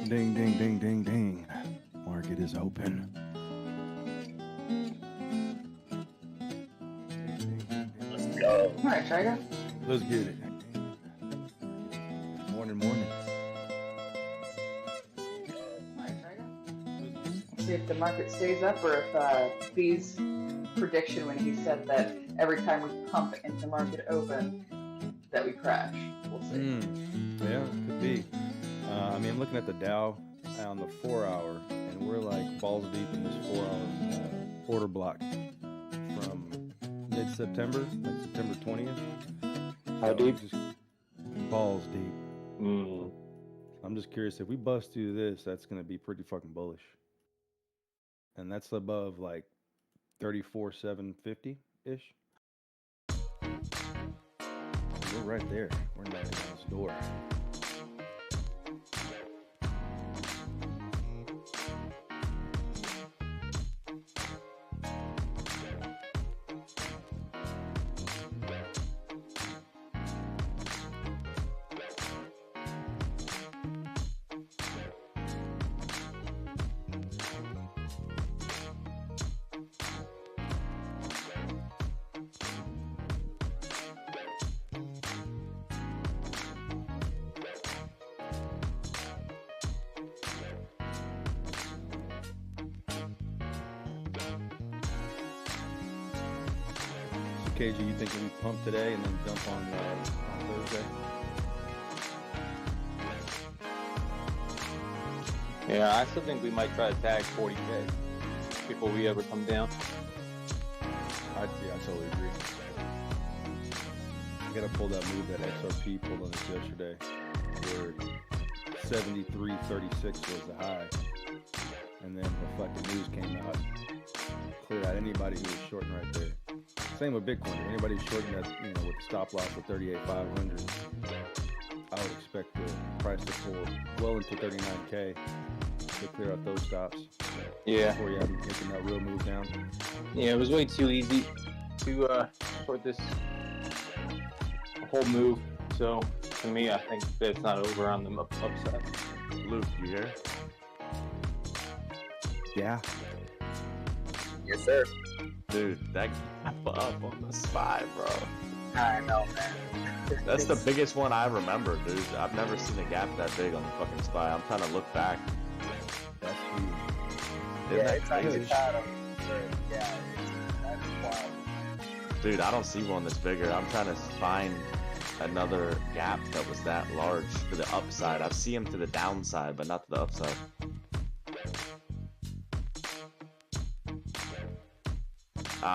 Ding, ding, ding, ding, ding. Market is open. Let's go. All right, Tiger. Let's get it. Morning. All right, Tiger. See if the market stays up or if B's prediction when he said that every time we pump into market open that we crash. We'll see. Yeah, could be. I'm looking at the Dow on the 4 hour, and we're like balls deep in this 4 hour order block from mid-September, like September 20th. How deep? Just balls deep. I'm just curious, if we bust through this, that's going to be pretty fucking bullish. And that's above like 34,750-ish. We're right there. We're knocking on this door. KG, you think we pump today and then dump on Thursday? Yeah, I still think we might try to tag 40K before we ever come down. I totally agree. I gotta pull that move that XRP pulled on us yesterday, where 73.36 was the high, and then the fucking news came out, cleared out anybody who was shorting right there. Same with Bitcoin. If anybody's shorting that, with the stop loss of 38,500, I would expect the price to pull well into 39K to clear out those stops. Yeah. Before you have making that real move down. Yeah, it was way too easy to short this whole move. So to me, I think that it's not over on the upside. Luke, you here? Yeah. Yes, sir. Dude, that gap up on the SPY, bro. I know, man. That's the biggest one I remember, dude. I've never seen a gap that big on the fucking SPY. I'm trying to look back. That's huge. Isn't that crazy? That's wild. Dude, I don't see one that's bigger. I'm trying to find another gap that was that large to the upside. I see them to the downside, but not to the upside.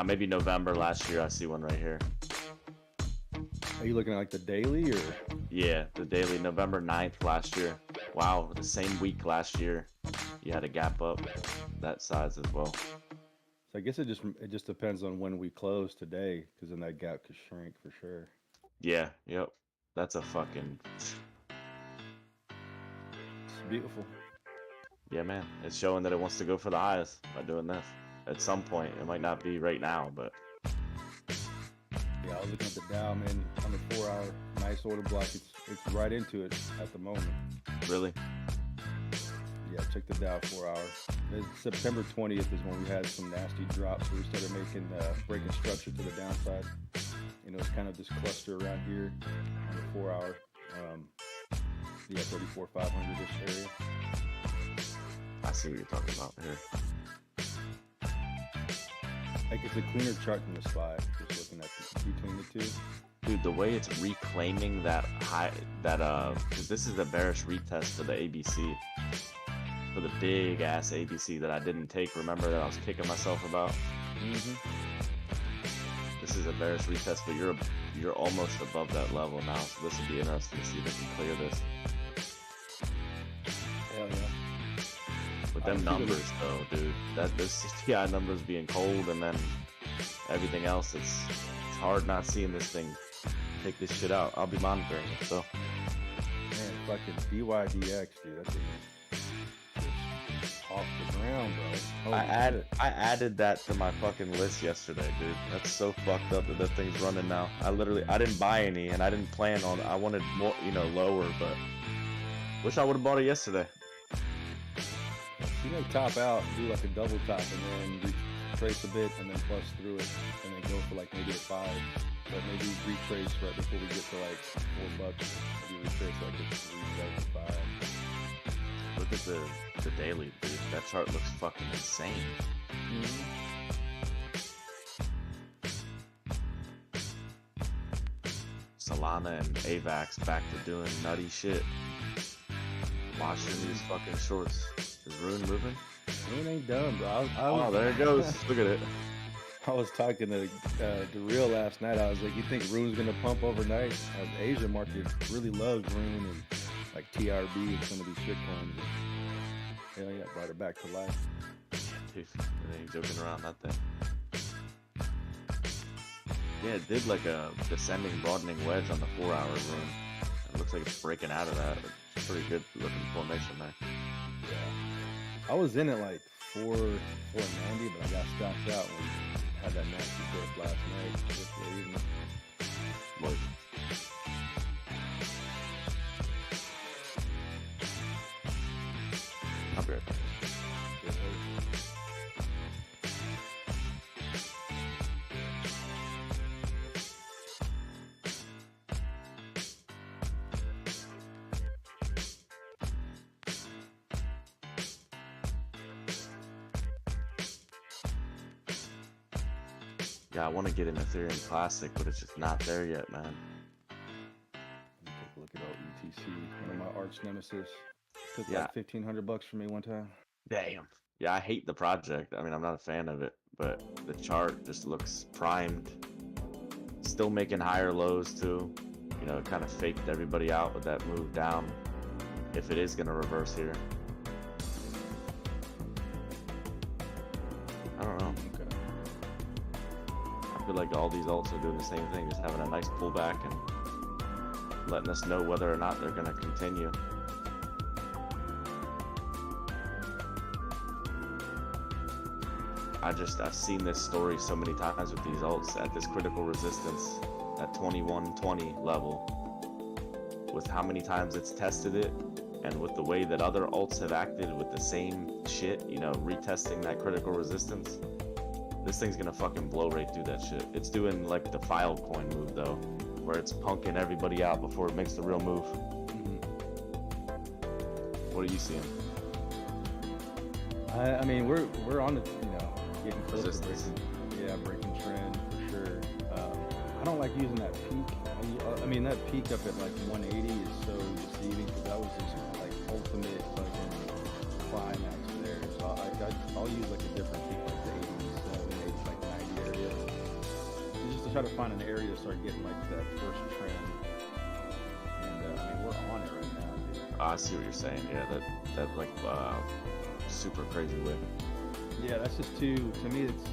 Maybe November last year. I see one right here. Are you looking at like the daily or? Yeah, the daily, November 9th last year. Wow, the same week last year, you had a gap up that size as well. So I guess it just depends on when we close today, because then that gap could shrink for sure. Yeah, yep. That's a fucking... It's beautiful. Yeah, man. It's showing that it wants to go for the highs by doing this. At some point, it might not be right now, but... Yeah, I was looking at the Dow, man, on the 4 hour, nice order block. It's right into it at the moment. Really? Yeah, check the Dow 4 hour. September 20th is when we had some nasty drops where we started making breaking structure to the downside. It's kind of this cluster around here on the 4 hour. 34,500-ish area. I see what you're talking about here. Like it's a cleaner chart than the SPY, just looking at between the two. Dude, the way it's reclaiming that high, because this is the bearish retest for the ABC, for the big ass ABC that I didn't take. Remember that I was kicking myself about? This is a bearish retest, but you're almost above that level now, so this would be interesting to see if they can clear this. Hell yeah. With them numbers though, dude, this CPI numbers being cold, and then everything else, it's hard not seeing this thing take this shit out. I'll be monitoring it, so. Man, fucking DYDX, dude, that's off the ground, bro. I added that to my fucking list yesterday, dude. That's so fucked up that that thing's running now. I didn't buy any, and I didn't plan on. I wanted more, lower, but wish I would have bought it yesterday. You may top out, do like a double top, and then retrace a bit, and then plus through it, and then go for like maybe a 5. But maybe retrace right before we get to like $4. Maybe retrace like a 3, 7, 5. Look at the daily, dude. That chart looks fucking insane. Solana and AVAX back to doing nutty shit. Watching these fucking shorts. Is Rune moving? Rune ain't dumb, bro. Oh, there it goes. Look at it. I was talking to Real last night. I was like, you think Rune's gonna pump overnight? The Asia market really loves Rune and like TRB and some of these shit coins. Yeah, brought it back to life. Dude, they ain't joking around, that thing. Yeah, it did like a descending, broadening wedge on the 4-hour Rune. It looks like it's breaking out of that. It's pretty good looking formation there. Yeah. I was in it like 490, but I got stopped out when we had that nasty dip last night. Yesterday evening. What? I'll be right back. Yeah, I want to get an Ethereum Classic, but it's just not there yet, man. Take a look at old ETC, one of my arch nemesis. Took Yeah. like $1,500 from me one time. Damn. Yeah, I hate the project. I mean, I'm not a fan of it, but the chart just looks primed. Still making higher lows too. You know, it kind of faked everybody out with that move down. If it is going to reverse here. I don't know. Okay. I feel like all these alts are doing the same thing, just having a nice pullback and letting us know whether or not they're going to continue. I've seen this story so many times with these alts at this critical resistance, at 2120 level, with how many times it's tested it, and with the way that other alts have acted with the same shit, you know, retesting that critical resistance. This thing's gonna fucking blow right through that shit. It's doing like the file coin move though, where it's punking everybody out before it makes the real move. What are you seeing? I mean, we're on the, you know, getting close to Resistance. breaking trend for sure. I don't like using that peak. I mean, that peak up at like 180 is so deceiving because that was just like ultimate fucking climax there. So I'll use like a different peak, like the 87, like 90 area, just to try to find an area to start getting like that first trend. And I mean, we're on it right now, dude. I see what you're saying. Yeah, that like super crazy whip. Yeah, that's just too, to me, it's,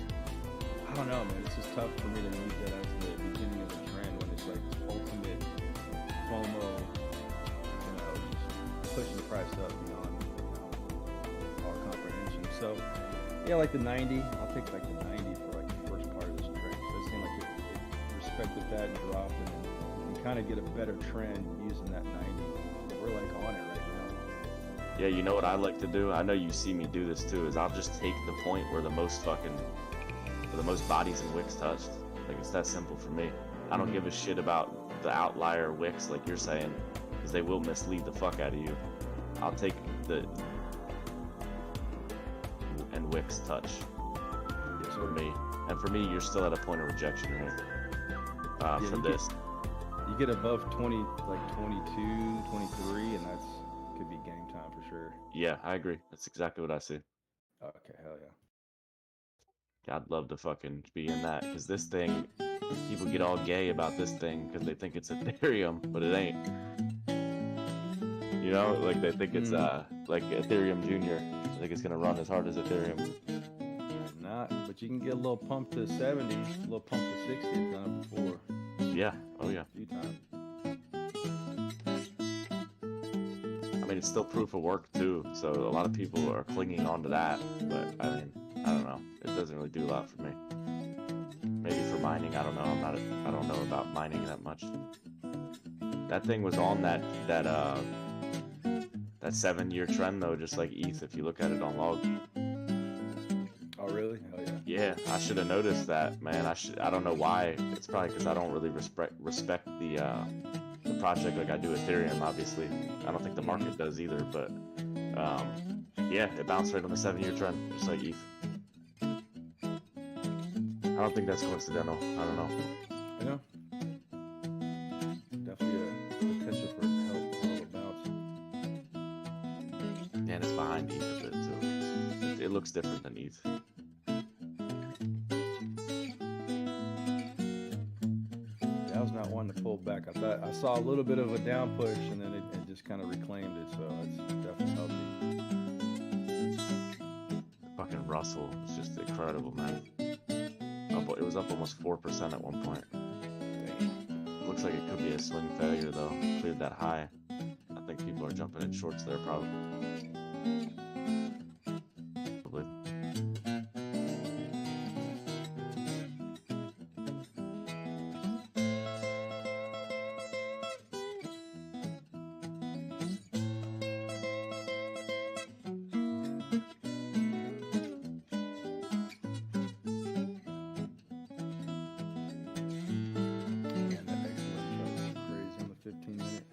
I don't know, man, it's just tough for me to use that as the beginning of the trend when it's like ultimate FOMO, you know, just pushing the price up beyond, you know, our comprehension. So, yeah, like the 90, I'll take like the 90 for like the first part of this trend. So it seemed like it respected that and dropped, and then you kind of get a better trend using that 90. We're like on it right now. Yeah, you know what I like to do? I know you see me do this too, is I'll just take the point where the most bodies and wicks touched. Like, it's that simple for me. I don't give a shit about the outlier wicks like you're saying, because they will mislead the fuck out of you. I'll take the and wicks touch for me. And for me, you're still at a point of rejection here. For this. You get above 20, like 22, 23, and that's could be game time for sure. Yeah, I agree. That's exactly what I see. Okay, hell yeah. I'd love to fucking be in that, because this thing, people get all gay about this thing because they think it's Ethereum, but it ain't. You know, like they think it's like Ethereum Junior. I think it's gonna run as hard as Ethereum. Not, but you can get a little pump to 70, a little pump to 60. I've done it before. Yeah. Oh yeah. A few times. I mean, it's still proof of work too, so a lot of people are clinging on to that. But I mean, I don't know. It doesn't really do a lot for me. Maybe for mining, I don't know. I don't know about mining that much. That thing was on that that 7-year trend though, just like ETH, if you look at it on log. Oh really? Oh yeah. Yeah, I should have noticed that, man. I don't know why. It's probably because I don't really respect the project like I do Ethereum. Obviously, I don't think the market does either. But yeah, it bounced right on the 7-year trend, just like ETH. I don't think that's coincidental. I don't know. Yeah. Definitely a potential for hell of a bounce. And it's behind ETH a bit too. It looks different than ETH. I was not one to pull back. I saw a little bit of a down push, and then it just kind of reclaimed it. So it's definitely healthy. Fucking Russell is just incredible, man. It was up almost 4% at one point. Looks like it could be a swing failure though. Cleared that high. I think people are jumping in shorts there probably. Man, that excellent chart is crazy on the 15-minute.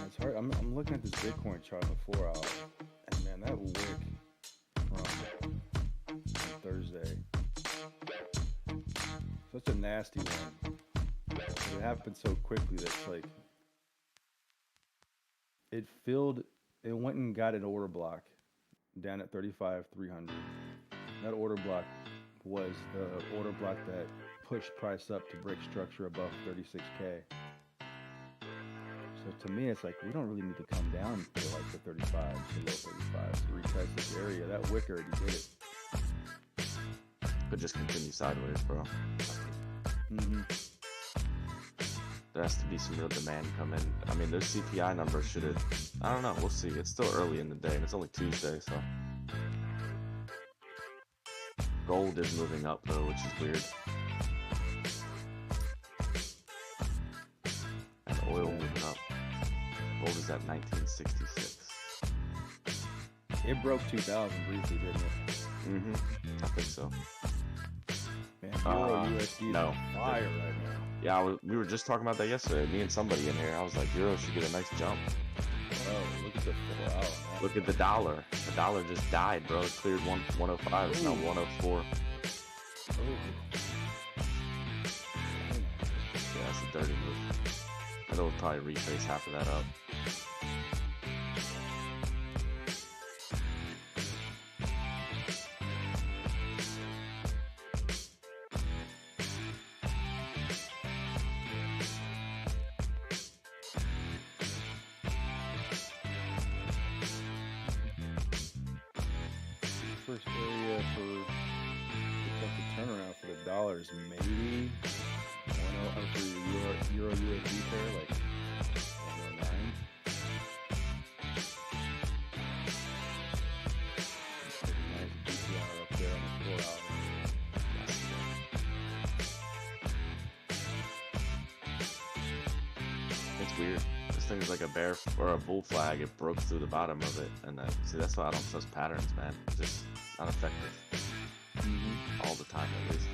It's hard. I'm looking at this Bitcoin chart on the 4 hour, and man, that wick from Thursday, such a nasty one. It happened so quickly that it's like it went and got an order block down at 35,300. That order block was the order block that pushed price up to break structure above 36K. So to me, it's like we don't really need to come down to like the 35, below 35 to retest this area. That wick already did it. Could just continue sideways, bro. Mm-hmm. There has to be some real demand coming. I mean, those CPI numbers should have. I don't know. We'll see. It's still early in the day, and it's only Tuesday, so. Gold is moving up though, which is weird. was at 1966. It broke 2,000 briefly, didn't it? Mm-hmm. I think so. Man, Euro USD is no. on fire right now. Yeah, we were just talking about that yesterday. Me and somebody in here. I was like, Euro should get a nice jump. Oh, look at the 4 hour. Look at the dollar. The dollar just died, bro. It cleared 105. It's now 104. Oh. Yeah, that's a dirty move. It'll probably retrace half of that up. First area for expected turnaround for the dollar is maybe 10 for Euro USD pair, like 109. Nice DPR up there on the 4 hour. It's weird. This thing is like a bear or a bull flag. It broke through the bottom of it, and see, that's why I don't trust patterns, man. Just not effective. All the time, at least.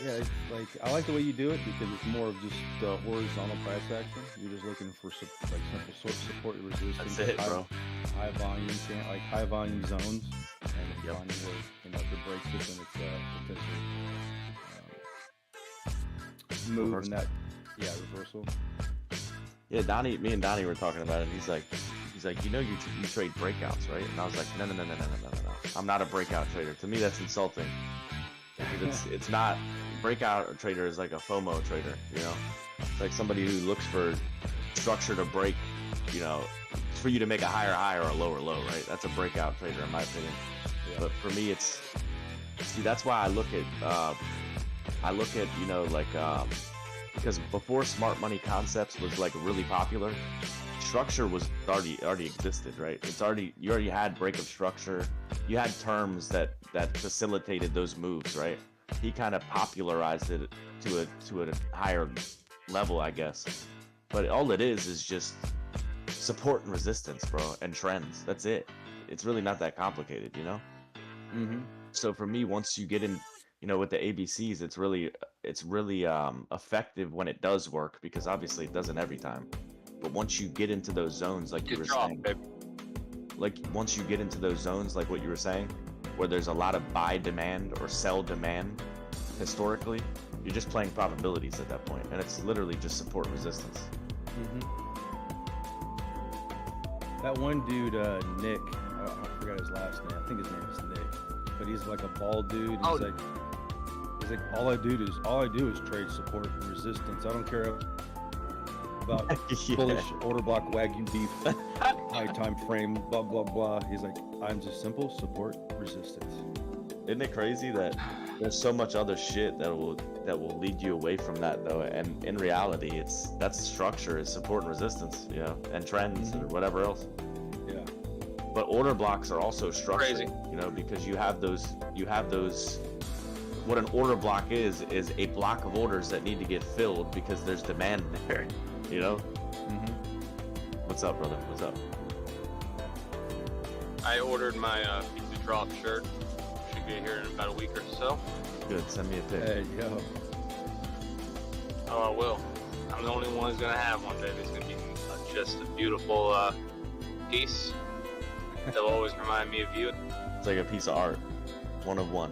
Yeah, it's like I like the way you do it because it's more of just horizontal price action. You're just looking for like simple sort of support and resistance. That's it, bro. High volume, like high volume zones, and finding where if it breaks it, then it's potentially move in that reversal. Yeah, me and Donnie were talking about it. He's like, you trade breakouts, right? And I was like, no. I'm not a breakout trader. To me, that's insulting. It's not. Breakout trader is like a FOMO trader, you know. It's like somebody who looks for structure to break, you know, for you to make a higher high or a lower low, right? That's a breakout trader, in my opinion. Yeah. But for me, that's why I look at, you know, like, because before smart money concepts was like really popular, structure was already existed, right? You already had break of structure. You had terms that facilitated those moves, right? He kind of popularized it to a higher level, I guess. But all it is just support and resistance, bro, and trends. That's it. It's really not that complicated, you know? So for me, once you get in, you know, with the ABCs, it's really effective when it does work, because obviously it doesn't every time. But once you get into those zones, like you were saying, like once you get into those zones, like what you were saying, where there's a lot of buy demand or sell demand, historically, you're just playing probabilities at that point, and it's literally just support resistance. That one dude, Nick, I forgot his last name. I think his name is Nick, but he's like a bald dude. He's like, all I do is trade support and resistance. I don't care about bullish order block wagyu beef, high time frame, blah blah blah. He's like, I'm just simple support resistance. Isn't it crazy that there's so much other shit that will lead you away from that, though? And in reality, that's structure, is support and resistance, you know, and trends or whatever else. Yeah. But order blocks are also structure, Crazy. you know, because you have those. What an order block is a block of orders that need to get filled because there's demand there, you know. What's up, brother? What's up? I ordered my pizza drop shirt. Should be here in about a week or so. Good. Send me a pic. Hey, yo. Oh, I will. I'm the only one who's gonna have one, baby. It's gonna be just a beautiful piece. They'll always remind me of you. It's like a piece of art, one of one.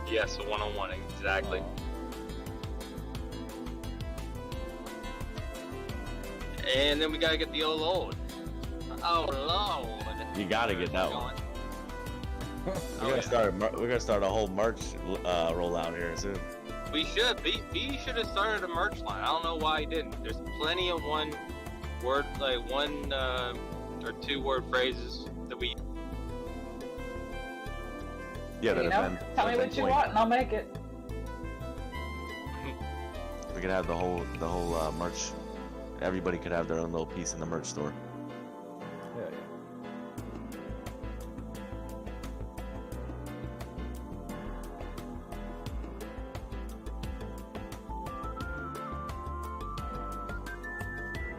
Yes, a one-on-one, exactly. And then we gotta get the old Lord. Oh Lord! You gotta get that one. We're gonna start a whole merch rollout here soon. We should. B should have started a merch line. I don't know why he didn't. There's plenty of one or two word phrases that we. Yeah, You know, tell me what you want and I'll make it. We could have the whole merch. Everybody could have their own little piece in the merch store. Yeah.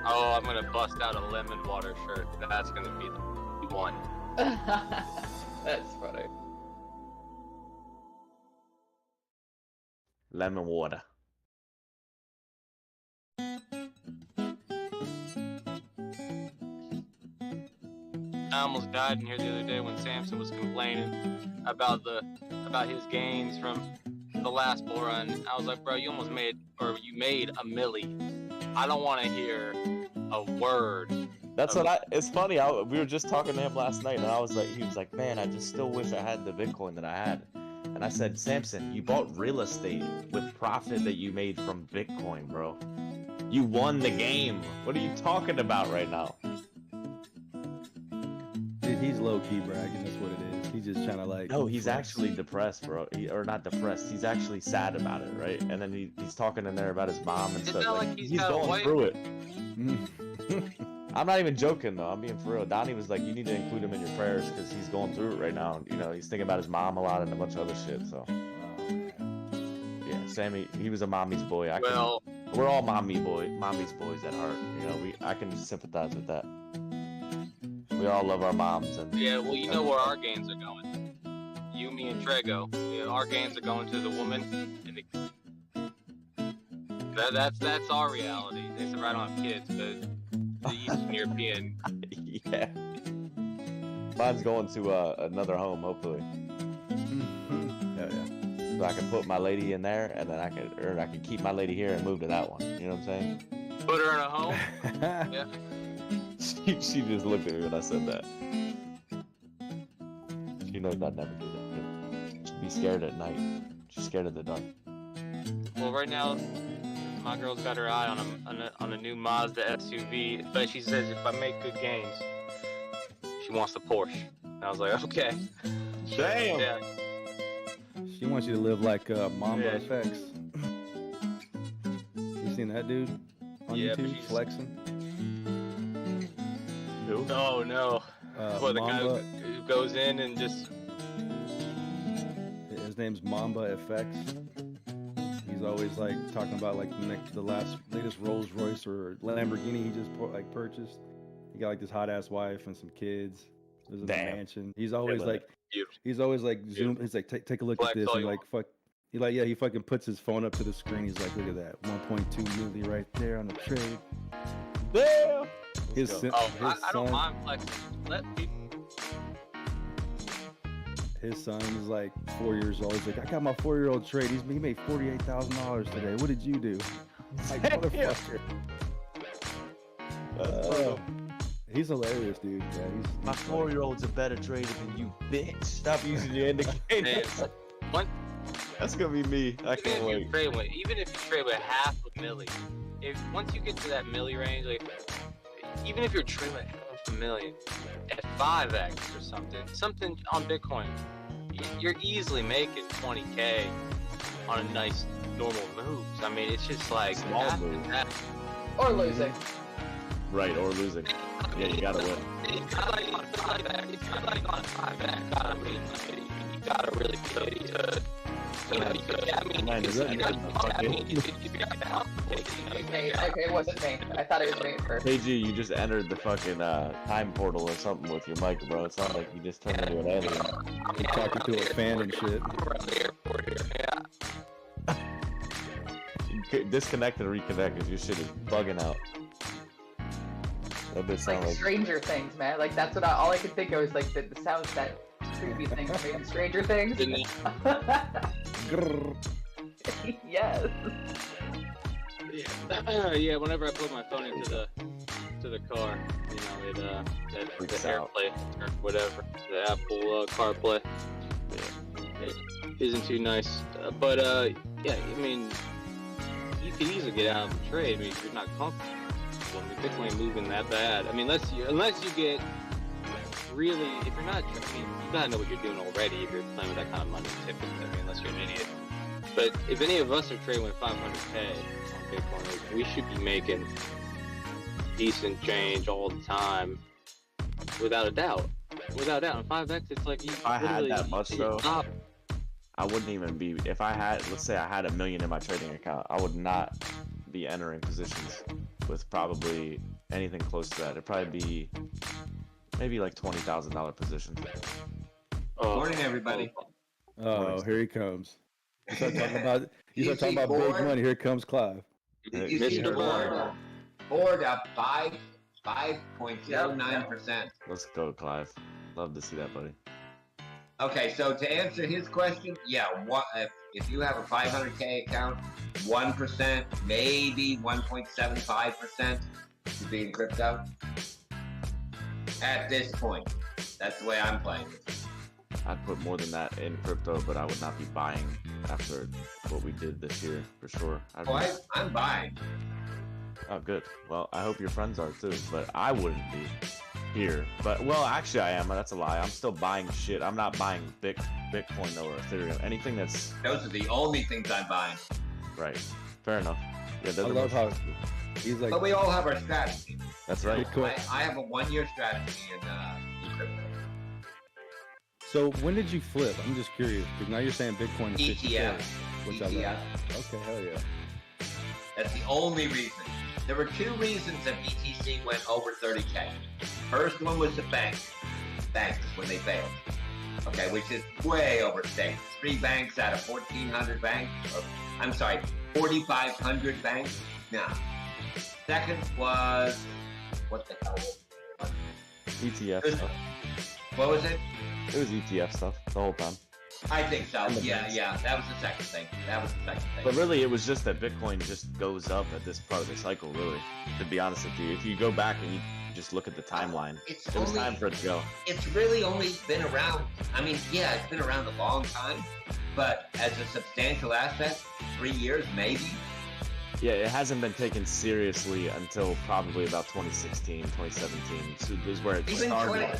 Oh, I'm gonna bust out a lemon water shirt. That's gonna be the one. That's funny. Lemon water. I almost died in here the other day when Samson was complaining about his gains from the last bull run. I was like, bro, you made a milli. I don't want to hear a word. That's it's funny. We were just talking to him last night, and he was like, man, I just still wish I had the Bitcoin that I had. And I said, Samson, you bought real estate with profit that you made from Bitcoin, bro. You won the game. What are you talking about right now? Dude, he's low-key bragging. That's what it is. He's just trying to like. No, he's actually depressed, bro. Or not depressed. He's actually sad about it, right? And then he's talking in there about his mom and stuff. Like he's going through it. I'm not even joking though. I'm being for real. Donnie was like, you need to include him in your prayers because he's going through it right now. You know, he's thinking about his mom a lot and a bunch of other shit. So, yeah, Sammy, he was a mommy's boy. We're all mommy's boys at heart. You know, I can sympathize with that. We all love our moms. And yeah, well, you know where our gains are going. You, me, and Trego. Yeah, our gains are going to the woman. And that's our reality. They said I don't have kids, but the Eastern European. Yeah. Mine's going to another home, hopefully. Yeah. So I can put my lady in there, and then I can keep my lady here and move to that one. You know what I'm saying? Put her in a home. Yeah. She just looked at me when I said that. She knows I'd never do that. She'd be scared at night. She's scared of the dark. Well, right now, my girl's got her eye on a new Mazda SUV, but she says if I make good gains, she wants the Porsche. And I was like, okay. Damn. Yeah. She wants you to live like Mamba FX. You seen that dude on YouTube flexing? Who? Oh no. The guy Mamba, who goes in and just. his name's Mamba FX. He's always like talking about like the latest Rolls Royce or Lamborghini he just purchased. He got like this hot ass wife and some kids. There's a mansion. He's always like zoom. He's like take a look at this and like fuck. He fucking puts his phone up to the screen. He's like, look at that, 1.2 milli right there on the trade. Damn. His I don't mind flexing. Let people. His son is like 4 years old. He's like, I got my 4-year-old trade. He made $48,000 today. What did you do? Like, motherfucker. He's hilarious, dude. Yeah, my 4-year-old's a better trader than you, bitch. Stop using your indicator. That's gonna be me. I can't wait. Even if you trade with half a milli, once you get to that milli range, like even if you're trading with half a million at 5x or something on Bitcoin, you're easily making 20K on a nice normal moves. I mean, it's just like small move. Or losing. Right, or losing. Yeah, you gotta win. It's kind of like on 5x. It's kind of like on 5x. You gotta really be to. Man, is that Okay, it wasn't me. I thought it was me at first. KG, you just entered the fucking time portal or something with your mic, bro. It's not like you just turned into an alien. You're talking to a fan and shit. Disconnect and reconnect because your shit is bugging out. That bitch sound like Stranger Things, man. Like that's what all I could think of was like the sounds that creepy thing made in Stranger Things. Yes. Yeah. Whenever I put my phone into the car, you know, the AirPlay or whatever, the Apple CarPlay, it isn't too nice. But yeah, I mean, you could easily get out of the trade. I mean, if you're not comfortable. I mean, Bitcoin moving that bad. I mean, unless you get really, if you're not, I mean, you gotta know what you're doing already if you're playing with that kind of money, typically. I mean, unless you're an idiot. But if any of us are trading with 500K on Bitcoin, like, we should be making decent change all the time, without a doubt. Without a doubt. On 5x, it's like you. If I had that much though, I wouldn't even be. If I had, let's say I had $1 million in my trading account, I would not be entering positions with probably anything close to that. It'd probably be maybe like $20,000 positions. Morning, everybody. Oh, here he comes. You start talking about You see big Ford? money. Here comes Clive. You see Mr. Bond. Ford up 5.09%. Let's go, Clive. Love to see that, buddy. Okay, so to answer his question, yeah, if you have a 500K account, 1%, maybe 1.75% to be in crypto. At this point, that's the way I'm playing it. I'd put more than that in crypto, but I would not be buying after what we did this year, for sure. I'm buying. Oh, good. Well, I hope your friends are too, but I wouldn't be here. But, well, actually I am. That's a lie. I'm still buying shit. I'm not buying Bitcoin or Ethereum. Anything that's... Those are the only things I'm buying. Right. Fair enough. Yeah, I love how he's like. But we all have our strategy. That's right. I have a 1-year strategy in crypto. So when did you flip? I'm just curious because now you're saying Bitcoin is 50K, ETF. which I love. Okay, hell yeah. That's the only reason. There were 2 reasons that BTC went over 30K. First one was the banks when they failed. Okay, which is way overstated. 3 banks out of 1,400 banks. I'm sorry, 4,500 banks. No. Second was, what the hell was it? ETF stuff. What was it? It was ETF stuff the whole time. I think so. Yeah. That was the second thing. But really, it was just that Bitcoin just goes up at this part of the cycle, really. To be honest with you, if you go back and you just look at the timeline, it was time for it to go. It's really only been around, I mean, yeah, it's been around a long time, but as a substantial asset, 3 years, maybe. Yeah, it hasn't been taken seriously until probably about 2016, 2017. So this is where it started.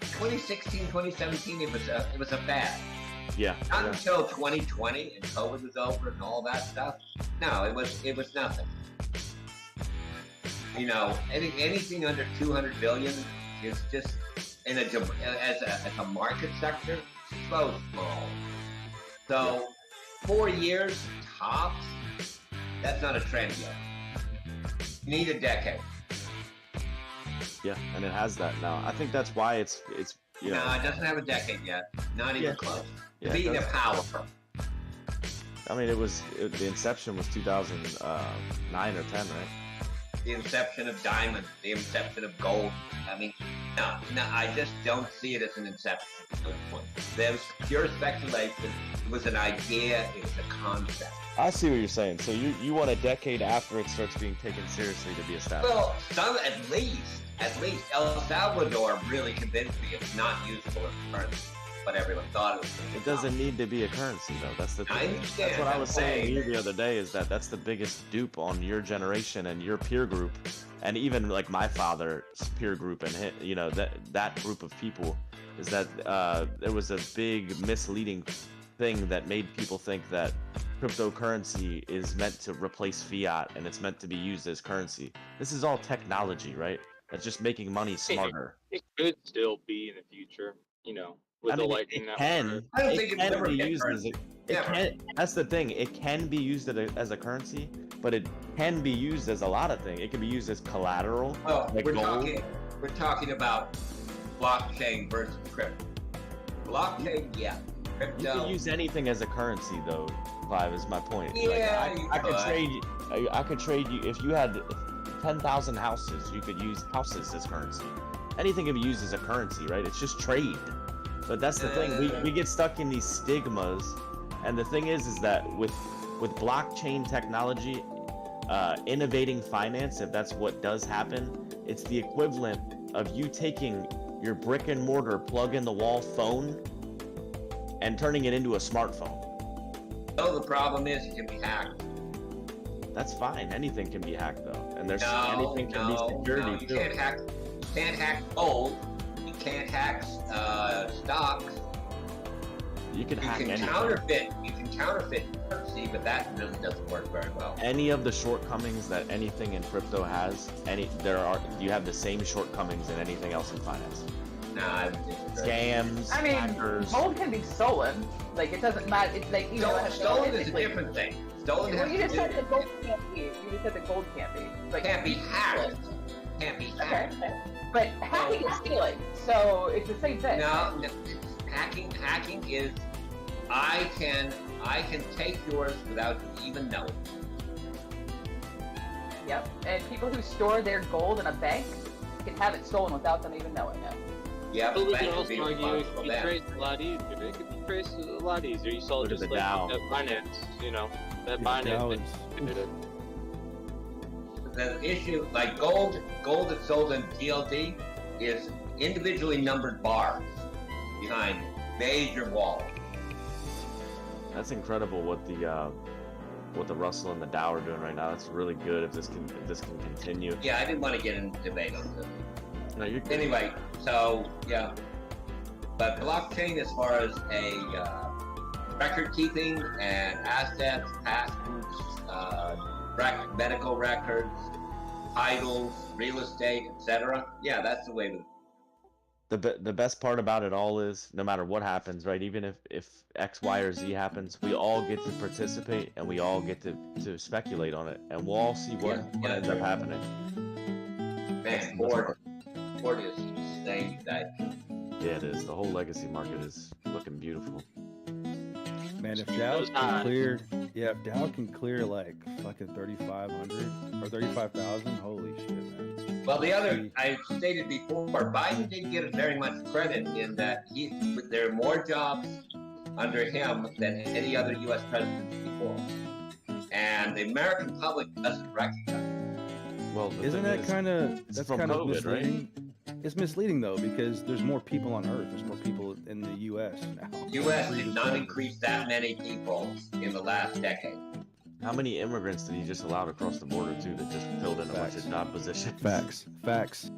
2016, 2017, it was a fad. Yeah. Not until 2020 and COVID was over and all that stuff. No, it was nothing. You know, anything under 200 billion is just as a market sector, so small. So 4 years tops. That's not a trend yet. You need a decade. Yeah, and it has that now. I think that's why it's you know. No, it doesn't have a decade yet. Not even close. Yeah, Being the power. I mean, the inception was 2009 or 10, right? The inception of diamond, the inception of gold. I mean, no, I just don't see it as an inception at this point. There was pure speculation. It was an idea. It was a concept. I see what you're saying. So you want a decade after it starts being taken seriously to be established? Well, at least El Salvador really convinced me it's not useful as a currency, but everyone thought it was. It doesn't need to be a currency though. That's the thing. I understand. That's what I was saying to you the other day. Is that's the biggest dupe on your generation and your peer group, and even like my father's peer group and that group of people. Is that there was a big misleading thing that made people think that cryptocurrency is meant to replace fiat and it's meant to be used as currency. This is all technology, right? That's just making money smarter. It could still be in the future, with the Lightning Network. I don't think it can be used as that's the thing. It can be used as a currency, but it can be used as a lot of things. It can be used as collateral. Well, like we're gold. talking about blockchain versus crypto. Blockchain, yeah. Crypto. You can use anything as a currency, though. Clive, is my point. Yeah, I could trade you. I could trade you if you had 10,000 houses. You could use houses as currency. Anything can be used as a currency, right? It's just trade. But that's the thing. We get stuck in these stigmas, and the thing is that with blockchain technology, innovating finance, if that's what does happen, it's the equivalent of you taking your brick and mortar plug-in-the-wall phone and turning it into a smartphone. No, the problem is it can be hacked. That's fine. Anything can be hacked, though, and anything can be security you too. Can't hack gold. You can't hack stocks. You can hack anything. You can counterfeit currency, but that really doesn't work very well. Any of the shortcomings that anything in crypto has, you have the same shortcomings in anything else in finance. No, I would disagree. Scams, I mean, hackers. gold can be stolen. Like, it doesn't matter. It's like, you know, Stolen is a physically. different thing. Stolen Well, has you to just do- said that gold can't be. You just said that gold can't be. But can't be hacked. Can't be Okay. hacked. But hacking is stealing, so it's the same thing. No, hacking is I can take yours without you even knowing. Yep. And people who store their gold in a bank can have it stolen without them even knowing it. Yeah, But but we bank can would be also argue it responsible could be then. traced a lot easier. It could be traced a lot easier. You saw Look at just the like Dow. that Binance, you know, that Yeah, Dow Binance. is- The issue, like gold that's sold in TLD is individually numbered bars behind major walls. That's incredible what the Russell and the Dow are doing right now. That's really good if this can continue. Yeah, I didn't want to get into debate on this. No, you're good. Anyway, so yeah, but blockchain as far as a record keeping and assets, patents, medical records, titles, real estate, etc. Yeah, that's the way to. The best part about it all is no matter what happens, right? Even if X, Y, or Z happens, we all get to participate and we all get to speculate on it, and we'll all see what ends up happening. Man, board is staying that. Yeah, it is. The whole legacy market is looking beautiful. Man, if Dow can clear, if Dow can clear like fucking 3,500 or 35,000, holy shit, man. Well, the other, I stated before, Biden didn't get very much credit in that there are more jobs under him than any other U.S. president before. And the American public doesn't recognize it. Well, the Isn't thing that is, kind of it's that's from kind of COVID, right? misleading? It's misleading though because there's more people on Earth. There's more people in the U.S. now. U.S. did not increase that many people in the last decade. How many immigrants did he just allow across the border too that just filled in a bunch of job positions? Facts.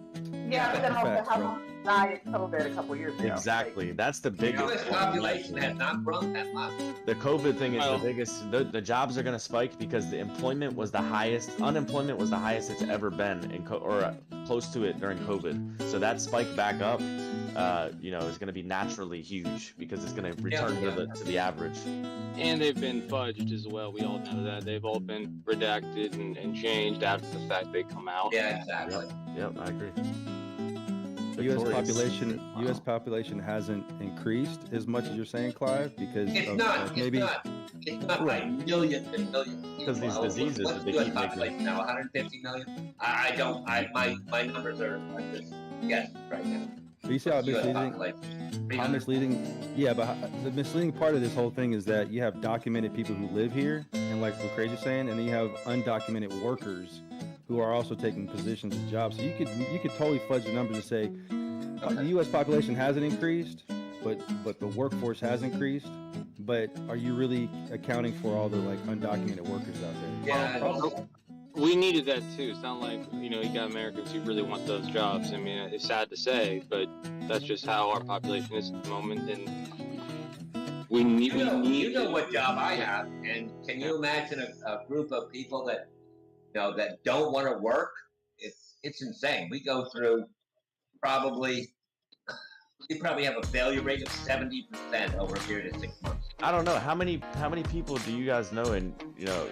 Yeah, but then also Facts, how bro. long died of COVID a couple years ago? Exactly. That's the The biggest. U.S. population has not grown that much. The COVID thing is Well- the biggest. The jobs are going to spike because the employment was the highest. Unemployment was the highest it's ever been or close to it during COVID. So that spike back up, is going to be naturally huge because it's going to return to the average. And they've been fudged as well. We all know that. They've all been redacted and changed after the fact they come out. Yeah, exactly. Yep, I agree. The U.S. Victorious. population hasn't increased as much as you're saying, Clive, because It's of not. maybe It's not by millions and millions. Because these diseases What's that they the US keep making. population now? 150 million? My numbers are just guessing right now. But you see how US misleading. population. How misleading? Yeah, but the misleading part of this whole thing is that you have documented people who live here, and like what Crazy's saying, and then you have undocumented workers who are also taking positions and jobs. So you could totally fudge the numbers and say the U.S. population hasn't increased, but the workforce has increased. But are you really accounting for all the like undocumented workers out there? Yeah, We needed that too. It's not like, you got Americans who really want those jobs. I mean, it's sad to say, but that's just how our population is at the moment. And we need you know what job I have, and can you imagine a group of people that that don't want to work? It's insane. We go through you probably have a failure rate of 70% over a period of 6 months. I don't know how many people do you guys know, and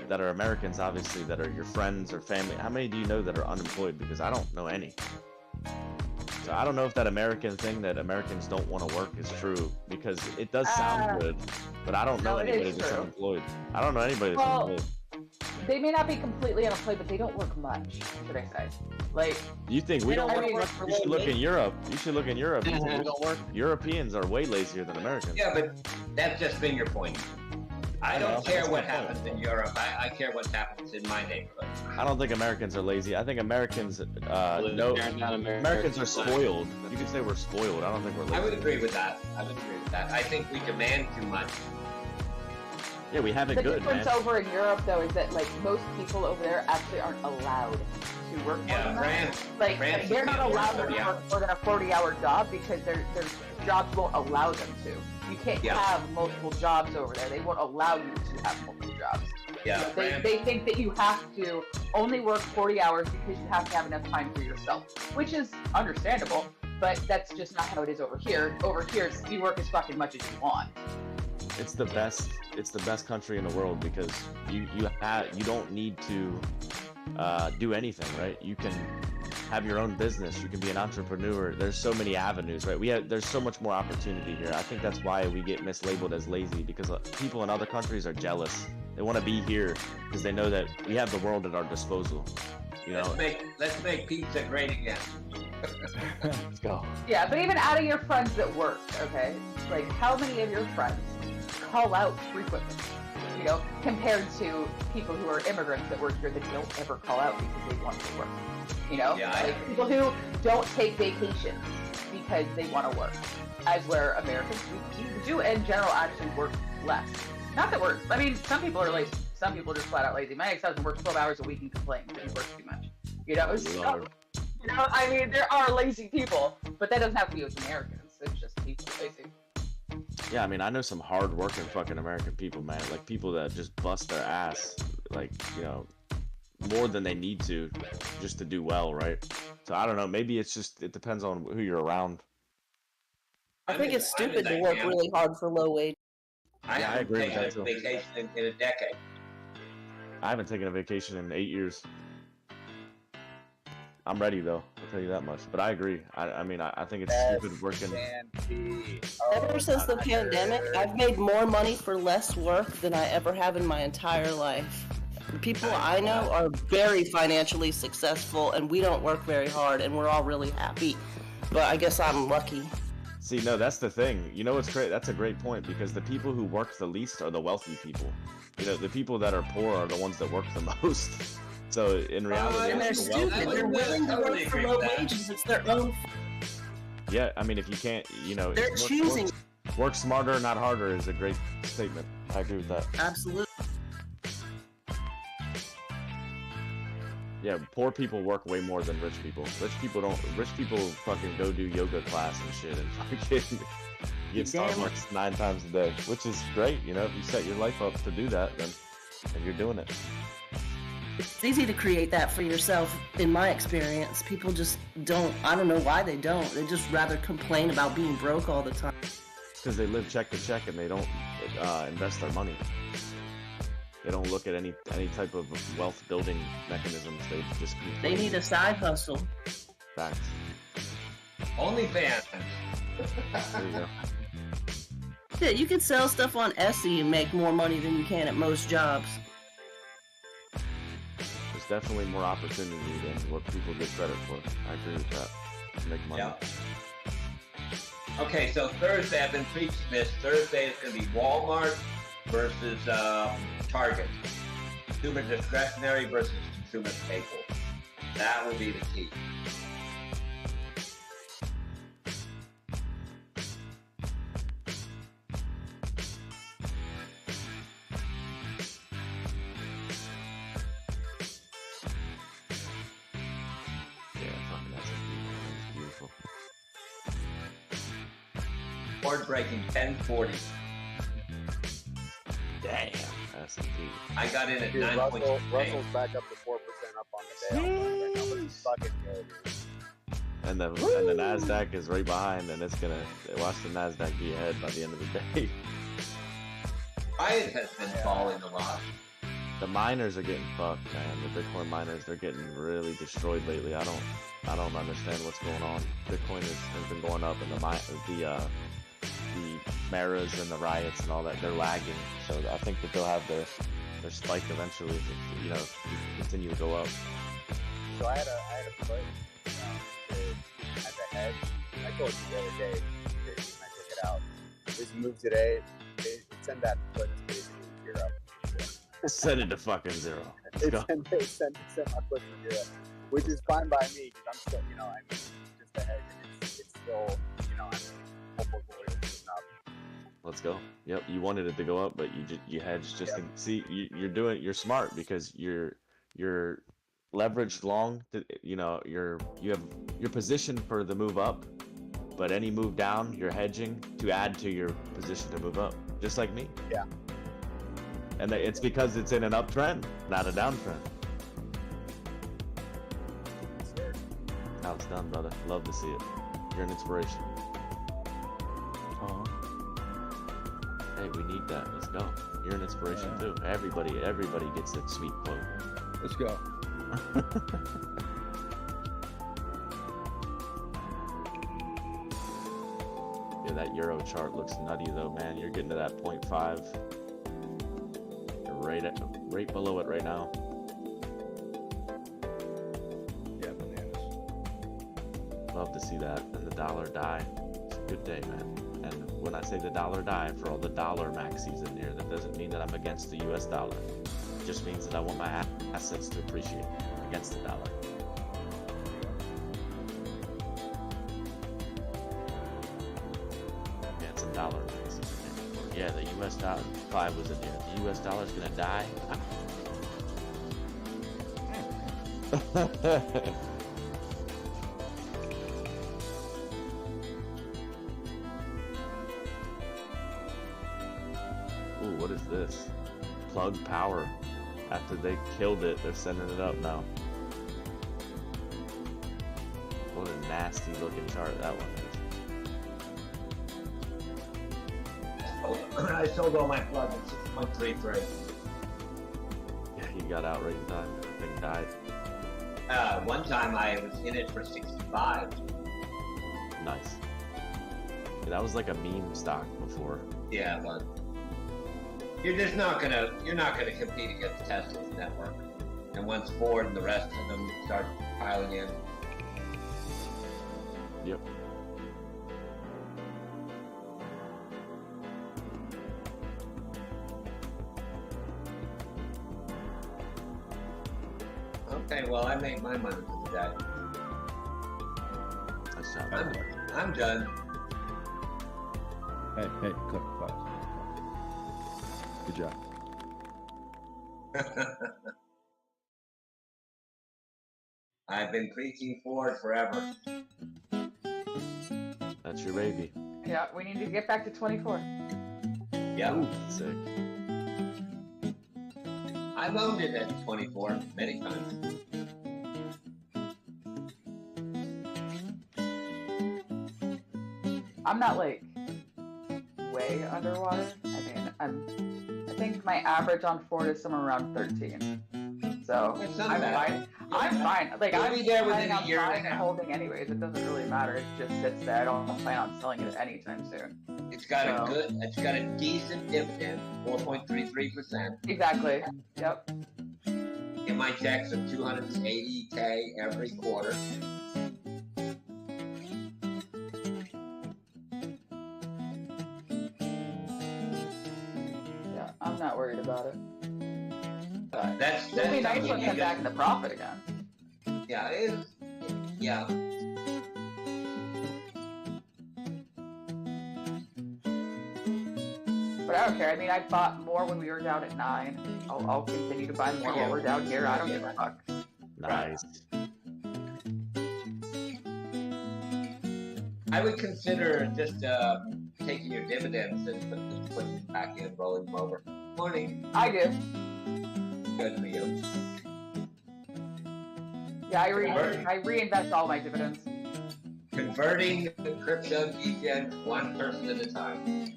that are Americans, obviously, that are your friends or family. How many do you know that are unemployed? Because I don't know any. So I don't know if that American thing that Americans don't want to work is true, because it does sound good, but I don't know No, it anybody is that's true. unemployed. I don't know anybody that's Well, unemployed. They may not be completely unemployed, but they don't work much, should I say. Like, You think we don't I work mean, much? You should look in Europe. You should look in Europe. You think we don't work? Europeans are way lazier than Americans. Yeah, but that's just been your point. I Well, don't care that's what my point. happens in Europe. I care what happens in my neighborhood. I don't think Americans are lazy. I think Americans know. They're not Americans are spoiled. You could say we're spoiled. I don't think we're lazy. I would agree with that. I think we demand too much. Yeah, we have it the good, difference man. over in Europe, though, is that like most people over there actually aren't allowed to work more Yeah, than that. France. Like France they're you not can't work allowed to 30 work hours. more than a 40-hour job because their jobs won't allow them to. You can't Yeah. have multiple jobs over there. They won't allow you to have multiple jobs. Yeah, They, France. they think that you have to only work 40 hours because you have to have enough time for yourself, which is understandable. but that's just not how it is over here. Over here, you work as fucking much as you want. It's the best country in the world because you don't need to do anything, right? You can have your own business, you can be an entrepreneur. There's so many avenues, right? There's so much more opportunity here. I think that's why we get mislabeled as lazy, because people in other countries are jealous. They want to be here because they know that we have the world at our disposal. You know? Let's make pizza great again. Let's go. Yeah, but even out of your friends that work, okay? Like, how many of your friends call out frequently? You know, compared to people who are immigrants that work here that don't ever call out because they want to work. You know, like people who don't take vacations because they want to work. As where Americans do in general actually work less. Not that we're, I mean, some people are lazy. Some people are just flat out lazy. My ex-husband works 12 hours a week and complains that he works too much. You know, so, you know, I mean, there are lazy people, but that doesn't have to be with Americans. It's just people lazy. Yeah, I mean, I know some hard-working fucking American people, man. Like, people that just bust their ass, like, you know, more than they need to, just to do well, right? So, I don't know. Maybe it's just, it depends on who you're around. I think it's stupid to work really hard for low wage. I agree with that too. Vacation in a decade. I haven't taken a vacation in 8 years. I'm ready, though. I'll tell you that much. But I agree. I mean, I think it's stupid working. Ever since the pandemic, I've made more money for less work than I ever have in my entire life. The people I know are very financially successful, and we don't work very hard, and we're all really happy. But I guess I'm lucky. See, no, that's the thing. You know what's great? That's a great point, because the people who work the least are the wealthy people. You know, the people that are poor are the ones that work the most. So in reality, and they're stupid. They're willing to work for low wages. It's their own. Yeah, I mean, if you can't, you know, they're choosing. Work smarter, not harder is a great statement. I agree with that. Absolutely. Yeah, poor people work way more than rich people. Rich people fucking go do yoga class and shit and fucking get Starbucks 9 times a day, which is great. You know, if you set your life up to do that, then you're doing it. It's easy to create that for yourself, in my experience. People just don't, I don't know why they don't. They just rather complain about being broke all the time. Because they live check to check and they don't invest their money. They don't look at any type of wealth building mechanisms. They just complain. They need a side hustle. Facts. OnlyFans. There you go. Yeah, you can sell stuff on Etsy and make more money than you can at most jobs. There's definitely more opportunity than what people get credit for. I agree with that. To make money. Yep. Okay, so Thursday, I've been preaching this. Thursday is going to be Walmart versus Target. Consumer discretionary versus consumer staple. That will be the key. Breaking 1040. Damn. S&P. I got in at 9. Russell's back up to 4% up on the day. That was fucking good. And the Nasdaq is right behind, and it's gonna watch the Nasdaq be ahead by the end of the day. Riot has been falling a lot. The miners are getting fucked, man. The Bitcoin miners, they're getting really destroyed lately. I don't understand what's going on. Bitcoin has been going up, and the Maras and the riots and all that, they're lagging. So I think that they'll have their spike eventually, if we continue to go up. So I had a put as a hedge. I told you the other day when I took it out. This move today, they send that put to basically 0. So. Send it to fucking 0. They send my put to 0, which is fine by me because I'm still, I'm just a hedge, and it's still, hopeful for it to go up. Let's go. Yep, you wanted it to go up, but you hedged just to see. You're smart because you're leveraged long. You're positioned for the move up, but any move down, you're hedging to add to your position to move up, just like me. Yeah. And it's because it's in an uptrend, not a downtrend. Sure. How it's done, brother. Love to see it. You're an inspiration. Oh. Hey, we need that. Let's go. You're an inspiration Yeah. too. Everybody gets that sweet quote. Let's go. Yeah, that Euro chart looks nutty though, man. You're getting to that 0.5. You're right below it right now. Yeah, bananas. Love to see that. And the dollar die. It's a good day, man. And when I say the dollar die, for all the dollar maxis in here, that doesn't mean that I'm against the US dollar. It just means that I want my assets to appreciate against the dollar. Yeah, it's a dollar maxi. Yeah, the US dollar 5 was in here. The US dollar's gonna die. Ooh, what is this? Plug power. After they killed it, they're sending it up now. What a nasty looking chart that one is. I sold all my plugs at 6.33. Yeah, he got out right in time. The thing died. One time I was in it for 65. Nice. Yeah, that was like a meme stock before. Yeah, but you're not gonna compete against Tesla's network. And once Ford and the rest of them start piling in, Yep. okay, well I made my money for the day. That's not bad. I'm done. Hey, cut class. Good job. I've been preaching Ford forever. That's your baby. Yeah, we need to get back to 24. Yep. Ooh, sick. I've owned it at 24 many times. I'm not like way underwater. I think my average on Ford is somewhere around 13. So It's not I'm bad. fine. I'm fine. Like You'll I'm be there within planning a on year and a buying and half. holding anyways. It doesn't really matter. It just sits there. I don't plan on selling it anytime soon. It's got So- it's got a decent dividend, 4.33%. Exactly. Yep. In my checks of 280K every quarter. Yeah. I'm not worried about it. But That's it'll be nice something when you it comes just- back into profit again. Yeah, yeah. But I don't care. I mean, I bought more when we were down at 9. I'll continue to buy more while we're down here. I don't give a fuck. Nice. I would consider just taking your dividends and putting them back in, rolling them over. Morning. I do. Good for you. Yeah, I reinvest all my dividends. Converting encryption each one person at a time.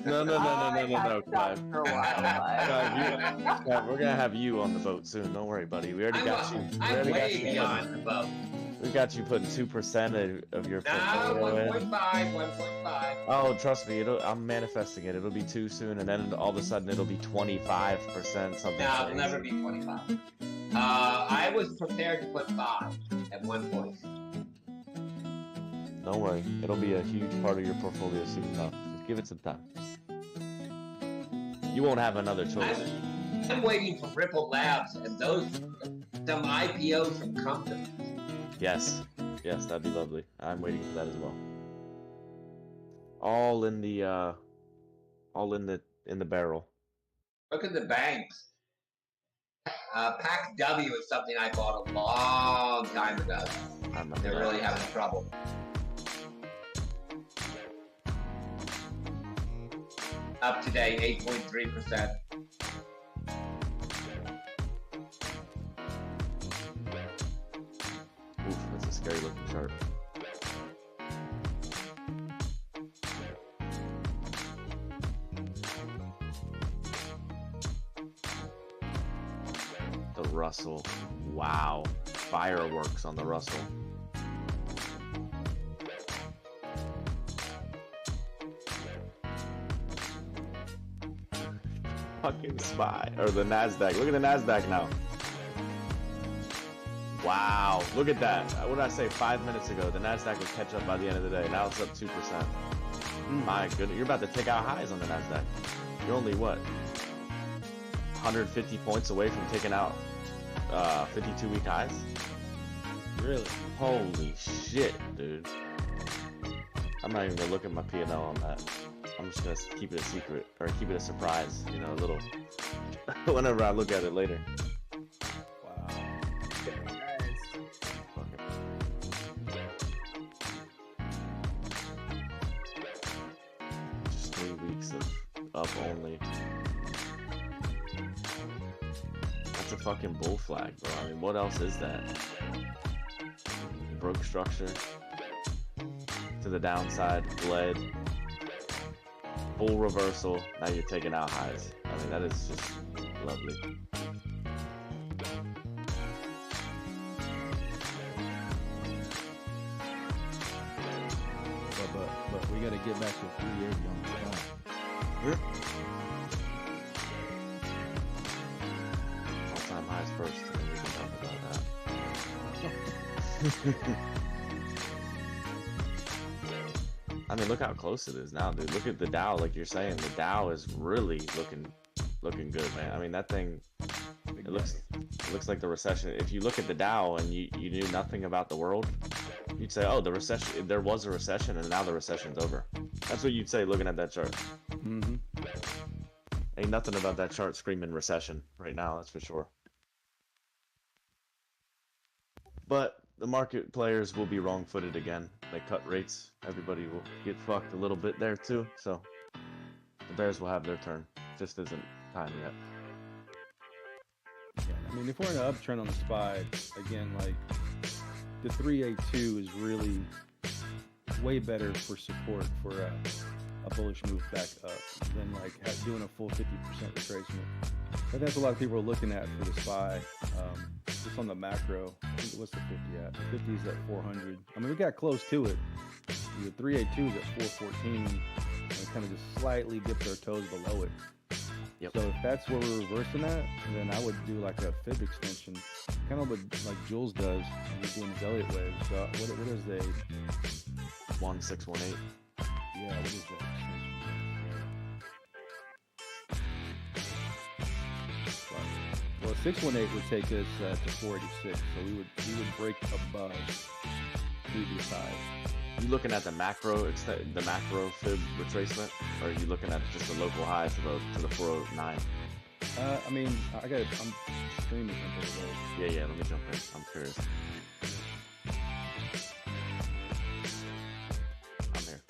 No, I've Clive. done for a while. Clive, we're gonna have you on the boat soon. Don't worry, buddy. We already got you. We I'm already got way you. beyond the boat. We got you putting 2% of your Now, portfolio in. 1.5. Oh, trust me, I'm manifesting it. It'll be too soon, and then all of a sudden it'll be 25%. Something. No, it'll crazy. never be 25. I was prepared to put 5 at one point. Don't worry, it'll be a huge part of your portfolio soon enough. Just give it some time. You won't have another choice. I'm waiting for Ripple Labs and some IPOs from companies. Yes, that'd be lovely. I'm waiting for that as well. All in the barrel. Look at the banks. Pac W is something I bought a long time ago. They're really having trouble. Up today, 8.3%. Oof, that's a scary looking chart. Russell. Wow. Fireworks on the Russell. Fucking SPY. Or the NASDAQ. Look at the NASDAQ now. Wow. Look at that. What did I say 5 minutes ago? The NASDAQ would catch up by the end of the day. Now it's up 2%. My goodness. You're about to take out highs on the NASDAQ. You're only, what, 150 points away from taking out 52-week highs? Really? Holy shit, dude. I'm not even gonna look at my P&L on that. I'm just gonna keep it a secret, or keep it a surprise, you know, a little, whenever I look at it later. Wow. Just 3 weeks of up only. That's a fucking bull flag, bro. I mean, what else is that? Broke structure to the downside, bled, full reversal. Now you're taking out highs. I mean, that is just lovely. But we got to get back to 380 on the spot. All-time highs first, and then we can talk about that. I mean, look how close it is now, dude. Look at the Dow, like you're saying. The Dow is really looking good, man. I mean, that thing, it looks like the recession. If you look at the Dow and you knew nothing about the world, you'd say, oh, the recession, there was a recession and now the recession's over. That's what you'd say looking at that chart. Mm-hmm. Ain't nothing about that chart screaming recession right now, that's for sure. But the market players will be wrong-footed again. They cut rates. Everybody will get fucked a little bit there too. So the bears will have their turn. Just isn't time yet. Yeah, I mean, if we're in an uptrend on the SPY, again, like the 382 is really way better for support for a bullish move back up than like doing a full 50% retracement. I think that's what a lot of people are looking at for the SPY. Just on the macro, I think what's the 50 at? 50 is at 400. I mean, we got close to it. The 382 is at 414, and kind of just slightly dipped our toes below it. Yep. So if that's where we're reversing at, then I would do like a fib extension, kind of what like Jules does, and he's doing his Elliott wave. So what is they? 1618. Yeah, what is that? Well, 618 would take us to 486, so we would break above previous highs. You looking at the macro fib retracement, or are you looking at just the local high to the 409? I mean, I'm streaming something today. Yeah, let me jump in. I'm curious. I'm here.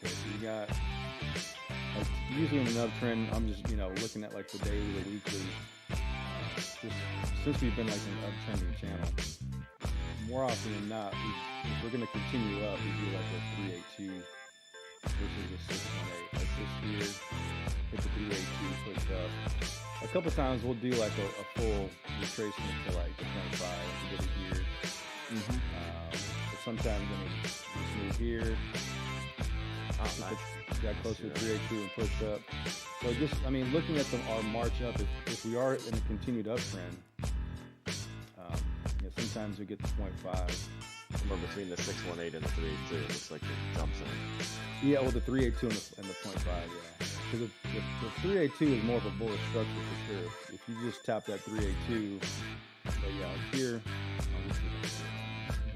Okay, so you got like usually in an uptrend, I'm just looking at like the daily, the weekly. Just since we've been like an uptrending channel, more often than not, if we're going to continue up, we do like a 382 versus a 618. Like this here, hit the 382, push up. A couple times we'll do like a full retracement to like the 25 to get it here. But sometimes when we just move here, got close to 382 and pushed up. So just, I mean, looking at our march up, if we are in a continued uptrend, sometimes we get to 0.5. Somewhere between the 618 and the 382, it looks like it jumps in. Yeah, well, the 382 and the 0.5, yeah. Because the 382 is more of a bullish structure for sure. If you just tap that 382, but yeah, like here,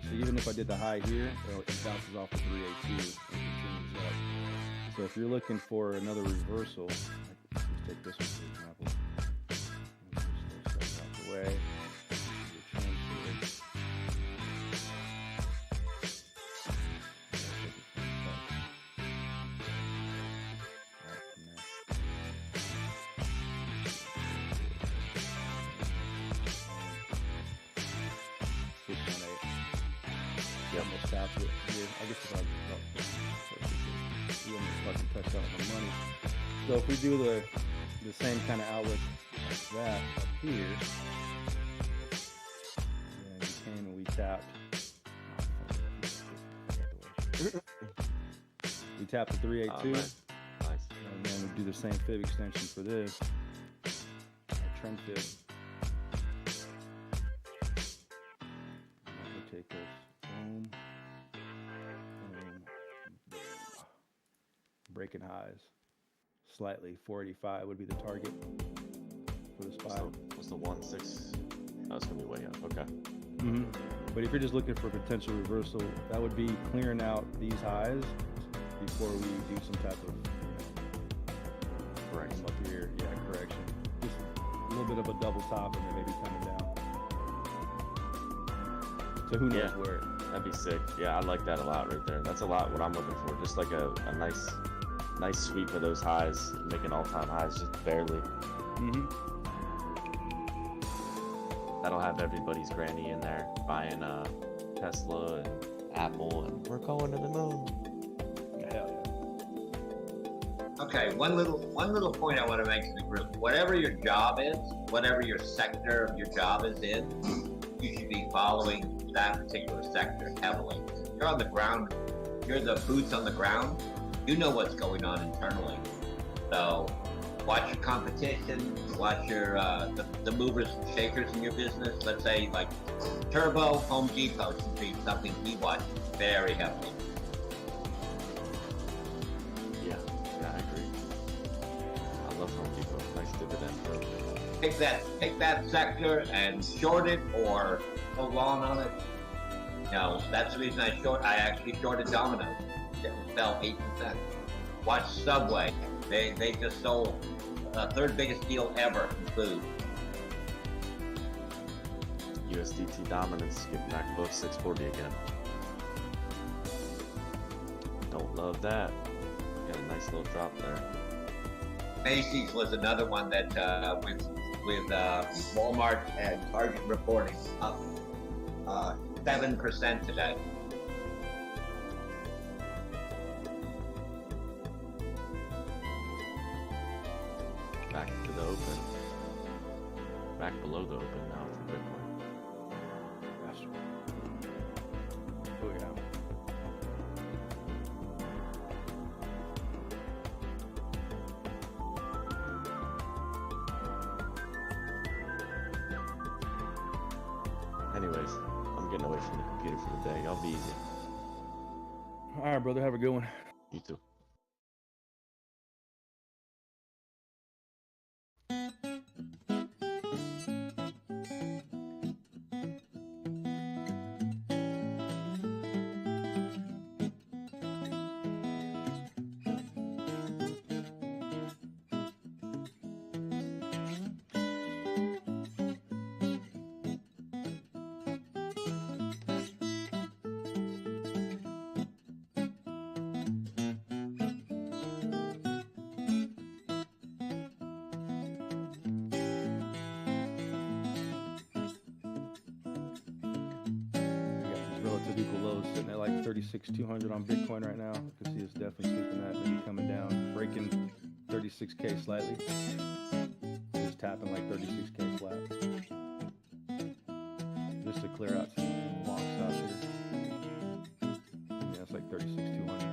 so even if I did the high here, it bounces off the 382 and continues up. So if you're looking for another reversal, let's take this one for example. Let's just step out the way. Taps it here. I guess if you almost fucking touch out on the money. So if we do the same kind of outlook like that up here. And we came and we tapped. We tapped the 382. Nice. And then we do the same fib extension for this. Trend fib. We'll take this. Boom. Boom. Boom. Breaking highs. Slightly. 485 would be the target for the spot. What's the 1.6? Oh, it's gonna be way up. Okay. Mm-hmm. But if you're just looking for potential reversal, that would be clearing out these highs before we do some type of Correction. up here. Yeah, correction. Just a little bit of a double top and then maybe coming down. So who knows where? That'd be sick. Yeah, I like that a lot right there. That's a lot what I'm looking for. Just like a nice sweep of those highs, making all-time highs just barely. Mm-hmm. That'll have everybody's granny in there buying Tesla and Apple, and we're going to the moon. Hell Okay, one little point I want to make to the group. Whatever your job is, whatever your sector of your job is in, you should be following that particular sector heavily. You're on the ground, you're the boots on the ground, you know what's going on internally. So watch your competition, watch your the movers and shakers in your business. Let's say like Turbo, Home Depot should be something we watch very heavily. Yeah, I agree. I love Home Depot. Nice dividend. Take that sector and short it or go long on it. No, that's the reason I actually shorted Domino's. It fell 8%. Watch Subway. They just sold the third biggest deal ever in food. USDT dominance getting back above 640 again. Don't love that. Got a nice little drop there. Macy's was another one that with Walmart and Target reporting up 7% today. Back to the open. Back below the open now for Bitcoin. That's oh yeah. Anyways, I'm getting away from the computer for the day. Y'all be easy. All right, brother. Have a good one. You too. Relative equal lows sitting at like 36,200 on Bitcoin right now. You can see it's definitely sweeping that, maybe coming down, breaking 36K slightly. Just tapping like 36K flat. Just to clear out some long stops here. Yeah, it's like 36,200.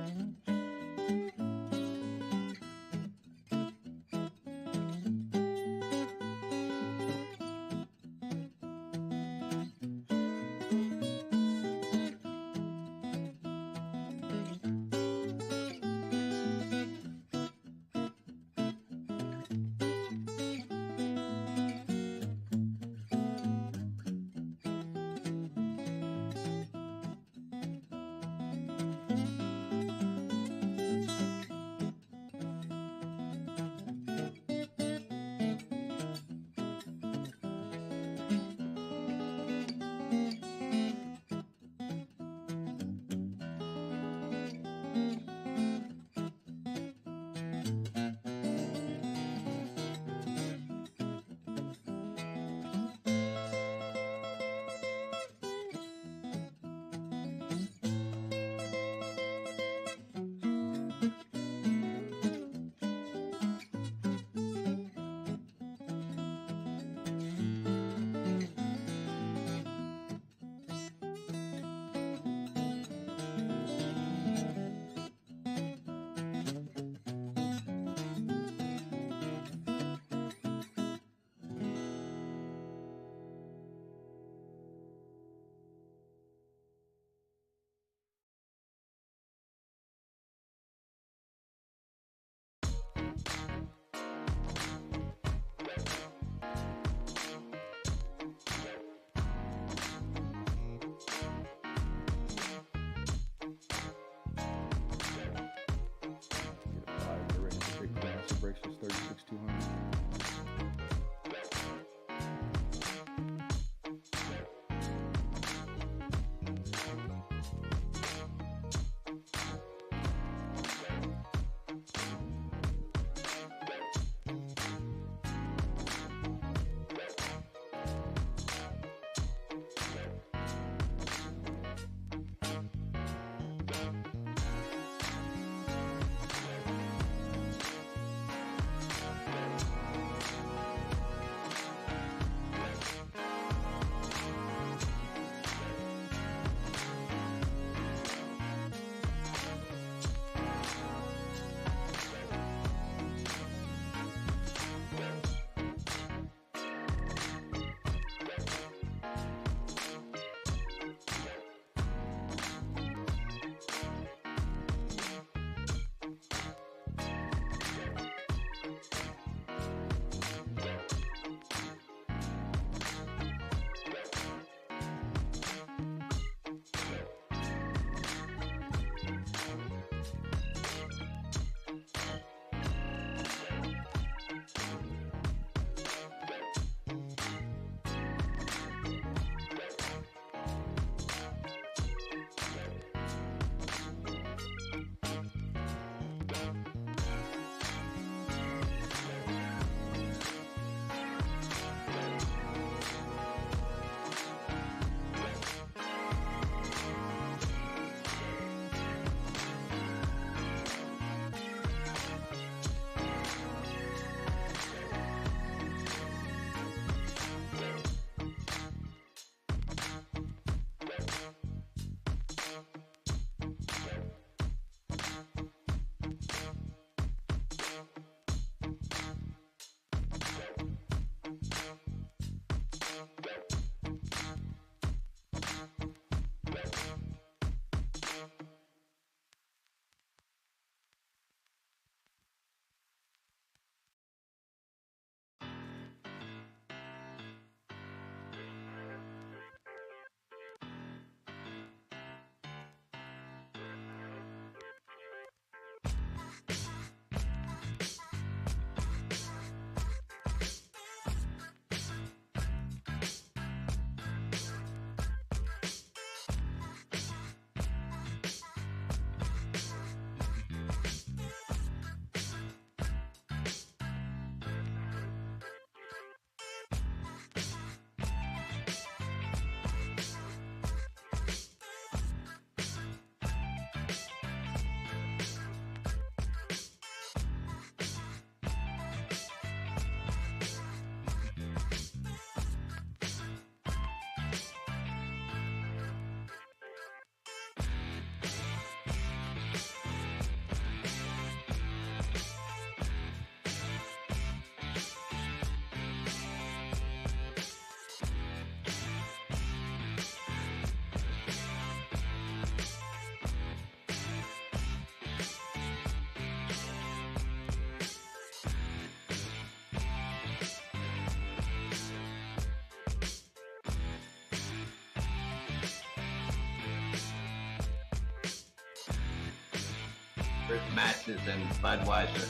first matches in Budweiser.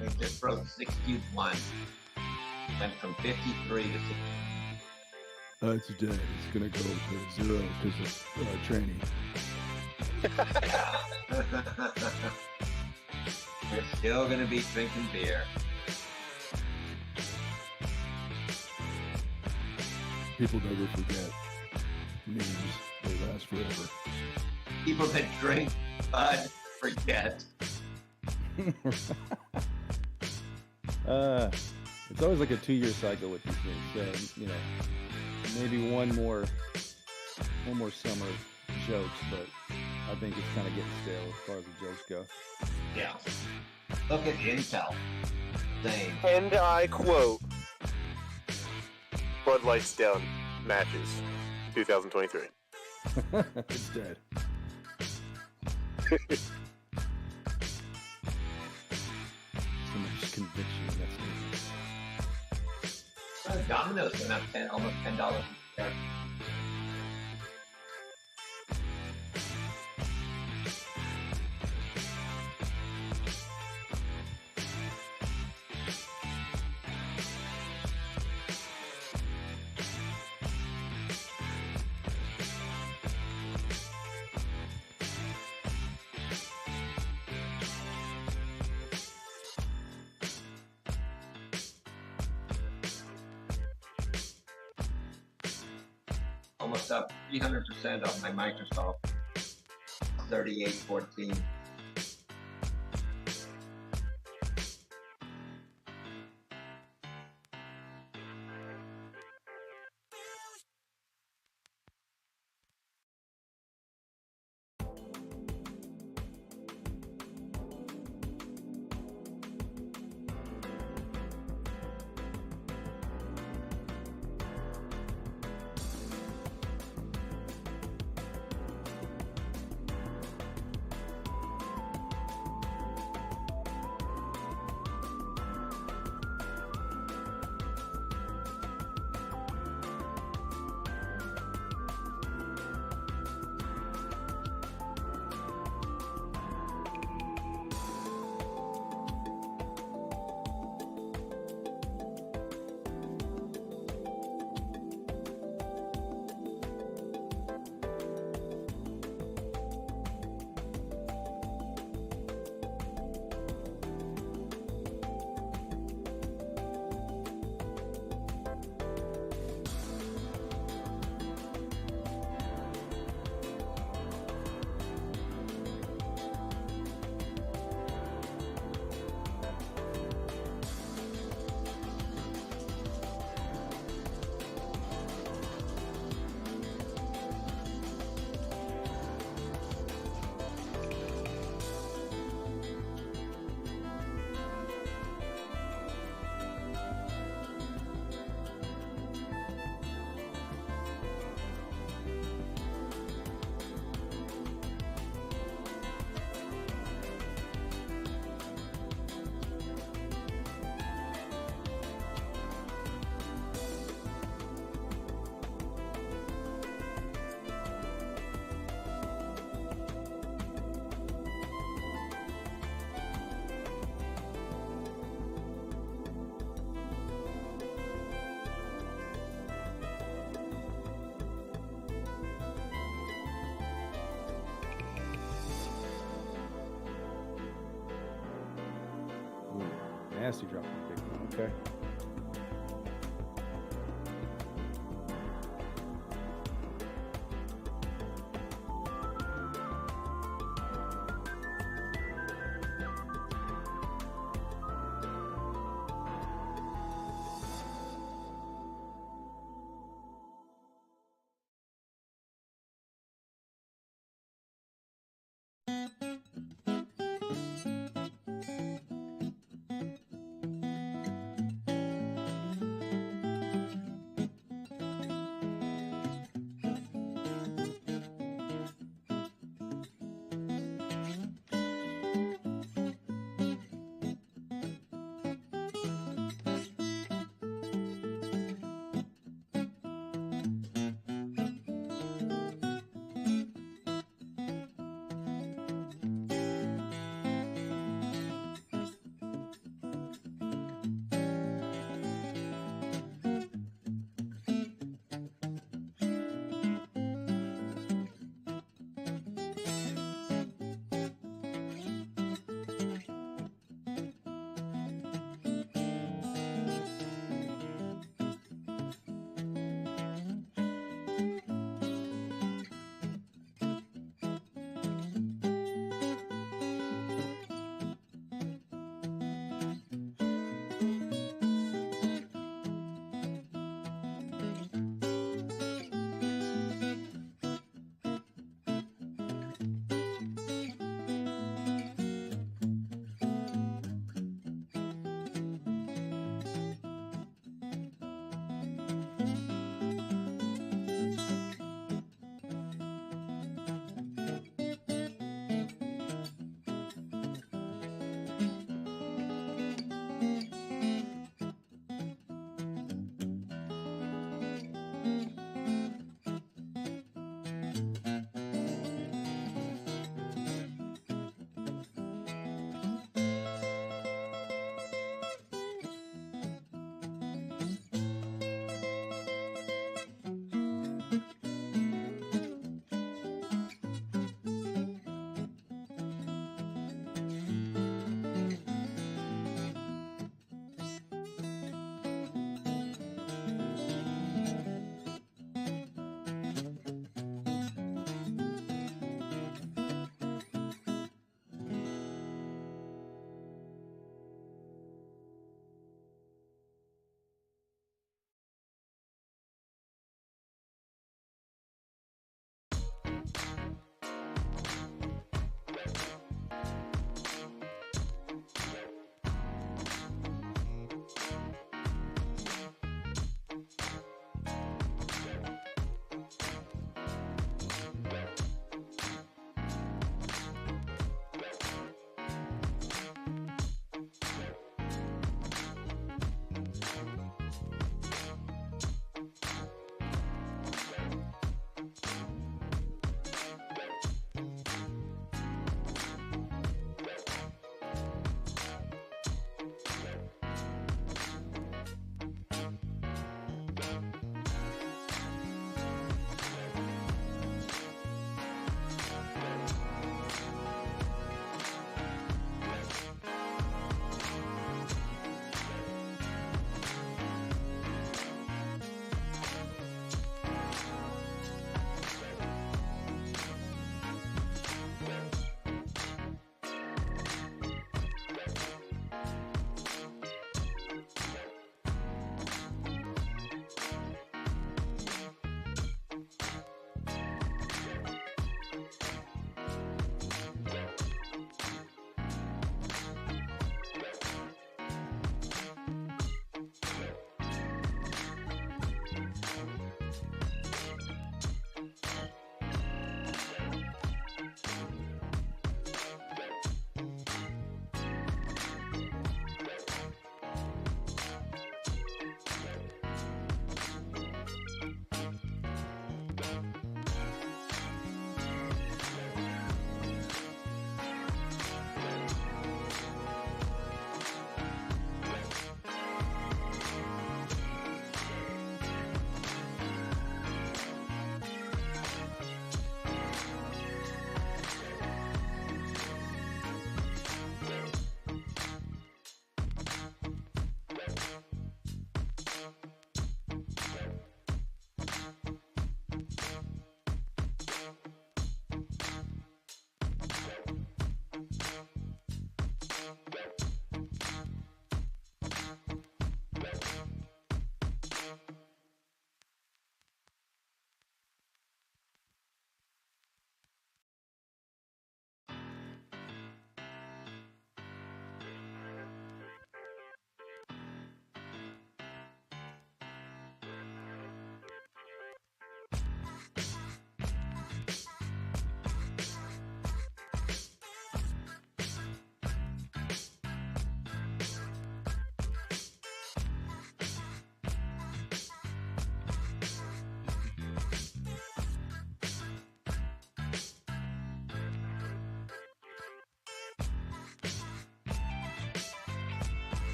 They just broke 61. Went from 53 to 60. It's dead. It's gonna go to 0 because of training. We're still gonna be drinking beer. People never forget. Memes, they last forever. People that drink Bud forget. It's always like a 2-year cycle with these things. So, you know, maybe one more summer jokes, but I think it's kind of getting stale as far as the jokes go. Yeah. Look at Intel. Same. And I quote, Bud Lights down matches, 2023. It's dead. So much conviction in that statement. Domino's went up almost $10. There. Almost up 300% on my Microsoft 3814. Nasty dropping a big one, okay.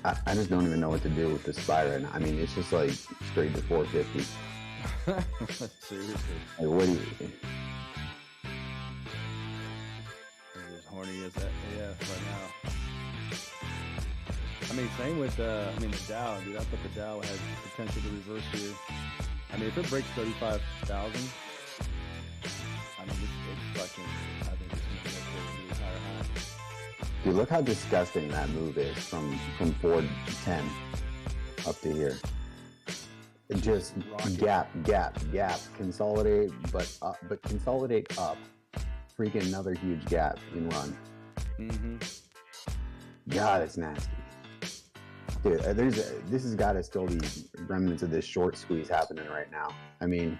I just don't even know what to do with this SPY right now. I mean, it's just like straight to 450. Seriously. Like, what do you? It's as horny as that AF right now. I mean, same with the Dow, dude. I thought the Dow had potential to reverse here. I mean, if it breaks 35,000, I mean, it's fucking. I think it's gonna make a really higher high. Dude, look how disgusting that move is from 410 up to here. It just gap, consolidate, but consolidate up. Freaking another huge gap in run. Mm-hmm. God, it's nasty. Dude, this has got to still be remnants of this short squeeze happening right now. I mean,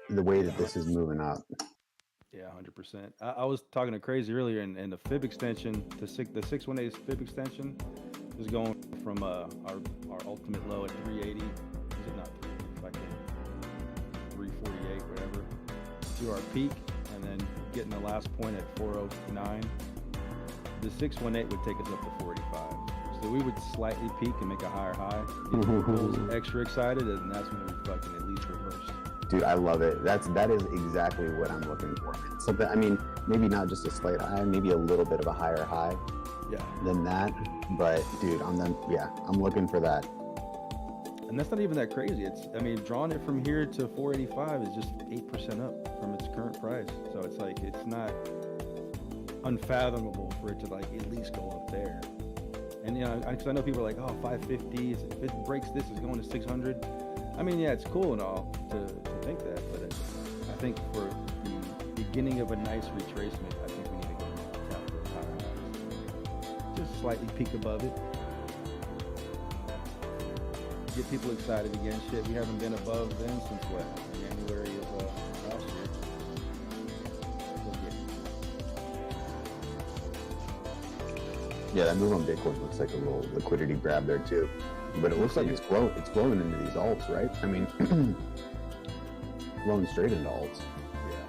the way that this is moving up. Yeah, 100%. I was talking to Crazy earlier, and the fib extension, the 618 fib extension is going from our ultimate low at 380. Is it not 348, whatever, to our peak, and then getting the last point at 409. The 618 would take us up to 485. So we would slightly peak and make a higher high. Get bulls extra excited, and that's when we fucking at least reversed. Dude, I love it. That is exactly what I'm looking for. Something, I mean, maybe not just a slight high, maybe a little bit of a higher high than that. But dude, I'm looking for that. And that's not even that crazy. Drawing it from here to 485 is just 8% up from its current price. So it's like, it's not unfathomable for it to like at least go up there. And because I know people are like, oh, 550, if it breaks this, it's going to 600. I mean, yeah, it's cool and all to think that, but I think for the beginning of a nice retracement, I think we need to go tap those higher highs. Just slightly peak above it. Get people excited again. Shit, we haven't been above them since what? January of last year. Yeah, that move on Bitcoin looks like a little liquidity grab there too. But it looks like it's flowing into these alts, right? I mean, flowing straight into alts. Yeah.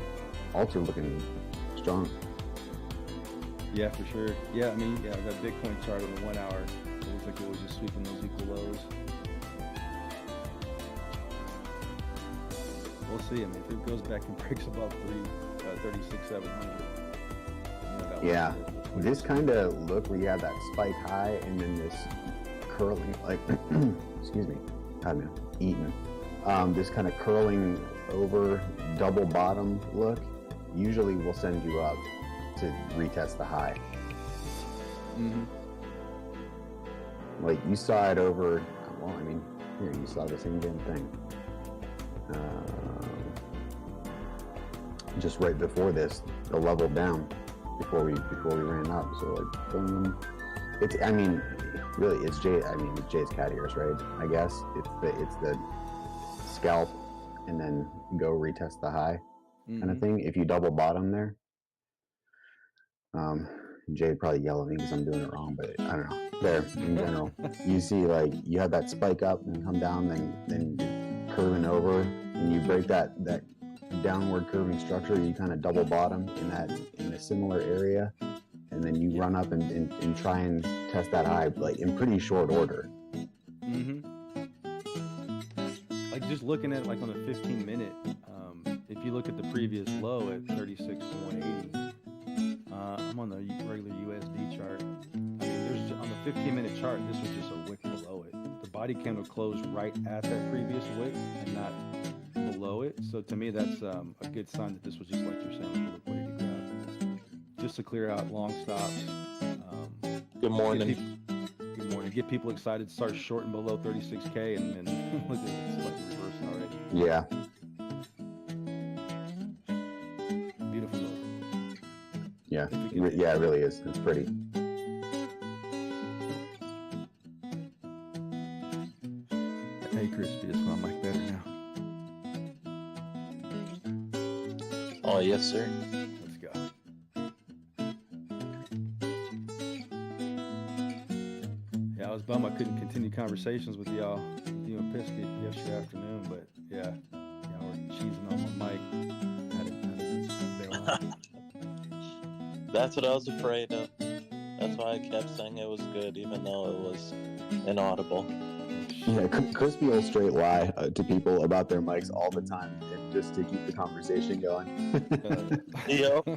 Alts are looking strong. Yeah, for sure. Yeah, I mean, I got Bitcoin chart on the 1 hour. It looks like it was just sweeping those equal lows. We'll see. I mean, if it goes back and breaks above 36,700. Yeah, this kind of look where you have that spike high and then this curling, like, excuse me, pardon me, eating. This kind of curling over double bottom look usually will send you up to retest the high. Mm-hmm. Like you saw it over, well, I mean, here you saw the same damn thing. Just right before this, the level down before we ran up. So like, boom. It's, I mean, really, it's Jay's cat ears, right? I guess it's the scalp and then go retest the high kind of thing. If you double bottom there, Jay'd probably yell at me because I'm doing it wrong, but I don't know. There, in general, you see like you have that spike up and come down, then curving over, and you break that downward curving structure. You kind of double bottom in a similar area. And then you run up and try and test that high, like in pretty short order. Mm-hmm. Like just looking at like on a 15-minute, if you look at the previous low at 36,180, I'm on the regular USD chart. I mean, there's on the 15-minute chart, this was just a wick below it. The body candle closed right at that previous wick and not below it. So to me, that's a good sign that this was just like you're saying, a liquidity grab. Just to clear out long stops. Good morning. Good morning. Get people excited. Start shorting below 36K, and then look at it's like reversing already. Yeah. Beautiful. Yeah. Yeah, it really is. It's pretty. Hey, Crispy, it's my mic better now. Oh yes, sir. Let's go. Yeah, I was bummed I couldn't continue conversations with y'all, with you and Pisket yesterday afternoon, but yeah, y'all were cheesing on my mic. Had to bail out. That's what I was afraid of. That's why I kept saying it was good, even though it was inaudible. Yeah, Crispy will straight lie to people about their mics all the time, and just to keep the conversation going. Yep.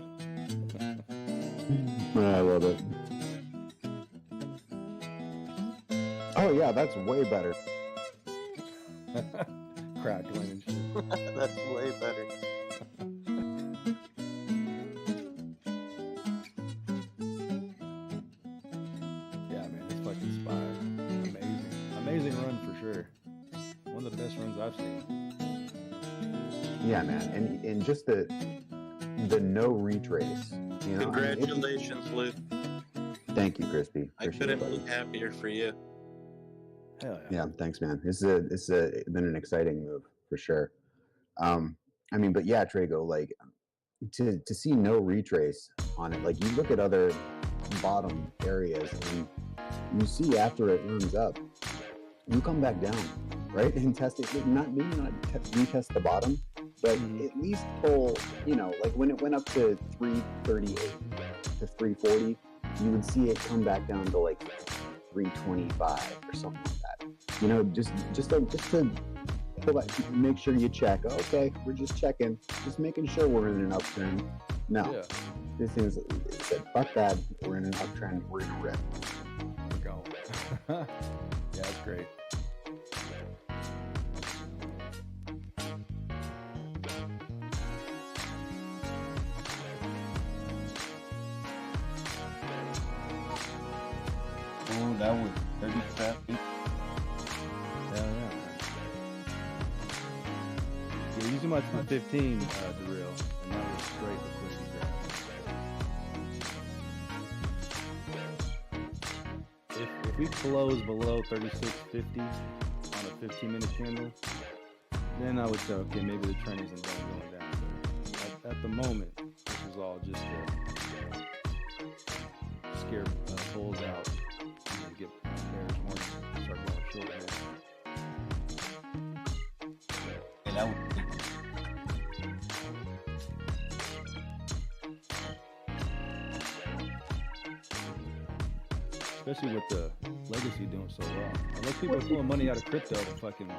I love it. Oh yeah, that's way better. Crackling and shit. That's way better. Yeah, man, this fucking spy, amazing run for sure. One of the best runs I've seen. Yeah, man, and just the no retrace. You know, Congratulations, Luke. Thank you, Crispy. I couldn't be happier for you. Hell yeah. Yeah, thanks, man. It's been an exciting move for sure. I mean, but yeah, Trago, like to see no retrace on it, like you look at other bottom areas and you see after it runs up, you come back down, right? And test it, maybe not retest the bottom, but at least pull, you know, like when it went up to 338 to 340, you would see it come back down to like 325 or something like that. You know, just to pull that, make sure you check. Okay, we're just checking, just making sure we're in an uptrend. No, Yeah. this thing's said, fuck that. We're in an uptrend. We're gonna rip. We're going. Yeah, that's great. Oh, that was 35. Hell yeah. Yeah, using my 15 derail, and that was straight liquidity grab. If we close below 36.50 on a 15-minute candle, then I would say, okay, maybe the trend isn't going down. But at the moment, this is all just to scare bulls out. To get bears more, start going short here. And that was Especially with the legacy doing so well. Unless people are pulling money out of crypto to fucking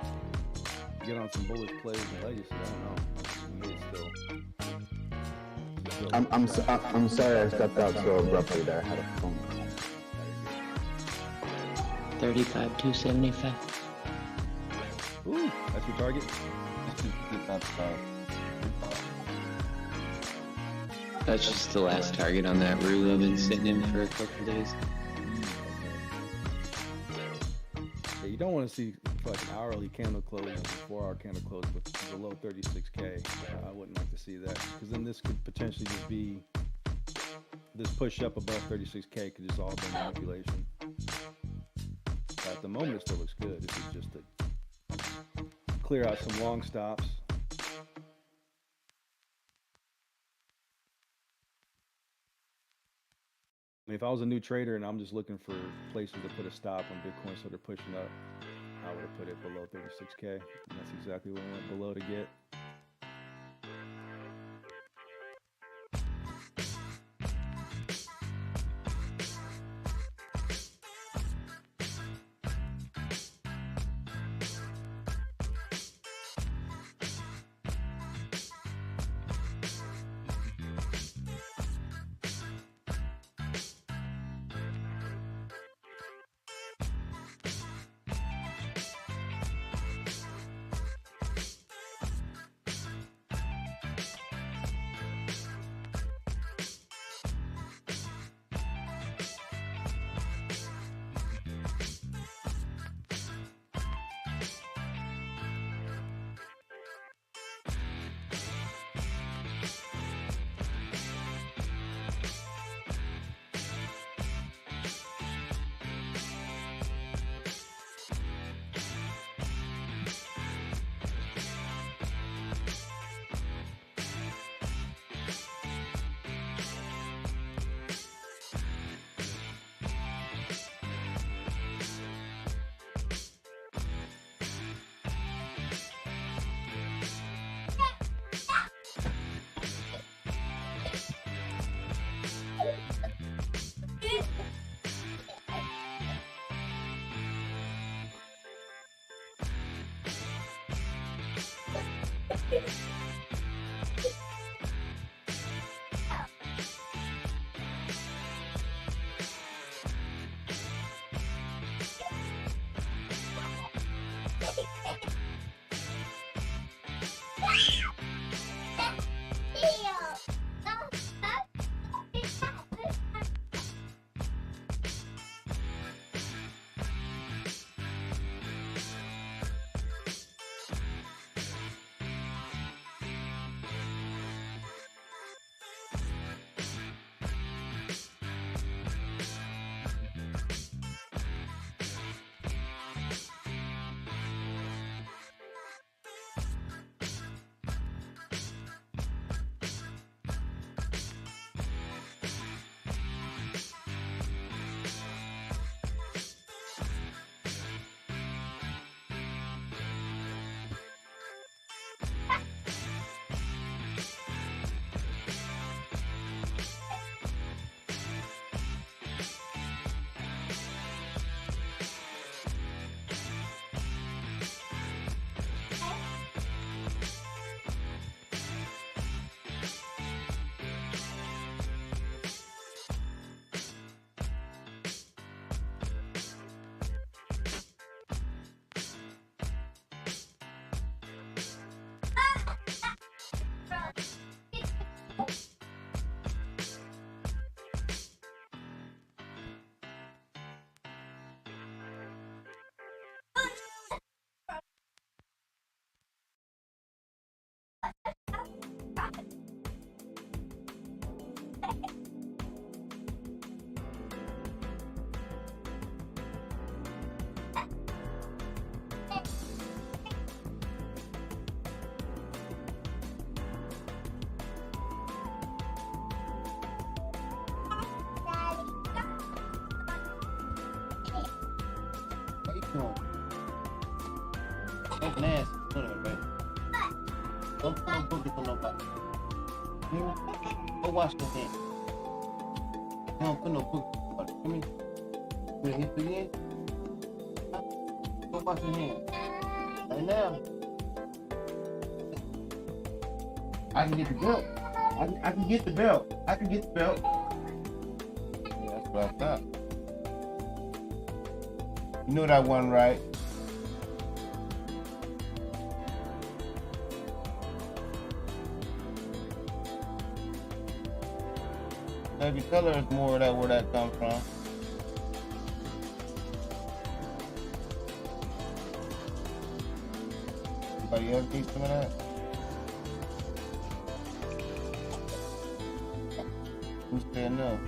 get on some bullish plays in legacy, I don't know. I mean, it's still I'm sorry I stepped out so abruptly there. I had a phone call. 35,275. Ooh, that's your target? That's just the last target on that rule I've been sitting in for a couple of days. Yeah, you don't want to see fucking hourly candle close and 4-hour candle close with below 36K. I wouldn't like to see that, because then this could potentially just be, this push up above 36K could just all be manipulation. At the moment, it still looks good. This is just to clear out some long stops. I mean, if I was a new trader and I'm just looking for places to put a stop on Bitcoin so they're pushing up, I would have put it below 36K. And that's exactly what I went below to get. doing? Don't nasty. Put it, baby. Don't put no boogers on nobody. You hear me? Go wash your hands. Don't put no boogers on nobody. Come here. Put it here for you. Go wash your hands. Right now. I can get the belt. I can get the belt. I can get the belt. Yeah, that's what I thought. You know that one, right? Baby, tell us more of that, where that comes from. Anybody else need some of that? Who said no?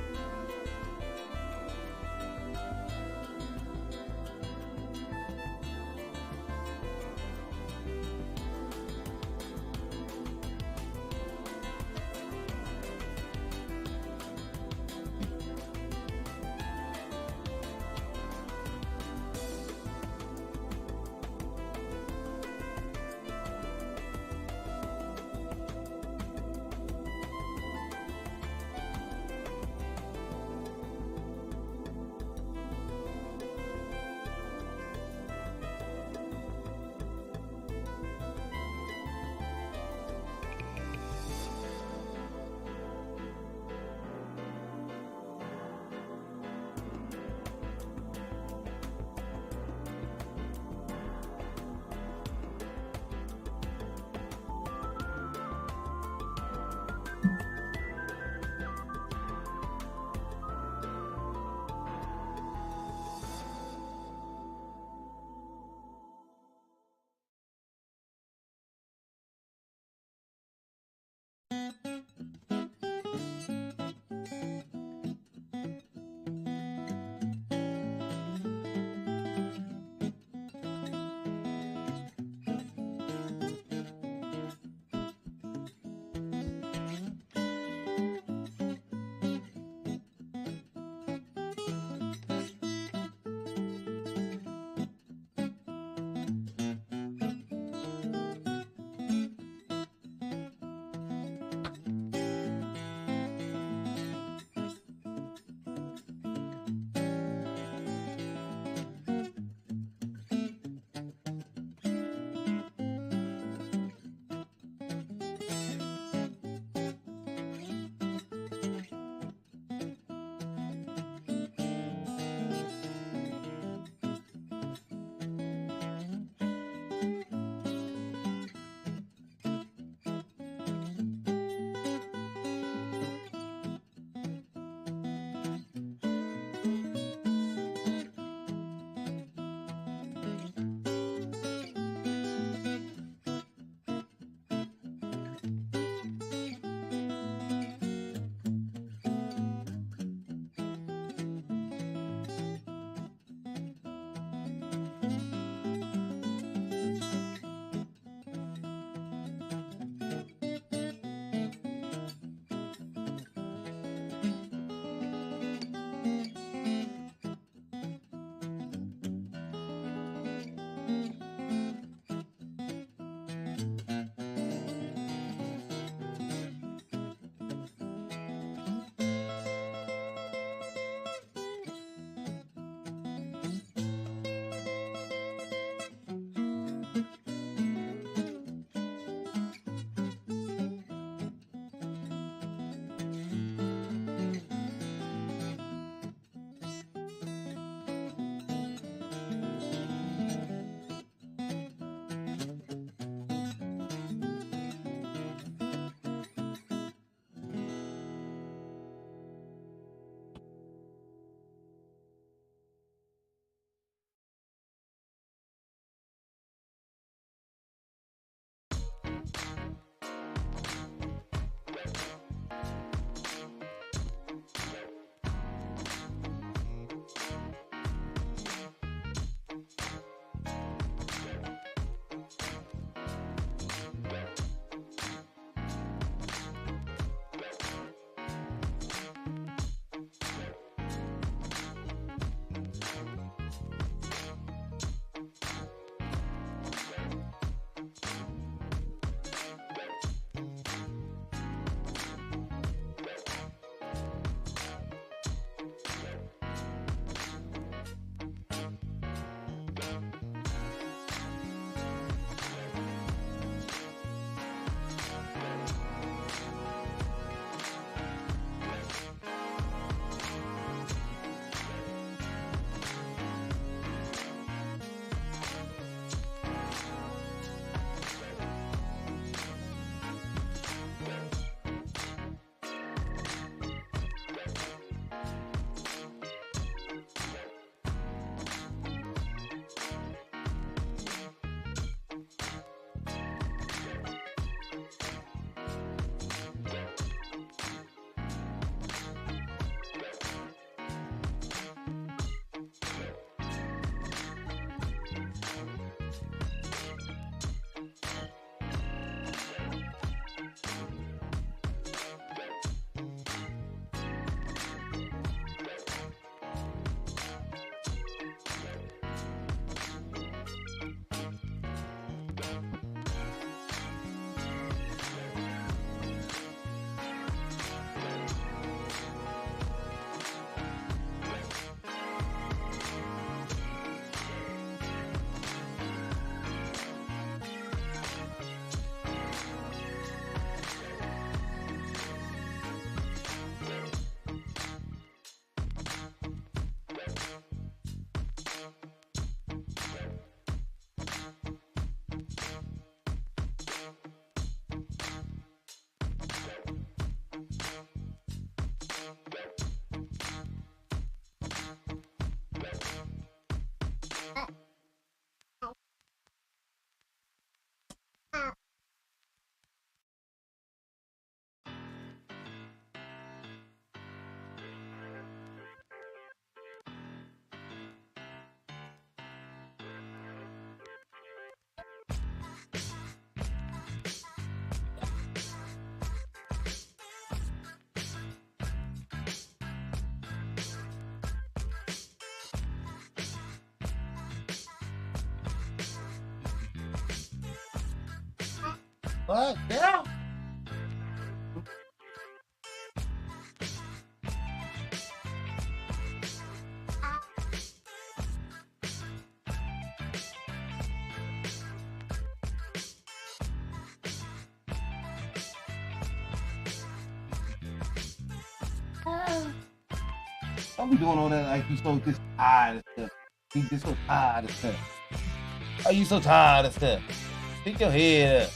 What? Get out! Don't be doing all that like you so just tired of stuff. You just so tired of stuff. Why you so tired of stuff? Pick your head up.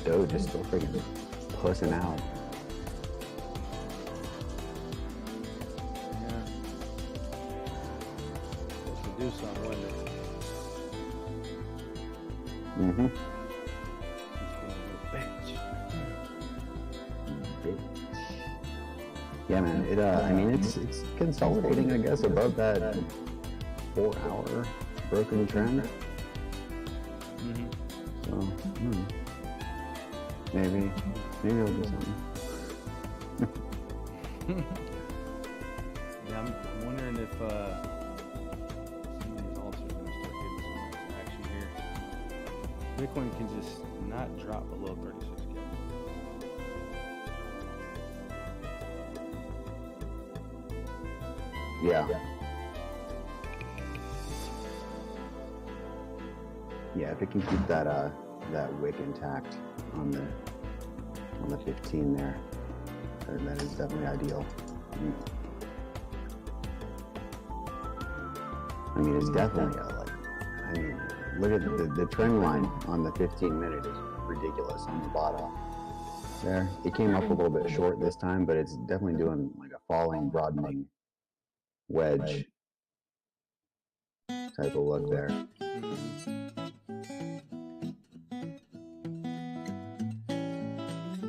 Doge is still freaking pussing out. Yeah. Supposed to do something, wasn't it? Mm-hmm. Yeah, man. It. I mean, it's consolidating, I guess, above that 4-hour broken trend. Mm-hmm. So, maybe it'll do something. Yeah, I'm wondering if some of these alts are going to start getting some nice action here. Bitcoin can just not drop below 36K. Yeah. Yeah, if it can keep that that wick intact on the 15 there, then that is definitely ideal. I mean, it's definitely look at the trend line on the 15-minute is ridiculous on the bottom. There, it came up a little bit short this time, but it's definitely doing like a falling, broadening wedge type of look there.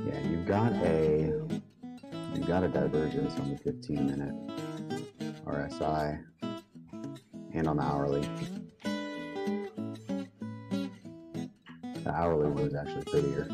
Yeah, you've got a divergence on the 15-minute RSI and on the hourly. The hourly one is actually prettier.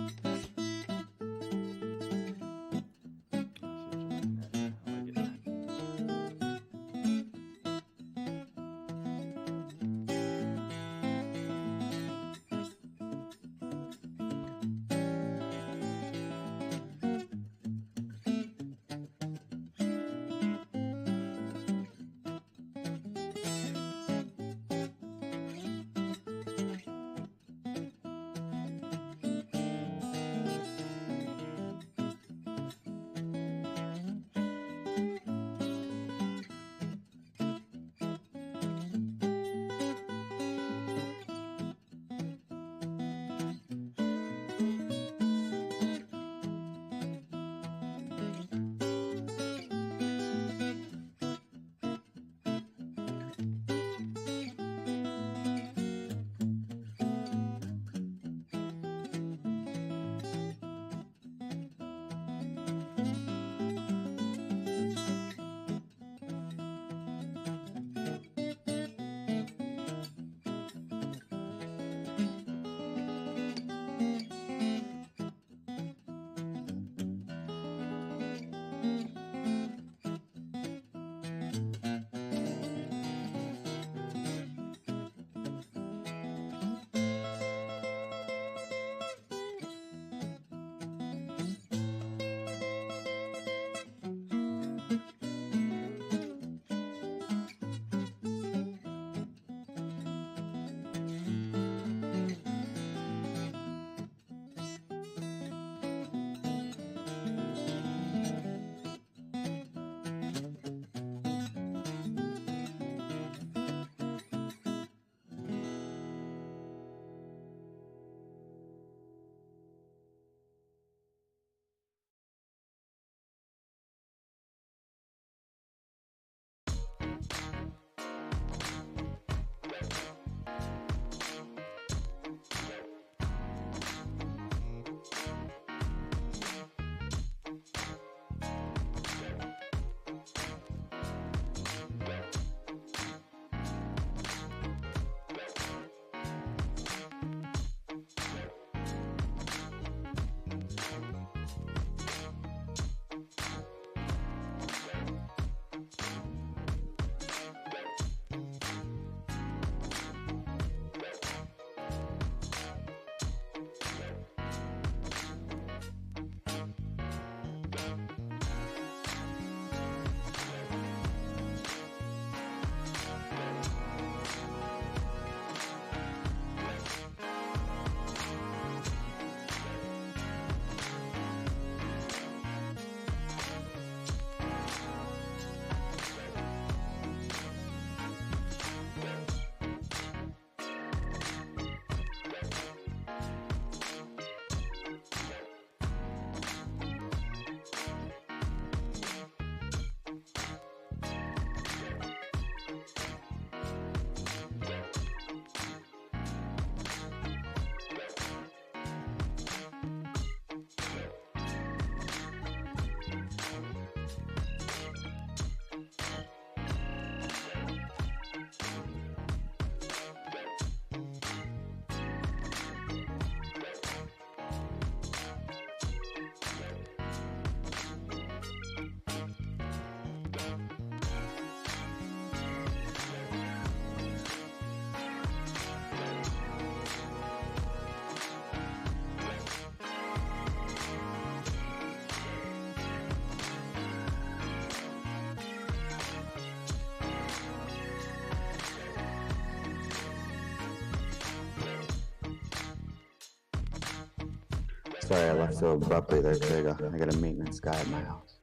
Sorry, I left so abruptly there, Craig. I got a maintenance guy at my house.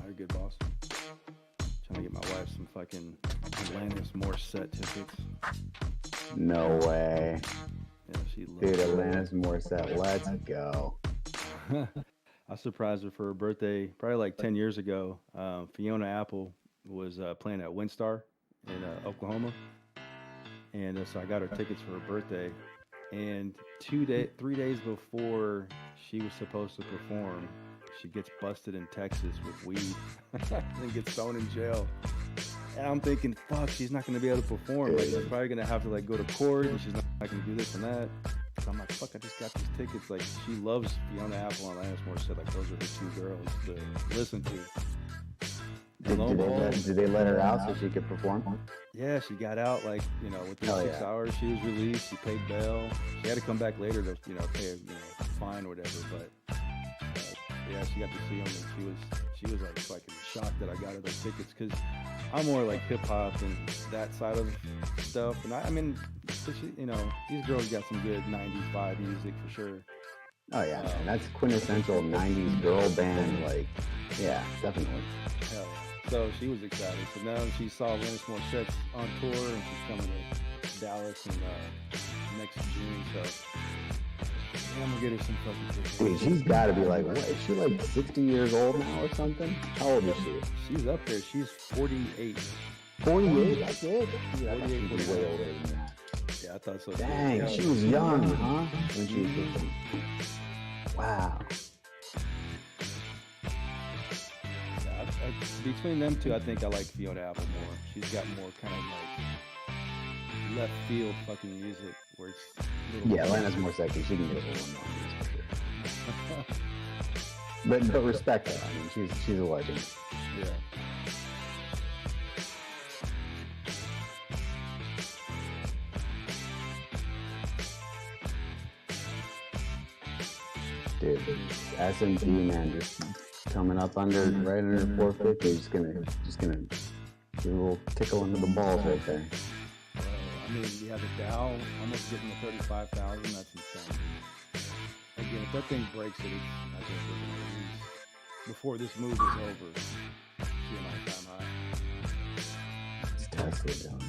You're good, boss. Trying to get my wife some fucking Alanis Morissette tickets. No way. Yeah, she loves Dude, Alanis Morissette, let's go. I surprised her for her birthday probably like 10 years ago. Fiona Apple was playing at Windstar in Oklahoma. And so I got her tickets for her birthday. And 3 days before she was supposed to perform, she gets busted in Texas with weed and gets thrown in jail. And I'm thinking, fuck, she's not going to be able to perform. Like, she's probably going to have to like go to court, and she's not going to do this and that. So I'm like, fuck, I just got these tickets. Like, she loves Fiona Apple and Alanis Morissette. Like, those are the two girls to listen to. Did they let her out so she could perform? Yeah, she got out like, within 6 hours. She was released. She paid bail. She had to come back later to, pay a, fine or whatever. But yeah, she got to see them, and she was like fucking shocked that I got her those tickets, because I'm more like hip hop and that side of stuff. And I mean, these girls got some good '90s vibe music for sure. Oh yeah, man, that's quintessential '90s girl band. Like, yeah, definitely. Hell yeah. So she was excited. So now she saw Alanis Morissette on tour, and she's coming to Dallas in next June. So yeah, I'm gonna get her some fucking tickets. Dude, she's got to be like, what? Is she like 60 years old now or something? How old is she? She's up there. She's 48. 48? That's it? Yeah, 48 was way older than that. Yeah, I thought so. Dang, she was young, huh? When she was 15. Wow. Between them two, I think I like Fiona Apple more. She's got more kind of like left field fucking music, where it's Alanis Morissette, she can get a little more for sure. But respect her. I mean, she's a legend. Yeah. Dude, S&P, man, just coming up right under 450. Just gonna give a little tickle into the balls right there. I mean, we have the Dow almost getting to 35,000. That's insane. Again, if that thing breaks it, I guess we're gonna lose before this move is over. See an all-time high. It's Tesla down.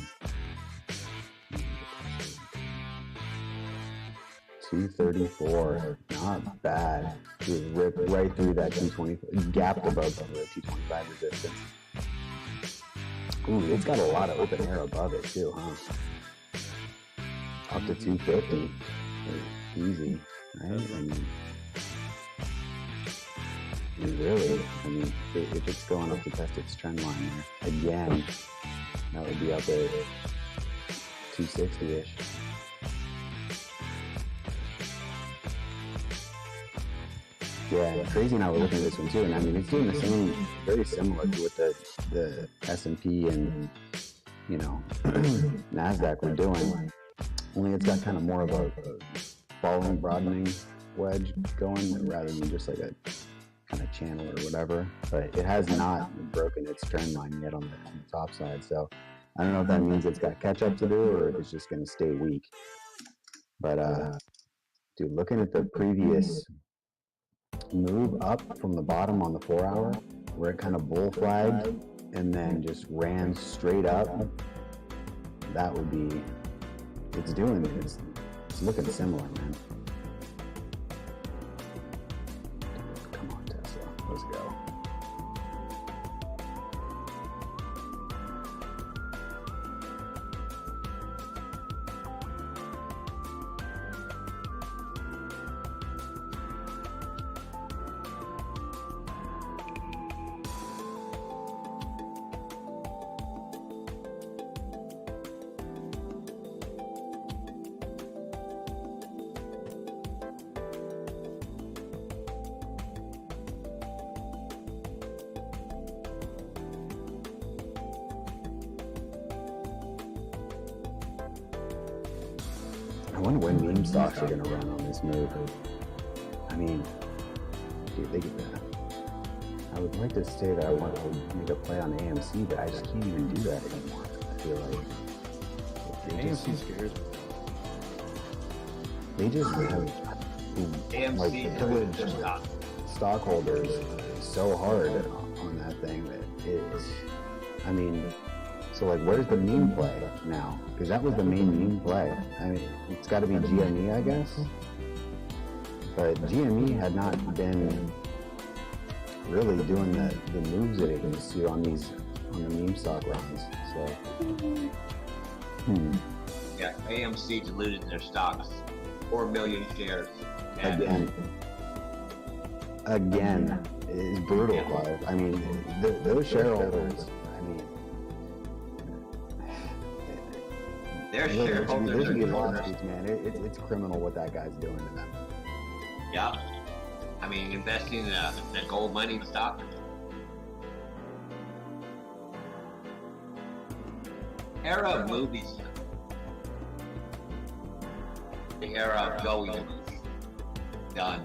234, not bad. It ripped right through that 220, gapped above the 225 resistance. Ooh, it's got a lot of open air above it too, huh? Up to 250, easy, right? I mean, really, if it's going up to test its trend line there again, that would be up at 260-ish. Yeah, Crazy and I were looking at this one too, and I mean, it's doing the same, very similar to what the S&P and, NASDAQ were doing, only it's got kind of more of a falling, broadening wedge going, rather than just like a kind of channel or whatever, but it has not broken its trend line yet on the top side, so I don't know if that means it's got catch up to do, or if it's just going to stay weak. But, dude, looking at the previous move up from the bottom on the 4 hour, where it kind of bull flagged and then just ran straight up, that would be, it's looking similar, man. Come on, Tesla, let's go. I wonder when meme stocks are going to run on this move. I mean, dude, they get that. I would like to say that I want to make a play on AMC, but I just can't even do that anymore. I feel like AMC scares me. They just have like AMC pillaged their stock. stockholders so hard on that thing that it's, I mean, so like where's the meme play now? Because that was the main meme play. I mean, it's got to be GME, I guess. But GME had not been really doing the moves that it used to on the meme stock runs. So, Yeah, AMC diluted their stocks, 4 million shares. Again, is brutal, Clive. I mean, those shareholders. I mean, their shareholders there should be are lawsuits, man. It's criminal what that guy's doing to them. Yeah. I mean, investing in a gold mining stock. Era of movies. The era of going to movies. Done.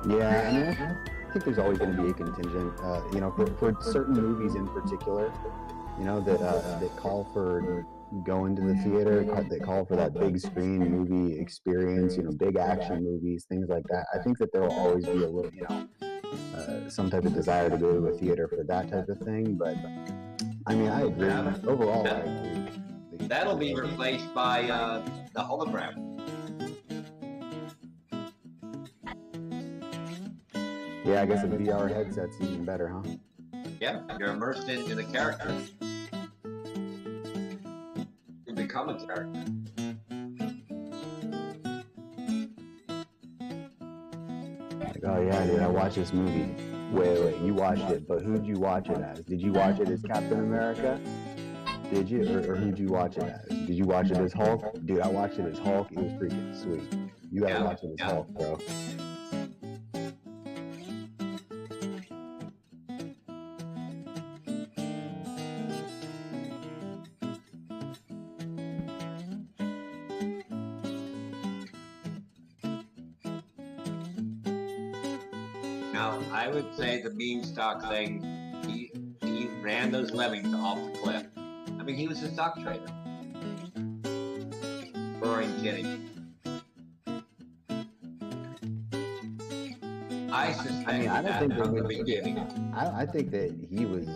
Yeah, I mean, I think there's always going to be a contingent, you know, for certain movies in particular, you know, that call for going to the theater, that call for that big screen movie experience, you know, big action movies, things like that. I think that there will always be a little, you know, some type of desire to go to a theater for that type of thing. But I mean, I agree. Overall, I agree. That'll be replaced by the hologram. Yeah, I guess a VR headset's even better, huh? Yeah, you're immersed in the character. You become a character. Like, oh yeah, dude, I watched this movie. Wait, you watched it, but who'd you watch it as? Did you watch it as Captain America? Did you? Or who'd you watch it as? Did you watch it as Hulk? Dude, I watched it as Hulk. It was freaking sweet. You gotta watch it as Hulk, bro. Now, I would say the meme stock thing, he ran those lemmings off the cliff. I mean, he was a stock trader. Roaring kidding. I suspect I don't think from the that beginning. I think that he was,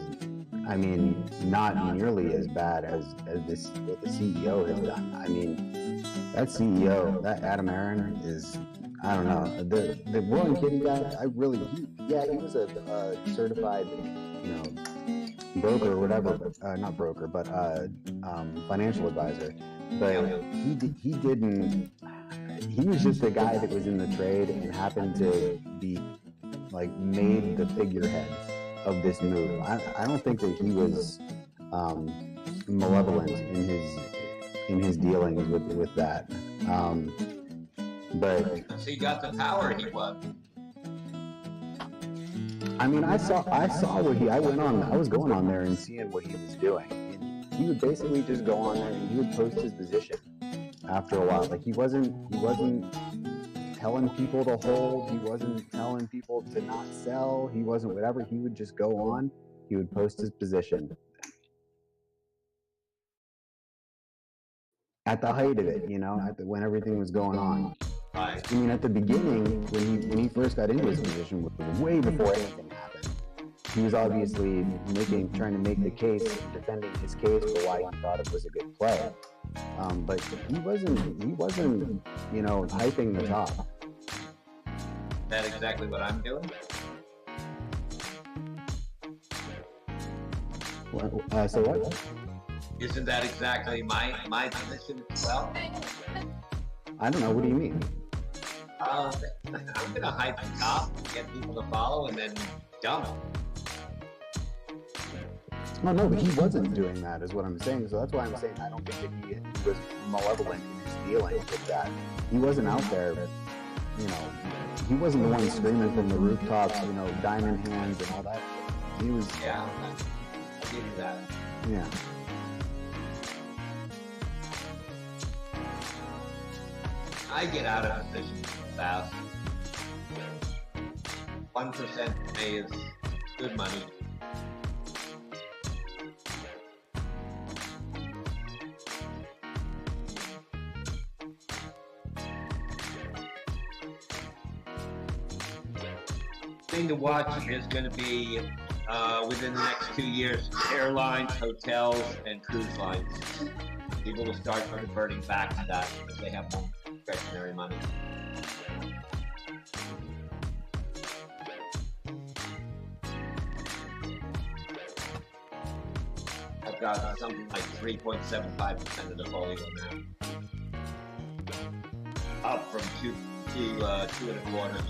I mean, not nearly as bad as this what the CEO has done. I mean, that CEO, that Adam Aaron is, I don't know, the Roaring Kitty guy. I really, he was a certified, you know, broker or whatever, not broker, but financial advisor. But he didn't. He was just a guy that was in the trade and happened to be like made the figurehead of this move. I don't think that he was malevolent in his dealings with that. But So he got the power he was. I mean, I saw what I was going on there and seeing what he was doing. And he would basically just go on there and he would post his position after a while. Like he wasn't telling people to hold, he wasn't telling people to not sell, he wasn't whatever. He would just go on, he would post his position. At the height of it, you know, when everything was going on. I mean, at the beginning, when he first got into his position, way before anything happened, he was obviously trying to make the case, defending his case for why he thought it was a good play. But he wasn't, you know, hyping the top. Is that exactly what I'm doing? So what? Isn't that exactly my position as well? I don't know. What do you mean? I'm gonna hype the top, get people to follow, and then dump. Oh no, but he wasn't doing that, is what I'm saying. So that's why I'm saying I don't think that he was malevolent in his dealings with that. He wasn't out there, you know. He wasn't the one screaming from the rooftops, you know, diamond hands and all that. He was. Yeah, I'll give you that. Yeah. I get out of position fast. 1% pay is good money. thing to watch is going to be within the next 2 years, airlines, hotels, and cruise lines. People will start converting back to that because they have more discretionary money. I've got something like 3.75% of the folio now. Up from 2.25.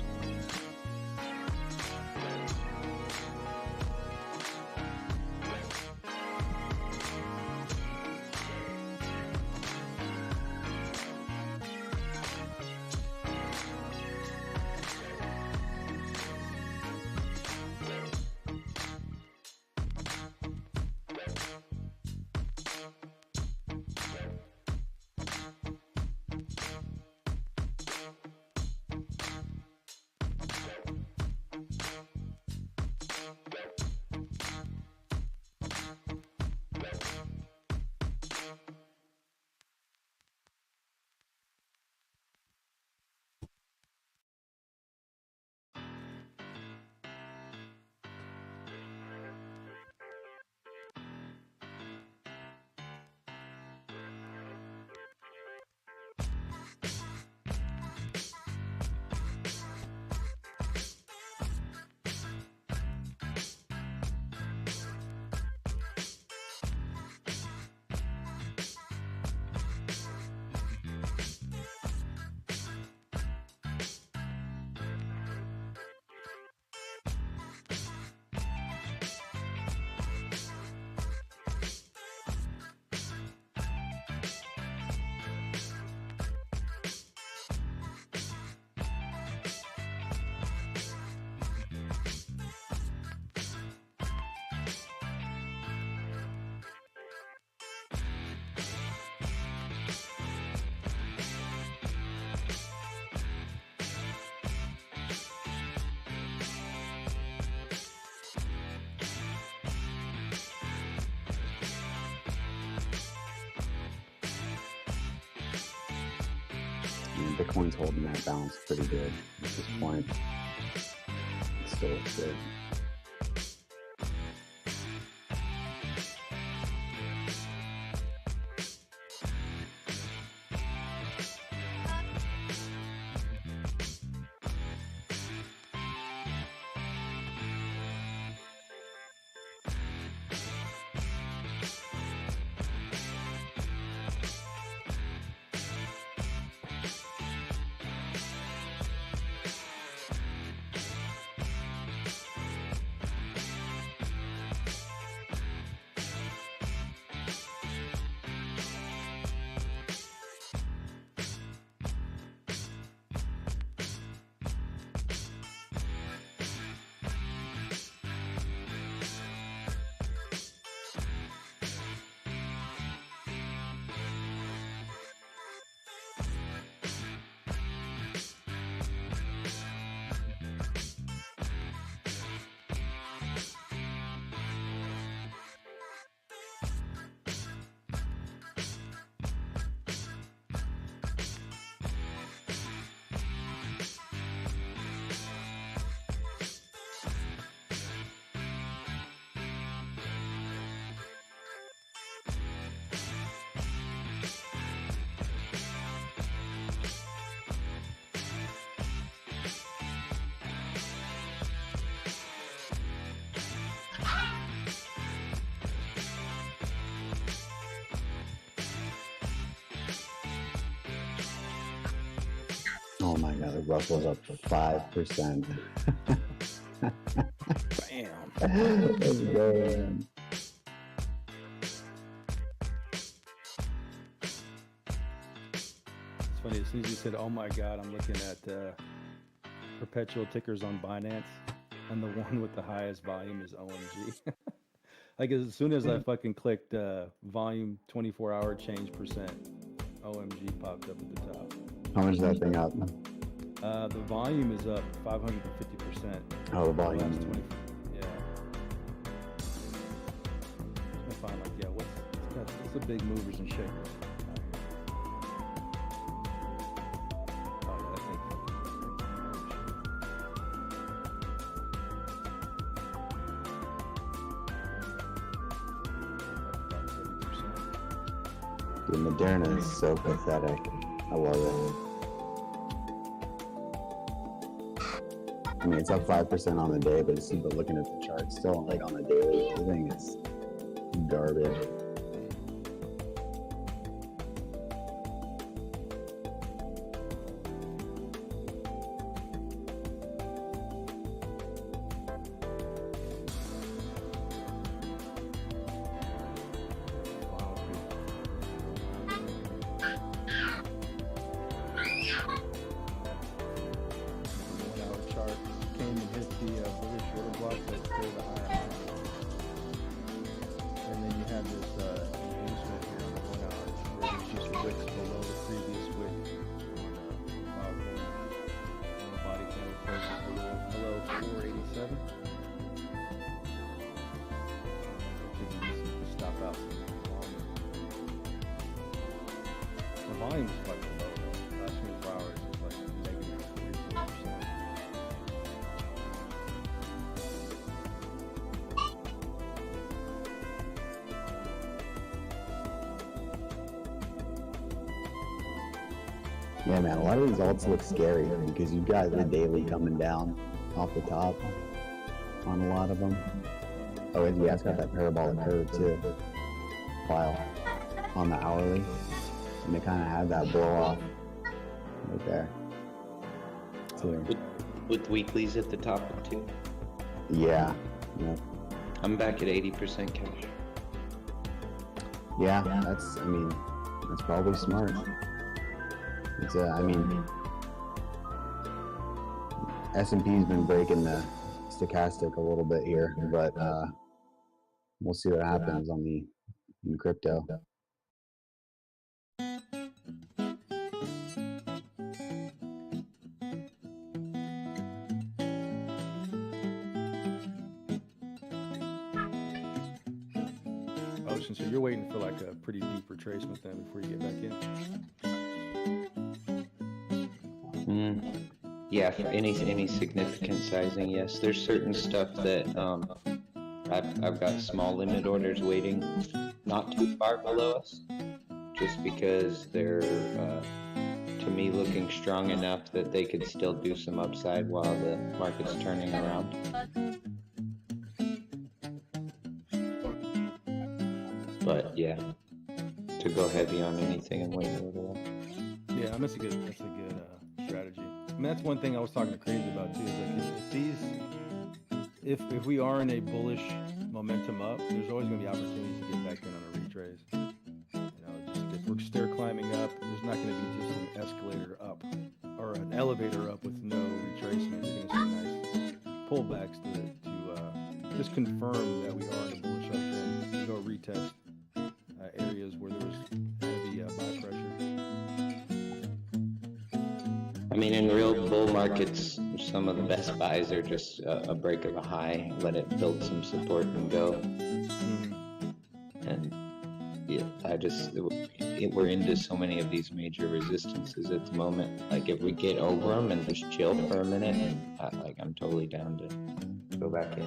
Bitcoin's holding that balance pretty good at this point. It still looks good. Oh my god, the Russell's up to 5%. Bam. Let's go, man. It's funny, as soon as you said, oh my god, I'm looking at perpetual tickers on Binance, and the one with the highest volume is OMG. Like as soon as I fucking clicked volume 24-hour change percent, OMG popped up at the top. How much is that thing up? The volume is up 550%. Oh, the volume. Last 20, yeah. I'm gonna find like, yeah, what's the big movers and shakers? Oh, yeah, that thing. The Moderna is so pathetic. I love it. I mean, it's up 5% on the day, but looking at the chart, still like on the daily, I think it's garbage. Yeah, man, a lot of these alts look scary because you've got the daily coming down off the top on a lot of them. Oh, and yeah, it's got that parabolic curve too, while on the hourly. And they kind of have that blow off right there. Too. With weeklies at the top too? Yeah. Yep. I'm back at 80% cash. Yeah, that's probably smart. It's S&P's been breaking the stochastic a little bit here, but we'll see what happens in crypto. So you're waiting for like a pretty deep retracement then before you get back in? Yeah, for any significant sizing, yes. There's certain stuff that I've got small limit orders waiting not too far below us, just because they're to me looking strong enough that they could still do some upside while the market's turning around. But yeah, to go heavy on anything and wait a little while. Yeah, that's a good strategy. I mean, that's one thing I was talking to Crazy about too. Is like if we are in a bullish momentum up, there's always going to be opportunities to get back in on a retrace. You know, just if we're stair climbing up, there's not going to be just an escalator up or an elevator up with no retracement. You're going to see nice pullbacks to just confirm that we are in a bullish uptrend. To go retest areas where there was heavy buy pressure. I mean, in real bull markets, some of the best buys are just a break of a high, let it build some support and go. And yeah, we're into so many of these major resistances at the moment. Like if we get over them and just chill for a minute, I'm totally down to go back in.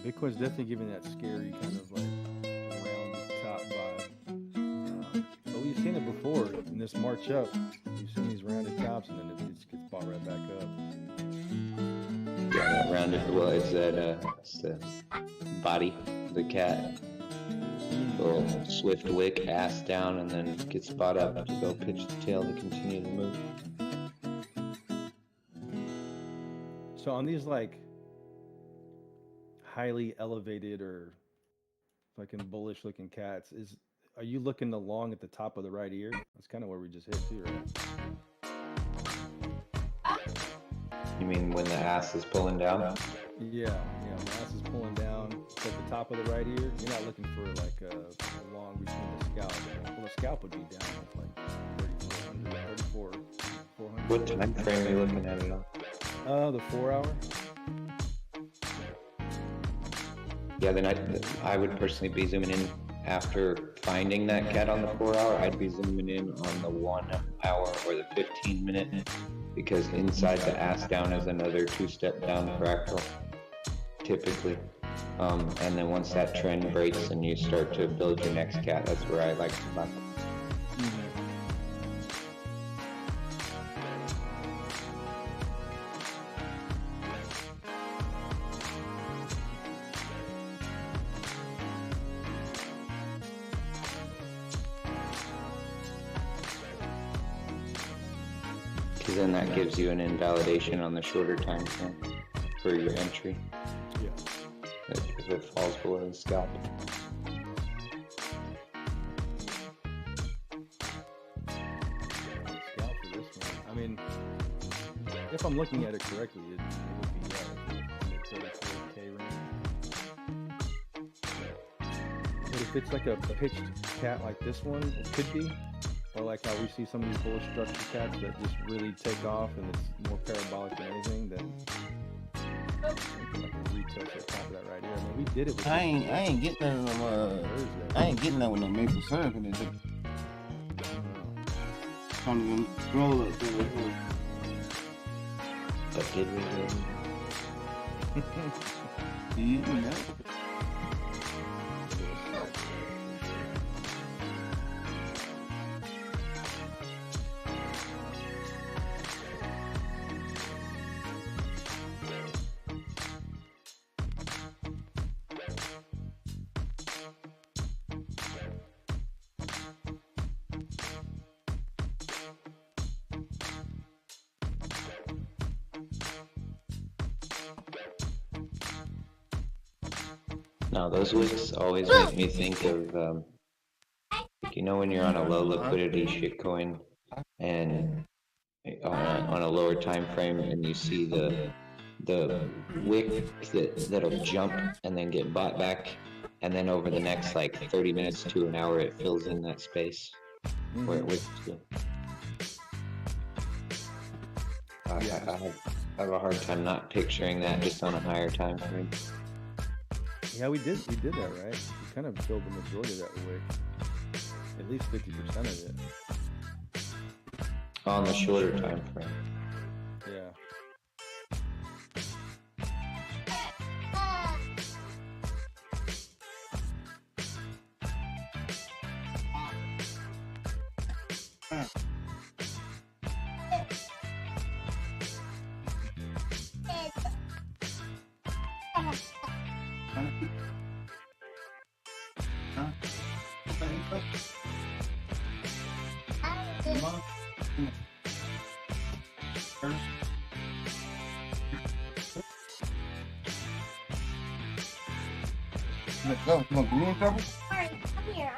Bitcoin's definitely giving that scary kind of like rounded top vibe. But we've seen it before in this march up. We've seen these rounded tops and then it just gets bought right back up. Yeah, that rounded, well, it's the body of the cat. Little swift wick, ass down, and then gets bought up to go pitch the tail to continue to move. So on these like highly elevated or fucking bullish looking cats, are you looking along at the top of the right ear? That's kind of where we just hit too, right? You mean when the ass is pulling down? Yeah, when the ass is pulling down at the top of the right ear, you're not looking for like a long between the scalp. Well, the scalp would be down at like 3400. What time frame are you looking at it on? The 4 hour. Yeah, then I would personally be zooming in after finding that cat on the 4 hour, I'd be zooming in on the 1 hour or the 15-minute, because inside the ass down is another 2-step down fractal, typically. And then once that trend breaks and you start to build your next cat, that's where I like to buckle. Because then that gives you an invalidation on the shorter time frame for your entry. Yeah. If it falls below the scalp. Scalp for this one. I mean, if I'm looking at it correctly, it would be mid-34K range. But if it's like a pitched cat like this one, it could be. Or like how we see some of these bullish structure cats that just really take off and it's more parabolic than anything, then I can retouch the top of that right here. I mean, we did it with I ain't getting that with I ain't getting that with no maple syrup in it. Trying to roll up there. But did we do? Yeah. No, those wicks always make me think of, like, you know, when you're on a low liquidity shitcoin and on a lower time frame and you see the wick that'll jump and then get bought back, and then over the next like 30 minutes to an hour it fills in that space where it wicks to. I have a hard time not picturing that just on a higher time frame. Yeah, we did that, right? We kind of filled the majority of that wick. At least 50% of it. On the shorter time frame. Yeah. Let's go. You want green trouble? Alright, come here.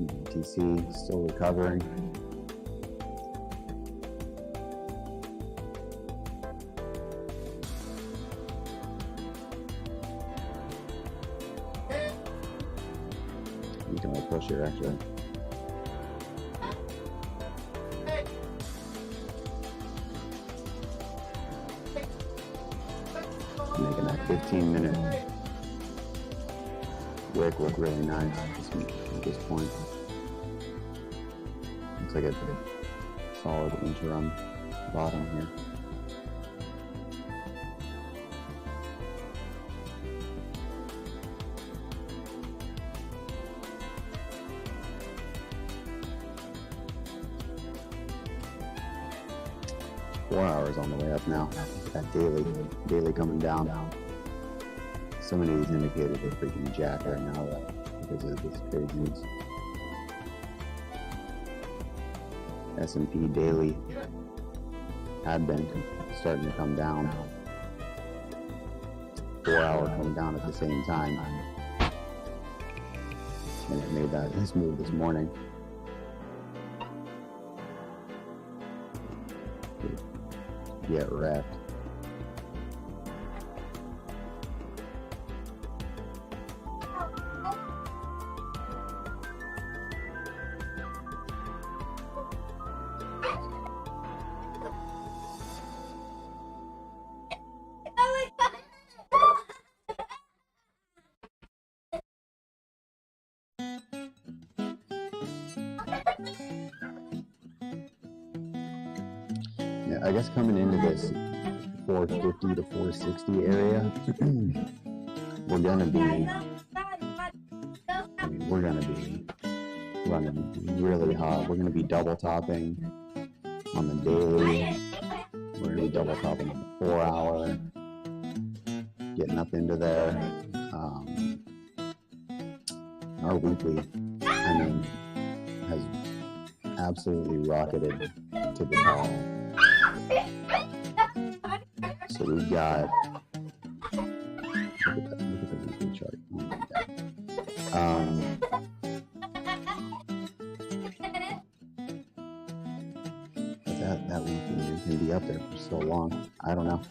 TC still recovering. You can push here actually. Making that 15-minute wick look really nice at this point. Looks like a solid interim bottom here. Four hours on the way up now. That daily coming down. So many of these indicators are freaking jacked right now because of this craziness. S&P daily had been starting to come down. 4 hour coming down at the same time. And it made this move this morning. Get wrecked. I guess coming into this 450 to 460 area, we're gonna be running really hot. We're gonna be double topping on the daily. We're gonna be double topping on the 4 hour, getting up into there. Our weekly, has absolutely rocketed to the top. So we've got, look at the weekly chart. Oh my God. That weekly can be up there for so long. I don't know.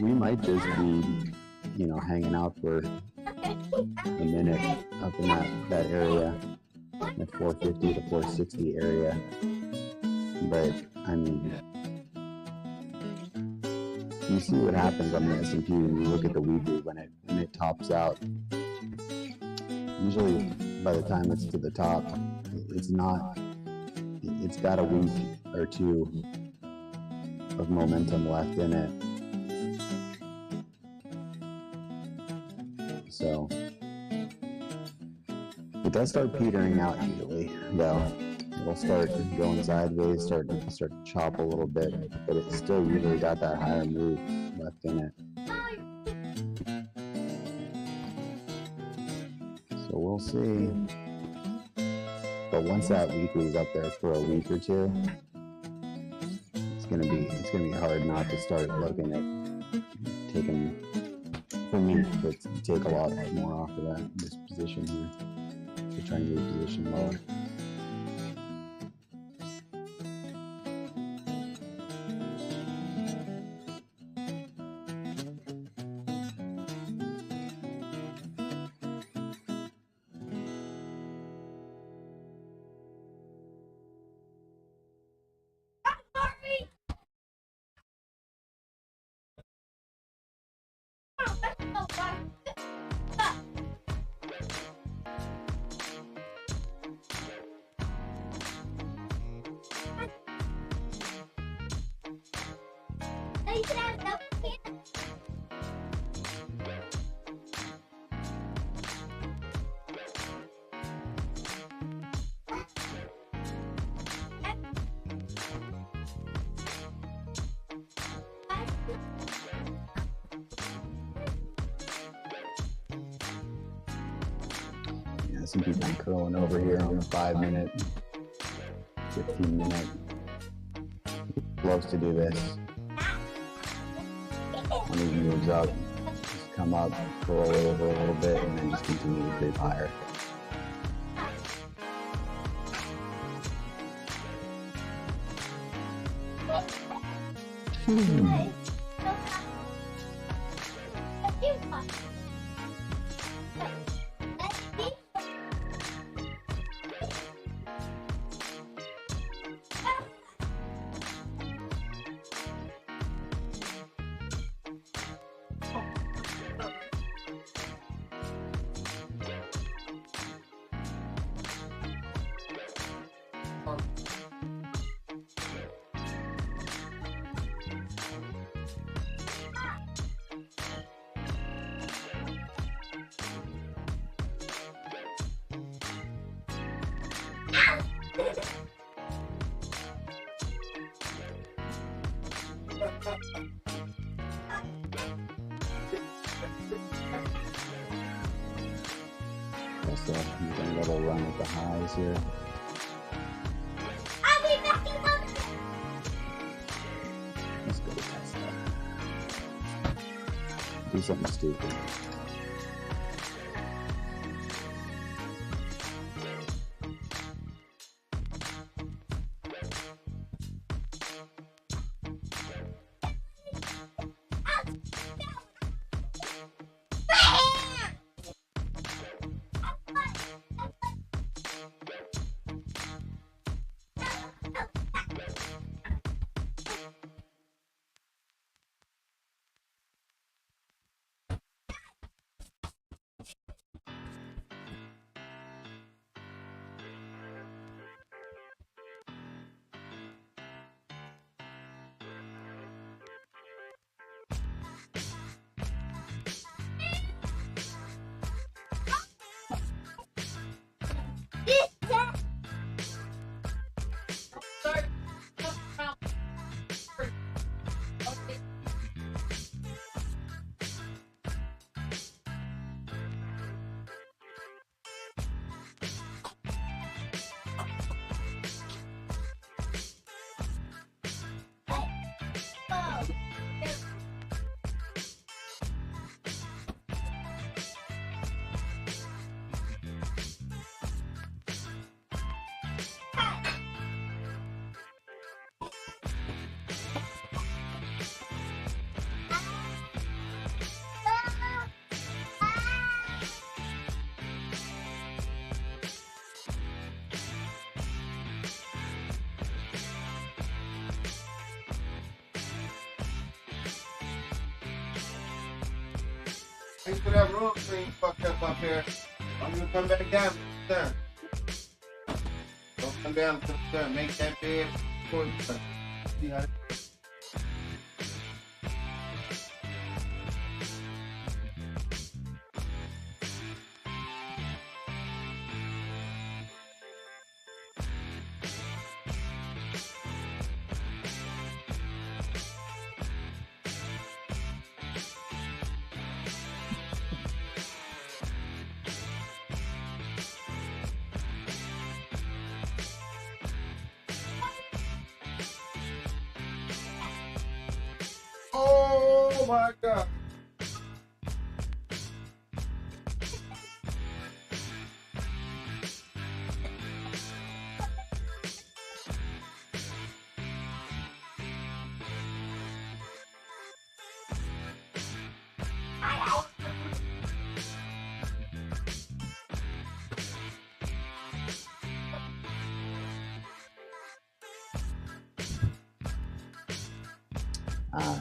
We might just be, hanging out for a minute up in that area, that 450 to 460 area. But you see what happens on the S&P when you look at the weekly when it tops out. Usually, by the time it's to the top, it's got a week or two of momentum left in it. So it does start petering out usually, though. It'll start going sideways, start to chop a little bit, but it's still usually got that higher move left in it. So we'll see. But once that weekly is up there for a week or two, it's gonna be hard not to start looking at taking, for me, to take a lot more off of this position here, to try and move position lower. Some people curling over here on the 5 minute, 15 minute. Loves to do this. When he moves up, just come up, curl over a little bit, and then just continue to creep higher. So you can a little run with the highs here. Let's go to Tesla. Do something stupid. Thanks for that room being fucked up here. I'm gonna come back down to the sun. Don't come down to the sun. Make that bed for the sun. See how oh my God.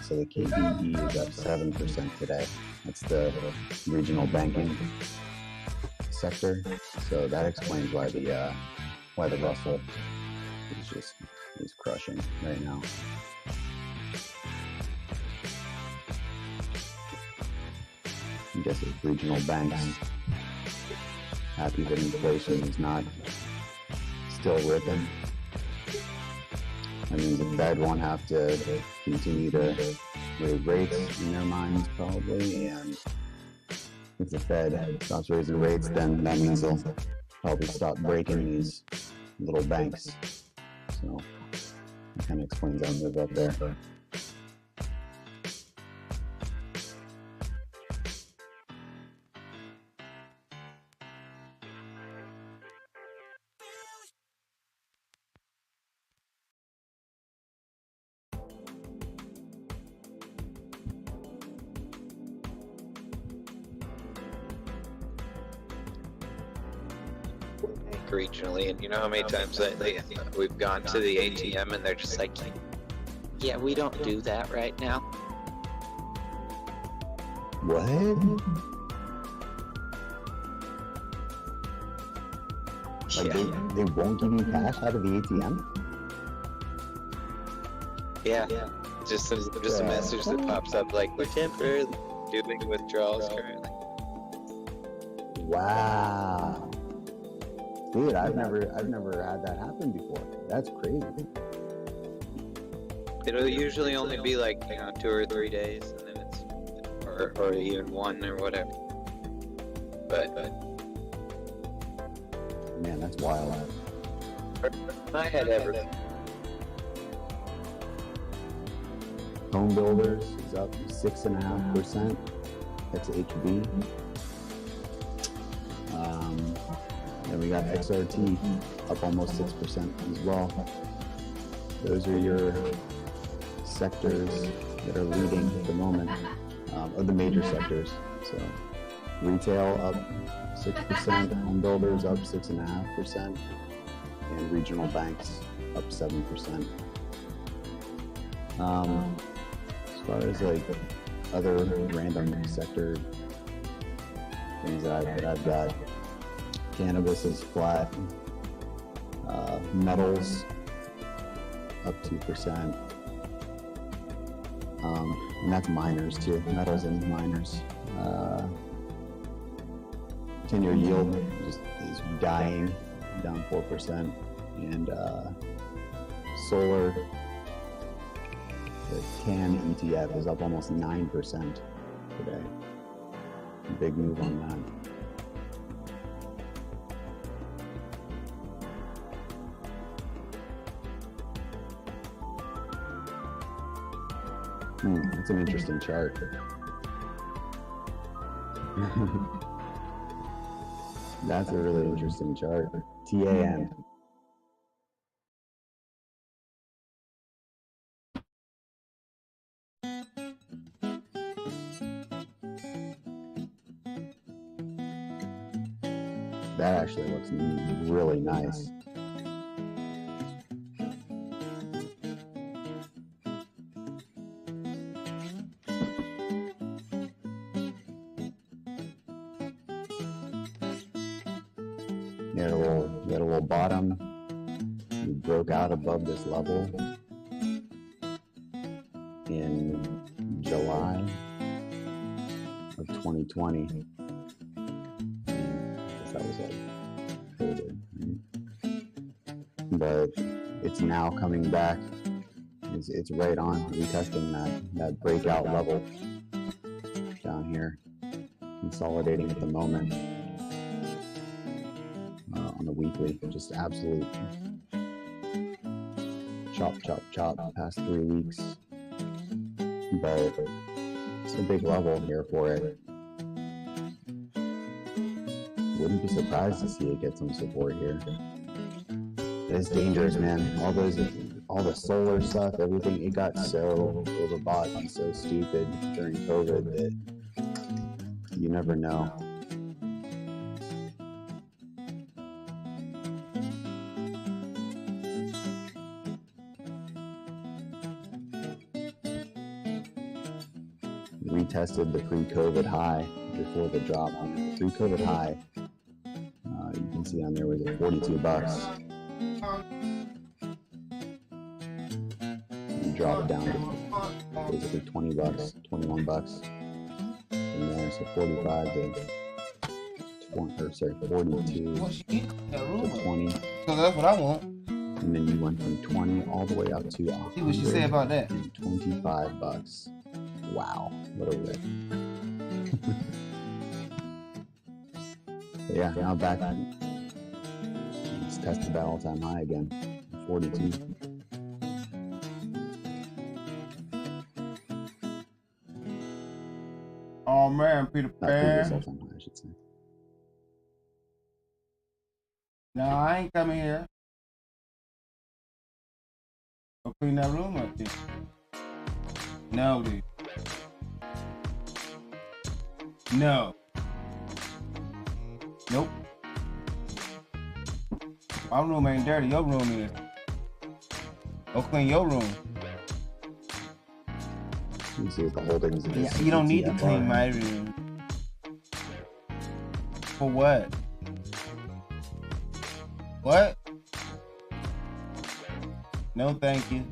So the KBE is up 7% today. That's the regional banking sector. So that explains why the Russell is crushing right now. I guess it's regional banks happy that inflation is not still ripping. That means the Fed won't have to continue to raise rates in their minds, probably. And if the Fed stops raising rates, then that means they'll probably stop breaking these little banks. So that kind of explains that move up there. regionally, and you know how many times we've gone to the ATM and they're just like, yeah, we don't do that right now. What? Like they won't give you cash out of the ATM? Yeah. Just a message that pops up like, we're temporarily doing withdrawals currently. Wow. Dude, I've never had that happen before. That's crazy. It'll usually only be like, 2 or 3 days, and then it's, or even 1 or whatever. But man, that's wild. I had everything. Home builders is up 6.5%. That's HB. Then we got XRT up almost 6% as well. Those are your sectors that are leading at the moment, of the major sectors. So retail up 6%, home builders up 6.5%, and regional banks up 7%. As far as like other random sector things that I've got, cannabis is flat, metals up 2%, and that's miners too, metals and miners. 10-year yield is dying, down 4%, and solar, the CAN ETF is up almost 9% today. Big move on that. That's an interesting chart. That's a really interesting chart. TAN. That actually looks really nice. You had a little bottom. You broke out above this level in July of 2020. That was like COVID, right? But it's now coming back. It's right on retesting that breakout level down here, consolidating at the moment on the weekly. Just absolute chop past 3 weeks, but it's a big level here for it. Wouldn't be surprised to see it get some support here. It's dangerous, man. All the solar stuff, everything, it got so overbought and so stupid during COVID that you never know. Retested the pre-COVID high before the drop. The pre-COVID high, you can see on there, was at $42. You drop it down to basically $20, $21 from there, so 45 to 20, or sorry, 42 to 20. So that's what I want. And then you went from 20 all the way up to $100. See what you say about that. $25. Wow, what a rip. But yeah, now back. It's tested that all-time high again, 42. Oh man, Peter Previous Pan. all-time high, I should say. No, I ain't coming here. Go clean that room up there. No, dude. No. Nope. My room ain't dirty. Your room is. Go clean your room. You can see what the holdings of this You don't need to ETF clean are. my room. For what? What? No, thank you.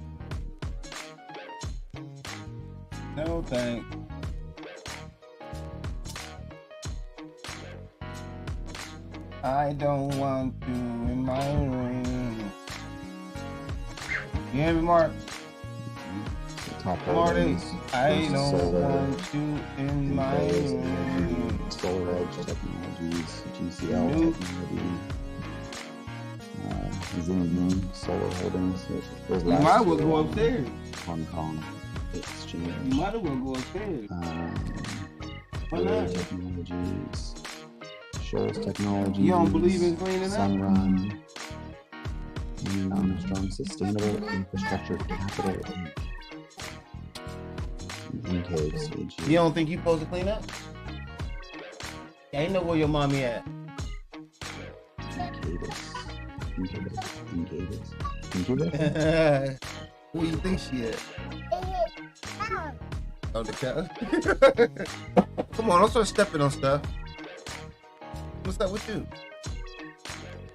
No, thanks. I don't want to in my room. You hear me, Mark? The top Marty, holdings. I versus don't solar, want you in my Enphase, room. energy, solar edge technologies, GCL Nope. technology, Zingy, solar holdings. Those You last might as well two go are upstairs. Hong Kong Exchange. You might as well go upstairs. Why Relay not? Technologies, Shoals Technologies. You don't believe in cleaning up? Sunrun, and Armstrong Sustainable Infrastructure Capital Inc. NK You don't think you supposed to clean up? Yeah, you know where your mommy at. Incubus. Where you think she at? On the couch. Come on, don't start stepping on stuff. What's up with you?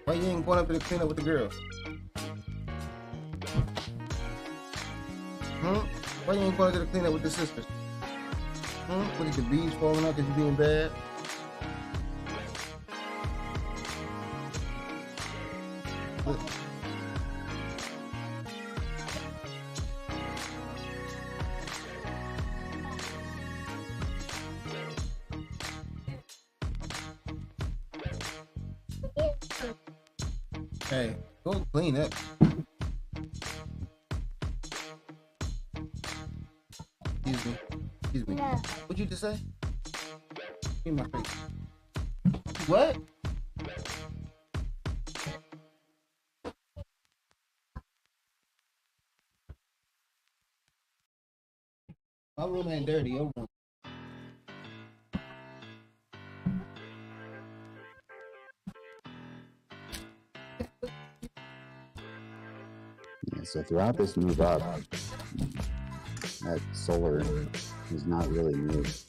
Why you ain't going up there to clean up with the girls? Why you ain't going up there to clean up with the sisters? What is the bees falling out because you being bad? Look. Hey, go clean up. Excuse me. Excuse me. What'd you just say? Give me my face. What? My room ain't dirty. Your room. Yeah, so throughout this move up, that solar has not really moved.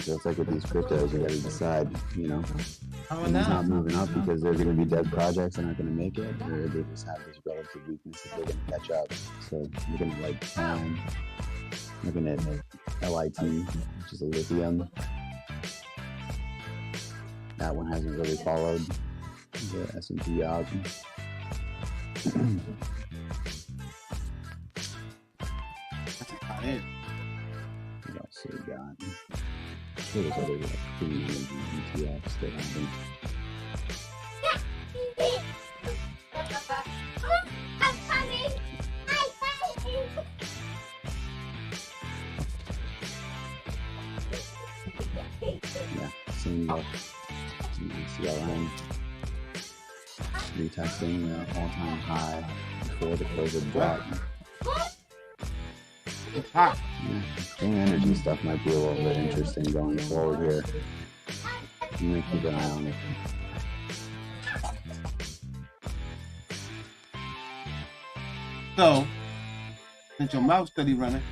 So it's like with these cryptos, you gotta decide, you know, Oh, it's no. not moving up because they're gonna be dead projects that aren't gonna make it, or they just have this relative weakness that they're gonna catch up. So you're gonna like TAM, looking at LIT, which is a lithium. That one hasn't really followed the S&P out. What else we got? There was other like clean energy ETFs that haven't. Yeah, same look. CLN retesting the all-time high before the COVID drop. It's hot. Yeah, clean energy stuff might be a little bit interesting going forward here. I'm gonna keep an eye on it. So, since your mouth steady running,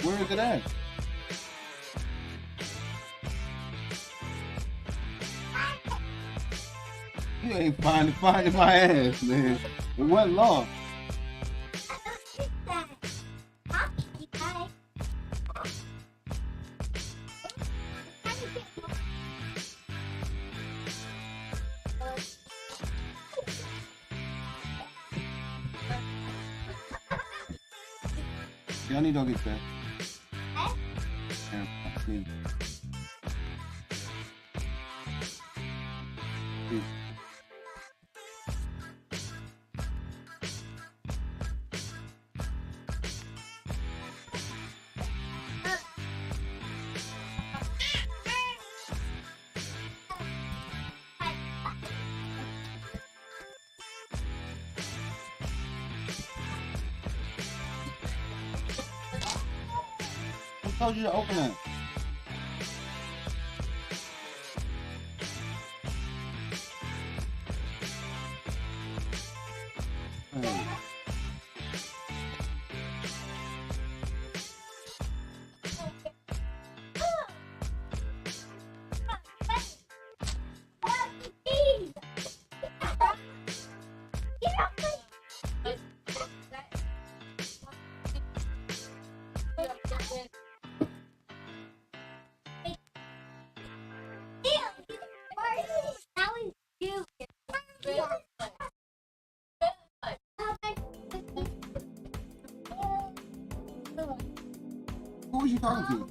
where is it at? You ain't finding my ass, man. It wasn't long. Y'all need to go get that. Yeah, please. Please. told you to open it. Who was you talking to?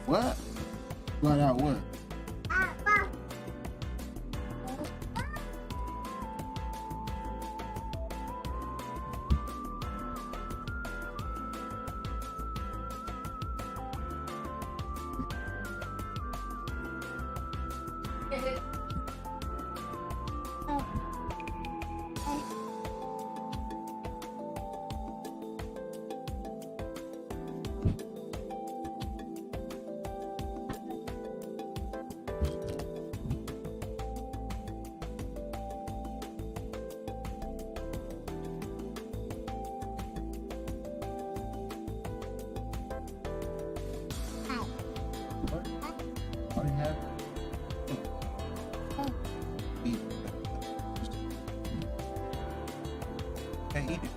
What? Flat out what? Eat it.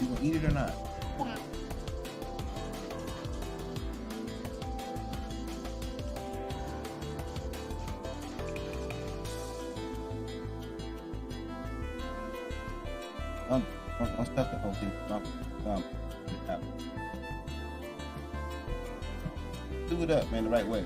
You gonna eat it or not? Don't stuff the whole thing. Do it up, man, the right way.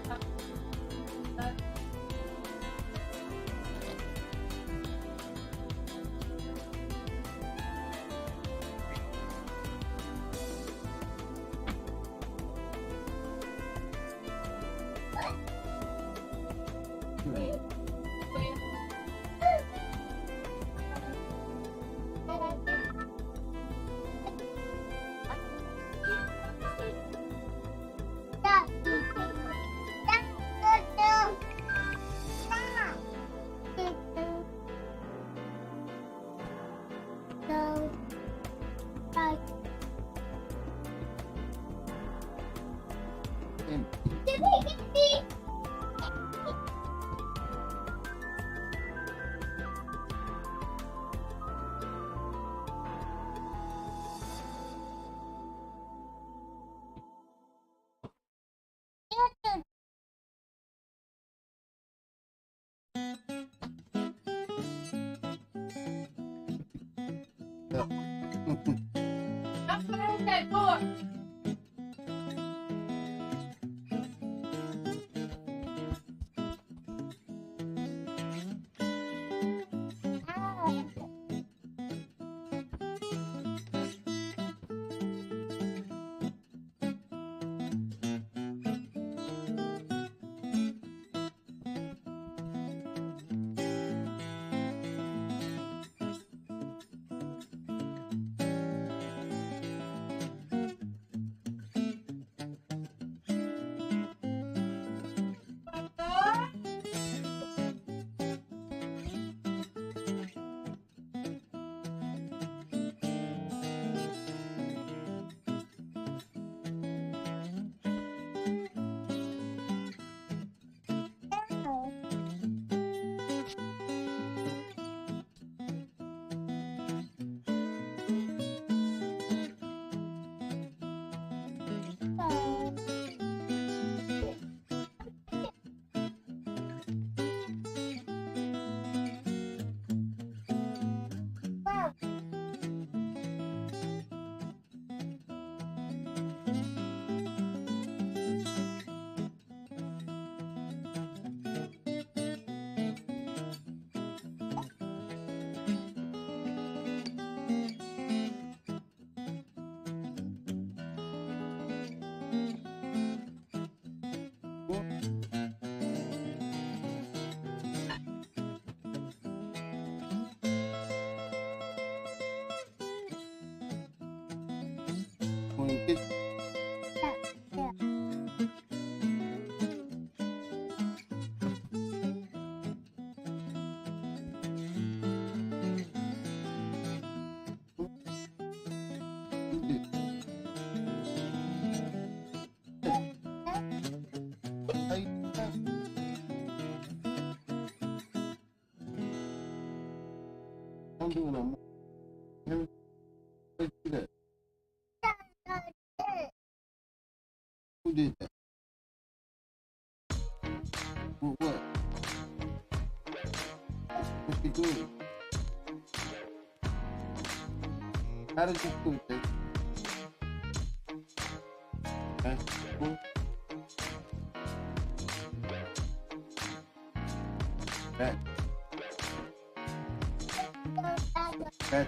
Don't do it no more. Hear me? Let's do that. Who did that? What? What you doing? How did you do it, Jake? Okay, cool. Back. Back.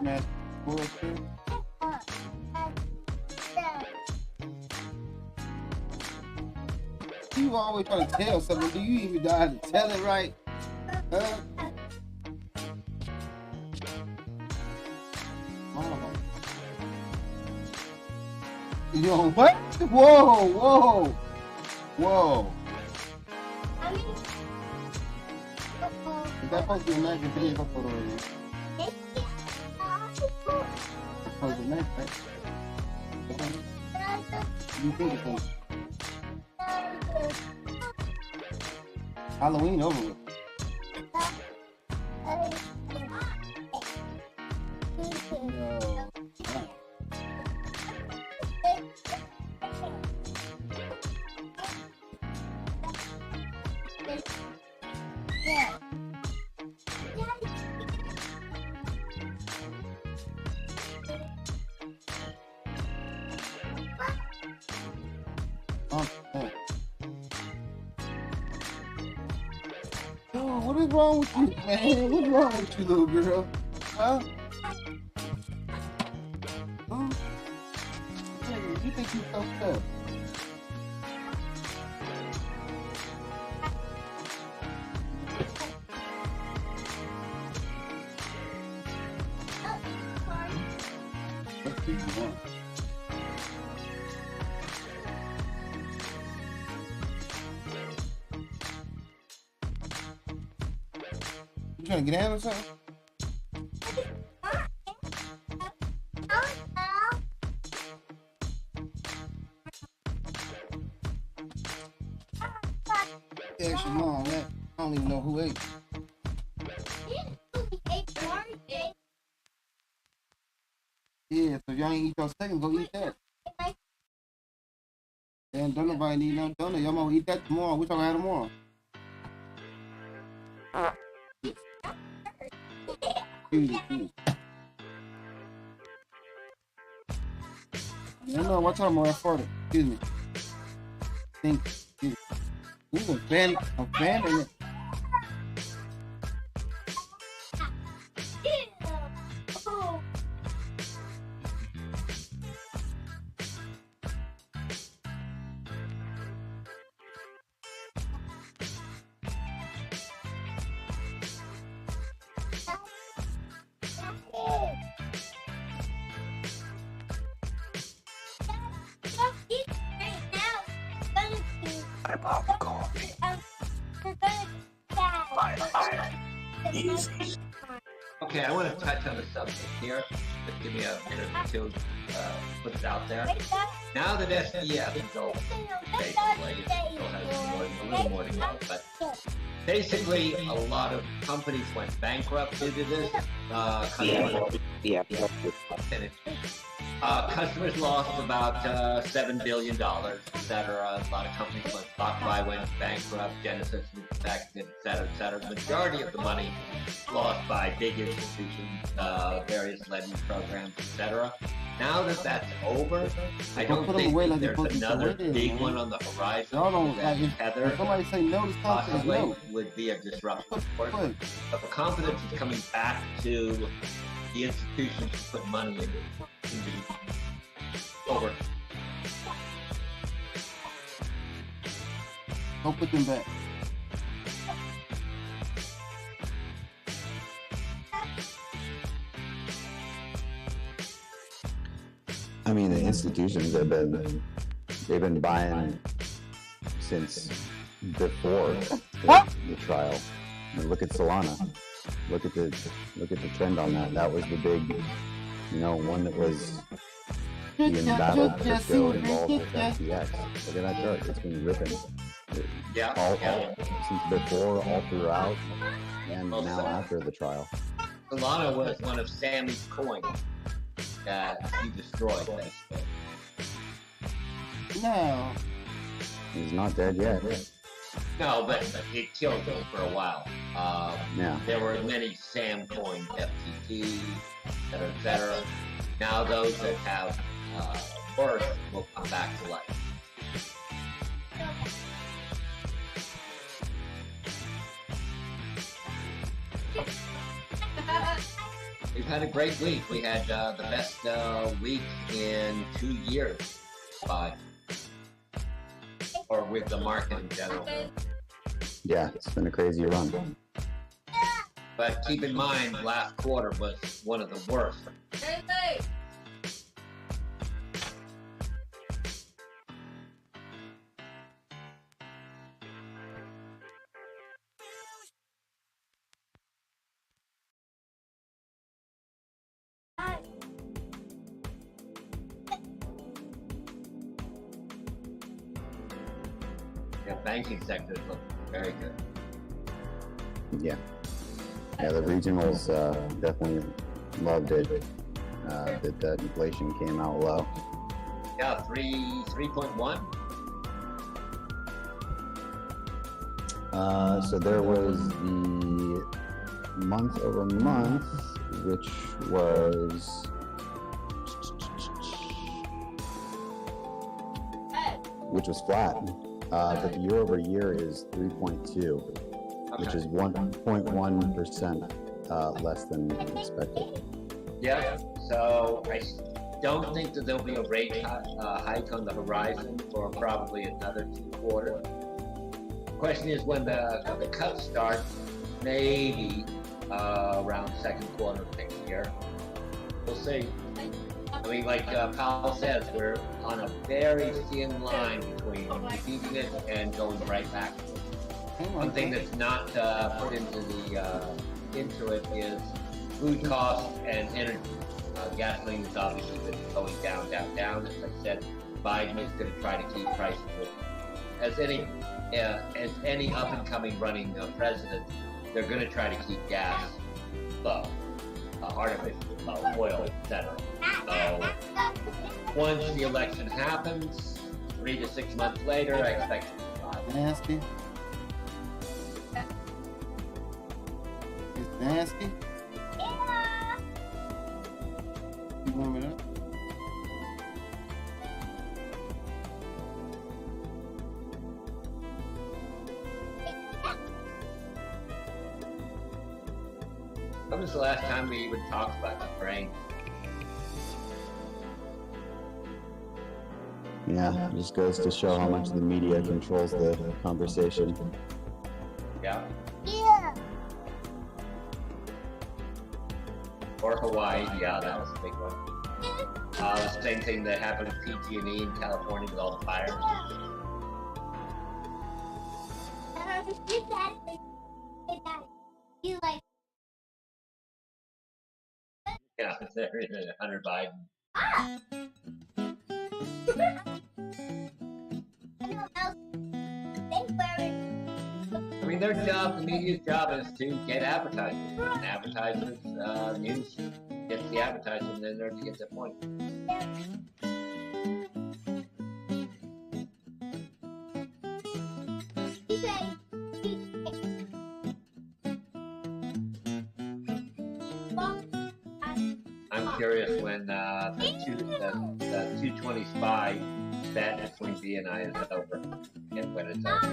Matt, pull up here. You always try to tell something. Do you even know how to tell it right? Huh? Mama. Yo, what? Whoa. Is that supposed to be a nice video photo right now? It's supposed to be nice, right? You think it's supposed to? Halloween over with. No. What is wrong with you, man? What's wrong with you, little girl? Huh? Huh? You think you're so tough? What do you want? You trying to get out or something? Ask your mom that. I don't even know who ate. Yeah, so y'all ain't eat your second, go eat that. And don't nobody need no donut. Y'all gonna eat that tomorrow. We talking about tomorrow. No, what time am I for it? Excuse me. Think. Ooh, a fan in it. I bought coffee. Easy. Okay, I want to touch on the subject here. Just give me a minute or two put it out there. Now that SDF is over, basically, it still has a little more to go, but basically a lot of companies went bankrupt due to this. Customers lost about $7 billion, etc. A lot of companies went, BlockFi went bankrupt, Genesis was affected, etc. The majority of the money lost by big institutions, various lending programs, etc. Now that that's over, I don't think there's another big one on the horizon that Tether possibly would be a disruption. But the confidence is coming back to the institutions to put money into. Over. Don't put them back. I mean, the institutions they've been buying since before the trial. I mean, look at Solana. Look at the trend on that. That was the big, one that was being battled, crypto involved with FTX. Look at that chart. It's been ripping. Yeah. All since before, all throughout, and Well, now after the trial. Solana was one of Sammy's coins that he destroyed. No. He's not dead yet. No, but it killed him for a while. Yeah. There were many Sam coins, FTT, etc. Now those that have worth will come back to life. We've had a great week. We had the best week in 2 years or with the market in general. Yeah, it's been a crazy run. But keep in mind, last quarter was one of the worst. Yeah, banking sectors look very good. Yeah. Yeah, the regionals definitely loved it. That inflation came out low. Yeah, 3.1. So there was the month over month, which was flat. But the year over year is 3.2, which is 1.1% less than expected. Yeah, so I don't think that there'll be a rate hike on the horizon for probably another 2 quarters. The question is when the cut starts, maybe around second quarter of next year. We'll see. I mean, like Powell says, we're on a very thin line between repeating it and going right back. One thing that's not put into it is food costs and energy. Gasoline has obviously been going down. As I said, Biden is going to try to keep prices low. As any up-and-coming running president, they're going to try to keep gas low, artificial low, oil, etc. So once the election happens, 3 to 6 months later, I expect it to be Nasty. It's nasty. You warm it up? When was the last time we even talked about Ukraine? Yeah, it just goes to show how much the media controls the conversation. Yeah. Or Hawaii, yeah, that was a big one. The same thing that happened with PG&E in California with all the fires. Yeah, there is Hunter Biden. I mean, their job, the media's job is to get advertisers. And advertisers, news gets the advertising, and then they're to get their point. I'm curious when the 220 SPY bet between B and I is over, and when it's over.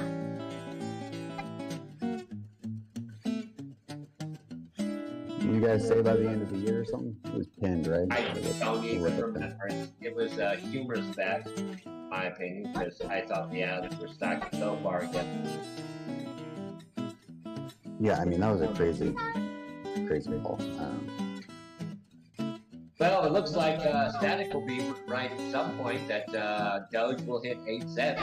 You guys say by the end of the year or something? It was pinned, right? I don't even remember. It was a humorous bet, in my opinion, because I thought the ads were stacking so far against. Yeah, I mean, that was a crazy call. Well, it looks like Static will be right at some point that Doge will hit 8 cents.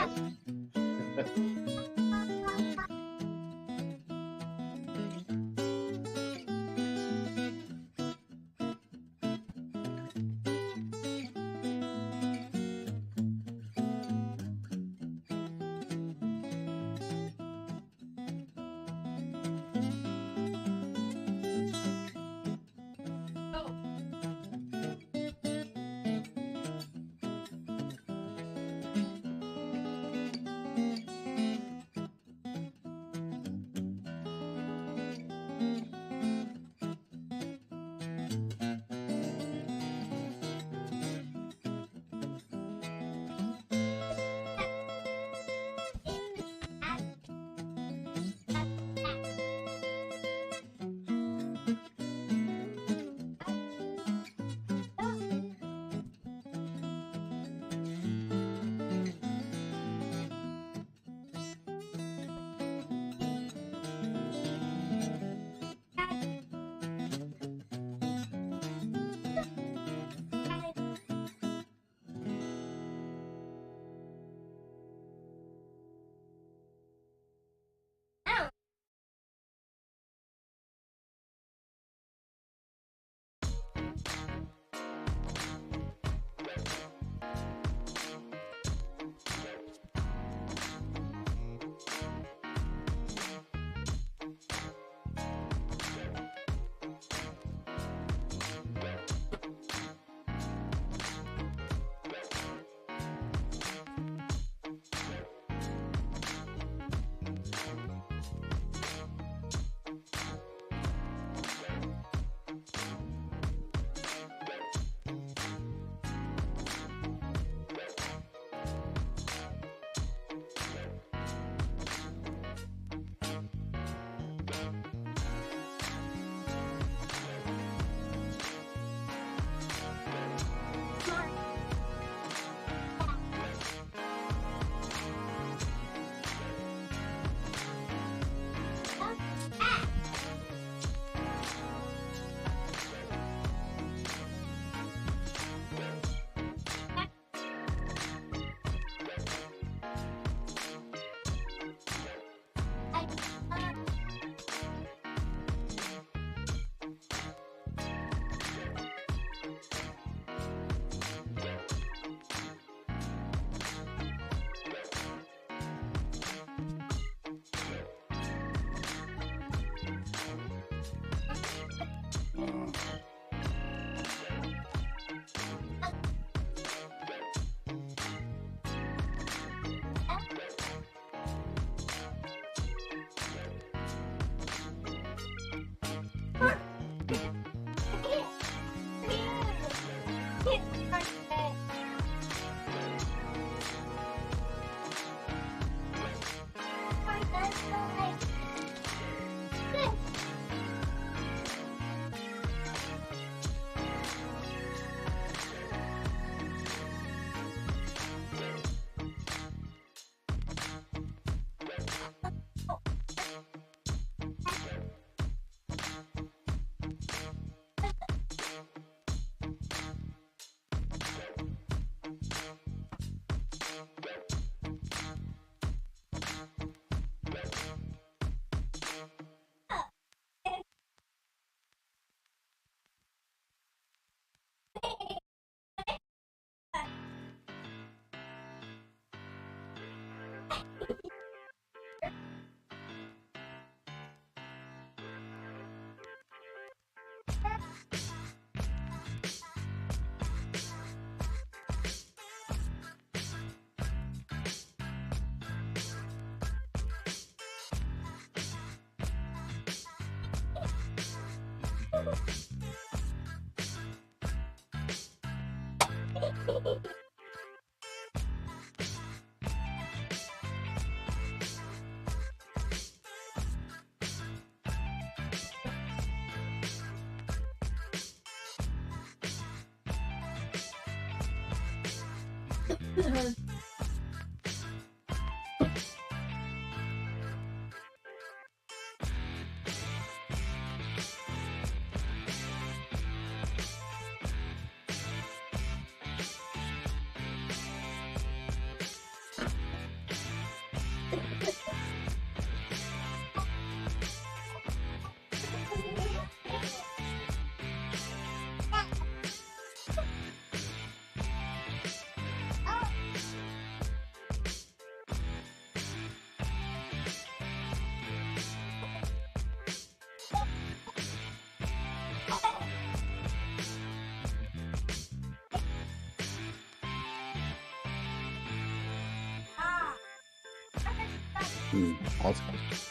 I'll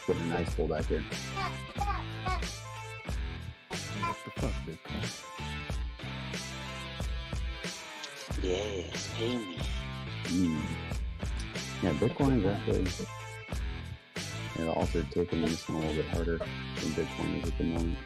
put a nice pull back here. What the fuck, Bitcoin? Yes, pay me. Yeah, Bitcoin is actually also taking this one a little bit harder than Bitcoin is at the moment.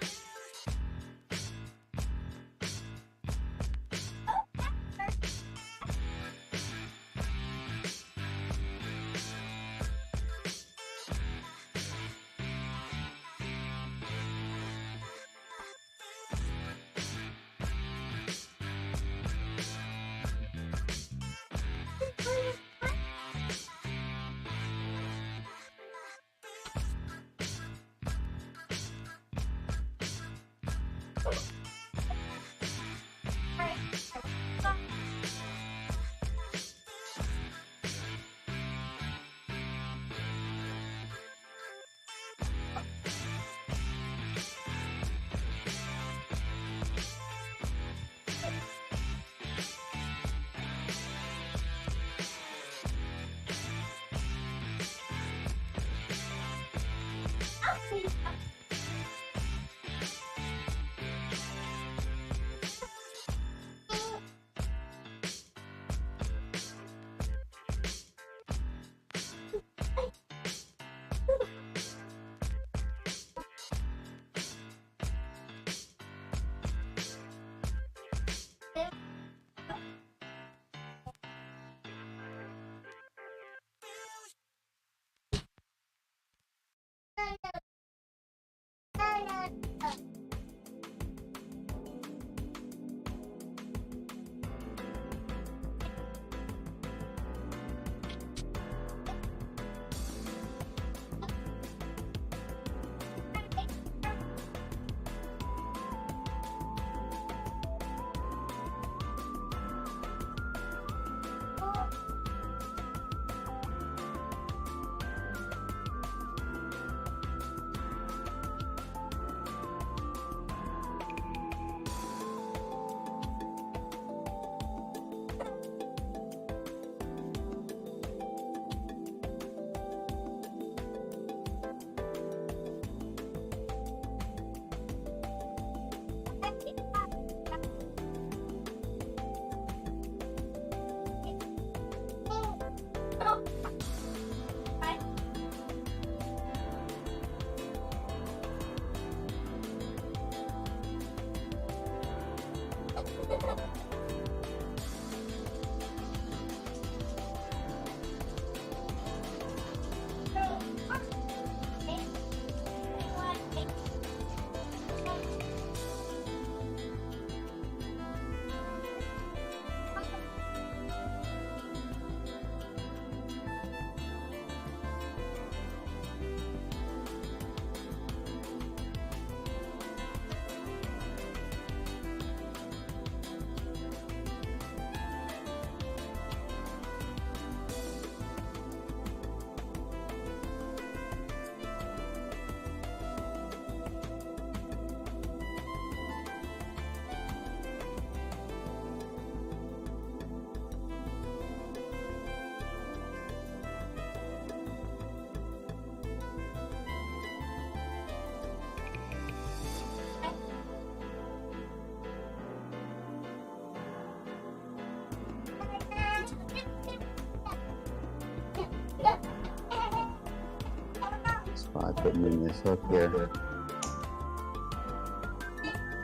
putting in this hook here.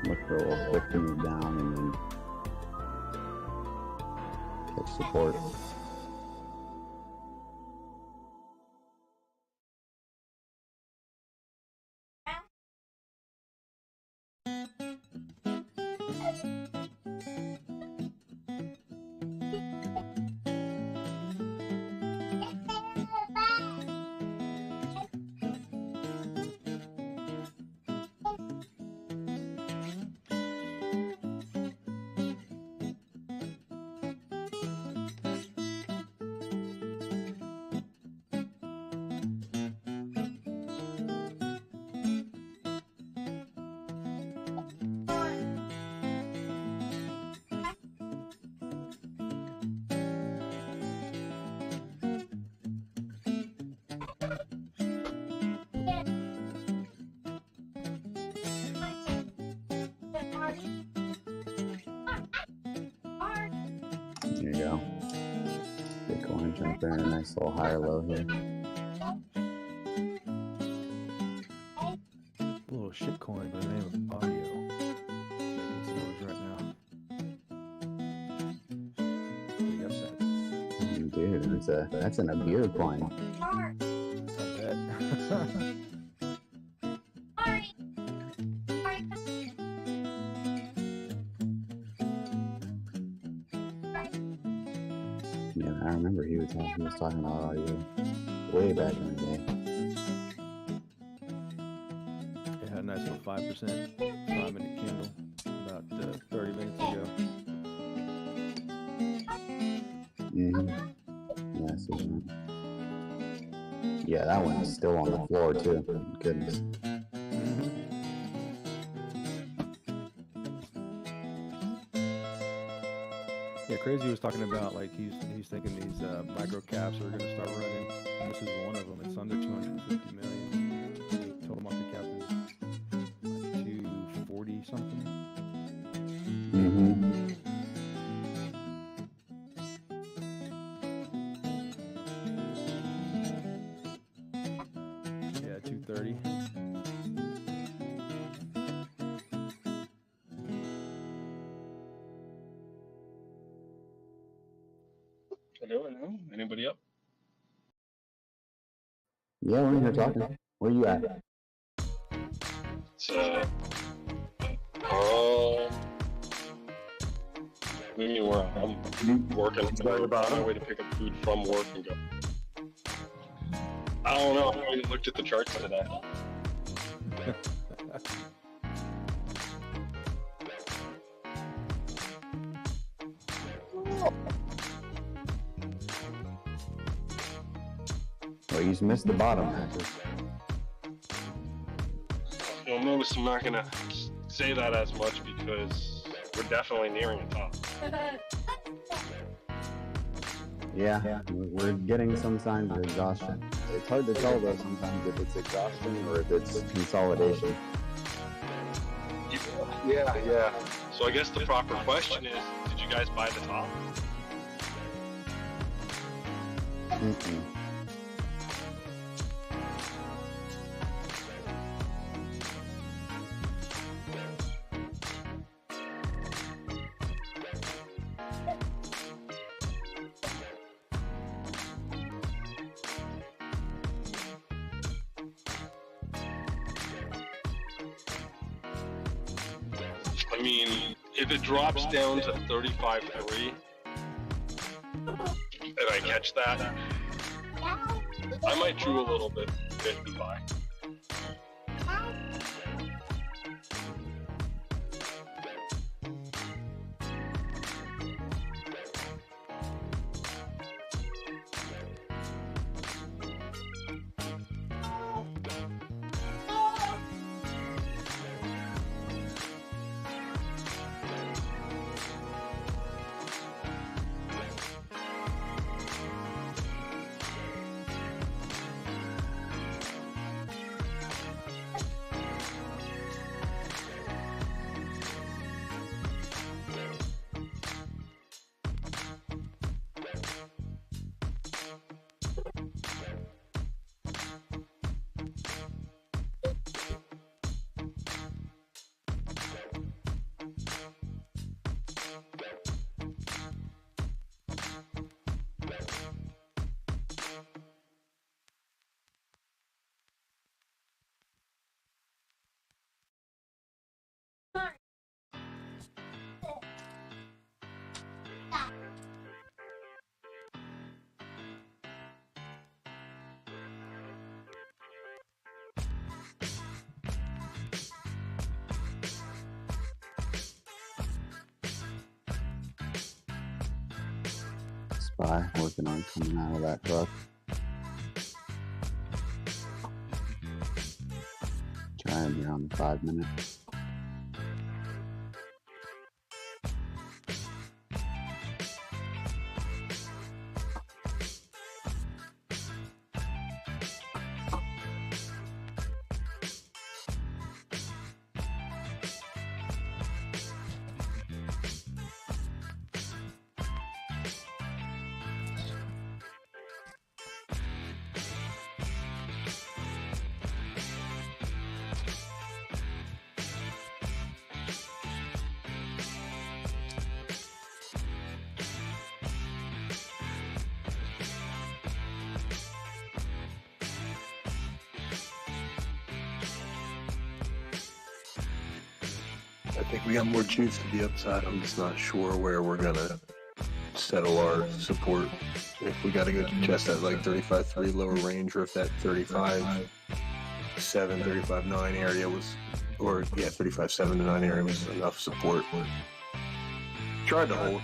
Look for a little quick to move down and then catch support. There you go. Bitcoin jump in a nice little higher low here. A little shit coin by the name of Audio. Making some noise right now. Pretty upset. Dude, that's an Abir coin. I bet. Yeah, I remember he was talking about audio way back in the day. It had a nice little 5%, 5-minute candle about 30 minutes ago. Mm-hmm. Yeah, I see that. Yeah, that one is still on the floor too. Goodness. Yeah, Crazy was talking about like he's thinking these micro caps are going to start running. And this is one of them. It's under 250 million. Total market cap is like 240 something. Mm-hmm. Yeah, 230. Hello. Anybody up? Yeah, we're in here talking. Where you at? It's anywhere. I'm working. I'm on my way to pick up food from work and go. I don't know. I haven't looked at the charts today. Well, you missed the bottom, actually. You'll notice I'm not gonna say that as much because we're definitely nearing a top. Yeah, we're getting some signs of exhaustion. It's hard to tell though sometimes if it's exhaustion or if it's consolidation. Yeah. So I guess the proper question is, did you guys buy the top? Mm-mm. I mean, if it drops down to 35.3 and I catch that, I might chew a little bit and buy. by working on coming out of that truck. Try and be on 5 minutes. I think we got more juice to the upside. I'm just not sure where we're gonna settle our support. If we got to go test that like 35.3 lower range, or if that 35.7, 35.9 area was, or yeah, 35.7 to 9 area was enough support. Tried to hold.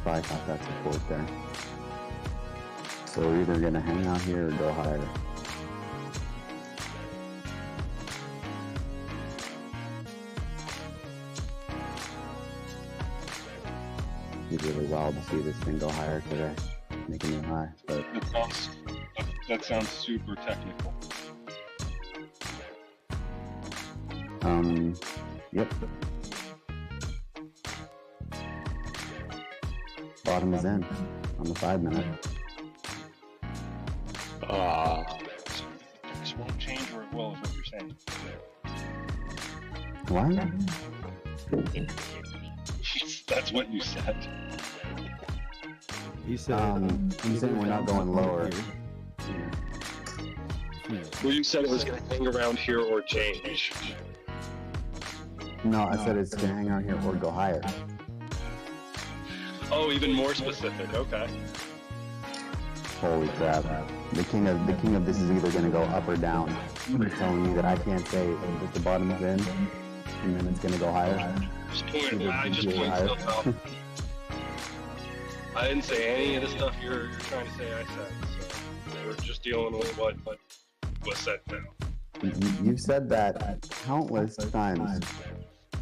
probably caught that support there. So we're either gonna hang out here or go higher. It's really wild to see this thing go higher today, make a new high. But That sounds super technical. Yep. Bottom is in on the 5 minute. This won't change or it will, is what you're saying. What? That's what you said. He said, I'm saying we're not going lower. Well, you said it was going to hang around here or change. No, I said it's gonna hang out here or go higher. Oh, even more specific. Okay. Holy crap! The king of this is either gonna go up or down. You're telling me that I can't say that the bottom is in, and then it's gonna go higher. I just point stuff out. I didn't say any of the stuff you're trying to say I said. So we're just dealing with what was said now. You've said that countless times.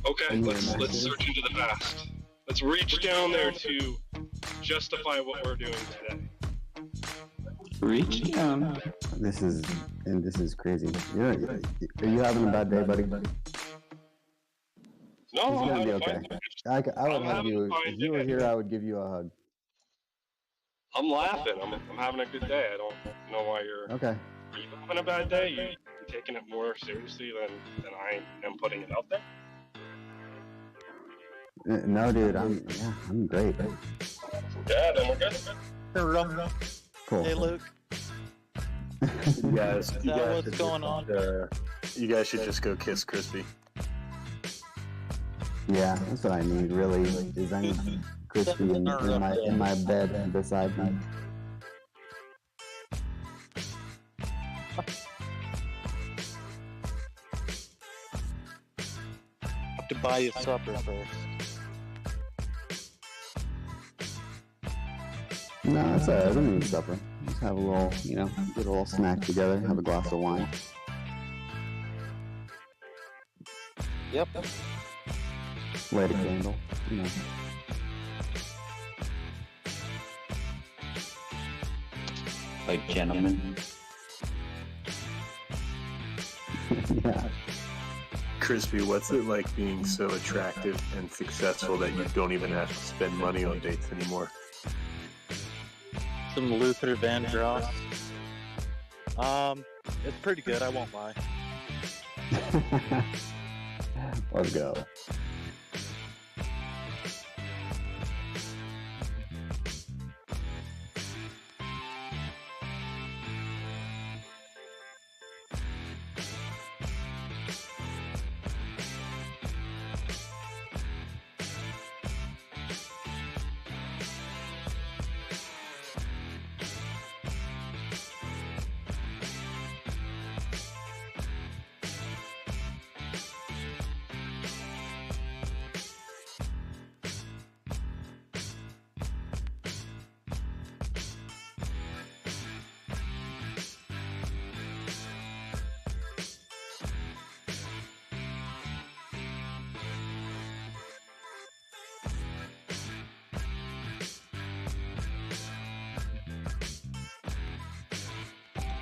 Okay, let's search into the past. Let's reach down there to justify what we're doing today. Reach down. This is crazy. Are you having a bad day, buddy? No, It's gonna I'm be okay. I would hug you if you were here. I would give you a hug. I'm laughing. I'm having a good day. I don't know why you're. Okay. Are you having a bad day? You're taking it more seriously than I am putting it out there. No, dude. I'm great. Yeah, then we're good. Cool. Hey, Luke. You guys What's going on? You guys should just go kiss Crispy. Yeah, that's what I need. Really, is I need Crispy in my bed beside me. Have to buy you supper first. No, that's alright. I don't need supper. Just have a little, get a little snack together, have a glass of wine. Yep. Light a candle, Like gentlemen. Yeah. Crispy, what's it like being so attractive and successful that you don't even have to spend money on dates anymore? Some Luther Vandross. It's pretty good, I won't lie. Let's go.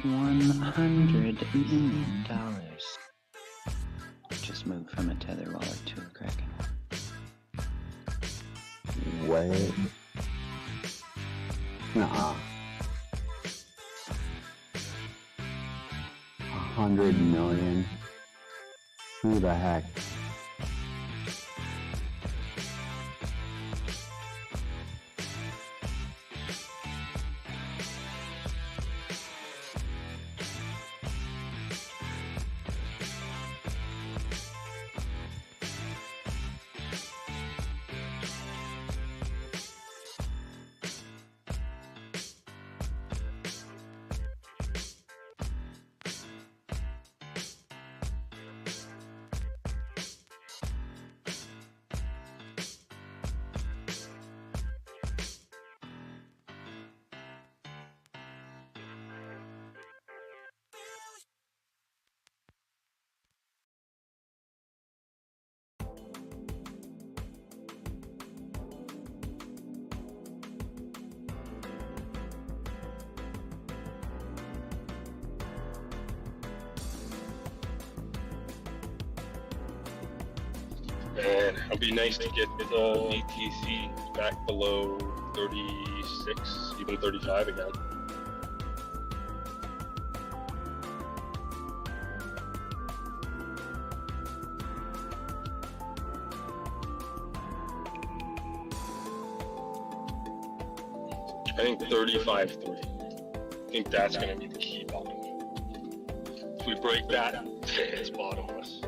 $100 million. Just moved from a tether wallet to a Kraken. What? Nuh-uh. 100 million? Who the heck? And it'd be nice to get BTC back below 36, even 35 again. I think 35.3. I think that's going to be the key bottom. If we break that, it's bottomless.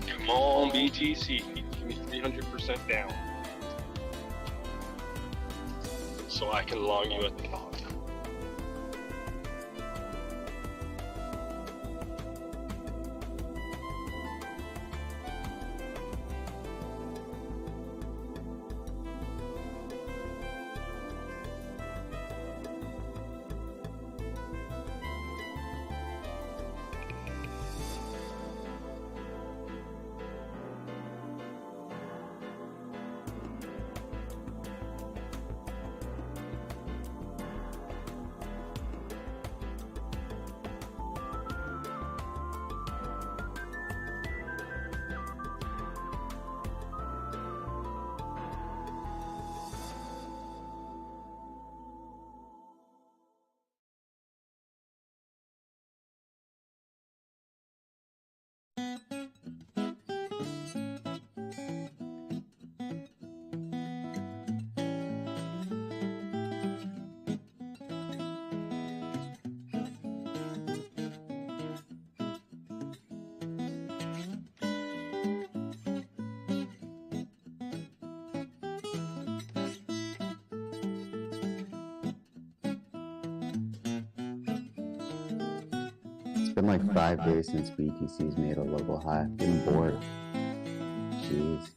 Come on, BTC, give me 300% down, so I can long you at the top. It's been like 5 days since BTC's made a local high. Getting bored. Jeez.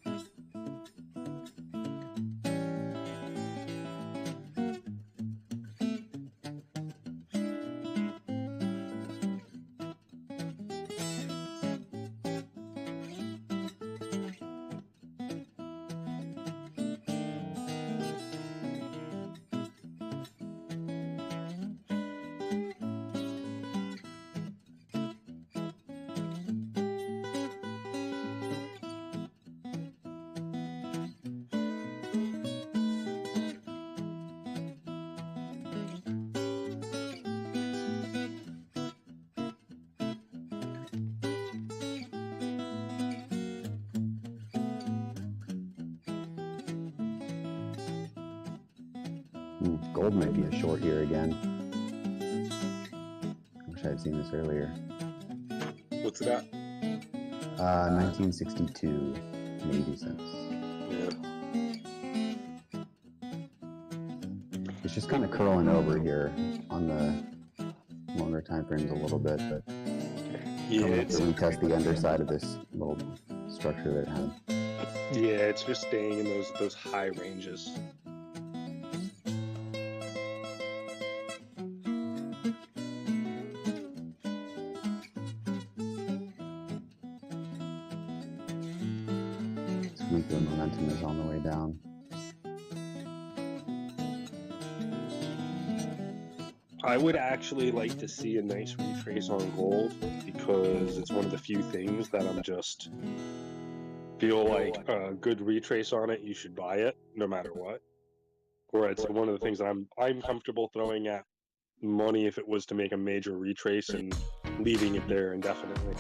Gold might be a short here again. Wish I had seen this earlier. What's it at? 1962 and 80 cents. Yeah. It's just kind of curling over here on the longer time frames a little bit, but yeah, it's to retest the underside of this little structure that it had. Yeah, it's just staying in those high ranges. Weekly momentum is on the way down. I would actually like to see a nice retrace on gold because it's one of the few things that I'm just feel like a good retrace on it, you should buy it no matter what. Or it's one of the things that I'm comfortable throwing at money if it was to make a major retrace and leaving it there indefinitely.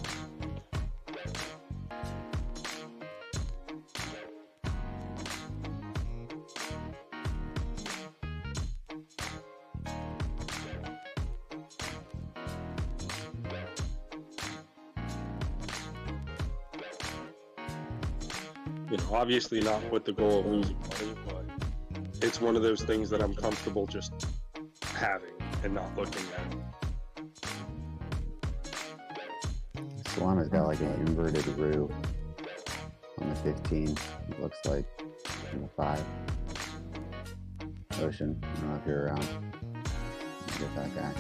You know, obviously not with the goal of losing money, but it's one of those things that I'm comfortable just having and not looking at. Solana's got like an inverted roux on the 15, it looks like, on the 5. Ocean, I don't know if you're around. Get that guy.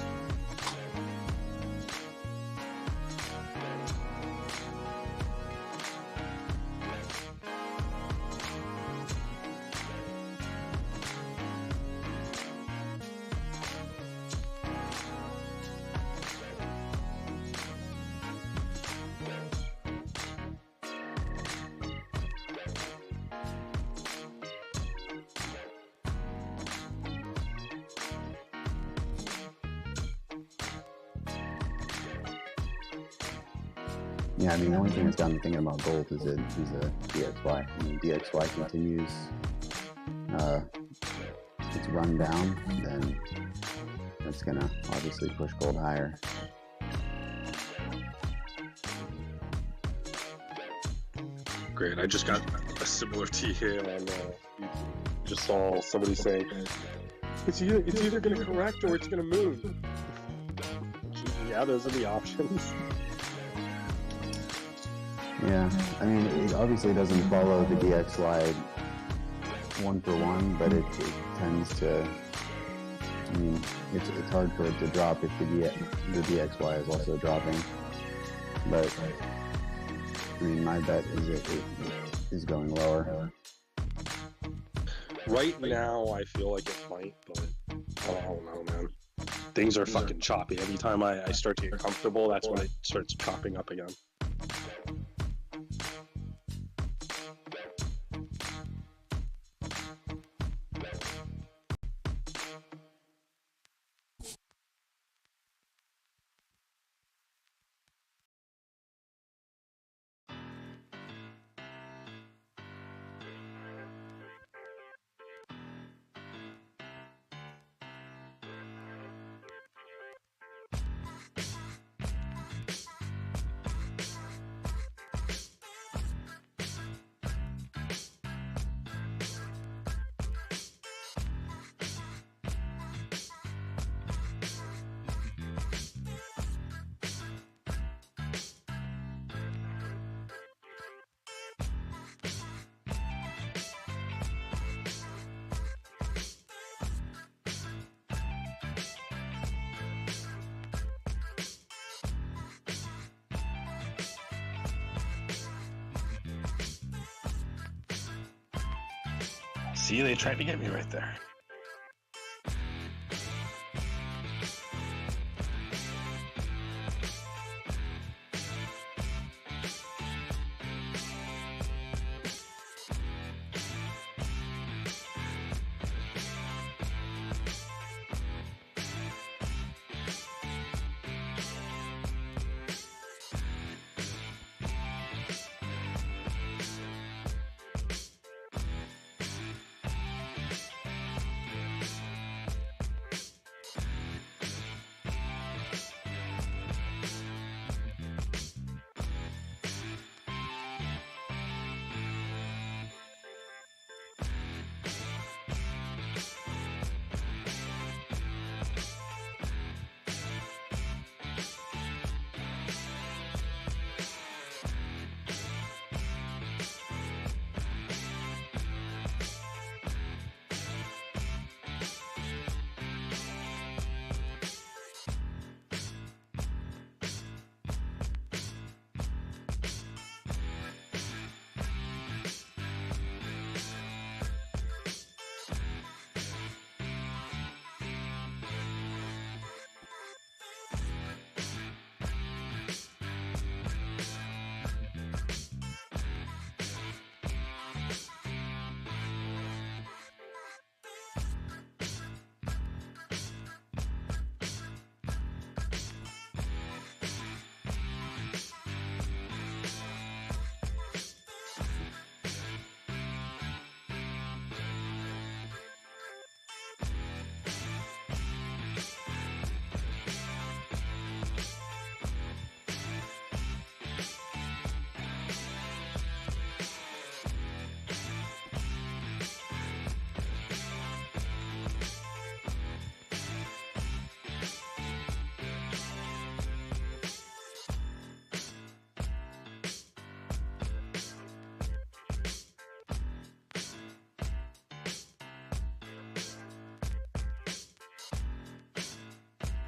Yeah, I mean, the only thing that's got me thinking about gold is a DXY. I mean, DXY continues its run down, then it's gonna obviously push gold higher. Great, I just got a similar tea here on YouTube. Just saw somebody saying, it's either going to correct or it's going to moon. Yeah, those are the options. Yeah, I mean, it obviously doesn't follow the DXY one for one, but it tends to, I mean, it's hard for it to drop if the DXY is also dropping. But, I mean, my bet is it is going lower. Right now, I feel like it might, but I don't know, man. Things are fucking choppy. Every time I start to get comfortable, that's when it starts chopping up again. See, they tried to get me right there.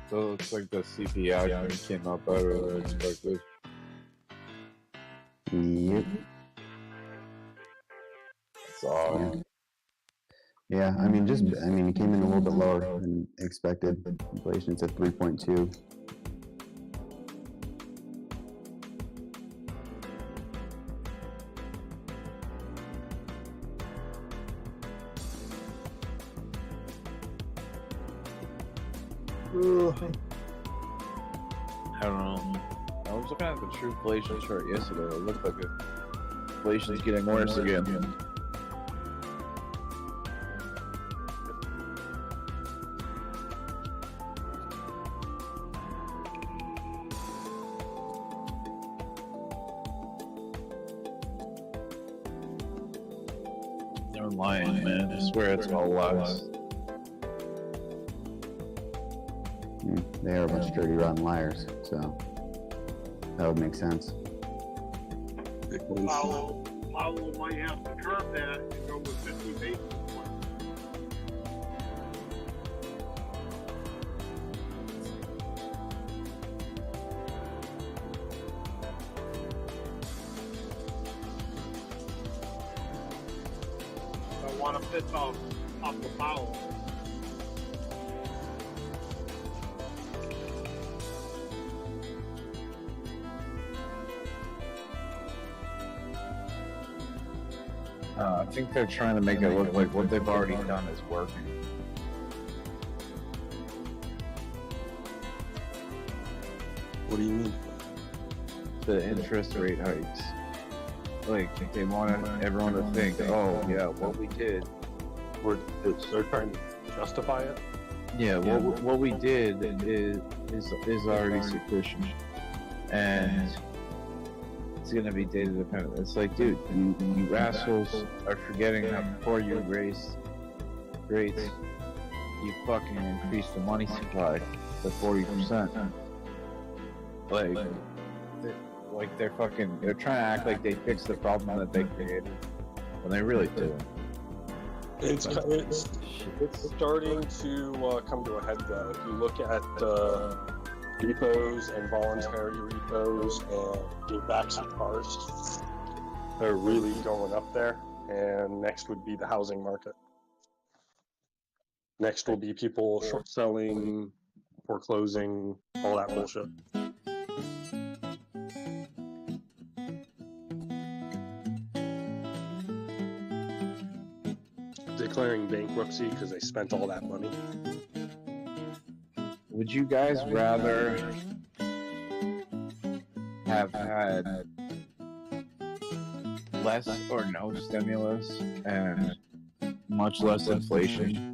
So it looks like the CPI came out better than expected. Yep. That's all. Yeah, I mean, it came in a little bit lower than expected. Inflation's at 3.2. I don't know. I was looking at the true inflation chart yesterday. It looked like inflation's getting worse again. They're lying, man. I swear it's all lies. They are a bunch of dirty, rotten liars, so that would make sense. Powell might have to curb that and go with 50 basis points. I want to piss off the Powell. I think they're trying to make it look like what they've already done is working. What do you mean? The interest rate hikes. Like, they want everyone to think, oh, yeah, what we did. They're trying to justify it? Yeah, what we did is already sufficient. And it's gonna be data dependent. It's like, dude, you assholes are forgetting that before you raised rates, you fucking increased the money supply to 40%. They're trying to act like they fixed the problem that they created, when they really didn't. It's starting to come to a head though. If you look at repos and voluntary repos and backseat cars, they're really going up there. And next would be the housing market. Next will be people short selling, foreclosing, all that bullshit. Declaring bankruptcy because they spent all that money. Would you guys rather have had less or no stimulus and much less inflation?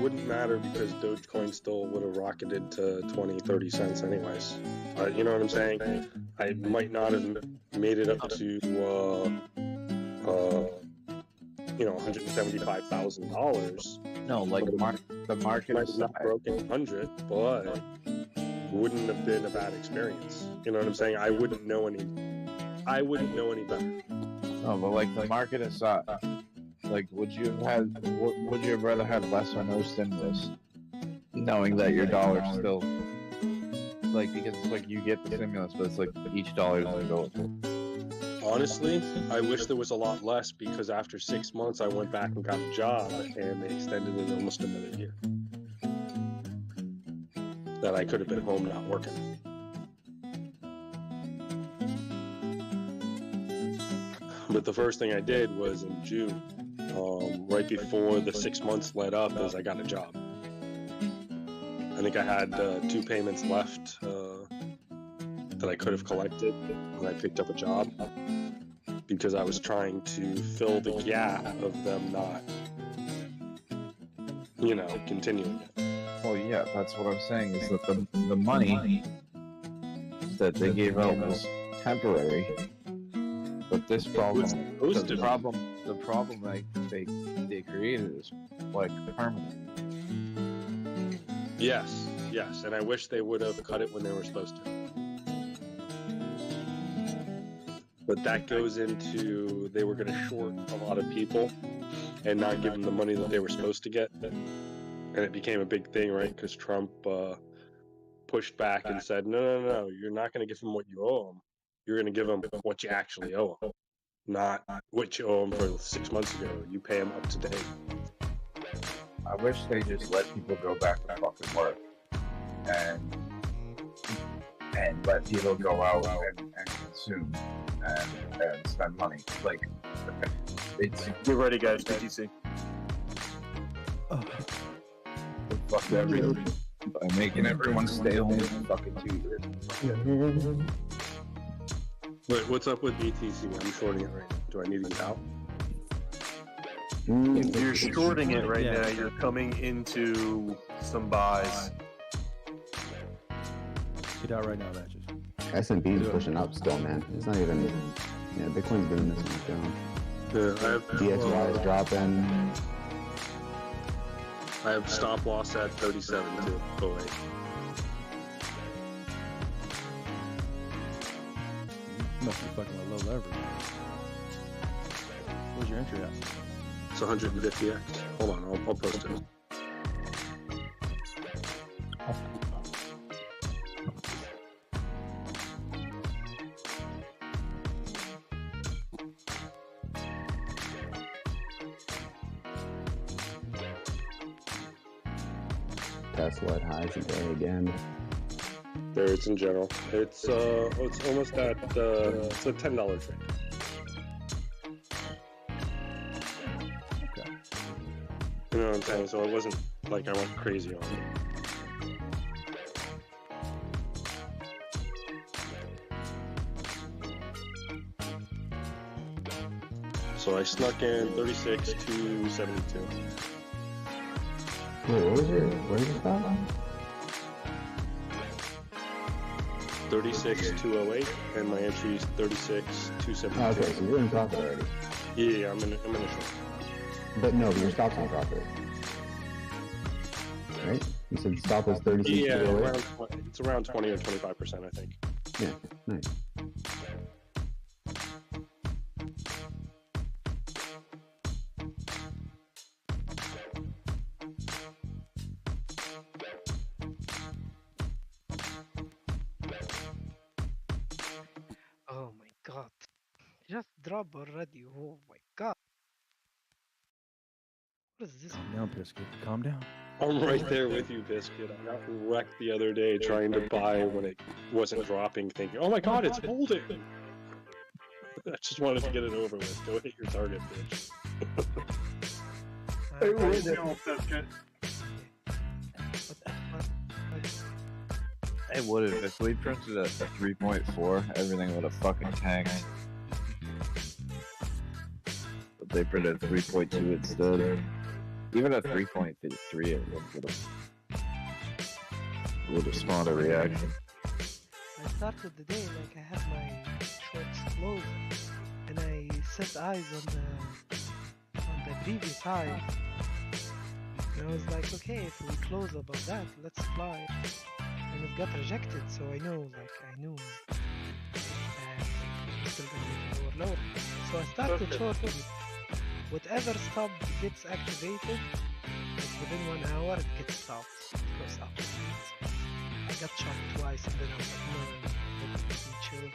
Wouldn't matter because Dogecoin still would have rocketed to 20-30 cents anyways. You know what I'm saying? I might not have made it up to $175,000. No, like the market might have not broken 100, but wouldn't have been a bad experience. You know what I'm saying? I wouldn't know any better. No, but like the market aside, like would you have rather had less or no stimulus, knowing that your dollar's still like, because it's like you get the stimulus, but it's like each dollar is gonna go. Honestly, I wish there was a lot less because after 6 months I went back and got a job and they extended it almost another year. That I could have been home not working. But the first thing I did was in June, right before the 6 months let up, is I got a job. I think I had 2 payments left that I could have collected when I picked up a job because I was trying to fill the gap of them not, continuing it. Well, yeah, that's what I'm saying, is that the money that they gave out was temporary, but this problem, the problem they created is like permanent. Yes, and I wish they would have cut it when they were supposed to. But that goes into, they were going to short a lot of people, and not give them the money that they were supposed to get. And it became a big thing, right? Because Trump pushed back and said, no, you're not going to give them what you owe them. You're going to give them what you actually owe them, not what you owe them for 6 months ago. You pay them up to date. I wish they just let people go back to fucking work and let people go out and consume and spend money. Like, it's Get ready, guys. BTC. fuck everything by making everyone stay home for fucking 2 years. Wait, what's up with BTC? I'm shorting it right now. Do I need to get out? You're shorting it right now. You're coming into some buys. Get out right now, Matches. S&P is pushing up still, man. It's not even. Yeah, Bitcoin's doing this on its own. DXY is dropping. I have stop loss at 37 too. Oh wait. You must be fucking with low leverage. Where's your entry at? It's 150x. Hold on, I'll post it. Tesla at highs today again. There, it's in general. It's almost at it's a $10 trade. Okay. You know what I'm saying? So it wasn't like I went crazy on it. So I snuck in 36 to 72. Wait, what was it? Where is it from? 36 208, and my entry is 36 272. Oh, okay, so you're in profit already. Yeah, I'm in a short. But no, your stop's on profit. Right? You said stop was 36. Yeah, it's around 20 or 25%, I think. Yeah, nice. Oh my god. Just drop already. Oh my god. What is this? Calm down, Biscuit. Calm down. I'm right there with you, Biscuit. I got wrecked the other day trying to buy when it wasn't dropping, thinking, oh my god, it's holding! I just wanted to get it over with. Go hit your target, bitch. How you feeling, Biscuit? Hey, what if we printed a 3.4, everything would have fucking tanked. But they printed a 3.2 instead. Even a 3.3, it would have spawned a reaction. I started the day like I had my shorts closed, and I set eyes on the previous high. And I was like, okay, if we close above that, let's fly. And it got rejected, so I knew it's still gonna be lower. So I started shorting. Whatever stop gets activated, like within 1 hour, it gets stopped. It goes up. I got shocked twice, and then I was like, no, let me chill.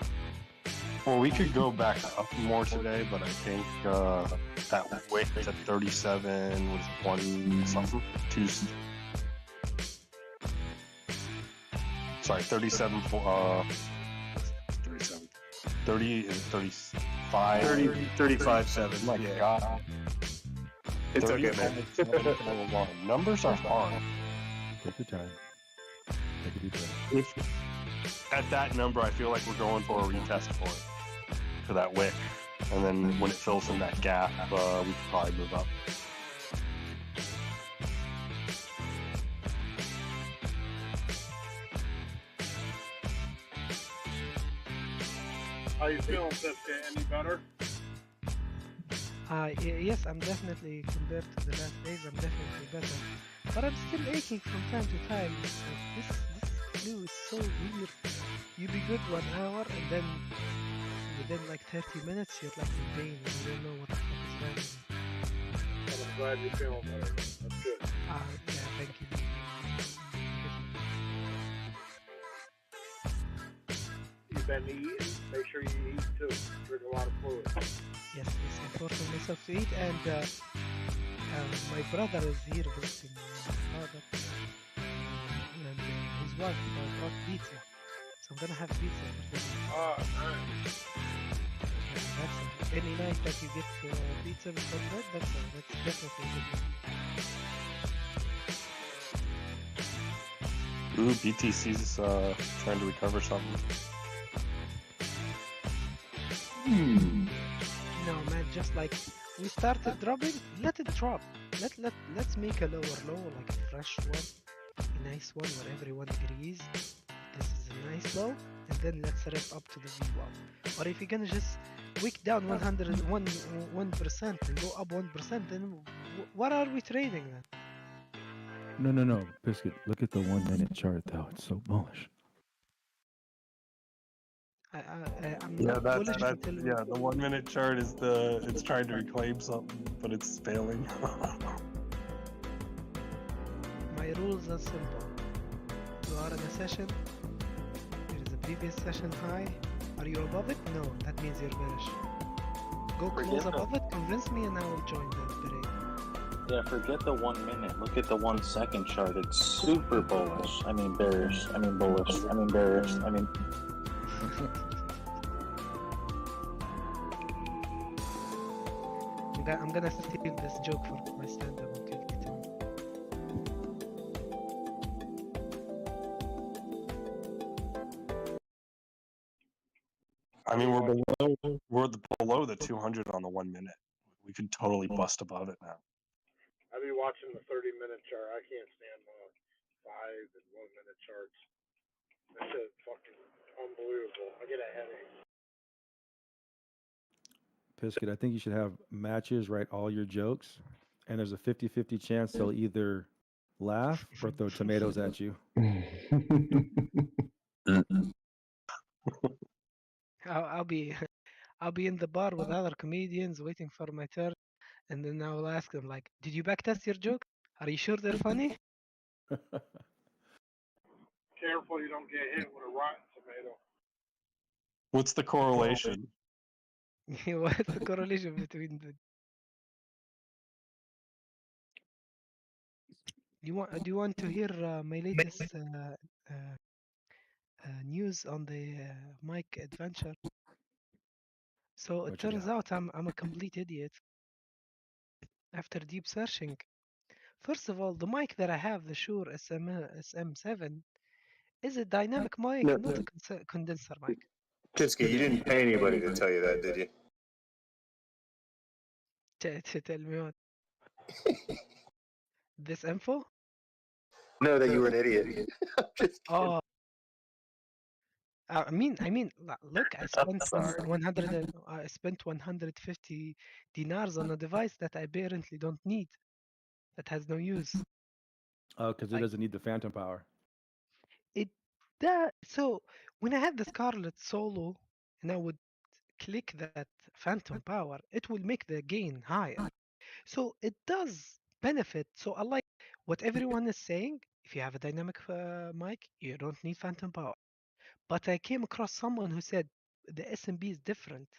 Well, we could go back up more today, but I think that wick at 37 was 1 something, 2. Sorry, 37 for 37. 30 is 35. 35.7. My god. It's okay, man. Numbers are hard. Take your time. Take a deep breath. If at that number, I feel like we're going for a retest for it, for that wick. And then when it fills in that gap, we could probably move up. How you feeling, Biscuit? Any better? Yes, I'm definitely, compared to the last days, I'm definitely better. But I'm still aching from time to time. This flu is so weird. You be good 1 hour, and then within like 30 minutes, you're like in pain, and you don't know what the fuck is wrong. glad you're feeling better. That's good. Yeah, thank you. You've been eating. Make sure you eat too. Drink a lot of fluid. Yes, I'm forcing myself to eat, and my brother is here visiting my father, and his wife brought pizza, so I'm gonna have pizza for dinner. Oh, nice. That's any night that you get pizza before bed, that's definitely a good one. Ooh, BTC's trying to recover something. No man, just like we started dropping, let it drop. Let's make a lower low, like a fresh one, a nice one where everyone agrees this is a nice low, and then let's rip up to the VWAP. Or if you're gonna just wick down 1% and go up 1%, then what are we trading then? No, Biscuit. Look at the 1 minute chart though. It's so bullish. I'm Yeah, not that's bullish until the 1 minute chart is it's trying to reclaim something, but it's failing. My rules are simple. You are in a session, there is a previous session high. Are you above it? No, that means you're bearish. Go close above it, convince me, and I will join the parade. Yeah, forget the 1 minute. Look at the 1 second chart. It's super bullish. I mean bearish. I mean bullish. I mean bearish. I mean. I'm gonna steal this joke for my stand-up. Okay, I mean, we're below the 200 on the 1 minute. We could totally bust above it now. I'll be watching the 30-minute chart. I can't stand the 5 and 1 minute charts. That shit fucking unbelievable. I get a headache. Biscuit, I think you should have matches write all your jokes, and there's a 50-50 chance they'll either laugh or throw tomatoes at you. I'll be in the bar with other comedians waiting for my turn, and then I will ask them like, "Did you backtest your joke? Are you sure they're funny?" Careful you don't get hit with a rotten tomato. What's the correlation? What's the correlation between the? Do you want to hear my latest news on the mic adventure? So it turns out I'm a complete idiot. After deep searching, first of all, the mic that I have, the Shure SM7, is a dynamic mic, not a condenser mic. Kinsky, you didn't pay anybody to tell you that, did you? Tell me what? This info? No, that you were an idiot. Oh. I mean, look, I spent 150 dinars on a device that I apparently don't need, that has no use. Oh, because it doesn't need the phantom power. So when I had the Scarlett Solo and I would click that phantom power, it will make the gain higher. So it does benefit. So I like what everyone is saying. If you have a dynamic mic, you don't need phantom power. But I came across someone who said the SMB is different.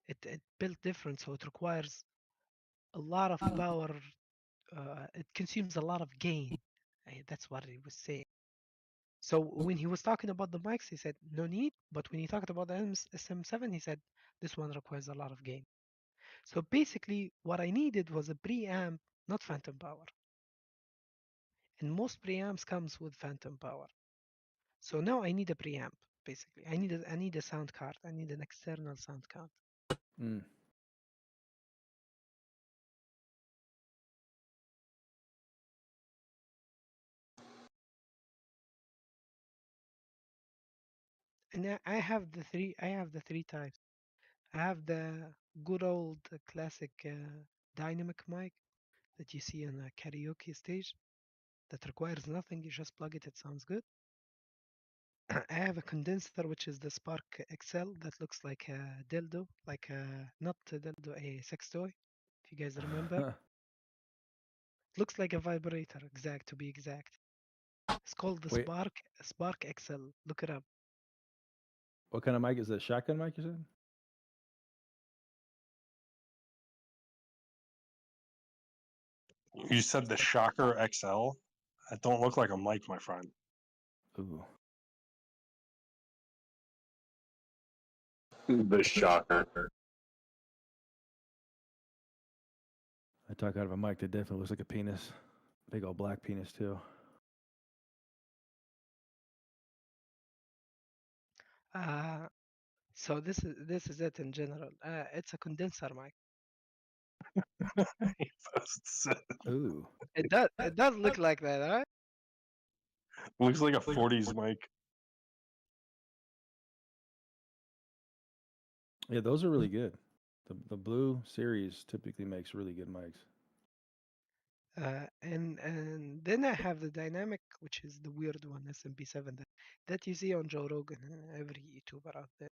It built different, so it requires a lot of power. It consumes a lot of gain. That's what he was saying. So when he was talking about the mics, he said no need. But when he talked about the SM7, he said this one requires a lot of gain. So basically, what I needed was a preamp, not phantom power. And most preamps comes with phantom power. So now I need a preamp. Basically, I need a sound card. I need an external sound card. And I have the three. I have the three types. I have the good old classic dynamic mic that you see on a karaoke stage that requires nothing. You just plug it. It sounds good. I have a condenser, which is the Spark XL, that looks like a dildo, like not a dildo, a sex toy, if you guys remember. looks like a vibrator, to be exact. It's called the Wait. Spark XL. Look it up. What kind of mic is that? Shotgun mic, you said? You said the Shocker XL? That don't look like a mic, my friend. Ooh. The Shocker. I talk out of a mic that definitely looks like a penis. Big old black penis too. So this is it in general. It's a condenser mic. Ooh. It does look like that, right? Looks like a 40s mic. Yeah, those are really good. The blue series typically makes really good mics. And then I have the dynamic, which is the weird one, SMP7 that you see on Joe Rogan and every YouTuber out there.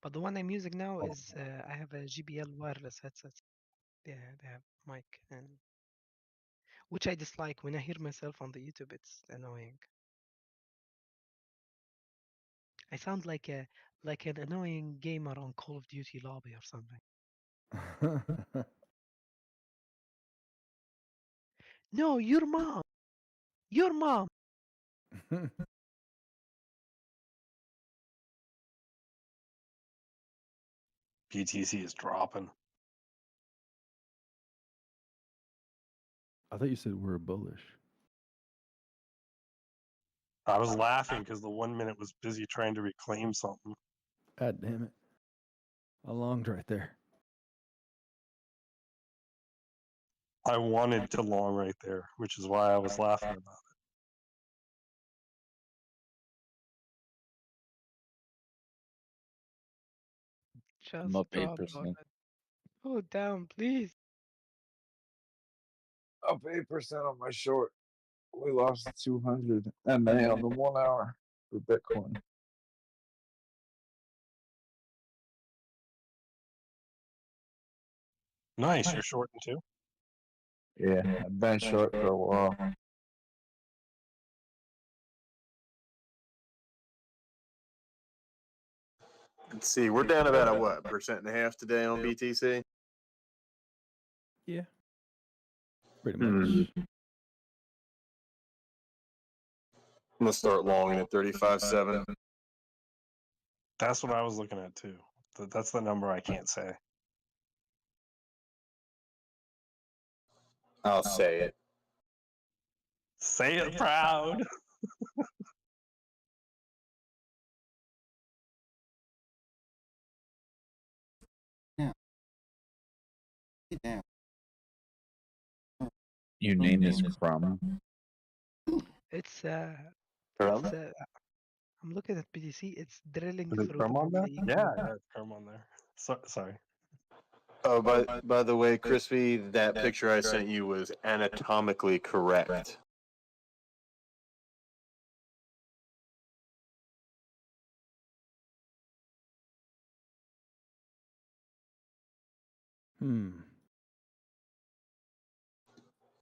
But the one I'm using now is I have a JBL wireless headset. Yeah, they have mic, and which I dislike. When I hear myself on the YouTube, it's annoying. I sound like an annoying gamer on Call of Duty lobby or something. No, your mom. Your mom. BTC is dropping. I thought you said we're bullish. I was laughing because the 1 minute was busy trying to reclaim something. God damn it. I longed right there. I wanted to long right there, which is why I was laughing about it. Just I'm up drop 8%. on it. Oh, down, please. Up 8% on my short. We lost 200 MA on the 1 hour for Bitcoin. Nice, you're shorting too? Yeah, I've been short for a while. Let's see, we're down about a what, 1.5% today on BTC? Yeah. Pretty much. I'm gonna start longing at 35.7. That's what I was looking at too. That's the number I can't say. I'll say it. Say it proud. Yeah. Your name is Crumb. It's Crumb? I'm looking at BTC. It's drilling Is it through Chrome on there? the Yeah, it's Chrome on there. Sorry. Oh, by the way, Crispy, that picture I sent you was anatomically correct.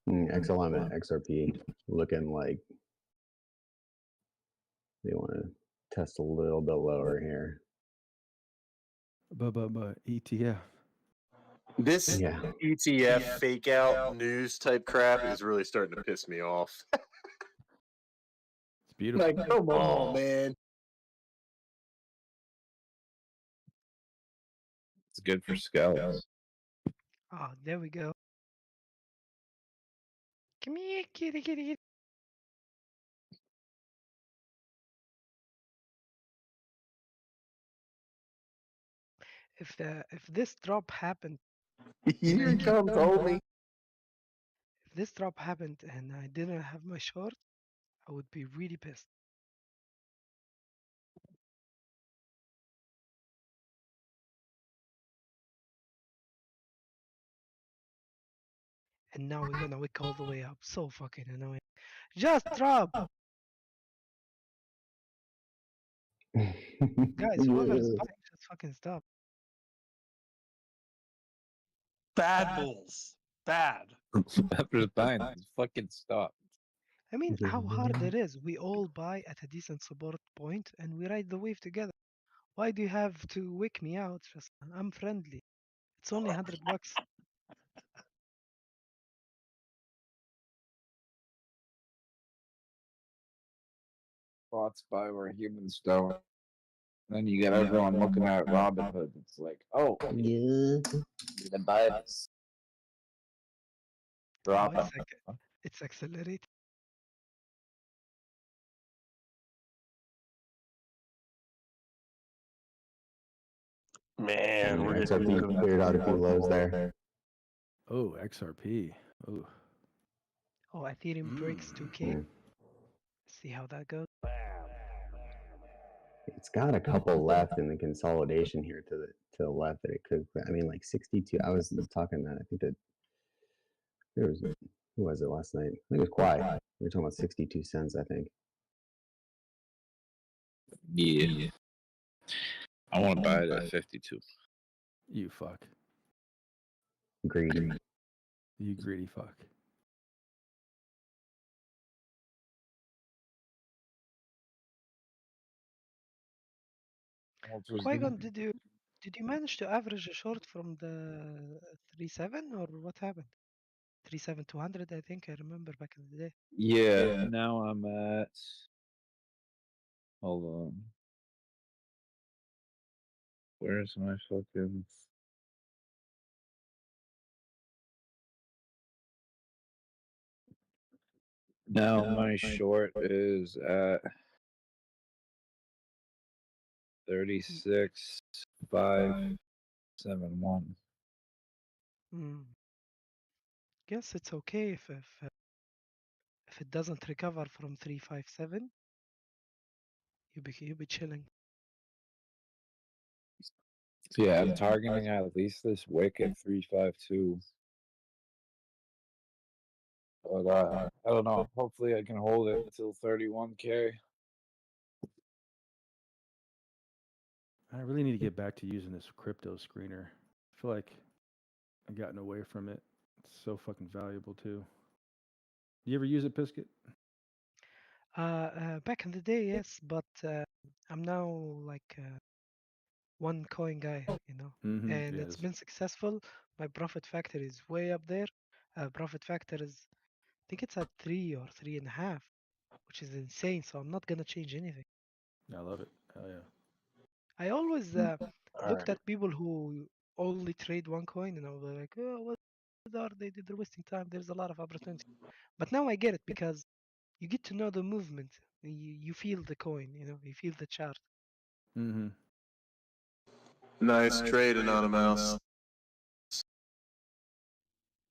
XLM and XRP looking like they want to test a little bit lower here. But ETF. This ETF fake out news type crap is really starting to piss me off. It's beautiful. Like, come on, man. It's good for scalps. Oh, there we go. Come here, kitty, kitty, kitty. If this drop happened, Here he comes, homie. if this drop happened and I didn't have my short, I would be really pissed. And now we're gonna wick all the way up. So fucking annoying. Just drop! Guys, whoever is buying, just fucking stop. Bad bulls. Bad. After buying, fucking stop. I mean, how hard it is. We all buy at a decent support point and we ride the wave together. Why do you have to wake me out? Just I'm friendly. It's only $100. Bots buy where humans don't. Then you get everyone looking at Robinhood. It's like, oh, yeah, to buy this. Drop Oh, it. it's accelerated. Man, we're getting XRP into cleared out a few lows there. Oh, XRP. Oh. Oh, Ethereum breaks 2K. Yeah. See how that goes. It's got a couple left in the consolidation here to the left that it could. I mean, like 62. I was talking that. I think that there was, who was it last night? I think it was Quiet. We were talking about 62 cents. I think. Yeah. I want to buy it at 52. You fuck. Greedy. You greedy fuck. Qui-Gon, did you manage to average a short from the 3.7 or what happened? 3.7 200, I think I remember back in the day. Yeah. Now I'm at. Hold on. Where's my fucking? Now my short is at 36,571. Guess it's okay if it doesn't recover from 3.57. You'll be chilling. Yeah, I'm targeting at least this wick at 352. But I don't know. Hopefully I can hold it until 31K. I really need to get back to using this crypto screener. I feel like I've gotten away from it. It's so fucking valuable too. You ever use it, Pisket? Back in the day, yes, but I'm now like one coin guy, and it's been successful. My profit factor is way up there. Profit factor is, I think it's at 3 or 3.5, which is insane. So I'm not gonna change anything. I love it. Hell yeah. I always looked at people who only trade one coin, and I was like, oh, what are they? They're wasting time. There's a lot of opportunity. But now I get it because you get to know the movement. You feel the coin, you feel the chart. Mm-hmm. Nice trade, Anonymous.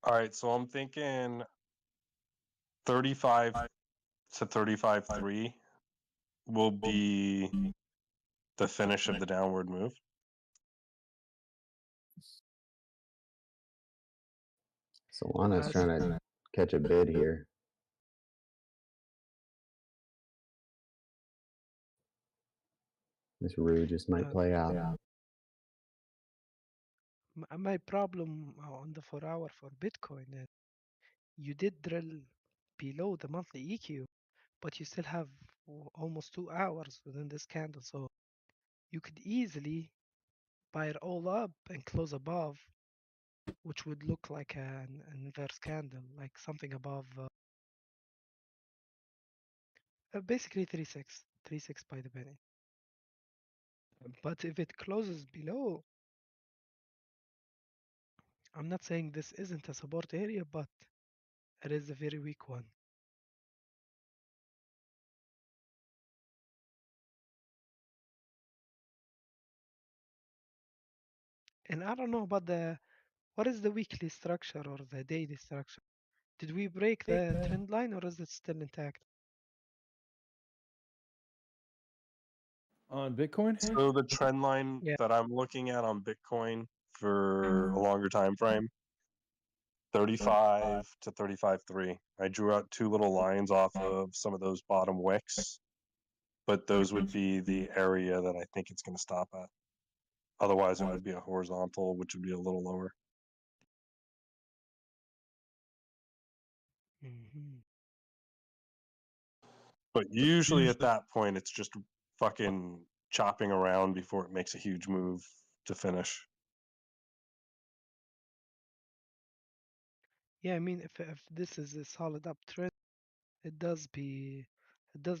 All right, so I'm thinking 35 to 35.3 will be the finish of the downward move. Solana's trying to catch a bid here. This Rue just might play out. My problem on the 4 hour for Bitcoin is you did drill below the monthly EQ, but you still have almost 2 hours within this candle. So you could easily buy it all up and close above, which would look like an inverse candle, like something above basically 3.6 by the penny. But if it closes below, I'm not saying this isn't a support area, but it is a very weak one. And I don't know about what is the weekly structure or the daily structure? Did we break the trend line or is it still intact? On Bitcoin? So the trend line that I'm looking at on Bitcoin for a longer time frame, 35 to 35.3. I drew out two little lines off of some of those bottom wicks, but those would be the area that I think it's going to stop at. Otherwise, it would be a horizontal, which would be a little lower. But usually at that point, it's just fucking chopping around before it makes a huge move to finish. Yeah, I mean, if this is a solid uptrend, it does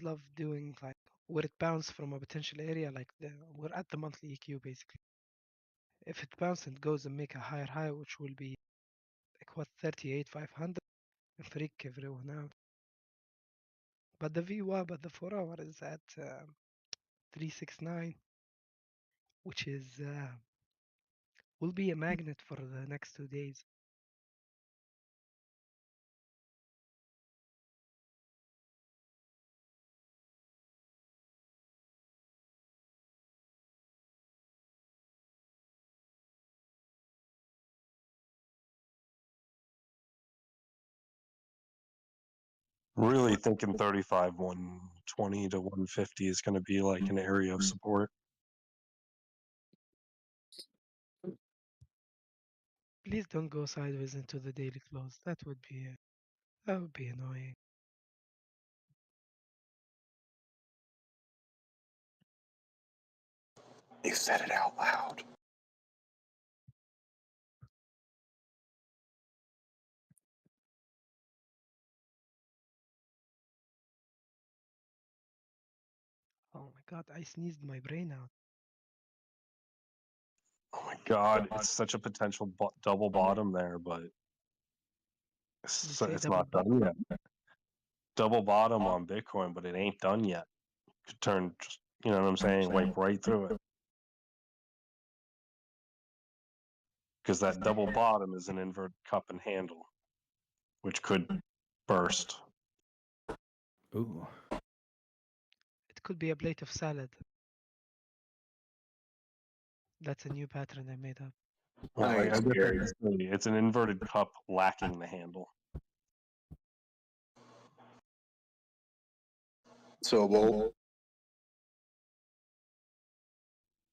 love doing like where it bounced from a potential area, like we're at the monthly EQ basically. If it bounces and goes and make a higher high, which will be like what 38,500, and freak everyone out. But the VWAP at the 4 hour is at 369, which is will be a magnet for the next 2 days. Really thinking 35, 120 to 150 is going to be like an area of support. Please don't go sideways into the daily close. That would be annoying. You said it out loud. Oh my god, I sneezed my brain out. Oh my god, it's such a potential double bottom there, but it's not done yet. Double bottom on Bitcoin, but it ain't done yet. Could turn, you know what I'm saying, wipe right through it. Because that double bottom is an inverted cup and handle, which could burst. Ooh. It could be a plate of salad. That's a new pattern I made up. Well, I get that it's an inverted cup lacking the handle. So a bowl.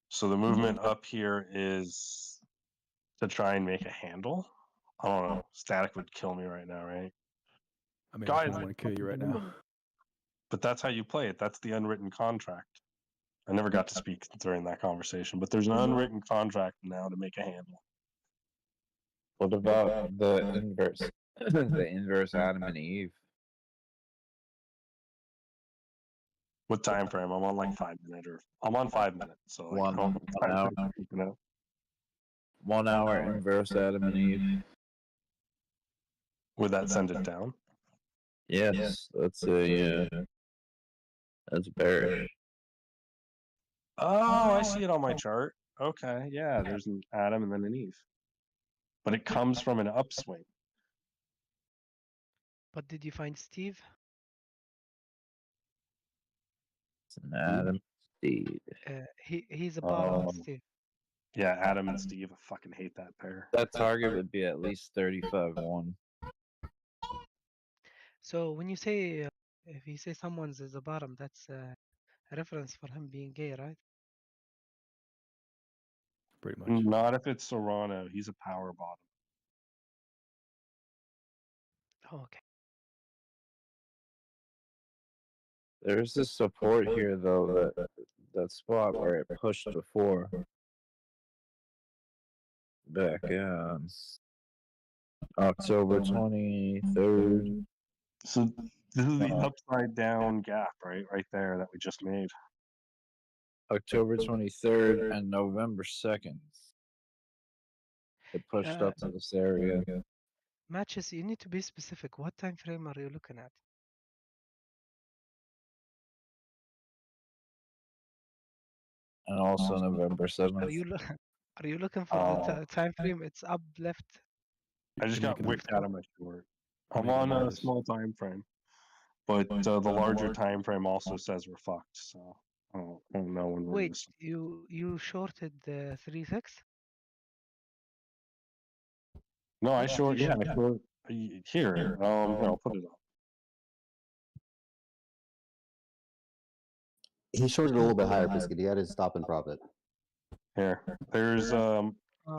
So the movement up here is to try and make a handle. I don't know. Static would kill me right now, right? I mean, Guys, I want to kill you right now. But that's how you play it. That's the unwritten contract. I never got to speak during that conversation, but there's an unwritten contract now to make a handle. What about the inverse? The inverse Adam and Eve. What time frame? I'm on like 5 minutes, or I'm on 5 minutes. So like, 1 hour. 1 hour inverse Adam and Eve. Would that send it down? Yes, that's that's bearish. Oh, I see it on my chart. Okay, yeah, there's an Adam and then an Eve. But it comes from an upswing. But did you find Steve? It's an Adam, Steve. He's a bottom, Steve. Yeah, Adam and Steve. I fucking hate that pair. That target would be at least 35-1. So when you say, if you say someone's is a bottom, that's a reference for him being gay, right? Pretty much. Not if it's Serrano. He's a power bottom. Oh, okay. There's this support here though, that spot where it pushed before. Back October 23rd. So this is the upside down gap, right? Right there that we just made. October 23rd and November 2nd. It pushed up to this area. Matches, you need to be specific. What time frame are you looking at? And also November 7th. Are you looking for the time frame? It's up left. I just got whipped out of my short. I'm on a small time frame, but the larger time frame also says we're fucked. So I don't know when we're. Wait, you shorted the 3.6? No, I short. Yeah, I short here. Here, I'll put it up. He shorted a little bit higher, Biscuit. He had his stop and profit. Here, there's do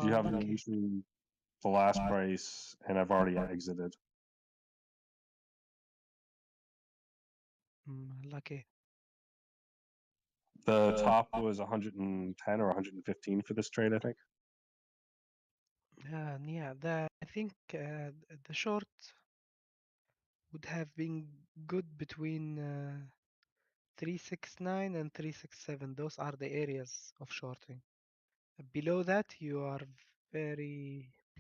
you have the last price? And I've already exited. Lucky. The top was 110 or 115 for this trade, I think. Yeah, I think the short would have been good between 369 and 367. Those are the areas of shorting. Below that, you are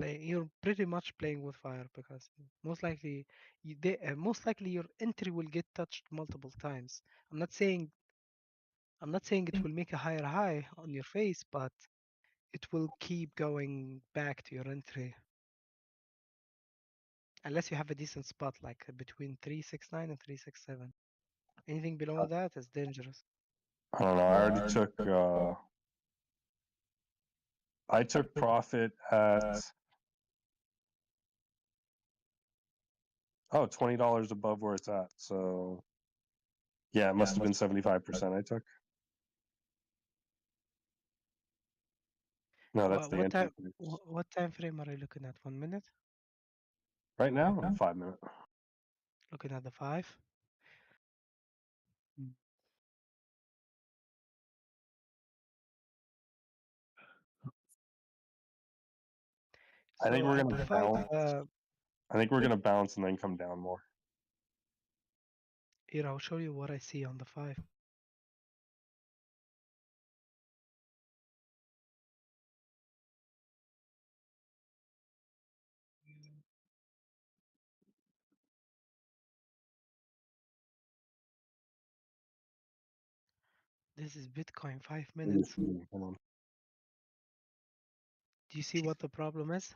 you're pretty much playing with fire, because most likely your entry will get touched multiple times. I'm not saying it will make a higher high on your face, but it will keep going back to your entry. Unless you have a decent spot, like between 369 and 367. Anything below that is dangerous. I don't know. I already took. I took profit at $20 above where it's at. So yeah, it must have been 75% I took. No, that's the entry. What time frame are you looking at? 1 minute? Right now, 5 minutes. Looking at the 5. I think we're gonna bounce. I think we're it- gonna bounce and then come down more. Here, I'll show you what I see on the 5. This is Bitcoin 5 minutes. Hold on. Do you see what the problem is?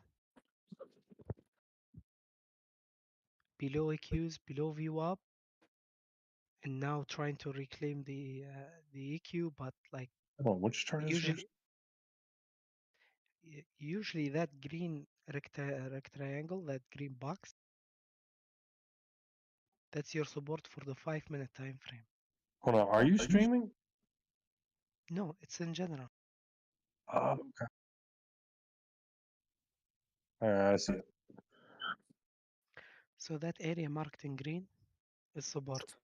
Below EQs, below VWAP, and now trying to reclaim the EQ, but like Hold on, which chart is yours? Usually that green rectangle, that green box, that's your support for the 5-minute time frame. Hold on, are you streaming? No, it's in general. Oh, okay. I see it. So that area marked in green is support.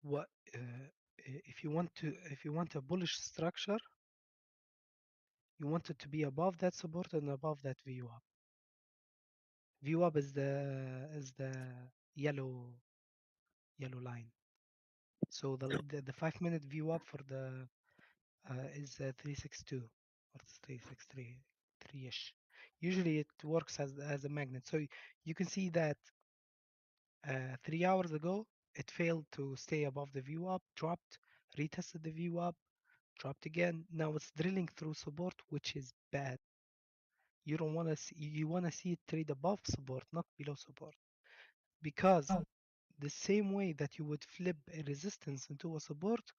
What if you want a bullish structure, you want it to be above that support and above that VWAP. VWAP is the yellow line. So the 5-minute VWAP for the is 362 or 363 3-ish. Usually it works as a magnet. So you can see that 3 hours ago it failed to stay above the VWAP, dropped, retested the VWAP, dropped again. Now it's drilling through support, which is bad. You don't want to see, you want to see it trade above support, not below support, because the same way that you would flip a resistance into a support,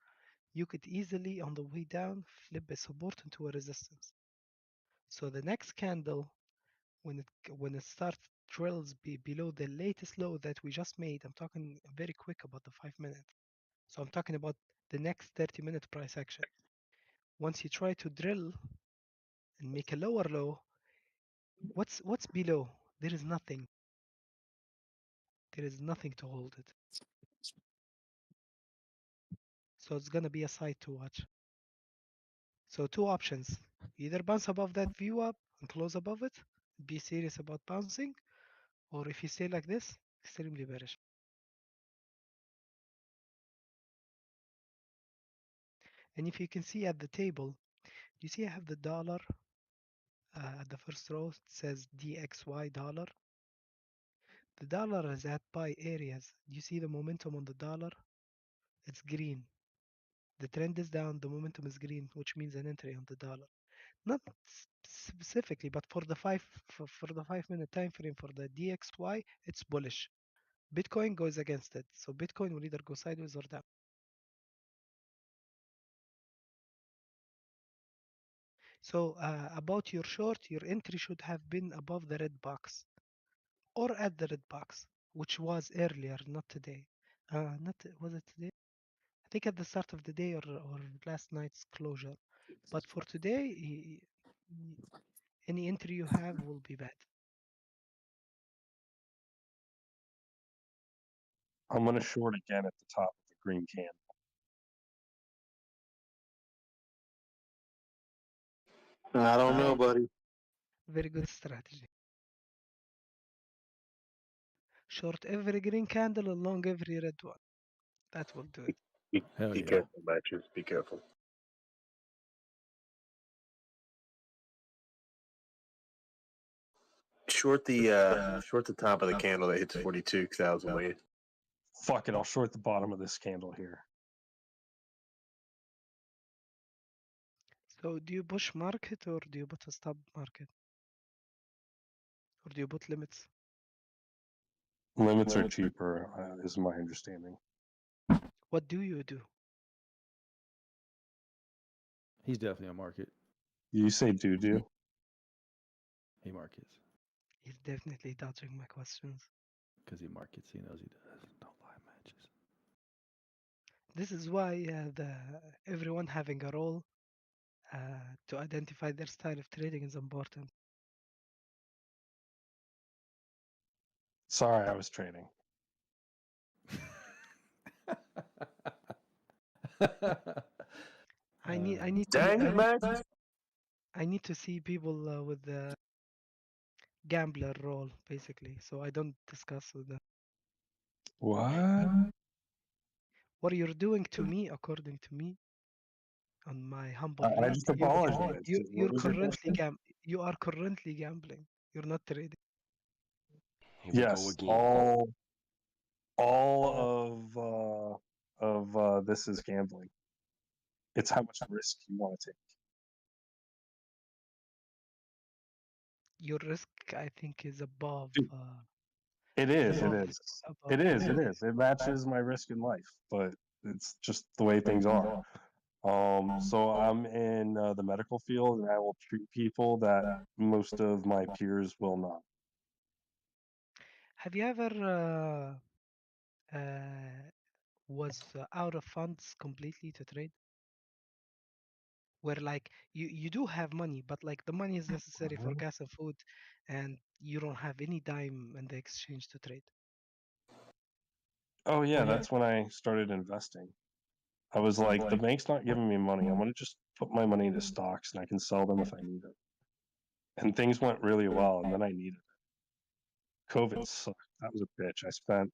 you could easily on the way down flip a support into a resistance. So the next candle, when it starts drills below the latest low that we just made, I'm talking very quick about the 5 minutes. So I'm talking about the next 30-minute price action. Once you try to drill and make a lower low, what's below? There is nothing. There is nothing to hold it. So it's gonna be a side to watch. So 2 options: either bounce above that VWAP and close above it, be serious about bouncing, or if you stay like this, extremely bearish. And if you can see at the table, you see I have the dollar at the first row. It says DXY dollar. The dollar is at buy areas. You see the momentum on the dollar? It's green. The trend is down, the momentum is green, which means an entry on the dollar. Not specifically, but for the 5-minute time frame for the DXY, it's bullish. Bitcoin goes against it, so Bitcoin will either go sideways or down. So about your short, your entry should have been above the red box or at the red box, which was earlier, not today. Was it today? I think at the start of the day or last night's closure. But for today, any entry you have will be bad. I'm gonna short again at the top of the green candle. I don't know, buddy. Very good strategy. Short every green candle and long every red one. That will do it. Be careful, Matches. Be careful. Short the top of the candle that hits 42,000 weight. Fuck it, I'll short the bottom of this candle here. So do you push market or do you put a stop market? Or do you put limits? Limits are cheaper, is my understanding. What do you do? He's definitely on market. You say do? He markets. He's definitely dodging my questions. Because he markets, he knows he does. Don't lie, Matches. This is why everyone having a role to identify their style of trading is important. Sorry, I was trading. I need to see people with the gambler role, basically, so I don't discuss with them. What? What you're doing to me, according to me, on my humble I just apologized. you are currently gambling. You're not trading. Yes, all of this is gambling. It's how much risk you want to take. Your risk, I think, is above. It is. It matches my risk in life, but it's just the way things are. So I'm in the medical field, and I will treat people that most of my peers will not. Have you ever was out of funds completely to trade? Where like you do have money, but like the money is necessary for gas and food, and you don't have any dime in the exchange to trade. Oh yeah, that's when I started investing. I was like, the bank's not giving me money. I'm gonna just put my money into stocks, and I can sell them if I need it. And things went really well, and then I needed it. COVID sucked. That was a bitch. I spent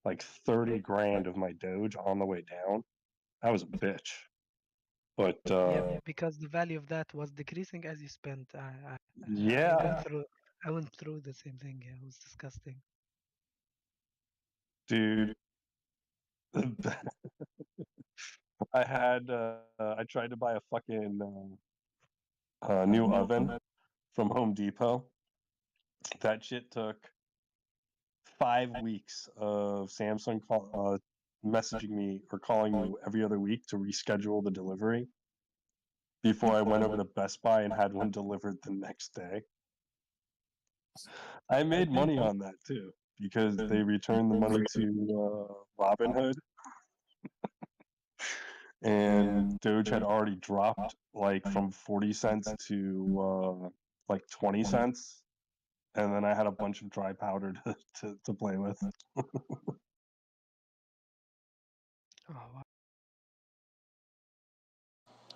like 30 grand of my Doge on the way down. That was a bitch. But yeah, because the value of that was decreasing as you spent. Yeah. I went through the same thing. Yeah, it was disgusting. Dude, I tried to buy a fucking new oven from Home Depot. That shit took 5 weeks of Samsung messaging me or calling me every other week to reschedule the delivery before I went over to Best Buy and had one delivered the next day. I made money on that too because they returned the money to Robinhood. And Doge had already dropped like from 40 cents to like 20 cents. And then I had a bunch of dry powder to play with.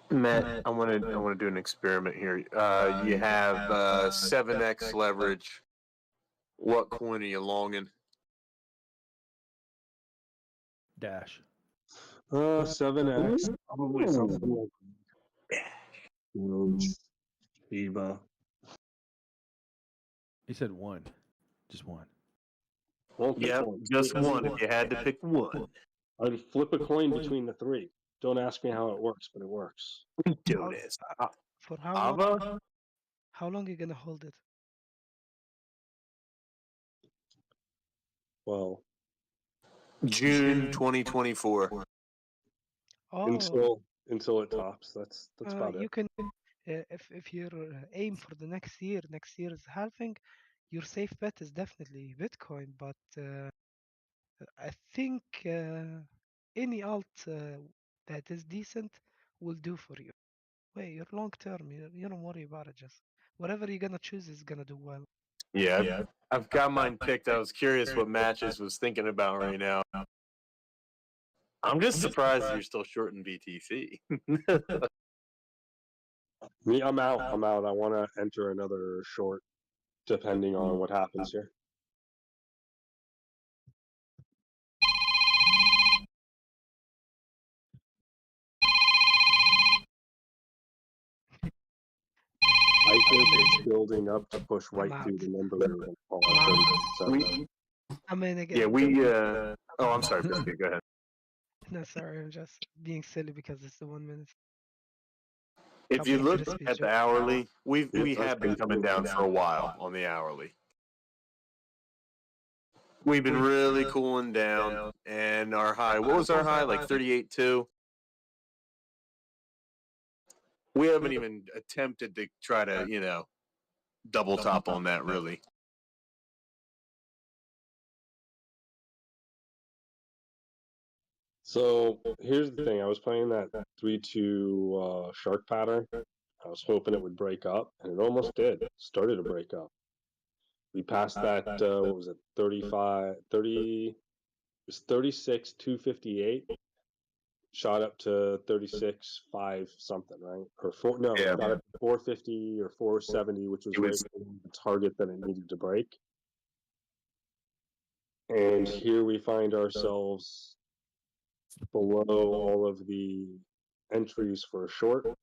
Matt, I want to do an experiment here. You have 7x leverage. What coin are you longing? Dash. 7x. Probably something like Doge, Shiba. He said one. Just one. Yeah, just one. If you had to pick one. I'd flip a coin between the three. Don't ask me how it works, but it works. Do this. For how long? How long are you gonna hold it? Well, June 2024. Oh. Until it tops. That's about it. You can, if your aim for the next year is halving, your safe bet is definitely Bitcoin. But I think any alt that is decent will do for you. Wait, you're long term. You don't worry about it. Just whatever you're gonna choose is gonna do well. Yeah, I've got mine picked. I was curious what Matches was thinking about right now. I'm just surprised you're still short in BTC. Me, I'm out. I want to enter another short, depending on what happens here. I think it's building up to push right through the number we were going to call at 37. I'm in again. Yeah, we. Oh, I'm sorry, Biscuit. Go ahead. No, sorry, I'm just being silly because it's the 1 minute. If you look at the hourly, we have been coming down for a while on the hourly. We've been really cooling down, and our high. What was our high? Like 38.2. We haven't even attempted to try to, double top on that, really. So here's the thing. I was playing that 3-2 shark pattern. I was hoping it would break up, and it almost did. It started to break up. We passed that, what was it, 30, it was 36,258. Shot up to 36.5 something, right? Or got up to 450 or 470, which was right the target that it needed to break. And here we find ourselves below all of the entries for a short,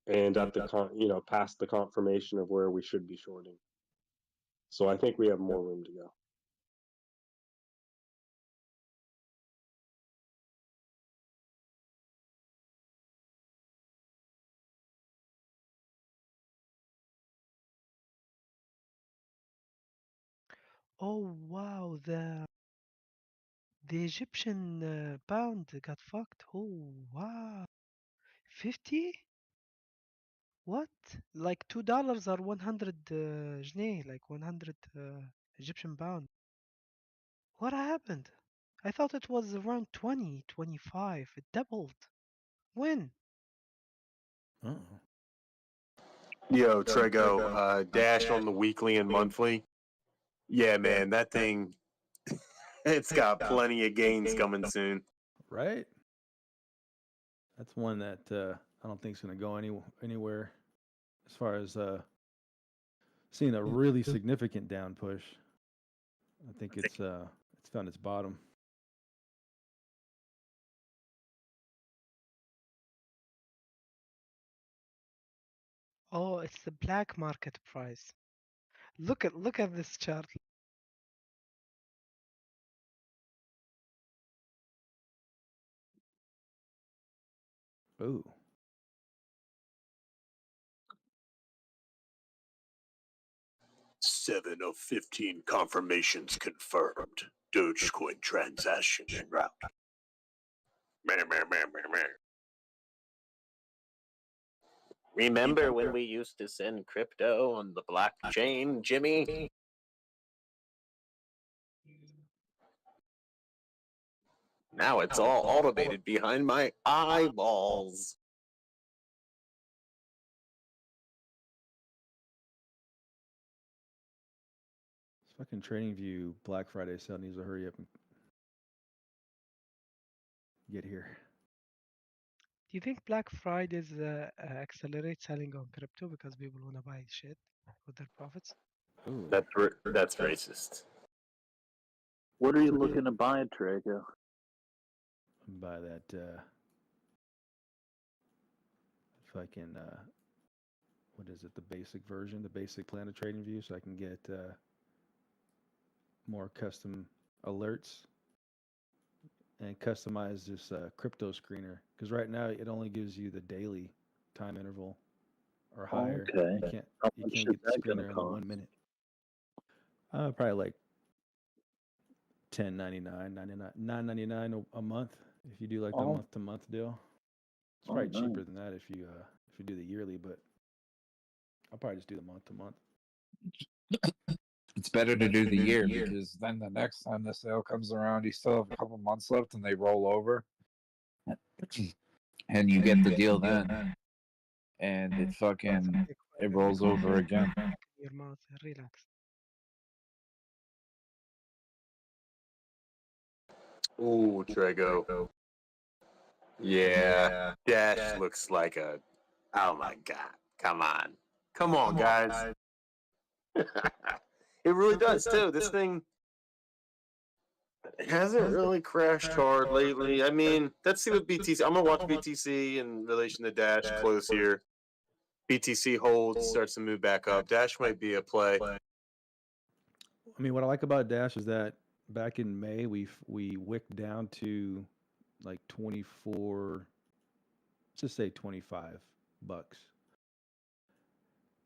and at the past the confirmation of where we should be shorting. So I think we have more room to go. Oh wow, the Egyptian pound got fucked. Oh wow, 50? What? Like $2 or 100 jneh, like 100 Egyptian pound. What happened? I thought it was around 20, 25. It doubled. When? Uh-oh. Yo, Trego, dash on the weekly and monthly. Yeah, man, that thing, it's got plenty of gains coming soon. Right? That's one that I don't think is going to go anywhere as far as seeing a really significant down push. I think it's found its bottom. Oh, it's the black market price. Look at this chart. Ooh. Seven of 15 confirmations confirmed. Dogecoin transaction en route. Remember when we used to send crypto on the blockchain, Jimmy? Now it's all automated behind my eyeballs. This fucking TradingView Black Friday sale needs to hurry up and get here. Do you think Black Fridays accelerate selling on crypto because people want to buy shit with their profits? Ooh. That's racist. What are you looking to buy, Trago? Buy that fucking what is it? The basic version, the basic plan of TradingView, so I can get more custom alerts and customize this crypto screener. Because right now it only gives you the daily time interval or higher. Okay. You can't get the screener in the 1 minute. Probably like $10.99, $9.99 a month if you do like the month-to-month deal. It's probably cheaper than that if you do the yearly, but I'll probably just do the month-to-month. It's better to do the year because then the next time the sale comes around, you still have a couple months left and they roll over. And you get the deal then. And it rolls over again. Your mouth, relax. Ooh, Trego. Yeah, Dash looks like a. Oh my god! Come on, guys! It really does too. This thing hasn't really crashed hard lately. I mean, let's see what BTC. I'm gonna watch BTC in relation to Dash close here. BTC holds, starts to move back up. Dash might be a play. I mean, what I like about Dash is that back in May we wicked down to like 24, let's just say $25.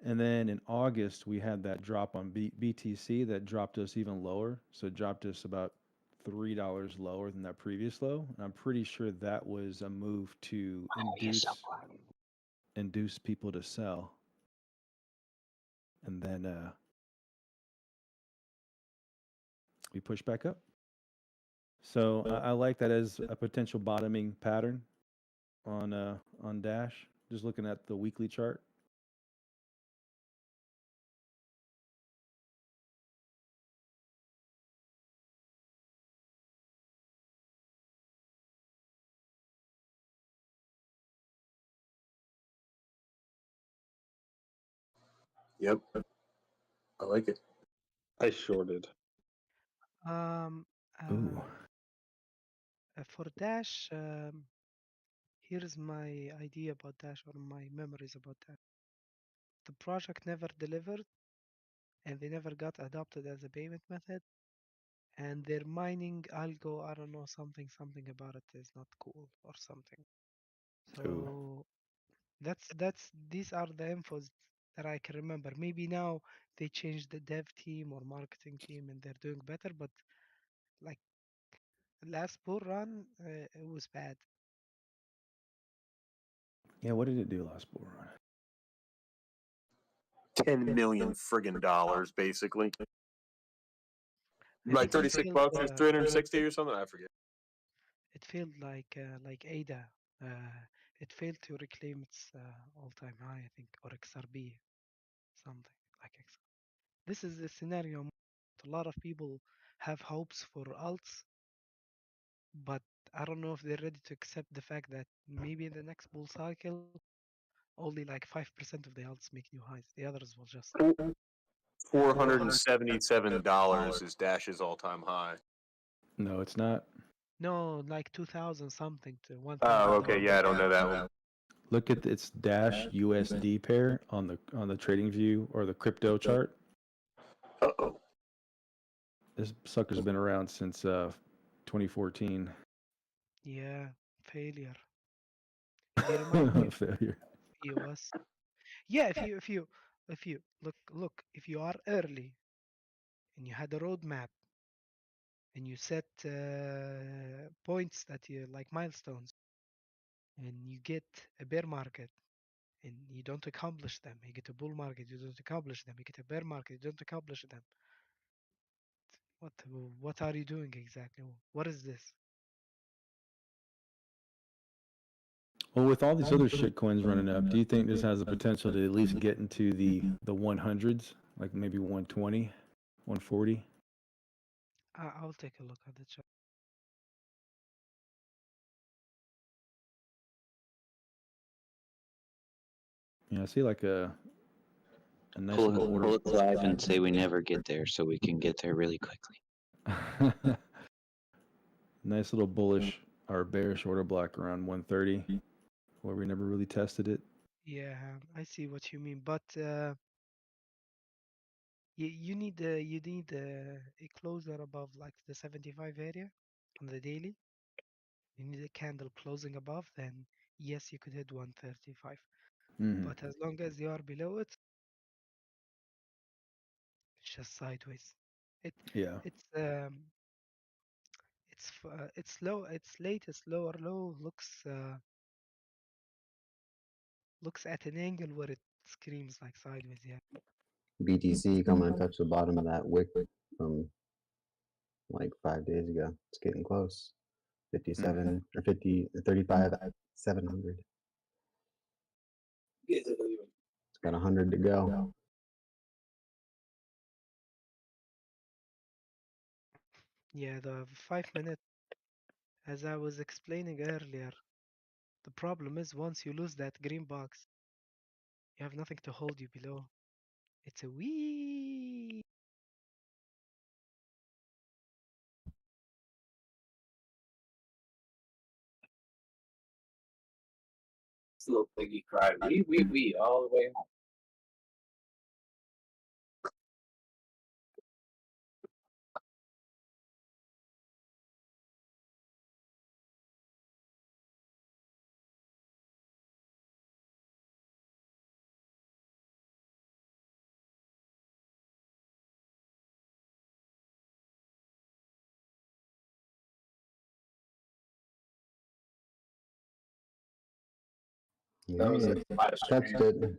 And then in August we had that drop on BTC that dropped us even lower. So it dropped us about $3 lower than that previous low. And I'm pretty sure that was a move to induce people to sell. And then we push back up. So I like that as a potential bottoming pattern on Dash. Just looking at the weekly chart. Yep, I like it. I shorted. Ooh. For Dash, here's my idea about Dash or my memories about Dash. The project never delivered, and they never got adopted as a payment method. And their mining algo, I don't know, something about it is not cool or something. So these are the infos that I can remember. Maybe now they changed the dev team or marketing team and they're doing better, but like last bull run, it was bad. Yeah, what did it do last bull run? 10 million friggin' dollars, basically. I Like think it 36 failed, bucks or 360 or something. I forget. It failed like ADA. It failed to reclaim its all-time high, I think, or XRB, something like XRB. This is a scenario. A lot of people have hopes for alts, but I don't know if they're ready to accept the fact that maybe in the next bull cycle, only like 5% of the alts make new highs. The others will just. $477 is Dash's all-time high. No, it's not. No, like 2,000 something to 1,000. Oh, okay. Yeah, I don't know that one. Look at its Dash USD pair on the trading view or the crypto chart. Uh-oh. This sucker's been around since 2014. Yeah, failure. They remind me of Failure. EOS. Yeah, if you look, if you are early and you had a roadmap and you set points that you like milestones, and you get a bear market and you don't accomplish them, you get a bull market, you don't accomplish them, you get a bear market, you don't accomplish them. What are you doing exactly? What is this? Well, with all these other shit coins running up, do you think this has the potential to at least get into the 100s, like maybe 120, 140? I'll take a look at the chart. Yeah, I see like a nice Pull little order. it live and say we never get there so we can get there really quickly. Nice little bullish or bearish order block around 130, where we never really tested it. Yeah, I see what you mean, but you need a closer above like the 75 area on the daily. You need a candle closing above, then yes, you could hit 135. Mhm. But as long as you are below it, it's just sideways. Yeah. It's low. Its latest lower low looks at an angle where it screams like sideways. Yeah. BTC coming to touch the bottom of that wick from like 5 days ago. It's getting close. 57 or 50, 35, 700. It's got 100 to go. Yeah, the 5 minute, as I was explaining earlier, The problem is once you lose that green box, you have nothing to hold you below. It's a wee. This little piggy cried wee all the way home. Yeah, touched it.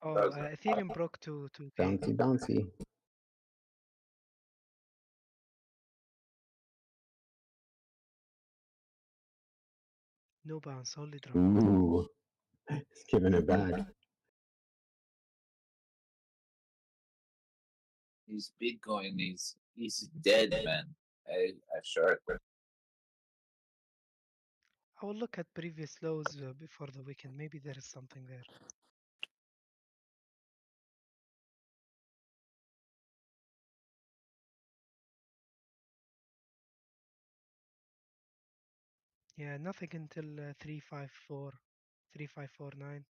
Oh, Ethereum broke to 2K. Bouncy, bouncy. No bounce, only drop. Ooh, he's giving it back. He's Bitcoin. He's dead, man. I short. I will look at previous lows before the weekend. Maybe there is something there. Yeah, nothing until 354, 3549.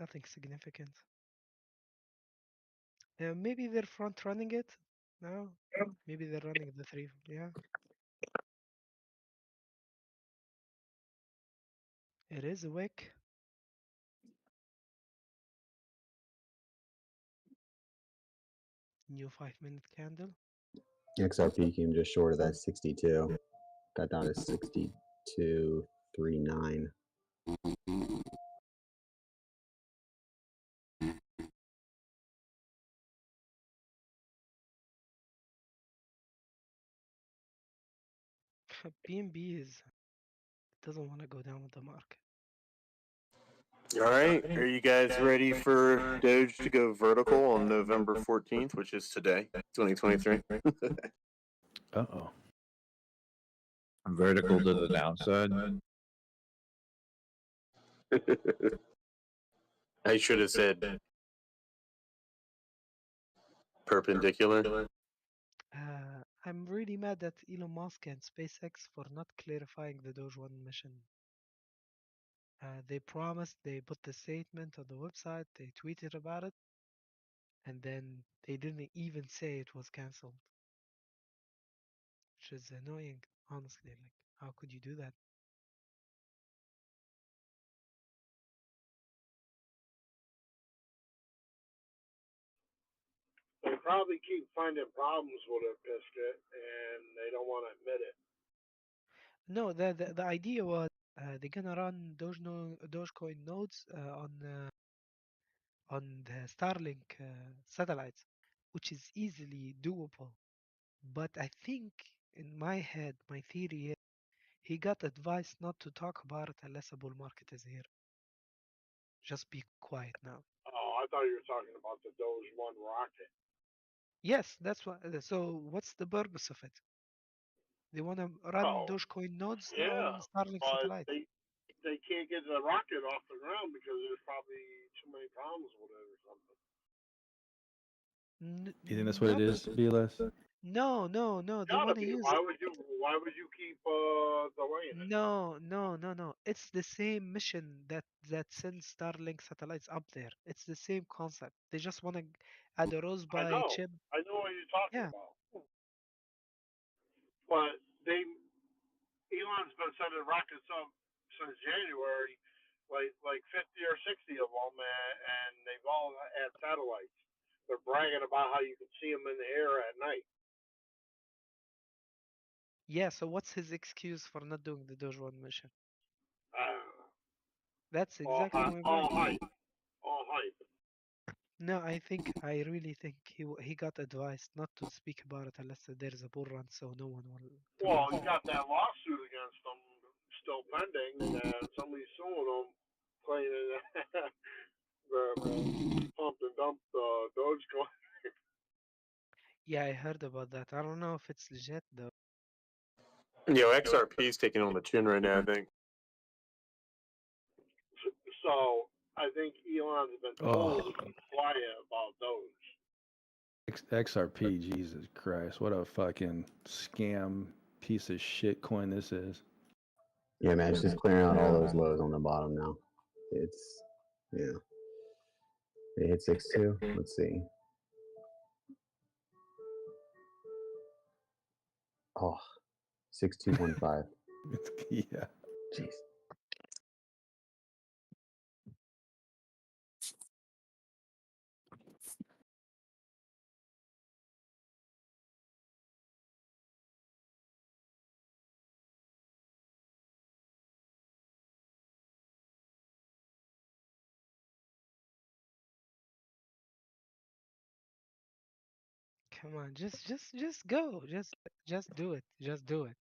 Nothing significant. Maybe they're front running it now. Maybe they're running the 3. Yeah. It is a wick. New 5-minute candle. XRP came just short of that 62. Got down to 62.39. BNB doesn't want to go down with the market. All right, are you guys ready for Doge to go vertical on November 14th, which is today, 2023? Uh-oh. Vertical to the downside. I should have said perpendicular. I'm really mad at Elon Musk and SpaceX for not clarifying the Doge 1 mission. They promised, they put the statement on the website, they tweeted about it, and then they didn't even say it was cancelled. Which is annoying, honestly. Like, how could you do that? They probably keep finding problems with it, Biscuit, and they don't want to admit it. No, the idea was they're gonna run Dogecoin nodes on the Starlink satellites, which is easily doable. But I think in my head, my theory is he got advice not to talk about it unless a bull market is here. Just be quiet now. Oh, I thought you were talking about the Doge 1 rocket. Yes, that's what. So what's the purpose of it? They want to run Dogecoin nodes on Starlink but satellites. they can't get the rocket off the ground because there's probably too many problems with it or something. You think that's what it is, BLS? No. They want to use. Why would you keep delaying it? No. It's the same mission that sends Starlink satellites up there. It's the same concept. They just want to add a rose by chip. I know what you're talking Yeah. about. But Elon's been sending rockets up since January, like 50 or 60 of them, and they've all had satellites. They're bragging about how you can see them in the air at night. Yeah, so what's his excuse for not doing the Doge 1 mission? That's All exactly my point. All hype. No, I really think he got advice not to speak about it unless there's a bull run, so no one will. Well, he got that lawsuit against him still pending, and somebody's suing him, claiming the pump and dump Dogecoin. Yeah, I heard about that. I don't know if it's legit though. XRP is taking on the chin right now, I think. So I think Elon's been told to be quiet about those. XRP, Jesus Christ, what a fucking scam piece of shit coin this is. Yeah, man, it's just clearing out all those lows on the bottom now. It's, yeah. It hit 6.2. Let's see. Oh, 6.215. Yeah. Jeez. Come on, just go. Just do it. Just do it.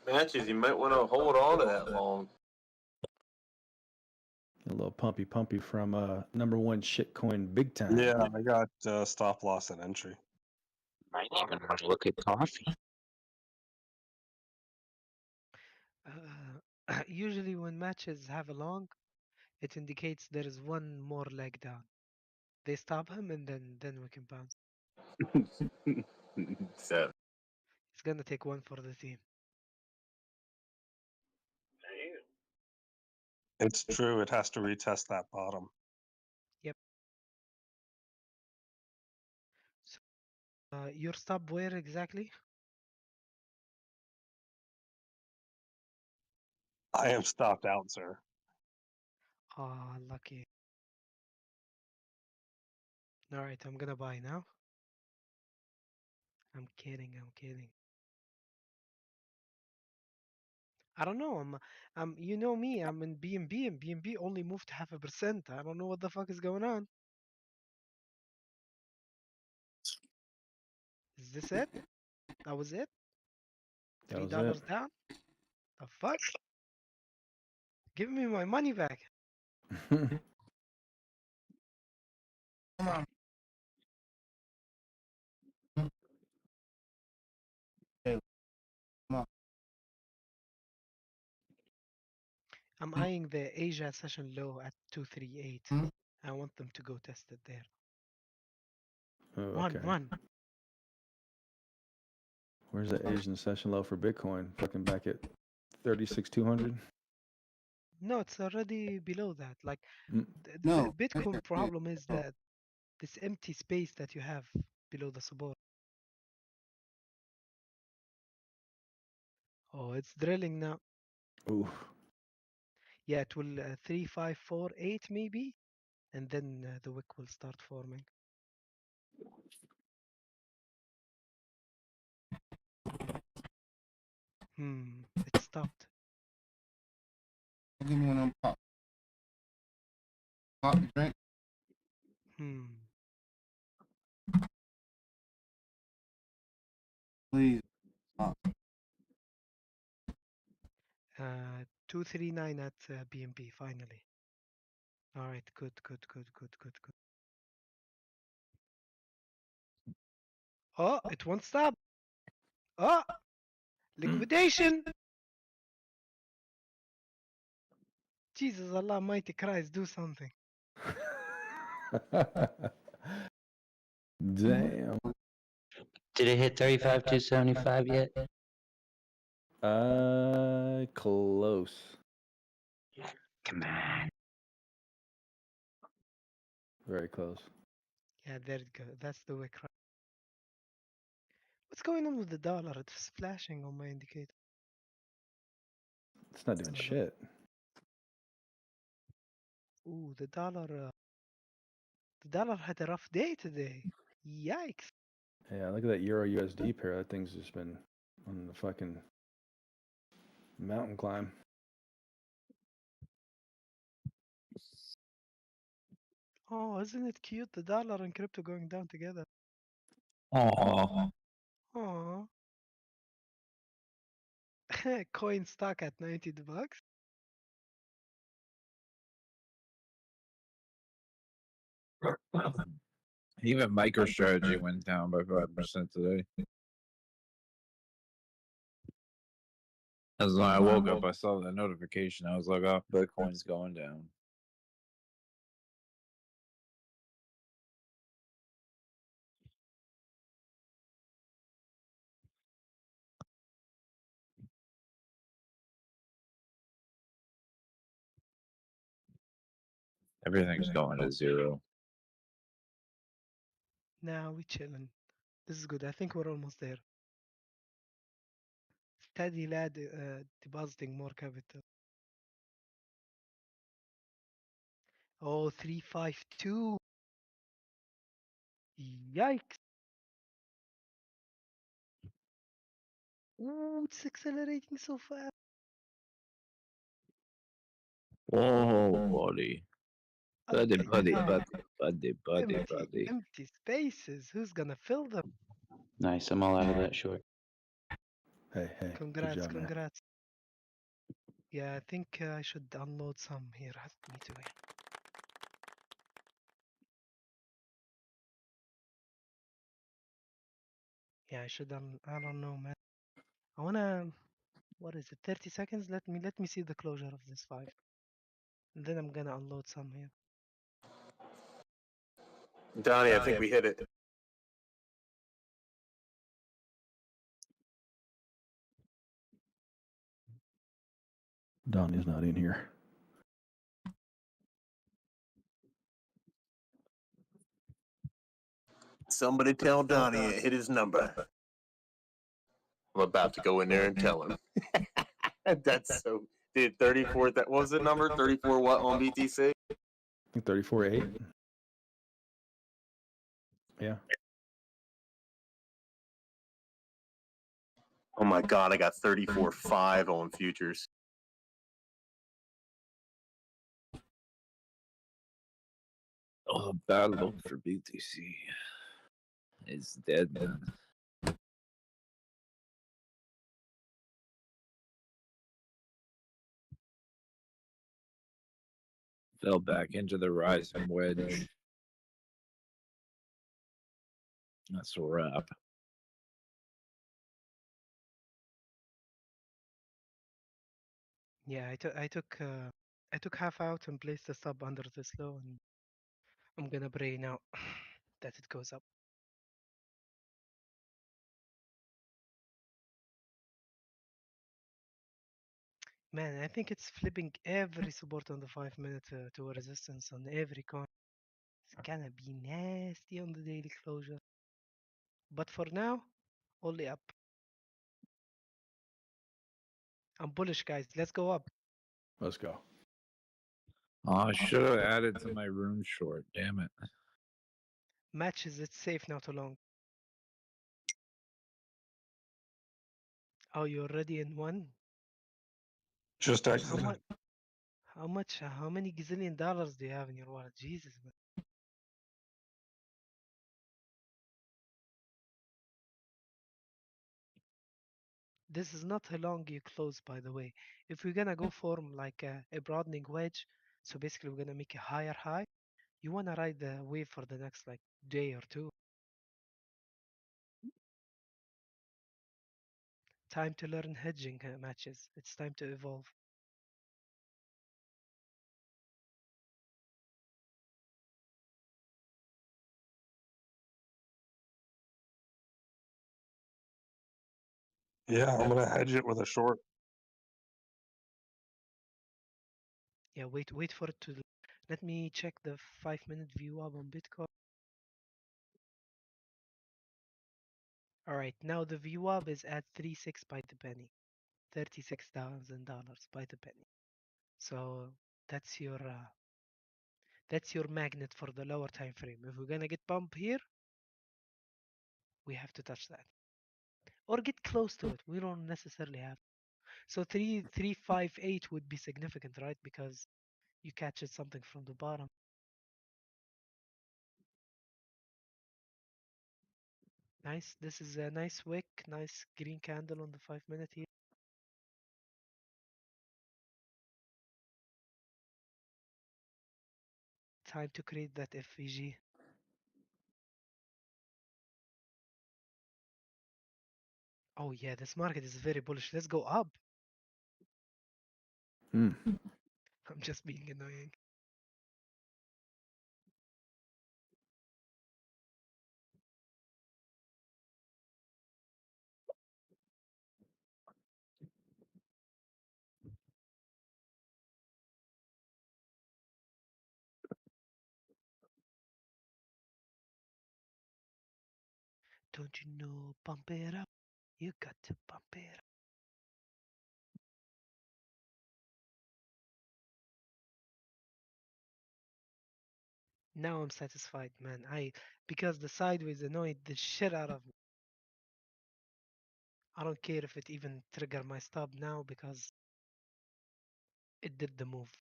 Matches, you might want to hold on to that long. A little pumpy from number one shitcoin big time. Yeah, I got stop loss and entry. Might even want to look at coffee. Usually when matches have a long, it indicates there is one more leg down. They stop him and then we can bounce. So. It's gonna take one for the team. It's true. It has to retest that bottom. Yep. So, your stop where exactly? I am stopped out, sir. Ah, lucky. All right, I'm gonna buy now. I'm kidding. I don't know. you know me. I'm in BNB, and BNB only moved 0.5%. I don't know what the fuck is going on. Is this it? That was it? $3 down? The fuck? Give me my money back. Come on. Hey, come on. I'm eyeing the Asia session low at 238. I want them to go test it there. Oh, okay. One. Where's the Asian session low for Bitcoin? Fucking back at 36,200. No, it's already below that. Like No. the Bitcoin problem is that this empty space that you have below the support. Oh, it's drilling now. Ooh. Yeah, it will 3548 maybe, and then the wick will start forming. It stopped. Give me one of them pop. Pop drink. Please. Pop. 239 at BNB finally. All right, good. Oh, it won't stop. Oh, liquidation. Jesus, Allah Almighty Christ, do something. Damn. Did it hit 35,275 yet? Close. Come on. Very close. Yeah, there it goes. That's the wick. What's going on with the dollar? It's flashing on my indicator. It's not doing shit. Ooh, the dollar had a rough day today. Yikes. Yeah, look at that Euro USD pair. That thing's just been on the fucking mountain climb. Oh, isn't it cute? The dollar and crypto going down together. Oh. Aww. Coin stock at $90. Even MicroStrategy went down by 5% today. As when I woke up, I saw the notification. I was like, "Oh, Bitcoin's going down." Everything's going to zero. Now we chilling. This is good. I think we're almost there. Steady lad depositing more capital. Oh, 352. Yikes. Ooh, it's accelerating so fast. Whoa, buddy. Buddy. Empty spaces. Who's gonna fill them? Nice. I'm all out of that short. Hey, good Congrats, job, man. congrats. Yeah, I think I should unload some here. Me too. Yeah, I should. I don't know, man. I wanna. What is it? 30 seconds. Let me see the closure of this 5, and then I'm gonna unload some here. Donnie, I think we hit it. Donnie's not in here. Somebody tell Donnie it hit his number. I'm about to go in there and tell him. That's so. Dude, 34. What was the number? 34 what on BTC? I think 34.8. Yeah. Oh my God, I got 34.5 on futures. Oh, the battle for BTC is dead, man. Fell back into the rising wedge. That's a wrap. Yeah, I took half out and placed the sub under this low, and I'm gonna pray now that it goes up. Man, I think it's flipping every support on the 5 minute to a resistance on every coin. It's gonna be nasty on the daily closure. But for now, only up. I'm bullish, guys. Let's go up. Let's go. Oh, I should have added to my room short. Damn it. Matches, it's safe now to long. Oh, you're already in one? Just exited. How many gazillion dollars do you have in your wallet? Jesus, man. This is not how long you close, by the way. If we're gonna go form like a broadening wedge, so basically we're gonna make a higher high, you wanna ride the wave for the next like day or two. Time to learn hedging matches. It's time to evolve. Yeah, I'm gonna hedge it with a short. Yeah, wait for it to. Let me check the 5 minute view up on Bitcoin. All right, now the VWAP is at 36 by the penny, $36,000 by the penny. So that's your magnet for the lower time frame. If we're gonna get bump here, we have to touch that or get close to it. We don't necessarily have. So 358 would be significant, right? Because you catch it something from the bottom. Nice. This is a nice wick, nice green candle on the 5 minute here. Time to create that FVG. Oh yeah, this market is very bullish. Let's go up. Hmm. I'm just being annoying. Don't you know, pump it up. You got to pump it up. Now I'm satisfied, man. Because the sideways annoyed the shit out of me. I don't care if it even trigger my stop now because it did the move.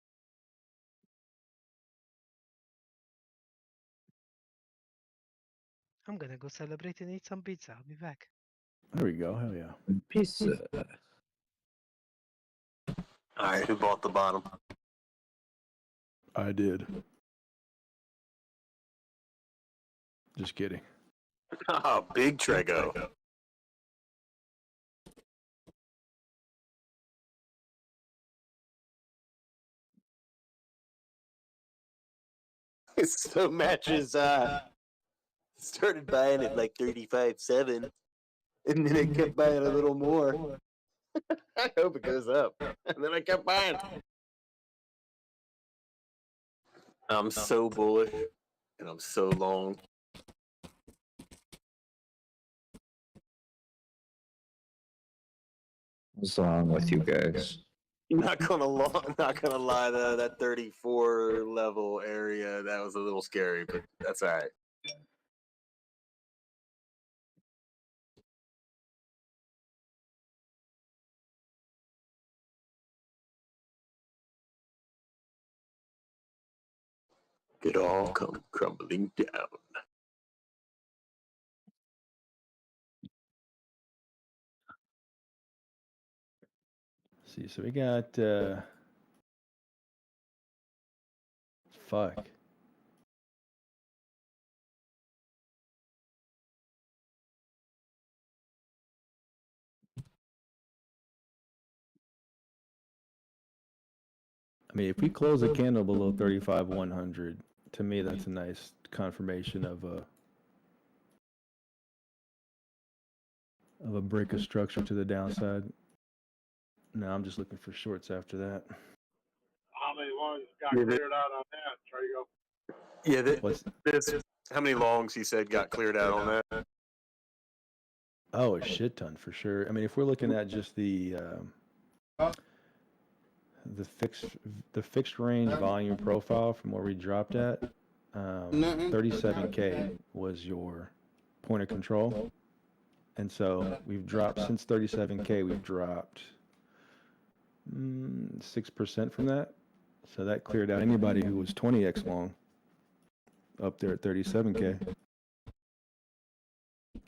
I'm gonna go celebrate and eat some pizza. I'll be back. There we go. Hell yeah. Pizza. All right, who bought the bottom? I did. Just kidding. Oh, big Trego. It so matches. Started buying at like 35.7, and then I kept buying a little more. I hope it goes up, and then I kept buying. I'm so bullish, and I'm so long. What's wrong with you guys? Not gonna lie though, that 34 level area, that was a little scary, but that's all right. It all come crumbling down. See, so we got fuck. I mean, if we close a candle below 35,100, to me that's a nice confirmation of a break of structure to the downside. No, I'm just looking for shorts after that. How many longs got cleared out on that, Trego? Yeah, this how many longs he said got cleared out on that? Oh, a shit ton for sure. I mean, if we're looking at just the fixed range volume profile from where we dropped at, 37K was your point of control. And so we've dropped, since 37K, we've dropped 6% from that. So that cleared out anybody who was 20x long up there at 37K.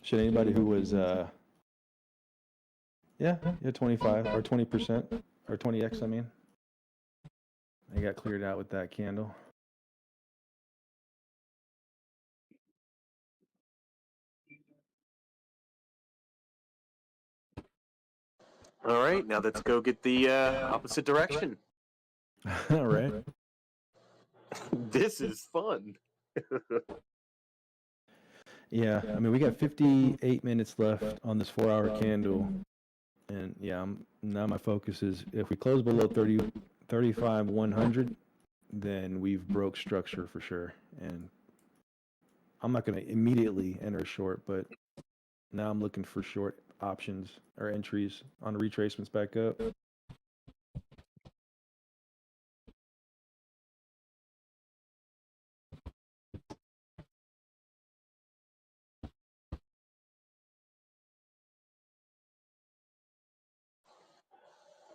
Should anybody who was, 25 or 20% or 20x, I mean. They got cleared out with that candle. All right, now let's go get the opposite direction. All right. This is fun. Yeah, I mean, we got 58 minutes left on this 4-hour candle. And yeah, now my focus is if we close below 35,100, then we've broke structure for sure. And I'm not going to immediately enter short, but now I'm looking for short options or entries on the retracements back up.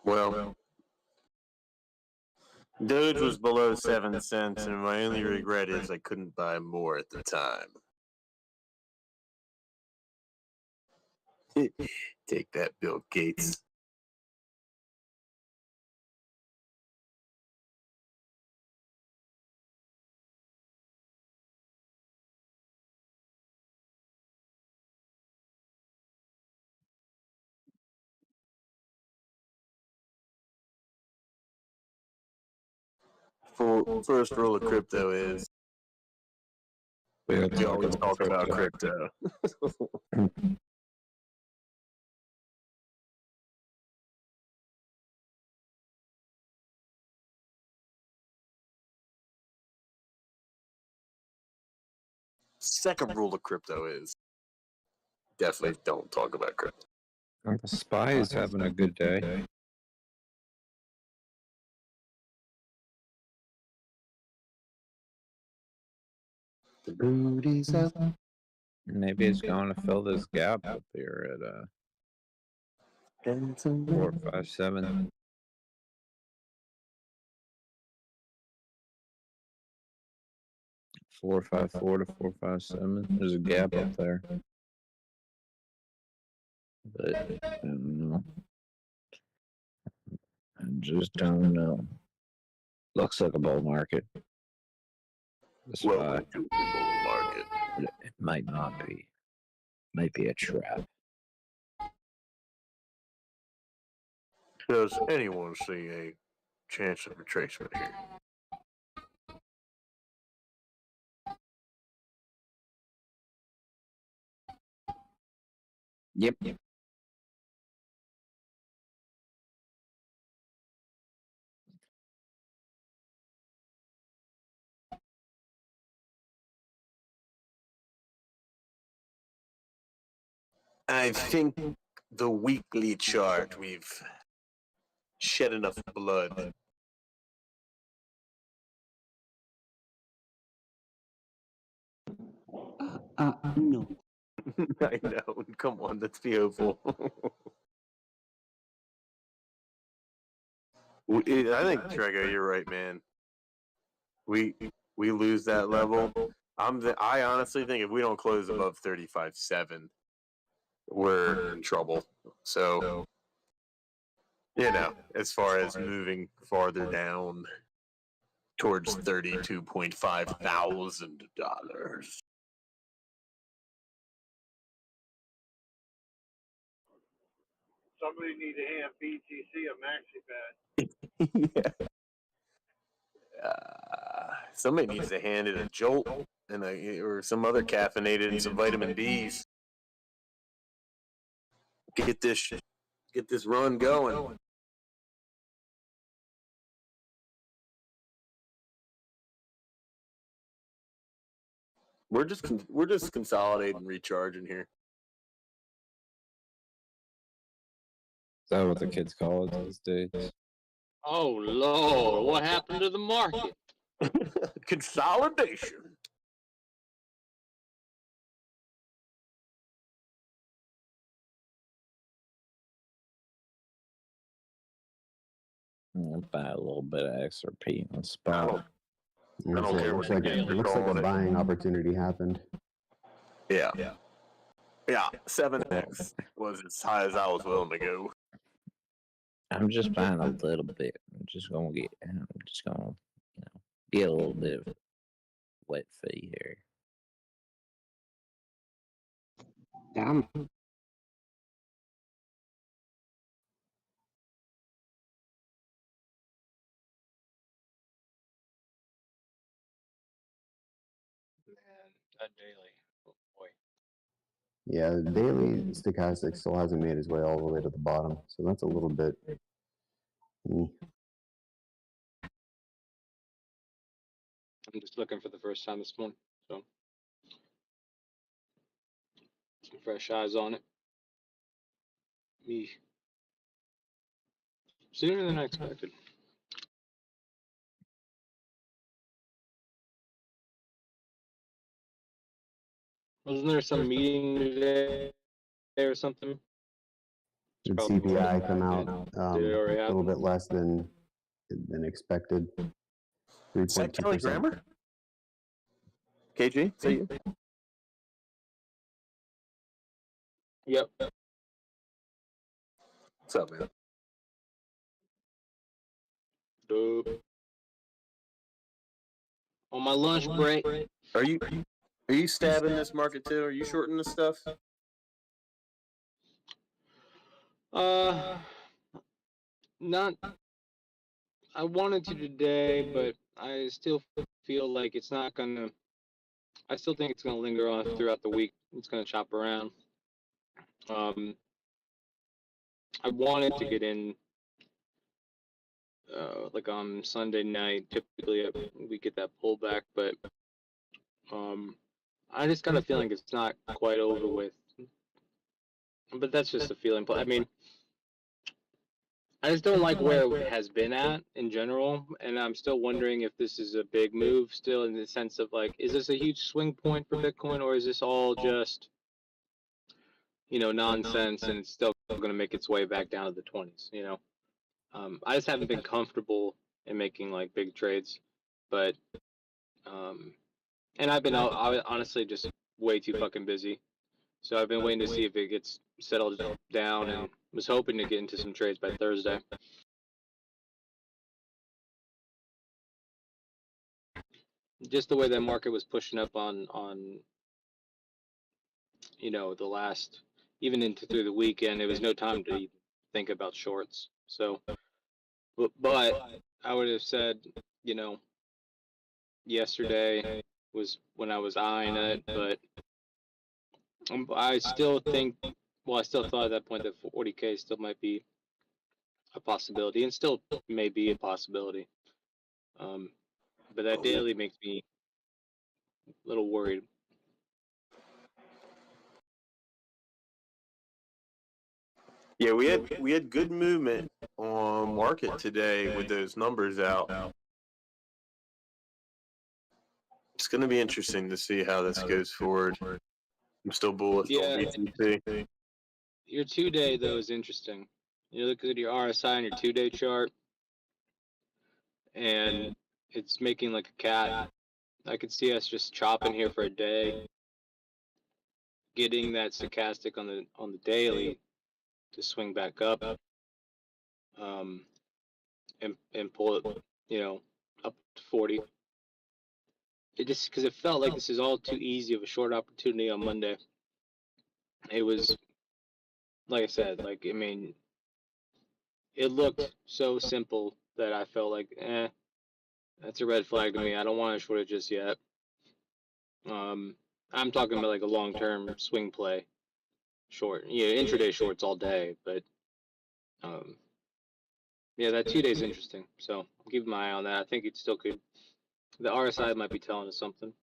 Well, Doge was below 7 cents, and my only regret is I couldn't buy more at the time. Take that, Bill Gates. First rule of crypto is we always talk about crypto. Second rule of crypto is definitely don't talk about crypto. The spy is having a good day. The booty's up. Maybe it's going to fill this gap up here at 457. 454 to 457. There's a gap up there. But I don't know. I just don't know. Looks like a bull market. Welcome to the bull market. It might not be. Might be a trap. Does anyone see a chance of retracement here? Yep. I think the weekly chart, we've shed enough blood. No. I know. Come on, let's be hopeful. I think, Trego, you're right, man. We lose that level. I honestly think if we don't close above 35.7, we're in trouble. So, as far as moving farther down towards $32.5 thousand. Somebody need to hand BTC a maxi pad. Yeah. Somebody needs to hand it a jolt or some other caffeinated and some vitamin D's. Get this run going. We're just consolidating and recharging here. Is that what the kids call it these days? Oh Lord, what happened to the market? Consolidation. I'll buy a little bit of XRP on spot. I don't care. Looks like a buying opportunity happened. Yeah. 7x was as high as I was willing to go. I'm just buying a little bit. I'm just gonna get a little bit of wet fee here. Damn. That daily. Oh boy. Yeah, the daily stochastic still hasn't made its way all the way to the bottom, so that's a little bit. I'm just looking for the first time this morning, so some fresh eyes on it. Me sooner than I expected. Wasn't there some meeting today or something? Did CPI come out a Did it already little happen? bit less than expected? Is that Kelly Grammer? KG? Is that you? Yep. What's up, man? Dope. On my lunch break. Are you stabbing this market too? Are you shorting this stuff? Not. I wanted to today, but I still feel like it's not gonna. I still think it's gonna linger on throughout the week. It's gonna chop around. Um, I wanted to get in like on Sunday night. Typically, we get that pullback, but I just got a feeling it's not quite over with. But that's just a feeling. I mean, I just don't like where it has been at in general, and I'm still wondering if this is a big move still in the sense of like, is this a huge swing point for Bitcoin, or is this all just, nonsense and it's still going to make its way back down to the 20s, I just haven't been comfortable in making like big trades, but, and I've been honestly just way too fucking busy. So I've been waiting to see if it gets settled down and was hoping to get into some trades by Thursday. Just the way that market was pushing up on the last, even into through the weekend, it was no time to even think about shorts. So, but I would have said, yesterday was when I was eyeing it, but I still think, well, I still thought at that point that 40K still might be a possibility, and still may be a possibility. But that daily makes me a little worried. Yeah, we had good movement on market today with those numbers out. It's going to be interesting to see how this goes forward. I'm still bullish on BTC. Your 2-day though is interesting. You look at your RSI on your 2-day chart, and it's making like a cat. I could see us just chopping here for a day, getting that stochastic on the daily to swing back up, and pull it, up to 40. It just because it felt like this is all too easy of a short opportunity on Monday. It was, like I said, like, I mean, it looked so simple that I felt like, that's a red flag to me. I don't want to short it just yet. I'm talking about like a long-term swing play short. Yeah, intraday shorts all day, but yeah, that 2 days interesting. So I'll keep my eye on that. I think it still could. The RSI might be telling us something.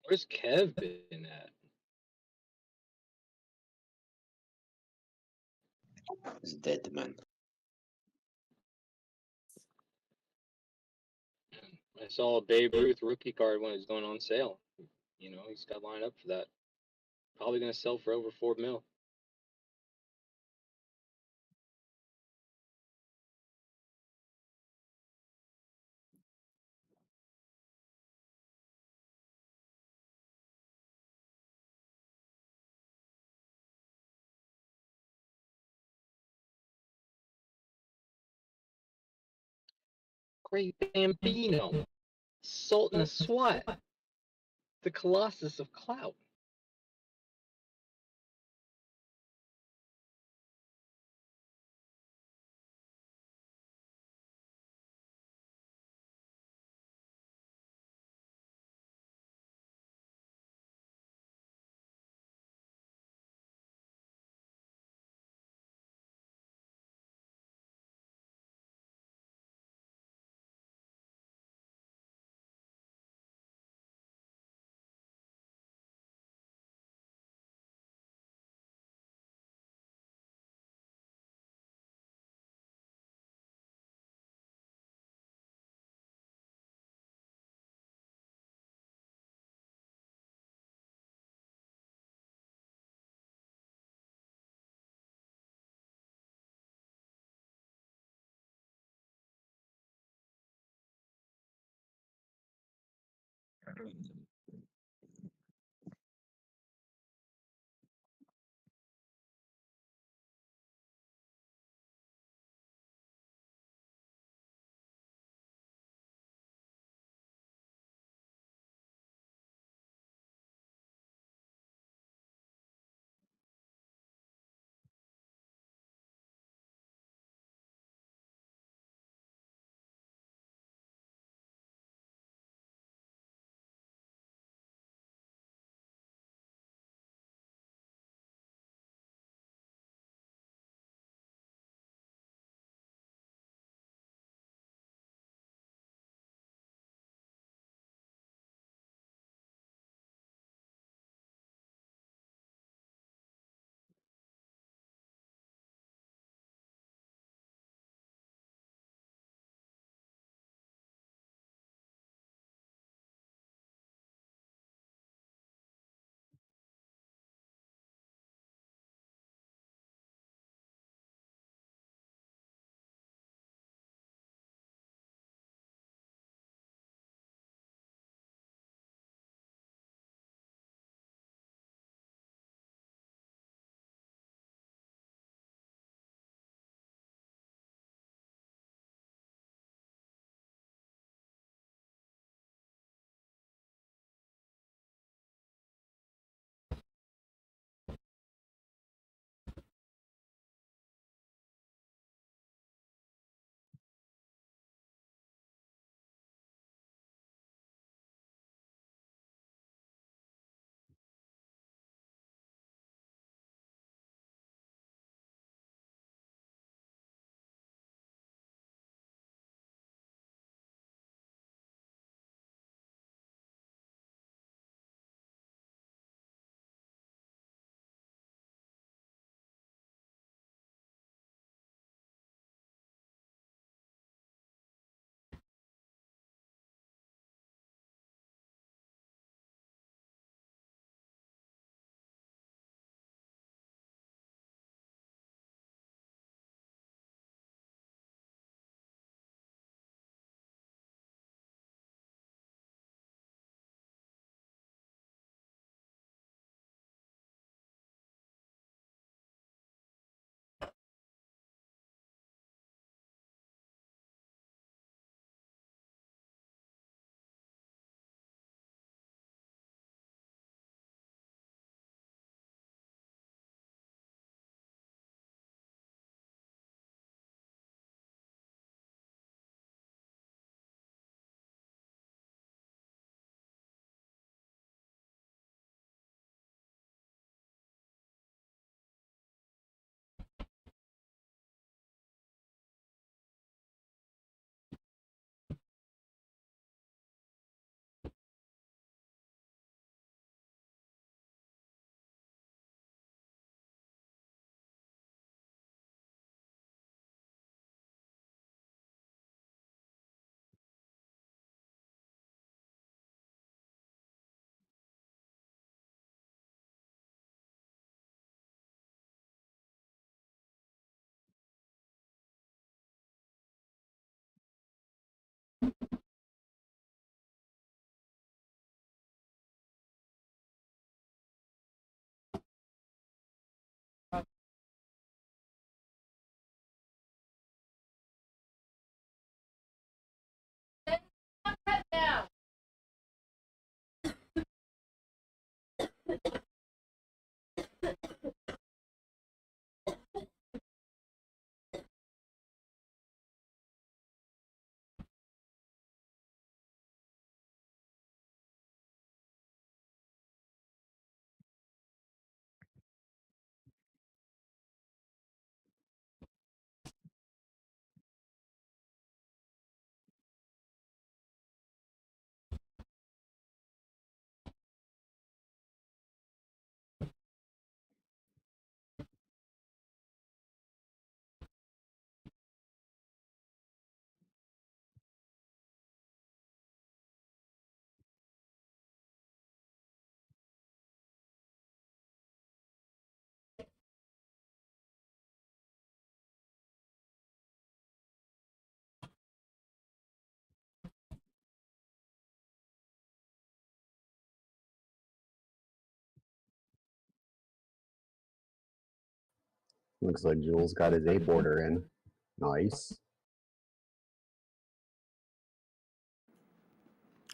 Where's Kev been at? He's dead, man. I saw a Babe Ruth rookie card when it was going on sale. He's got lined up for that. Probably gonna sell for over $4 million. Great Bambino, Sultan of Swat, the Colossus of Clout. Looks like Jules got his ape order in. Nice.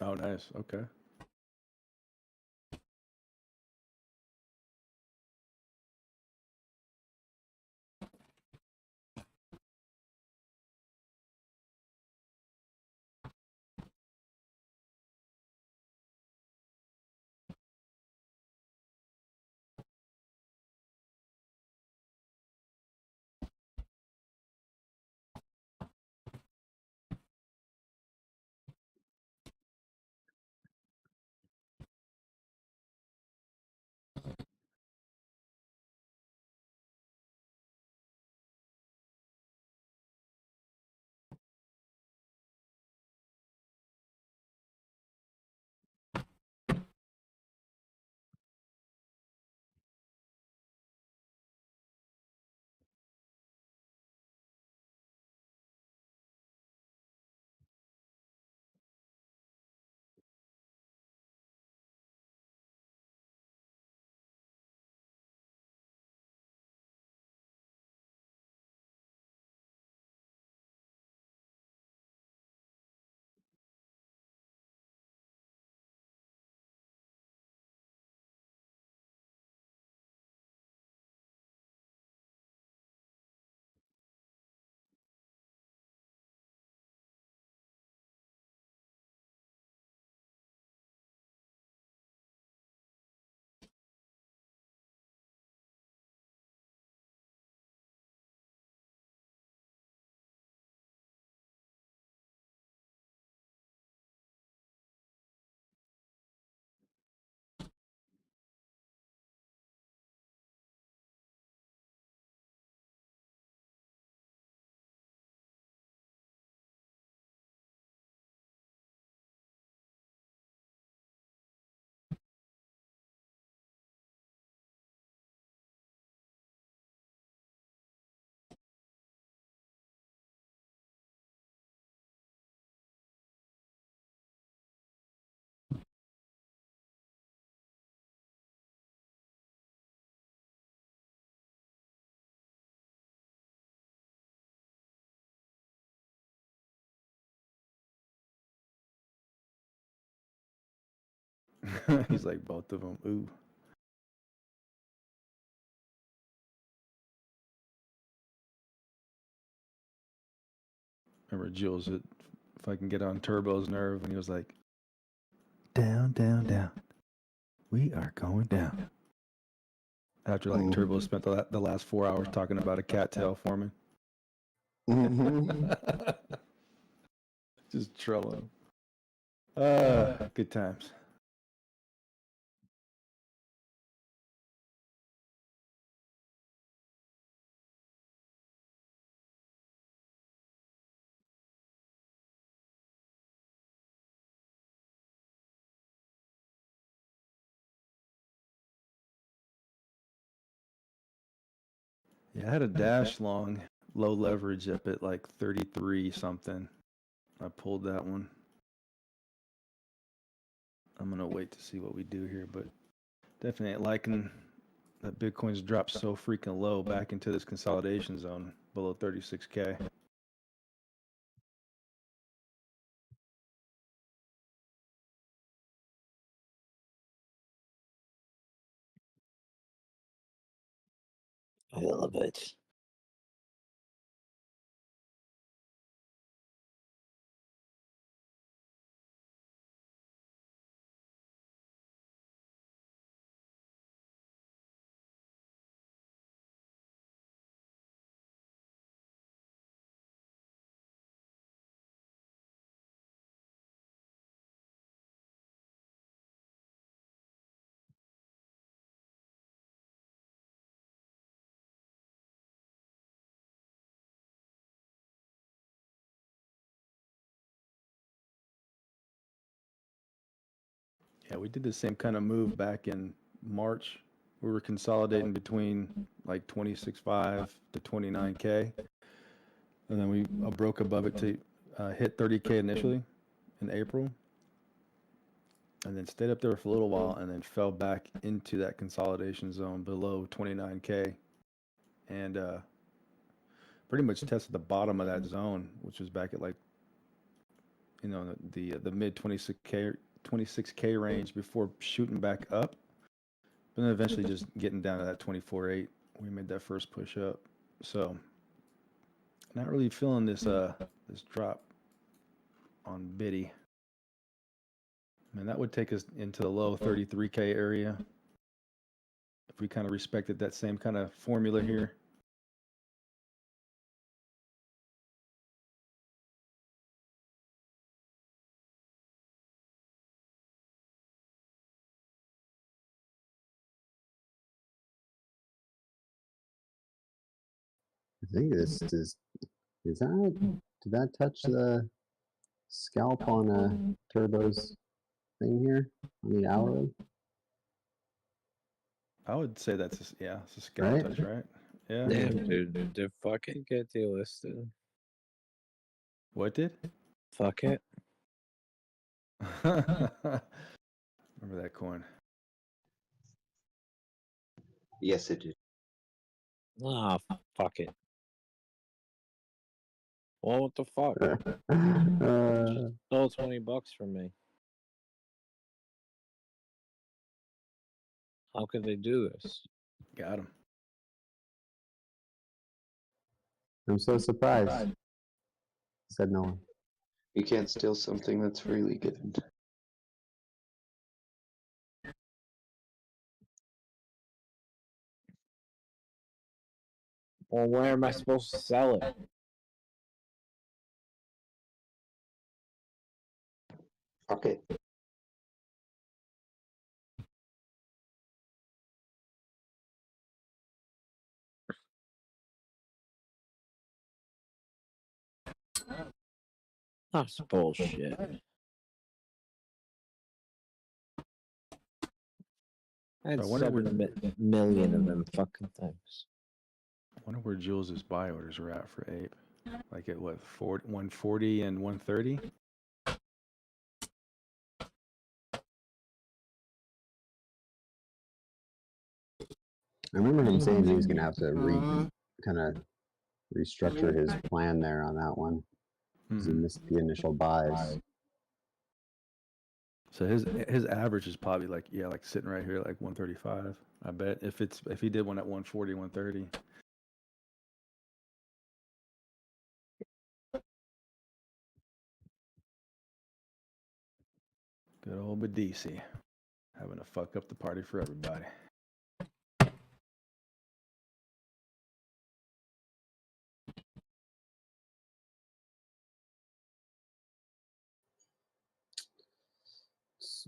Oh, nice. Okay. He's like both of them. Ooh. Remember Jules, if I can get on Turbo's nerve, and he was like, down, down, down. We are going down. After like Turbo spent the last 4 hours talking about a cattail forming. Just trolling him. Good times. Yeah, I had a dash long, low leverage up at like 33 something. I pulled that one. I'm going to wait to see what we do here, but definitely ain't liking that Bitcoin's dropped so freaking low back into this consolidation zone below 36K. I love it. Yeah, we did the same kind of move back in March. We were consolidating between like 26.5 to 29K. And then we broke above it to hit 30K initially in April. And then stayed up there for a little while and then fell back into that consolidation zone below 29K and pretty much tested the bottom of that zone, which was back at like the mid 26k range before shooting back up, but then eventually just getting down to that 24.8. We made that first push up, so not really feeling this drop on Biddy. And that would take us into the low 33k area if we kind of respected that same kind of formula here. I think this is that, did that touch the scalp on Turbo's thing here on the hourly? I would say that's it's a scalp Right? touch, right? Yeah. Damn, dude, did fucking get delisted? What did? Fuck it. Remember that coin? Yes, it did. Ah, fuck it. Well, what the fuck? Stole $20 from me. How could they do this? Got him. I'm so surprised. Said no one. You can't steal something that's freely given. Well, where am I supposed to sell it? Fuck it. That's bullshit. I had I wonder 7 million of them fucking things. I wonder where Jules' buy orders were at for Ape. Like at what, 140 and 130? I remember him saying he was going to have to kind of restructure his plan there on that one. Because he missed the initial buys. So his average is probably like sitting right here like 135. I bet if he did one at 140, 130. Good old Medici, having to fuck up the party for everybody.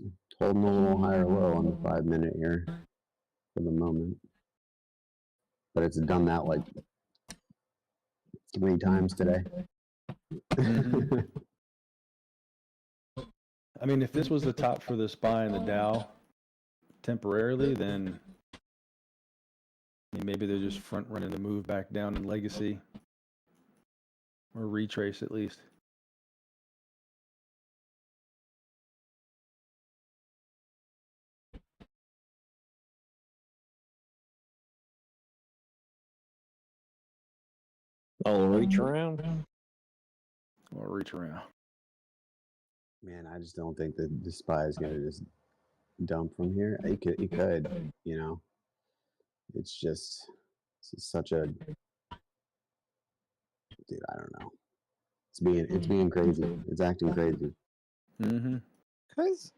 It's holding a little higher low on the 5 minute here for the moment. But it's done that like 3 times today. I mean, if this was the top for the SPY and the Dow temporarily, then maybe they're just front running the move back down in legacy or retrace at least. Oh, reach around? Or reach around. Man, I just don't think that the SPY is going to just dump from here. It could, you know. It's just such a dude. I don't know. It's being crazy. It's acting crazy. Mm-hmm. Cause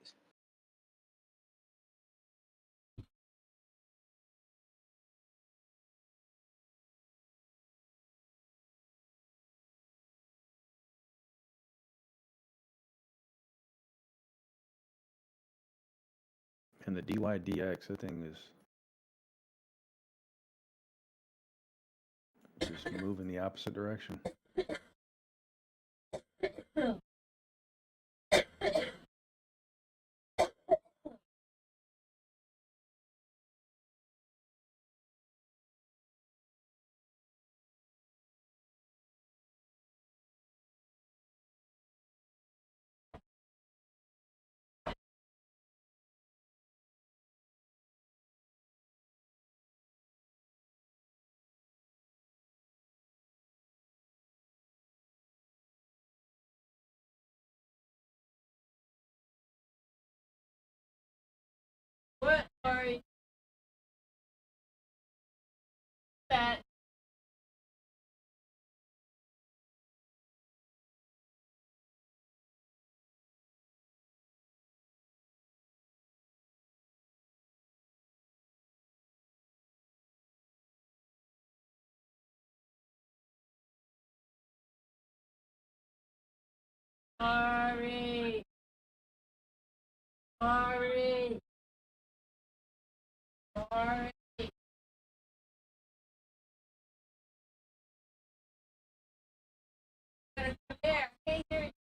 And the DYDX, that thing is just moving the opposite direction. Sorry. Sorry. Sorry. There. Hey, here.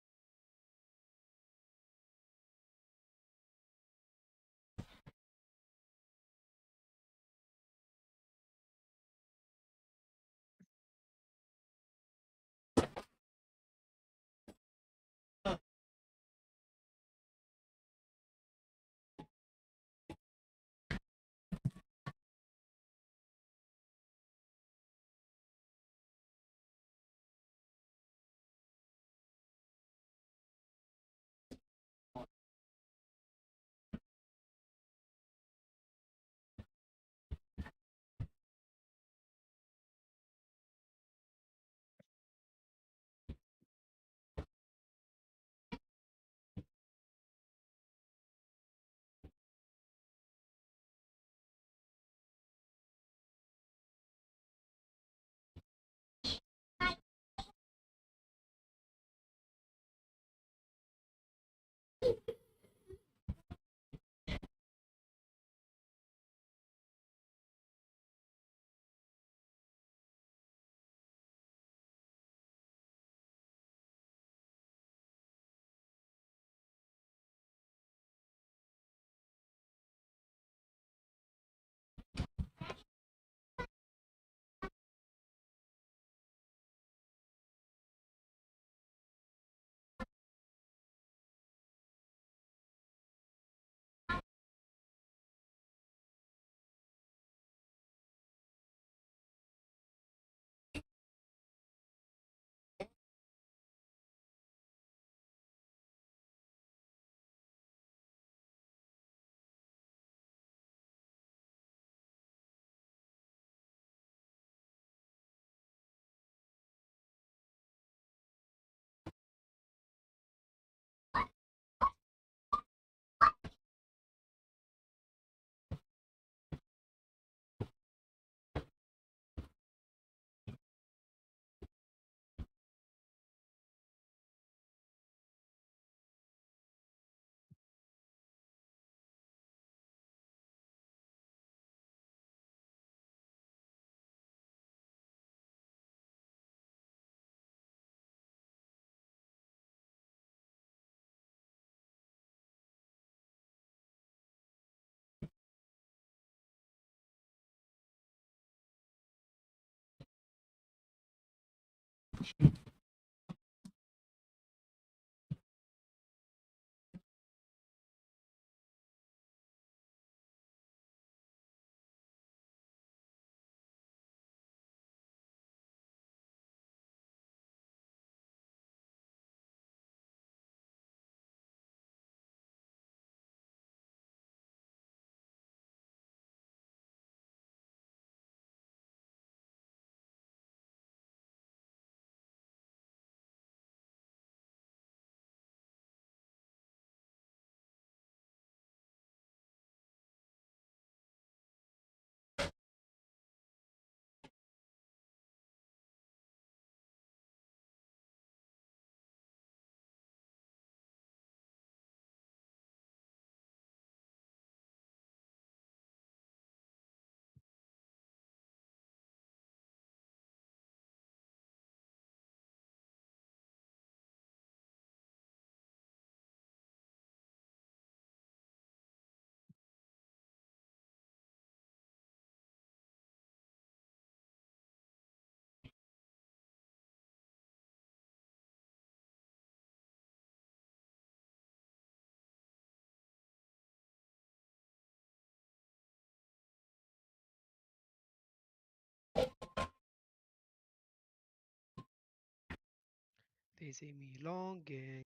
They see me longing,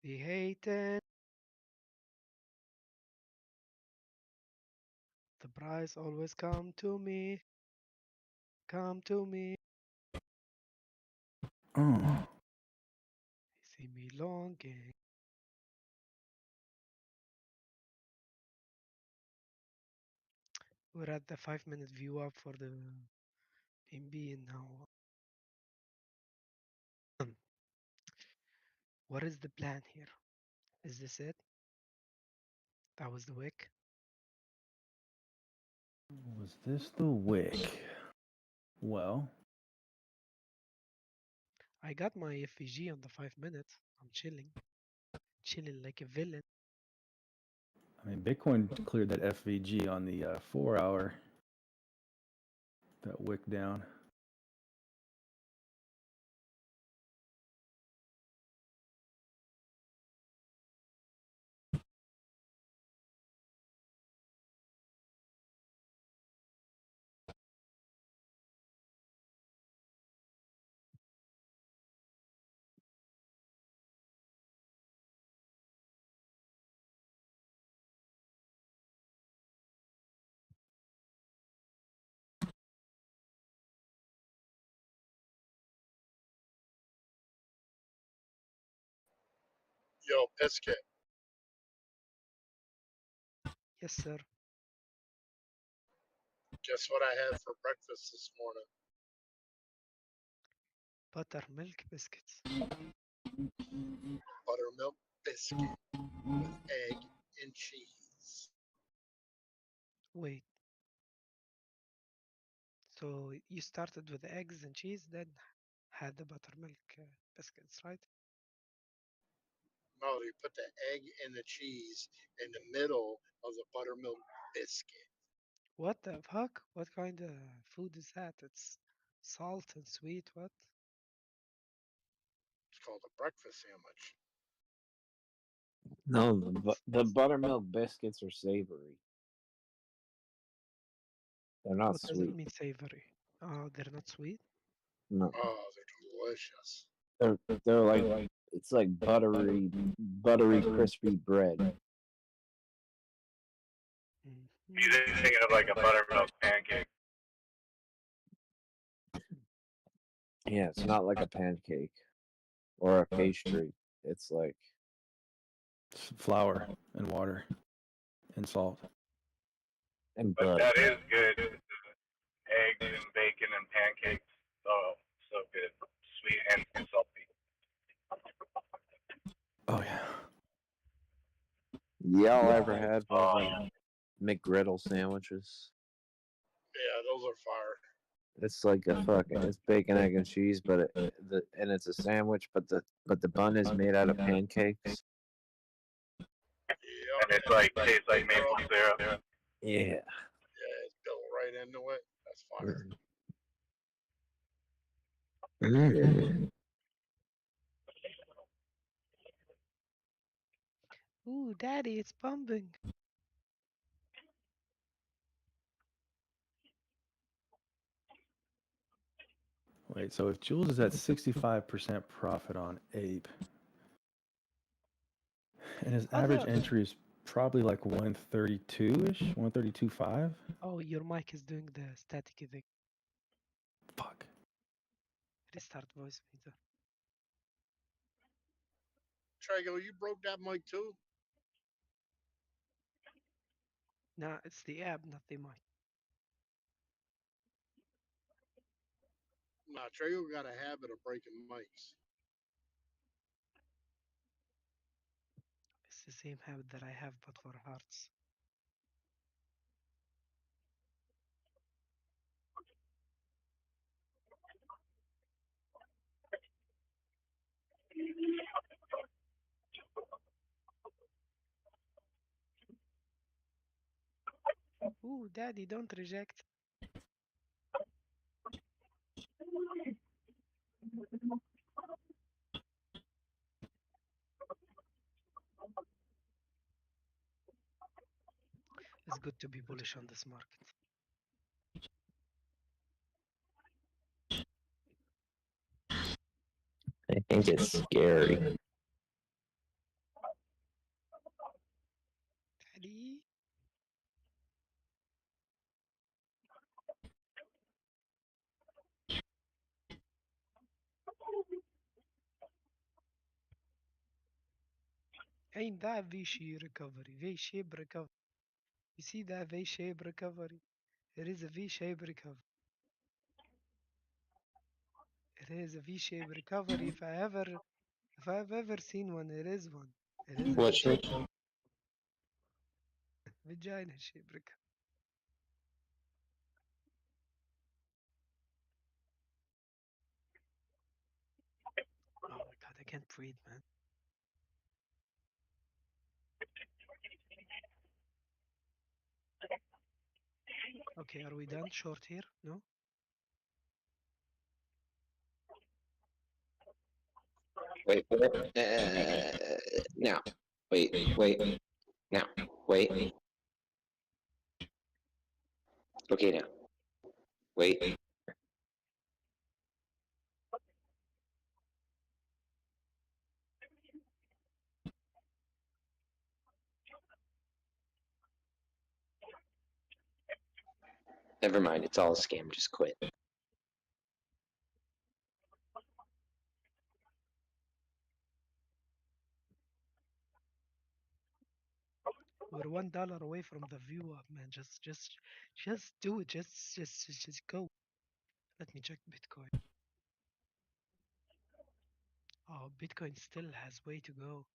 they hating. The price always come to me. come to me. Oh. See me longing. We're at the 5-minute view up for the MB and now. What is the plan here? Is this it? That was the wick. Was this the wick? Well, I got my FVG on the 5 minutes. I'm chilling. Chilling like a villain. I mean, Bitcoin cleared that FVG on the 4 hour. That wick down. Yo, Biscuit. Yes, sir. Guess what I had for breakfast this morning? Buttermilk biscuits. Buttermilk biscuit with egg and cheese. Wait. So you started with eggs and cheese, then had the buttermilk biscuits, right? No, you put the egg and the cheese in the middle of the buttermilk biscuit. What the fuck? What kind of food is that? It's salt and sweet. What? It's called a breakfast sandwich. No, the buttermilk biscuits are savory. They're not What does sweet. it mean savory? Oh, they're not sweet? No, Oh, they're delicious. they're like it's like buttery, crispy bread. You're thinking of like a buttermilk pancake. Yeah, it's not like a pancake or a pastry. It's like Flour and water and salt. and But butter. that is good. Eggs and bacon and pancakes. Oh, so good. Sweet and salty. Oh yeah. Y'all ever had McGriddle sandwiches? Yeah, those are fire. It's like it's bacon, egg, and cheese, but and it's a sandwich, but the bun is made out of pancakes. And it's like tastes like maple syrup. Yeah. Yeah, it's built right into it. That's fire. Ooh, daddy, it's pumping. Wait, so if Jules is at 65% profit on Ape, and his average entry is probably like 132-ish, 132.5. Oh, your mic is doing the static thing. Fuck. Restart voice meter. Trago, you broke that mic too? Nah, it's the app, not the mic. Nah, Trago got a habit of breaking mics. It's the same habit that I have, but for hearts. Ooh, daddy, don't reject. It's good to be bullish on this market. I think it's scary. Daddy? Ain't that V-shape recovery? V-shape recovery. You see that V-shape recovery? It is a V-shape recovery. It is a V-shape recovery. If I've ever seen one, it is one. It is a What shape? vagina shape recovery. Oh my god, I can't breathe, man. Okay, are we done? Short here? No? Wait for it. Now. Wait. Now. Wait. Okay, now. Wait. Never mind. It's all a scam. Just quit. We're $1 away from the view up, man. Just do it. Just go. Let me check Bitcoin. Oh, Bitcoin still has way to go.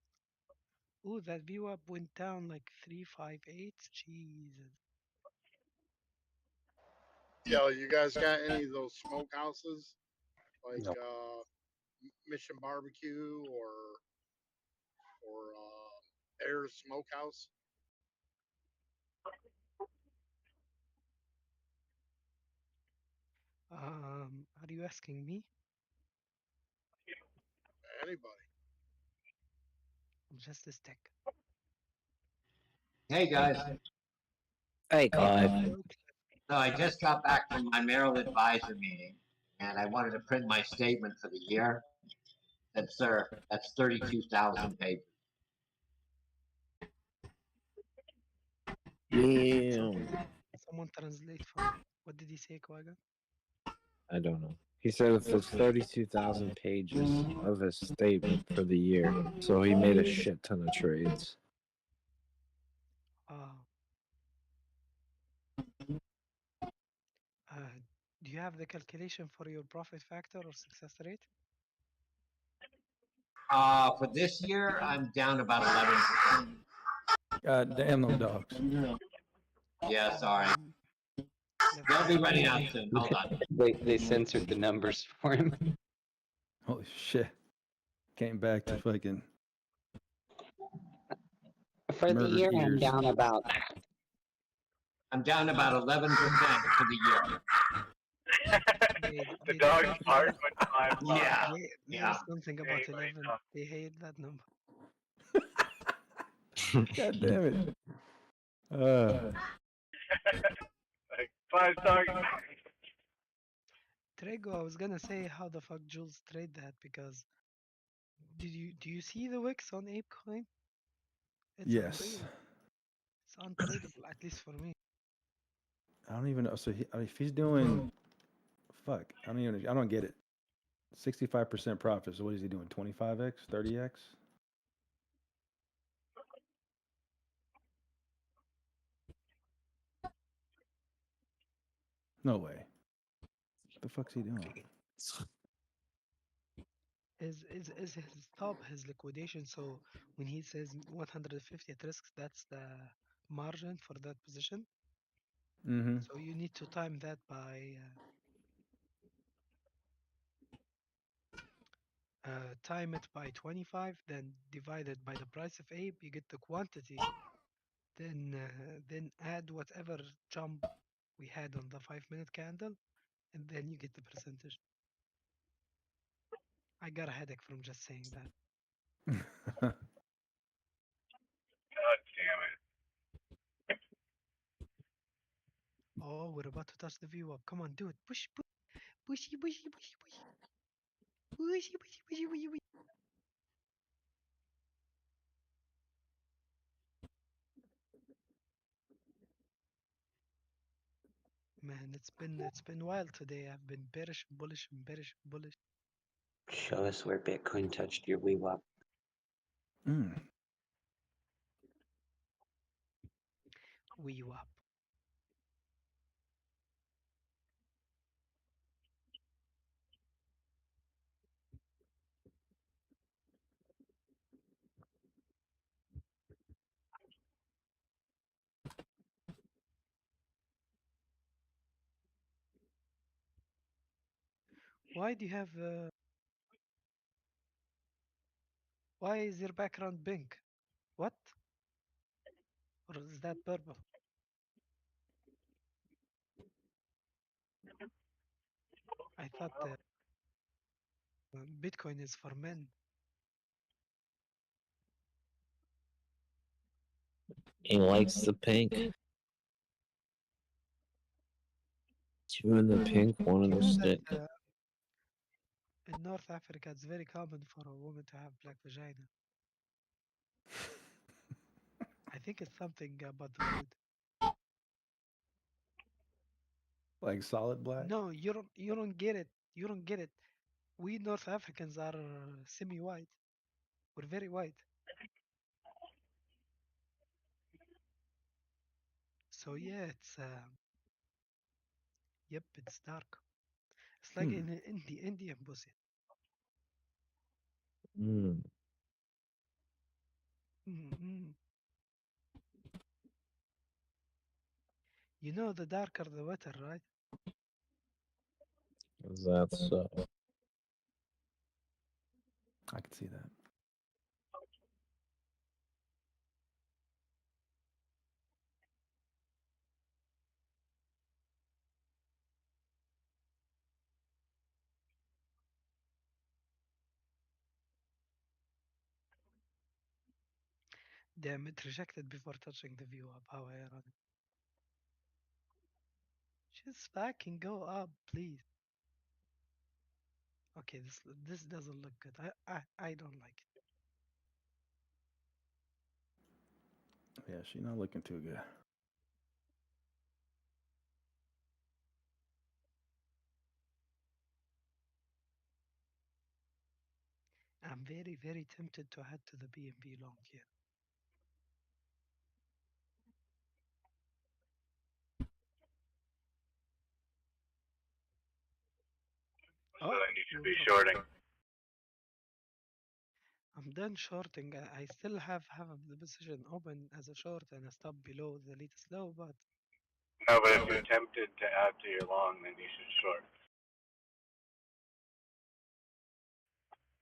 Ooh, that view up went down like 358. Jesus. Yo, you guys got any of those smokehouses like No. Mission Barbecue or Air Smokehouse? Are you asking me? Anybody? I'm just a stick. Hey guys. Hey, Clive. Hello. So I just got back from my Merrill advisor meeting, and I wanted to print my statement for the year. And sir, that's 32,000 pages. Damn. Someone translate for me. What did he say, Quagga? I don't know. He said if there's 32,000 pages of a statement for the year, so he made a shit ton of trades. Do you have the calculation for your profit factor or success rate? For this year, I'm down about 11%. God damn them dogs. Yeah, sorry. They'll be running out soon. Hold on. They censored the numbers for him. Holy shit. Came back to fucking For the murdered year, I'm ears. down about. I'm down about 11% for the year. The dog's heart went 5. Yeah. There's something about 11. They hate that number. God damn it. Like 5 dogs. Trego, I was gonna say how the fuck Jules trade that because do you see the wicks on ApeCoin? It's Yes. unreal. It's untradeable, at least for me. I don't even know. So if he's doing, fuck, I don't get it. 65% profit. So what is he doing? 25x, 30x? No way. What the fuck's he doing? Is his top his liquidation? So when he says 150 at risks, that's the margin for that position. Mm-hmm. So you need to time that by time it by 25, then divide it by the price of Ape, you get the quantity. Then add whatever jump we had on the 5-minute candle, and then you get the percentage. I got a headache from just saying that. God damn it. Oh, we're about to touch the view up. Come on, do it. Push, push, pushy, pushy, pushy, pushy. Pushy, pushy, pushy, pushy, pushy. Man, it's been wild today. I've been bearish and bullish and bearish and bullish. Show us where Bitcoin touched your WeWap. you up. Why do you have? Why is your background pink? What? Or is that purple? I thought Bitcoin is for men. He likes the pink. Two in the pink, one in You the know that stick. in North Africa, it's very common for a woman to have black vagina. I think it's something about the food. Like solid black. No, you don't. You don't get it. You don't get it. We North Africans are semi-white. We're very white. So yeah, it's yep, it's dark. It's like in the Indian pussy. Mm. Mm-mm. You know, the darker the better, right? That's I can see that. Damn, it rejected before touching the view up. How ironic. Just fucking go up, please. Okay, this doesn't look good. I don't like it. Yeah, she's not looking too good. I'm very, very tempted to head to the B&B long here. So Oh, then you should you be drop. shorting. I'm done shorting. I still have half of the position open as a short and a stop below the latest low, but No, but if you're tempted to add to your long, then you should short.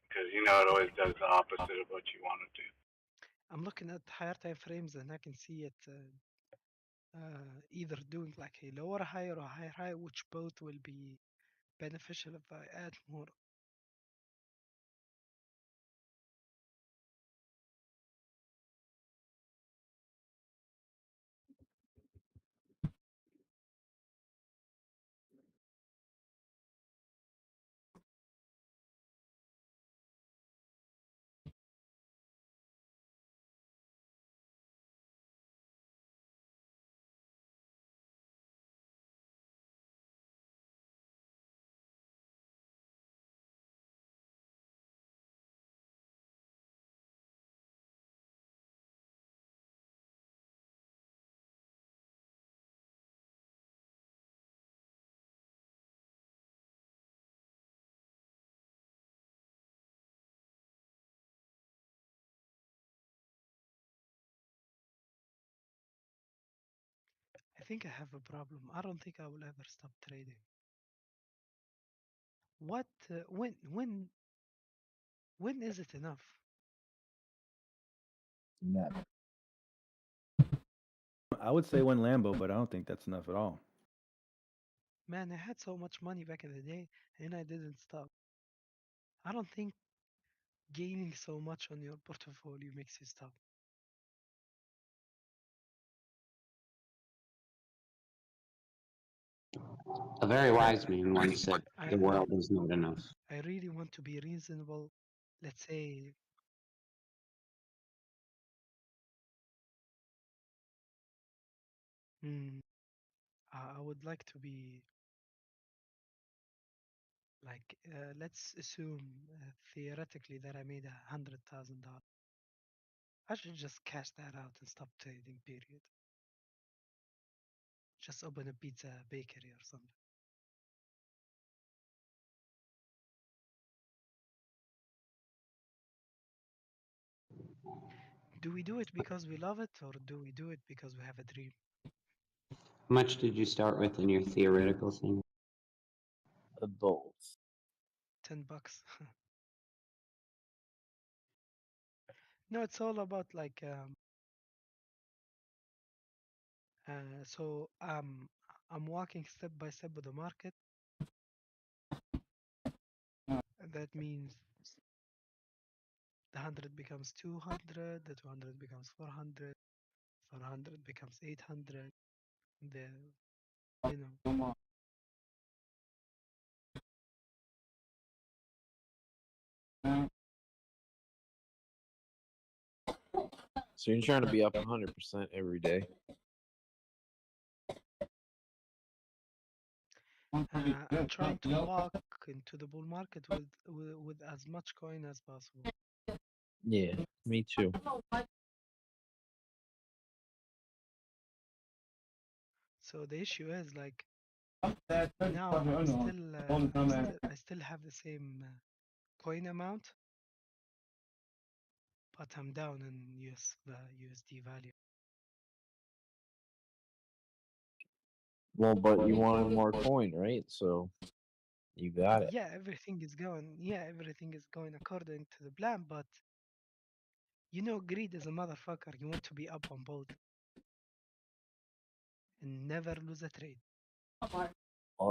Because you know it always does the opposite of what you want to do. I'm looking at higher time frames and I can see it either doing like a lower high or a higher high, which both will be beneficial if I add more. I think I have a problem. I don't think I will ever stop trading. What? When is it enough? never. I would say one Lambo, but I don't think that's enough at all. Man, I had so much money back in the day and I didn't stop. I don't think gaining so much on your portfolio makes you stop. A very wise man once said, I, "The I world is not enough." I really want to be reasonable. Let's say hmm, I would like to be like let's assume theoretically that I made $100,000. I should just cash that out and stop trading. Period. just open a pizza bakery or something. Do we do it because we love it, or do we do it because we have a dream? How much did you start with in your theoretical thing? Both. $10. No, it's all about like so I'm walking step by step with the market. That means the 100 becomes 200, the 200 becomes 400, 400 becomes 800. The So you're trying to be up 100% every day. I'm trying to walk into the bull market with as much coin as possible. Yeah, me too. So the issue is like now I still have the same coin amount, but I'm down in the USD value. Well, but you wanted more coin, right? So you got it. Yeah, everything is going according to the plan, but greed is a motherfucker. You want to be up on both and never lose a trade. Well,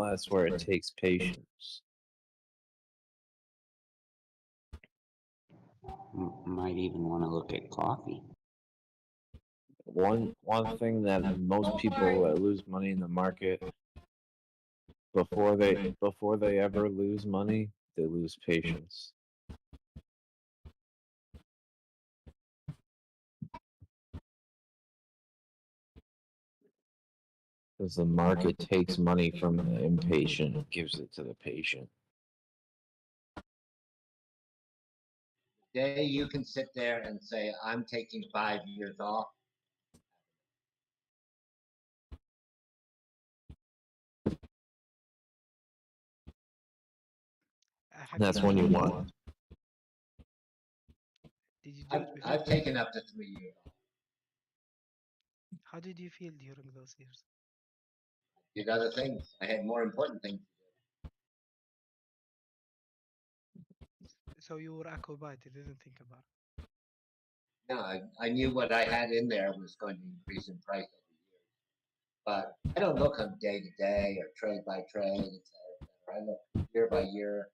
that's where it takes patience. Might even want to look at coffee. One thing that most people that lose money in the market before they ever lose money, they lose patience. Because the market takes money from the impatient and gives it to the patient. Day you can sit there and say, I'm taking 5 years off. That's when you want. Did you do it before? I've taken up to 3 years off. How did you feel during those years? Did other things. I had more important things to do. So you were occupied, you didn't think about it. No, I knew what I had in there was going to increase in price every year. But I don't look on day to day or trade by trade, etc. I look year by year.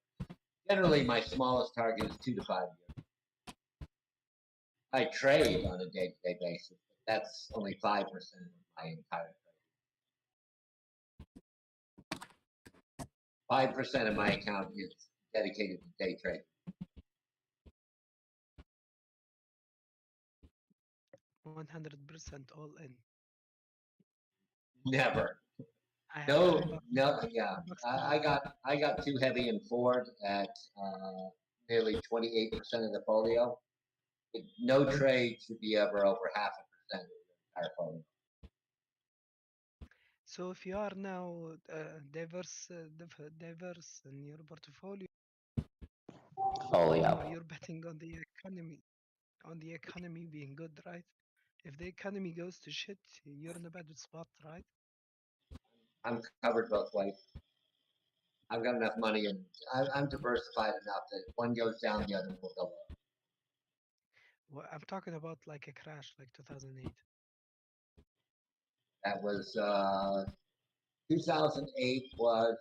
Generally, my smallest target is 2 to 5 years. I trade on a day-to-day basis, but that's only 5% of my entire trade. 5% of my account is dedicated to day trading. 100% all in. Never. No, yeah. I got too heavy in Ford at nearly 28% of the folio. No trade should be ever over 0.5% of your entire folio. So if you are now diverse in your portfolio, you're betting on the economy being good, right? If the economy goes to shit, you're in a bad spot, right? I'm covered both ways. I've got enough money, and I'm diversified enough that if one goes down, the other will go up. Well, I'm talking about like a crash, like 2008. That was 2008 was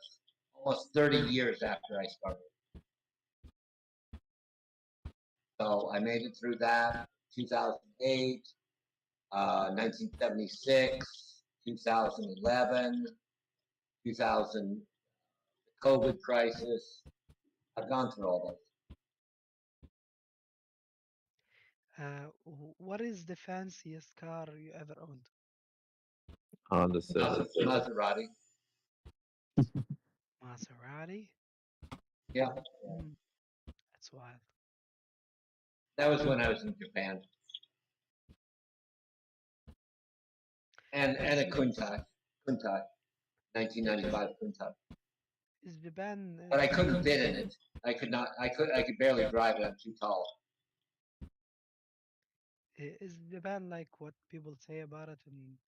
almost 30 years after I started. So I made it through that. 2008, 1976, 2011, 2000, the COVID crisis. I've gone through all those. What is the fanciest car you ever owned? Honda Civic. Maserati. Maserati? Yeah. That's wild. That was when I was in Japan. And a Countach. Kuntai, 1995 Kuntai. Is Japan? But I couldn't fit in it. I could not. I could barely drive it. I'm too tall. Is Japan like what people say about it? And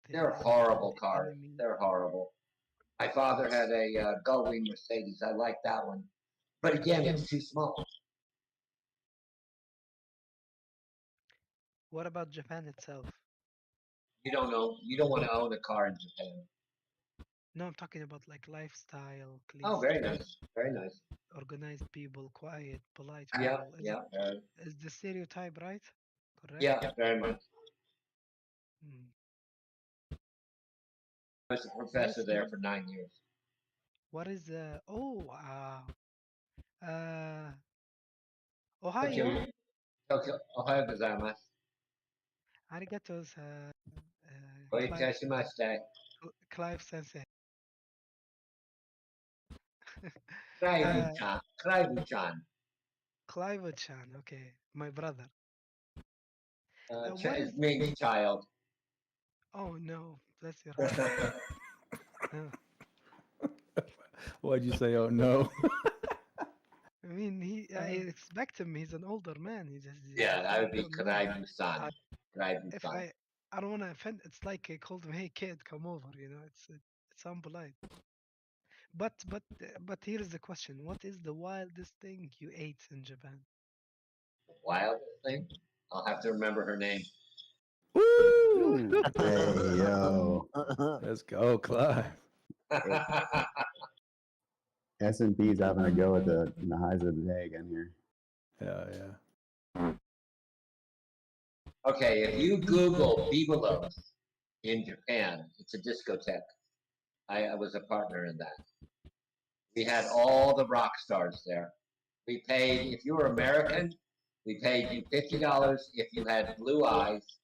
They're horrible cars. They're horrible. My father had a Gullwing Mercedes. I like that one, but again, it's too small. What about Japan itself? You don't know. You don't want to own a car in Japan. No, I'm talking about like lifestyle, clean. Oh, very nice. Very nice. Organized people, quiet, polite Yeah, people. yeah. Is the stereotype right? Correct? Yeah, very much. Hmm. I was a professor there for 9 years. What is Ohio? Tokyo, Ohio gozaimasu. Arigato, Oitashimashite. Clive Sensei. Clive-chan. Clive-chan. Clive-chan, okay. My brother. It means child. Oh no, bless your heart. No. Why'd you say, oh no? I mean, I expect him. He's an older man. He just Yeah, that would be Karaibu-san. If I don't want to offend. It's like I called him, "Hey kid, come over." You know, it's unpolite. But here's the question: what is the wildest thing you ate in Japan? Wildest thing? I'll have to remember her name. Woo! Hey, yo. Let's go, Clive. S&P's having a go at the highs of the day again here. Yeah. Okay, if you Google Bibelots in Japan, it's a discotheque. I was a partner in that. We had all the rock stars there. We paid, if you were American, we paid you $50 if you had blue eyes,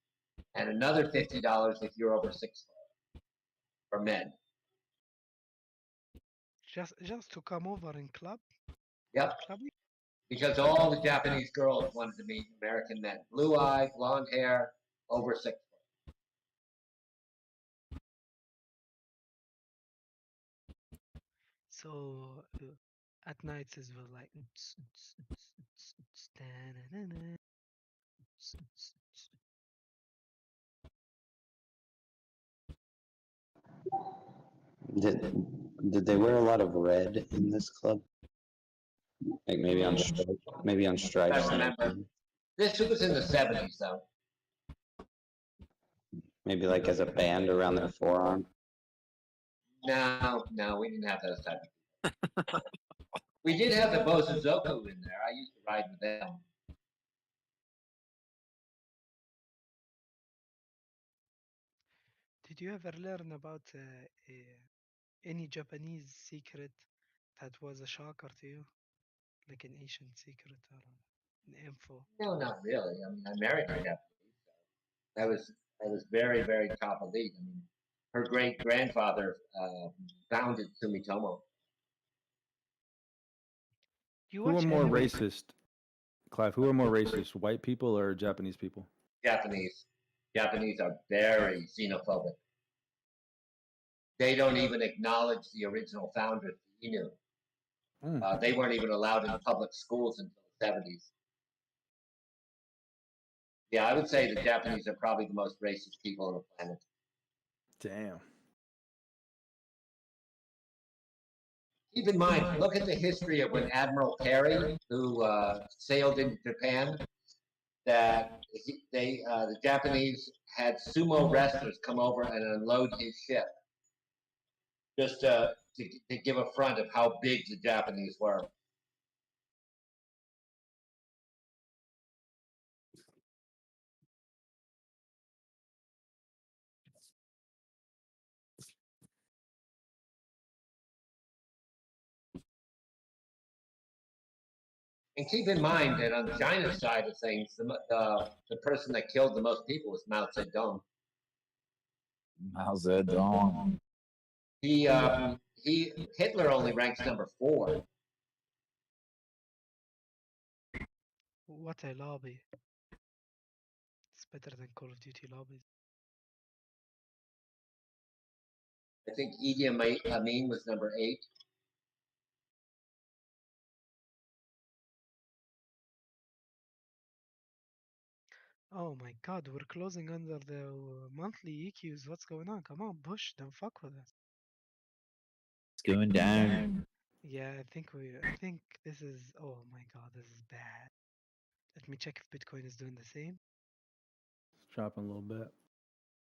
and another $50 if you're over 6 foot for men. Just to come over and club? Yep. Clubbing? Because all the Japanese girls wanted to meet American men. Blue eyes, blonde hair, over 6 foot. So at nights is like. Did they wear a lot of red in this club? Like maybe on stripes. I remember. This was in the 70s, though. Maybe like as a band around their forearm. No, we didn't have those type of people. We did have the Bosozoku in there. I used to ride with them. Did you ever learn about any Japanese secret that was a shocker to you? Like an ancient secret or an info? No, not really. I mean, I married a Japanese. So I was very, very top elite. I mean, her great grandfather founded Sumitomo. Who are more racist, Clive? Who are more racist, white people or Japanese people? Japanese. Japanese are very xenophobic. They don't even acknowledge the original founders, Inu. They weren't even allowed in public schools until the 70s. Yeah, I would say the Japanese are probably the most racist people on the planet. Damn. Keep in mind, look at the history of when Admiral Perry, who sailed into Japan, that the Japanese had sumo wrestlers come over and unload his ship, just to give a front of how big the Japanese were. And keep in mind that on China's side of things, the person that killed the most people was Mao Zedong. Mao Zedong. Hitler only ranks number 4. What a lobby. It's better than Call of Duty lobbies. I think Idi Amin was number 8. Oh my god, we're closing under the monthly EQs. What's going on? Come on, Bush, don't fuck with us. It's going down. Yeah, I think this is, oh my god, this is bad. Let me check if Bitcoin is doing the same. It's dropping a little bit.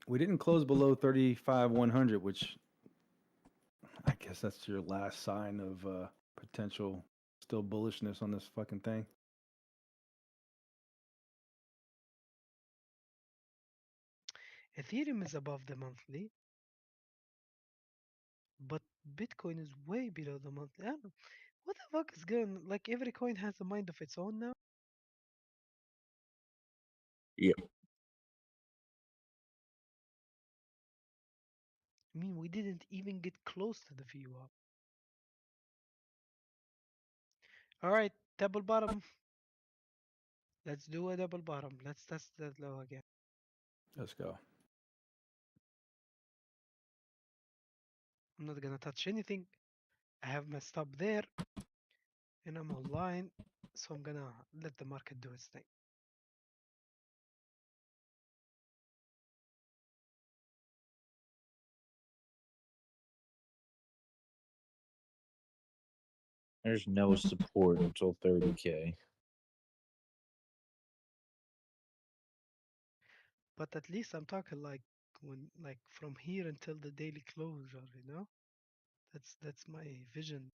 We didn't close below 35,100, which I guess that's your last sign of potential still bullishness on this fucking thing. Ethereum is above the monthly, but Bitcoin is way below the monthly. I don't know. What the fuck is going? Like every coin has a mind of its own now. Yep. I mean, we didn't even get close to the VWAP. All right, double bottom. Let's do a double bottom. Let's test that low again. Let's go. I'm not gonna touch anything. I have my stop there, and I'm online, so I'm gonna let the market do its thing. There's no support until 30K. But at least I'm talking like from here until the daily closure, you know? That's my vision.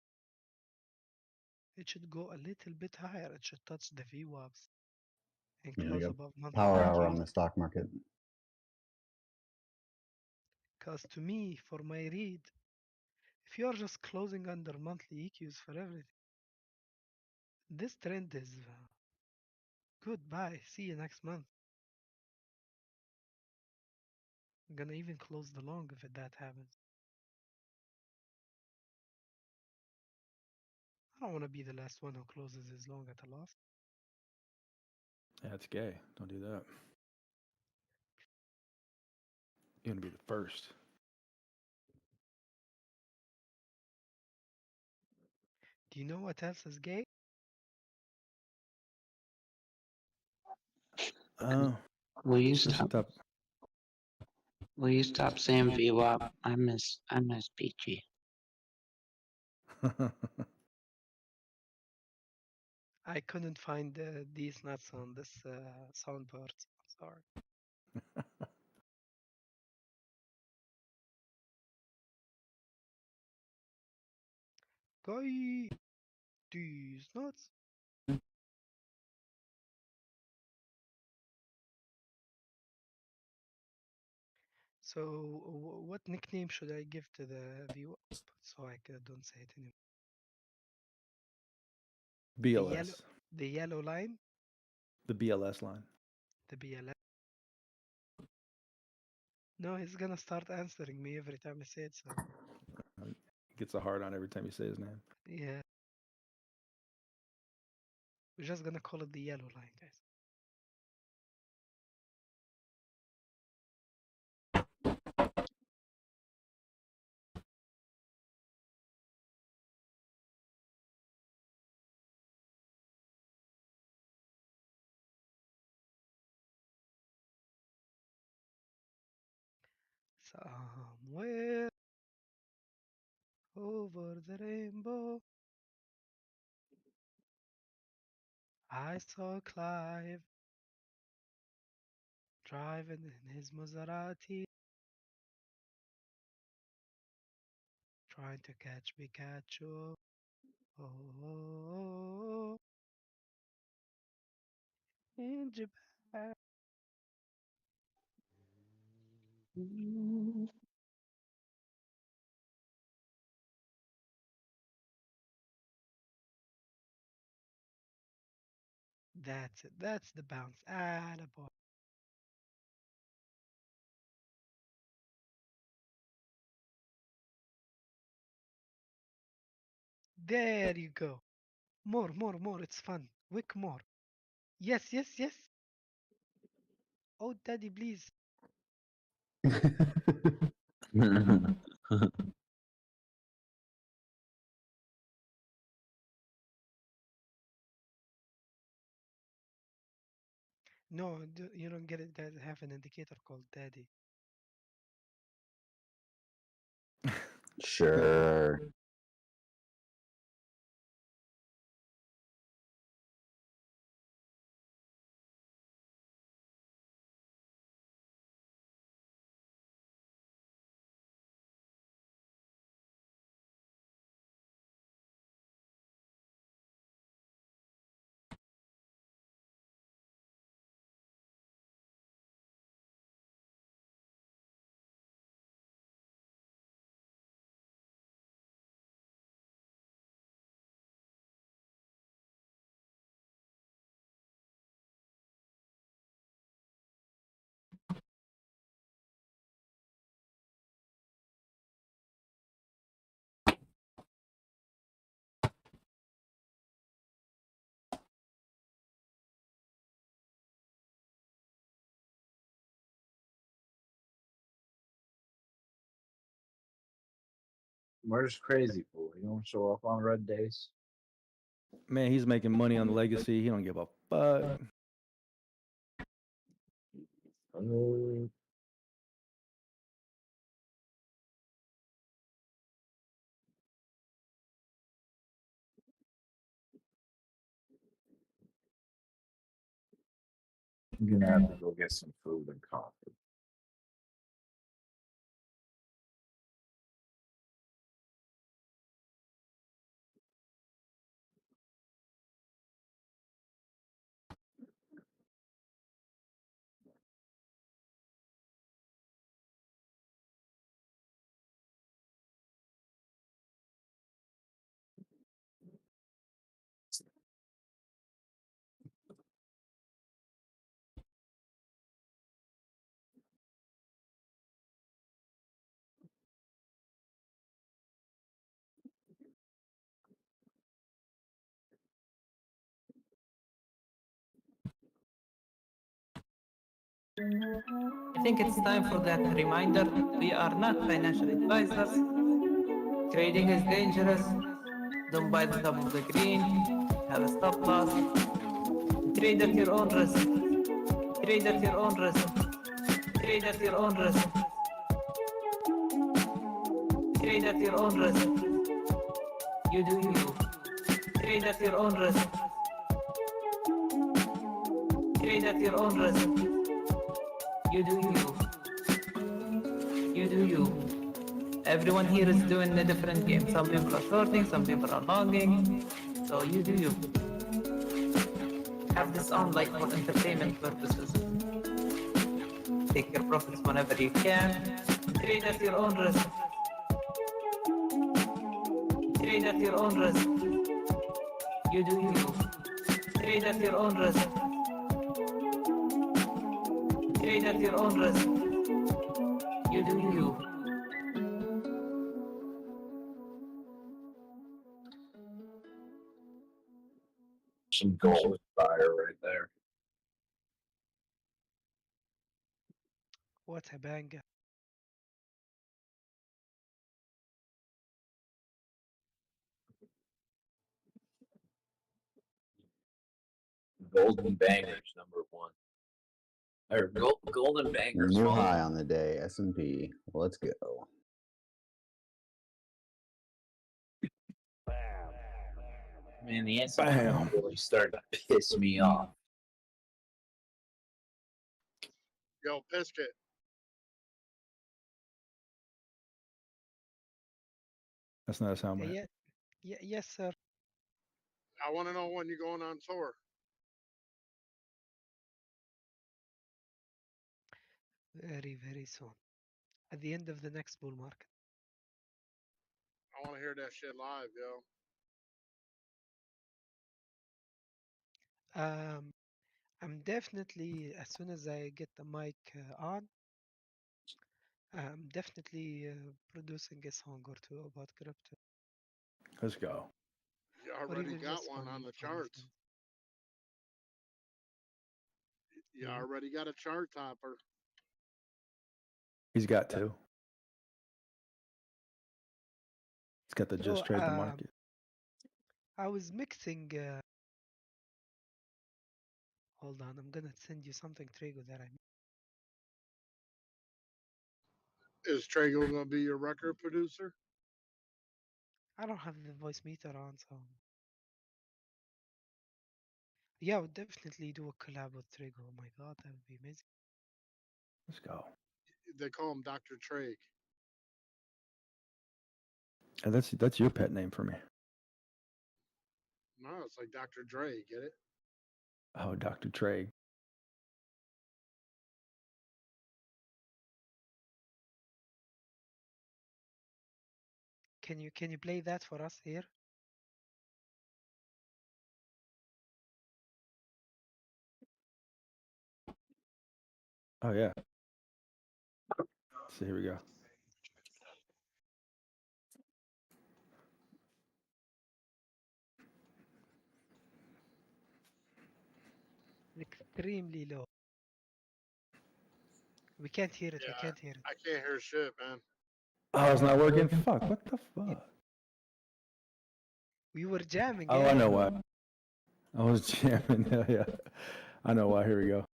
It should go a little bit higher. It should touch the VWAPs and Yeah, we close got above monthly power hour on EQs. the stock market. Because to me, for my read, if you're just closing under monthly EQs for everything, this trend is goodbye. See you next month. I'm gonna even close the long if that happens. I don't want to be the last one who closes his long at a loss. Yeah, it's gay. Don't do that. You're gonna be the first. Do you know what else is gay? Will you Just stop? stop. Will you stop saying VWAP? I miss PG. I couldn't find these nuts on this soundboard. Sorry. Guy, these nuts. So, what nickname should I give to the viewer so I don't say it anymore? BLS. The yellow line. The BLS line. The BLS. No, he's gonna start answering me every time I say it. So He gets a hard on every time you say his name. yeah, we're just gonna call it the yellow line, guys. Somewhere over the rainbow, I saw Clive driving in his Maserati, trying to catch Pikachu. Oh, in Japan. That's it. That's the bounce. Attaboy. There you go. More, more, more. It's fun. Wick more. Yes, yes, yes. Oh, daddy, please. No, you don't get it. Guys have an indicator called Daddy. Sure. Murder's crazy, fool. You don't show up on red days. Man, he's making money on the legacy. He don't give a fuck. I'm gonna have to go get some food and coffee. I think it's time for that reminder. We are not financial advisors. Trading is dangerous. Don't buy the top of the green. Have a stop loss. Trade at your own risk. Trade at your own risk. Trade at your own risk. Trade at your own risk. You do you. Trade at your own risk. Trade at your own risk. You do you. You do you. Everyone here is doing a different game. Some people are shorting, some people are longing. So you do you. Have this on like for entertainment purposes. Take your profits whenever you can. Trade at your own risk. Trade at your own risk. You do you. Trade at your own risk. Trade at your own risk. You do you. Some gold fire right there. What a banger. Golden bangers, #1. Or golden bangers. New high on the day, S&P. Let's go. Man, the S&P really started to piss me off. Yo, Biscuit. That's not a sound bite. Yes, sir. I want to know when you're going on tour. Very, very soon. At the end of the next bull market. I want to hear that shit live, yo. I'm definitely, as soon as I get the mic on, I'm definitely producing a song or two about crypto. Let's go. You Or already even got just one funny, on the funny charts. things. You already got a chart topper. He's got two. got the So just trade the market. I was mixing. Hold on, I'm gonna send you something, Trigo, that I. Is Trago gonna be your record producer? I don't have the voice meter on, so yeah, I would definitely do a collab with Trigo. Oh my god, that would be amazing. Let's go. They call him Dr. Treg. And that's your pet name for me. No, it's like Dr. Dre. Get it? Oh, Dr. Trey. Can you play that for us here? Oh yeah. So here we go. Extremely low. We can't hear it. Yeah, We can't hear it. I can't hear shit, man. Oh, it's not working. Fuck. What the fuck? We were jamming. Oh, Yeah. I know why. I was jamming. Yeah. I know why. Here we go.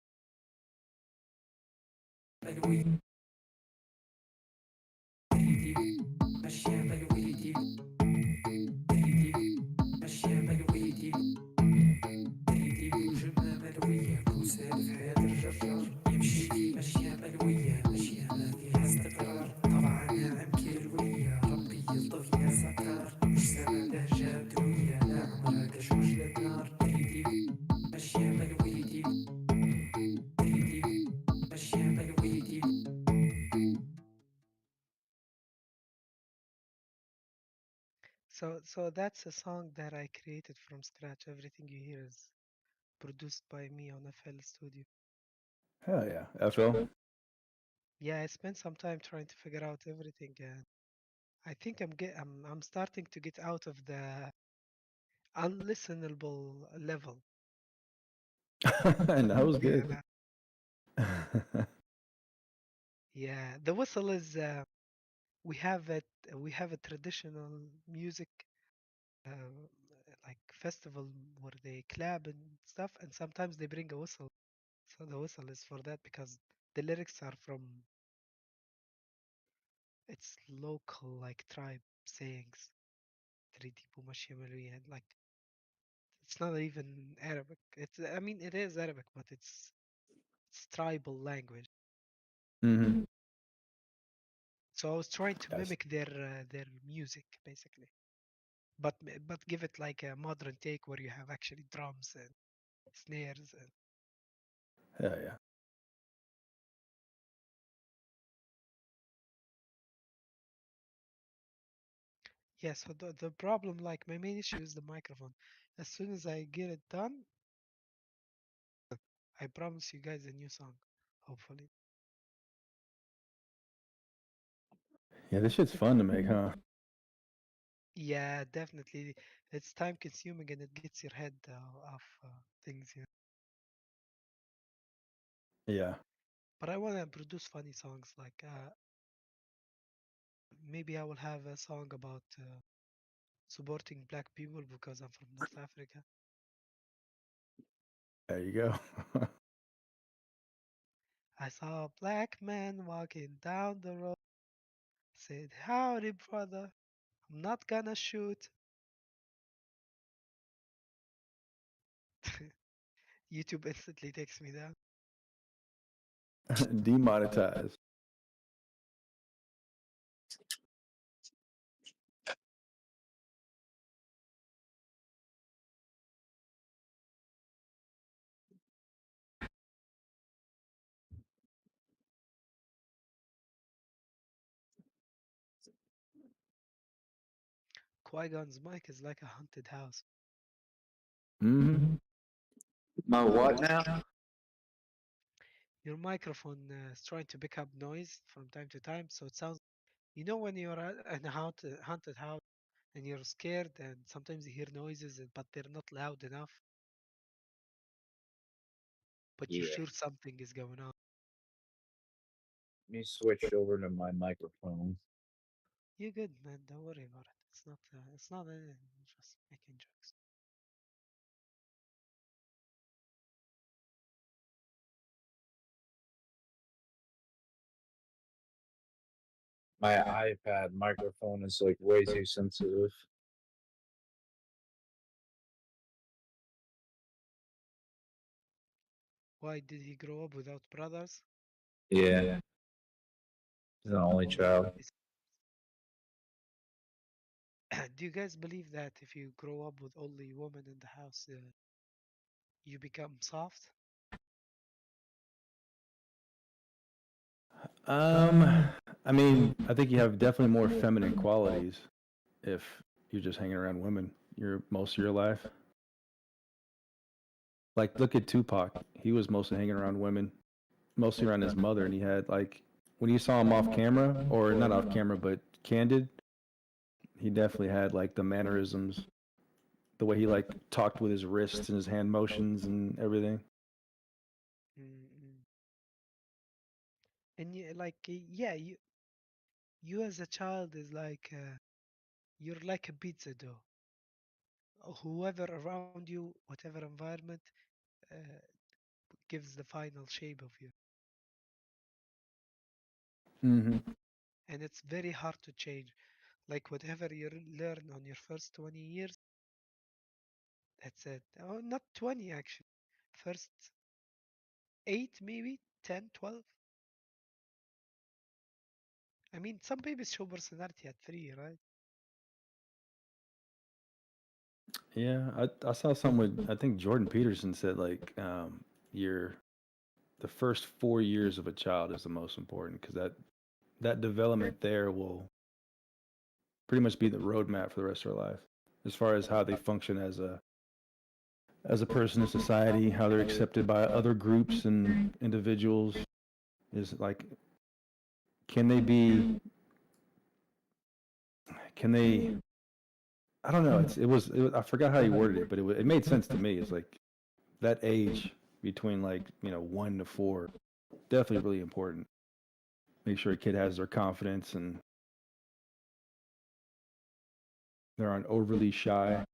So that's a song that I created from scratch. Everything you hear is produced by me on FL Studio. Hell yeah. FL. Yeah, I spent some time trying to figure out everything, and I think I'm starting to get out of the unlistenable level. And that was good. Yeah, the whistle is we have a traditional music like festival where they clap and stuff, and sometimes they bring a whistle. So the whistle is for that because the lyrics are from its local like tribe sayings. "Tridibu Mashiyamaluya," and like it's not even Arabic. I mean it is Arabic, but it's tribal language. Mm-hmm. So I was trying to Yes. mimic their music basically, but give it like a modern take where you have actually drums and snares and Hell yeah. yeah. So the problem, like my main issue is the microphone. As soon as I get it done, I promise you guys a new song, hopefully. Yeah, this shit's fun to make, huh? Yeah, definitely. It's time consuming and it gets your head off things, you know. Yeah. But I want to produce funny songs. Like maybe I will have a song about supporting black people because I'm from North Africa. There you go. I saw a black man walking down the road. Said, "Howdy, brother. I'm not gonna shoot." YouTube instantly takes me down. Demonetized. Qui-Gon's mic is like a haunted house. Mm-hmm. My what now? Your microphone is trying to pick up noise from time to time, so it sounds. You know when you're in a haunted house and you're scared, and sometimes you hear noises, but they're not loud enough. But you're Yeah. sure something is going on. Let me switch over to my microphone. You're good, man. Don't worry about it. It's not. It's not. Just making jokes. My iPad microphone is like way too sensitive. Why did he grow up without brothers? Yeah. He's an only child. Do you guys believe that if you grow up with only women in the house, you become soft? I mean, I think you have definitely more feminine qualities if you're just hanging around women most of your life. Like, look at Tupac. He was mostly hanging around women, mostly around his mother, and he had like when you saw him off camera, or not off camera, but candid, he definitely had like the mannerisms, the way he like talked with his wrists and his hand motions and everything. And yeah, you as a child is like you're like a pizza dough. Whoever around you, whatever environment, uh, gives the final shape of you. Mm-hmm. And it's very hard to change. Like whatever you learn on your first 20 years, that's it. Oh, not 20 actually. First 8 maybe, 10, 12. I mean, some babies show personality at 3, right? Yeah, I saw someone. I think Jordan Peterson said like your the first 4 years of a child is the most important because that development there will pretty much be the roadmap for the rest of their life as far as how they function as a person in society, how they're accepted by other groups and individuals. Is like, can they be? Can they? I don't know. It was. I forgot how he worded it, but it made sense to me. It's like that age between like 1 to 4, definitely really important. Make sure a kid has their confidence and they aren't overly shy.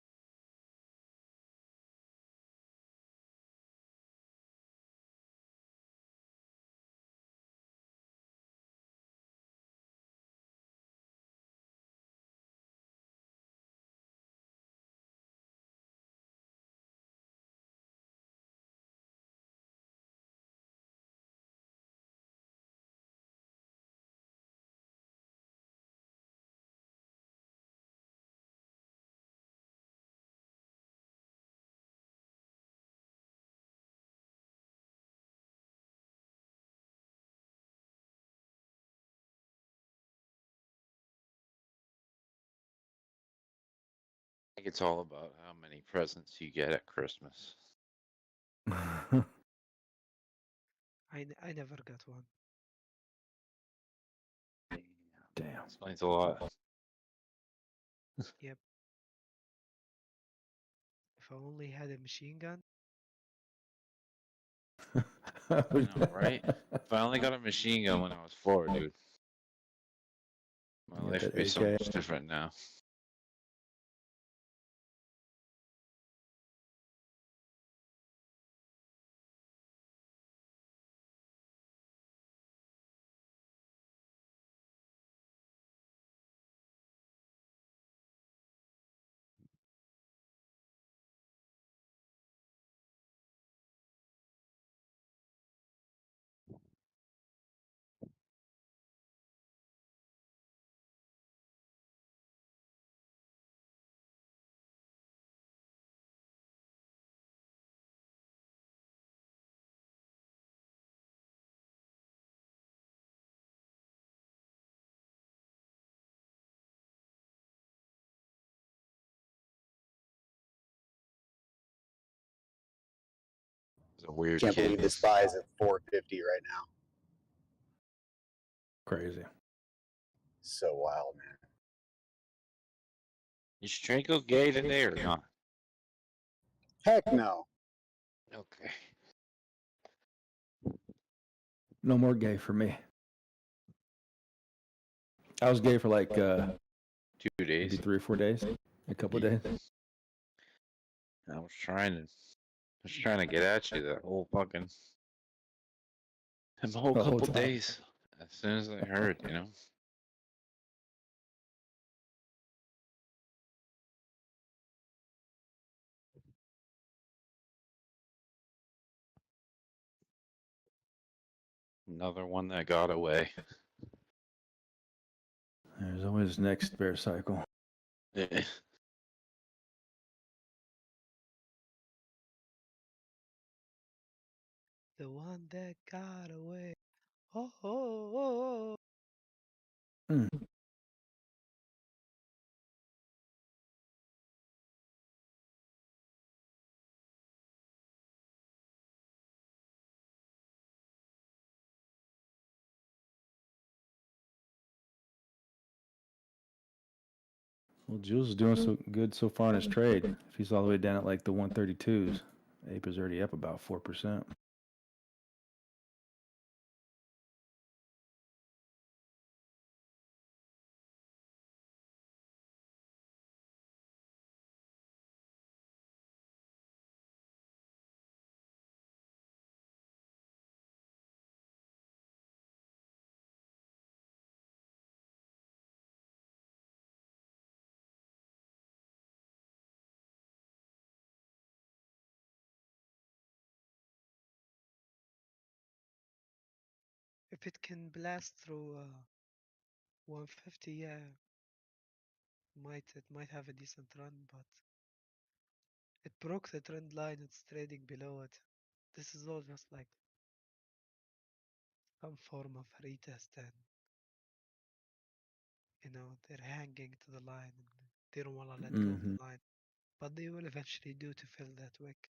I think it's all about how many presents you get at Christmas. I never got one. Damn. Explains a lot. Yep. If I only had a machine gun. I know, right? If I only got a machine gun when I was 4, dude, my life would be so much different now. He's a weird Can't kid. believe the SPY is at 450 right now. Crazy. So wild, man. You straight go gay today or not? Heck no. Okay. No more gay for me. I was gay for like 2 Maybe days. 3 or 4 days, a couple of days. I was trying to get at you that whole fucking, the whole The whole couple time. days. As soon as I heard, you know. Another one that got away. There's always next bear cycle. Yeah. The one that got away. Oh, oh, oh, oh. Hmm. Well, Jules is doing so good so far in his trade. If he's all the way down at like the 132s, Ape is already up about 4%. If it can blast through 150, yeah, it might have a decent run, but it broke the trend line. It's trading below it. This is all just like some form of retest, and they're hanging to the line and they don't want to let go of Mm-hmm. the line, but they will eventually do to fill that wick.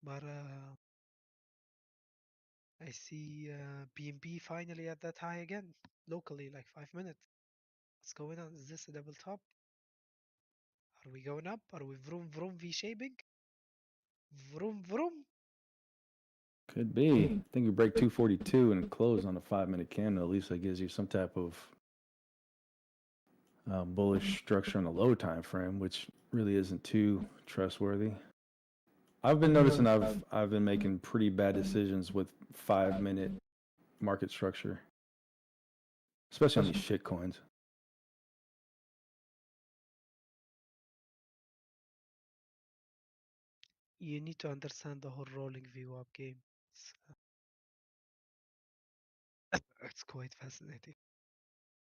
But I see BNB finally at that high again, locally, like 5 minutes. What's going on? Is this a double top? Are we going up? Are we vroom vroom V-shaping? Vroom vroom? Could be. I think you break 242 and close on a 5-minute candle. At least that gives you some type of bullish structure on the low time frame, which really isn't too trustworthy. I've been noticing I've been making pretty bad decisions with 5-minute market structure, especially on these shit coins. You need to understand the whole rolling VWAP game. It's quite fascinating.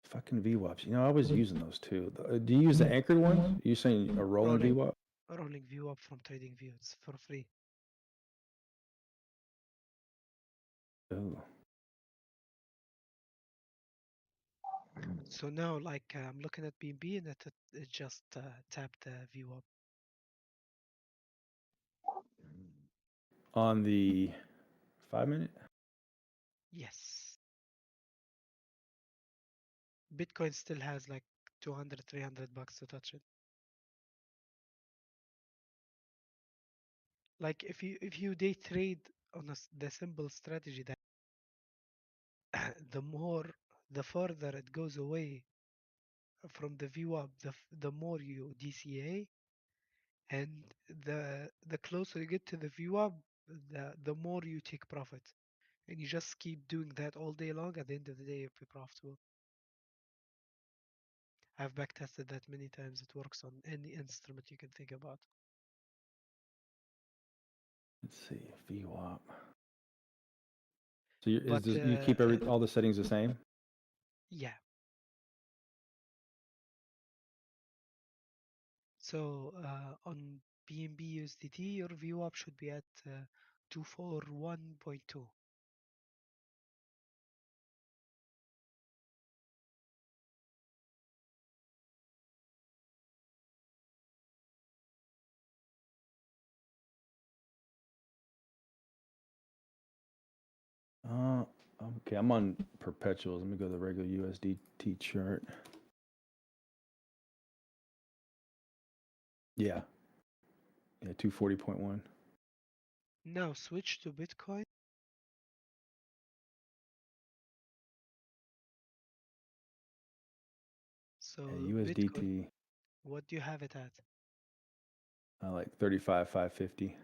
Fucking VWAPs. I was using those too. Do you use the anchored ones? Are you saying a rolling VWAP? Rolling VWAP from TradingView. It's for free. Oh. So now, like, I'm looking at BNB and it just tapped the VWAP. On the 5-minute? Yes. Bitcoin still has like 200, 300 bucks to touch it. Like if you day trade on the simple strategy that the further it goes away from the VWAP, the more you DCA, and the closer you get to the VWAP, the more you take profit, and you just keep doing that all day long. At the end of the day, you'll be profitable. I've backtested that many times. It works on any instrument you can think about. Let's see, VWAP. So you keep all the settings the same? Yeah. So on BNB USDT, your VWAP should be at 241.2. Okay, I'm on perpetuals. Let me go to the regular USDT chart. Yeah. Yeah, 240.1. Now switch to Bitcoin. So And Bitcoin, USDT, what do you have it at? like 35,550.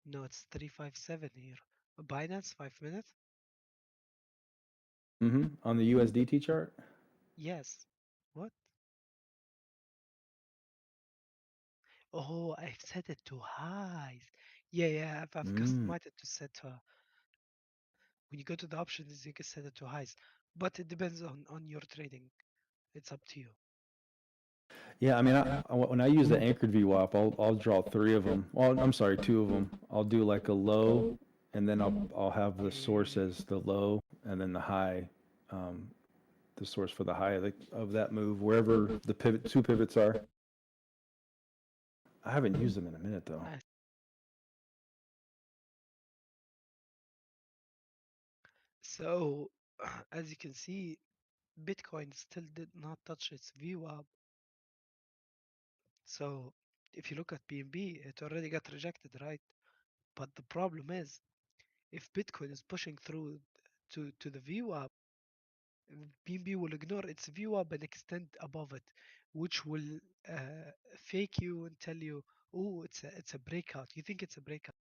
No, it's 357 here. Binance 5 minutes? On the USDT chart. Yes. What? Oh, I've set it to highs. Yeah, I've customized it to set to. When you go to the options, you can set it to highs, but it depends on your trading. It's up to you. Yeah, I mean, when I use the anchored VWAP, I'll draw 3 of them. Well, I'm sorry, 2 of them. I'll do like a low, and then I'll have the source as the low, and then the high, the source for the high of that move, wherever the 2 pivots are. I haven't used them in a minute though. So, as you can see, Bitcoin still did not touch its VWAP. So, if you look at BNB, it already got rejected, right? But the problem is, if Bitcoin is pushing through to the VWAP, BNB will ignore its VWAP and extend above it, which will fake you and tell you, oh, it's a breakout. You think it's a breakout,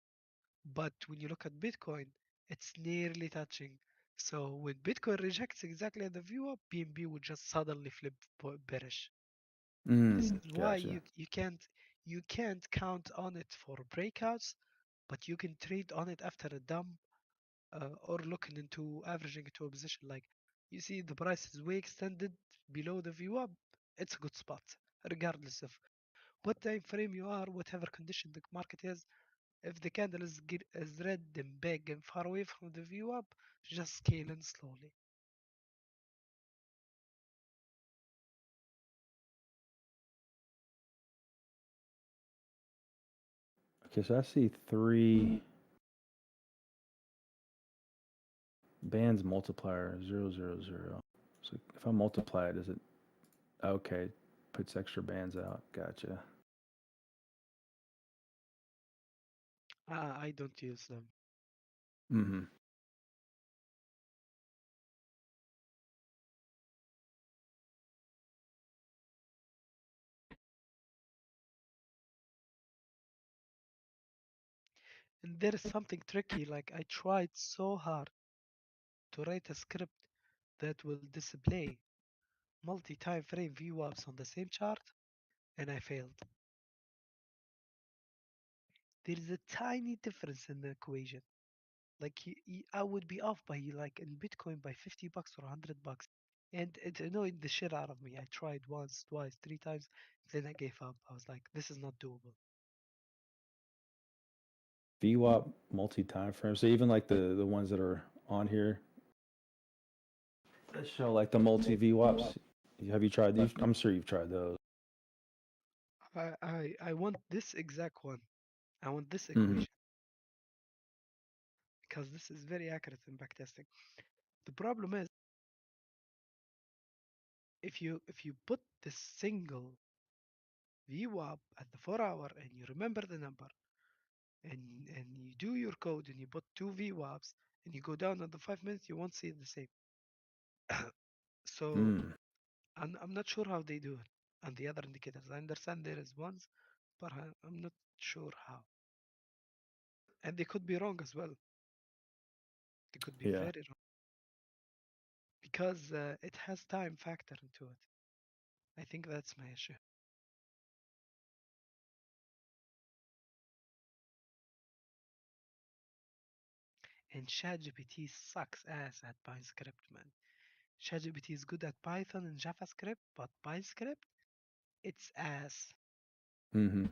but when you look at Bitcoin, it's nearly touching. So when Bitcoin rejects exactly at the VWAP, BNB will just suddenly flip bearish. This is why Gotcha. you can't count on it for breakouts, but you can trade on it after a dump or looking into averaging into a position. Like you see the price is way extended below the VWAP, it's a good spot, regardless of what time frame you are, whatever condition the market is. If the candle is red and big and far away from the VWAP, just scale in slowly. Okay, so I see 3 bands multiplier 000. So if I multiply it, is it okay? Puts extra bands out. Gotcha. I don't use them. Mm-hmm. And there is something tricky, like I tried so hard to write a script that will display multi-time frame VWAPs on the same chart, and I failed. There is a tiny difference in the equation. Like I would be off by like in Bitcoin by $50 or $100, and it annoyed the shit out of me. I tried once, twice, 3 times, then I gave up. I was like, this is not doable. VWAP multi-time frame. So even like the ones that are on here that show like the multi VWAPs. Have you tried these? I'm sure you've tried those. I want this exact one. I want this Mm-hmm. equation because this is very accurate in backtesting. The problem is if you put this single VWAP at the 4 hour and you remember the number and you do your code and you put 2 VWAPs and you go down on the 5 minutes, you won't see it the same. So I'm not sure how they do it on the other indicators. I understand there is ones, but I'm not sure how. And they could be wrong as well. They could be Yeah. very wrong because it has time factor into it. I think that's my issue. And ChatGPT sucks ass at PyScript, man. ChatGPT is good at Python and JavaScript, but PyScript, it's ass. Mm-hmm.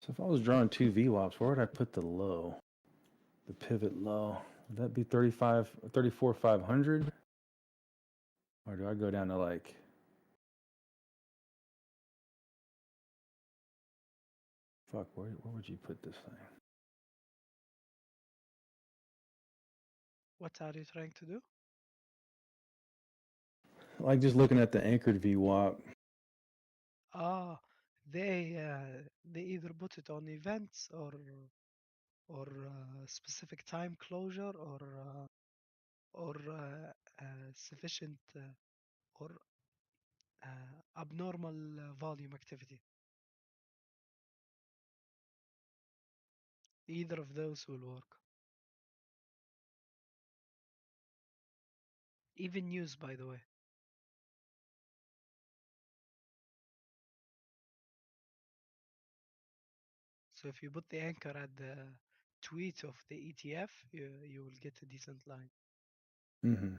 So if I was drawing two VWAPs, where would I put the low? The pivot low. Would that be 34,500? Or do I go down to like... Fuck, where would you put this thing? What are you trying to do? Like just looking at the anchored VWAP. Ah, they either put it on events or specific time closure or sufficient or abnormal volume activity. Either of those will work. Even news, by the way. So if you put the anchor at the tweet of the ETF, you will get a decent line. Mm-hmm.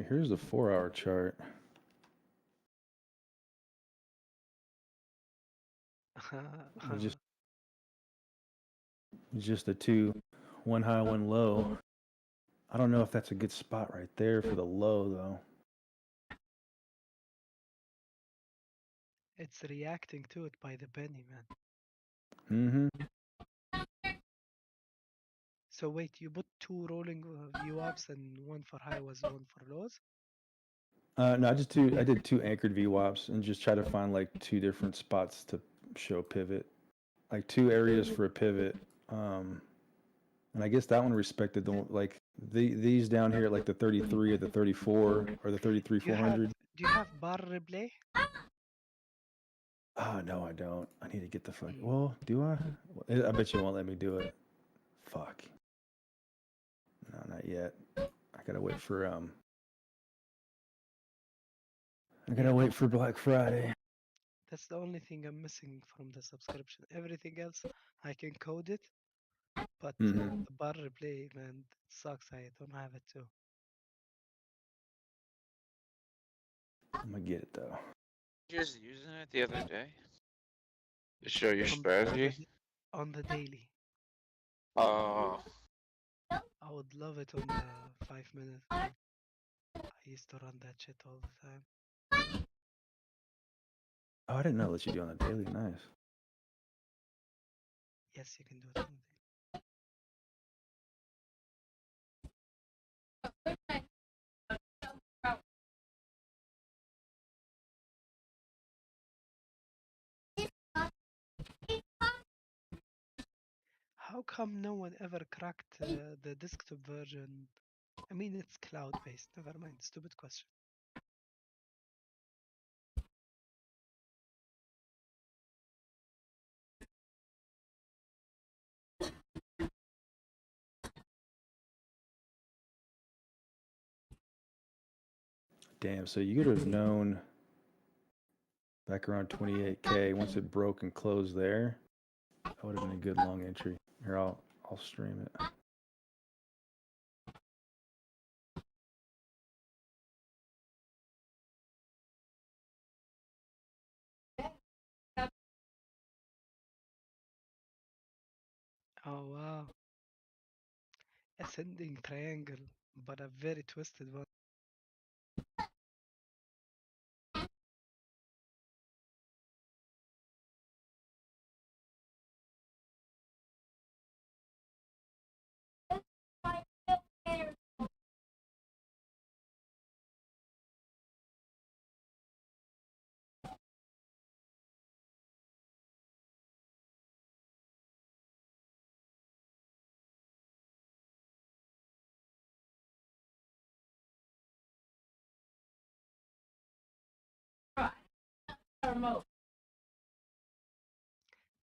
Here's the 4-hour chart. Just the two, one high, one low. I don't know if that's a good spot right there for the low, though. It's reacting to it by the penny, man. Mm-hmm. So wait, you put two rolling VWAPs and one for high was one for lows? No, I did two anchored VWAPs and just try to find like two different spots to show pivot, like two areas for a pivot. And I guess that one respected these down here, like the 33 or the 34 or the 33,400. Do you have bar replay? Oh, no, I don't. I need to get the fuck. Well, do I? I bet you won't let me do it. Fuck. No, not yet. I gotta wait for Black Friday. That's the only thing I'm missing from the subscription. Everything else, I can code it, but the bar replay, man, sucks. I don't have it too. I'm gonna get it though. You guys using it the other day to show your strategy? On the daily. Oh. I would love it on the 5 minutes. I used to run that shit all the time. Oh, I didn't know that you do on the daily. Nice. Yes, you can do it on the daily. How come no one ever cracked the desktop version? I mean, it's cloud-based. Never mind. Stupid question. Damn, so you could have known back around 28K once it broke and closed there. That would have been a good long entry. Here, I'll stream it. Oh wow. Ascending triangle, but a very twisted one.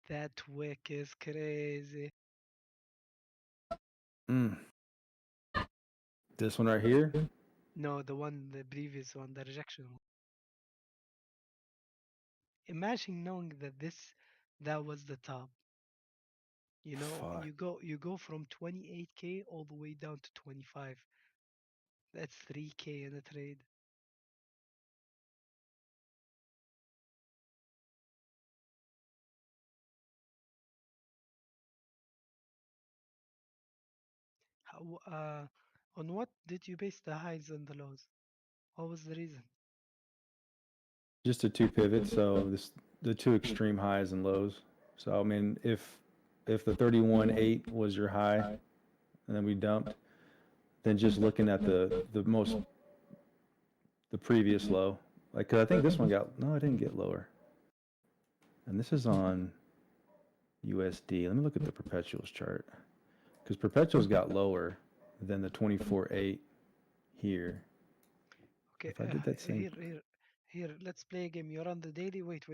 That wick is crazy. This one right here? No, the previous one, the rejection one. Imagine knowing that was the top. You know, Fuck. you go from 28K all the way down to 25. That's 3K in a trade. How, on what did you base the highs and the lows? What was the reason? Just the two pivots, so the two extreme highs and lows. So I mean, if the 31.8 was your high, and then we dumped, then just looking at the previous low, like 'cause I think this one got no, it didn't get lower, and this is on USD. Let me look at the perpetuals chart, because perpetuals got lower than the 24.8 here. Okay, If I did that same, here. Let's play a game. You're on the daily. Wait.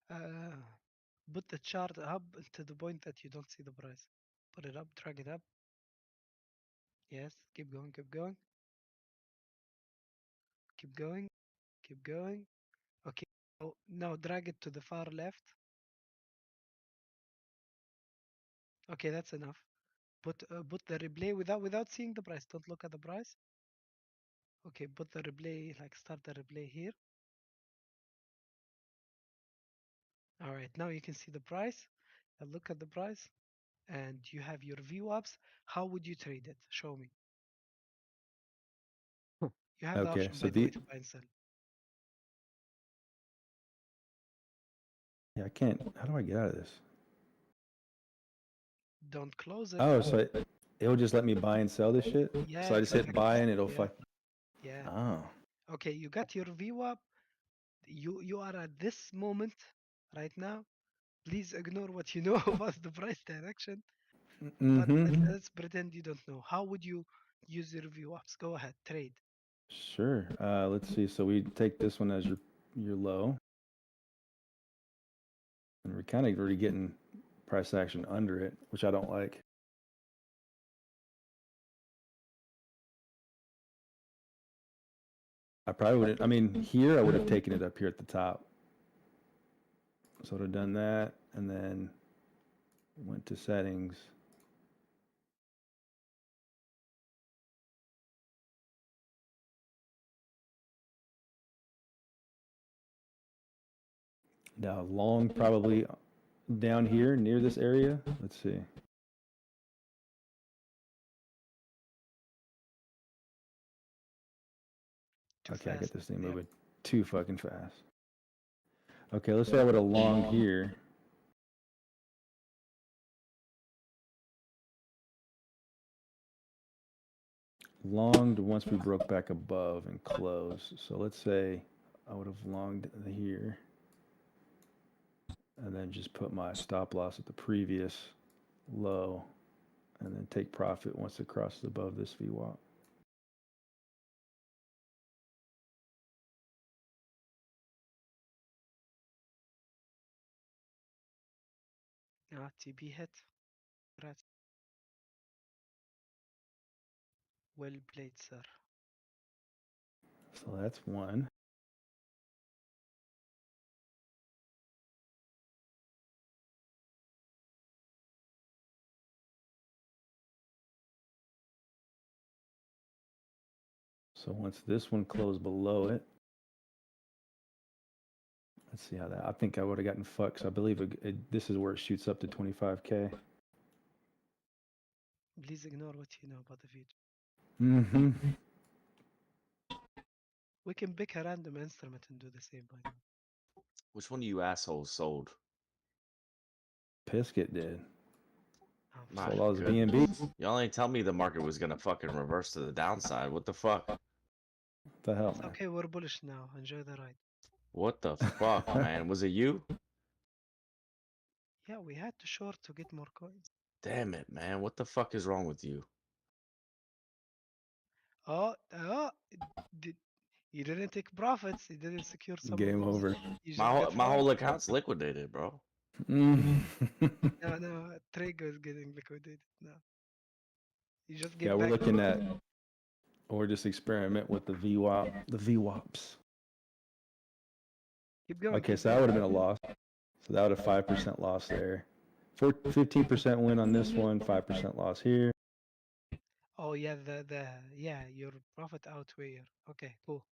Uh, put the chart up to the point that you don't see the price. Put it up. Drag it up. Yes. Keep going. Keep going. Keep going. Keep going. Okay. Oh, now drag it to the far left. Okay, that's enough. Put the replay without seeing the price. Don't look at the price. Okay, put the replay, like start the replay here. All right, now you can see the price. Look at the price, and you have your VWAPs. How would you trade it? Show me. You have the okay, option, so by the way, to buy and sell. Yeah, I can't. How do I get out of this? Don't close it. Oh, so it'll just let me buy and sell this shit? Yeah, So I just hit exactly. buy and it'll Yeah. Yeah. Yeah. Oh. Okay, you got your VWAP. You are at this moment right now. Please ignore what you know about the price direction. But let's pretend you don't know. How would you use your VWAPs? Go ahead, trade. Sure. Let's see. So we take this one as your low. And we're kind of already getting price action under it, which I don't like. I probably wouldn't. I mean, here I would have taken it up here at the top. So I would have done that and then went to settings. Now long probably down here near this area. Let's see. Okay, I get this thing moving too fucking fast. Okay, let's say I would have longed here. Longed once we broke back above and closed. So let's say I would have longed here and then just put my stop loss at the previous low and then take profit once it crosses above this VWAP. TB hit. Well played, sir. So that's one. So once this one closed below it, let's see how that. I think I would have gotten fucked. Cause I believe this is where it shoots up to 25K. Please ignore what you know about the future. Mm-hmm. We can pick a random instrument and do the same, by the way. Which one of you assholes sold? Pisket did. My Sold all his goodness. BNB. Y'all ain't tell me the market was gonna fucking reverse to the downside. What the fuck? What the hell, It's man? okay, we're bullish now. Enjoy the ride. What the fuck, man? Was it you? Yeah, we had to short to get more coins. Damn it, man. What the fuck is wrong with you? Oh, you didn't take profits. You didn't secure some Game of those. over. My whole account's liquidated, bro. No, Trago is getting liquidated now. You just get Yeah, we're back. looking at, or just experiment with the VWAP, the VWAPs. Keep going. Okay, keep so that going. would have been a loss. So that would have 5% loss there. 15% win on this one, 5% loss here. Oh yeah, yeah, your profit outweigher. Okay, cool.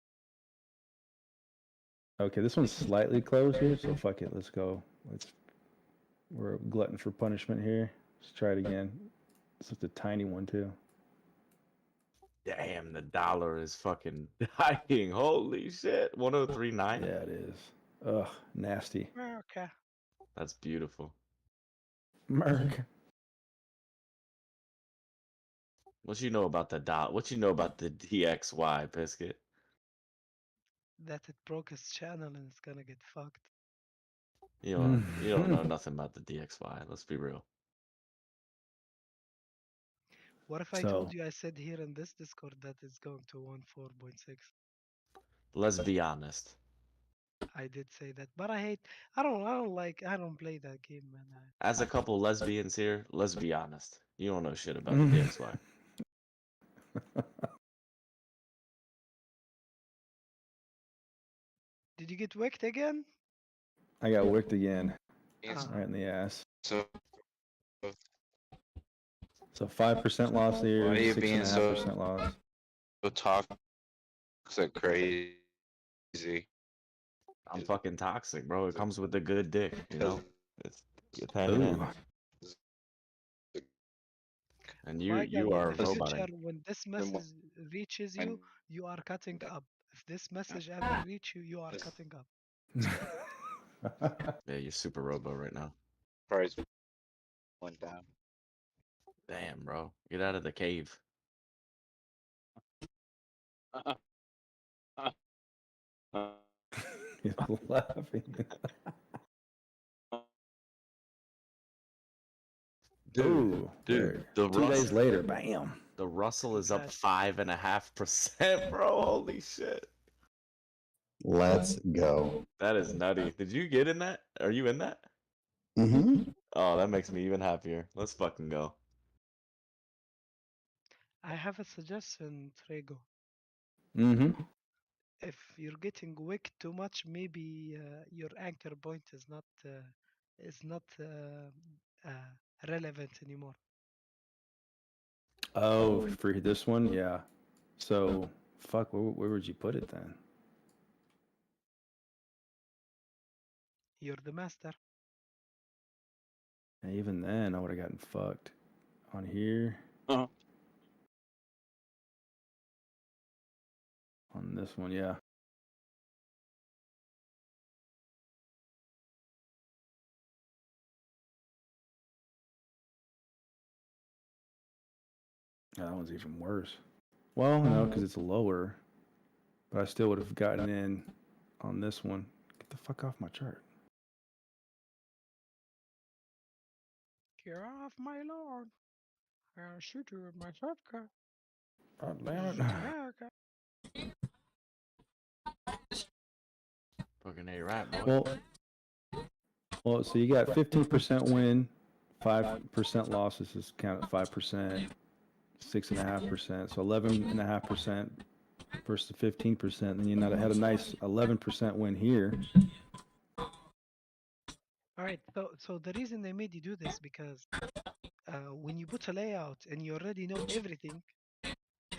Okay, this one's slightly close here, so fuck it. Let's go. We're a glutton for punishment here. Let's try it again. It's just a tiny one too. Damn, the dollar is fucking dying. Holy shit. 103.9. Yeah, it is. Ugh, nasty. Okay. That's beautiful. Merc. What you know about the dollar? What you know about the DXY, Biscuit? That it broke his channel and it's gonna get fucked. You don't know nothing about the DXY. Let's be real. What if I told you I said here in this Discord that it's going to 14.6? Let's be honest. I did say that, but I don't play that game, man. As a couple lesbians here, let's be honest. You don't know shit about the DXY. Did you get wicked again? I got wicked again. Ah. Right in the ass. So 5% loss here, why are you being 6.5% loss. so toxic crazy? I'm fucking toxic, bro. It comes with a good dick, you know? It's hanging in. And My God, you are in the future, roboting. when this message reaches you, you are cutting up. If this message ever reach you, you are cutting up. Yeah, you're super robo right now. Price went down. Damn, bro. Get out of the cave. He's laughing. Dude, the 2 days later, bam. The Russell is up 5.5%, bro. Holy shit. Let's go. That is nutty. Did you get in that? Are you in that? Mm-hmm. Oh, that makes me even happier. Let's fucking go. I have a suggestion, Trego. Mm-hmm. If you're getting wick too much, maybe your anchor point is not relevant anymore. Oh, for this one, yeah. So, fuck, where would you put it then? You're the master. And even then, I would have gotten fucked. On here. Uh-huh. On this one, yeah. Yeah, that one's even worse. Well, no, because it's lower. But I still would have gotten in on this one. Get the fuck off my chart. Get off my lawn. I'll shoot you with my shotgun. God damn it. America. Fucking A-Rap, boy. Well, so you got 15% win, 5% losses is count at 5%, 6.5%, so 11.5% versus 15%. Then you had a nice 11% win here. All right. So the reason they made you do this because when you put a layout and you already know everything,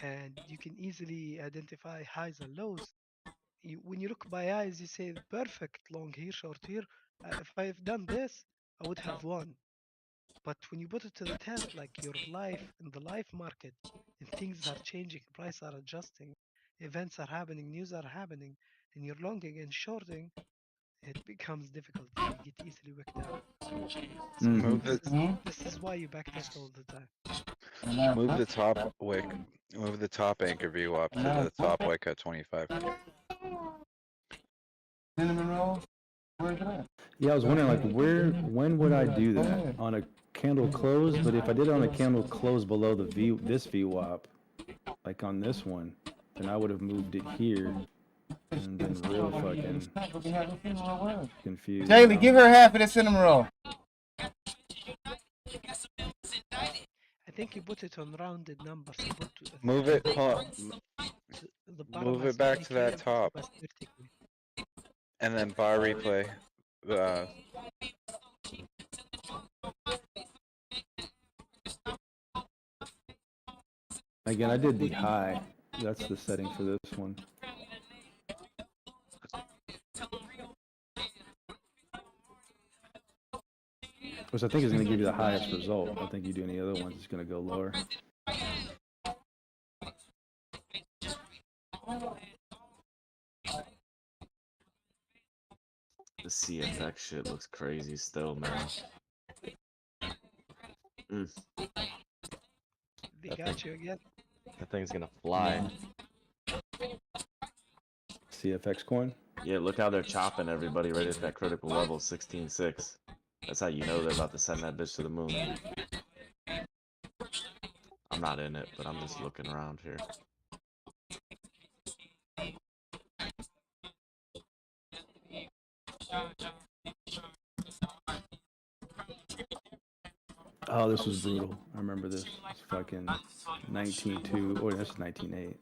and you can easily identify highs and lows. When you look by eyes, you say perfect long here, short here. If I've done this, I would have won. But when you put it to the test, like your life in the life market, and things are changing, prices are adjusting, events are happening, news are happening, and you're longing and shorting, it becomes difficult. You get easily wicked out. So this is why you backtest all the time. Move the top wick. Move the top anchor view up to the top wick at 25. Cinnamon roll? Where's that? Yeah, I was wondering, like, when would I do that? On a candle close? But if I did it on a candle close below this VWAP, like on this one, then I would have moved it here and been real fucking confused. Taylor, give her half of the cinnamon roll. I think you put it on rounded numbers. You put Move it. bottom Move as it back to 50K that and top. as 30K. And then bar replay. Again, I did the high. That's the setting for this one. Which I think is going to give you the highest result. I don't think you do any other ones, it's going to go lower. The CFX shit looks crazy still, man. They got you again. That thing's gonna fly. CFX coin? Yeah, look how they're chopping everybody right at that critical level, 16.6. That's how you know they're about to send that bitch to the moon. I'm not in it, but I'm just looking around here. Oh, this was brutal. I remember this. It's fucking 19.2. Oh, that's 19.8.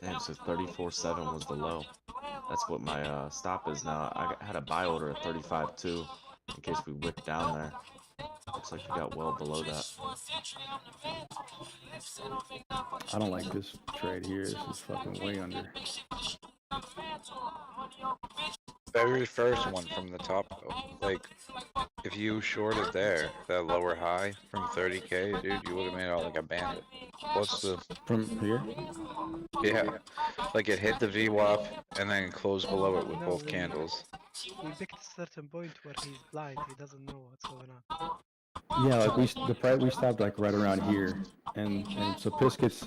Damn, so 34.7 was the low. That's what my stop is now. I had a buy order at 35.2 in case we whip down there. Looks like we got well below that. I don't like this trade here. This is fucking way under. Very first one from the top, though. Like, if you shorted there, that lower high from 30K, dude, you would have made out like a bandit. What's the... From here? Yeah. Like, it hit the VWAP and then closed below it with both candles. He picked a certain point where he's blind. He doesn't know what's going on. Yeah, like we stopped like right around here, and so Piskett's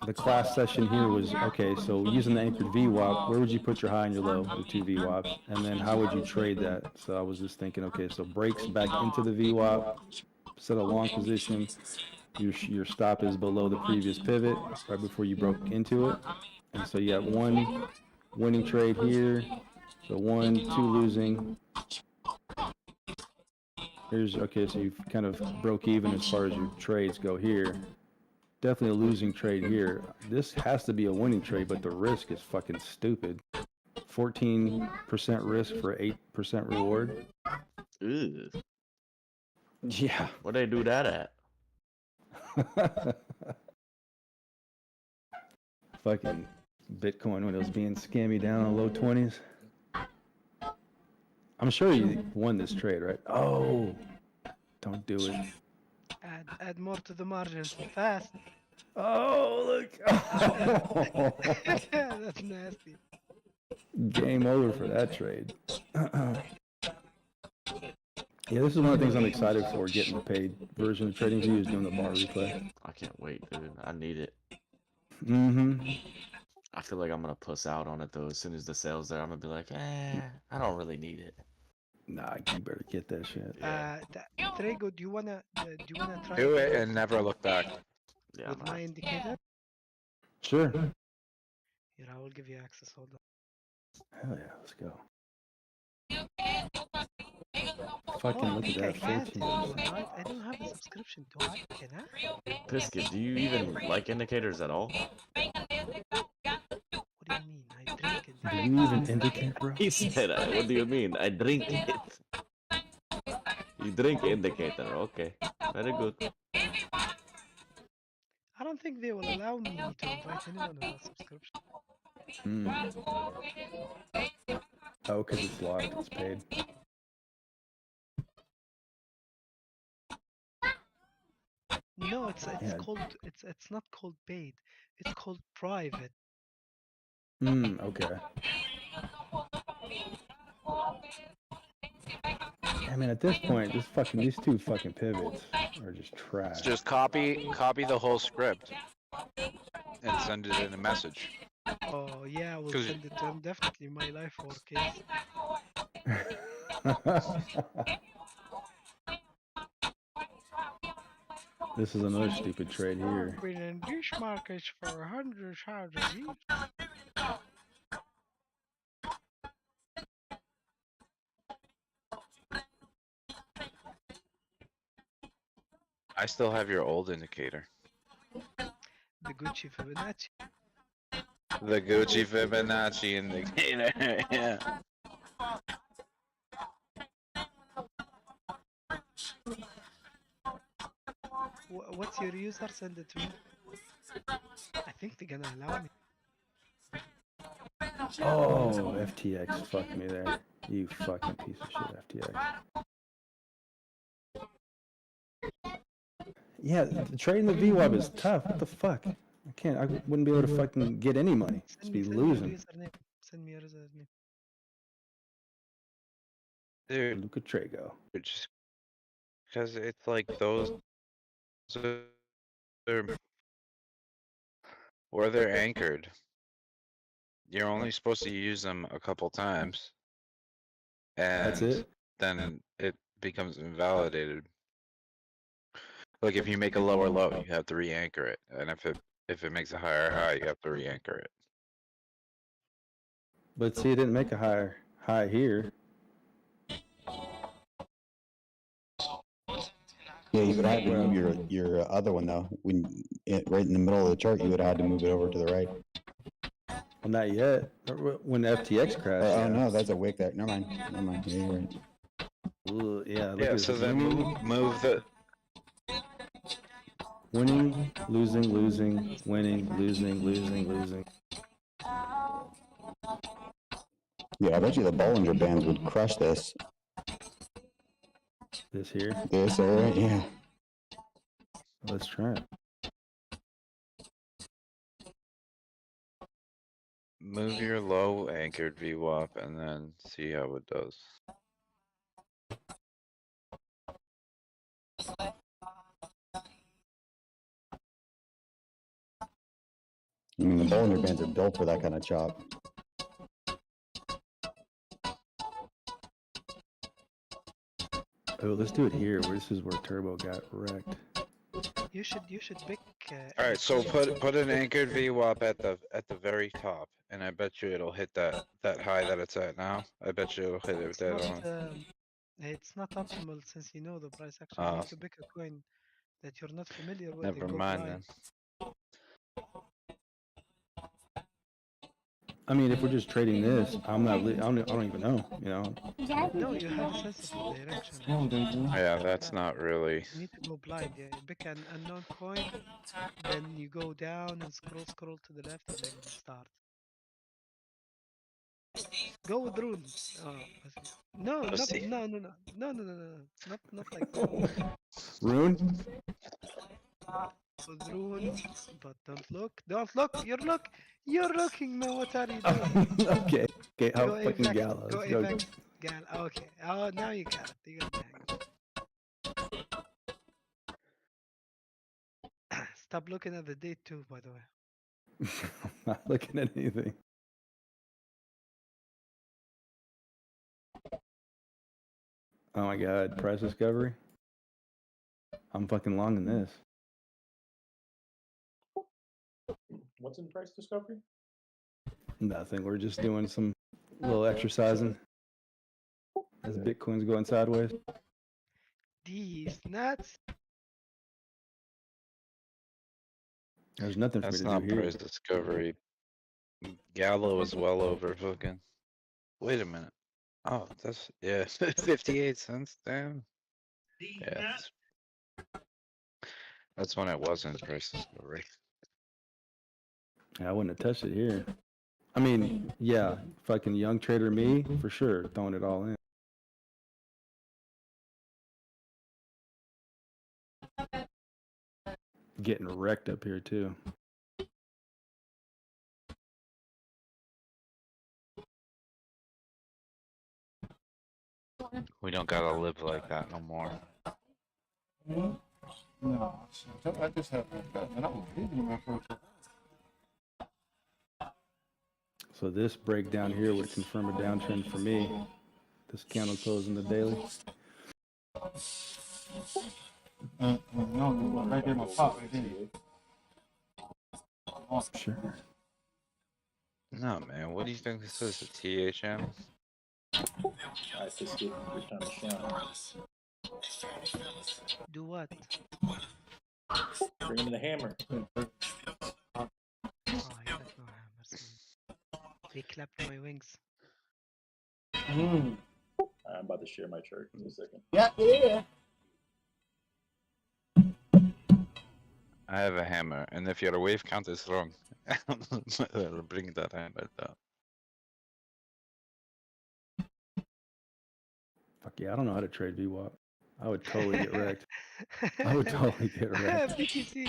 the class session here was okay. So using the anchored VWAP, where would you put your high and your low, the two VWAPs, and then how would you trade that? So I was just thinking, okay, so breaks back into the VWAP, set a long position. Your stop is below the previous pivot right before you broke into it, and so you have one winning trade here, so 1, 2 losing. Here's, okay, so you've kind of broke even as far as your trades go here. Definitely a losing trade here. This has to be a winning trade, but the risk is fucking stupid. 14% risk for 8% reward. Ew. Yeah. Where'd they do that at? Fucking Bitcoin when it was being scammy down in the low 20s. I'm sure you won this trade, right? Oh, don't do it. Add more to the margin fast. Oh, look. That's nasty. Game over for that trade. Yeah, this is one of the things I'm excited for, getting the paid version of Trading Views, doing the bar replay. I can't wait, dude. I need it. Mm-hmm. I feel like I'm gonna puss out on it though. As soon as the sale's there, I'm gonna be like, I don't really need it. Nah, you better get that shit. Trego, do you wanna try? Do it and never look back. Yeah, With my indicator? Sure. Here, I will give you access. Hold on. Hell yeah, let's go. Fucking look at that, 14. I don't have a subscription. Do I? Can I? Pisket, do you even like indicators at all? What do you mean? I drink it. Do you even indicate, bro? He said, what do you mean? I drink it. You drink indicator, okay. Very good. I don't think they will allow me to invite anyone without subscription. Oh, because it's locked, it's paid. No, it's called it's not called paid. It's called private. Okay. I mean, at this point, these two fucking pivots are just trash. Just copy the whole script and send it in a message. Oh yeah, we'll send it to him. Definitely my life work is. This is another stupid trade here. Been in this market for 100 charges each. I still have your old indicator. The Gucci Fibonacci. The Gucci Fibonacci indicator. Yeah. What's your user? Send it to me. I think they're gonna allow me. Oh, FTX fucked me there. You fucking piece of shit, FTX. Yeah, trading the VWAP is tough. What the fuck? I wouldn't be able to fucking get any money. Just be Send me losing. your username. Send me your username. Dude, Luca Trago. just because it's like those are where they're anchored. You're only supposed to use them a couple times, That's and it? then it becomes invalidated. Like if you make a lower low, you have to re-anchor it, and if it makes a higher high, you have to re-anchor it. But see, it didn't make a high here. Yeah, you would have to move your other one though. Right in the middle of the chart, you would have had to move it over to the right. Well, not yet. When FTX crashed. Oh no, that's a wick there. Never mind. Yeah, you're right. Ooh, yeah. Look Yeah, at so this. then move the Winning, losing, losing, winning, losing, losing, losing. Yeah, I bet you the Bollinger Bands would crush this. This here? This area, yeah. Let's try it. move your low anchored VWAP and then see how it does. I mean, the Bollinger Bands are built for that kind of chop. Oh, let's do it here. This is where Turbo got wrecked. You should pick. All right, so put an anchored VWAP at the very top, and I bet you it'll hit that high that it's at now. I bet you it'll hit it dead on. It's not optimal since you know the price action. You need to pick a coin that you're not familiar with. Never mind then. I mean, if we're just trading this, I don't even know, you know. No, you have a sense of direction. Yeah, that's not really. You need to go blind. Yeah, you pick an unknown coin, then you go down and scroll to the left, and then start. Go with rune. No, not like that. Rune? With rune, but don't look. You're looking. No, what are you doing? Okay, how Go fucking Apex. gallows. Go Apex. Gal. Okay. Oh, now you got it. You got the hang of it. Stop looking at the date too, by the way. I'm not looking at anything. Oh my god, price discovery? I'm fucking long in this. What's in price discovery? Nothing. We're just doing some little exercising as Bitcoin's going sideways. These nuts. There's nothing for That's me to not do here. price discovery. Gallo is well over fucking. Wait a minute. Oh, that's 58 cents. Damn. Yeah. That's when it wasn't price discovery. I wouldn't have touched it here. I mean, yeah, fucking young trader me, for sure, throwing it all in. Getting wrecked up here too. We don't gotta live like that no more. No, I just have that, and I was leaving my first. So this breakdown here would confirm a downtrend for me. This candle closing the daily. No, right there, my pop right there. Sure. No, man. What do you think this is? A TA channel? I just get return the channel. Do what? Bring him the hammer. Oh, I got no hammers. They clapped my wings. I'm about to share my chart in a second. Yeah. I have a hammer, and if your wave count is wrong, I'll bring that hammer down. Fuck yeah, I don't know how to trade VWAP. I would totally get wrecked. I would totally get wrecked. BTC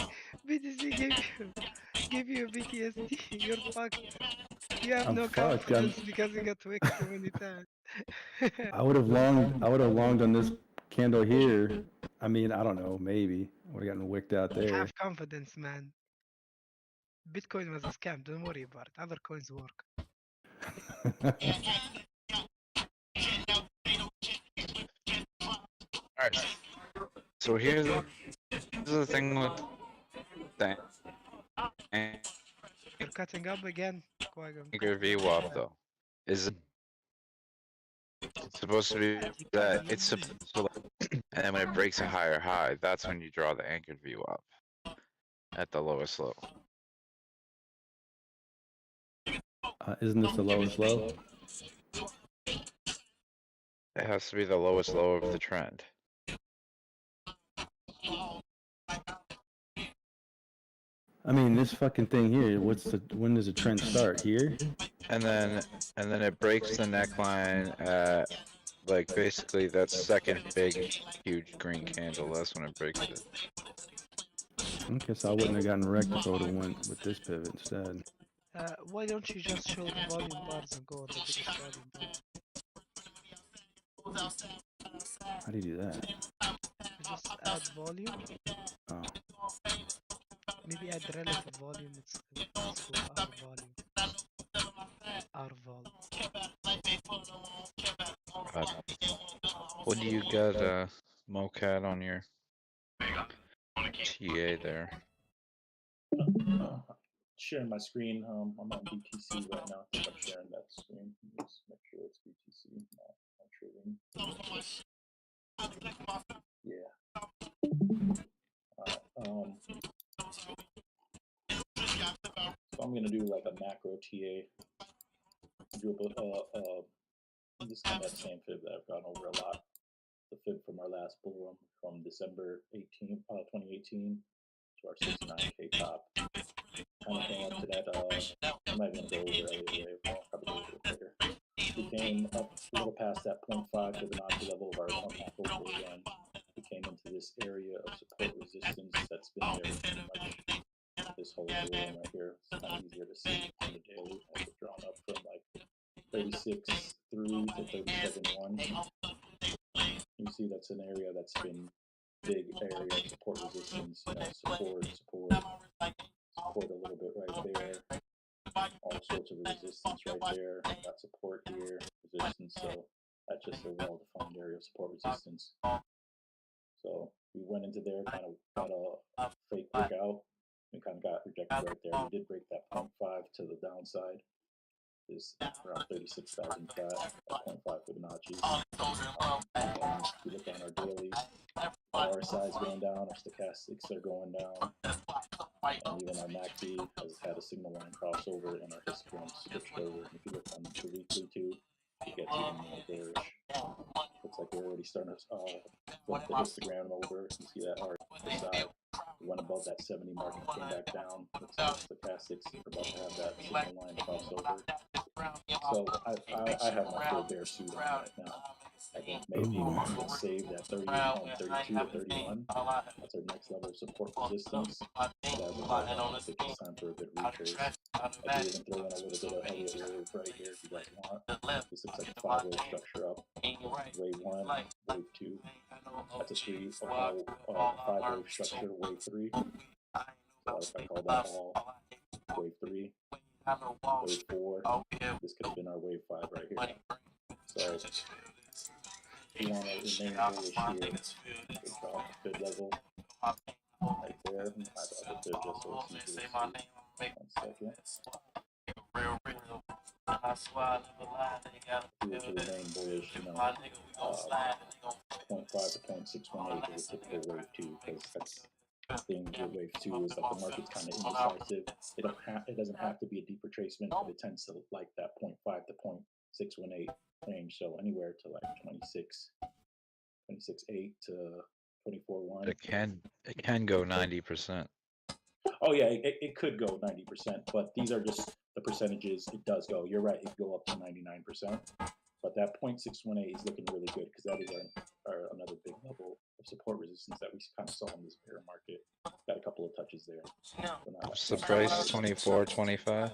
gave you a PTSD. You're fucked. You have I'm no fucked. confidence because you got wicked too many times. I would have longed on this candle here. I mean, I don't know, maybe. I would have gotten wicked out there. Have confidence, man. Bitcoin was a scam. Don't worry about it. Other coins work. Alright. So here's the thing with that. You're cutting up again, Qui-Gon. Anchor VWAP though is supposed to be that it's supposed to, and then when it breaks a higher high, that's when you draw the anchored VWAP at the lowest low. Isn't this the lowest low? It has to be the lowest low of the trend. I mean, this fucking thing here. When does the trend start? Here? And then it breaks the neckline at like basically that second big huge green candle. That's when it breaks it. Okay, so I wouldn't have gotten wrecked if I would have went with this pivot instead. Why don't you just show the volume bars and go on the biggest volume bar? How do you do that? Just add volume. Oh. Maybe add relative volume. It's for our volume. Our volume. What do you got, Mocat, on your TA there? Sharing my screen. I'm on BTC right now. I think I'm sharing that screen. Just make sure it's BTC, not trading. Yeah. So I'm gonna do like a macro TA. Do this kind of same fib that I've gone over a lot. The fib from our last bull run from December 2018 to our 69K top. Kind of came up to that. I'm not even gonna go over it anyway. I'll probably go over it later. We came up a little past that 0.5 Fibonacci level of our macro bull run. We came into this area of support resistance that's been there pretty much this whole bull run right here. It's kind of easier to see on the daily as it's drawn up from like 36.3 to 37.1. You see that's an area that's been big area of support resistance, support a little bit right there. All sorts of resistance right there. Got support here, resistance. So that's just a well-defined area of support resistance. So we went into there, kind of got a fake breakout. We kind of got rejected right there. We did break that 0.5 to the downside. Is around 36,000 flat, 0.5 Fibonacci. If you look on our daily, our RSI is going down, our stochastics are going down, and even our MACD has had a signal line crossover, and our histogram switched over. And if you look on the weekly too, it gets even more bearish. Looks like we're already starting to flip the histogram over. You see that RSI went above that 70 mark and came back down. Looks like stochastics are about to have that signal line crossover. So I have my full bear suit on right now. I think maybe we'll save that 32 or 31. That's our next level of support resistance. But as of right now, I think it's time for a good retrace. I do even throw in a little bit of Elliott wave right here if you guys want. This looks like a 5-wave structure up. Wave 1, wave 2. That's a 5-wave structure, wave 3. So if I call that all, wave 3. Wave 4, this could have been our wave 5 right here. So if you want to remain bullish here, it's off the fib level right there. I have the other fib just so it's easier to see. 1 second. If you were to remain bullish, 0.5 to 0.618 is a typical wave 2 because that's thing with wave 2 is that the market's kind of indecisive. It doesn't have to be a deep retracement, but it tends to like that 0.5 to 0.618 range. So anywhere to like 26.8 to 24.1. It can go 90%. oh yeah, it could go 90%, but these are just the percentages. It does go. You're right. It could go up to 99%, but that 0.618 is looking really good because that is our another big level of support resistance that we kind of saw in this bear market. Got a couple of touches there. What's the price? 24.25.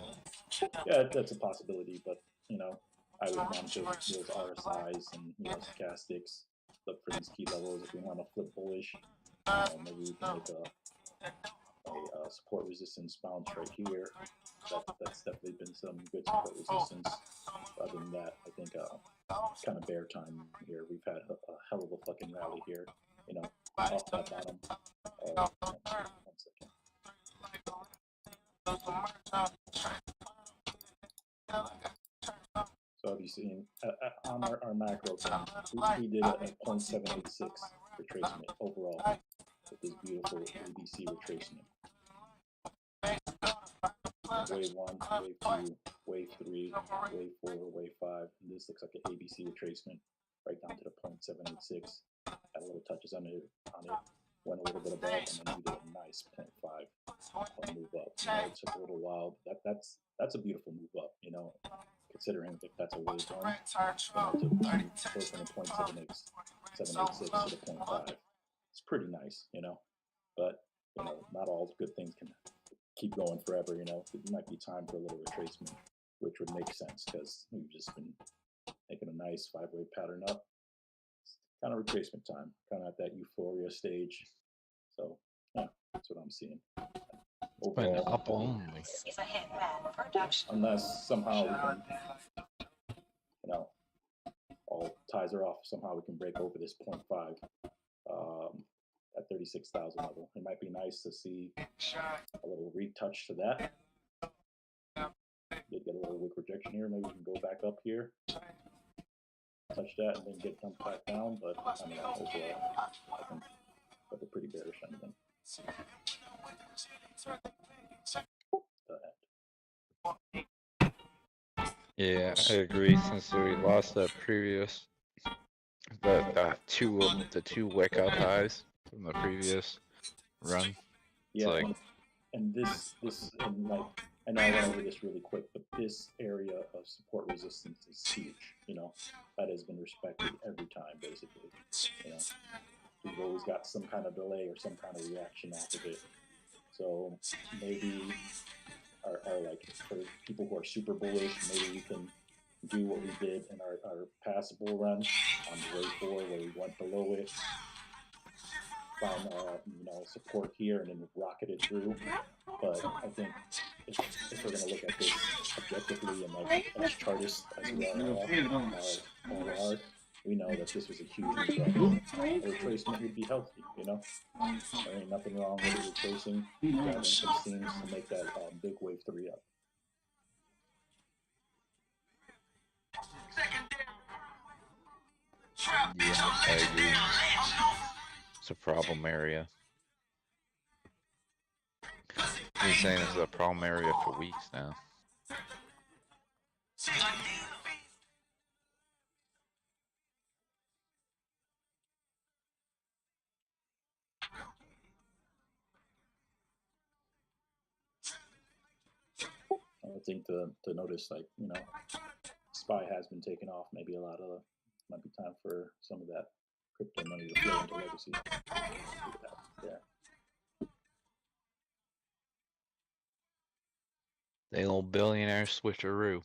Yeah, that's a possibility, but you know, I would monitor those RSIs and stochastics. Look for these key levels. If we want to flip bullish, maybe we can make a support resistance bounce right here. That's definitely been some good support resistance. Other than that, I think kind of bear time here. We've had a hell of a fucking rally here. You know, off that bottom. One second. So have you seen on our macro thing, we did a 0.786 retracement overall with this beautiful ABC retracement. Wave 1, wave 2, wave 3, wave 4, wave 5. And this looks like an ABC retracement right down to the 0.786. Had a little touches on it, went a little bit above, and then we did a nice 0.5 move up. You know, it took a little while. That's a beautiful move up, you know, considering that that's a wave 1. You know, to go from the 0.786 to the 0.5. It's pretty nice, you know, but you know, not all good things can keep going forever. You know, it might be time for a little retracement, which would make sense because we've just been making a nice 5-wave pattern up. It's kind of retracement time, kind of at that euphoria stage. So yeah, that's what I'm seeing. Overall, up only. Unless somehow we can, you know, all ties are off. Somehow we can break over this 0.5 at 36,000 level. It might be nice to see a little retouch to that. Did get a little wick rejection here. Maybe we can go back up here, touch that, and then get dumped back down. But I mean, overall, I think that's a pretty bearish ending. Yeah, I agree. Since we lost that previous, the two wick up highs from the previous run. Yeah, Like, and this and like I know I went over this really quick, but this area of support resistance is huge. You know, that has been respected every time, basically. You know, we've always got some kind of delay or some kind of reaction off of it. So maybe our like for people who are super bullish, maybe we can do what we did in our past bull run on wave 4 where we went below it, found you know, support here and then rocketed through. But I think if we're gonna look at this objectively and like as chartists as we are, we know that this was a huge move up. A retracement would be healthy, you know. There ain't nothing wrong with it retracing, grabbing some seams to make that big wave 3 up. yeah, I agree. It's a problem area. I've been saying this is a problem area for weeks now. I think to notice, like, you know, SPY has been taken off. Maybe a lot of might be time for some of that crypto money to flow into legacy. Yeah. The old billionaire switcheroo.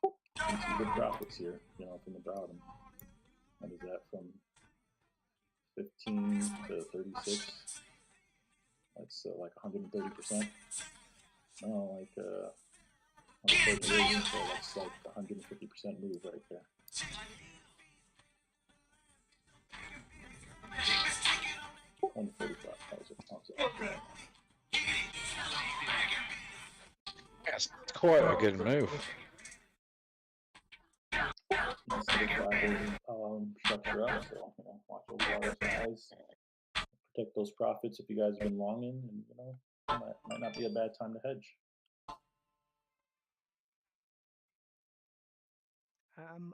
Some good profits here, you know, from the bottom. What is that, from 15 to 36? That's like 130%. No, like 138, so that's like 150% move right there. That's quite a good move. Structure up, so you know, watch those RSIs, protect those profits if you guys have been longing, and you know, might not be a bad time to hedge.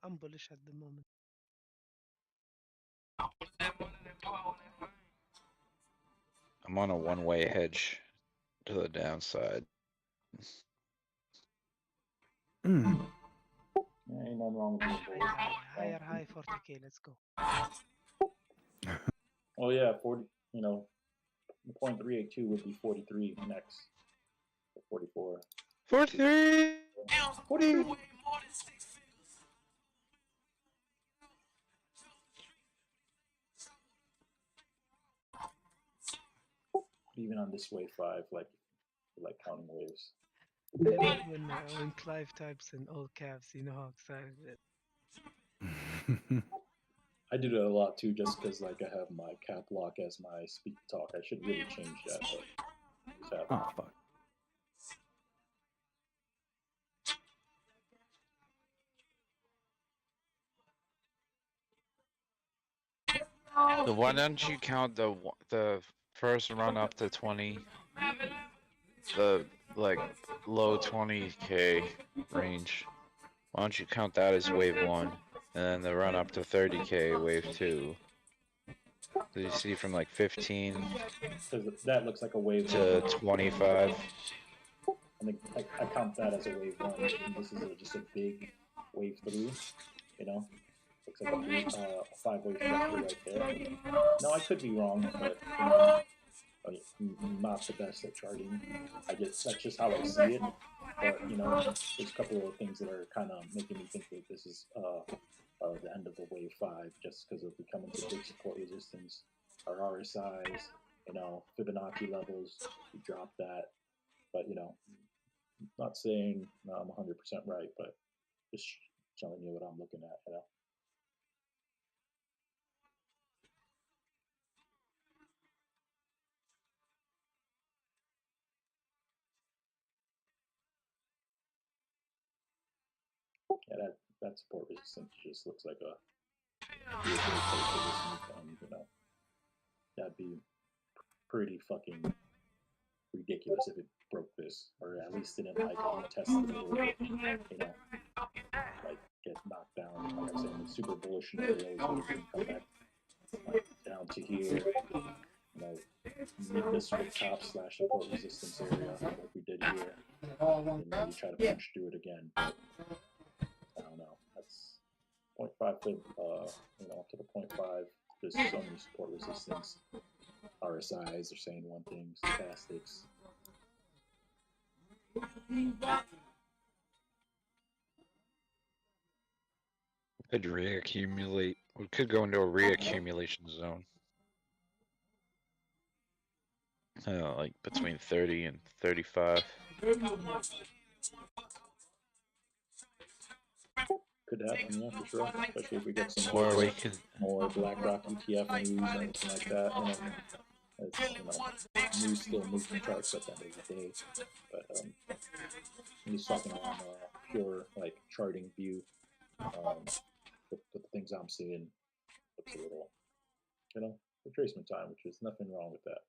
I'm bullish at the moment. I'm on a one-way hedge to the downside. Ain't nothing wrong with being bullish. Higher high 40k. Let's go. Oh yeah, 40. You know, 0.382 would be 43 next. 44. 43. 40. Even on this wave 5, like counting waves. When Clive types in all caps, you know how excited it is. I do that a lot too, just because like I have my cap lock as my speak to talk. I should really change that. But oh fuck. So why don't you count the first run up to 20, the like low 20k range? Why don't you count that as wave 1, and then the run up to 30k wave 2? So you see from like 15 because that looks like a wave to 25. I think I count that as a wave 1. And this is just a big wave 3. You know, looks like a big 5-wave structure right there. No, I could be wrong, but you know, I'm not the best at charting. That's just how I see it. But you know, there's a couple of things that are kind of making me think that this is the end of the wave 5, just because of becoming to big support resistance. Our RSIs, you know, Fibonacci levels, we dropped that. But you know, not saying I'm 100% right, but just telling you what I'm looking at. You know. Yeah, that support resistance just looks like a really close to resistance, and you know, that'd be pretty fucking ridiculous if it broke this, or at least didn't like retest it a little bit, you know, like get knocked down. Like I said, in the super bullish scenarios, where it can come back like down to here, you know, meet this with top / support resistance area like we did here, and maybe try to punch through it again. But I don't know. That's 0.5 fib, you know, up to the 0.5. There's so many support resistance. RSIs are saying one thing, stochastics. Could reaccumulate. We could go into a reaccumulation zone. Like between 30 and 35. Could happen, yeah, for sure. Especially if we get some Or more, we could more BlackRock ETF news or anything like that. You know, it's, you know, news still moves the charts at the end of the day. But I'm just talking on a pure like charting view. The things I'm seeing looks a little, you know, retracement time, which is nothing wrong with that.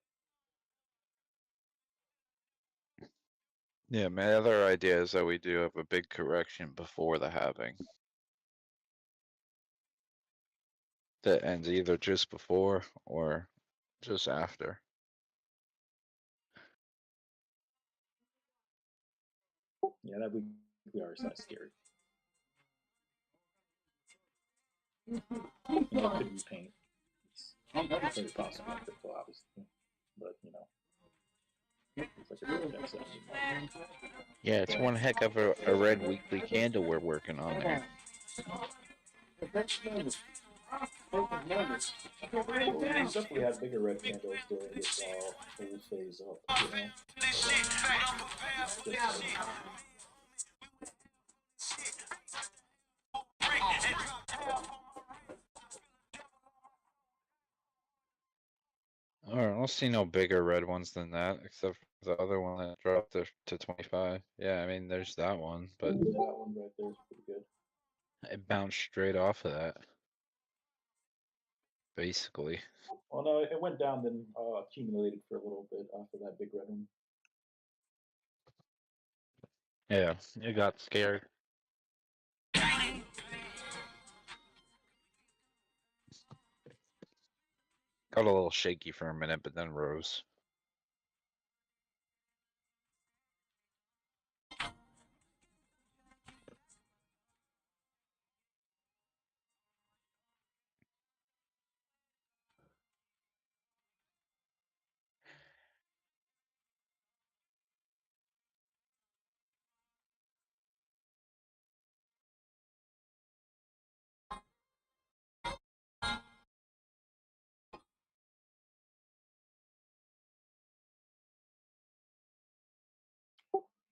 Yeah, my other idea is that we do have a big correction before the halving. That ends either just before or just after. Yeah, that weekly RSI is scary. You know, it could be paint. It's very possible in crypto, obviously, but you know, it's like a good deck setting. Yeah, it's one heck of a red weekly candle we're working on there. Well, we definitely had bigger red candles during this whole phase up, you know. Alright, I don't see no bigger red ones than that, except for the other one that dropped to 25. Yeah, I mean, there's that one, but that one right there is pretty good. it bounced straight off of that. Basically. Well, no, it went down, then accumulated for a little bit after that big red one. Yeah, it got scared. Got a little shaky for a minute, but then rose.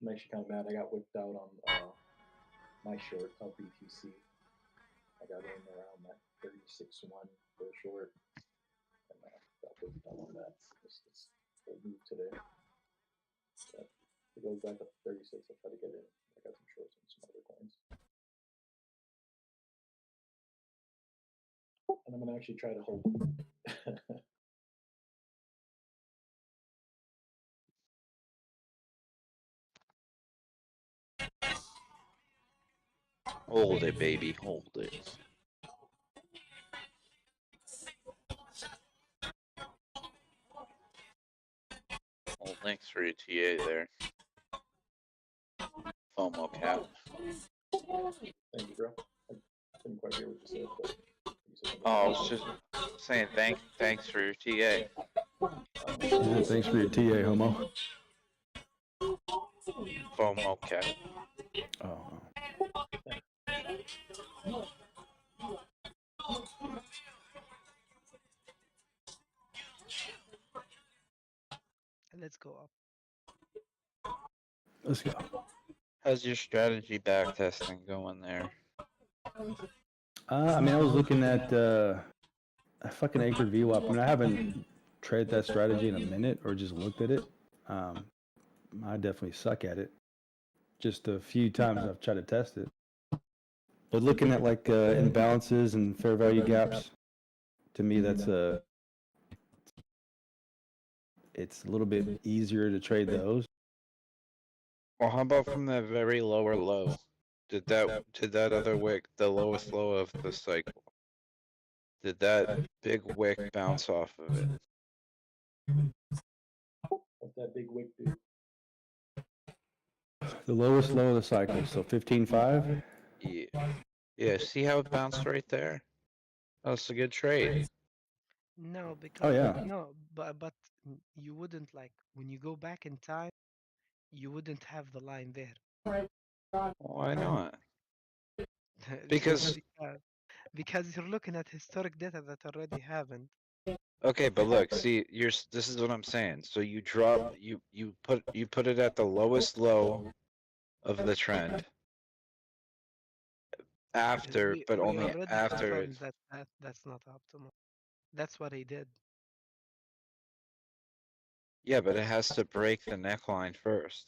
I'm actually kind of mad. I got whipped out on my short of BTC. I got in around that 36-1 for a short, and got whipped out on that. This move today. But if it goes back up to 36, I'll try to get in. I got some shorts and some other coins. And I'm gonna actually try to hold it. Hold it, baby, hold it. Well, thanks for your TA there. FOMO cap. Thank you, bro. I couldn't quite hear what you said, but you said something. Oh, I was just saying thanks for your TA. Yeah, thanks for your TA, homo. FOMO cap. Oh. Let's go up. Let's go. How's your strategy back testing going there? I mean, I was looking at a fucking anchored VWAP. I mean, I haven't traded that strategy in a minute or just looked at it. I definitely suck at it. Just a few times I've tried to test it. But looking at like imbalances and fair value gaps, to me, it's a little bit easier to trade those. Well, how about from the very lower low? Did that other wick, the lowest low of the cycle, did that big wick bounce off of it? What that big wick do? The lowest low of the cycle, so 15.5. Yeah. Yeah, see how it bounced right there? That's a good trade. No, because Oh, yeah. no, but you wouldn't like when you go back in time, you wouldn't have the line there. Why not? Because because you're looking at historic data that already happened. okay, but look, see, this is what I'm saying. So you drop you put it at the lowest low of the trend after, but We only already after confirmed that's not optimal. That's what he did. yeah, but it has to break the neckline first.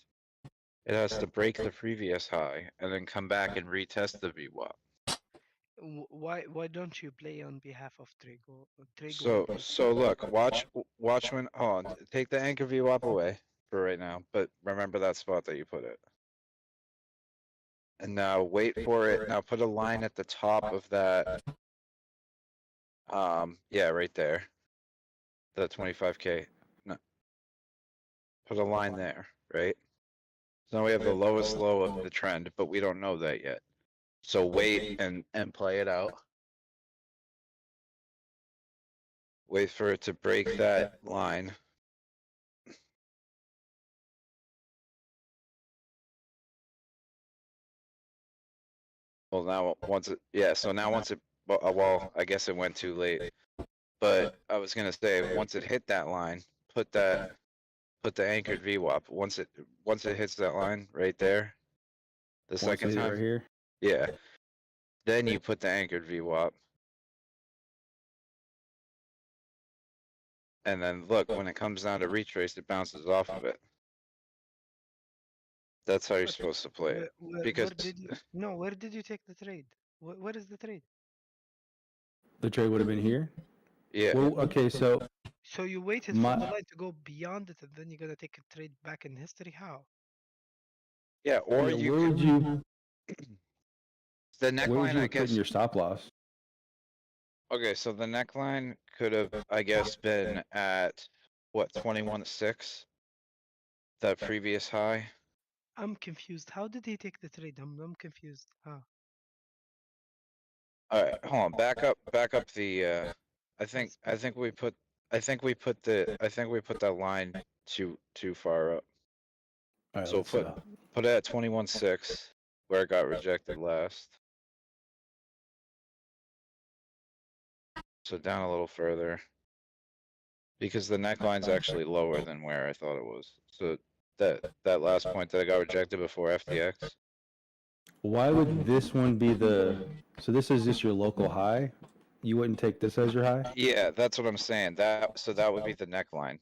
It has to break the previous high and then come back and retest the VWAP. Why don't you play on behalf of Trigo? So look, watch when hold on, take the anchor VWAP away for right now, but remember that spot that you put it. And now wait for it. Now put a line at the top of that. Yeah, right there. The 25K. No. Put a line there, right? So now we have the lowest low of the trend, but we don't know that yet. So wait and play it out. Wait for it to break that line. Well, now once it, yeah, so now once it, well, I guess it went too late. But I was gonna say, once it hit that line, put the anchored VWAP. Once it hits that line right there, the second time, right here. yeah. Then you put the anchored VWAP. And then look, when it comes down to retrace, it bounces off of it. That's how you're supposed to play it. Because where did you take the trade? What is the trade? The trade would have been here. Yeah. Well, okay, so you waited for the line to go beyond it, and then you're gonna take a trade back in history? How? Yeah, or where would you? The neckline, where would you I have put in guess. your stop loss? Okay, so the neckline could have, I guess, been at what 21.6. That previous high. I'm confused. How did he take the trade? I'm confused. How? All right, hold on. Back up the. I think we put that line too far up. All right, So put it at 21.6 where it got rejected last. So down a little further. Because the neckline's actually lower than where I thought it was. So that last point that I got rejected before FTX? Why would this one be the? So this is just your local high. You wouldn't take this as your high. Yeah, that's what I'm saying. That would be the neckline.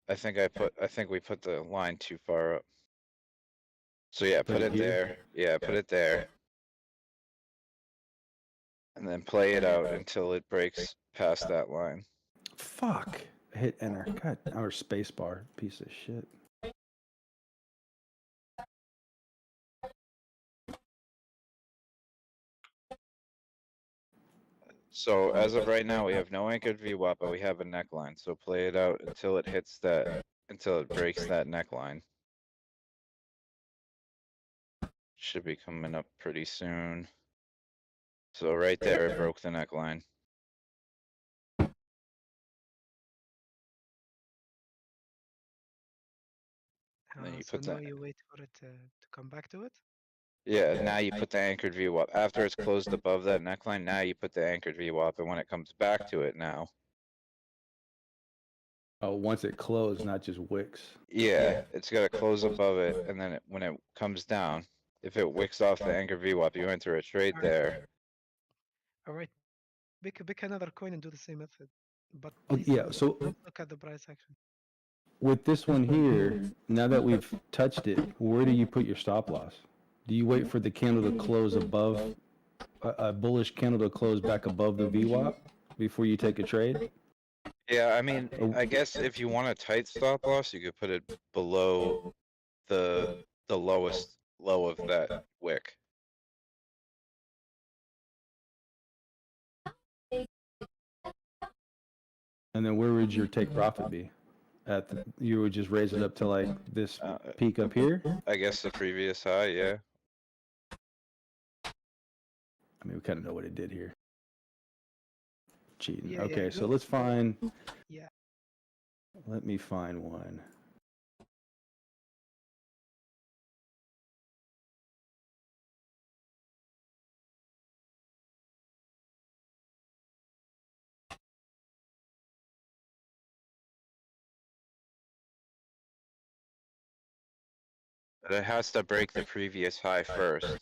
I think we put the line too far up. So yeah, put it there. Yeah, put it there. And then play it out until it breaks past that line. Fuck. I hit enter. God, or space bar. Piece of shit. So as of right now, we have no anchored VWAP, but we have a neckline. So play it out until it hits that, until it breaks that neckline. Should be coming up pretty soon. So right there, it broke the neckline. And then you So put now that. you wait for it to come back to it? Yeah, now you put the anchored VWAP. After it's closed above that neckline, now you put the anchored VWAP, and when it comes back to it now. Oh, once it closed, not just wicks. Yeah, it's got to close above it, and then when it comes down, if it wicks off the anchored VWAP, you enter a trade there. Alright. Pick another coin and do the same method. But Oh, please yeah, so don't look at the price action. with this one here, now that we've touched it, where do you put your stop loss? Do you wait for the candle to close above, a bullish candle to close back above the VWAP before you take a trade? Yeah, I mean, I guess if you want a tight stop loss, you could put it below the lowest low of that wick. And then where would your take profit be? You would just raise it up to like this peak up here? I guess the previous high, yeah. I mean, we kind of know what it did here. Cheating. Yeah, Okay, yeah, so let's find. Yeah. Let me find one. But it has to break the previous high first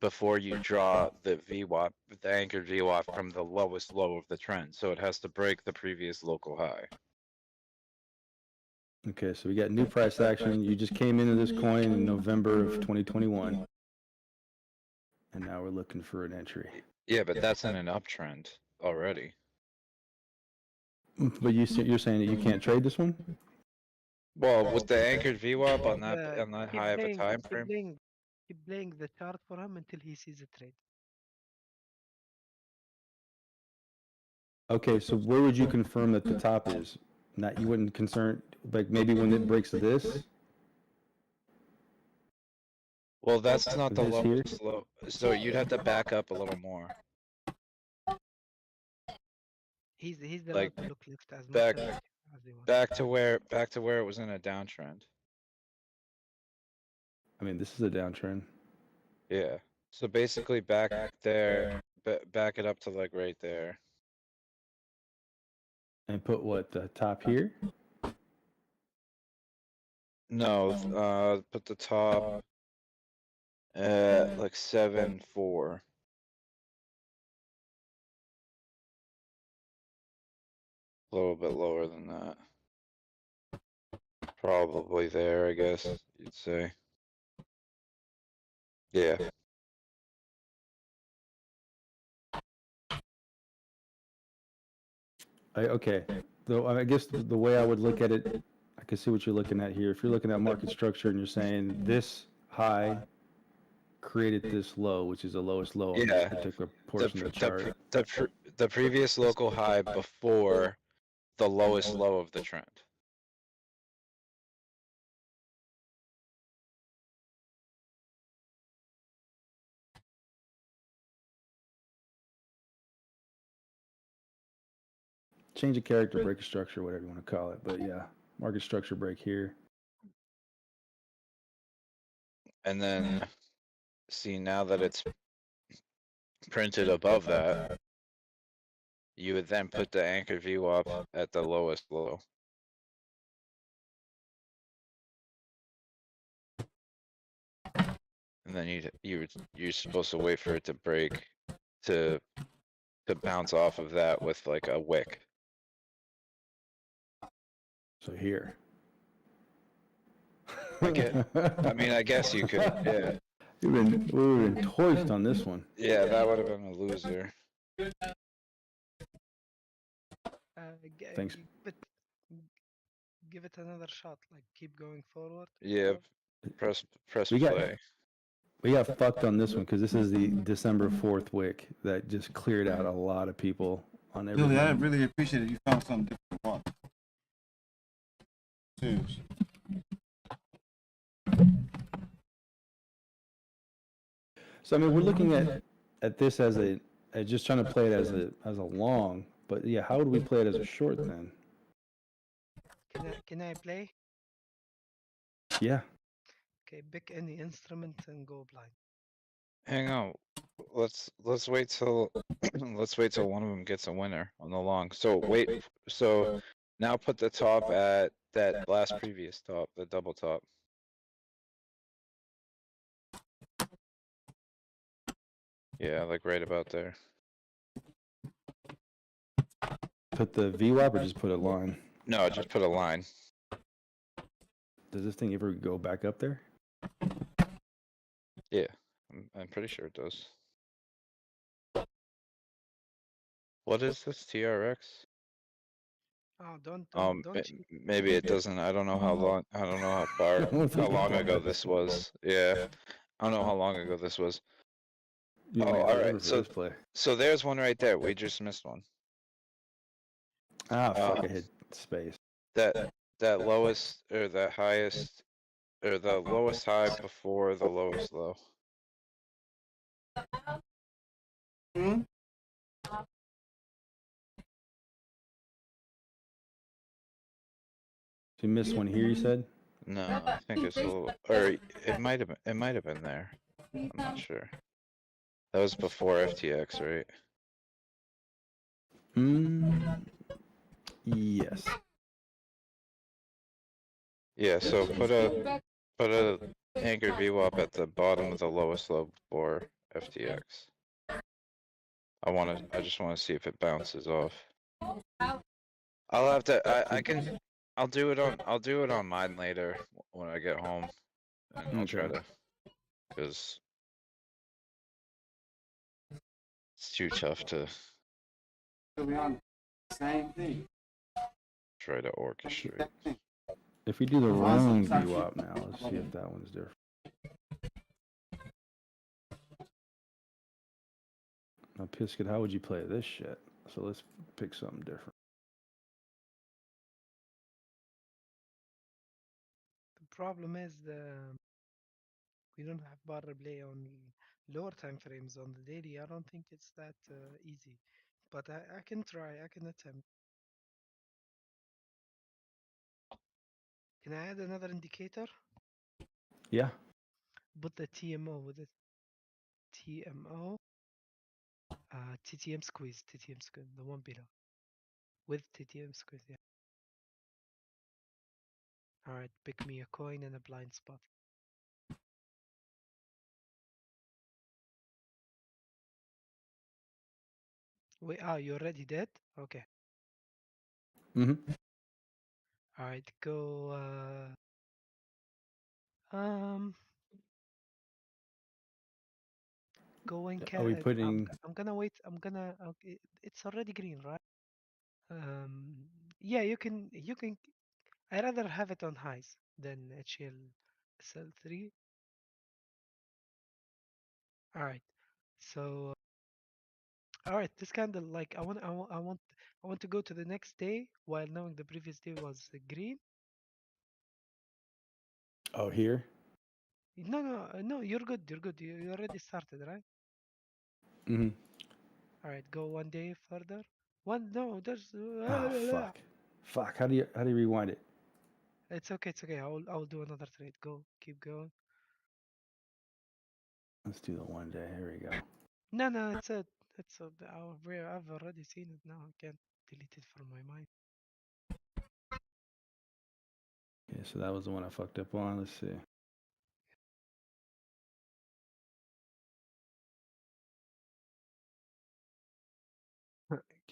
before you draw the VWAP, the anchored VWAP from the lowest low of the trend. So it has to break the previous local high. Okay, so we got new price action. You just came into this coin in November of 2021. And now we're looking for an entry. Yeah, but that's in an uptrend already. But you're saying that you can't trade this one? Well, with the anchored VWAP on that Keep high of a playing- time keep frame. playing- Keep playing the chart for him until he sees a trade. Okay, so where would you confirm that the top is? Not you wouldn't concern like maybe when it breaks this? Well, that's not the This here? lowest low. So you'd have to back up a little more. He's allowed Like to look left as back much as he wants. back to where it was in a downtrend. I mean, this is a downtrend. Yeah. So basically back there, back it up to like right there. And put what, the top here? No, put the top at like 7.4. A little bit lower than that. Probably there, I guess you'd say. Yeah. Okay. Though I guess the way I would look at it, I can see what you're looking at here. If you're looking at market structure and you're saying this high created this low, which is the lowest low on this particular portion of the chart. The previous local high before the lowest low of the trend. Change of character, break of structure, whatever you want to call it. But yeah, market structure break here. And then see now that it's printed above that, you would then put the anchor VWAP at the lowest low. and then you're supposed to wait for it to break to bounce off of that with like a wick. So here. I guess you could. Yeah. We've been toast on this one. Yeah, that would have been a loser. Thanks. Give it another shot. Like keep going forward. Yeah. Press We got play. we got fucked on this one because this is the December 4th wick that just cleared out a lot of people on everything. Billy, I really appreciate it. You found something different. One. Two. So I mean, we're looking at this as just trying to play it as a long, but yeah, how would we play it as a short then? Can I play? Yeah. Okay, pick any instrument and go blind. Hang on. Let's wait till let's wait till one of them gets a winner on the long. So now put the top at that last previous top, the double top. Yeah, like right about there. Put the VWAP or just put a line? No, just put a line. Does this thing ever go back up there? Yeah, I'm pretty sure it does. What is this TRX? Oh, don't cheat. Maybe it doesn't. I don't know how long. I don't know how long ago this was. Yeah, I don't know how long ago this was. Yeah, Oh, all right. for this play. So there's one right there. We just missed one. Ah, fuck! I hit space. That lowest or the highest or the lowest high before the lowest low. You missed one here, you said? No, I think it's a little, or it might have been there. I'm not sure. That was before FTX, right? Yes. Yeah, so put a anchored VWAP at the bottom of the lowest low for FTX. I just want to see if it bounces off. I'll have to I'll do it on mine later when I get home. And I'll try to, because it's too tough to Same thing. try to orchestrate. If we do the wrong VWAP now, let's see if that one's different. Now, Pisket, how would you play this shit? So let's pick something different. The problem is we don't have bar replay on lower time frames on the daily. I don't think it's that easy, but I can try. I can attempt. Can I add another indicator? Yeah. Put the TMO with it. TMO. TTM squeeze. The one below. With TTM squeeze, yeah. Alright, pick me a coin and a blind spot. Wait, you already did? Okay. Alright, go go and Are we putting? I'm gonna wait. Okay, it's already green, right? Yeah, you can. I rather have it on highs than HL SL3. All right. So, all right. This kind of like I want to go to the next day while knowing the previous day was green. Oh, here. No. You're good. You already started, right? All right. Go one day further. No. There's. Fuck. How do you rewind it? It's okay. I'll do another trade. Keep going. Let's do the one day. Here we go. No. I've already seen it now. I can't delete it from my mind. Okay, so that was the one I fucked up on. Let's see.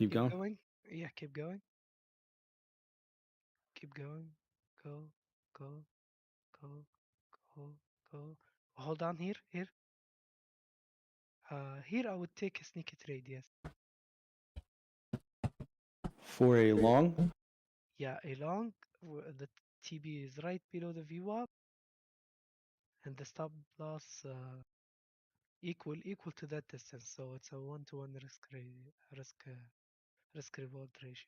Keep going. going. Yeah, keep going. Keep going. Go, go, go, go, go. Hold on here, here. Here I would take a sneaky trade, yes. For a long? Yeah, a long. The TB is right below the VWAP, and the stop loss equal to that distance. So it's a 1-to-1 risk reward ratio.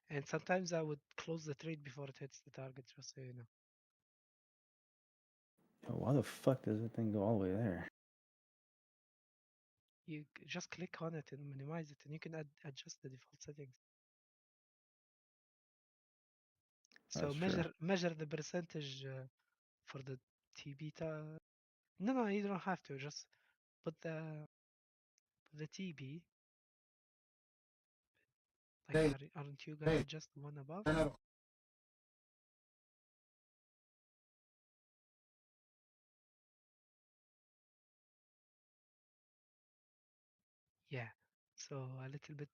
And sometimes I would close the trade before it hits the target, just so you know. Why the fuck does that thing go all the way there? You just click on it and minimize it, and you can adjust the default settings. So That's measure the percentage for the TB. No, you don't have to. Just put the TB. Like, aren't you gonna adjust one above? Yeah. So a little bit.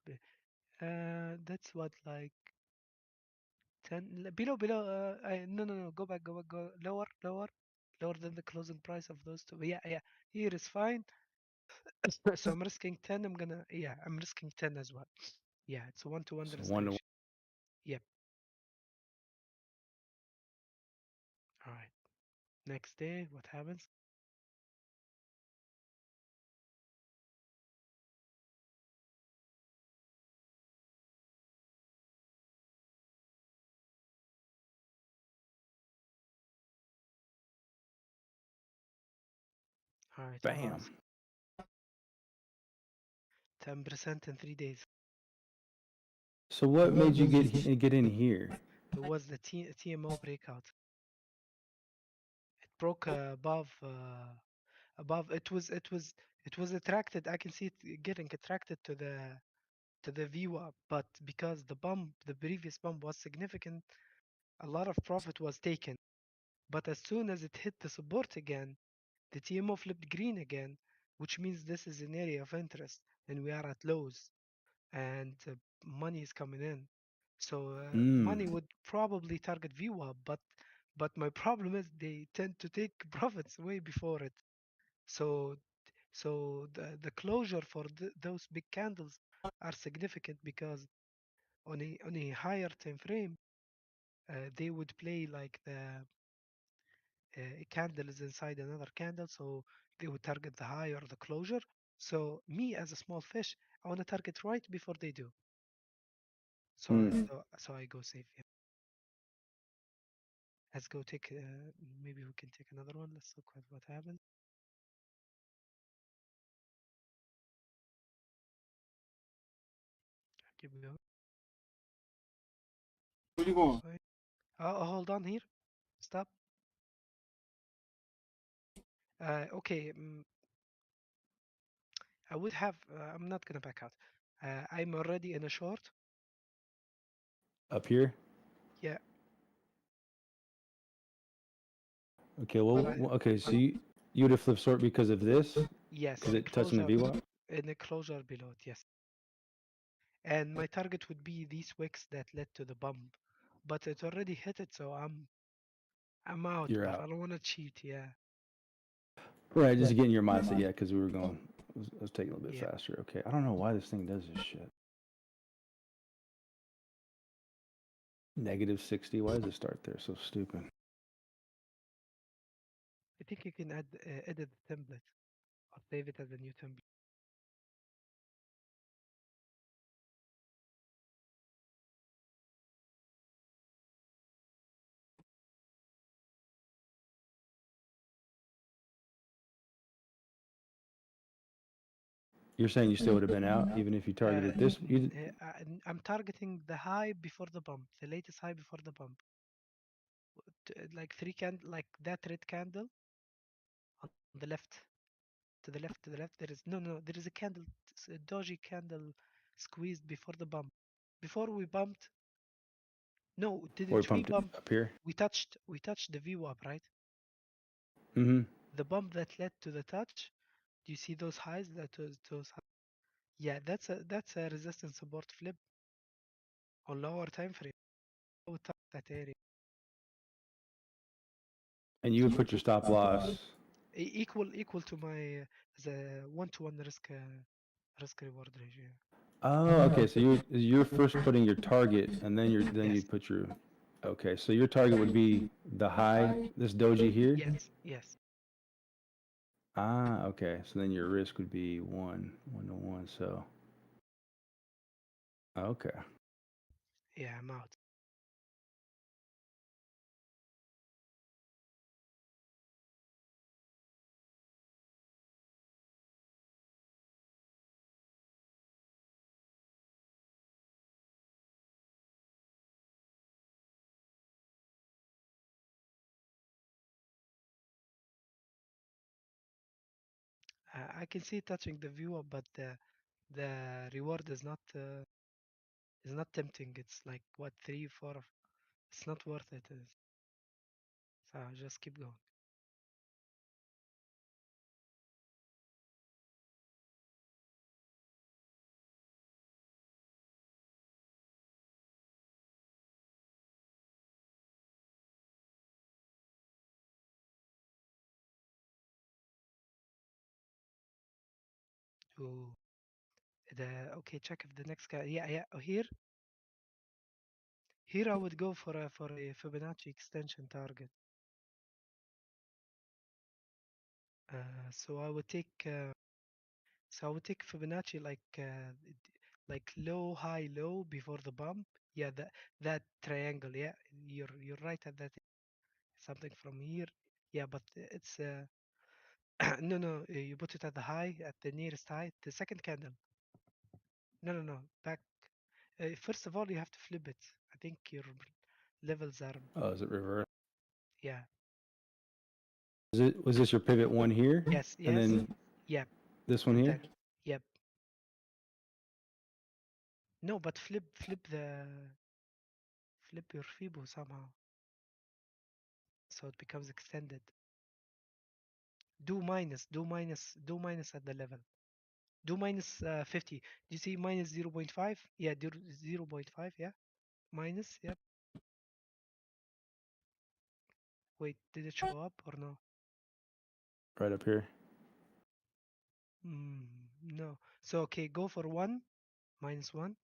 That's what, like 10 below. No. Go back. Go lower than the closing price of those two. Yeah. Here is fine. So I'm risking 10. I'm risking 10 as well. Yeah, it's a 1-to-1 So risk 1 to ratio. Yep. All right. Next day, what happens? All right. Bam. 10% in 3 days. So what made you get in here? It was the TMO breakout. It broke above. It was attracted. I can see it getting attracted to the VWAP, but because the previous bump was significant, a lot of profit was taken. But as soon as it hit the support again, the TMO flipped green again, which means this is an area of interest, and we are at lows, and money is coming in. So money would probably target VWAP, but my problem is they tend to take profits way before it. So the closure for those big candles are significant because on a higher time frame, they would play like a candle is inside another candle, so they would target the high or the closure. So me as a small fish, I want to target right before they do. So I go safe. Yeah. Let's go take. Maybe we can take another one. Let's look at what happened. Keep going. Where you going? Hold on here. Stop. Okay. I would have. I'm not gonna back out. I'm already in a short. Up here? Yeah. Okay, okay, so you would have flipped short because of this? Yes. Because it touching the VWAP? In a closure below it, yes. And my target would be these wicks that led to the bump, but it already hit it, so I'm out. You're but out. I don't want to cheat. Yeah. Right, just getting your mindset, yeah, because we were going, it was taking a little bit Yeah. faster. Okay, I don't know why this thing does this shit. -60, why does it start there? So stupid. I think you can edit the template or save it as a new template. You're saying you still would have been out even if you targeted this? I'm targeting the high before the bump, the latest high before the bump. Like like that red candle on the left. To the left. There is no. There is a candle, a doji candle, squeezed before the bump. Before we bumped. No, didn't we bump? Up here? We touched the VWAP, right? Mm-hmm. the bump that led to the touch. Do you see those highs? Those yeah, that's a resistance support flip on lower time frame. I would touch that area. And you would put your stop loss. Equal to my the 1-to-1 risk reward ratio. Oh, okay. So you're first putting your target, and then you put your. Okay, so your target would be the high, this doji here. Yes. Ah, okay. So then your risk would be 1 to 1. So. Okay. Yeah, I'm out. I can see it touching the viewer, but the reward is not tempting. It's like what 3, 4. It's not worth it. So just keep going. Ooh, okay. Check if the next guy. Yeah. Oh, here I would go for a Fibonacci extension target. So I would take Fibonacci like low, high, low before the bump. Yeah, that triangle. Yeah, you're right at that. Something from here. Yeah, but it's no. You put it at the high, at the nearest high, the second candle. No. Back. First of all, you have to flip it. I think your levels are. Oh, is it reverse? Yeah. Was this your pivot one here? Yes. And then Yep. this one here? Yep. No, but flip your Fibo somehow, so it becomes extended. Do minus at the level. Do minus 50. Do you see minus 0.5? Yeah, do 0.5. Yeah, minus. Yep. Wait, did it show up or no? Right up here. No. So okay, go for 1, -1.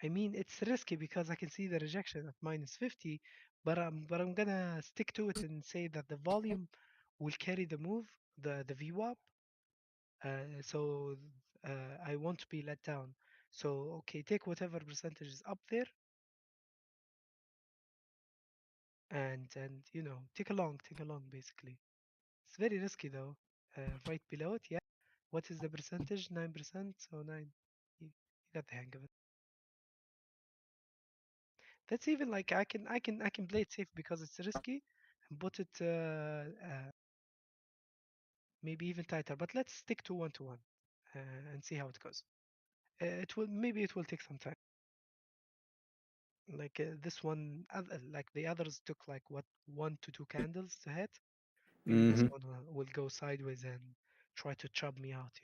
I mean, it's risky because I can see the rejection at minus 50, but I'm gonna stick to it and say that the volume will carry the move, the VWAP. So I won't be let down. So okay, take whatever percentage is up there, and take along basically. It's very risky though. Right below it, yeah. What is the percentage? 9%. So 9. You got the hang of it. That's even like I can play it safe because it's risky and put it maybe even tighter. But let's stick to 1-to-1 and see how it goes. It will take some time. Like this one, like the others took like what 1 to 2 candles to hit. Maybe this one will go sideways and try to chop me out.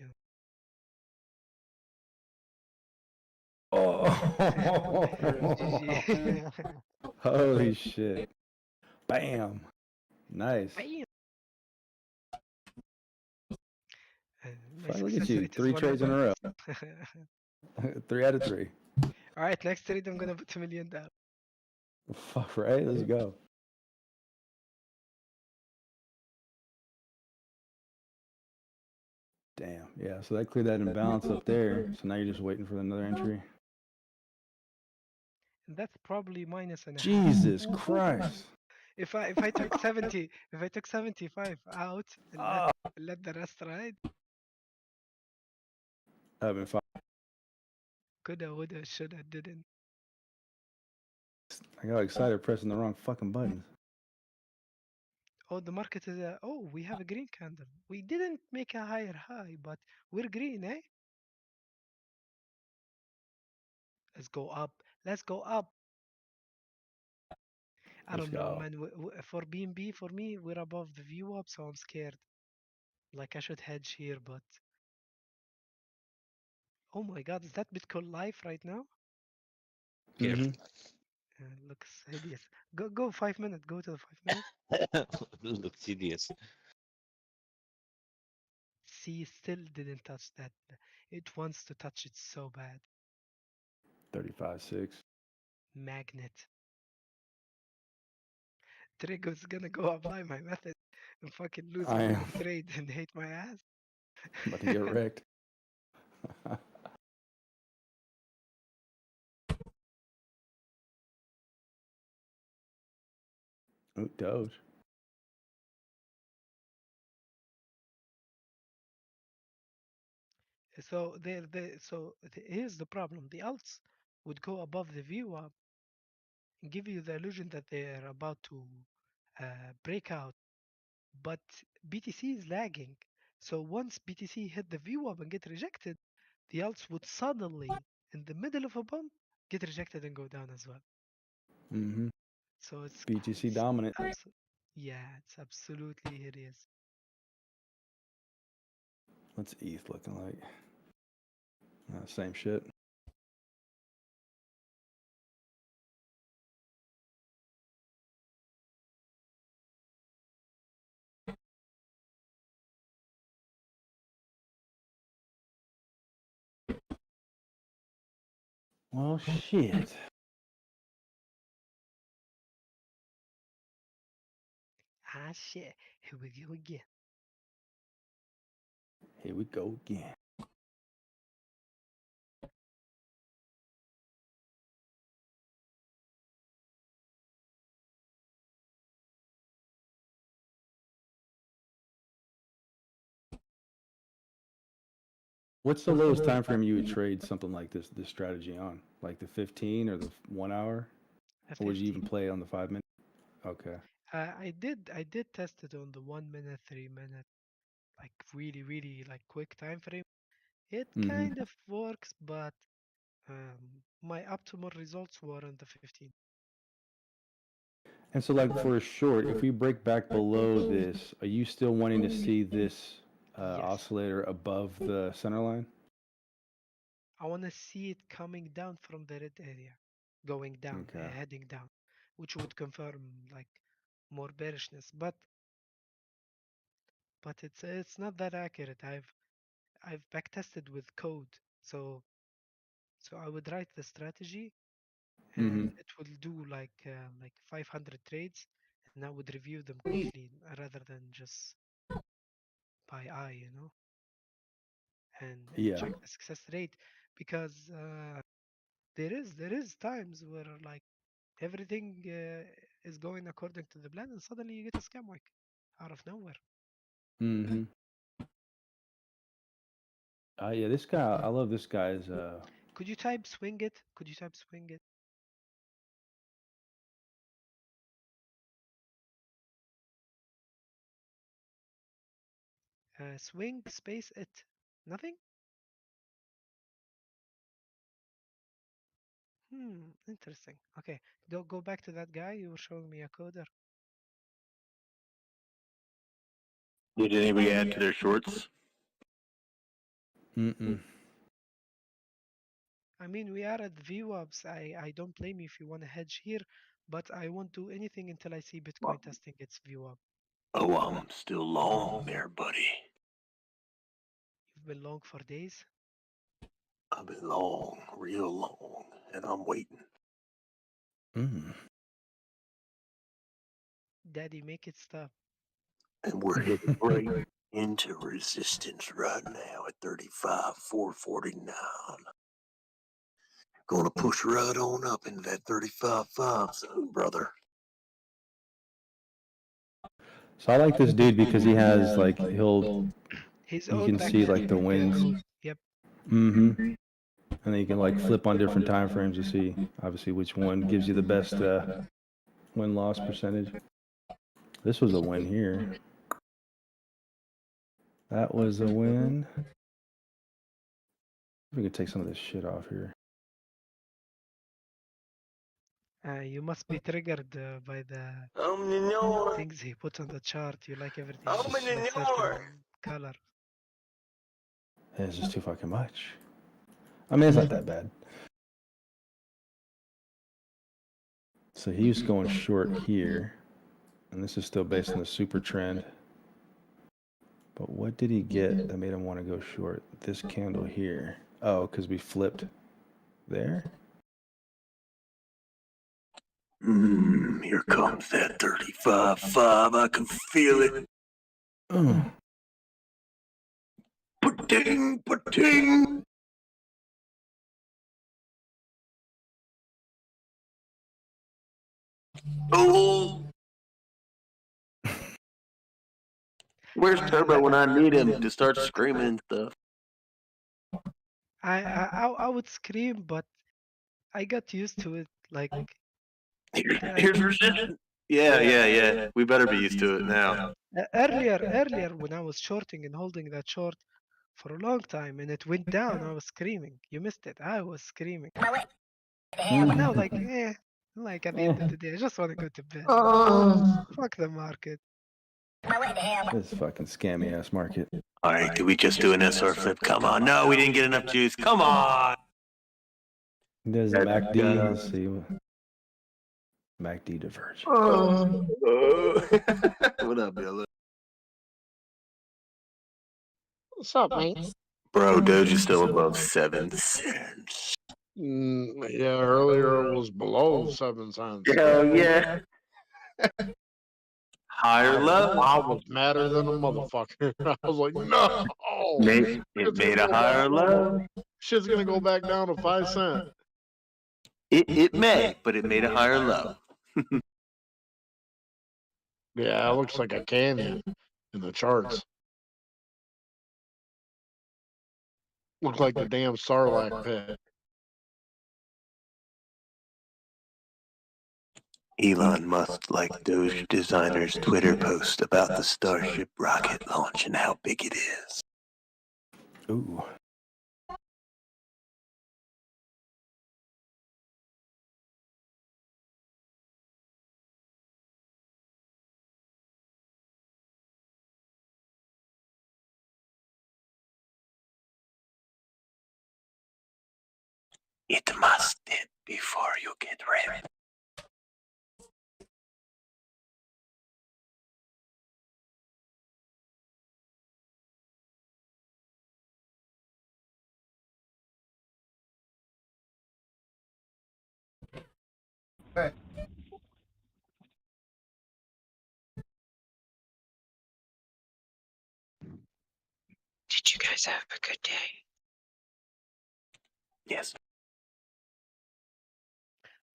Oh. GG. Holy shit. Bam. Nice. Bam. My Look success at you. rate is 3 trades in a row. 100%. 3 out of 3. All right, next trade I'm gonna put $2 million down. Fuck, right? Let's go. Damn. Yeah, so that cleared that imbalance up there. So now you're just waiting for another entry. And that's probably minus and a half. Jesus Christ. If I took 70, if I took 75 out and let the rest ride, I've been fine. coulda, woulda, shoulda, didn't. I got excited pressing the wrong fucking buttons. Oh, the market is we have a green candle. We didn't make a higher high, but we're green, eh? Let's go up. Let's go up. I Let's don't know, go. man. For BNB, for me, we're above the view up, so I'm scared. Like I should hedge here, but oh my God, is that Bitcoin live right now? Mm-hmm. Looks hideous. Go 5 minutes. Go to the 5 minutes. Looks hideous. See, still didn't touch that. It wants to touch it so bad. 35.6. Magnet. Trigo's gonna go apply my method and fucking lose I every am. trade and hate my ass. I'm about to get wrecked. Ooh, Doge. So here's the problem. The alts would go above the view up and give you the illusion that they're about to break out. But BTC is lagging. So once BTC hit the view up and get rejected, the alts would suddenly, in the middle of a bump, get rejected and go down as well. Mm-hmm. So BTC dominant. Yeah, it's absolutely hideous. What's ETH looking like? Same shit. Well, shit. Ah, shit. Here we go again. Here we go again. What's the lowest time frame you would trade something like this strategy on? Like the 15 or the 1 hour? Or would you even play on the 5 minute? Okay. I did test it on the 1 minute, 3 minute, like really like quick time frame. It kind of works, but my optimal results were on the 15. And so, like for a short, if we break back below this, are you still wanting to see this oscillator above the center line? I want to see it coming down from the red area, going down, Okay. heading down, which would confirm like more bearishness. But it's not that accurate. I've backtested with code, so I would write the strategy, and it will do like 500 trades, and I would review them quickly rather than just by eye, and check the success rate, because there is times where like everything is going according to the plan, and suddenly you get a scam whack out of nowhere. Mm-hmm. Yeah, this guy, I love this guy's. Could you type swing it? Could you type swing it? Swing space it. Nothing? Interesting. Okay, go back to that guy. You were showing me a coder. Did anybody add to their shorts? Mm-mm. I mean, we are at VWAPs. I don't blame you if you want to hedge here, but I won't do anything until I see Bitcoin testing its VWAP. Oh, I'm still long there, buddy. You've been long for days? I've been long, real long, and I'm waiting. Daddy, make it stop. And we're headed right into resistance right now at 35,449. Gonna push right on up into that 35.5 zone, brother. So I like this dude because he has like you can see like the wins. Yep. Mm-hmm. And then you can like flip on different time frames to see obviously which one gives you the best win-loss percentage. This was a win here. That was a win. We can take some of this shit off here. You must be triggered by the things he puts on the chart. You like everything in a certain color. It's just too fucking much. I mean, it's not that bad. So he's going short here, and this is still based on the super trend. But what did he get that made him want to go short? This candle here. Oh, because we flipped there? Here comes that 35.5. I can feel it. Pating, pating. Oh. Where's Turbo when I need him to start screaming and stuff? I would scream, but I got used to it. Like Here's resistance. Yeah. We better be used to it now. earlier when I was shorting and holding that short for a long time and it went down, I was screaming. You missed it. I was screaming. But now, like at the end of the day, I just want to go to bed. Fuck the market. This fucking scammy ass market. All right, did we just do an SR flip? Come on. No, we didn't get enough juice. Come on. There's a MACD. Let's see. MACD divergence. What up, Bill? What's up, mate? Bro, Doge is still above 7 cents. Yeah, earlier it was below 7 cents. Hell yeah. Higher low. I was madder than a motherfucker. I was like, no. It made a higher low. Shit's gonna go back down to 5 cents. It may, but it made a higher low. Yeah, it looks like a canyon in the charts. Looks like the damn Sarlacc pit. Elon Musk liked Doge designer's Twitter post about the Starship rocket launch and how big it is. Ooh. It must hit before you get ready. Did you guys have a good day? Yes.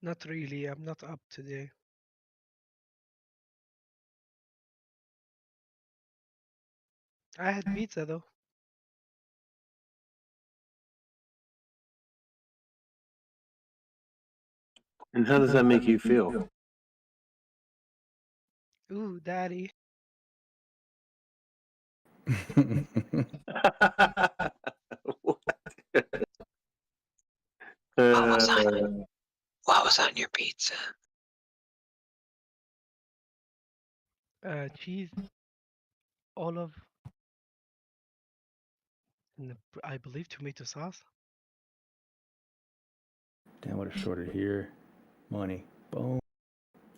Not really. I'm not up today. I had pizza though. And how does that make you feel? Ooh, daddy. What was on your pizza? Cheese, olive, and I believe tomato sauce. Damn, what a shorted here. Money. Boom.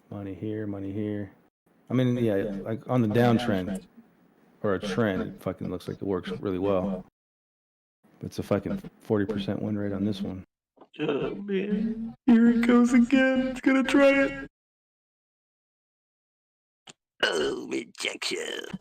Money here, money here. I mean, yeah, like on the downtrend or a trend, it fucking looks like it works really well. It's a fucking 40% win rate on this one. Oh, man. Here it goes again. It's gonna try it. Oh, rejection.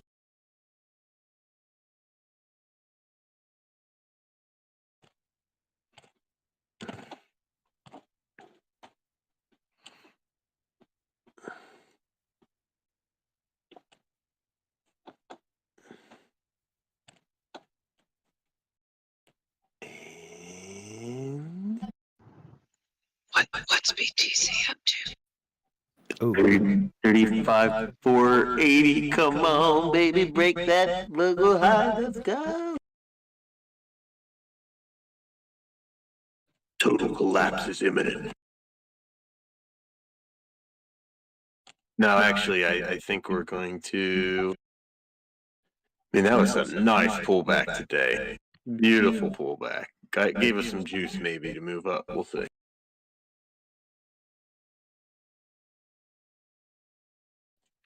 What's BTC up to? Ooh. 35, 480. Come on, baby, break that logo high. Let's go. Total collapse is imminent. No, actually, I think we're going to. I mean, that was a nice pullback today. Beautiful pullback. Gave us some juice maybe to move up. We'll see.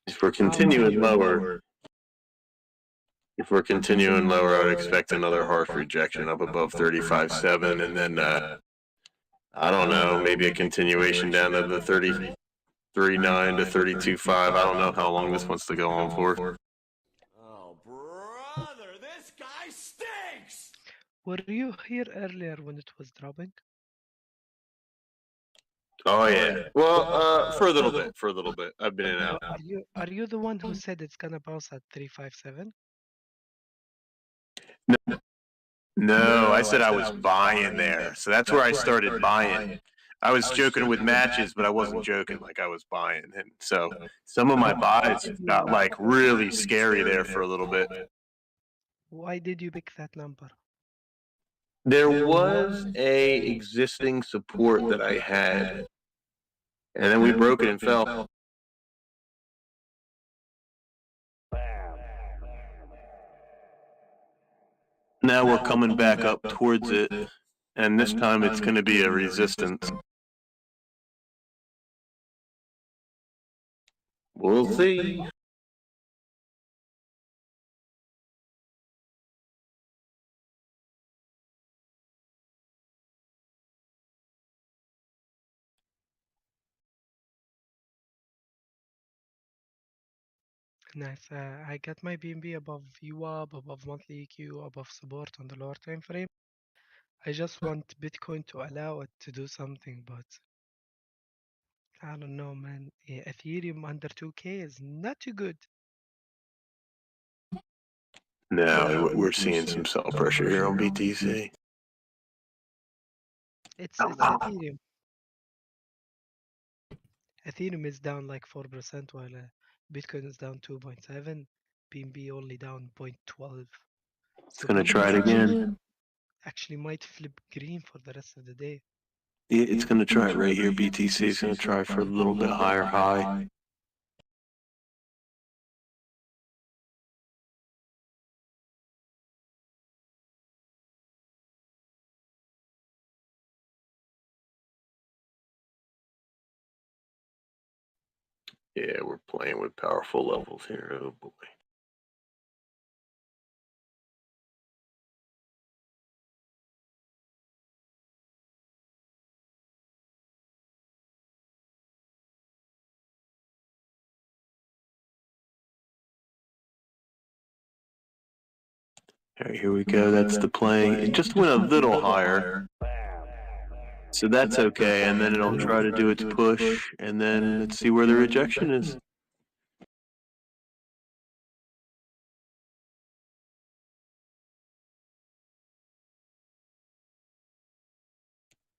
If we're continuing lower, I'd expect another harsh rejection up above 35.7, and then I don't know, maybe a continuation down to the 33.9 to 32.5. I don't know how long this wants to go on for. Oh, brother, this guy stinks! Were you here earlier when it was dropping? Oh yeah. Well, for a little bit. I've been in and out. Are you the one who said it's gonna bounce at 357? No, I said I was buying there. So that's where I started buying. I was joking with matches, but I wasn't joking like I was buying. And so some of my buys got like really scary there for a little bit. Why did you pick that number? There was a existing support that I had, and then we broke it and fell. Now we're coming back up towards it, and this time it's going to be a resistance. We'll see. Nice. I got my BNB above VWAP, above monthly EQ, above support on the lower time frame. I just want Bitcoin to allow it to do something, but I don't know, man. Ethereum under 2K is not too good. No, we're seeing some sell pressure here on BTC. It's Ethereum. Ethereum is down like 4%, while Bitcoin is down 2.7. BNB only down 0.12. It's going to try it again. Actually might flip green for the rest of the day. It's going to try it right here. BTC is going to try for a little bit higher high. Yeah, we're playing with powerful levels here. Oh boy. All right, here we go. That's the play. It just went a little higher. So that's okay. And then it'll try to do its push. And then let's see where the rejection is.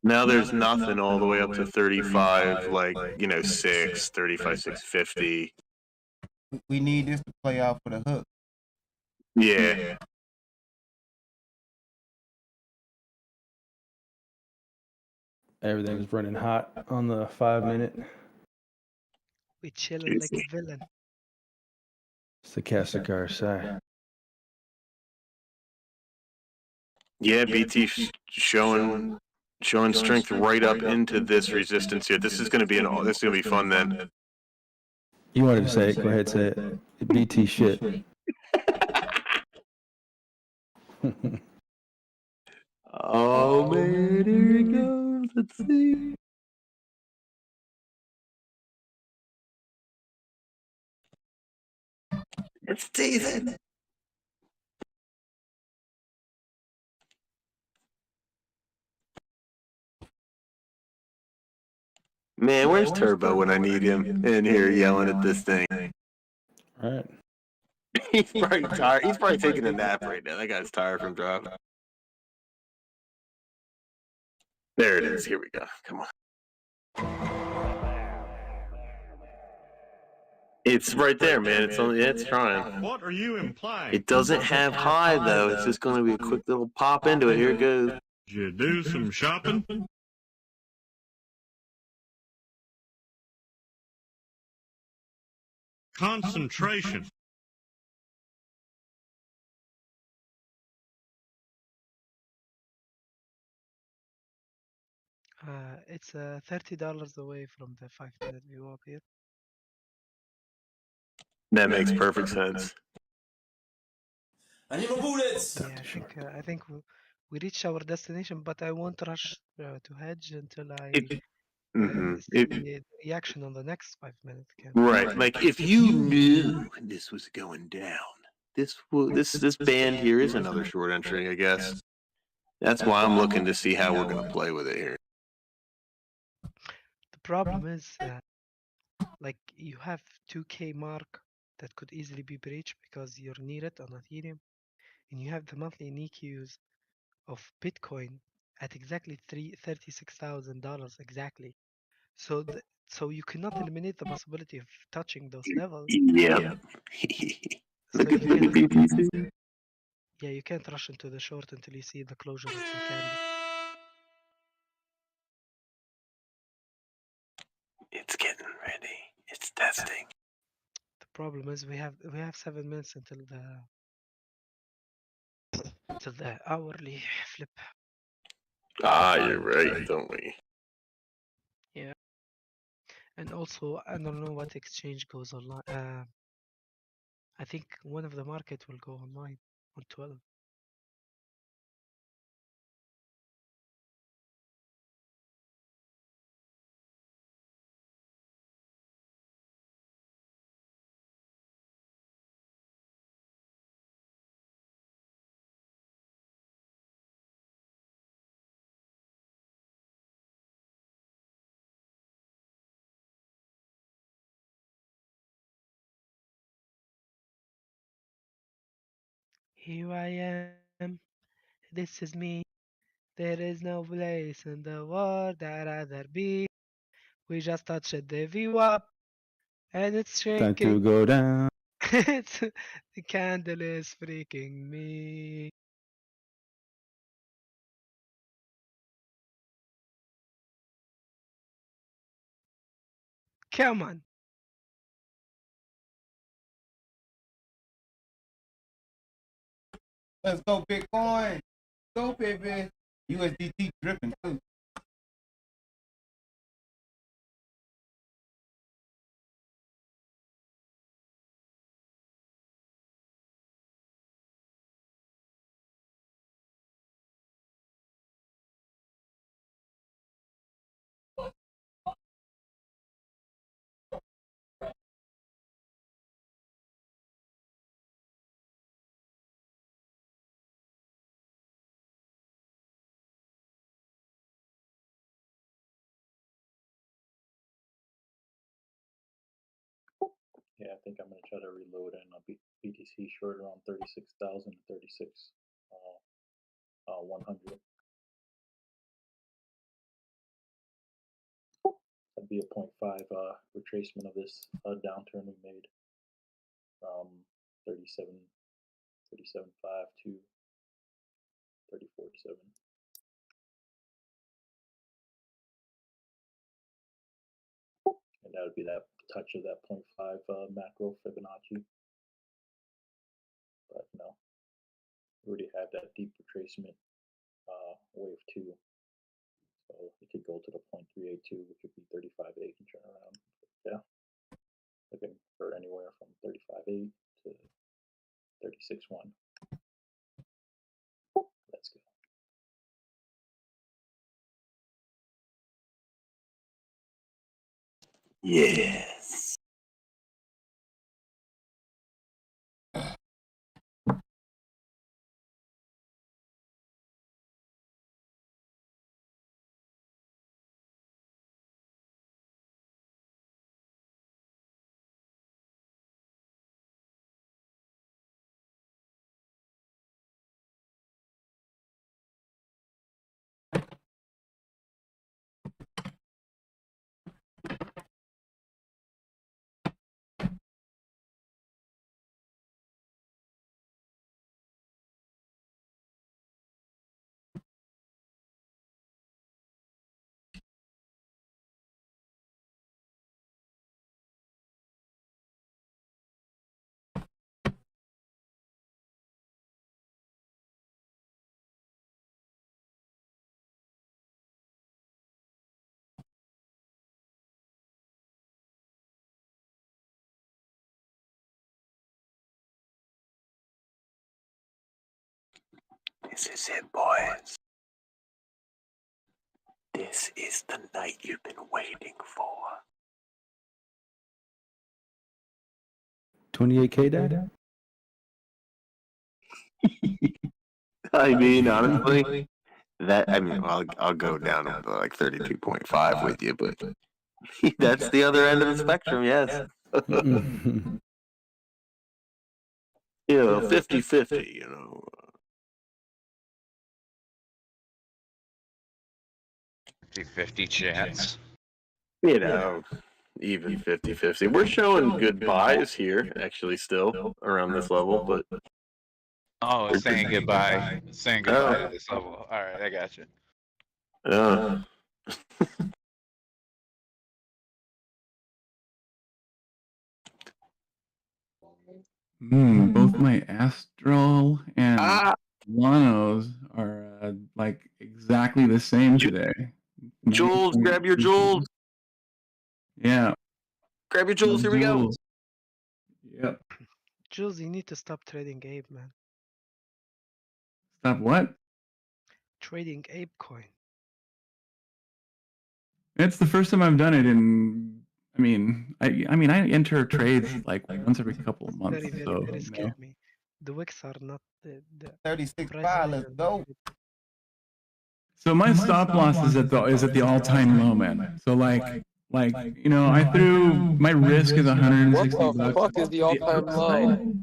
Now there's nothing all the way up to 35, like, 6, 35, 650. We need this to play out for the hook. Yeah. Everything's running hot on the 5-minute. We chilling like a villain. Stochastic RSI. Yeah, BT showing strength right up into this resistance here. This is going to be fun then. You wanted to say it? Go ahead, say it. BT shit. Oh man, here it goes. Let's see. It's teasing. Man, where's Turbo when I need him in here yelling at this thing? All right. He's probably tired. He's probably taking a nap right now. That guy's tired from driving. There it is. Here we go. Come on. It's right there, man. It's trying. What are you implying? It doesn't have high though. It's just going to be a quick little pop into it. Here it goes. Did you do some shopping? Concentration. It's $30 away from the 5-minute view up here. That makes perfect sense. Yeah, I think we reached our destination, but I won't rush to hedge until I see the reaction on the next 5-minute candle. Right. Like if you knew this was going down, this band here is another short entry, I guess. That's why I'm looking to see how we're gonna play with it here. The problem is, like you have 2K mark that could easily be breached because you're near it on Ethereum, and you have the monthly NIQs of Bitcoin at exactly $36,000 exactly. So so you cannot eliminate the possibility of touching those levels. Yeah. So you Look at BTC. yeah, you can't rush into the short until you see the closure of the candle. It's getting ready. It's testing. The problem is we have 7 minutes until the hourly flip. You're right, don't we? Yeah. And also, I don't know what exchange goes online. I think one of the market will go online on 12. Here I am. This is me. There is no place in the world I'd rather be. We just touched the view up, and it's Time to shaking. go down. The candle is freaking me. Come on. Let's go, Bitcoin. Go, baby. USDT dripping too. Yeah, I think I'm going to try to reload and BTC short around 36,000 to 36 100. That'd be a 0.5 retracement of this downturn we made from 37.5 to 34.7. And that would be that touch of that 0.5 macro Fibonacci. But no, we already have that deep retracement wave 2. So it could go to the 0.382, which would be 35.8 and turn around. But yeah, looking for anywhere from 35.8 to 36.1. Let's go. Yes. This is it, boys. This is the night you've been waiting for. 28K, Dad? I mean, honestly, I'll go down to like 32.5 with you, but that's the other end of the spectrum, yes. 50-50, you know. 50-50 chance. You know, even 50-50. We're showing good buys here, actually, still around this level, but Oh, we're saying just- goodbye. Saying goodbye to this level. All right, I got you. Both my Astral and Lanos are like exactly the same today. Jules, grab your Jules. Yeah. Grab your Jules, here we go. Yep. Jules, you need to stop trading Ape, man. Stop what? Trading Ape coin. It's the first time I've done it in. I mean, I enter trades like once every couple of months. Very scared me. The wicks are not the 36.5. Let's go. So my stop loss is at the all-time low, man. So like I threw my risk is 160 What the bucks. fuck is the all-time low?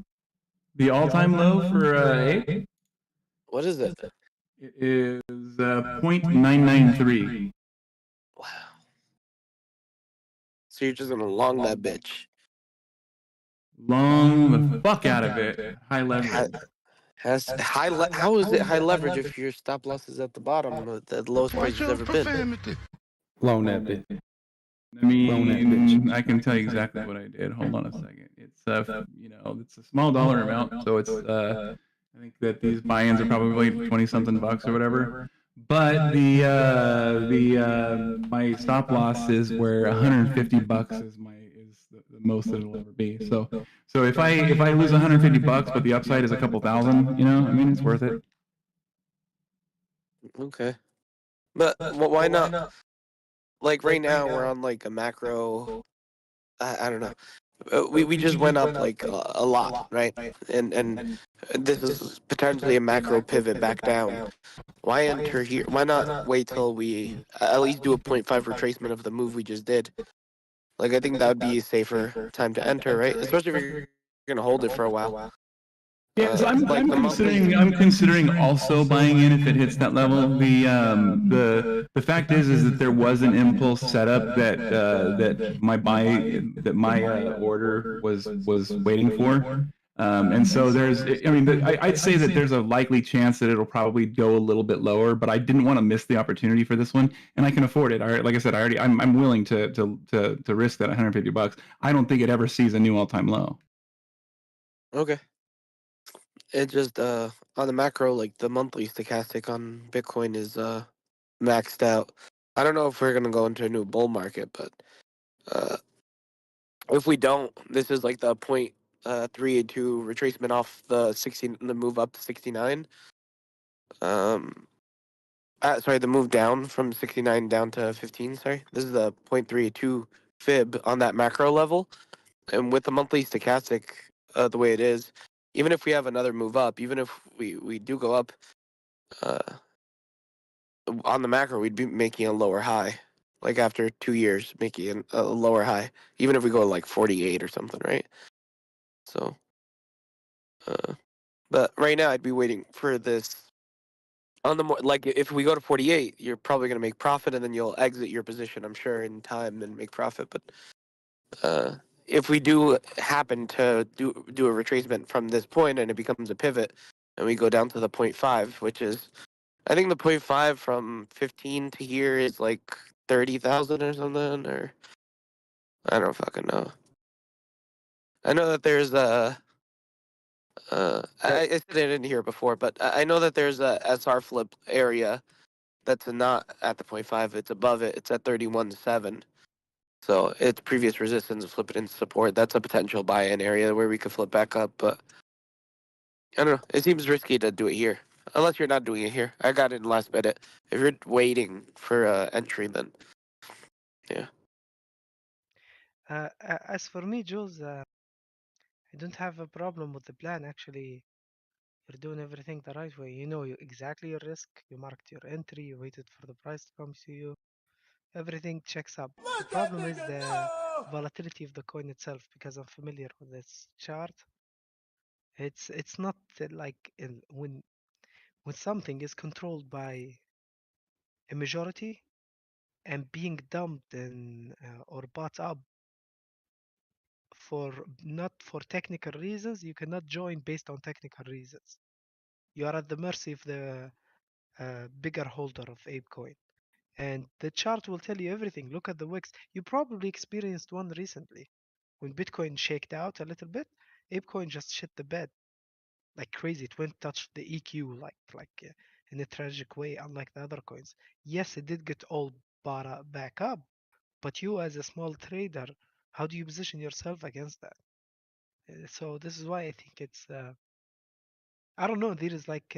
The all-time low for Ape? What is it? It is 0.993. Wow. So you're just gonna long that bitch. Long the fuck out of it. High leverage. How is it high leverage if your stop loss is at the bottom of the lowest price it's ever been? Loan that bitch. I mean, I can tell you exactly what I did. Hold on a second. It's it's a small dollar amount, so it's I think that these buy-ins are probably 20-something bucks or whatever. But my stop loss is where 150 bucks is the most that it'll ever be. So if I lose 150 bucks, but the upside is a couple thousand, I mean, it's worth it. Okay. But why not? Like right now, we're on like a macro. I don't know. We just went up like a lot, right? And this is potentially a macro pivot back down. Why enter here? Why not wait till we at least do a 0.5 retracement of the move we just did? Like I think that would be a safer time to enter, right? Especially if you're gonna hold it for a while. Yeah, so I'm considering also buying in if it hits that level. The fact is that there was an impulse setup that my order was waiting for. And so I'd say that there's a likely chance that it'll probably go a little bit lower, but I didn't want to miss the opportunity for this one, and I can afford it. Like I said, I'm willing to risk that 150 bucks. I don't think it ever sees a new all-time low. Okay. It just on the macro, like the monthly stochastic on Bitcoin is maxed out. I don't know if we're gonna go into a new bull market, but if we don't, this is like the 0.382 retracement off the move up to 69. Sorry, the move down from 69 down to 15. Sorry, this is the 0.382 fib on that macro level, and with the monthly stochastic the way it is, even if we have another move up, even if we do go up, on the macro we'd be making a lower high, like after 2 years making a lower high, even if we go like 48 or something, right? So, but right now I'd be waiting for this. On the more like if we go to 48, you're probably gonna make profit and then you'll exit your position, I'm sure, in time and make profit. But if we do happen to do a retracement from this point and it becomes a pivot and we go down to the 0.5, which is, I think the 0.5 from 15 to here is like 30,000 or something, or I don't fucking know. I know that there's a I said it in here before, but I know that there's a SR flip area that's not at the 0.5, it's above it. It's at 31.7. So it's previous resistance, flip it into support. That's a potential buy-in area where we could flip back up, but I don't know. It seems risky to do it here. Unless you're not doing it here. I got it in last minute. If you're waiting for entry, then yeah. As for me, Jules, I don't have a problem with the plan. Actually, you're doing everything the right way. You know exactly your risk. You marked your entry. You waited for the price to come to you. Everything checks up. The problem is the volatility of the coin itself, because I'm familiar with this chart. It's not like when something is controlled by a majority and being dumped and or bought up for not for technical reasons, you cannot join based on technical reasons. You are at the mercy of the bigger holder of ApeCoin. And the chart will tell you everything. Look at the wicks. You probably experienced one recently. When Bitcoin shaked out a little bit, ApeCoin just shit the bed like crazy. It went touch the EQ like in a tragic way, unlike the other coins. Yes, it did get all bought back up, but you as a small trader, how do you position yourself against that? So this is why I think it's I don't know. There is like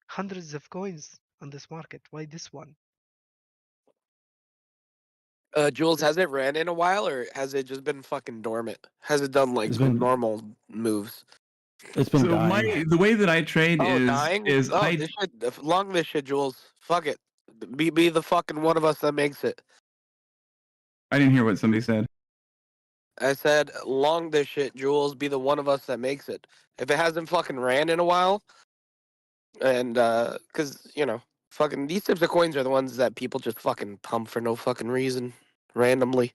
hundreds of coins on this market. Why this one? Jules, has it ran in a while, or has it just been fucking dormant? Has it done like It's been normal moves? it's been So dying. the way that I trade Oh, dying? is Oh, I this shit. Long this shit, Jules. Fuck it. Be the fucking one of us that makes it. didn't hear what somebody said. I said, long this shit, Jules. Be the one of us that makes it. If it hasn't fucking ran in a while, and cause fucking these types of coins are the ones that people just fucking pump for no fucking reason, randomly.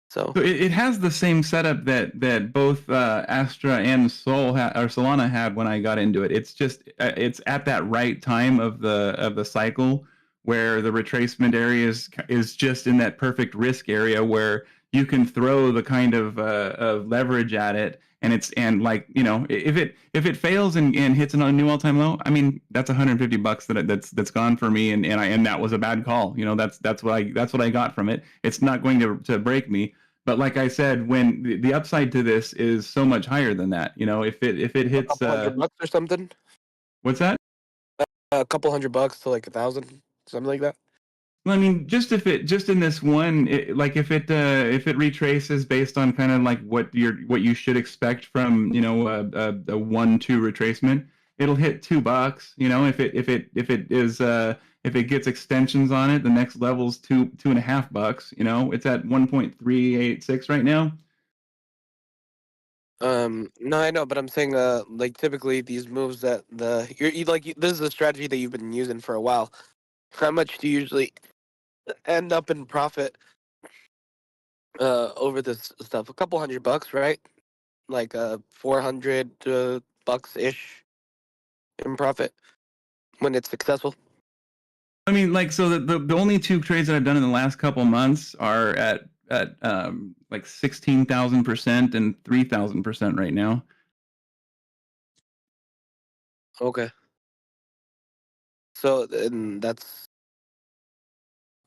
So it has the same setup that both Astra and Solana had when I got into it. It's just it's at that right time of the cycle where the retracement area is just in that perfect risk area where you can throw the kind of leverage at it, and if it fails and hits a new all-time low, I mean that's $150 that's gone for me, and that was a bad call. That's what I got from it. It's not going to break me. But like I said, when the upside to this is so much higher than that, if it hits $200 or something. What's that? A couple $100 to like 1,000, something like that. Well, I mean, just in this one, if it retraces based on kind of like what you should expect from a 1-2 retracement, it'll hit $2. If it gets extensions on it, the next level's $2.50. It's at 1.386 right now. No, I know, but I'm saying, like typically these moves that this is a strategy that you've been using for a while. How much do you usually end up in profit over this stuff? A couple $100, right? Like 400 bucks ish in profit when it's successful. I mean, so the only two trades that I've done in the last couple months are at like 16,000% and 3,000% right now. Okay. So then that's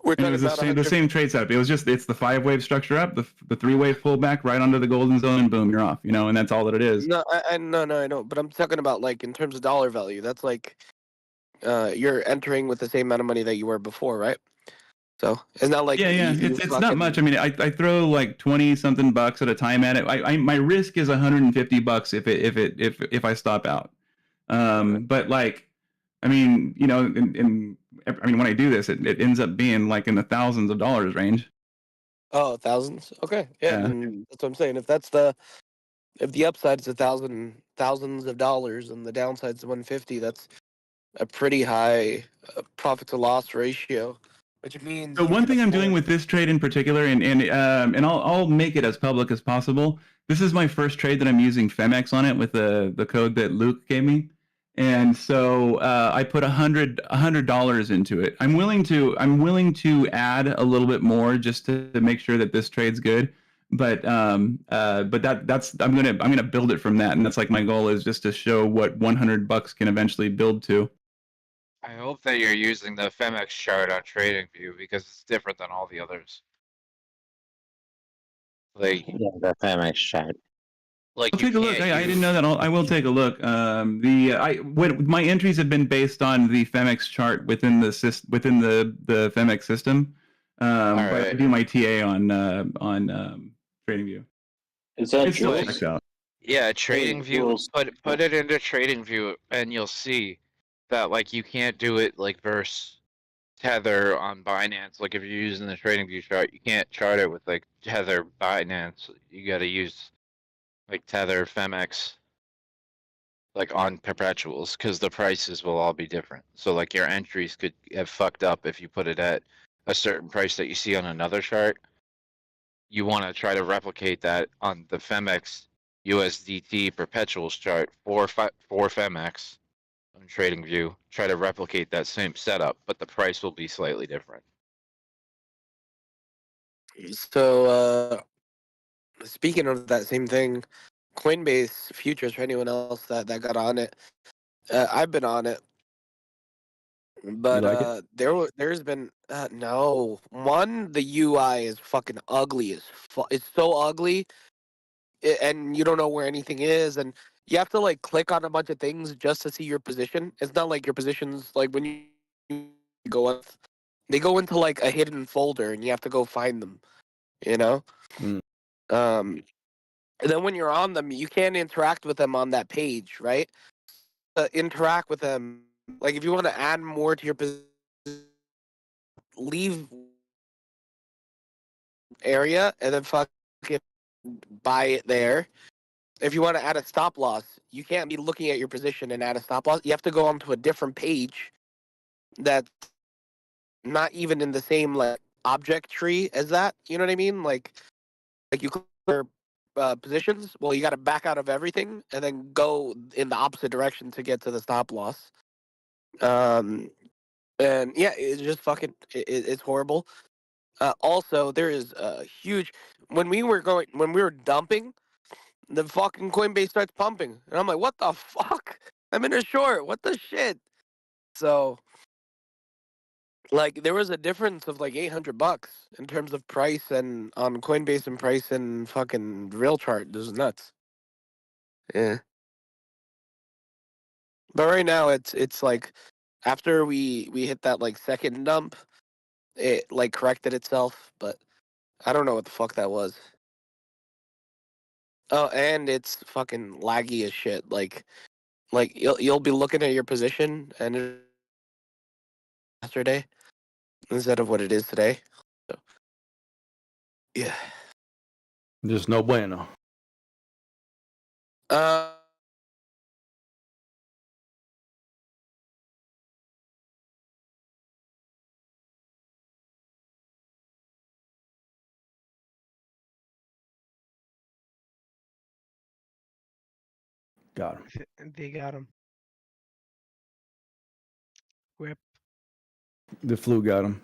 It was the same trade setup. It's the 5-wave structure up, the 3-wave pullback right onto the golden zone, and boom, you're off. And that's all that it is. No, I know, but I'm talking about like in terms of dollar value. That's like you're entering with the same amount of money that you were before, right? So it's not like it's not much. I mean, I throw like 20 something bucks at a time at it. My risk is $150 if I stop out. But like, I mean, when I do this, it ends up being like in the thousands of dollars range. Oh, thousands. Okay, yeah. And that's what I'm saying. If the upside is thousands of dollars and the downside is 150, that's a pretty high profit to loss ratio. Which means so one thing I'm doing with this trade in particular, and I'll make it as public as possible. This is my first trade that I'm using Femex on it with the code that Luke gave me, and so I put $100 into it. I'm willing to add a little bit more just to make sure that this trade's good. But that's I'm gonna build it from that, and that's like my goal is just to show what $100 can eventually build to. I hope that you're using the Femex chart on TradingView because it's different than all the others. Like the Femex chart. Like I'll you take a look. can't I didn't know use. that. I will take a look. My entries have been based on the Femex chart within the Femex system. All But I right. do my TA on TradingView. Is that It still Jules? checks out. Yeah, Hey, TradingView. Jules. Put it into TradingView, and you'll see that like you can't do it like versus Tether on Binance. Like if you're using the TradingView chart, you can't chart it with like Tether Binance. You got to use like Tether Femex like on perpetuals because the prices will all be different. So like your entries could have fucked up if you put it at a certain price that you see on another chart. You want to try to replicate that on the Femex USDT perpetuals chart for Femex on TradingView. Try to replicate that same setup, but the price will be slightly different. So, speaking of that same thing, Coinbase futures for anyone else that got on it, I've been on it, but like it? there's been no one. The UI is fucking ugly as it's so ugly, and you don't know where anything is, and you have to like click on a bunch of things just to see your position. It's not like your positions like when you go on, they go into like a hidden folder, and you have to go find them. You know. Mm. And then when you're on them, you can't interact with them on that page, right? Interact with them. Like if you want to add more to your position, leave area and then fucking buy it there. If you want to add a stop loss, you can't be looking at your position and add a stop loss. You have to go onto a different page that's not even in the same like object tree as that. You know what I mean? Like you clear positions. Well, you got to back out of everything and then go in the opposite direction to get to the stop loss. And yeah, it's just fucking. It's horrible. Also, there is a huge. When we were dumping, the fucking Coinbase starts pumping, and I'm like, what the fuck? I'm in a short. What the shit? So, like, there was a difference of like $800 in terms of price and on Coinbase and price and fucking real chart. This is nuts. Yeah. But right now, it's like after we hit that like second dump, it like corrected itself, but I don't know what the fuck that was. Oh, and it's fucking laggy as shit. Like you'll be looking at your position and yesterday instead of what it is today. So, yeah. Just no bueno. Uh. Got him. They got him. Whip. The flu got him.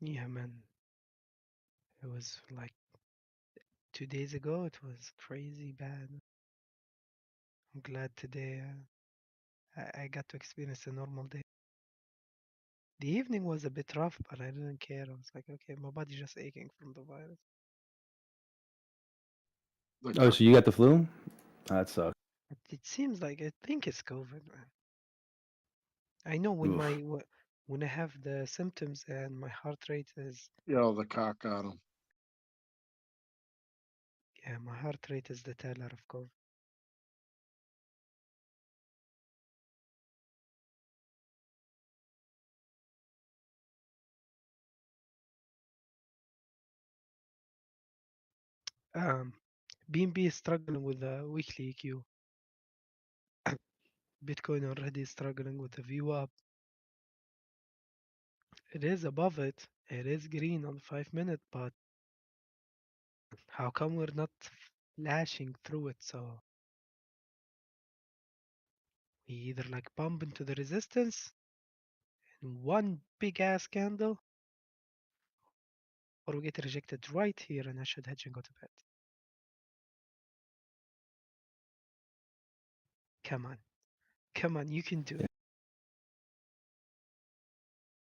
Yeah, man. It was like 2 days ago. It was crazy bad. I'm glad today I got to experience a normal day. The evening was a bit rough, but I didn't care. I was like, okay, my body's just aching from the virus. Oh, so you got the flu? That sucks. It seems like I think it's COVID, man. I know when Oof. when I have the symptoms and my heart rate is Yo, the cock got him. yeah, my heart rate is the teller of COVID. BNB is struggling with the weekly EQ. Bitcoin already struggling with the view up. It is above it. It is green on 5 minute, but how come we're not flashing through it? So we either like bump into the resistance in one big ass candle, or we get rejected right here and I should hedge and go to bed. Come on. Come on, you can do it.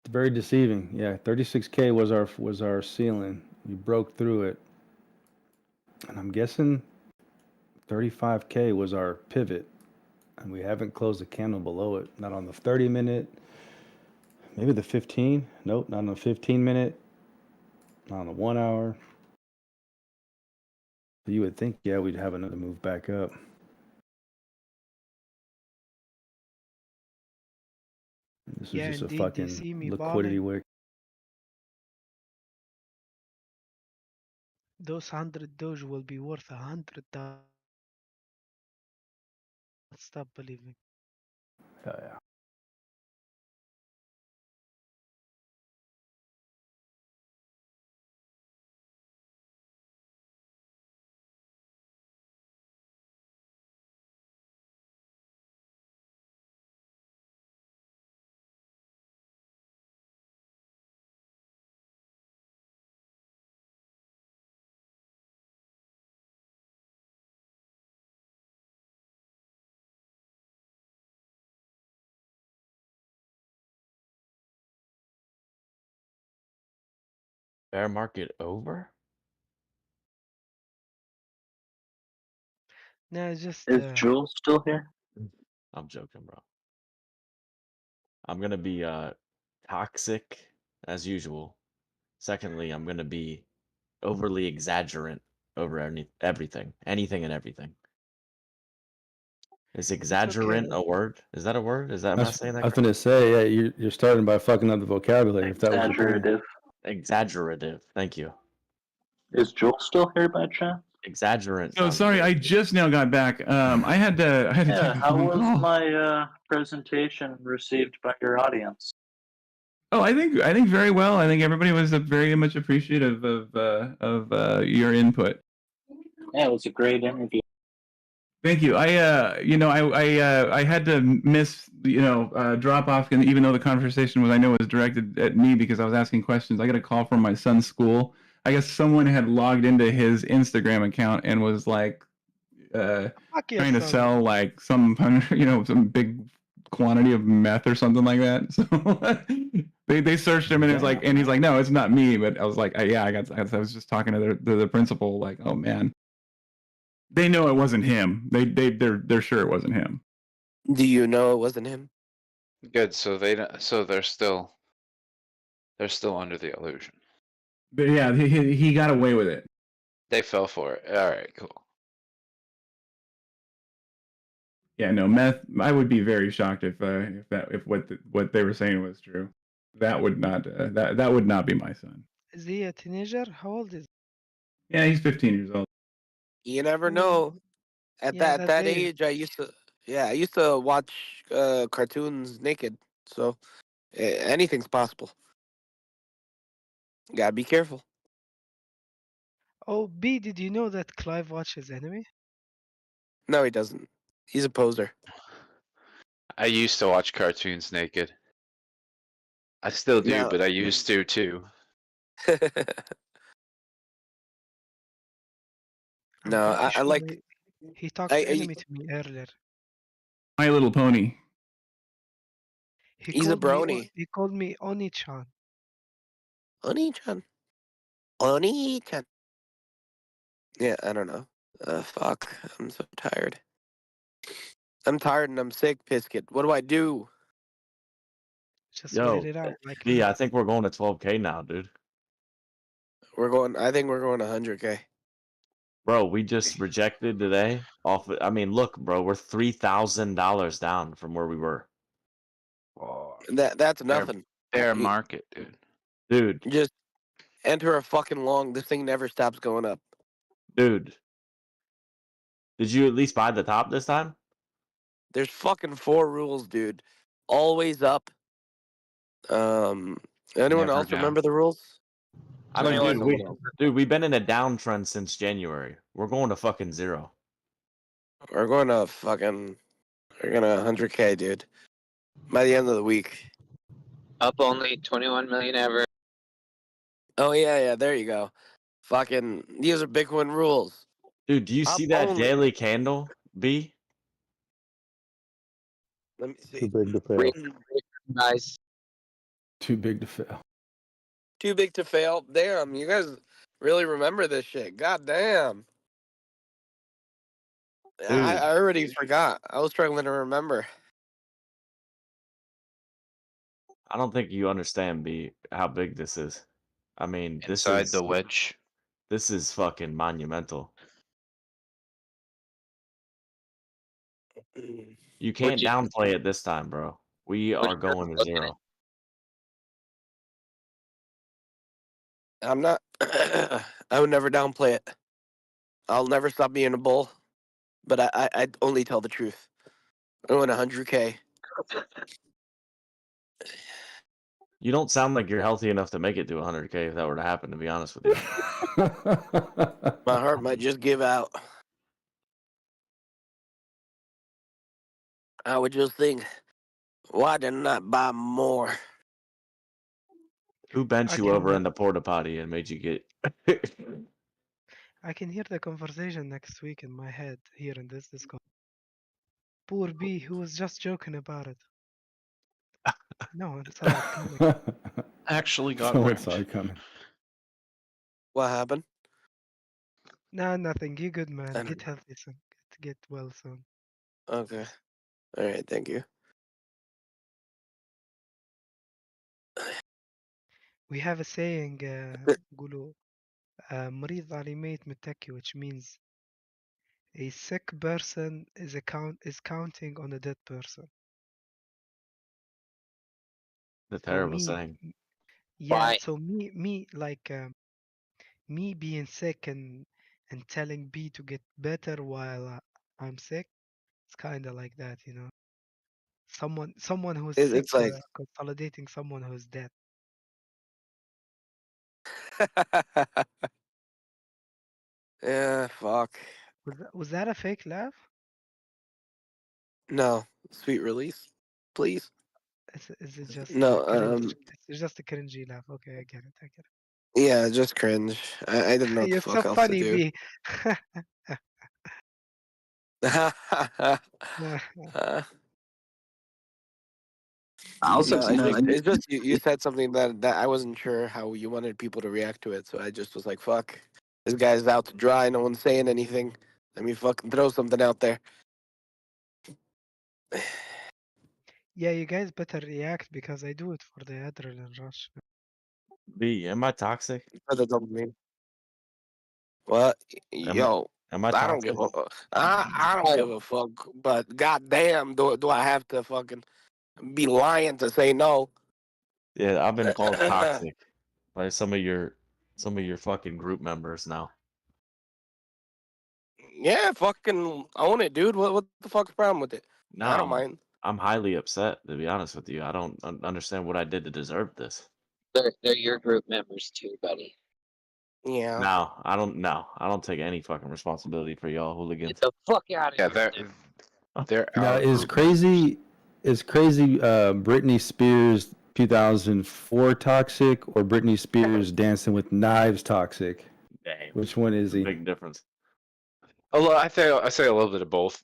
It's very deceiving. Yeah, 36K was our ceiling. You broke through it. And I'm guessing 35K was our pivot, and we haven't closed the candle below it. Not on the 30-minute, maybe the 15. Nope, not on the 15-minute, not on the 1 hour. You would think, yeah, we'd have another move back up. This Yeah, is just a indeed. They see fucking me liquidity balling. wick. Those 100 Doge will be worth 100,000. Stop believing. Yeah, yeah. Bear market over? No, it's just Is Jules still here? I'm joking, bro. I'm gonna be toxic as usual. Secondly, I'm gonna be overly exaggerant over everything, anything and everything. Is it's okay. exaggerant a word? Is that a word? Am I saying I that was correct? gonna say, yeah, you're starting by fucking up the vocabulary. If that was your plan. Exaggerative. Exaggerative. Thank you. Is Jules still here by chance? Exaggerant Oh, sounds sorry, good. I just now got back. I had to Yeah, take a how phone was call. my presentation received by your audience? Oh, I think very well. I think everybody was very much appreciative of your input. Yeah, it was a great interview. Thank you. I had to miss drop off, and even though the conversation was directed at me because I was asking questions. I got a call from my son's school. I guess someone had logged into his Instagram account and was like Fuck your trying to son. sell like some some big quantity of meth or something like that. So they searched him and it was like, and he's like, no, it's not me. But I was like, yeah, I was just talking to the principal, like, oh man, they know it wasn't him. They're sure it wasn't him. Do you know it wasn't him? Good. So they're still under the illusion. But yeah, he got away with it. They fell for it. All right, cool. Yeah, no meth. I would be very shocked if what they were saying was true. That would not that would not be my son. Is he a teenager? How old is Yeah, he's 15 years old. You never he? know. At Yeah, that age, I used to watch cartoons naked. So anything's possible. Gotta be careful. Oh, B, did you know that Clive watches anime? No, he doesn't. He's a poser. I used to watch cartoons naked. I still do, No. but I used to too. I'm No, pretty I sure like. he talked anime to me earlier. My Little Pony. He's a brony. He called me Oni-chan. Oni-chan. Oni-chan. Yeah, I don't know. Fuck. I'm so tired. I'm tired and I'm sick, Pisket. What do I do? Just Yo, wait it out. Like B, I think we're going to 12K now, dude. I think we're going 100K. Bro, we just rejected today. I mean, look, bro, we're $3,000 down from where we were. That's nothing. Bear market, dude. Dude. Just enter a fucking long. This thing never stops going up. Dude. Did you at least buy the top this time? There's fucking 4 rules, dude. Always up. Anyone Never else down. remember the rules? I mean, dude, we've been in a downtrend since January. We're going to fucking 0. We're going to 100K, dude. By the end of the week. Up only 21 million ever. Oh yeah, there you go. Fucking, these are Bitcoin rules. Dude, do you see that daily candle, B? Let me see. Too big to fail. Nice. Too big to fail. Too big to fail. Damn, you guys really remember this shit. God damn. I already forgot. I was struggling to remember. I don't think you understand, B, how big this is. I mean, this Inside is the witch. This is fucking monumental. You can't downplay it this time, bro. We are going to 0. I'm not. I would never downplay it. I'll never stop being a bull, but I only tell the truth. I win 100K. You don't sound like you're healthy enough to make it to 100K if that were to happen, to be honest with you. My heart might just give out. I would just think, why didn't I buy more? Who bent you over in the porta potty and made you get? I can hear the conversation next week in my head here in this Discord. Poor B, who was just joking about it. No, I saw it coming. Actually got So wrecked. it's all coming. What happened? Nah, nothing. You good, man. Get healthy soon. Get well soon. Okay. All right. Thank you. We have a saying, Gulu, مريض على ميت متكي, which means a sick person is counting on a dead person. The So terrible saying. Yeah. Why? So me like me being sick and telling B to get better while I'm sick. It's kind of like that, you know. Someone who's sick It's like consolidating someone who's dead. yeah, fuck. Was that a fake laugh? No, sweet release, please. Is it just No, cringe? It's just a cringy laugh. Okay, I get it. yeah, just cringe. I didn't know what the You're so fuck else to funny, do. B. No, it's just you said something that I wasn't sure how you wanted people to react to it, so I just was like, "Fuck, this guy's out to dry. No one's saying anything. Let me fucking throw something out there." Yeah, you guys better react because I do it for the adrenaline rush. B, am I toxic? That doesn't mean what, yo. Am I I don't toxic? give a I don't give a fuck. But goddamn, do I have to fucking be lying to say no? Yeah, I've been called toxic by some of your fucking group members now. Yeah, fucking own it, dude. What the fuck's the problem with it? No, I don't mind. I'm highly upset, to be honest with you. I don't understand what I did to deserve this. They're your group members too, buddy. Yeah. No, I don't take any fucking responsibility for y'all hooligans. Get the fuck out of here. They're Now our is group crazy Britney Spears 2004 toxic or Britney Spears Dancing with Knives toxic? Dang. Which one is he? Big difference. Although I say a little bit of both.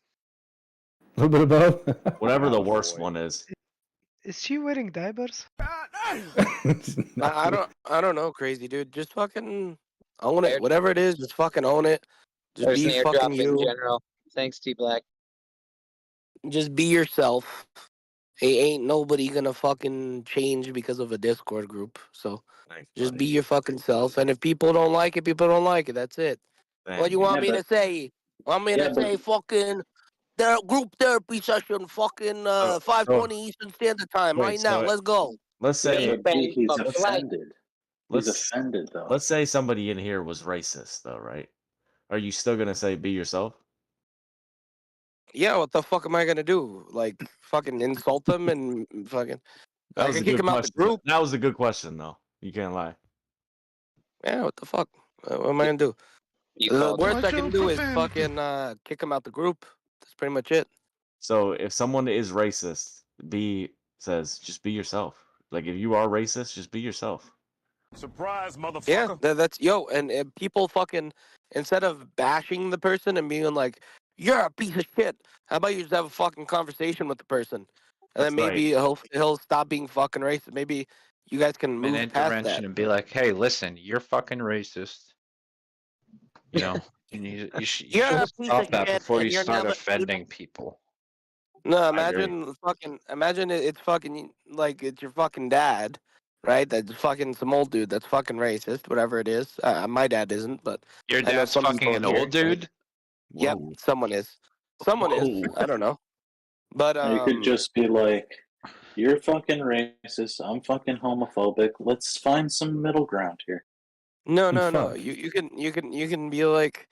A little bit of both. Whatever the worst one is. Is she wearing diapers? I don't know, crazy dude. Just fucking own it. Whatever it is, just fucking own it. Just There's be an fucking airdrop in you. general. Thanks, T Black. Just be yourself. Ain't nobody gonna fucking change because of a Discord group. So just be your fucking self. And if people don't like it, people don't like it. That's it. What do you want me to say? Want me to say fucking their group therapy session, fucking 5:20 Eastern Standard Time right now. Let's go. Let's say He's offended. He's offended though. Let's say somebody in here was racist, though, right? Are you still gonna say be yourself? Yeah, what the fuck am I gonna do? Like fucking insult them and fucking That I was can a kick good them out the question. group. That was a good question, though. You can't lie. Yeah, what the fuck? What am I gonna do? The worst I can do is fucking kick them out the group. That's pretty much it. So if someone is racist, B says just be yourself. Like if you are racist, just be yourself. Surprise, motherfucker. Yeah, that's and people fucking instead of bashing the person and being like, "You're a piece of shit," how about you just have a fucking conversation with the person, and then maybe he'll stop being fucking racist. Maybe you guys can An move past that. intervention and be like, "Hey, listen, you're fucking racist." You know, you should You're a piece stop of that shit, before and you you're start never. offending people. No, I agree. imagine it's fucking like it's your fucking dad, right? That's fucking some old dude that's fucking racist, whatever it is. My dad isn't, but Your I know dad's some fucking people an in here. old dude? Yep, Whoa. someone is. Someone is. Whoa. I don't know, but You could just be like, "You're fucking racist. I'm fucking homophobic. Let's find some middle ground here." No. You can be like,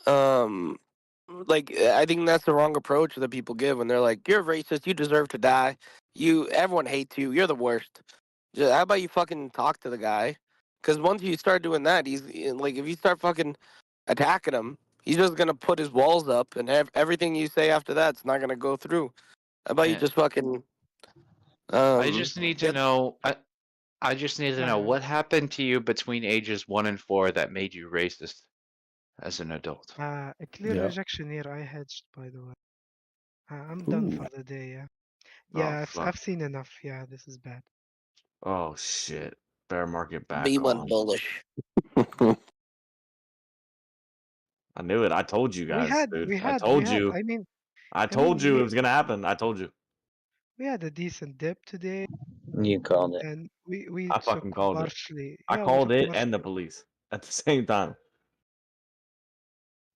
I think that's the wrong approach that people give when they're like, "You're racist. You deserve to die. Everyone hates you. You're the worst." How about you fucking talk to the guy? Because once you start doing that, he's like, if you start fucking attacking him, he's just gonna put his walls up, and everything you say after that's not gonna go through. How about you Yeah. just fucking? I just need to know. I just need to know Uh, what happened to you between ages 1 and 4 that made you racist as an adult. a clear Yeah. rejection here. I hedged, by the way. I'm done Ooh. for the day. Yeah. Oh, Yeah, fuck. I've seen enough. Yeah, this is bad. Oh, shit. Bear market back B1 on. bullish. I knew it. I told you guys, dude. We I had. told you. I told you it was gonna happen. I told you. We had a decent dip today, You called it. and we I took fucking called it. partially. I Yeah, we called took it partially, and the police at the same time.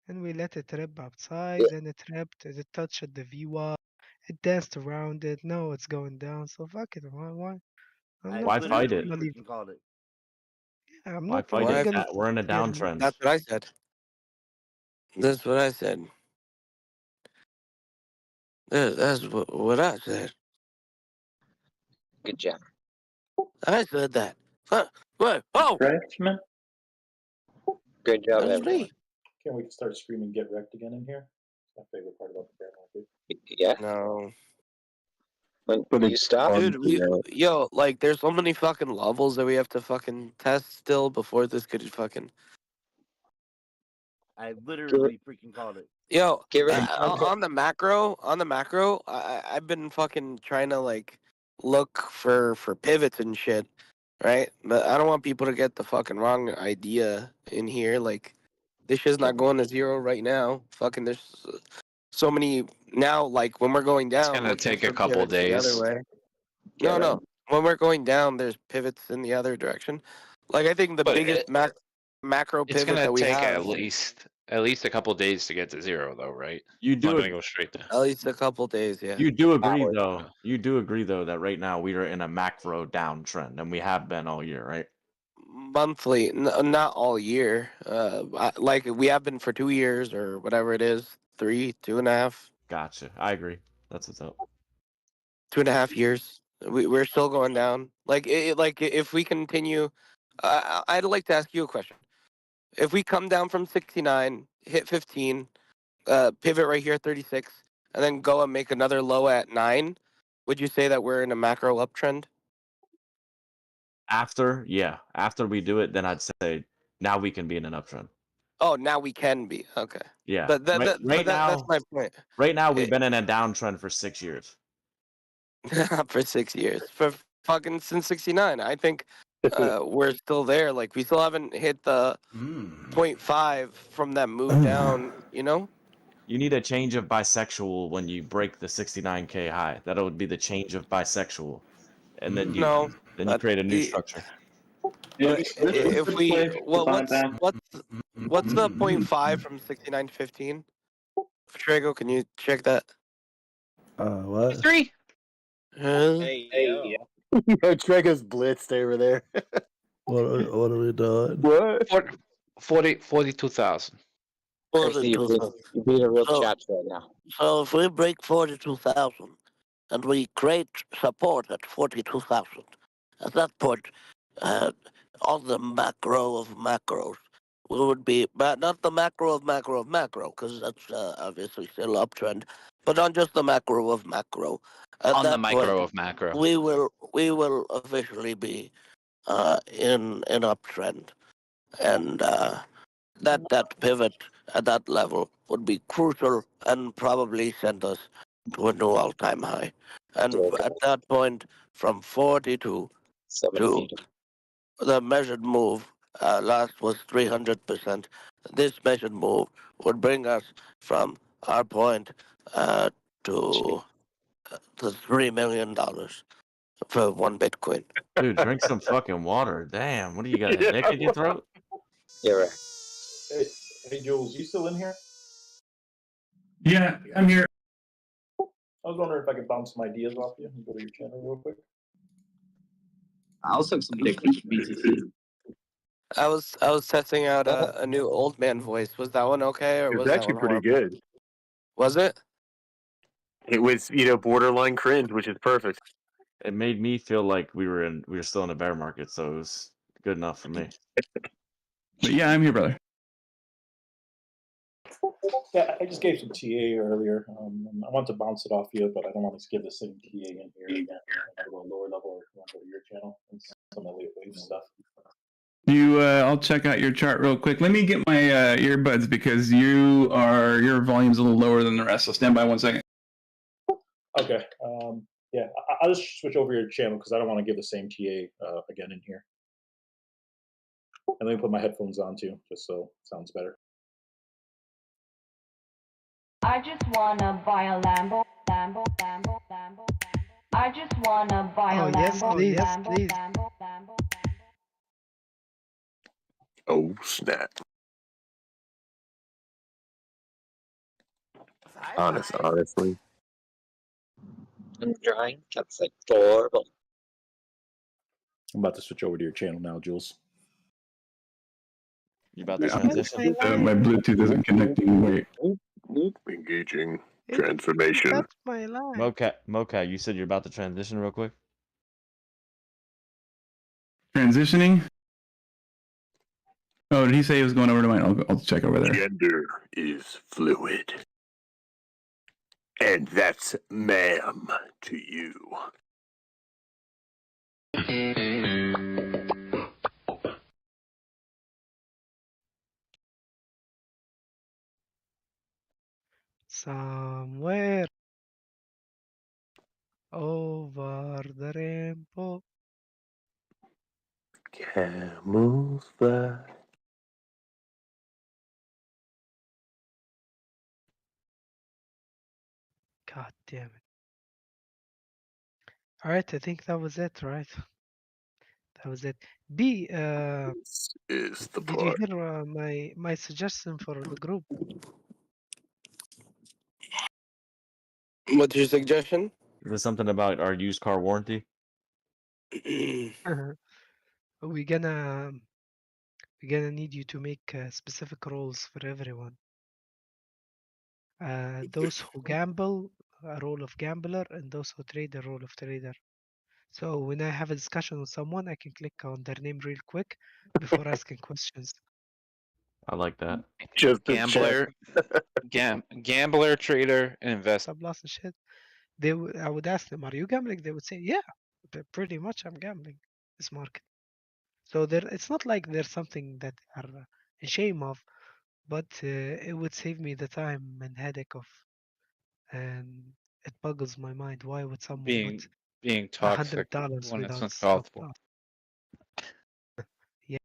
and we let it rip outside. Then it ripped. It touched the V1. It danced around it. Now it's going down. So fuck it. Why? I'm Why not fight it? gonna leave. Called it. Yeah, I'm Why not fight it? gonna We're in a sit here downtrend. That's what I said. That's what I said. That's what I said. Good job. I said that. What? Oh, Freshman? Great job, that's everyone. me. Can't we start screaming "Get wrecked" again in here? It's my favorite part about the bear market. Yeah. No. When you stop, Dude, like, there's so many fucking levels that we have to fucking test still before this could fucking. I literally freaking called it. Yo, get ready. on the macro, I've been fucking trying to like look for pivots and shit, right? But I don't want people to get the fucking wrong idea in here. Like, this shit's not going to zero right now. Fucking, there's so many now. Like when we're going down, It's gonna looking take a for couple pivots the other days. way. Get ready. No. When we're going down, there's pivots in the other direction. Like I think the But biggest macro it's pivot gonna that we take have. at least a couple days to get to zero, though, right? You It's not do gonna it. go straight to. At least a couple days, yeah. You do agree Hours. though. You do agree though that right now we are in a macro downtrend, and we have been all year, right? Monthly, not all year. Like we have been for 2 years or whatever it is, 2.5. Gotcha. I agree. That's what's up. 2.5 years. We're still going down. Like like if we continue, I'd like to ask you a question. If we come down from 69, hit 15, pivot right here 36, and then go and make another low at 9, would you say that we're in a macro uptrend? After we do it, then I'd say now we can be in an uptrend. Oh, now we can be. Okay. Yeah. But that's my point. Right now we've been in a downtrend for 6 years. For 6 years. For fucking since 69. I think we're still there. Like we still haven't hit the 0.5 from that move down, you know? You need a change of bisexual when you break the 69K high. That would be the change of bisexual. And then you create a new structure. Yeah, If we what's the 0.5 from 69 to 15? Trago, can you check that? What? 3. Hey, yo. Yo, Trego's blitzed over there. What are we doing? What? 42,000. You beat a real chaps right now. So if we break 42,000 and we create support at 42,000, at that point, on the macro of macros, we would be, but not the macro of macro, because that's obviously still uptrend, but on just the macro of macro. At On the that micro point, of macro. we will officially be in an uptrend, and that pivot at that level would be crucial and probably send us to a new all-time high. And at that point, from 42 to the measured move last was 300%. This measured move would bring us from our point to $3 million for one Bitcoin. Dude, drink some fucking water. Damn, what do you got? A dick in your throat? Yeah, right. Hey, Jules, you still in here? Yeah, I'm here. I was wondering if I could bounce some ideas off you and go to your channel real quick. I'll suck some dick from BTC. I was testing out a new old man voice. Was that one okay, or It was was that actually one pretty horrible? good. Was it? It was, borderline cringe, which is perfect. It made me feel like we were still in a bear market, so it was good enough for me. But yeah, I'm here, brother. Yeah, I just gave some TA earlier. I want to bounce it off you, but I don't want to give the same TA in here again. I want to go lower level or want to go to your channel and some Elliott Wave stuff. I'll check out your chart real quick. Let me get my earbuds because your volume's a little lower than the rest. So stand by 1 second. Okay. Yeah, I'll just switch over your channel because I don't want to give the same TA again in here. And let me put my headphones on too, just so it sounds better. I just wanna buy a Lambo. I just wanna buy a Lambo. Oh, snap. Honestly. I'm drawing. That's like adorable. I'm about to switch over to your channel now, Jules. You about to Yeah, transition? my Bluetooth isn't connecting. Wait. Engaging transformation. That's my line. Mocha, you said you're about to transition real quick? Transitioning? Oh, did he say he was going over to mine? I'll check over there. Gender is fluid. And that's ma'am to you. Somewhere over the rainbow. Camels fly. God damn it. Alright, I think that was it, right? That was it. B, This is the did you part. hear my suggestion for the group? What's your suggestion? Is there something about our used car warranty? We're gonna need you to make specific roles for everyone. Those who gamble, a role of gambler, and those who trade, a role of trader. So when I have a discussion with someone, I can click on their name real quick before asking questions. I like that. Just Gambler, gambler, trader, and investor. Stop loss and shit. I would ask them, "Are you gambling?" They would say, "Yeah, pretty much I'm gambling this market." So it's not like there's something that they are ashamed of, but it would save me the time and headache of, and it boggles my mind. Why would someone put Being toxic $100 when it's without uncalled stop for. loss? Yeah,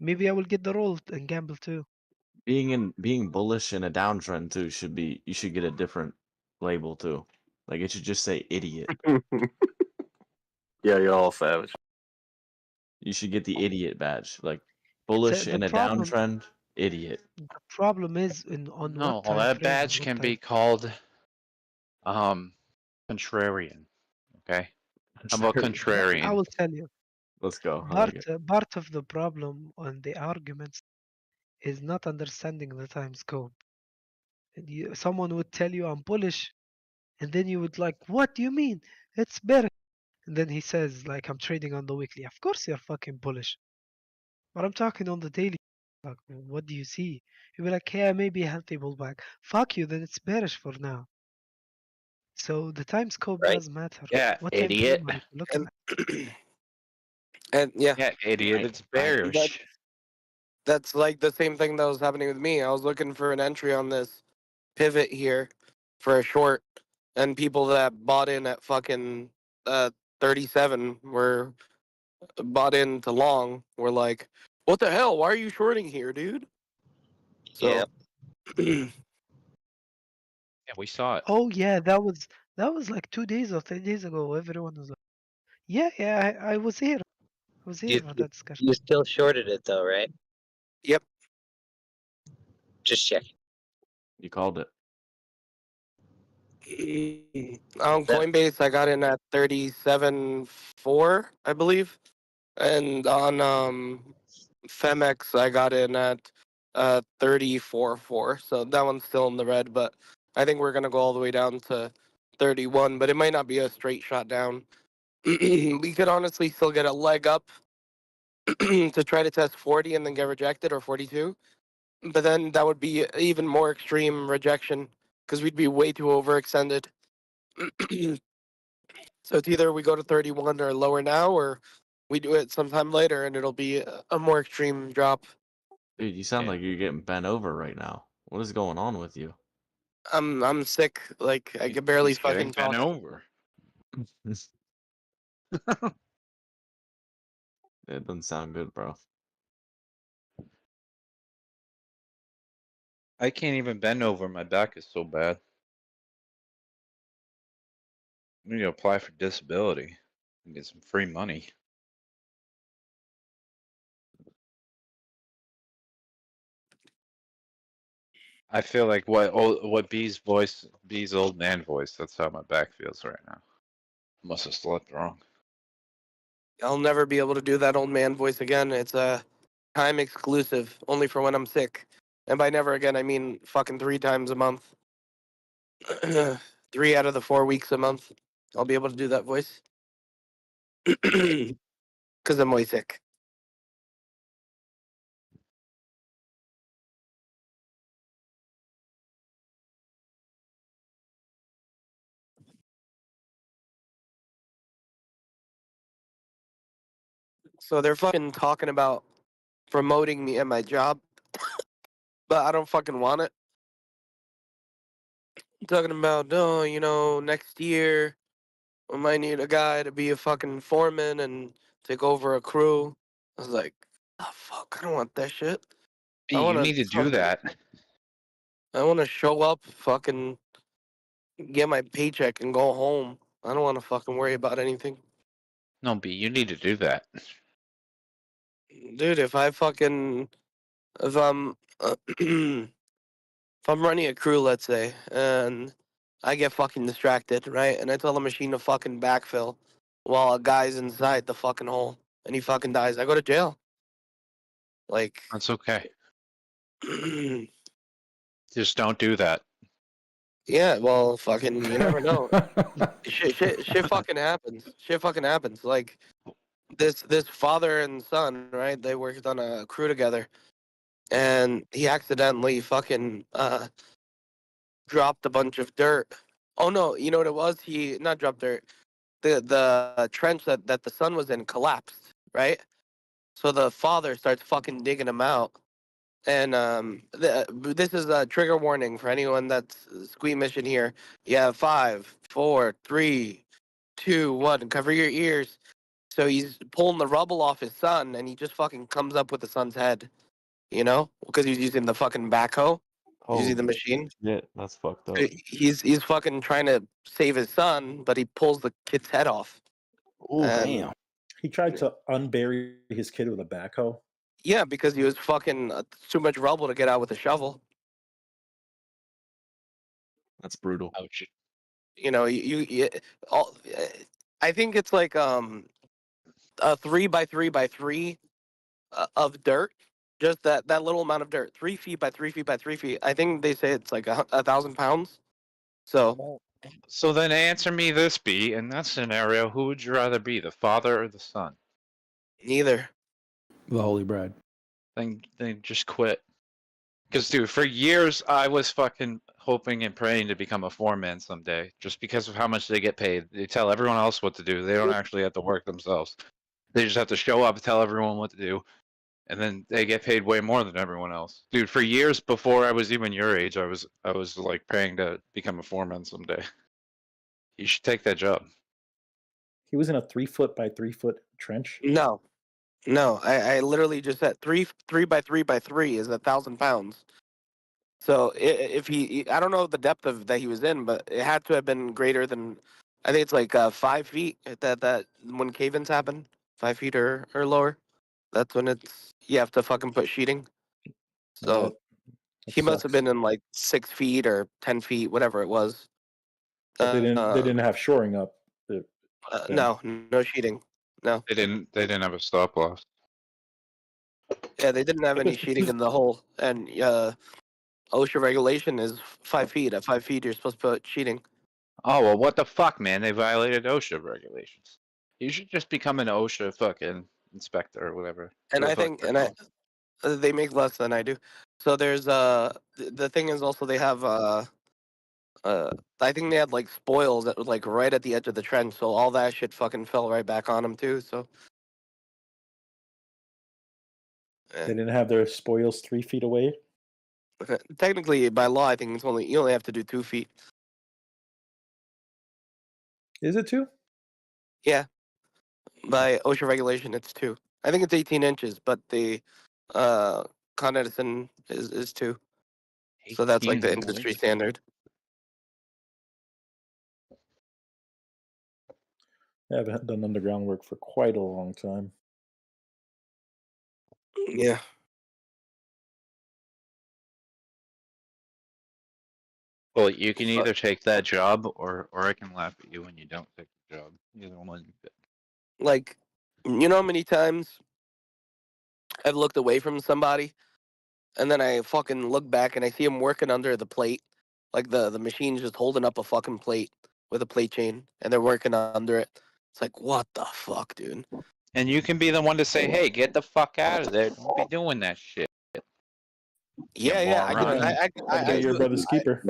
maybe I will get the role and gamble too. Being bullish in a downtrend too you should get a different label too. Like it should just say idiot. Yeah, you're all savage. You should get the idiot badge. Like bullish The in a problem, downtrend, idiot. the problem is on No, what time that frame. badge can be called contrarian. Okay? How about I contrarian? will tell you. Let's go. I like it. Part of the problem on the arguments is not understanding the time scope. Someone would tell you I'm bullish, and then you would like, what do you mean? It's better. And then he says like I'm trading on the weekly. Of course you're fucking bullish. But I'm talking on the daily. Like, what do you see? You'll be like, yeah, maybe a healthy pullback. Fuck you, then it's bearish for now. So the time scope does matter. Yeah, What idiot. time frame are you looking at? And yeah, idiot. It's bearish. That's like the same thing that was happening with me. I was looking for an entry on this pivot here for a short, and people that bought in at fucking 37 were bought into long were like, "What the hell? Why are you shorting here, dude?" So, Yeah, we saw it. Oh yeah, that was like 2 days or 3 days ago. Everyone was like, yeah, I was here. I was here You, for you that discussion. you still shorted it though, right? Yep. Just check. You called it. On Coinbase, I got in at 37.4, I believe, and on Femex, I got in at 34.4. So that one's still in the red, but I think we're gonna go all the way down to 31. But it might not be a straight shot down. We could honestly still get a leg up to try to test 40 and then get rejected, or 42. But then that would be even more extreme rejection because we'd be way too overextended. So it's either we go to 31 or lower now, or we do it sometime later and it'll be a more extreme drop. Dude, you sound like you're getting bent over right now. What is going on with you? I'm sick. Like I can barely He's getting fucking bent talk. over. It doesn't sound good, bro. I can't even bend over. My back is so bad. I need to apply for disability and get some free money. I feel like what B's old man voice. That's how my back feels right now. Must have slept wrong. I'll never be able to do that old man voice again. It's a time exclusive, only for when I'm sick. And by never again, I mean fucking 3 times a month. 3 out of the 4 weeks a month, I'll be able to do that voice. Because I'm way sick. So they're fucking talking about promoting me at my job, but I don't fucking want it. Talking about, oh, next year we might need a guy to be a fucking foreman and take over a crew. I was like, oh fuck, I don't want that shit. B, I you want need to do that. I want to show up, fucking get my paycheck and go home. I don't want to fucking worry about anything. No, B, you need to do that. Dude, if I'm if I'm running a crew, let's say, and I get fucking distracted, right? And I tell the machine to fucking backfill while a guy's inside the fucking hole and he fucking dies, I go to jail. Like, That's okay. Just don't do that. yeah, well, fucking, you never know. shit fucking happens. Shit fucking happens. Like, this father and son, right? They worked on a crew together, and he accidentally fucking dropped a bunch of dirt. Oh no, you know what it was? He not dropped dirt. The trench that the son was in collapsed, right? So the father starts fucking digging him out. And this is a trigger warning for anyone that's squeamish in here. Yeah, 5, 4, 3, 2, 1. Cover your ears. So he's pulling the rubble off his son, and he just fucking comes up with the son's head. You know, because he's using the fucking backhoe, using the Holy machine. shit, that's fucked up. He's fucking trying to save his son, but he pulls the kid's head off. Oh damn! He tried to unbury his kid with a backhoe. Yeah, because he was fucking too much rubble to get out with a shovel. That's brutal. Ouch. You know, I think it's like a 3 by 3 by 3 of dirt. Just that little amount of dirt, 3 feet by 3 feet by 3 feet. I think they say it's like 1,000 pounds. So then answer me this, B. In that scenario, who would you rather be, the father or the son? neither. The Holy Bride. Then just quit. Because, dude, for years I was fucking hoping and praying to become a foreman someday, just because of how much they get paid. They tell everyone else what to do. They don't actually have to work themselves. They just have to show up, tell everyone what to do, and then they get paid way more than everyone else. Dude, for years before I was even your age, I was like praying to become a foreman someday. You should take that job. He was in a 3 foot by 3 foot trench. No, I literally just said 3 by 3 by 3 is 1,000 pounds. So if I don't know the depth of that he was in, but it had to have been greater than, I think it's like 5 feet that when cave-ins happen, 5 feet or lower. That's when you have to fucking put sheeting. So That he must have sucks. been in like 6 feet or 10 feet, whatever it was. But they didn't have shoring up. No sheeting. No. They didn't have a stop loss. Yeah, they didn't have any sheeting in the hole, and OSHA regulation is 5 feet. At 5 feet, you're supposed to put sheeting. Oh well, what the fuck, man? They violated OSHA regulations. You should just become an OSHA fucking inspector or whatever. And What the I fuck think, they're and called. they make less than I do. So there's the thing is also they have I think they had like spoils that was like right at the edge of the trench, so all that shit fucking fell right back on them too. So They didn't have their spoils 3 feet away. technically, by law, I think you only have to do 2 feet. Is it 2? Yeah, by OSHA regulation, it's 2. I think it's 18 inches, but the Con Edison is 2. So that's like the 18 industry inches. standard. I haven't done underground work for quite a long time. Yeah. Well, you can either take that job, or I can laugh at you when you don't take the job. Either one. Like, you know how many times I've looked away from somebody, and then I fucking look back and I see them working under the plate, like the machine's just holding up a fucking plate with a plate chain, and they're working under it. It's like, what the fuck, dude? And you can be the one to say, "Hey, get the fuck out of there! Don't be doing that shit." Yeah, You yeah, moron. I Get your brother's keeper.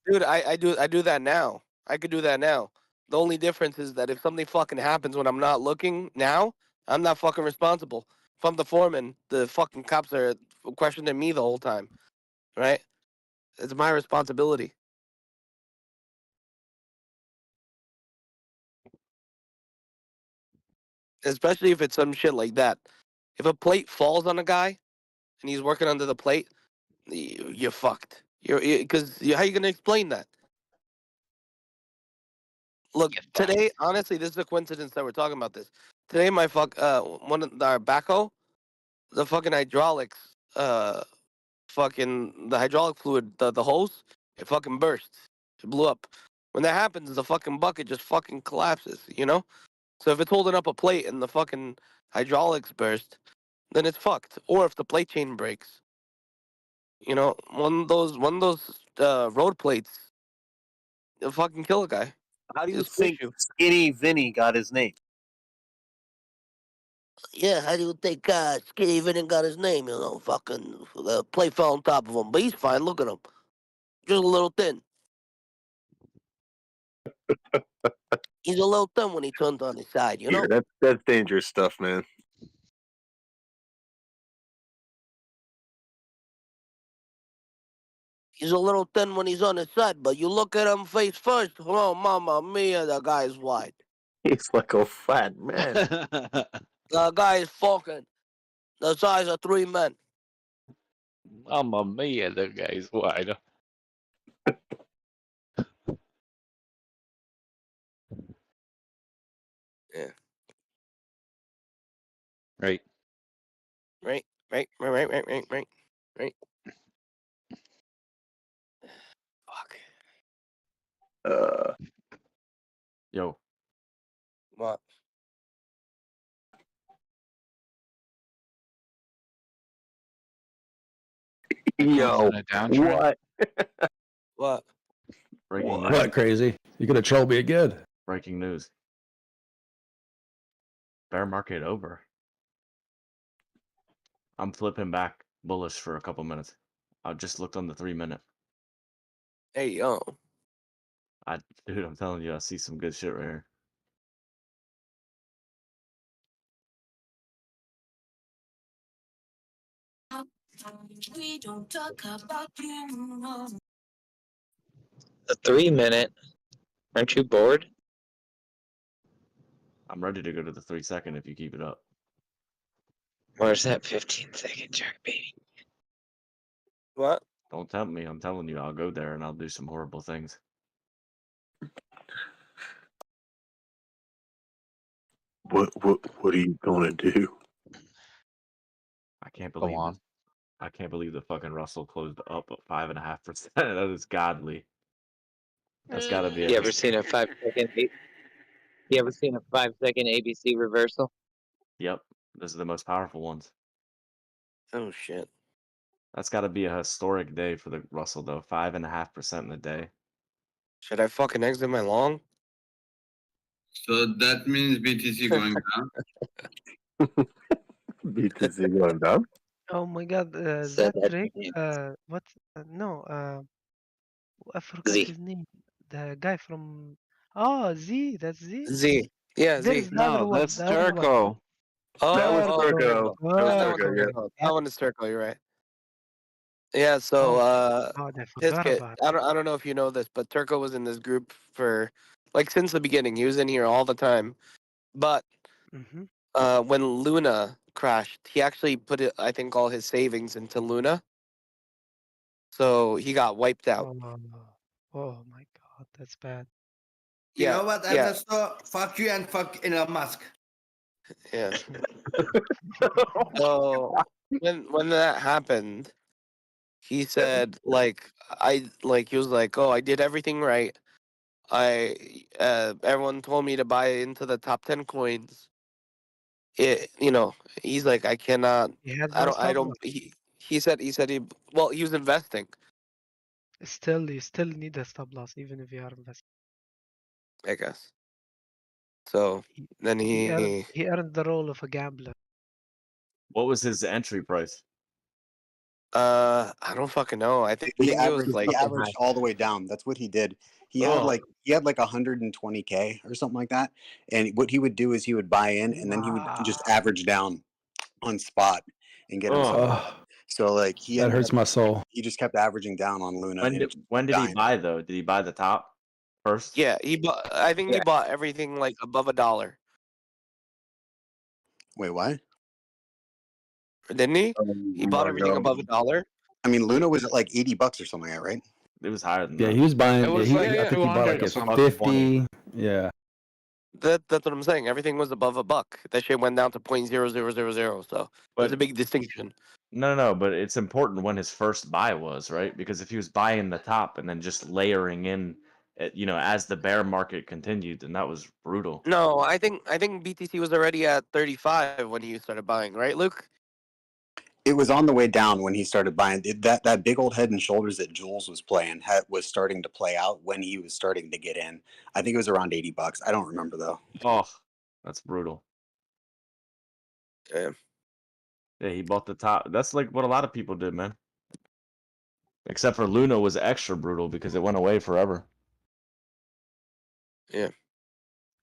dude, I do that now. I could do that now. The only difference is that if something fucking happens when I'm not looking now, I'm not fucking responsible. If I'm the foreman, the fucking cops are questioning me the whole time, right? It's my responsibility. Especially if it's some shit like that. If a plate falls on a guy and he's working under the plate, you're fucked. Because how you gonna explain that? Look, today, honestly, this is a coincidence that we're talking about this. Today, my one of our backhoe, the fucking hydraulics, fucking the hydraulic fluid, the hose, it fucking bursts. It blew up. When that happens, the fucking bucket just fucking collapses. You know. So if it's holding up a plate and the fucking hydraulics burst, then it's fucked. Or if the plate chain breaks, you know, one of those road plates, it'll fucking kill a guy. How do you It'll squish think you. Skinny Vinny got his name? Yeah, how do you think Skinny Vinny got his name? You know, fucking the plate fell on top of him, but he's fine. Look at him, just a little thin. He's a little thin when he turns on his side, you know. Here, that's dangerous stuff, man. He's a little thin when he's on his side, but you look at him face first. Oh, mama mia, the guy's wide. He's like a fat man. The guy is fucking the size of 3 men. Mamma mia, the guy's wide. Yeah. Right. Right. Fuck. Yo. What? Yo, a downtrend? what? What? Breaking news. What, crazy? You gonna troll me again? Breaking news. Bear market over. I'm flipping back bullish for a couple minutes. I just looked on the 3-minute. Hey, yo. Dude, I'm telling you, I see some good shit right here. We don't talk about you. The 3-minute. Aren't you bored? I'm ready to go to the 3-second if you keep it up. Where's that 15-second chart, baby? What? Don't tempt me. I'm telling you, I'll go there and I'll do some horrible things. What are you gonna do? I can't Go believe on. this. I can't believe the fucking Russell closed up at 5.5%. That is godly. That's got to be You ever seen a 5-second? You ever seen a 5-second ABC reversal? Yep, those are the most powerful ones. Oh shit. That's got to be a historic day for the Russell, though. 5.5% in a day. Should I fucking exit my long? So that means BTC going down. BTC going down? Oh my god, Said that that trick, again. what? No, I forgot Z. his name. The guy from. Oh, Z, that's Z. Z. Yeah, There Z. is the other No, one. that's The other one. Turco. That was Oh, Turco. Turco. That was That Oh, one's Turco, yeah. Turco. That one is Turco. You're right. Yeah. So, oh, God, I his forgot kid. about I don't know if you know this, but Turco was in this group for like since the beginning. He was in here all the time. But it. Mm-hmm. when Luna crashed, he actually put it. I think all his savings into Luna, so he got wiped out. Oh my God, that's bad. You Yeah. know what, Yeah. Ernesto? Fuck you and fuck Elon Musk. Yeah. So when that happened, he said he was like, "Oh, I did everything right. Everyone told me to buy into the top 10 coins. He's like, I cannot. He has I no don't. I stop don't. loss. He said he was investing. Still, you still need a stop loss even if you are investing. I guess. So then He earned the role of a gambler. What was his entry price? I don't fucking know. I think He it was averaged like all the way down. That's what he did. He had oh like 120K or something like that. And what he would do is he would buy in and then he would just average down on spot and get himself. Oh, So like he that ended hurts up, my soul. he just kept averaging down on Luna. When did he buy though? Did he buy the top first? yeah. He bought. I think he bought everything like above $1. Wait, what? Didn't he? Oh He bought my everything God. above $1. I mean, Luna was at like $80 or something like that, right? It was higher than Yeah, that. he was buying. It was Yeah, like I think he bought 200 like a something. 50. Yeah. That's what I'm saying. Everything was above $1. That shit went down to 0.0000. So there's a big distinction. No, but it's important when his first buy was, right? Because if he was buying the top and then just layering in, as the bear market continued, then that was brutal. No, I think BTC was already at 35 when he started buying, right, Luke? It was on the way down when he started buying. That big old Head and Shoulders that Jules was playing was starting to play out when he was starting to get in. I think it was around $80. I don't remember though. Oh, that's brutal. Yeah. Yeah, he bought the top. That's like what a lot of people did, man. Except for Luna was extra brutal because it went away forever. Yeah.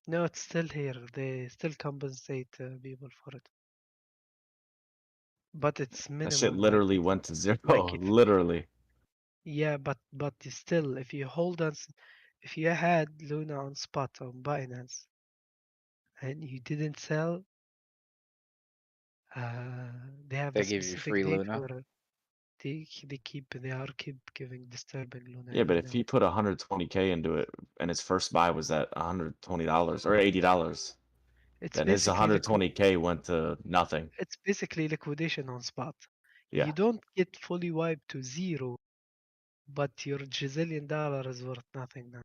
No, it's still here. They still compensate people for it. But it's minimum. That shit literally went to zero. Like Literally. Yeah, but still, if you hold on, if you had Luna on spot on Binance and you didn't sell, they have They a give you specific free date Luna. where they are keep giving disturbing Luna. Yeah, but every if now he put 120K into it and his first buy was at $120 or $80, It's then his basically 120K went to nothing. It's basically liquidation on spot. Yeah. You don't get fully wiped to zero, but your gazillion dollar is worth nothing now.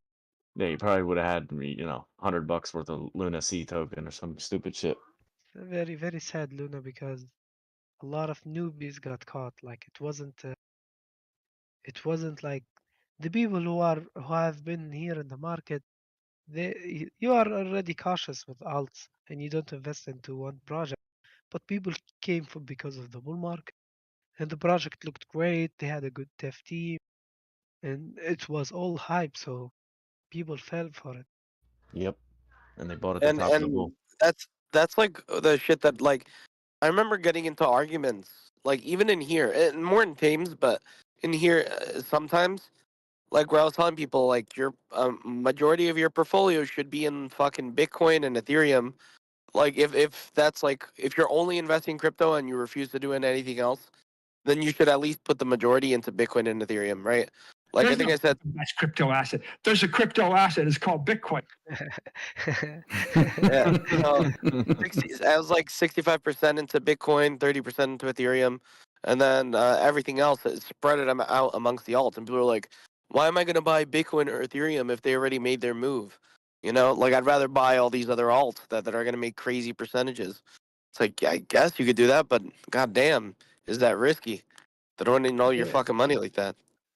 Yeah, you probably would have had, $100 worth of Luna C token or some stupid shit. Very, very sad, Luna, because a lot of newbies got caught. Like it wasn't like the people who have been here in the market. You are already cautious with alts and you don't invest into one project. But people came for because of the bull market, and the project looked great. They had a good dev team, and it was all hype. So people fell for it. Yep. And they bought at the And top of the bull. that's like the shit that like I remember getting into arguments like even in here and more in Thames, but in here sometimes like where I was telling people like your majority of your portfolio should be in fucking Bitcoin and Ethereum. Like if that's like if you're only investing crypto and you refuse to do anything else, then you should at least put the majority into Bitcoin and Ethereum, right? Like I think I said, that's crypto asset. There's a crypto asset. It's called Bitcoin. yeah, no, I was like 65% into Bitcoin, 30% into Ethereum, and then everything else spread it out amongst the alts. And people are like, "Why am I going to buy Bitcoin or Ethereum if they already made their move?" You know, like I'd rather buy all these other alts that are going to make crazy percentages. It's like, I guess you could do that, but goddamn, is that risky? They don't need all your Yeah. fucking money like that.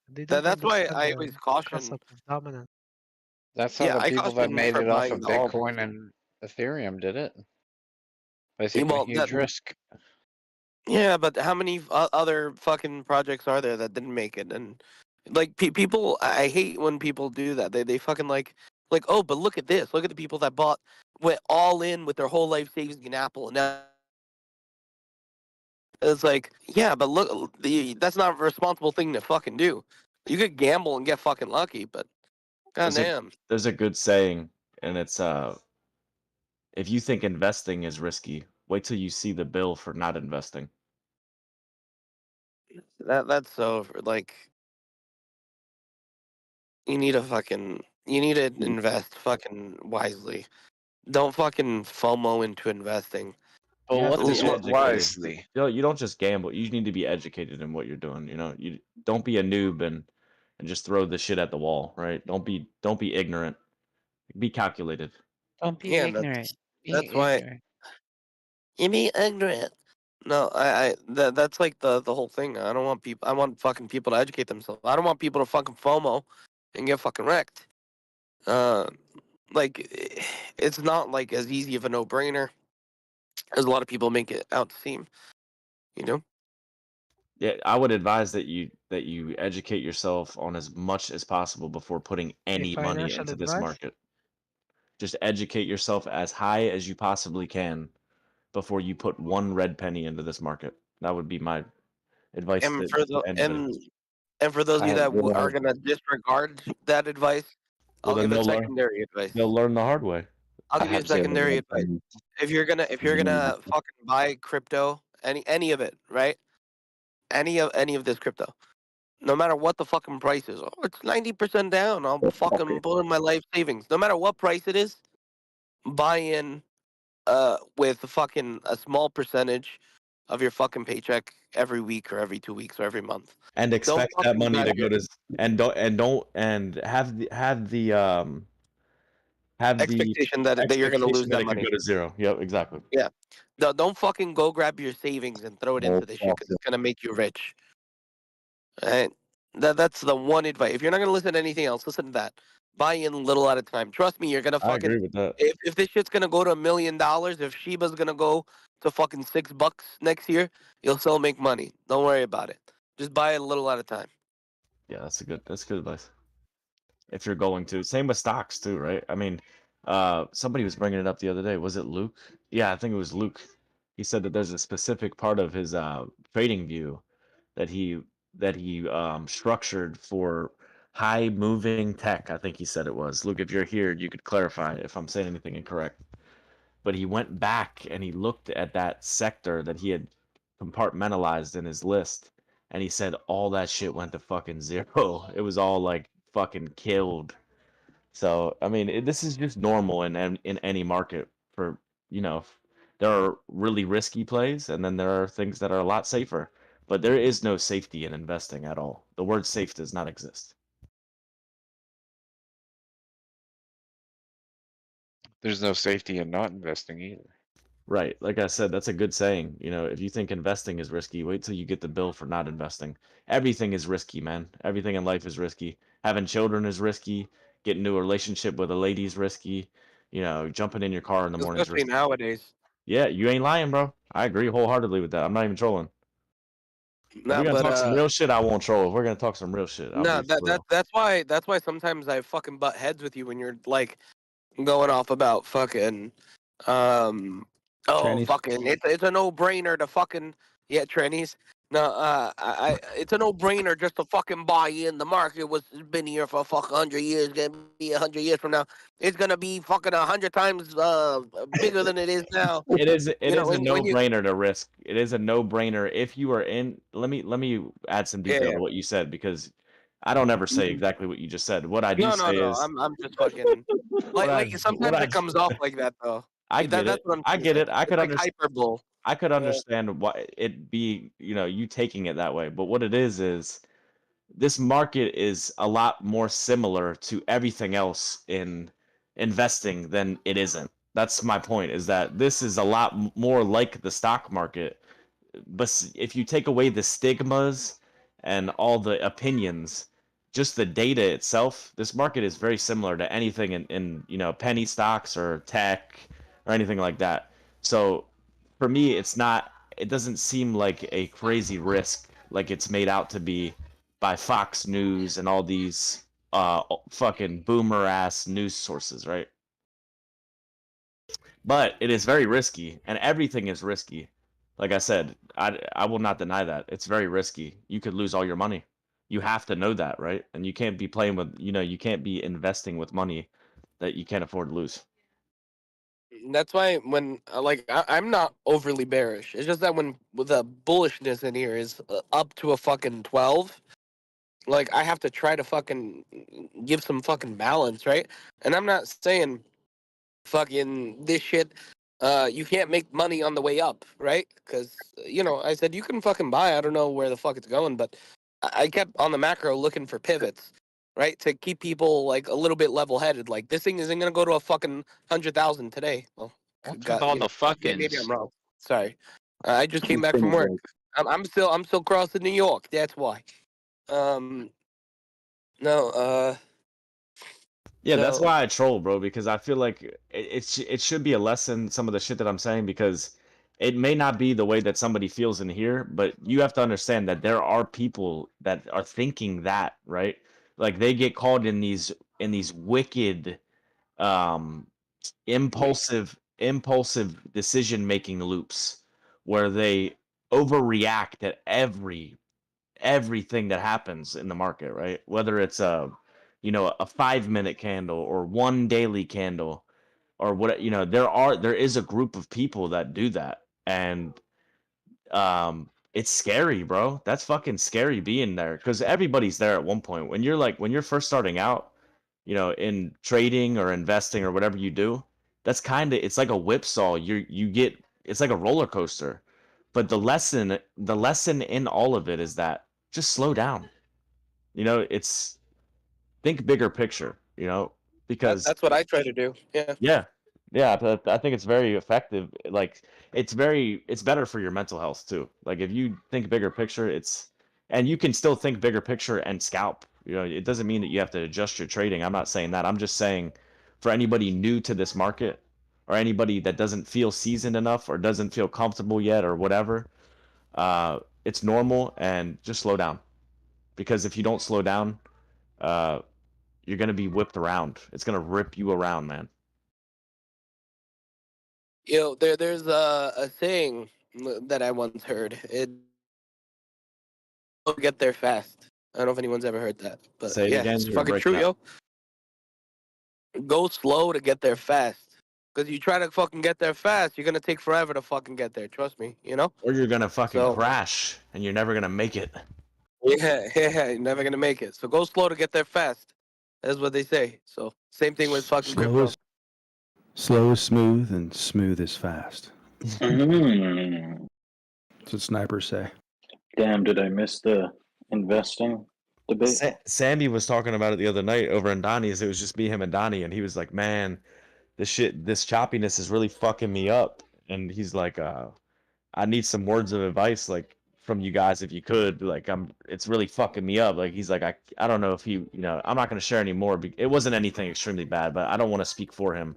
They don't That's why understand I the always caution. concept of dominance. That's how Yeah, the I people that caution made for it off buying of the alts. Bitcoin and Ethereum did it by Yeah, taking well, a huge risk. yeah, but how many other fucking projects are there that didn't make it? And like people, I hate when people do that. They fucking like, oh, but look at this. Look at the people that went all in with their whole life savings in Apple, and now it's like, yeah, but look, that's not a responsible thing to fucking do. You could gamble and get fucking lucky, but goddamn. There's a good saying, and it's if you think investing is risky, wait till you see the bill for not investing. That's so like you need to invest fucking wisely. Don't fucking FOMO into investing. But You have what to be is educated. wisely? You don't just gamble. You need to be educated in what you're doing. You know, you don't be a noob and just throw the shit at the wall, right? Don't be ignorant. Be calculated. Don't be Yeah, ignorant. Be that's why ignorant. you be ignorant. No, that's like the whole thing. I don't want people. I want fucking people to educate themselves. I don't want people to fucking FOMO and get fucking wrecked. Like it's not like as easy of a no-brainer as a lot of people make it out to seem. You know. Yeah, I would advise that you educate yourself on as much as possible before putting any money Financial into this advice. market. Just educate yourself as high as you possibly can before you put one red penny into this market. That would be my advice And to for the anybody. and for those of I you have that zero are hope. gonna disregard that advice, Well, I'll then give a they'll learn. secondary advice. They'll learn the hard way. I'll I give you have a zero secondary red advice. pennies. If you're gonna fucking buy crypto, any of it, right? Any of this crypto, no matter what the fucking price is, oh, it's 90% down. I'll fucking put in my life savings. No matter what price it is, buy in with fucking a small percentage of your fucking paycheck every week or every 2 weeks or every month. And Don't expect that fucking money buy to go to and have the expectation that you're gonna lose expectation that that it could money. go to zero. Yep, exactly. Yeah. Don't fucking go grab your savings and throw it into this shit because it's gonna make you rich. Right? That's the one advice. If you're not gonna listen to anything else, listen to that. Buy in little at a time. Trust me, you're gonna I fucking. agree with that. If this shit's gonna go to $1 million, if Shiba's gonna go to fucking $6 next year, you'll still make money. Don't worry about it. Just buy it a little at a time. Yeah, that's good advice. If you're going to, same with stocks too, right? I mean, somebody was bringing it up the other day. Was it Luke? Yeah, I think it was Luke. He said that there's a specific part of his trading view that he structured for high moving tech. I think he said it was. Luke, if you're here, you could clarify if I'm saying anything incorrect. But he went back and he looked at that sector that he had compartmentalized in his list, and he said all that shit went to fucking zero. It was all like fucking killed. So I mean, this is just normal in any market. For you know, there are really risky plays, and then there are things that are a lot safer. But there is no safety in investing at all. The word safe does not exist. There's no safety in not investing either. Right. Like I said, that's a good saying. You know, if you think investing is risky, wait till you get the bill for not investing. Everything is risky, man. Everything in life is risky. Having children is risky. Getting into a relationship with a lady is risky. You know, jumping in your car in the morning is Especially risky. nowadays. Yeah, you ain't lying, bro. I agree wholeheartedly with that. I'm not even trolling. If we're gonna talk some real shit, I won't troll. If we're gonna talk some real shit, I'll No, be for real. that's why sometimes I fucking butt heads with you when you're like going off about fucking Trannies. fucking it's a no brainer to fucking trannies. No, it's a no-brainer just to fucking buy in. The market was been here for fucking 100 years. Gonna be 100 years from now, it's gonna be fucking 100 times bigger than it is now. It is You know, a when you no-brainer to risk. It is a no-brainer if you are in. Let me add some detail yeah. to what you said because I don't ever say exactly what you just said. What I do No, no, say no. is I'm just fucking what I like what sometimes I it comes off like that though. I That get that's it. what I'm I saying. get it. It's like hyperbole. I could Yeah. understand why it be, you taking it that way. But what it is this market is a lot more similar to everything else in investing than it isn't. That's my point, is that this is a lot more like the stock market. But if you take away the stigmas and all the opinions, just the data itself, this market is very similar to anything in penny stocks or tech or anything like that. So for me, it doesn't seem like a crazy risk like it's made out to be by Fox News and all these fucking boomer ass news sources, right? But it is very risky, and everything is risky. Like I said, I will not deny that it's very risky. You could lose all your money. You have to know that, right? And you can't be playing with, you can't be investing with money that you can't afford to lose. That's why when I'm not overly bearish. It's just that when the bullishness in here is up to a fucking 12, like I have to try to fucking give some fucking balance, right? And I'm not saying fucking this shit. You can't make money on the way up, right? Because I said you can fucking buy. I don't know where the fuck it's going, but I kept on the macro looking for pivots, right, to keep people like a little bit level-headed. Like this thing isn't gonna go to a fucking 100,000 today. Well, What's with all the maybe I'm fuckings? wrong. Sorry, I just came It's back been from work. like I'm still crossing New York. That's why. Um, no. Yeah, that's So why I troll, bro, because I feel like it should be a lesson, some of the shit that I'm saying, because it may not be the way that somebody feels in here, but you have to understand that there are people that are thinking that, right? Like they get caught in these wicked um impulsive decision making loops where they overreact at everything that happens in the market, right? Whether it's a 5 minute candle or one daily candle or what, there is a group of people that do that. And it's scary, bro. That's fucking scary being there because everybody's there at one point. When you're first starting out, in trading or investing or whatever you do, it's like a whipsaw. You get it's like a roller coaster. But the lesson in all of it is that just slow down. It's think bigger picture, because that's what I try to do. Yeah. yeah. Yeah, I think it's very effective. Like it's better for your mental health too. Like if you think bigger picture, and you can still think bigger picture and scalp. It doesn't mean that you have to adjust your trading. I'm not saying that. I'm just saying for anybody new to this market or anybody that doesn't feel seasoned enough or doesn't feel comfortable yet or whatever, it's normal and just slow down. Because if you don't slow down, uh, you're gonna be whipped around. It's gonna rip you around, man. There's a saying that I once heard. It get there fast. I don't know if anyone's ever heard that, but Say it yeah, again. it's You're fucking breaking true, up. yo. Go slow to get there fast. Because you try to fucking get there fast, you're gonna take forever to fucking get there. Trust me, Or you're gonna fucking So crash and you're never gonna make it. yeah, you're never gonna make it. So go slow to get there fast. That's what they say. So same thing with fucking Slow crypto. is smooth, and smooth is fast. Mm. That's what snipers say. Damn, did I miss the investing debate? Sammy was talking about it the other night over in Donnie's. It was just me, him, and Donnie, and he was like, "Man, this choppiness is really fucking me up." And he's like, "I need some words of advice, like from you guys, if you could. Like, it's really fucking me up." Like, he's like, I don't know if I'm not gonna share any more. It wasn't anything extremely bad, but I don't want to speak for him.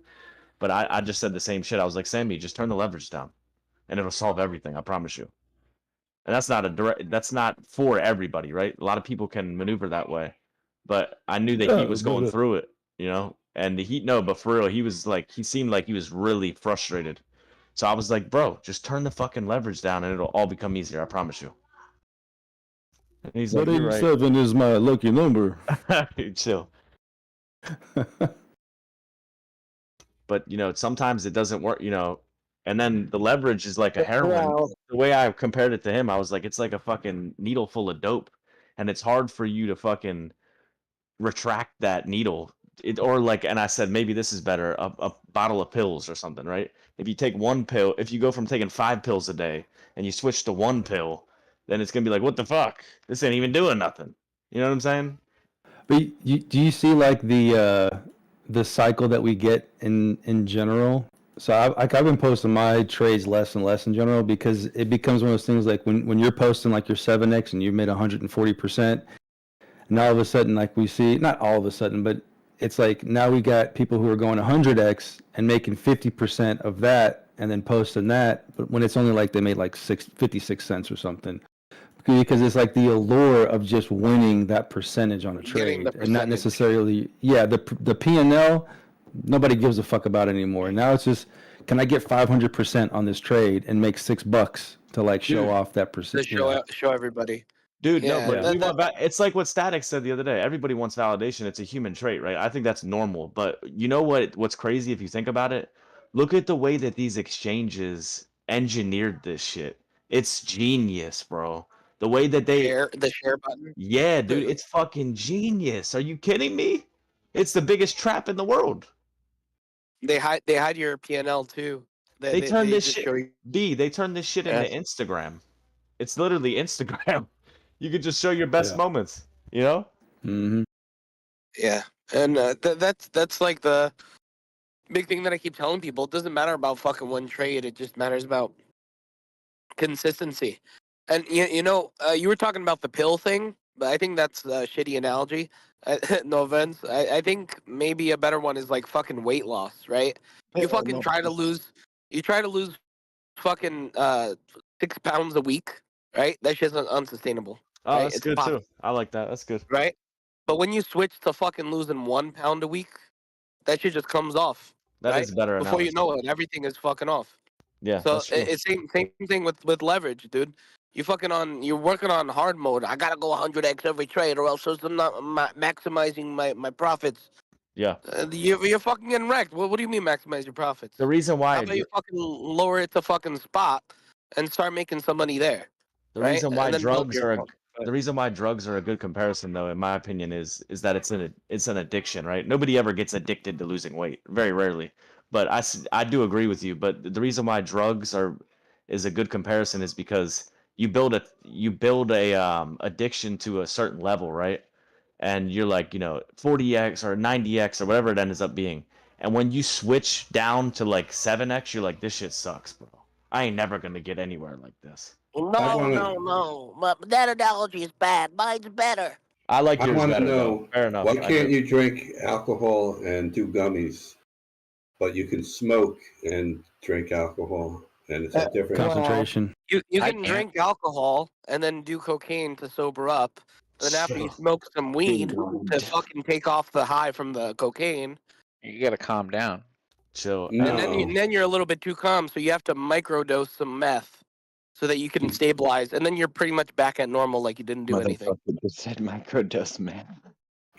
But I just said the same shit. I was like, Sammy, just turn the leverage down, and it'll solve everything. I promise you. And that's not for everybody, right? A lot of people can maneuver that way. But I knew that he was going through it, and no, but for real, he seemed like he was really frustrated. So I was like, bro, just turn the fucking leverage down and it'll all become easier. I promise you. He's like, But you're right. 87 is my lucky number. Chill. But sometimes it doesn't work. And then the leverage is like a heroin. The way I compared it to him, I was like, it's like a fucking needle full of dope, and it's hard for you to fucking retract that needle. And I said maybe this is better, a bottle of pills or something, right? If you take one pill, if you go from taking 5 pills a day and you switch to 1 pill, then it's gonna be like, what the fuck? This ain't even doing nothing. You know what I'm saying? But do you see like the cycle that we get in general? So I've been posting my trades less and less in general because it becomes one of those things like when you're posting like your 7x and you've made 140%, and all of a sudden like we see, not all of a sudden, but it's like now we got people who are going 100x and making 50% of that and then posting that, but when it's only like they made like 56 cents or something. Because it's like the allure of just winning that percentage on a trade, and not necessarily, the P&L. Nobody gives a fuck about it anymore. Now it's just, can I get 500% on this trade and make $6 to like show off that percent? To show everybody. Dude, Yeah, no, but we want it's like what Static said the other day. Everybody wants validation. It's a human trait, right? I think that's normal. But you know what's crazy if you think about it? Look at the way that these exchanges engineered this shit. It's genius, bro. The way that they the share button. Yeah, dude, it's fucking genius. Are you kidding me? It's the biggest trap in the world. They hide your PNL too. They turned this just shit show you- they turned this shit into Instagram. It's literally Instagram. You could just show your best moments, you know? Mm-hmm. Yeah, and that's like the big thing that I keep telling people. It doesn't matter about fucking one trade. It just matters about consistency. And you were talking about the pill thing, but I think that's a shitty analogy. No offense. I think maybe a better one is like fucking weight loss, right? You fucking try to lose fucking 6 pounds a week, right? That shit's unsustainable. Oh, right? that's It's good too. I like that. That's good. right? But when you switch to fucking losing 1 pound a week, that shit just comes off. That right? is better Before you analogy. know it, everything is fucking off. Yeah, So that's true. it's same thing with leverage, dude. You're working on hard mode. I gotta go 100x every trade, or else I'm not maximizing my profits. Yeah. You're fucking getting wrecked. What do you mean maximize your profits? The reason why How about you fucking lower it to fucking spot and start making some money there? The right? reason why And then build drugs your are profit. the reason why drugs are a good comparison, though, in my opinion, is that it's an addiction, right? Nobody ever gets addicted to losing weight, very rarely. But I do agree with you. But the reason why drugs is a good comparison is because you build a addiction to a certain level, right? And you're like 40x or 90x or whatever it ends up being. And when you switch down to like 7x, you're like, this shit sucks, bro. I ain't never gonna get anywhere like this. No. That analogy is bad. Mine's better. I like I yours want to better, know, though. Fair enough. why I can't do. you drink alcohol and do gummies, but you can smoke and drink alcohol, and it's a different concentration. You can drink alcohol and then do cocaine to sober up. Then after you smoke some weed to fucking take off the high from the cocaine. You gotta calm down. Chill. And then you're a little bit too calm, so you have to microdose some meth so that you can stabilize, and then you're pretty much back at normal, like you didn't do anything. Motherfucker just said microdose, man.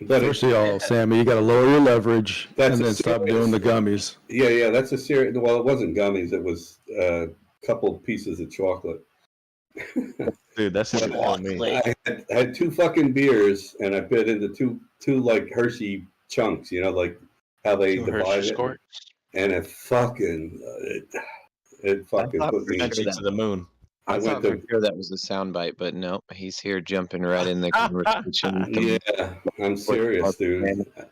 First of all, Sammy, you got to lower your leverage That's and a then stop serious- doing the gummies. Yeah, that's a serious. Well, it wasn't gummies; it was a couple pieces of chocolate. Dude, that's just killing me. I had 2 fucking beers, and I bit into two like Hershey chunks. You know, like how they Two divide Hershey it, squirts? and it fucking it fucking thought put for me sure that- to the moon. I I thought went for to sure that was a soundbite, but no, he's here jumping right in the conversation. yeah, I'm serious, dude.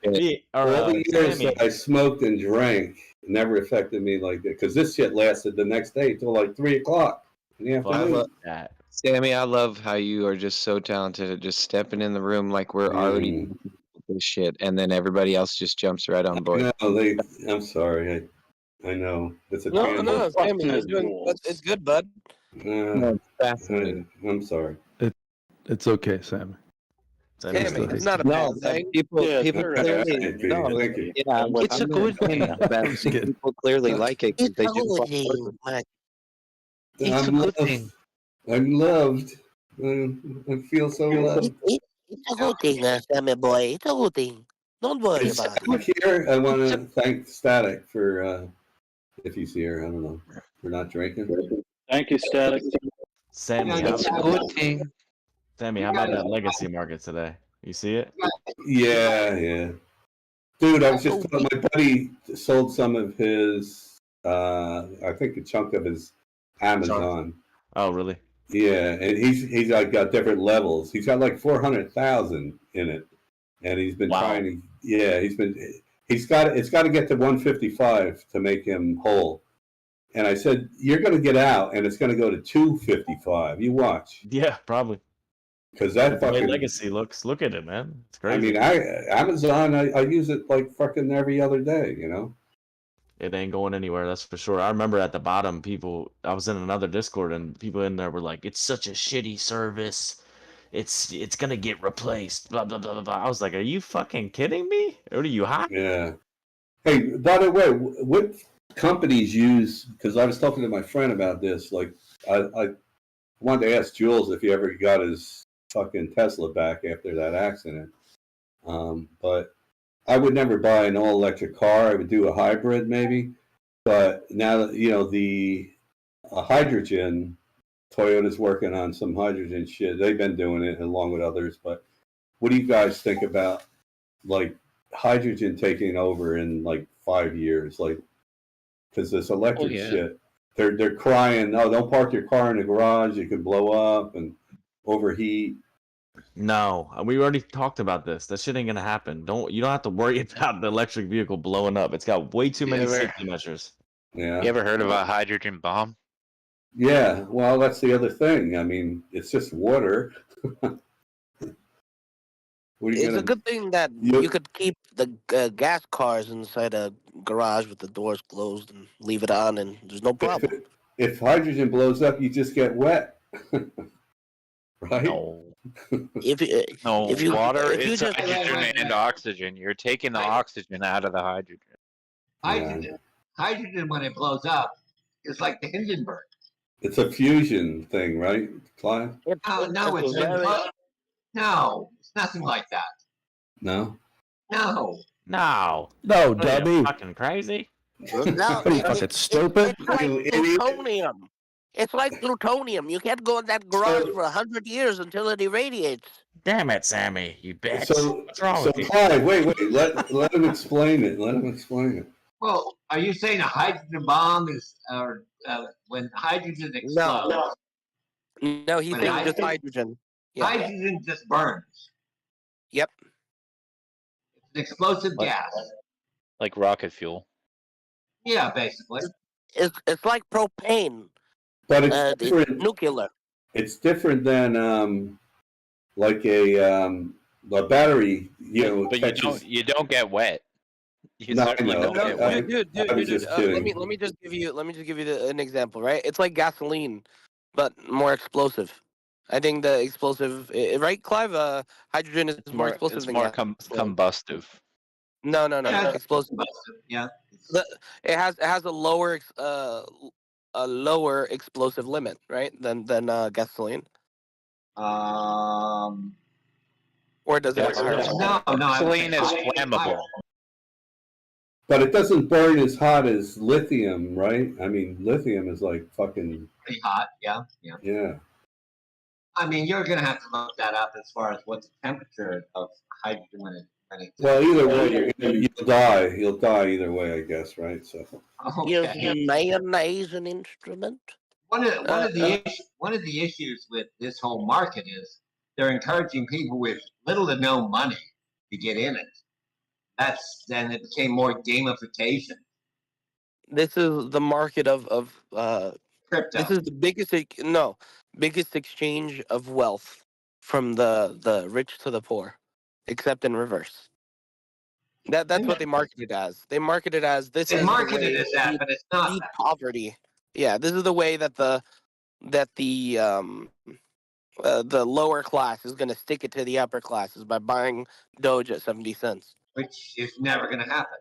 Me, or, All the years Sammy. that I smoked and drank never affected me like that, because this shit lasted the next day till like 3 o'clock in the afternoon. Fuck that. Sammy, I love how you are just so talented at just stepping in the room like we're already doing this shit, and then everybody else just jumps right on board. No, I'm sorry. I know it's a No, Sammy, you're doing. It's good, bud. No, it's fascinating. I'm sorry. It's okay, Sammy. Sammy, it's not a No, bad thing. people Thank clearly you. no. Thank you. Yeah, It's a good thing. People clearly like it because they just It's a good thing. I'm loved I feel so loved. It's a good thing, Sammy boy. It's a good thing. Don't worry Is about Static it. here? I want to thank Static for, if he's here, I don't know, for not drinking. Thank you, Static. Sammy, It's a good thing. Sammy, how about that legacy market today? You see it? Yeah. Dude, I was just my buddy sold some of his, I think a chunk of his Amazon. Oh, really? Yeah, and he's like got different levels. He's got like 400,000 in it, and he's been trying to. Yeah, it's got to get to 155 to make him whole. And I said, you're going to get out, and it's going to go to 255. You watch. Yeah, probably. Because that the way fucking legacy looks. Look at it, man. It's I crazy. mean, Amazon, I use it like fucking every other day. You know. It ain't going anywhere, that's for sure. I remember at the bottom, I was in another Discord, and people in there were like, "It's such a shitty service. It's gonna get replaced." Blah blah blah blah blah. I was like, "Are you fucking kidding me? What are you hot?" Yeah. Hey, by the way, what companies use? Because I was talking to my friend about this. Like, I wanted to ask Jules if he ever got his fucking Tesla back after that accident. But I would never buy an all-electric car. I would do a hybrid maybe. But now, the hydrogen, Toyota's working on some hydrogen shit. They've been doing it along with others. But what do you guys think about, like, hydrogen taking over in, like, 5 years? Like, because this electric shit, they're crying, "No, don't park your car in the garage. It could blow up and overheat." No, we already talked about this. That shit ain't gonna happen. You don't have to worry about the electric vehicle blowing up. It's got way too many safety measures. Yeah. You ever heard of a hydrogen bomb? Yeah, well, that's the other thing. I mean, it's just water. It's a good thing that you could keep the gas cars inside a garage with the doors closed and leave it on, and there's no problem. If hydrogen blows up, you just get wet, right? No. If you water, if you it's just hydrogen and oxygen. You're taking the oxygen out of the hydrogen. Hydrogen, when it blows up, is like the Hindenburg. It's a fusion thing, right, Clive? No, it's no, it's nothing like that. No. No. No. No, What are you, dummy. fucking crazy? No, What are you fucking stupid? It's like plutonium. It's like plutonium. You can't go in that garage for 100 years until it irradiates. Damn it, Sammy, you bitch. So, What's wrong with you? Clive, wait. Let him explain it. Let him explain it. Well, are you saying a hydrogen bomb is, when hydrogen explodes? No, he's saying just hydrogen. Yeah. Hydrogen just burns. Yep. It's an explosive gas. Like rocket fuel. Yeah, basically. It's like propane. But it's different. It's nuclear. It's different than like a battery. But you don't get wet. You No, I certainly know. don't get wet. Dude. Let me just give you an example, right? It's like gasoline, but more explosive. I think the explosive, right, Clive? Hydrogen is more explosive It's than more gas. combustive. No. Yeah, Explosive. Yeah. It has a lower explosive limit, right? Than gasoline. Or does it have a higher one? No. Gasoline is flammable. But it doesn't burn as hot as lithium, right? I mean, lithium is like fucking pretty hot. Yeah. Yeah. I mean, you're gonna have to look that up as far as what's the temperature of hydrogen when it. Well, either way, you'll die. You'll die either way, I guess, right? So. Is mayonnaise an instrument? One of the issues with this whole market is they're encouraging people with little to no money to get in it. Then it became more gamification. This is the market of crypto. This is the biggest exchange of wealth from the rich to the poor, except in reverse. That's what they market it as. They market it as this. They is market the way it as that, but it's not beat that. poverty. Yeah, this is the way that the lower class is going to stick it to the upper classes by buying Doge at 70 cents. Which is never going to happen.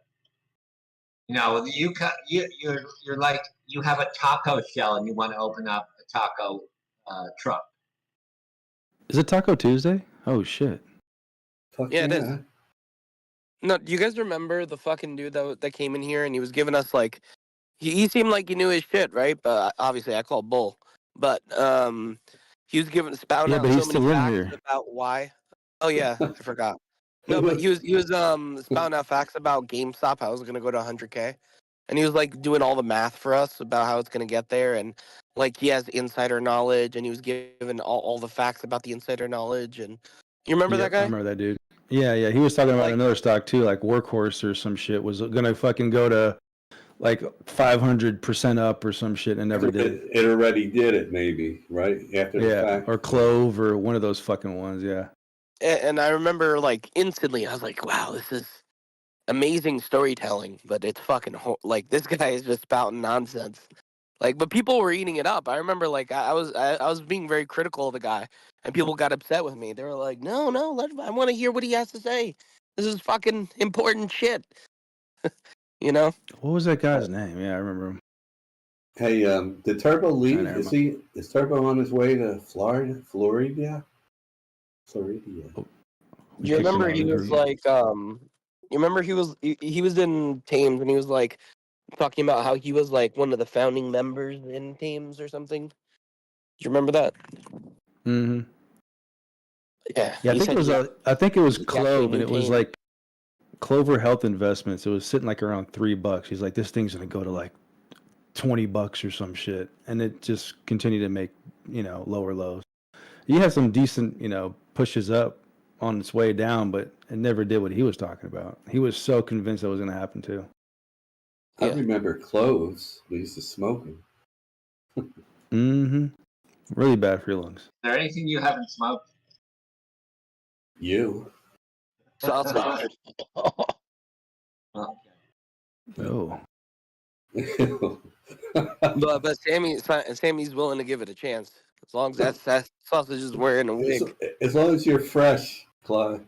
You're like, you have a taco shell and you want to open up a taco truck. Is it Taco Tuesday? Oh shit. Fuck Yeah, it is. No, do you guys remember the fucking dude that came in here and he was giving us like he seemed like he knew his shit, right? But obviously I call bull. But he was spouting Yeah, out but so he's many still in facts here. about why. Oh yeah, I forgot. No, but he was spouting out facts about GameStop, how it was gonna go to 100K. And he was like doing all the math for us about how it's gonna get there, and like he has insider knowledge, and he was giving all the facts about the insider knowledge. And you remember that Yep, I guy? remember that dude. Yeah. He was talking about another stock too, like Workhorse or some shit was gonna fucking go to like 500% up or some shit and never did. It already did it, maybe, right? After the Yeah, fact. or Clove or one of those fucking ones. Yeah. And I remember like instantly, I was like, wow, this is amazing storytelling, but it's fucking like this guy is just spouting nonsense. Like, but people were eating it up. I remember, like, I was being very critical of the guy, and people got upset with me. They were like, "No, I want to hear what he has to say. This is fucking important shit." You know? What was that guy's name? Yeah, I remember him. Hey, did Turbo leave? Trying to Is Turbo on his way to Florida? Florida? Do you remember he was like, you remember he was in Thames, and he was like talking about how he was like one of the founding members in Thames or something. Do you remember that? Mm-hmm. Yeah. Yeah, he said I think it was he actually Clove, and knew it was Thames. like Clover Health Investments. It was sitting like around $3. He's like, this thing's gonna go to like $20 or some shit, and it just continued to make lower lows. He had some decent pushes up on its way down, but it never did what he was talking about. He was so convinced that was gonna happen too. I remember cloves. We used to smoke them. Mm-hmm. Really bad for your lungs. Is there anything you haven't smoked? You. Sausage. Oh. But Sammy's willing to give it a chance as long as that sausage is wearing a wig. As long as you're fresh, Clyde.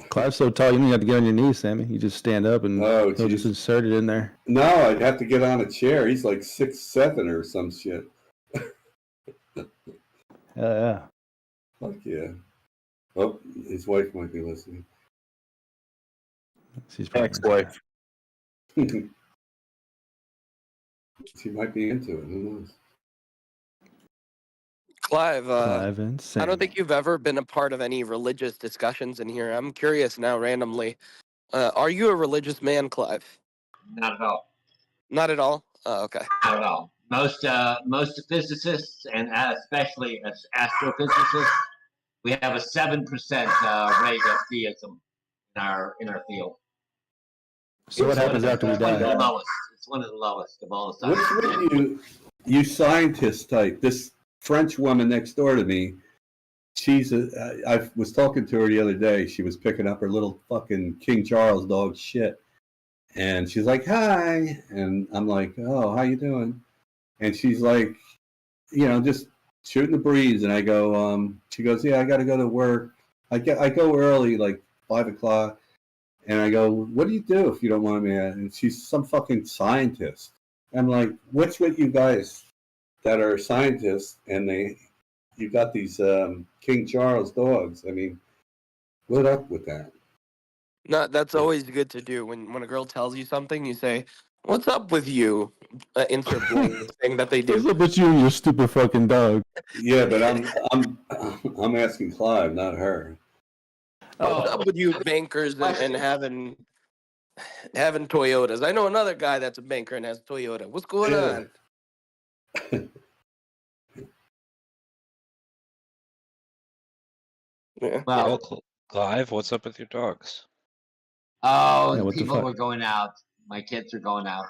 Clive's so tall, you don't even have to get on your knees, Sammy. You just stand up and he'll just insert it in there. No, I'd have to get on a chair. He's like 6'7" or some shit. Yeah. Fuck yeah. Oh, his wife might be listening. She's ex-wife. She might be into it. Who knows? Clive, Clive and I Sammy. don't think you've ever been a part of any religious discussions in here. I'm curious now, randomly. Are you a religious man, Clive? Not at all. Not at all? Oh, okay. Not at all. Most physicists, and especially as astrophysicists, we have a 7% rate of theism in our field. So what happens after we It's one of the die? lowest. It's one of the lowest of all the What's with you scientist type? This French woman next door to me, I was talking to her the other day. She was picking up her little fucking King Charles dog shit. And she's like, hi. And I'm like, oh, how you doing? And she's like, just shooting the breeze. And I go, she goes, yeah, I got to go to work. I go early, like 5 o'clock. And I go, what do you do if you don't want me? And she's some fucking scientist. I'm like, what's with you guys that are scientists and you got these King Charles dogs? I mean, what up with that? No, that's always good to do. When a girl tells you something, you say, "What's up with you?" Insert blank thing that they do. What's up with you and your stupid fucking dog? Yeah, but I'm asking Clive, not her. What's up with you bankers and having Toyotas? I know another guy that's a banker and has a Toyota. What's going on? Yeah. Well, Clive, what's up with your dogs? Oh, Yeah, what the people fuck? were going out. My kids are going out.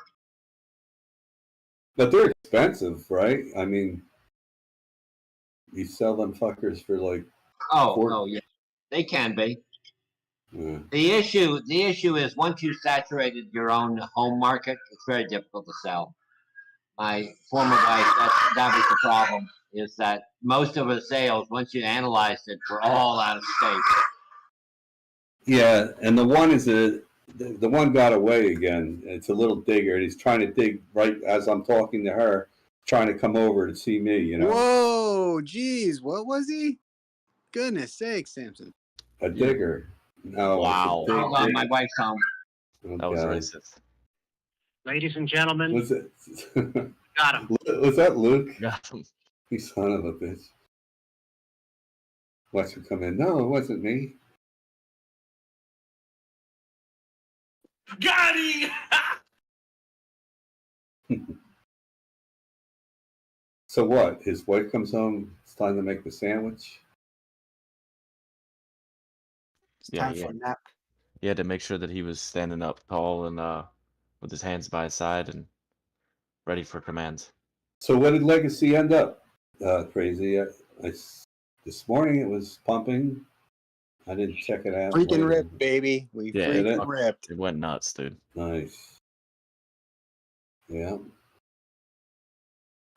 But they're expensive, right? I mean, you sell them fuckers for like. Oh yeah, they can be. Yeah. The issue is once you saturated your own home market, it's very difficult to sell. My former wife, that was the problem, is that most of the sales, once you analyzed it, were all out of state. Yeah, and the one got away again. It's a little digger, and he's trying to dig right as I'm talking to her, trying to come over to see me. Whoa, geez, what was he? goodness sake, Samson. A digger. No. Wow. It's a Hold on, dig- my wife's home. That was Okay. racist. Ladies and gentlemen, Was it? got him. Was that Luke? Got him. You son of a bitch. Watch him come in. No, it wasn't me. Got him! So what? His wife comes home. It's time to make the sandwich. Yeah, Time for a nap. he had to make sure that he was standing up tall and with his hands by his side and ready for commands. So what did Legacy end up? Crazy. This morning it was pumping. I didn't check it out. Freaking later. ripped, baby. We Yeah, freaking ripped. It went nuts, dude. Nice. Yeah.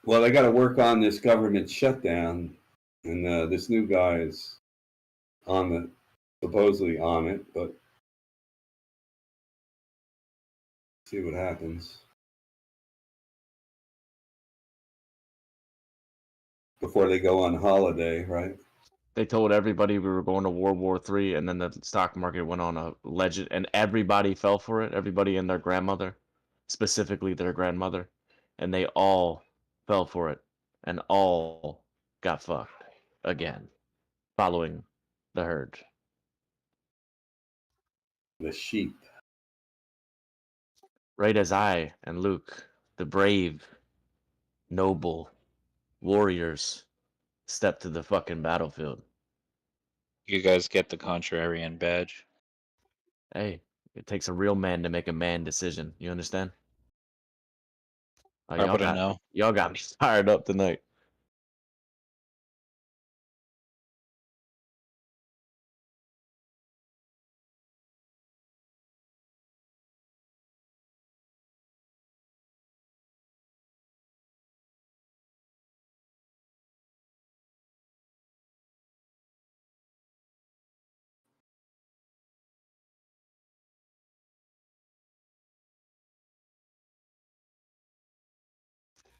Well, they got to work on this government shutdown, and this new guy is supposedly on it, but see what happens before they go on holiday, right? They told everybody we were going to World War III, and then the stock market went on a legend, and everybody fell for it. Everybody and their grandmother, specifically their grandmother, and they all fell for it, and all got fucked again, following the herd. The sheep. Right as I and Luke, the brave, noble warriors, stepped to the fucking battlefield. You guys get the contrarian badge. Hey, it takes a real man to make a man decision. You understand? Oh, I wouldn't know. Y'all got me fired up tonight.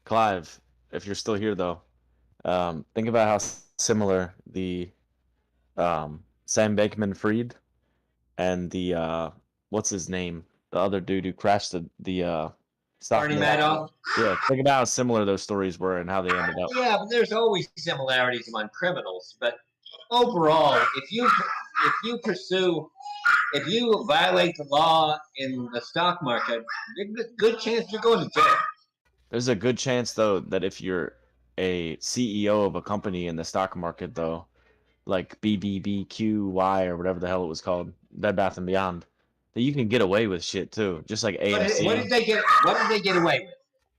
Clive, if you're still here though, think about how similar the Sam Bankman-Fried and the what's his name, the other dude who crashed the stock Bernie market. Madoff. Yeah, think about how similar those stories were and how they ended up. Yeah, but there's always similarities among criminals. But overall, if you violate the law in the stock market, there's a good chance you're going to jail. There's a good chance though that if you're a CEO of a company in the stock market though, like BBBQY or whatever the hell it was called, Bed Bath and Beyond, that you can get away with shit too, just like AMC. What did they get away with?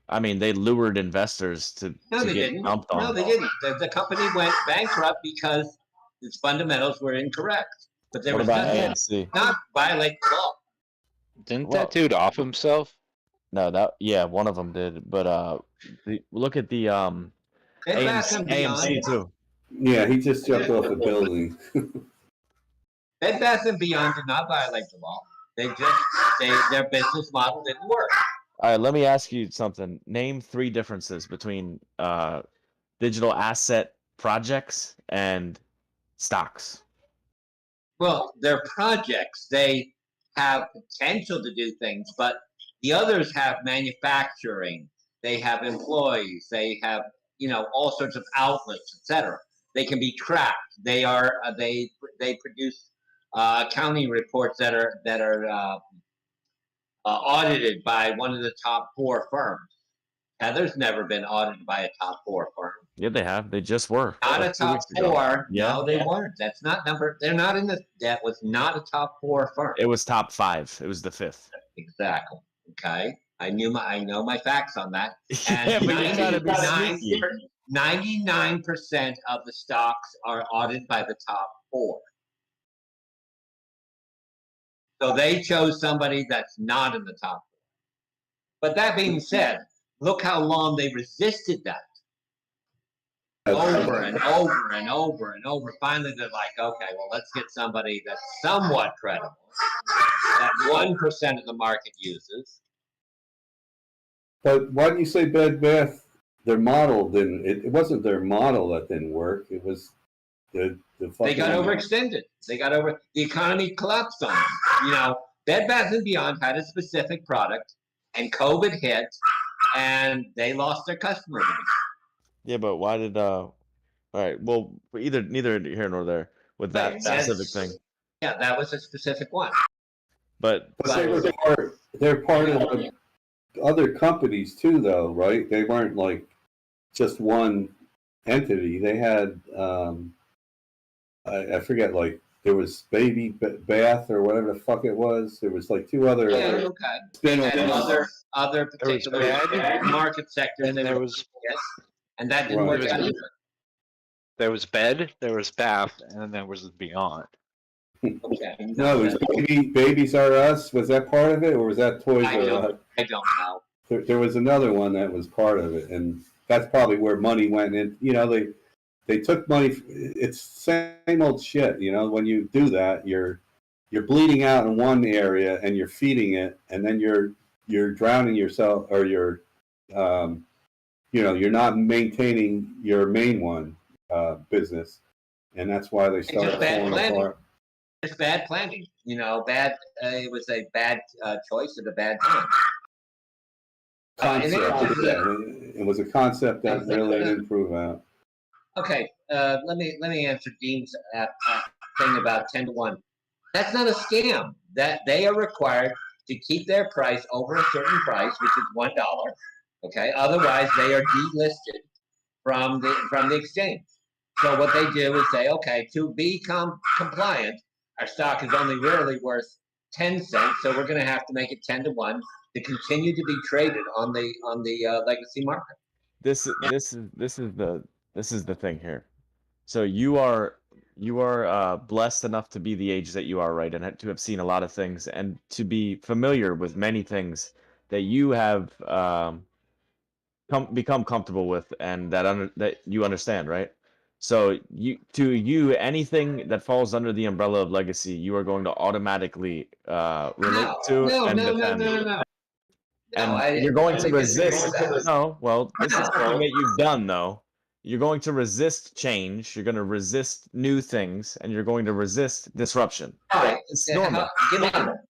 I mean, they lured investors to No, they get didn't. dumped on. No, they didn't. The company went bankrupt because its fundamentals were incorrect. But there What was about nothing AMC? not violate the law. Didn't that dude off himself? No, one of them did. But look at the Bed Bath and AMC Beyond. too. Yeah, he just jumped off a building. Bed Bath and Beyond did not violate the law. Their business model didn't work. All right, let me ask you something. Name 3 differences between digital asset projects and stocks. Well, they're projects. They have potential to do things, but the others have manufacturing. They have employees. They have all sorts of outlets, etc. They can be tracked. They produce accounting reports that are audited by one of the top 4 firms. Heather's never been audited by a top 4 firm. Yeah, they have. They just were. Not like a 2 top weeks ago. 4. Yeah. No, they weren't. That's not number. They're not in the. That was not a top 4 firm. It was top 5. It was the 5th. Exactly. Okay. I know my facts on that. Yeah, And but you're trying to be sneaky. 99% of the stocks are audited by the top 4. So they chose somebody that's not in the top 4. But that being said, look how long they resisted that. Over and over and over and over. Finally, they're like, okay, well, let's get somebody that's somewhat credible, that 1% of the market uses. But why didn't you say Bed Bath? Their model didn't. It wasn't their model that didn't work. It was The They fucking got overextended. The economy collapsed on them. You know, Bed Bath & Beyond had a specific product, and COVID hit, and they lost their customer base. Yeah, but why did all right, well, neither here nor there with that specific thing. Yeah, that was a specific one. But they're part of the other companies too, though, right? They weren't like just one entity. They had I forget, like there was Baby Bath or whatever the fuck it was. There was like two other spin-offs. Other particular market sectors. And there was and that didn't work out either. There was Bed, there was Bath, and then there was Beyond. Okay. No, it was Babies R Us. Was that part of it, or was that Toys R Us? I don't know. There was another one that was part of it, and that's probably where money went in. You know, they took money. It's same old shit. You know, when you do that, you're bleeding out in one area and you're feeding it, and then you're drowning yourself, or you're not maintaining your main one business, and that's why they started falling apart. It's bad planning. You know, it was a bad choice at a bad time. It was a concept that really didn't prove out. Okay, let me answer Dean's thing about 10-to-1. That's not a scam. That they are required to keep their price over a certain price, which is $1. Okay, otherwise they are delisted from the exchange. So what they do is say, okay, to be compliant, our stock is only really worth 10 cents, so we're going to have to make it 10-to-1 to continue to be traded on the legacy market. This is the thing here. So you are blessed enough to be the age that you are, right, and to have seen a lot of things and to be familiar with many things that you have become comfortable with and that you understand, right? So anything that falls under the umbrella of legacy, you are going to automatically relate to and defend. No. And you're going to resist. No, well, this is something that you've done, though. You're going to resist change. You're going to resist new things, and you're going to resist disruption. All right. It's normal. Give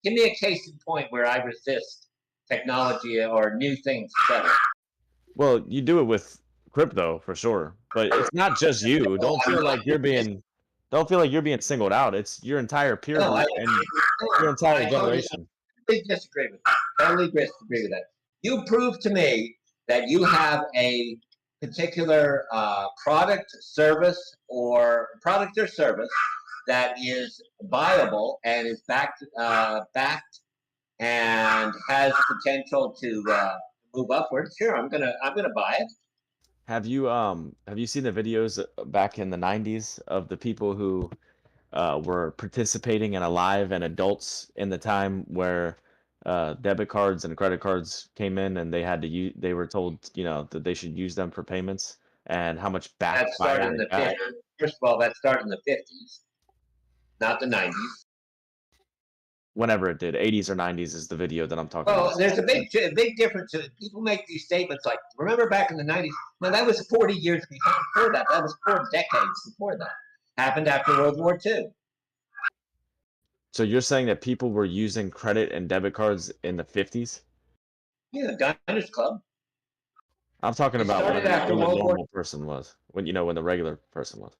me a case in point where I resist technology or new things, etc. Well, you do it with crypto for sure, but it's not just you. Don't feel like you're being singled out. It's your entire peer group and your entire generation. I disagree with that. Totally disagree with that. You prove to me that you have a particular product or service that is viable and is backed and has potential to move upward. Sure, I'm gonna buy it. Have you seen the videos back in the 90s of the people who were participating and alive and adults in the time where debit cards and credit cards came in and they were told, that they should use them for payments, and how much backfire they got? First of all, that started in the 50s, not the 90s. Whenever it did, 80s or 90s is the video that I'm talking about. Well, there's a big difference. People make these statements like, remember back in the 90s? Well, that was 40 years before that. That was 4 decades before that. Happened after World War II. So you're saying that people were using credit and debit cards in the 50s? Yeah, the Diners Club. I'm talking about when the World War normal person was, when the regular person was.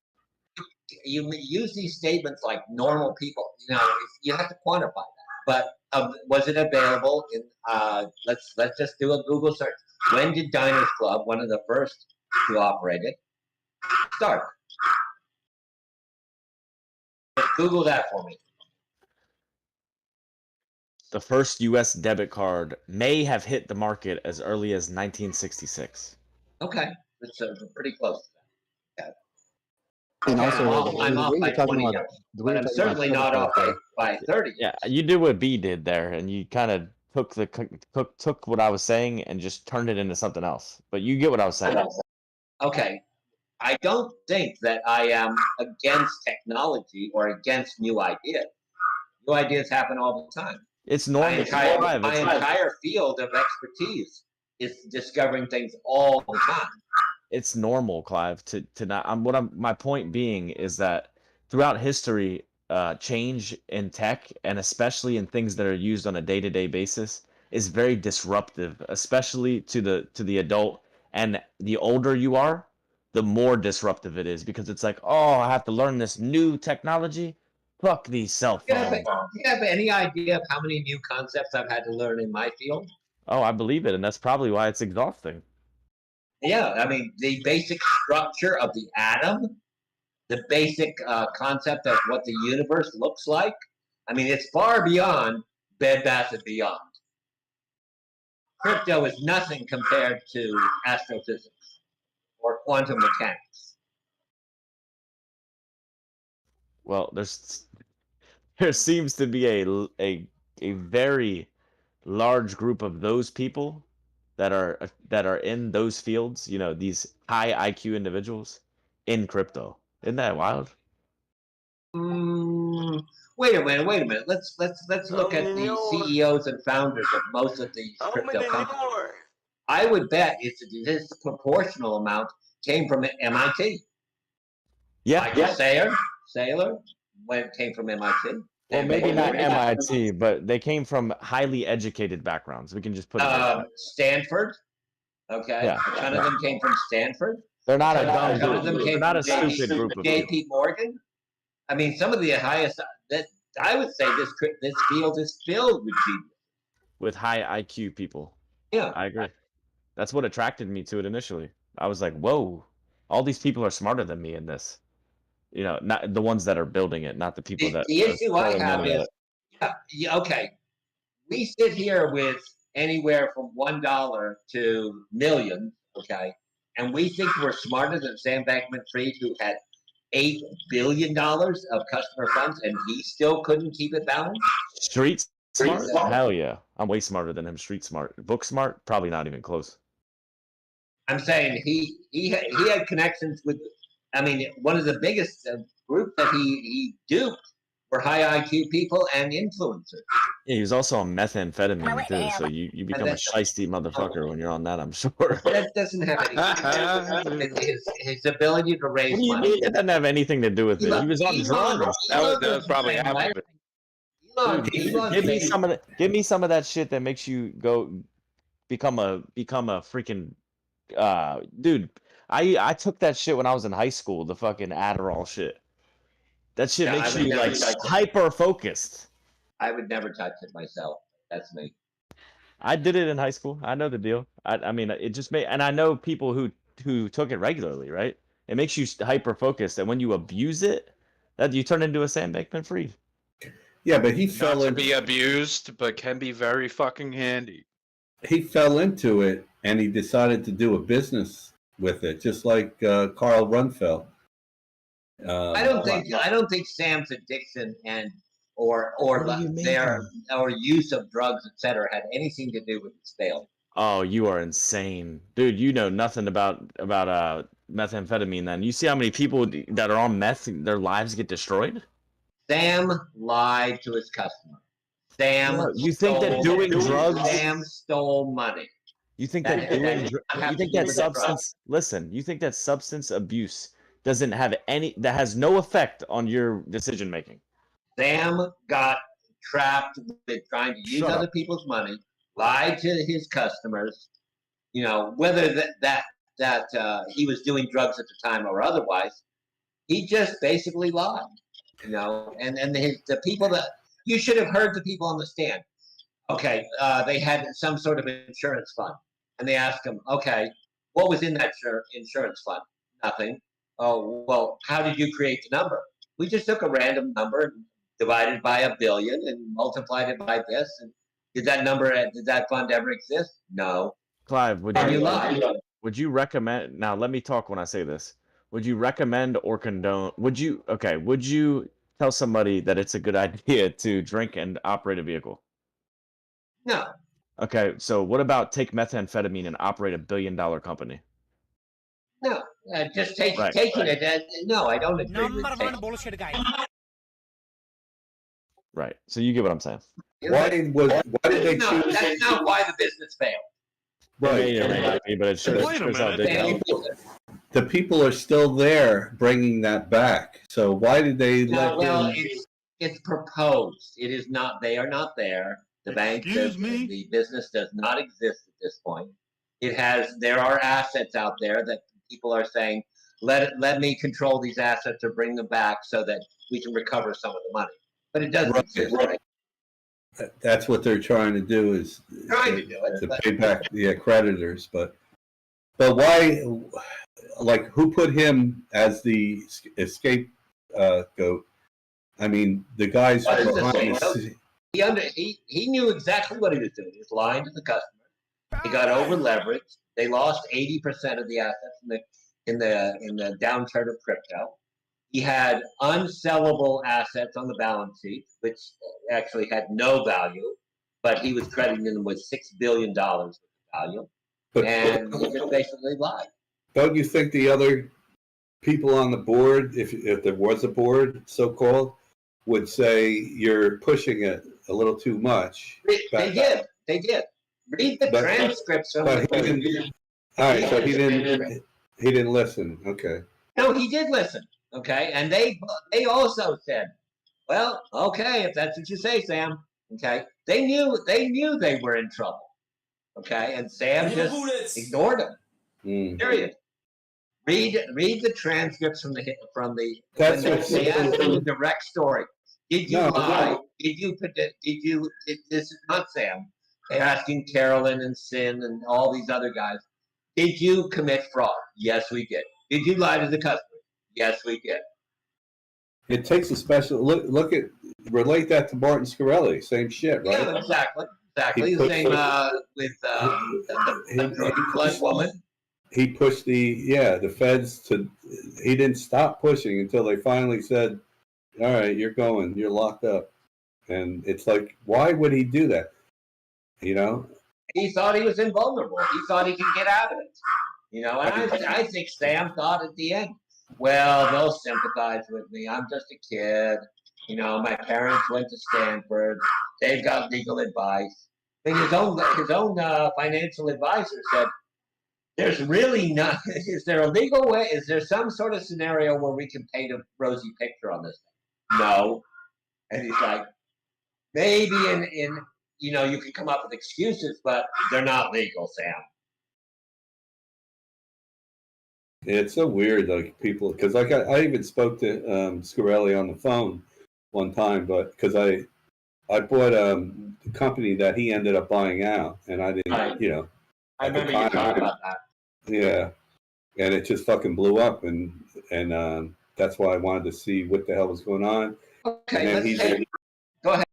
You use these statements like normal people. You have to quantify that. But was it available? Let's just do a Google search. When did Diners Club, one of the first to operate it, start? Just Google that for me. The first U.S. debit card may have hit the market as early as 1966. Okay, that's pretty close to that. And also, I'm off by 20 years, but I'm certainly not off by 30 years. Yeah, you did what B did there, and you kind of took what I was saying and just turned it into something else. But you get what I was saying. Okay, I don't think that I am against technology or against new ideas. New ideas happen all the time. It's normal. My entire field of expertise is discovering things all the time. it's normal, Clive, to not. My point being is that throughout history, change in tech and especially in things that are used on a day-to-day basis is very disruptive, especially to the adult. And the older you are, the more disruptive it is because it's like, oh, I have to learn this new technology. Fuck these cell Do you phones. have any idea of how many new concepts I've had to learn in my field? Oh, I believe it, and that's probably why it's exhausting. Yeah, I mean, the basic structure of the atom, the basic concept of what the universe looks like. I mean, it's far beyond Bed Bath & Beyond. Crypto is nothing compared to astrophysics or quantum mechanics. Well, there seems to be a very large group of those people that are in those fields, you know, these high IQ individuals in crypto. Isn't that wild? Wait a minute. Let's look at the CEOs and founders of most of these crypto companies. I would bet it's a disproportional amount came from MIT. Yeah. Michael Saylor came from MIT. Well, maybe not MIT, but they came from highly educated backgrounds. We can just put it like that. Stanford. Okay. Yeah. A ton of them came from Stanford. They're not a ton dumb of them group. came They're not from a stupid group of people. JP Morgan. I mean, some of the highest that I would say this field is filled with genius. With high IQ people. Yeah. I agree. That's what attracted me to it initially. I was like, whoa, all these people are smarter than me in this. You know, not the ones that are building it, not the people that. The issue I have is, okay, we sit here with anywhere from $1 to millions, okay, and we think we're smarter than Sam Bankman-Fried, who had $8 billion of customer funds, and he still couldn't keep it balanced. Street smart? Hell yeah, I'm way smarter than him. Street smart, book smart, probably not even close. I'm saying he had connections with. I mean, one of the biggest group that he duped were high IQ people and influencers. Yeah, he was also on methamphetamine too, so you become a shiesty motherfucker when you're on that, I'm sure. That doesn't have anything to do with his ability to raise What do you money. mean? It doesn't have anything to do with it. He was on drugs. That was probably half of it. Give me some of that shit that makes you go become a freaking dude. I took that shit when I was in high school, the fucking Adderall shit. That shit makes you like hyper focused. I would never touch it myself. That's me. I did it in high school. I know the deal. I mean, it just made, and I know people who took it regularly, right? It makes you hyper focused, and when you abuse it, that you turn into a Sam Bankman-Fried. Yeah, but he Not fell to in. be abused, but can be very fucking handy. He fell into it, and he decided to do a business with it, just like Carl Runfeld. I don't think Sam's addiction and or their use of drugs, etc., had anything to do with his failure. Oh, you are insane, dude. You know nothing about methamphetamine. Then you see how many people that are on meth, their lives get destroyed. Sam lied to his customer. Sam. No, you think that doing drugs? Sam stole money. You think that substance? Listen, you think that substance abuse doesn't have that has no effect on your decision making? Sam got trapped with trying to use other people's money, lied to his customers. You know, whether that he was doing drugs at the time or otherwise, he just basically lied. You know, and the people that you should have heard the people on the stand. Okay, they had some sort of insurance fund. And they asked him, okay, what was in that insurance fund? Nothing. Oh, well, how did you create the number? We just took a random number and divided by 1 billion and multiplied it by this. And did that fund ever exist? No. Clive, would you recommend, now let me talk when I say this. Would you recommend or condone, would you tell somebody that it's a good idea to drink and operate a vehicle? No. Okay, so what about take methamphetamine and operate $1 billion company? No, just taking it. No, I don't agree with taking. Right. So you get what I'm saying. Why did they choose? That's not why the business failed. Right. But it shows how the people are still there bringing that back. So why did they let well, him? it's proposed. It is not. They are not there. The bank does. The business does not exist at this point. There are assets out there that people are saying, let me control these assets or bring them back so that we can recover some of the money. But it doesn't exist. Right? That's what they're trying to do is to pay back the creditors. But why? Like, who put him as the escape goat? I mean, the guys behind the He knew exactly what he was doing. He was lying to the customer. He got over leveraged. They lost 80% of the assets in the downturn of crypto. He had unsellable assets on the balance sheet, which actually had no value, but he was crediting them with $6 billion worth of value, and he just basically lied. Don't you think the other people on the board, if there was a board, so-called, would say you're pushing it a little too much? They did. Read the transcripts from but he didn't. All right, so he didn't listen. Okay. No, he did listen. Okay, and they also said, well, okay, if that's what you say, Sam. Okay, they knew they were in trouble. Okay, and Sam just ignored them. Period. Read the transcripts from the That's when what they asked him a direct story. Did you lie? No. Did you? This is not Sam. They're asking Carolyn and Sin and all these other guys. Did you commit fraud? Yes, we did. Did you lie to the customer? Yes, we did. It takes a special look at relate that to Martin Scarelli. Same shit, right? Yeah, exactly. The same with the blood woman. He pushed the feds to. He didn't stop pushing until they finally said, "All right, you're locked up." And it's like, why would he do that? You know. He thought he was invulnerable. He thought he could get out of it. You know, and I think Sam thought at the end, well, they'll sympathize with me. I'm just a kid. You know, my parents went to Stanford. They've got legal advice. I mean, his own financial advisor said, there's really not, is there a legal way? Is there some sort of scenario where we can paint a rosy picture on this thing? No. And he's like, maybe in you know, you can come up with excuses, but they're not legal, Sam. It's so weird, like people, because like I even spoke to Scarelli on the phone one time, but because I bought the company that he ended up buying out, and I didn't, you know. I remember you talking about that. Yeah, and it just fucking blew up, and that's why I wanted to see what the hell was going on. Okay, and then go ahead.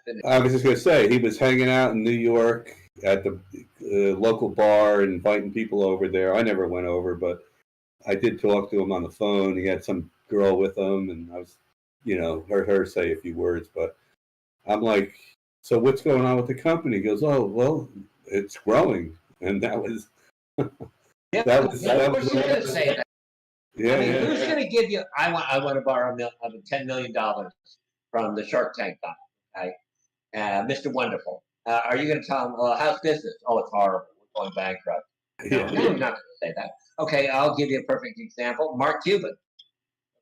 Finish. I was just gonna say he was hanging out in New York at the local bar, inviting people over there. I never went over, but I did talk to him on the phone. He had some girl with him, and I was, you know, heard her say a few words. But I'm like, so what's going on with the company? He goes, oh, well, it's growing, and that was. Yeah, that was gonna say that. Yeah, I mean, who's going to give you? I want to borrow $10 million from the Shark Tank guy. Okay? Mr. Wonderful. Are you going to tell him, well, how's business? Oh, it's horrible. We're going bankrupt. No, you're not going to say that. Okay, I'll give you a perfect example. Mark Cuban.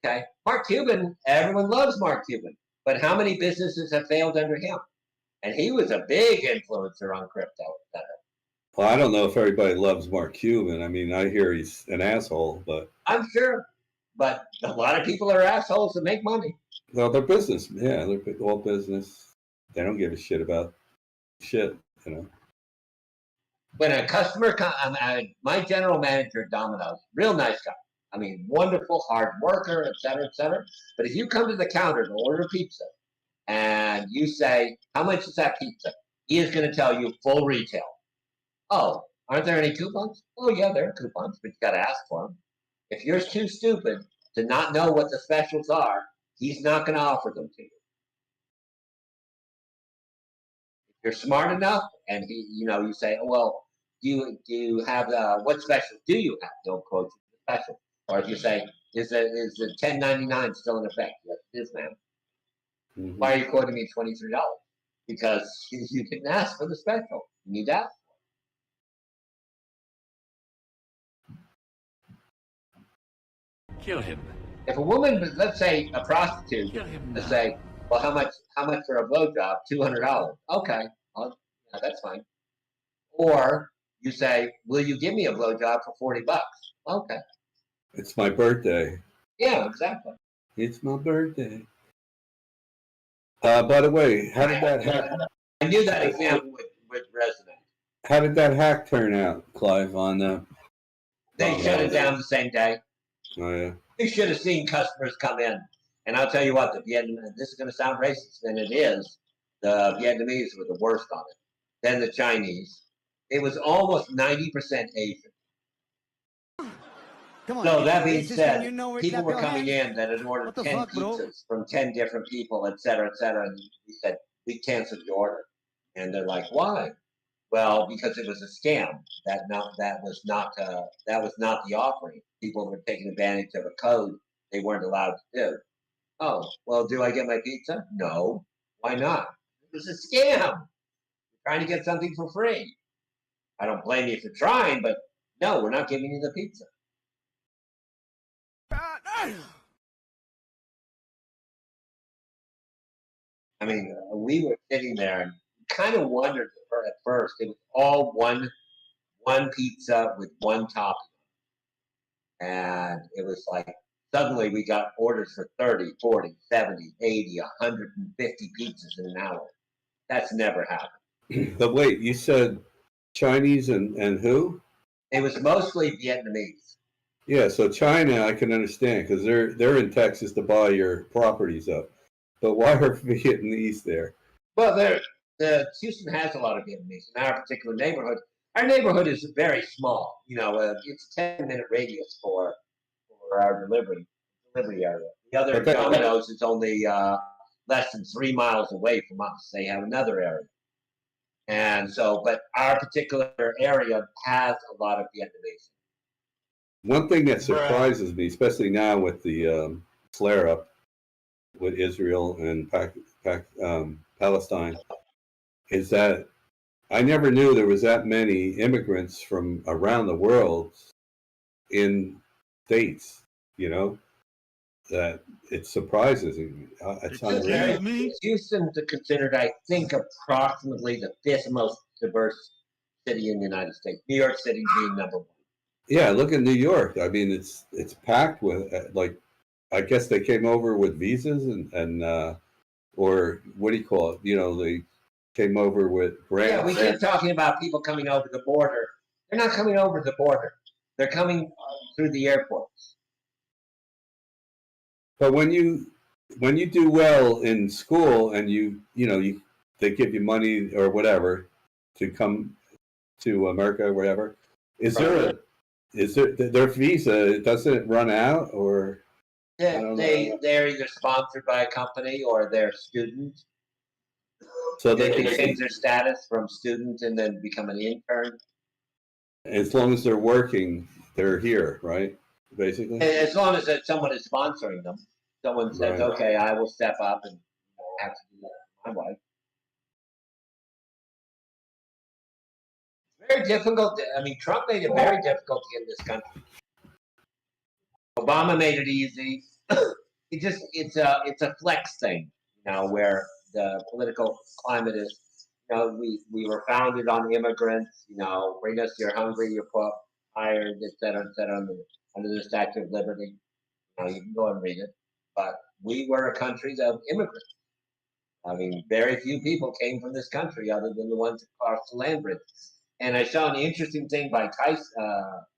Okay, Mark Cuban, everyone loves Mark Cuban. But how many businesses have failed under him? And he was a big influencer on crypto, etc. Well, I don't know if everybody loves Mark Cuban. I mean, I hear he's an asshole, but I'm sure. But a lot of people are assholes that make money. well, they're business. Yeah, they're all business. They don't give a shit about shit, you know. When a customer my general manager at Domino's, real nice guy. I mean, wonderful, hard worker, et cetera, et cetera. But if you come to the counter to order pizza and you say, how much is that pizza? He is going to tell you full retail. Oh, aren't there any coupons? Oh, yeah, there are coupons, but you got to ask for them. If you're too stupid to not know what the specials are, he's not going to offer them to you. If you're smart enough, and you say, oh, well, do you have what specials do you have? He'll quote you the special. Or if you say, is the $10.99 still in effect? Yes, it is, ma'am. Mm-hmm. Why are you quoting me $23? Because you didn't ask for the special. You need to ask. Kill him. If a woman, let's say a prostitute, to say, well, how much for a blowjob? $200. Okay, yeah, that's fine. Or you say, will you give me a blowjob for $40? Okay. It's my birthday. Yeah, exactly. It's my birthday. By the way, how did that happen? I knew that example would resonate. How did that hack turn out, Clive? On They shut it down the same day. Oh yeah. They should have seen customers come in. And I'll tell you what, the Vietnamese, this is going to sound racist, and it is. The Vietnamese were the worst on it. Then the Chinese. It was almost 90% Asian. Come on, So you that can being racist said, when you know it, people clap were your coming hands. in that had ordered What the 10 fuck, bro? pizzas from 10 different people, et cetera, and we said, we canceled the order. And they're like, why? Well, because it was a scam. That was not the offering. People were taking advantage of a code they weren't allowed to do. Oh, well, do I get my pizza? No. Why not? It was a scam. You're trying to get something for free. I don't blame you for trying, but no, we're not giving you the pizza. I mean, we were sitting there and kind of wondered at first. It was all one pizza with one topping. And it was like, suddenly we got orders for 30, 40, 70, 80, 150 pizzas in an hour. That's never happened. But wait, you said Chinese and who? It was mostly Vietnamese. Yeah, so China I can understand because they're in Texas to buy your properties up. But why are Vietnamese there? Well, Houston has a lot of Vietnamese in our particular neighborhood. Our neighborhood is very small. You know, it's a 10-minute radius for our delivery area. The other Domino's is only less than 3 miles away from us. They have another area. And so, but our particular area has a lot of Vietnamese. One thing that surprises me, especially now with the flare-up with Israel and Palestine, is that I never knew there was that many immigrants from around the world in states. You know, that it surprises me. It's unreal. Houston's considered, I think, approximately the 5th most diverse city in the United States. New York City being number 1. Yeah, look at New York. I mean, it's packed with like, I guess they came over with visas and or what do you call it? You know, they came over with grants. Yeah, we keep talking about people coming over the border. They're not coming over the border. They're coming through the airports. But when you do well in school and they give you money or whatever to come to America or whatever, is there their visa, doesn't it run out or? They're either sponsored by a company or they're students. So they can change their status from student and then become an intern. As long as they're working, they're here, right? Basically. As long as someone is sponsoring them, someone says, Right. "Okay, I will step up and have to do that for my wife." It's very difficult. I mean, Trump made it very difficult to get in this country. Obama made it easy. It's a flex thing, you know, where the political climate is. You know, we were founded on immigrants. You know, bring us you're hungry, you're poor, hired, et cetera, under the Statue of Liberty. You know, you can go and read it. But we were a country of immigrants. I mean, very few people came from this country other than the ones that crossed the land bridge. And I saw an interesting thing by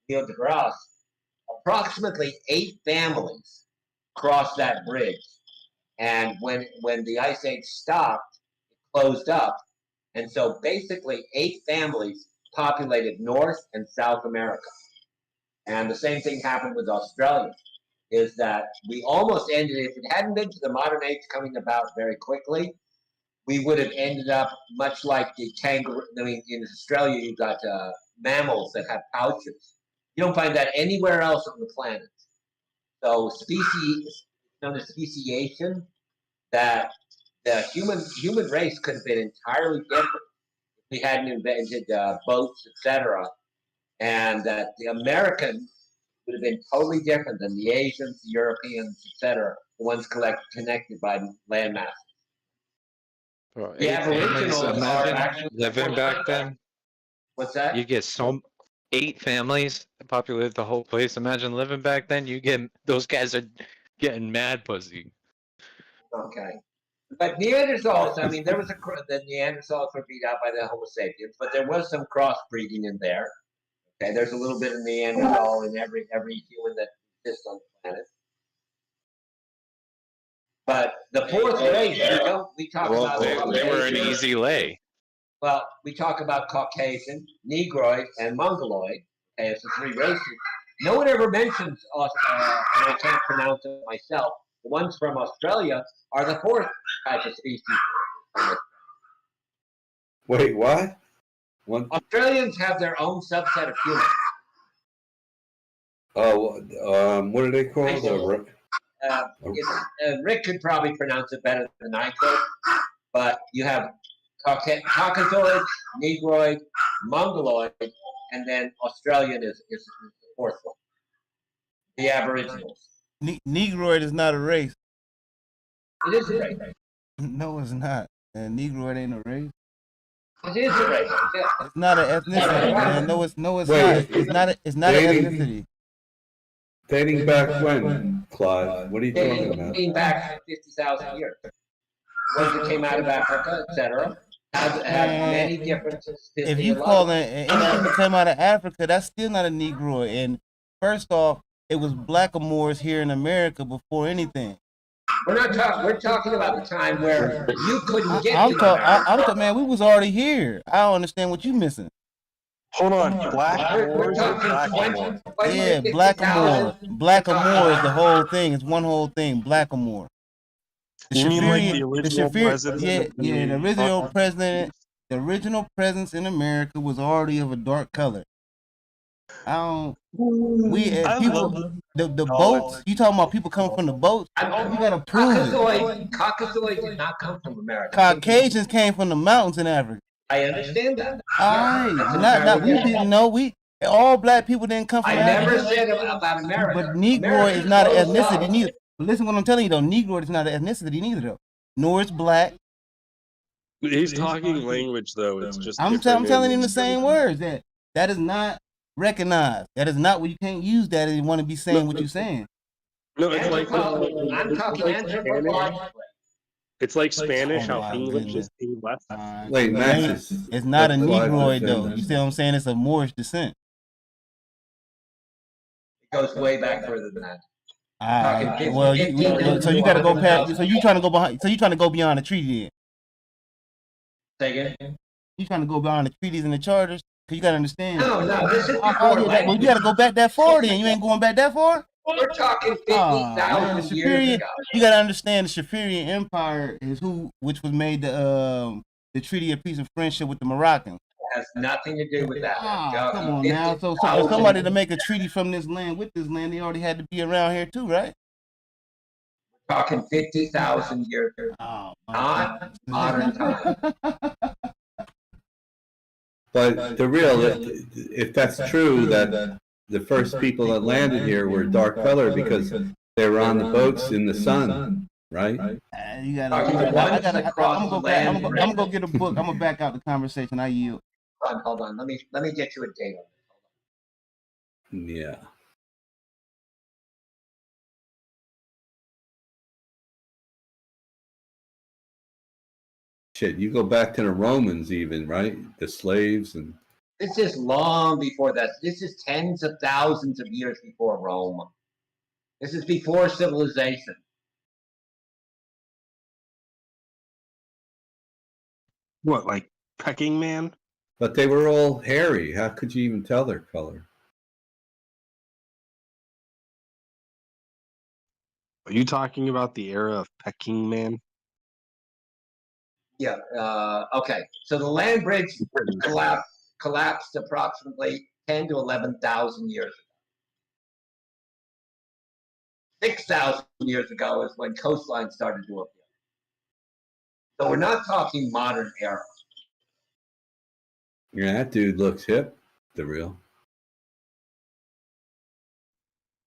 Neil deGrasse. Approximately 8 families crossed that bridge. And when the Ice Age stopped, it closed up. And so basically 8 families populated North and South America. And the same thing happened with Australia, is that we almost ended, if it hadn't been for the modern age coming about very quickly, we would have ended up much like the kangaroo. I mean, in Australia, you've got mammals that have pouches. You don't find that anywhere else on the planet. So species, known as speciation, that the human race could have been entirely different if we hadn't invented boats, etc. And that the American would have been totally different than the Asians, the Europeans, etc., the ones connected by landmass. Bro, The 8 families, Aboriginals are imagine actually living back then. What's that? You get 8 families populate the whole place. Imagine living back then. You get those guys are getting mad pussy. Okay. But Neanderthals, I mean, the Neanderthals were beat out by the Homo sapiens, but there was some crossbreeding in there. Okay, there's a little bit of Neanderthal in every human that exists on the planet. But the fourth race, we talk about. They were an easy lay. Well, we talk about Caucasian, Negroid, and Mongoloid. Okay, it's the three races. No one ever mentions, and I can't pronounce it myself. The ones from Australia are the fourth type of species. Wait, what? Australians have their own subset of humans. Oh, what are they called? Rick could probably pronounce it better than I could, but you have Caucasoid, Negroid, Mongoloid, and then Australian is the fourth one. The Aboriginals. Negroid is not a race. It is a race. No, it's not. Negroid ain't a race. It is a race. Yeah. It's not an ethnicity, man. No, it's not. It's not an ethnicity. Dating back when, Claude? What are you talking about? Dating back 50,000 years. Ones that came out of Africa, etc. Have many differences. If you call it anything that came out of Africa, that's still not a Negroid. And first off, it was blackamoors here in America before anything. We're talking about the time where you couldn't get. I'm talking, man. We was already here. I don't understand what you missing. Hold on, Blackamoor. Yeah, Blackamoor. Blackamoor is the whole thing. It's one whole thing. Blackamoor. You mean like the original president? Yeah, the original president. The original presence in America was already of a dark color. People the boats. You talking about people coming from the boats? You gotta prove it. Caucasoid did not come from America. Caucasians came from the mountains in Africa. I understand that. All right, we didn't know. All black people didn't come from Africa. I never said about America. But Negroid is not an ethnicity neither. But listen, what I'm telling you though, Negroid is not an ethnicity neither though. Nor is black. He's talking language though. It's just. I'm telling him the same words. That is not recognized. That is not what you can't use that if you want to be saying what you're saying. No, it's like I'm talking anthropologically. It's like Spanish, how English is less. Wait, Max, it's not a Negroid though. You see what I'm saying? It's a Moorish descent. It goes way back further than that. Well, so you got to go past. So you trying to go behind. So you trying to go beyond the treaty then? Say again. You trying to go beyond the treaties and the charters? Cause you got to understand. No, this is well, you got to go back that far then. You ain't going back that far. We're talking 50,000 years ago. You got to understand the Shafirian Empire is which was made the Treaty of Peace and Friendship with the Moroccans. It has nothing to do with that. Come on now. So somebody to make a treaty from this land with this land, they already had to be around here too, right? We're talking 50,000 years ago. Not modern time. But if that's true, that the first people that landed here were dark color because they were on the boats in the sun, right? I'm gonna go get a book. I'm gonna back out the conversation. I yield. Hold on. Let me get you a date on this. Yeah. Shit, you go back to the Romans even, right? The slaves and... This is long before that. This is tens of thousands of years before Rome. This is before civilization. What, like Pecking Man? But they were all hairy. How could you even tell their color? Are you talking about the era of Pecking Man? Yeah. Okay. So the land bridge collapsed approximately 10 to 11,000 years ago. 6,000 years ago is when coastline started to appear. So we're not talking modern era. Yeah, that dude looks hip. The real.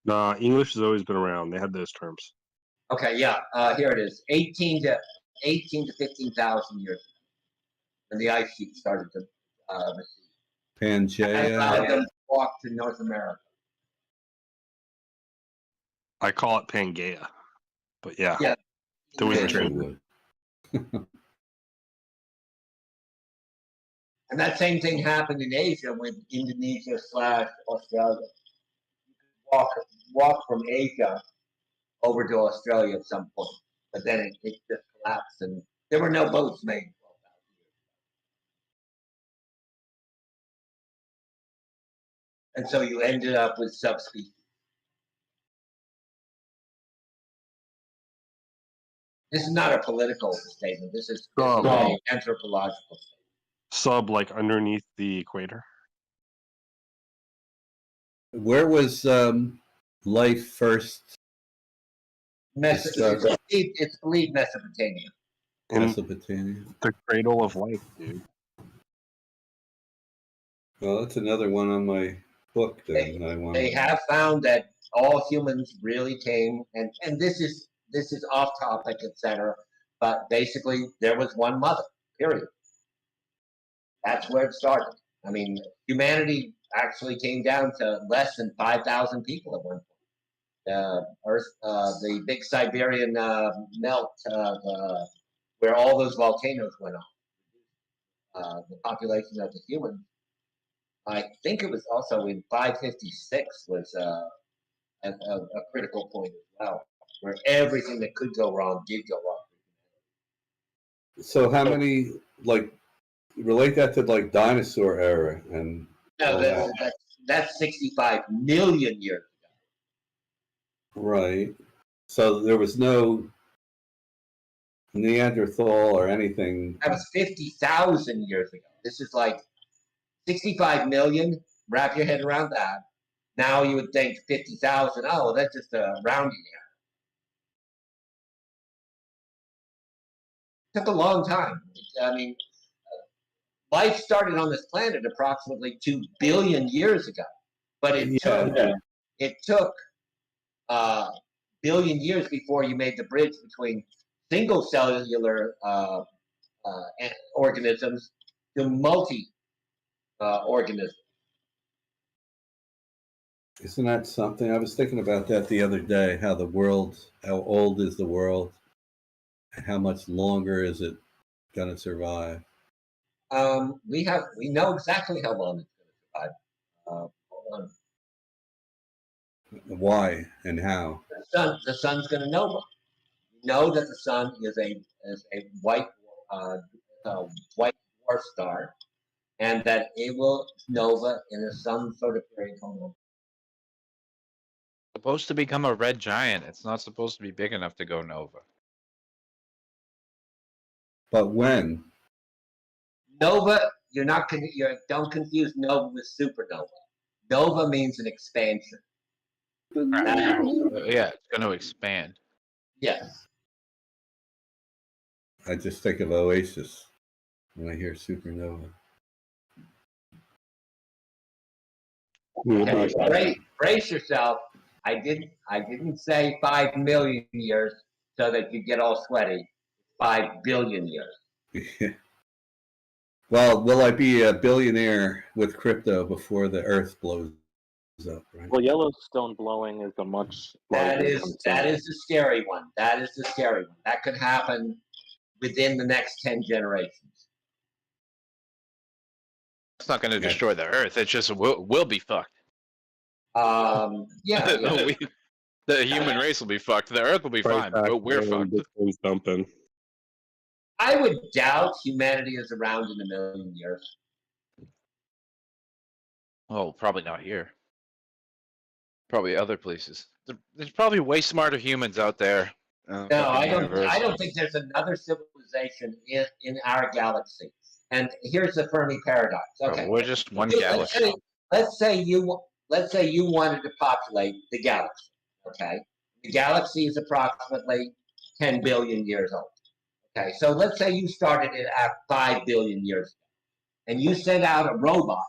Nah, English has always been around. They had those terms. Okay, yeah, here it is. 18 to 15,000 years ago, when the ice sheet started to recede. Pangea. Allowed them to walk to North America. I call it Pangea, but yeah, Yeah. it's always Of course you true. would. And that same thing happened in Asia with Indonesia / Australia. Walk from Asia over to Australia at some point, but then it just collapsed, and there were no boats made. And so you ended up with subspecies. This is not a political statement. This is an anthropological statement. Sub like underneath the equator. Where was life first? It's believed Mesopotamia. Mesopotamia. The cradle of life, dude. Well, that's another one on my book then. They have found that all humans really came, and this is off topic, etc. But basically, there was one mother. Period. That's where it started. I mean, humanity actually came down to less than 5,000 people at one point. Earth, the big Siberian melt, where all those volcanoes went off. The population of the humans, I think it was also in 556 was a critical point as well, where everything that could go wrong did go wrong. So how many, like, relate that to like dinosaur era and all No, that? that's 65 million years Right. So there was no Neanderthal or anything. That was 50,000 years ago. This is like 65 million. Wrap your head around that. Now you would think 50,000. Oh, well, that's just a rounding error. It took a long time. I mean, life started on this planet approximately 2 billion years ago, but it took billion years before you made the bridge between single cellular organisms to multi organisms. Isn't that something? I was thinking about that the other day, how old is the world? And how much longer is it going to survive? We know exactly how long it's going to survive. Hold on. Why and how? The sun's going to nova. We know that the sun is a white dwarf star, and that it will nova in some sort of period called. Supposed to become a red giant. It's not supposed to be big enough to go nova. But when? Nova, don't confuse nova with supernova. Nova means an expansion. Yeah, it's going to expand. Yes. I just think of Oasis when I hear supernova. Okay, brace yourself. I didn't say 5 million years so that you get all sweaty. 5 billion years. Well, will I be a billionaire with crypto before the Earth blows up? Right? Well, Yellowstone blowing is a much That larger is concern. the scary one. That is the scary one. That could happen within the next 10 generations. It's not going to destroy the Earth. It just will be fucked. Yeah. The human race will be fucked. The Earth will be fine, but we're fucked. Dumping. I would doubt humanity is around in a million years. Oh, probably not here. Probably other places. There's probably way smarter humans out there. No, I don't think there's another civilization in our galaxy. And here's the Fermi paradox. Okay, we're just one galaxy. Let's say you wanted to populate the galaxy. Okay, the galaxy is approximately 10 billion years old. Okay, so let's say you started it at 5 billion years ago, and you sent out a robot,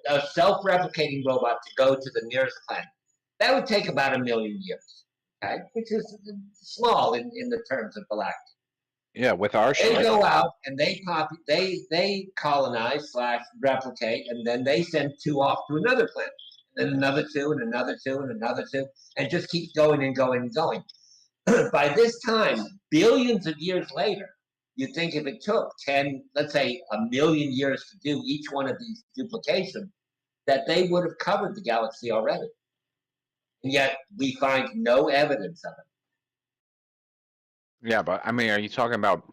a self-replicating robot, to go to the nearest planet. That would take about 1 million years, okay? Which is small in the terms of galactic. Yeah, with our They shit. go out and they colonize / replicate, and then they send 2 off to another planet, and then another 2, and another 2, and another 2, and just keeps going and going and going. By this time, billions of years later, you think if it took 10, let's say 1 million years to do each one of these duplications, that they would have covered the galaxy already. And yet we find no evidence of it. Yeah, but I mean, are you talking about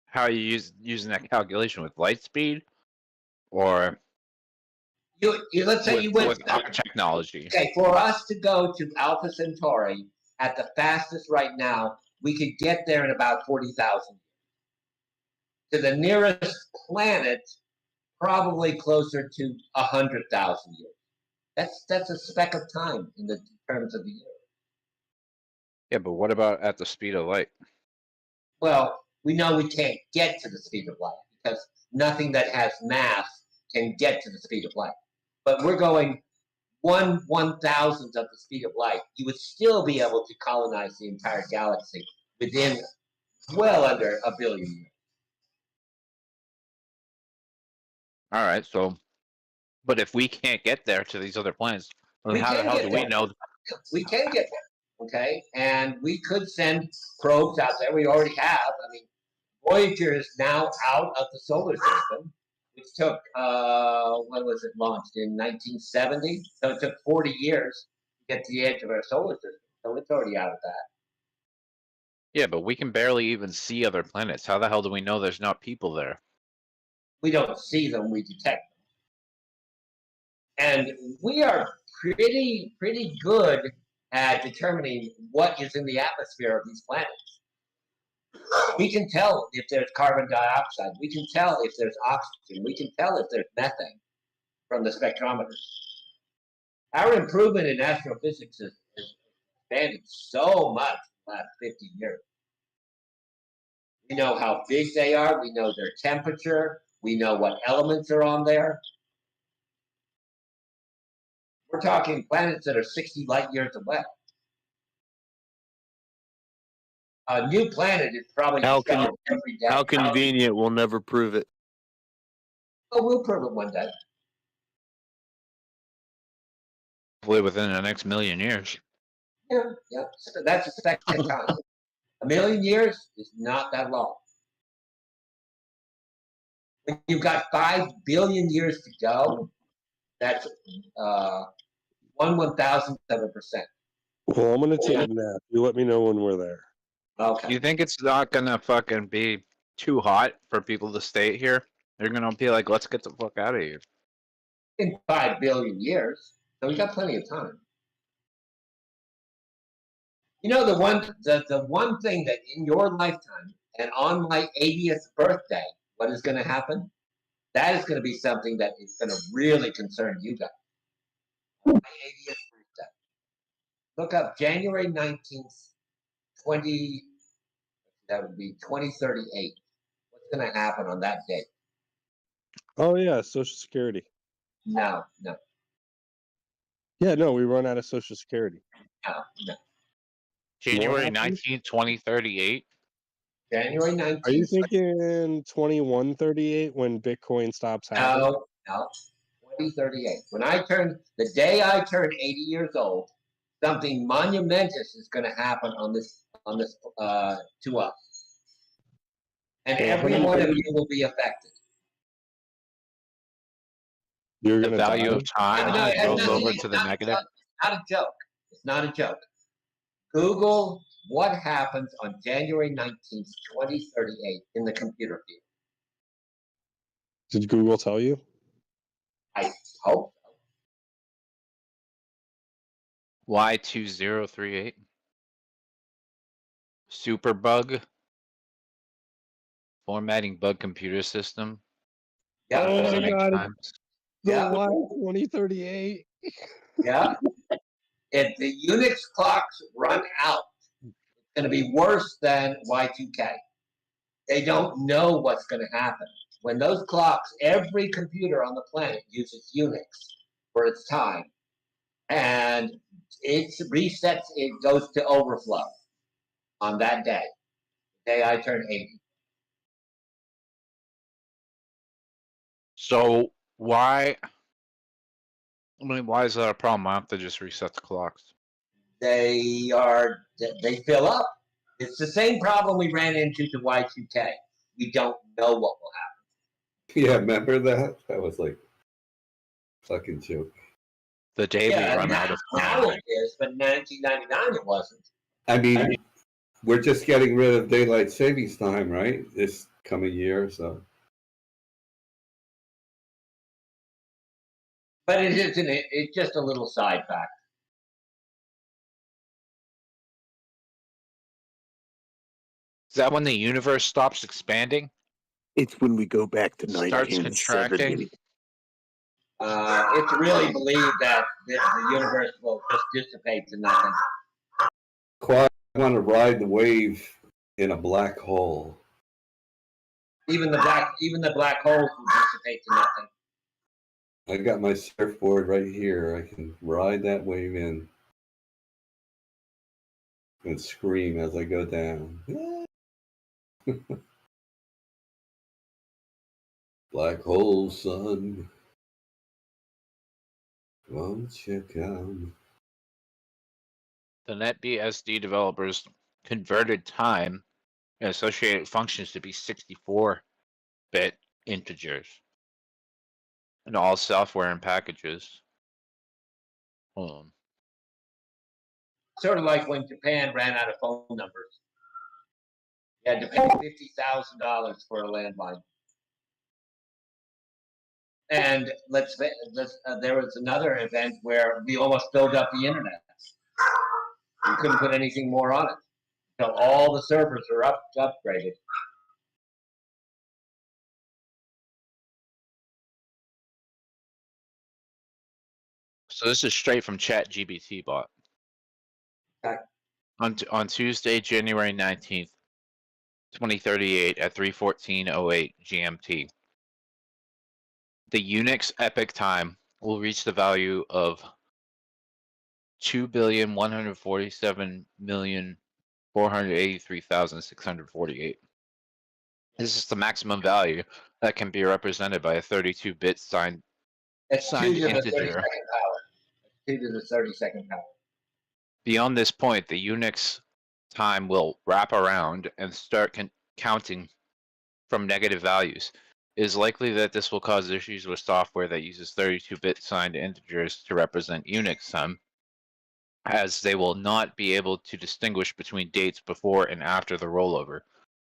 how you using that calculation with light speed, or You let's say you went with our technology? Okay, for us to go to Alpha Centauri at the fastest right now, we could get there in about 40,000 years. To the nearest planet, probably closer to 100,000 years. That's a speck of time in the terms of the year. Yeah, but what about at the speed of light? Well, we know we can't get to the speed of light because nothing that has mass can get to the speed of light. But we're going 1/1000th of the speed of light. You would still be able to colonize the entire galaxy within well under 1 billion years. All right, so, but if we can't get there to these other planets, then We how the can hell get do we there. know? We can get there, okay? And we could send probes out there. We already have. I mean, Voyager is now out of the solar system, which took, when was it launched? In 1970? So it took 40 years to get to the edge of our solar system. So it's already out of that. Yeah, but we can barely even see other planets. How the hell do we know there's not people there? We don't see them, we detect them. And we are pretty good at determining what is in the atmosphere of these planets. We can tell if there's carbon dioxide. We can tell if there's oxygen. We can tell if there's methane from the spectrometers. Our improvement in astrophysics has expanded so much in the last 50 years. We know how big they are. We know their temperature. We know what elements are on there. We're talking planets that are 60 light years away. A new planet is probably How shown every day. how convenient, we'll never prove it. Oh, we'll prove it one day. Hopefully within the next million years. Yeah. So that's a speck of time. 1 million years is not that long. When you've got 5 billion years to go, that's 1/1000th of a percent. Well, I'm gonna take a nap. You let me know when we're there. Okay. You think it's not gonna fucking be too hot for people to stay here? They're gonna be like, let's get the fuck out of here. In 5 billion years, so we got plenty of time. You know, the one thing that in your lifetime and on my 80th birthday, what is going to happen? That is going to be something that is going to really concern you guys. My 80th birthday. Look up January 19th, that would be 2038. What's going to happen on that date? Oh yeah, Social Security. No. Yeah, no, we run out of Social Security. No. January 19th, 2038. January 19th. Are you thinking 2138 when Bitcoin stops happening? No. 2038. The day I turn 80 years old, something monumentous is going to happen on this to us, and every one of you will be affected. You're The gonna value die? of time goes over to the negative. Not a joke. It's not a joke. Google what happens on January 19th, 2038 in the computer field. Did Google tell you? I hope so. Y2038. Super bug. Formatting bug computer system. Yeah. Oh my Pacific God. Times. The Yeah. Y2038. Yeah. If the Unix clocks run out, it's going to be worse than Y2K. They don't know what's going to happen. When those clocks, every computer on the planet uses Unix for its time. and it resets. It goes to overflow on that day. The day I turn 80. So why? I mean, why is that a problem? I have to just reset the clocks. They fill up. It's the same problem we ran into to Y2K. We don't know what will happen. Yeah, remember that? That was like fucking joke. The day we run out of time. Now it is, but in 1999 it wasn't. I mean, we're just getting rid of daylight savings time, right? This coming year, so. But it isn't. It's just a little side fact. Is that when the universe stops expanding? It's when we go back to Starts 1970. contracting? It's really believed that the universe will just dissipate to nothing. Quad, I want to ride the wave in a black hole. Even the black holes will dissipate to nothing. I got my surfboard right here. I can ride that wave in and scream as I go down. Black hole, son. Won't you come? The NetBSD developers converted time and associated functions to be 64-bit integers. And all software and packages. Hold on. Sort of like when Japan ran out of phone numbers. You had to pay $50,000 for a landline. And there was another event where we almost filled up the internet. We couldn't put anything more on it. So all the servers are upgraded. So this is straight from ChatGPT bot. Okay. On Tuesday, January 19th, 2038 at 3:14:08 GMT. The Unix epoch time will reach the value of 2,147,483,648. This is the maximum value that can be represented by a 32-bit signed That's 2 to the integer. 32nd power. 2 to the 32nd power. Beyond this point, the Unix time will wrap around and start counting from negative values. It is likely that this will cause issues with software that uses 32-bit signed integers to represent Unix time, as they will not be able to distinguish between dates before and after the rollover.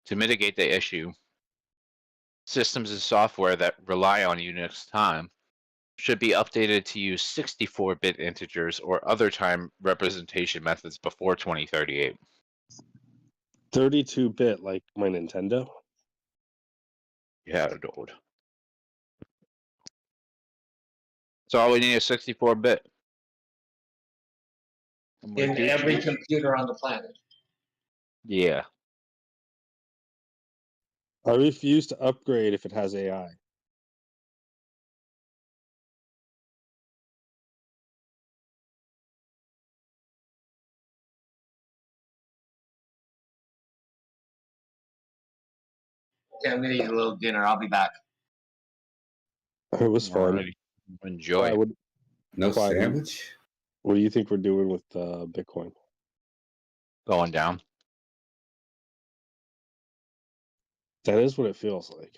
To mitigate the issue, systems and software that rely on Unix time should be updated to use 64-bit integers or other time representation methods before 2038. 32-bit, like my Nintendo? Yeah, dude. So all we need is 64-bit. In every computer on the planet. Yeah. I refuse to upgrade if it has AI. Okay, I'm gonna eat a little dinner. I'll be back. It was fun. Alrighty. Enjoy. No Clyde, sandwich? What do you think we're doing with Bitcoin? Going down. That is what it feels like.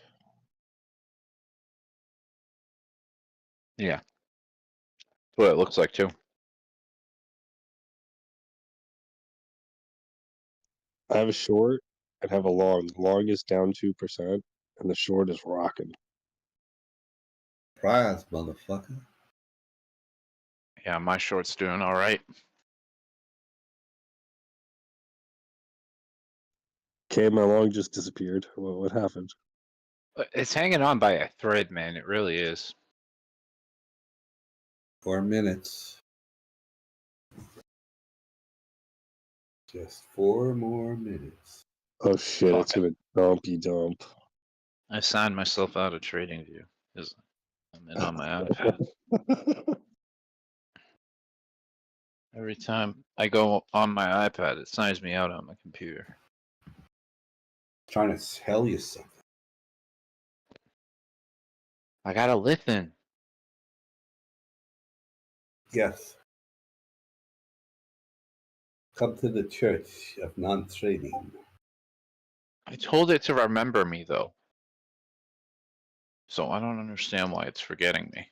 Yeah. That's what it looks like too. I have a short and have a long. The long is down 2%, and the short is rocking. Prize, motherfucker. Yeah, my short's doing all right. Okay, my long just disappeared. What happened? It's hanging on by a thread, man. It really is. 4 minutes. Just 4 more minutes. Oh shit, it's gonna dumpy dump. I signed myself out of TradingView because I'm in on my own path. Every time I go on my iPad, it signs me out on my computer. Trying to tell you something. I gotta listen. Yes. Come to the church of non-trading. I told it to remember me though. So I don't understand why it's forgetting me.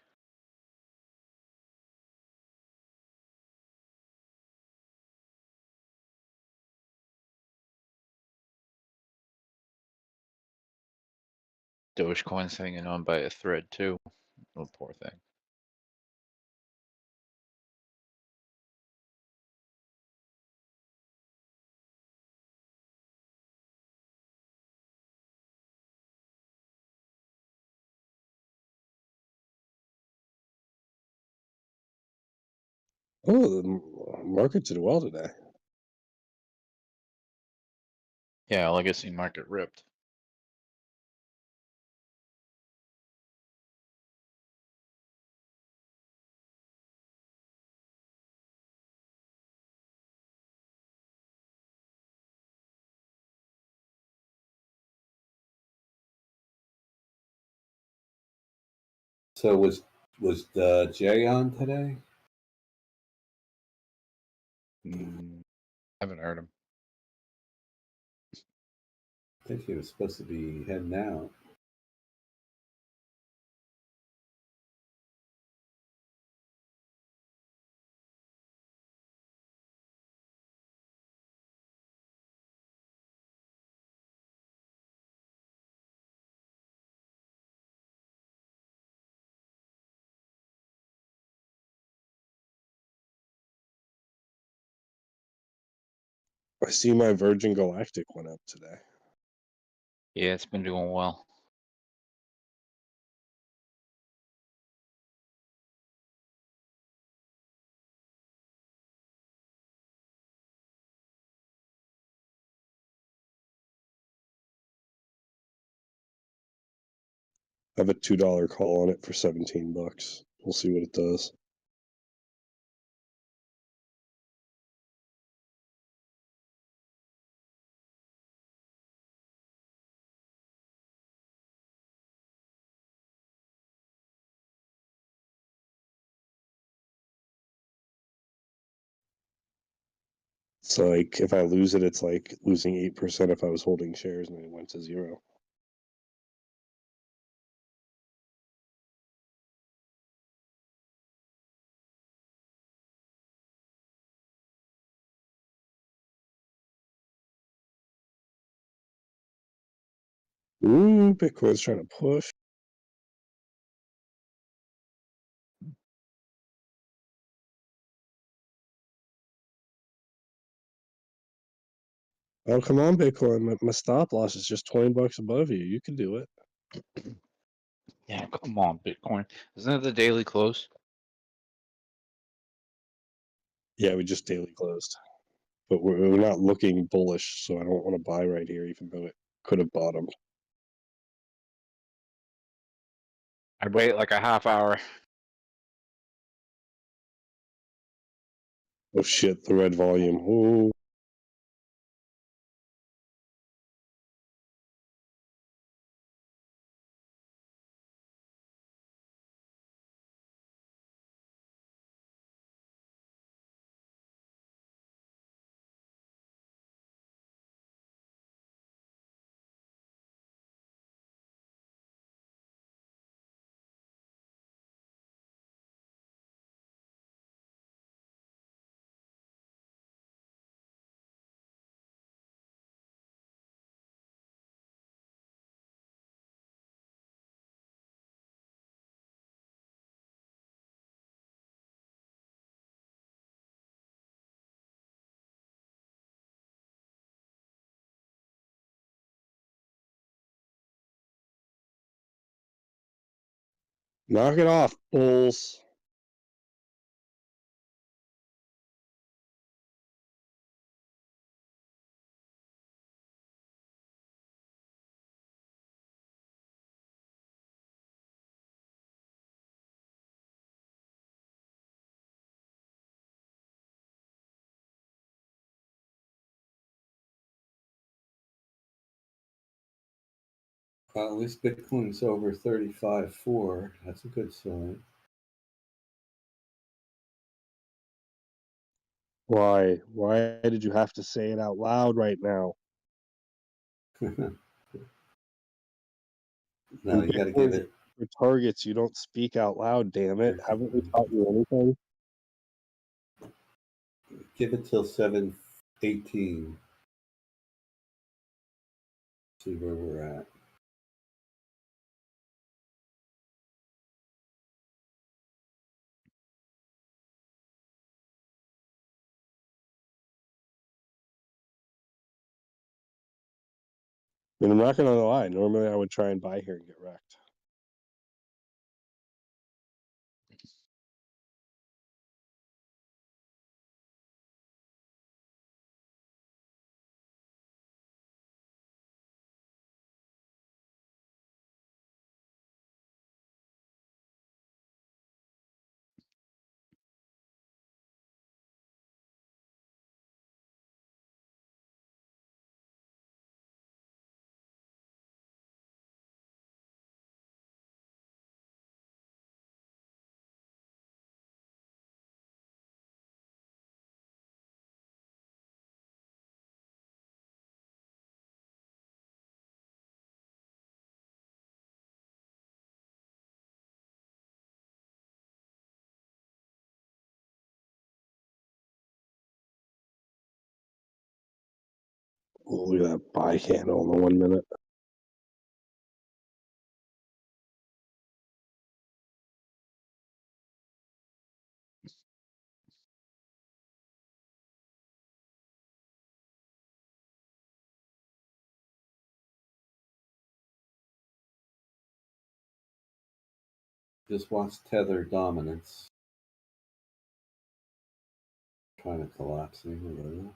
Dogecoin's hanging on by a thread too. Oh, poor thing. Oh, the market did well today. Yeah, legacy market ripped. So was the Jay on today? Haven't heard him. I think he was supposed to be heading out. I see my Virgin Galactic went up today. Yeah, it's been doing well. I have a $2 call on it for $17. We'll see what it does. It's like if I lose it, it's like losing 8% if I was holding shares and it went to 0. Ooh, Bitcoin's trying to push. Oh, come on, Bitcoin. My stop loss is just $20 above you. You can do it. Yeah, come on, Bitcoin. Isn't it the daily close? Yeah, we just daily closed. But we're not looking bullish, so I don't want to buy right here, even though it could have bottomed. I'd wait like a half hour. Oh shit, the red volume. Ooh. Knock it off, bulls. At least Bitcoin's over 35.4. That's a good sign. Why? Why did you have to say it out loud right now? No, you got to give Bitcoin's it. for targets. You don't speak out loud. Damn it! Haven't we taught you anything? Give it till 7:18. See where we're at. I mean, I'm not gonna lie. Normally, I would try and buy here and get wrecked. Oh, look at that buy candle in the 1 minute. Just watch Tether dominance. Trying to collapsing a little.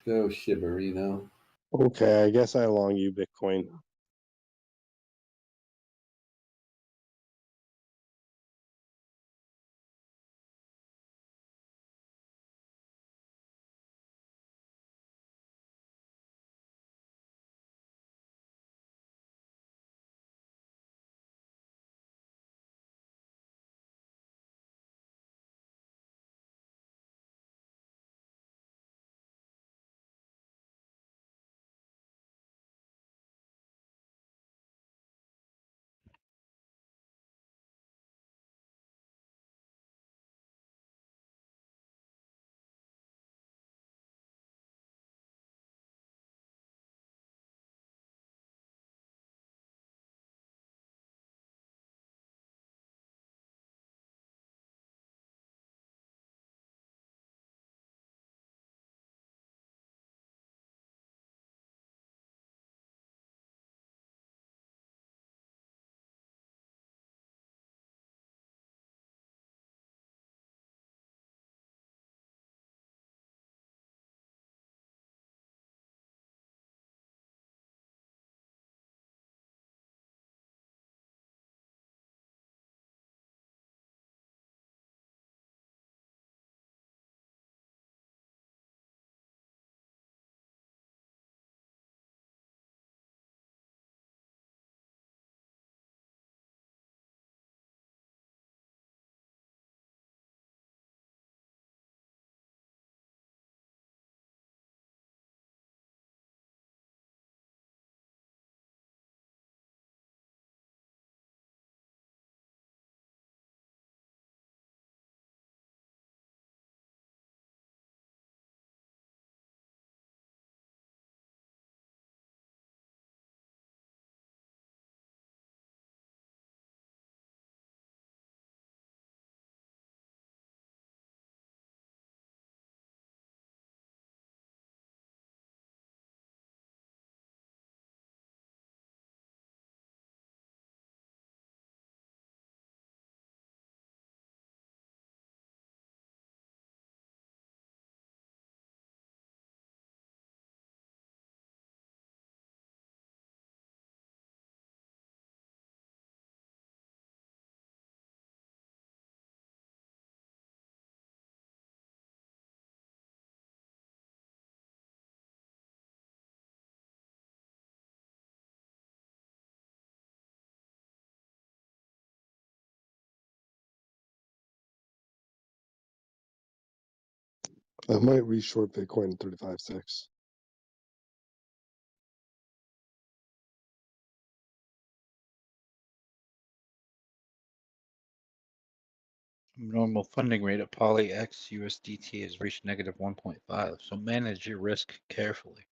Go Shibarino. Okay, I guess I long you Bitcoin. I might reshort Bitcoin at 35.6. Normal funding rate at Poly X USDT has reached negative 1.5, so manage your risk carefully.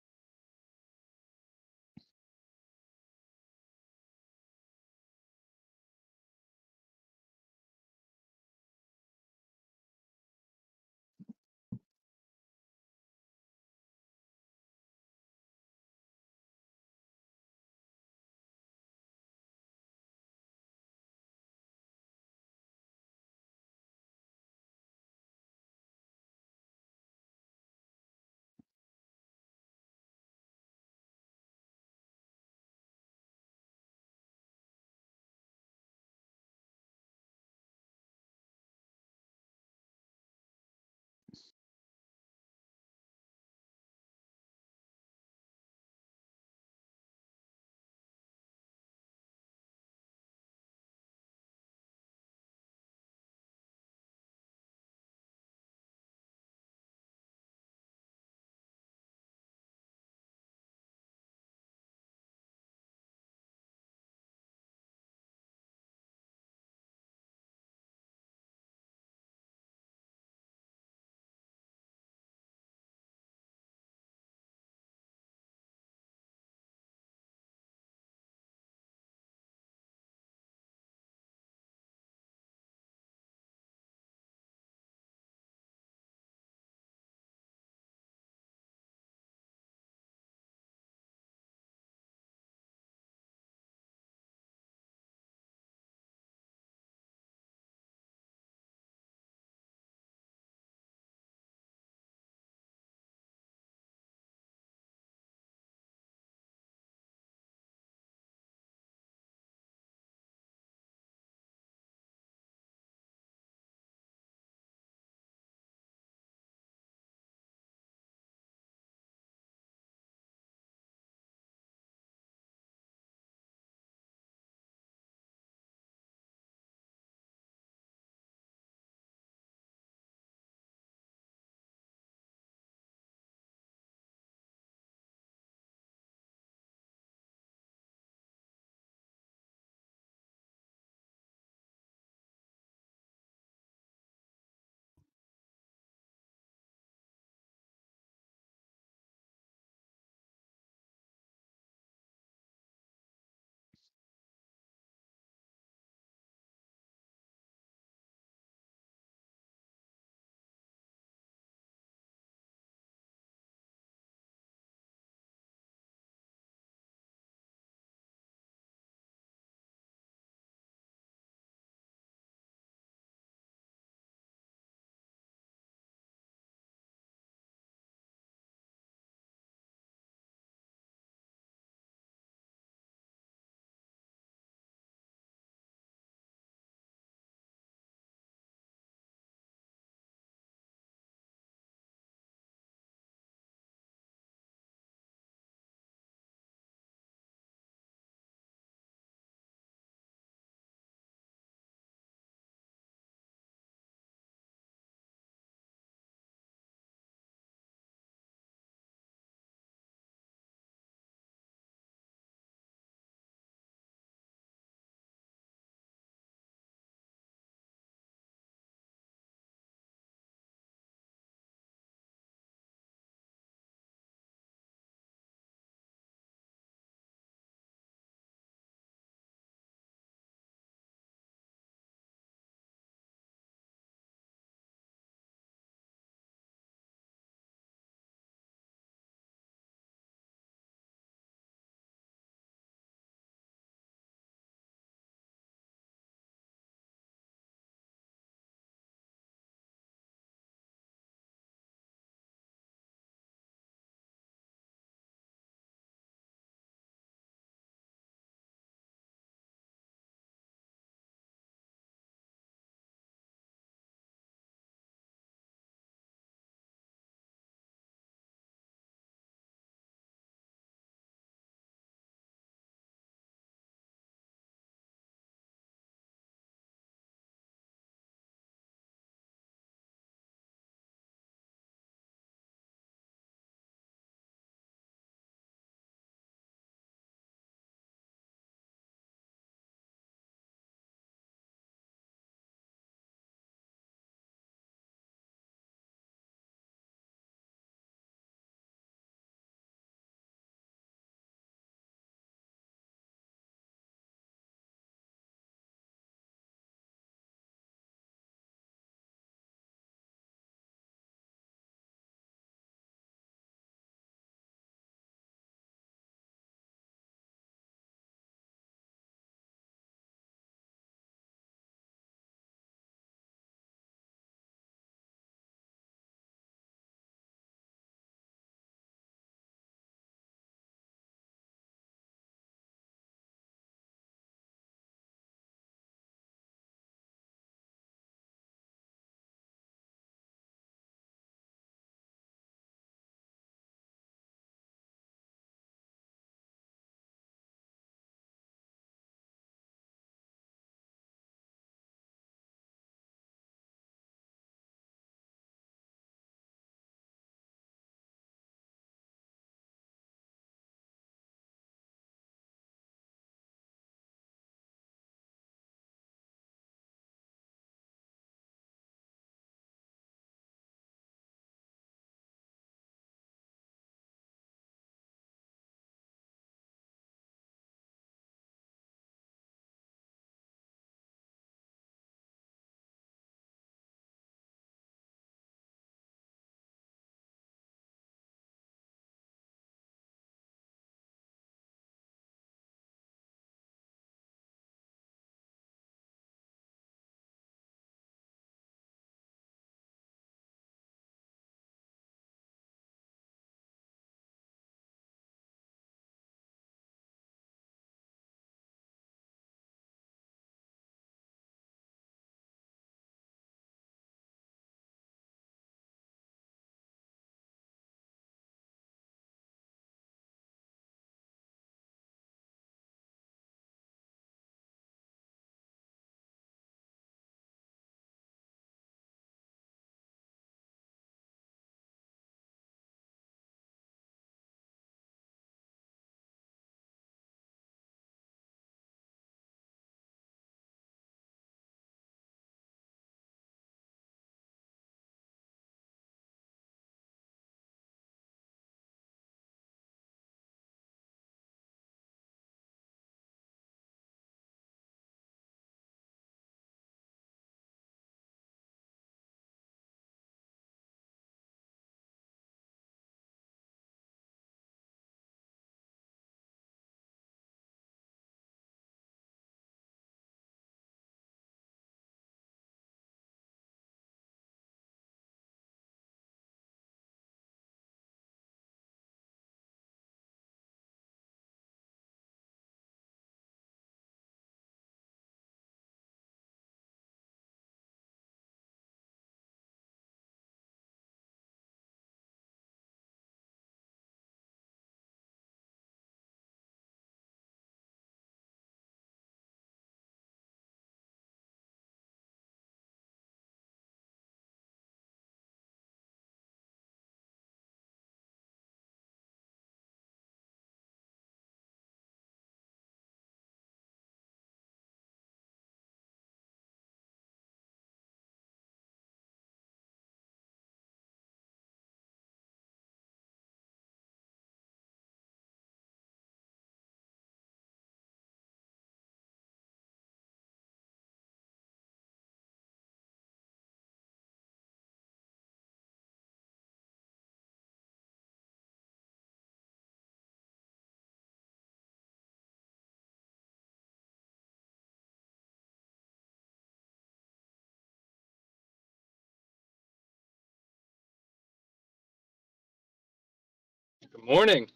Good morning.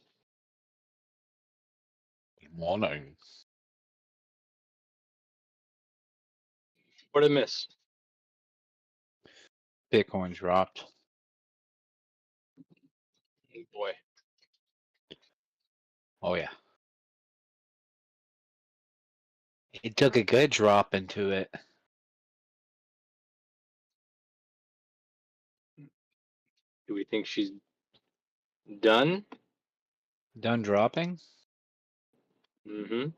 Good morning. What did I miss? Bitcoin dropped. Oh boy. Oh yeah. It took a good drop into it. Do we think she's done? Done dropping? Mm-hmm.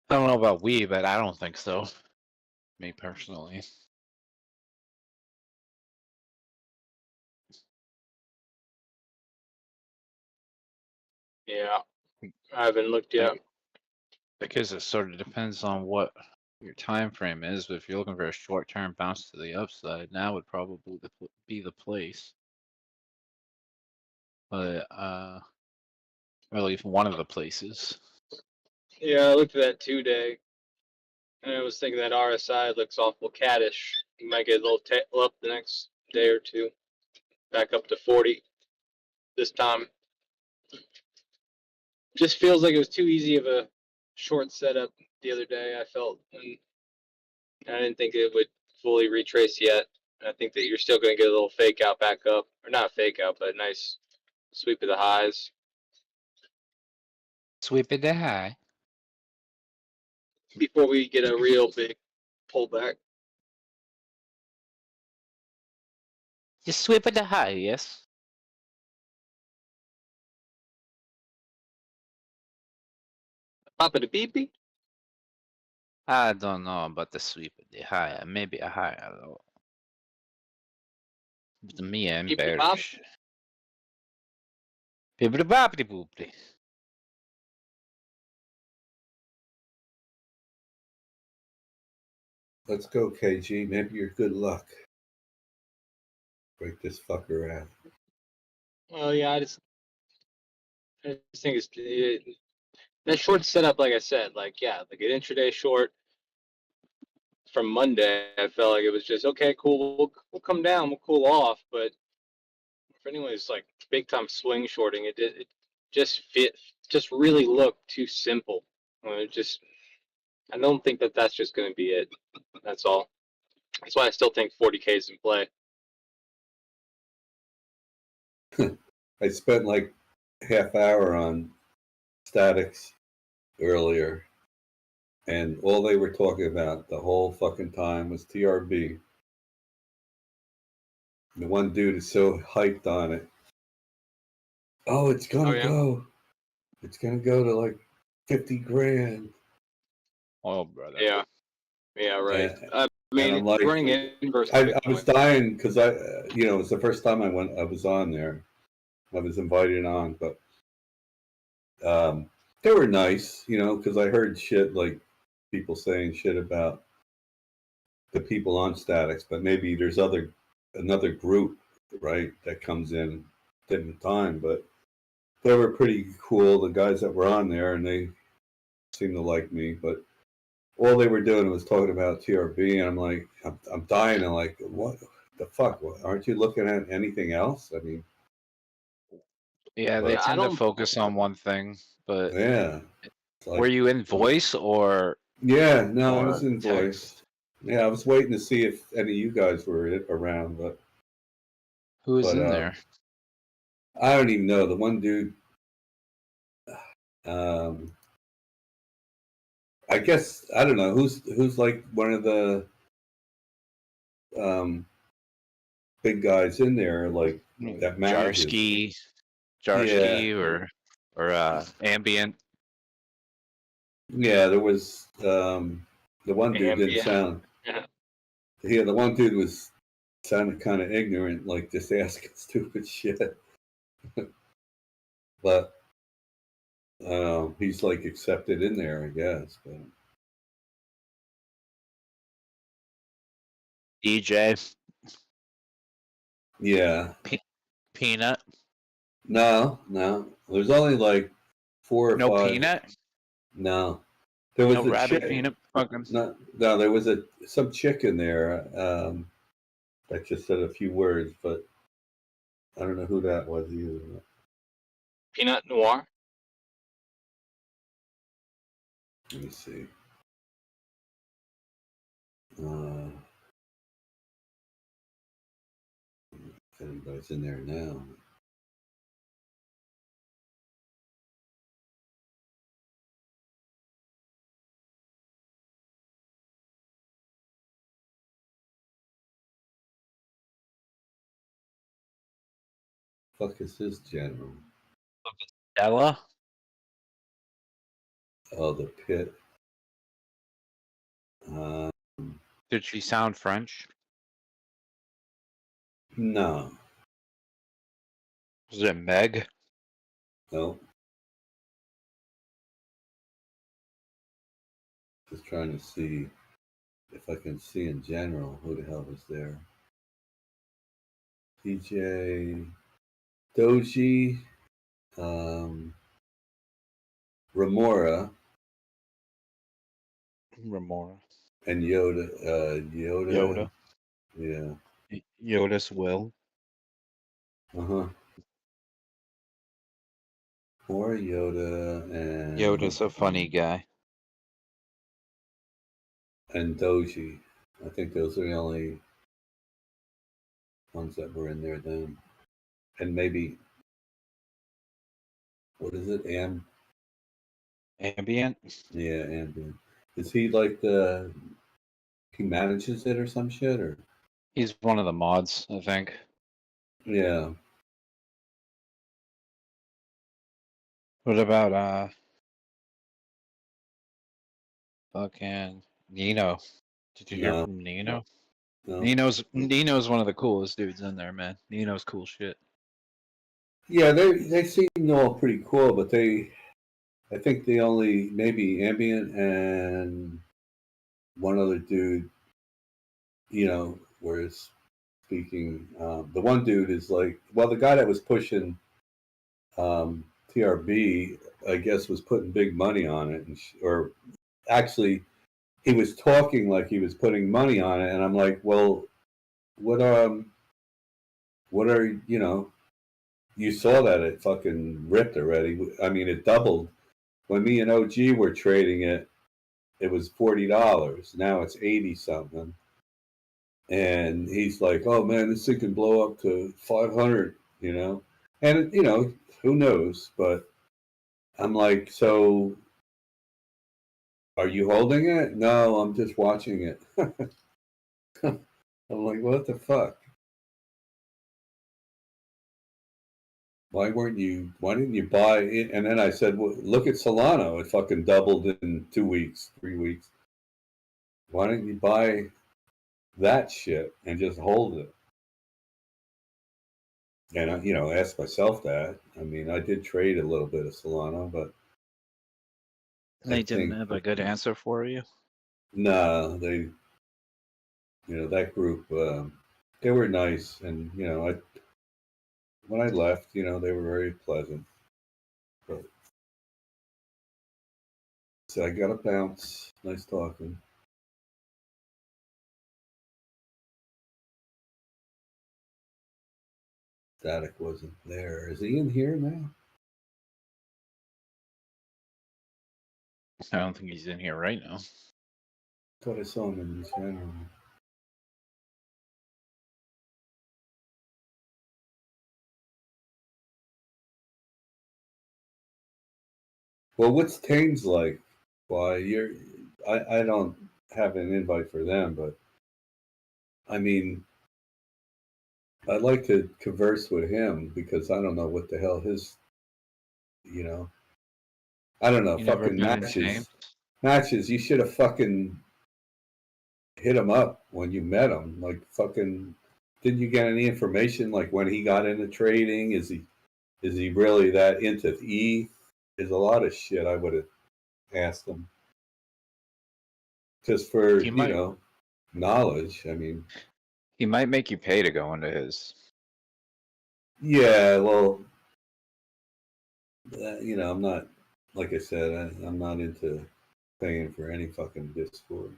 I don't know about we, but I don't think so. Me personally. Yeah. I haven't looked yet. Because it sort of depends on what your time frame is. But if you're looking for a short-term bounce to the upside, now would probably be the place. But or at least one of the places. Yeah, I looked at that 2-day, and I was thinking that RSI looks awful cattish. You might get a little tail up the next day or two, back up to 40 this time. Just feels like it was too easy of a short setup the other day, I felt, and I didn't think it would fully retrace yet. I think that you're still going to get a little fake out back up, or not fake out, but a nice sweep of the highs. Sweep it to high. Before we get a real big pullback. Just sweep it to high, yes. Pop it a beepy? I don't know about the sweep of the high. Maybe a higher low. But me, I'm bearish. Bibbidi boppity boopity. Let's go, KG. Maybe you're good luck. Break this fucker out. Well, yeah, I just think that short setup, like I said, like, yeah, like an intraday short from Monday, I felt like it was just, okay, cool, we'll come down, we'll cool off, but for anyone who's like big time swing shorting, it just really looked too simple. I don't think that that's just going to be it. That's all. That's why I still think 40K is in play. I spent like half hour on statics earlier, and all they were talking about the whole fucking time was TRB. The one dude is so hyped on it. Oh, it's gonna go. It's gonna go to like 50 grand. Oh, brother. Yeah. Yeah, right. And, I mean, I'm like, running inverse. I was dying because it was the first time I was on there. I was invited on, but they were nice, because I heard shit like people saying shit about the people on statics, but maybe there's another group, right, that comes in different time. But they were pretty cool, the guys that were on there, and they seemed to like me. But all they were doing was talking about TRB, and I'm like, I'm dying. I'm like, what the fuck? Aren't you looking at anything else? I mean, Yeah, they tend to focus on one thing, but yeah. Were you in voice or? Yeah, no, I was in text? voice. Yeah, I was waiting to see if any of you guys were around, but Who was in there? I don't even know. The one dude, I guess I don't know who's like one of the big guys in there, like that manages. Jarsky or Ambient. Yeah, there was the one dude didn't sound. Yeah, the one dude sounded kind of ignorant, like just asking stupid shit. But he's like accepted in there, I guess. But DJ. Yeah. Peanut. No. There's only like 4 or 5. No Peanut. No, there was No a rabbit chick. peanut. No, there was some chick in there that just said a few words, but I don't know who that was either. Peanut Noir. Let me see. If anybody's in there now. Fuck is this general? Ella? Oh, the pit. Did she sound French? No. Was it Meg? No. Just trying to see if I can see in general who the hell was there. DJ Doji, Remora, and Yoda. Yoda. Yeah. Yoda's Will. More Yoda and Yoda's a funny guy. and Doji. I think those are the only ones that were in there then. And maybe what is it? Ambient? Yeah, Ambient. Is he like he manages it or some shit or? He's one of the mods, I think. Yeah. What about fucking Nino? Did you hear No. from Nino? No. Nino's one of the coolest dudes in there, man. Nino's cool shit. Yeah, they seem all pretty cool, but I think they only maybe Ambient and one other dude, were speaking. The one dude is like, well, the guy that was pushing TRB, I guess, was putting big money on it, or actually, he was talking like he was putting money on it, and I'm like, well, what are you saw that it fucking ripped already. I mean, it doubled. When me and OG were trading it, it was $40. Now it's 80 something. And he's like, "Oh man, this thing can blow up to 500." And who knows? But I'm like, so are you holding it? No, I'm just watching it. I'm like, what the fuck? Why didn't you buy it? And then I said, well, look at Solano. It fucking doubled in 2 weeks, 3 weeks. Why didn't you buy that shit and just hold it? And I asked myself that. I mean, I did trade a little bit of Solano, but They didn't have a good answer for you. no, that group, they were nice, and when I left, they were very pleasant. But so I got to bounce. Nice talking. Static wasn't there. Is he in here now? I don't think he's in here right now. Thought I saw him in the channel. Well, what's Tames like? Why I don't have an invite for them, but I mean, I'd like to converse with him because I don't know what the hell I don't know, You never fucking met Tames? matches. You should have fucking hit him up when you met him. Like fucking, didn't you get any information like when he got into trading? Is he really that into E? There's a lot of shit I would have asked him just for knowledge. I mean, He might make you pay to go into his. yeah. Well, I'm not, like I said, I'm not into paying for any fucking Discord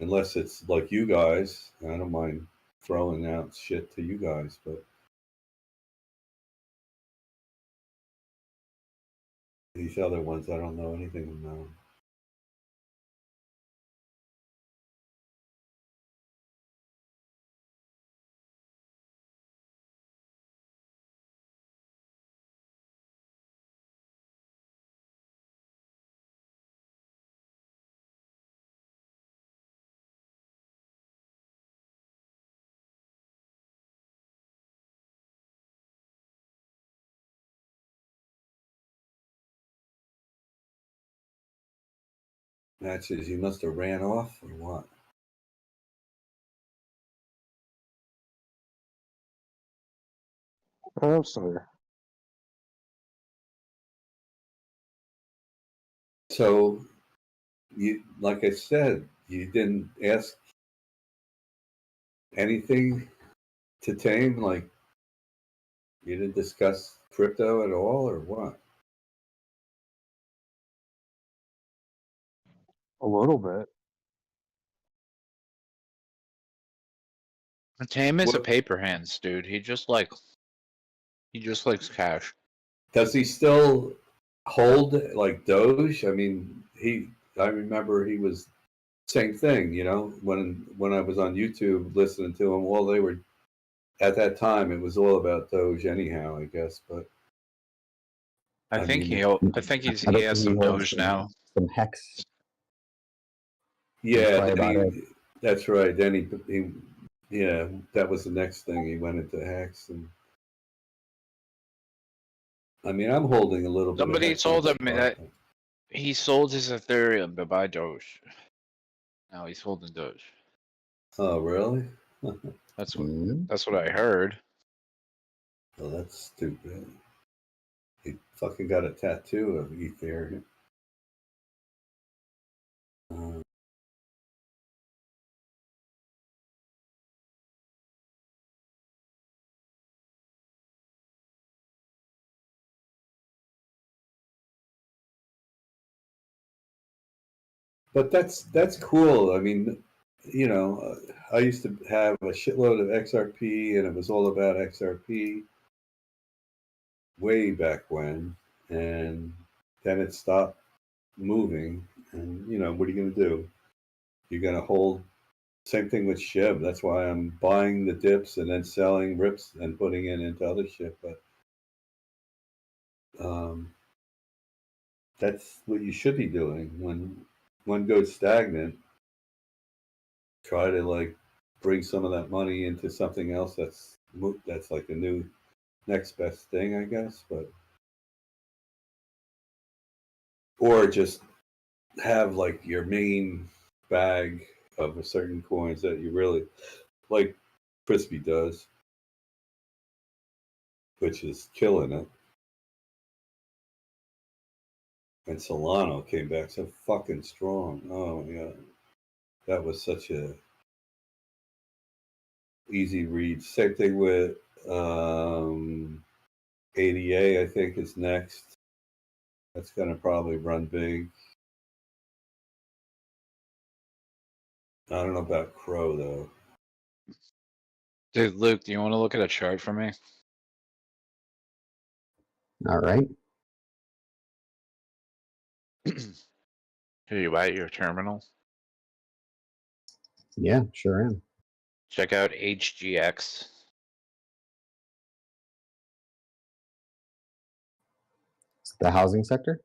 unless it's like you guys. I don't mind throwing out shit to you guys, but these other ones, I don't know anything about. Matches, you must have ran off or what? Oh, I'm sorry. So, you, like I said, you didn't ask anything to Tame? Like, you didn't discuss crypto at all, or what? A little bit. Tame is a What paper hands, dude. He just likes cash. does he still hold like Doge? I mean, I remember he was same thing, you know, when I was on YouTube listening to him. Well, they were at that time. It was all about Doge, anyhow, I guess. But I I think mean, I think I he bet has he some holds Doge now. some hex. yeah, That's probably then about it. that's right. Then yeah, that was the next thing. He went into Hex, and I mean, I'm holding a little bit of Somebody Hex on told him spot. that he sold his Ethereum to buy Doge. Now he's holding Doge. Oh, really? That's what I heard. Well, that's stupid. He fucking got a tattoo of Ethereum. But that's cool. I mean, you know, I used to have a shitload of XRP, and it was all about XRP way back when, and then it stopped moving. And you know, what are you going to do? You're going to hold. Same thing with SHIB. That's why I'm buying the dips and then selling rips and putting it into other shit. But that's what you should be doing when one goes stagnant. Try to like bring some of that money into something else that's like a new next best thing, I guess. But or just have like your main bag of a certain coins that you really like. Crispy does, which is killing it. And Solano came back so fucking strong. Oh my god, that was such a easy read. Same thing with ADA. I think is next. That's gonna probably run big. I don't know about Crow though. Dude, Luke, do you want to look at a chart for me? All right. Are you at your terminal? Yeah, sure am. Check out HGX. The housing sector?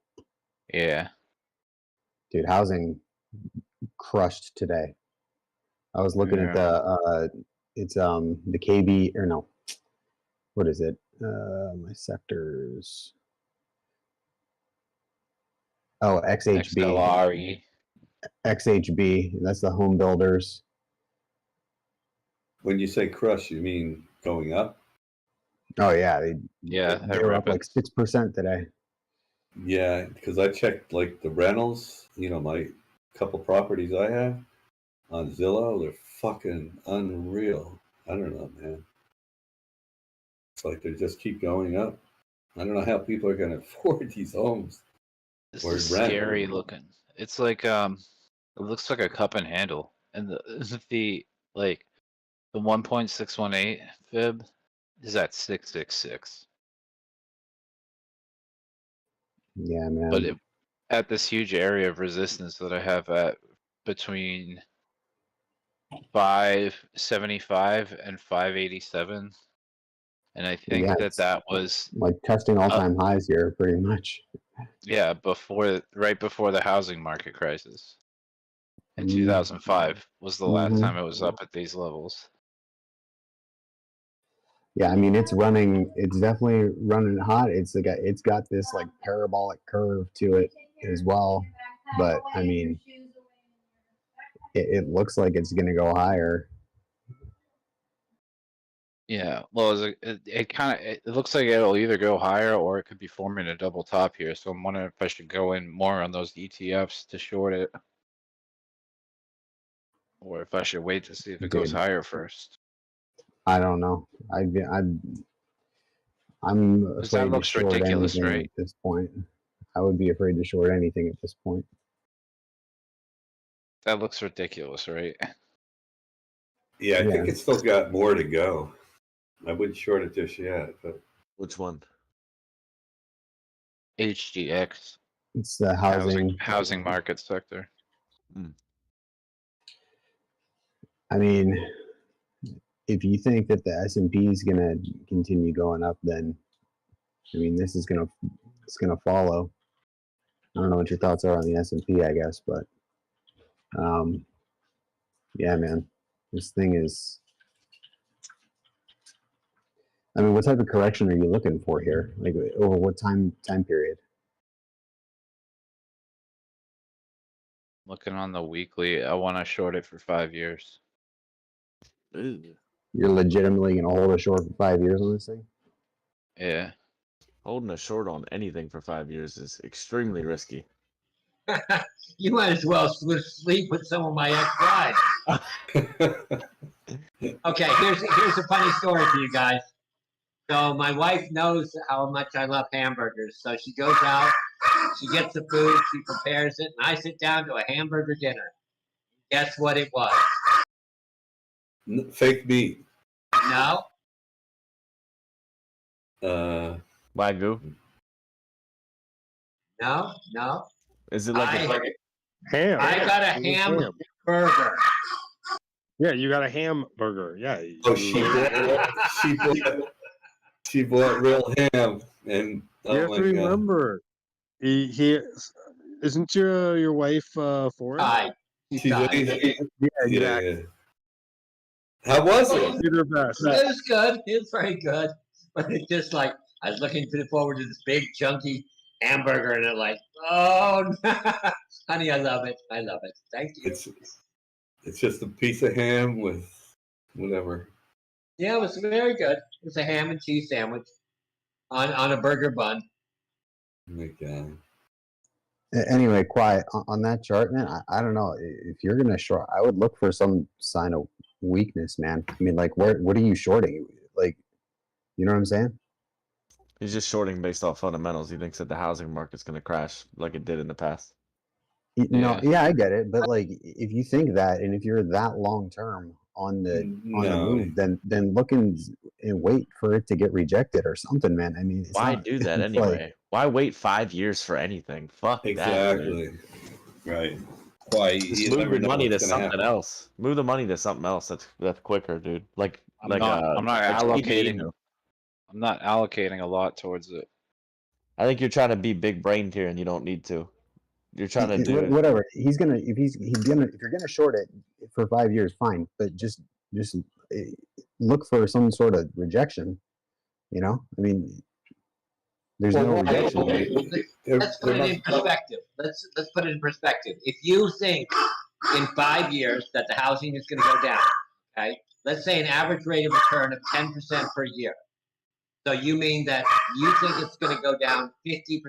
Yeah. Dude, housing crushed today. I was looking at the it's the KB or no. What is it? My sectors. Oh, XHB. XLRE. XHB. That's the home builders. When you say crush, you mean going up? Oh yeah, they were up like 6% today. Yeah, because I checked like the rentals. You know, my couple properties I have on Zillow, they're fucking unreal. I don't know, man. It's like they just keep going up. I don't know how people are going to afford these homes. This or is rent. scary looking. It's like it looks like a cup and handle. And the like the 1.618 fib is at 666. Yeah, man. But at this huge area of resistance that I have at between 575 and 587, and I think Yeah, that it's that was like testing all-time highs here, pretty much. yeah right before the housing market crisis in Mm. 2005 was the last Mhm. time it was up at these levels. Yeah, I mean it's running. It's definitely running hot. It's got this like parabolic curve to it as well. But I mean, it looks like it's going to go higher. Yeah, well, it kind of it looks like it'll either go higher or it could be forming a double top here. So I'm wondering if I should go in more on those ETFs to short it, or if I should wait to see if it goes Dude, higher first. I don't know. I'm Because that afraid to looks short ridiculous, anything right? at this point. I would be afraid to short anything at this point. That looks ridiculous, right? Yeah, I Yeah. think it's still got more to go. I wouldn't short it just yet, but which one? HGX. It's the housing market sector. I mean, if you think that the S&P is going to continue going up, then I mean, it's going to follow. I don't know what your thoughts are on the S&P, I guess, but yeah, man, this thing is. I mean, what type of correction are you looking for here? Like, over what time period? Looking on the weekly, I want to short it for 5 years. You're legitimately going to hold a short for 5 years on this thing? Yeah. Holding a short on anything for 5 years is extremely risky. You might as well sleep with some of my ex-wives. Okay, here's a funny story for you guys. So my wife knows how much I love hamburgers. So she goes out, she gets the food, she prepares it, and I sit down to a hamburger dinner. Guess what it was? Fake meat. No. Wagyu. No. Is it like ham? I got a It was ham burger. Yeah, you got a hamburger. Yeah. Oh, she bought real ham, and You have to remember, he isn't your wife foreign? Hi. She's Asian. Yeah, exactly. Yeah. How was it? Did her best. It was good. It was very good. But it's just like I was looking forward to this big chunky hamburger, and I'm like, oh, honey, I love it. I love it. Thank you. It's just a piece of ham with whatever. Yeah, it was very good. It was a ham and cheese sandwich on a burger bun. Oh my God. Anyway, quiet on that chart, man. I don't know if you're gonna short. I would look for some sign of weakness, man. I mean, like, what are you shorting? Like, you know what I'm saying? He's just shorting based off fundamentals. He thinks that the housing market's going to crash like it did in the past. No, yeah, I get it, but like, if you think that, and if you're that long term on the move, then look and wait for it to get rejected or something, man. I mean, Why do that it's anyway? like- Why wait 5 years for anything? Fuck that. Exactly. Right. Why? Just You move never your know money to what's gonna something happen. else. Move the money to something else that's quicker, dude. I'm not allocating. PG. I'm not allocating a lot towards it. I think you're trying to be big brained here, and you don't need to. You're trying to do it. whatever. He's gonna if you're gonna short it for 5 years, fine. But just look for some sort of rejection. You know, I mean, there's no rejection. Let's put it in perspective. Let's put it in perspective. If you think in 5 years that the housing is going to go down, okay? Let's say an average rate of return of 10% per year. So you mean that you think it's going to go down 50%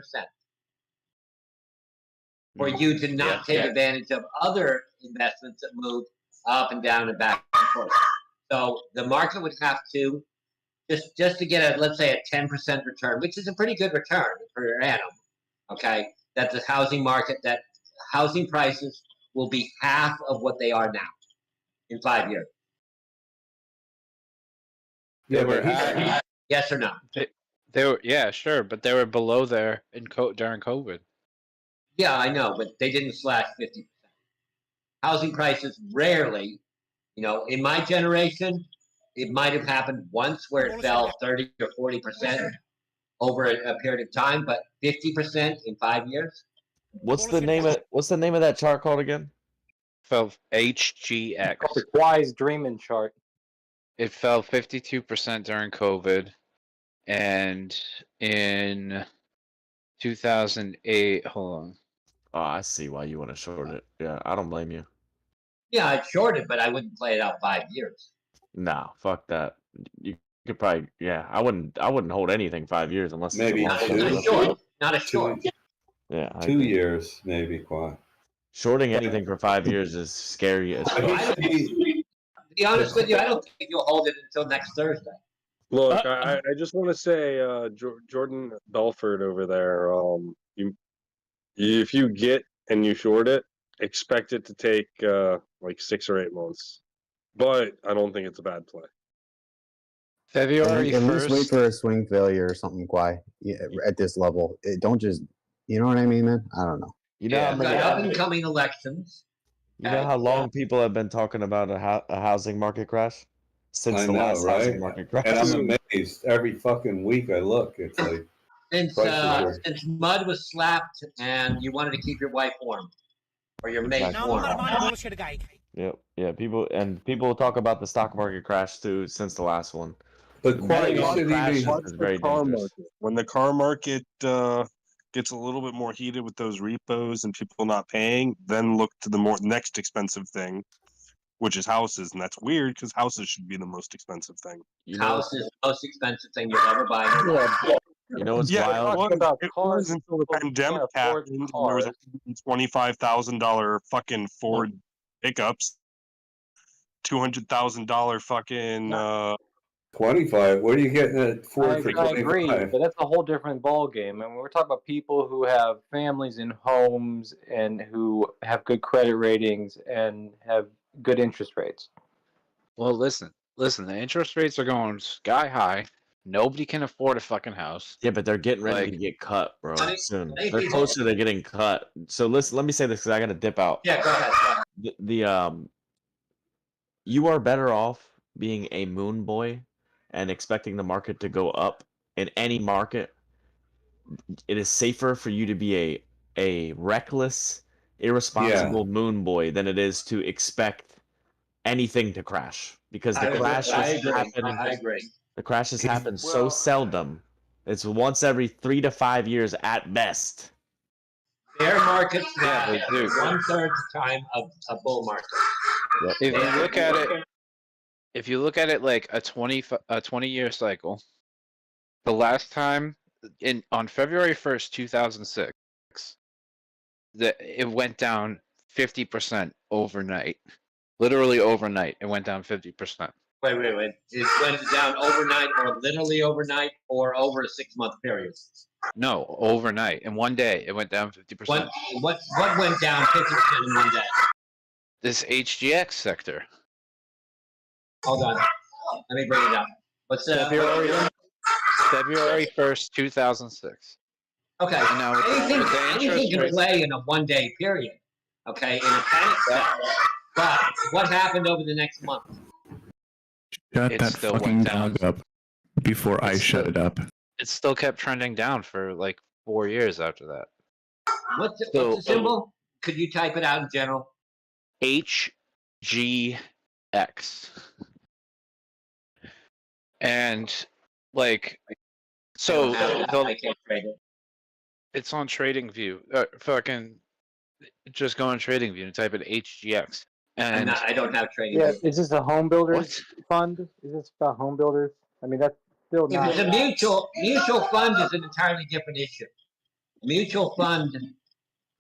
for you to not take advantage of other investments that move up and down and back and forth. So the market would have to just to get a, let's say, a 10% return, which is a pretty good return for your annum. Okay, that the housing market, that housing prices will be half of what they are now in 5 years. Yeah, They were yes or no? They were, yeah, sure, but they were below there during COVID. Yeah, I know, but they didn't slash 50%. Housing prices rarely, in my generation, it might have happened once where it fell 30 or 40% over a period of time, but 50% in 5 years. What's the name of that chart called again? Fell HGX. Called the Wise Dreaming chart. It fell 52% during COVID, and in 2008. Hold on. Oh, I see why you want to short it. Yeah, I don't blame you. Yeah, I'd short it, but I wouldn't play it out 5 years. Nah, fuck that. You could probably, yeah. I wouldn't hold anything 5 years unless Maybe it's a two. long Not a short. Not a short. Yeah, I 2 agree. years, maybe, quite. Shorting anything for 5 years is scary as fuck. To be honest with you, I don't think you'll hold it until next Thursday. Look, I just want to say, Jordan Belford over there, if you get and you short it, expect it to take like 6 or 8 months. But I don't think it's a bad play. February At least wait 1st. for a swing failure or something, Kwai, at this level. Don't just, you know what I mean, man? I don't know. You know how We've got up and coming elections. You know how long people have been talking about a housing market crash since I the know, last housing right? market crash. And I'm amazed every fucking week I look. It's like Since mud was slapped and you wanted to keep your wife warm or your mate warm. Yep. Yeah. People talk about the stock market crash too since the last one. But Betting quite on crashes Watch is the very car dangerous. market. When the car market gets a little bit more heated with those repos and people not paying, then look to the next expensive thing, which is houses. And that's weird because houses should be the most expensive thing. House is the most expensive thing you'll ever buy. You know what's Yeah, wild? it was until the pandemic happened and there was $25,000 fucking Ford pickups, $200,000 fucking 25. Where are you getting it for? I agree, but that's a whole different ball game. And we're talking about people who have families and homes and who have good credit ratings and have good interest rates. Well, listen. The interest rates are going sky high. Nobody can afford a fucking house. Yeah, but they're getting ready to get cut, bro. Soon. They're closer to getting cut. So listen, let me say this because I got to dip out. Yeah, go ahead. You are better off being a moon boy and expecting the market to go up in any market. It is safer for you to be a reckless, irresponsible moon boy than it is to expect anything to crash because the crashes happen. I agree. The crashes happen so seldom. It's once every 3 to 5 years at best. Bear markets Yeah, they do. 1/3 the time of a bull market. If you look at it like a 20-year cycle, the last time on February 1st, 2006, it went down 50% overnight. Literally overnight, it went down 50%. Wait. It went down overnight or literally overnight or over a 6-month period? No, overnight. In one day, it went down 50%. What went down 50% in one day? This HGX sector. Hold on. Let me bring it up. What's February 1st, 2006. Okay. And now with anything the interest can rates, play in a one-day period. Okay, in a panic sell. But what happened over the next month? Shut It that still fucking went down. dog up before I shut it up. it still kept trending down for like 4 years after that. What's the symbol? Could you type it out in general? HGX. And like, so I can't trade it. it's on TradingView. Fucking just go on TradingView and type in HGX. And I don't have trading. Yeah, is this a home builders fund? Is this about home builders? I mean, that's still If not. it's a mutual fund is an entirely different issue. Mutual fund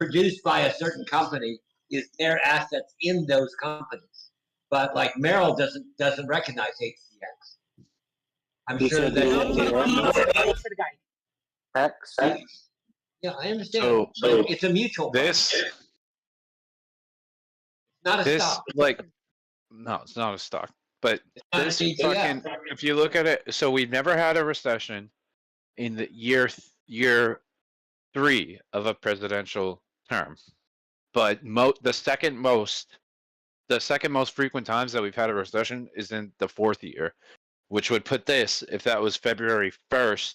produced by a certain company is their assets in those companies. But like Merrill doesn't recognize HGX. I'm sure that X. Yeah, I understand. So but it's a mutual fund. Not a stock. Like, no, it's not a stock. But not this an ETF. fucking, if you look at it, so we've never had a recession in the year 3 of a presidential term. But the second most frequent times that we've had a recession is in the 4th year, which would put this, if that was February 1st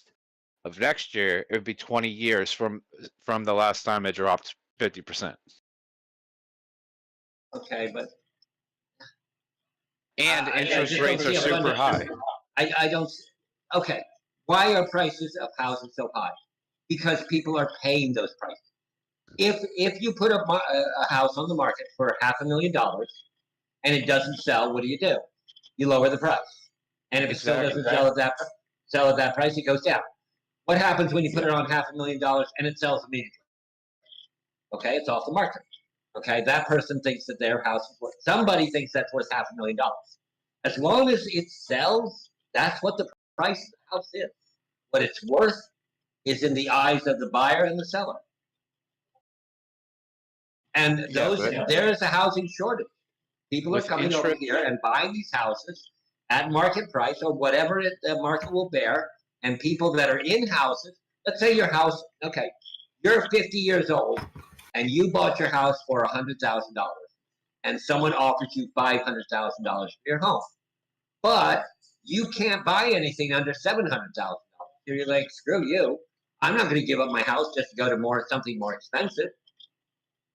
of next year, it would be 20 years from the last time it dropped 50%. Okay, but and I interest just don't rates are see a super high. I don't. Okay, why are prices of housing so high? Because people are paying those prices. If you put a house on the market for $500,000 and it doesn't sell, what do? You lower the price, and if it still doesn't sell at that price, it goes down. What happens when you put it on $500,000 and it sells immediately? Okay, it's off the market. Okay, that person thinks that their house is worth. Somebody thinks that's worth $500,000. As long as it sells, that's what the price of the house is. What it's worth is in the eyes of the buyer and the seller. And there is a housing shortage. People are coming over here and buying these houses at market price or whatever the market will bear. And people that are in houses, let's say your house, okay, you're 50 years old and you bought your house for $100,000 and someone offers you $500,000 for your home. But you can't buy anything under $700,000. You're like, screw you. I'm not going to give up my house just to go to something more expensive.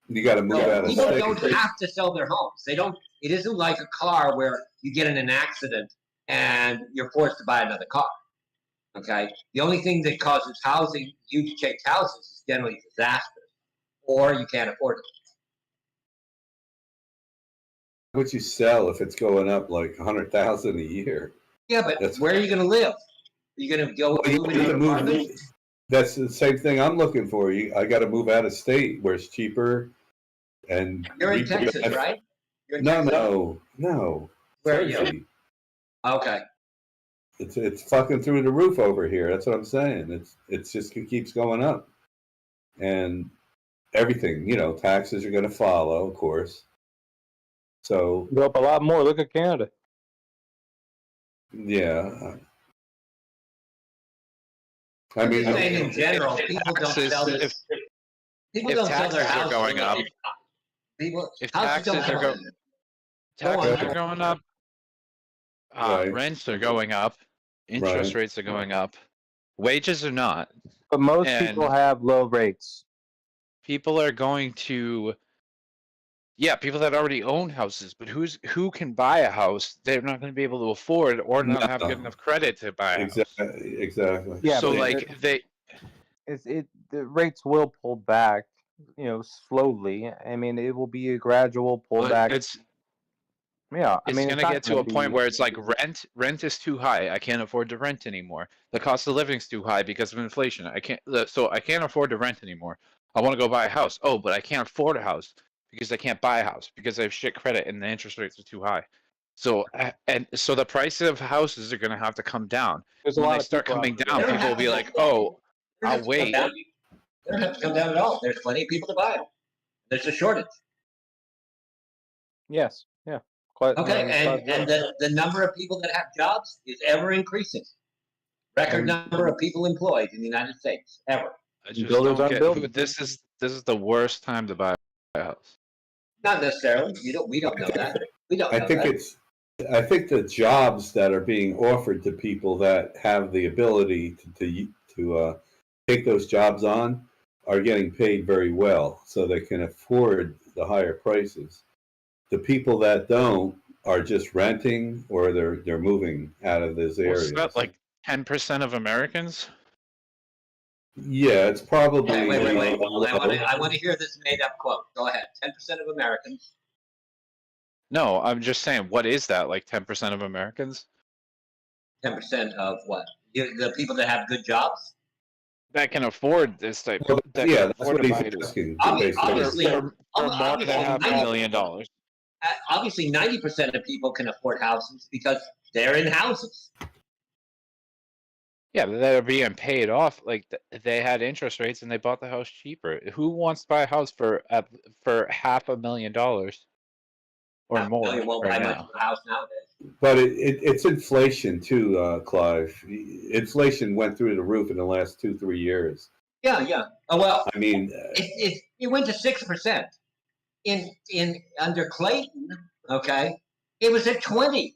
You got to move out of state. People don't have to sell their homes. They don't. It isn't like a car where you get in an accident and you're forced to buy another car. Okay. The only thing that causes huge change houses is generally disasters, or you can't afford it. What you sell if it's going up like 100,000 a year? Yeah, but where are you going to live? Are you going to go move? That's the same thing I'm looking for. I got to move out of state where it's cheaper. And you're in Texas, right? No. Where are you? Okay. It's fucking through the roof over here. That's what I'm saying. It's just it keeps going up, and everything. Taxes are going to follow, of course. So go up a lot more. Look at Canada. Yeah. I mean, in general, people don't sell this. People don't sell their houses. Going up. If taxes are going up, rents are going up, interest rates are going up, wages are not. But most people have low rates. People are going to, people that already own houses, but who can buy a house? They're not going to be able to afford or not have good enough credit to buy a house. Exactly. Yeah. So the rates will pull back. Slowly. I mean, it will be a gradual pullback. It's going to get to a point where it's like rent is too high. I can't afford to rent anymore. The cost of living is too high because of inflation. I can't afford to rent anymore. I want to go buy a house. Oh, but I can't afford a house because I can't buy a house because I have shit credit and the interest rates are too high. So the price of houses are going to have to come down. When they start coming down, people will be like, "Oh, I'll wait." They don't have to come down at all. There's plenty of people to buy them. There's a shortage. Yes. Yeah. Okay, and the number of people that have jobs is ever increasing. Record number of people employed in the United States ever. I just don't get, this is the worst time to buy a house. Not necessarily. We don't know that. We don't. I think the jobs that are being offered to people that have the ability to take those jobs on are getting paid very well, so they can afford the higher prices. The people that don't are just renting, or they're moving out of those areas. Is that like 10% of Americans? Yeah, it's probably. Wait. I want to hear this made-up quote. Go ahead. 10% of Americans. No, I'm just saying. What is that? Like 10% of Americans? 10% of what? The people that have good jobs. That can afford this type. That's what he's asking. Obviously, more than half $1 million. Obviously, 90% of people can afford houses because they're in houses. Yeah, but they're being paid off. Like they had interest rates and they bought the house cheaper. Who wants to buy a house for $500,000 or more You won't buy much of a house nowadays. But it's inflation too, Clive. Inflation went through the roof in the last 2-3 years. Yeah. Oh well. I mean, it went to 6% in under Clayton. Okay, it was at 20.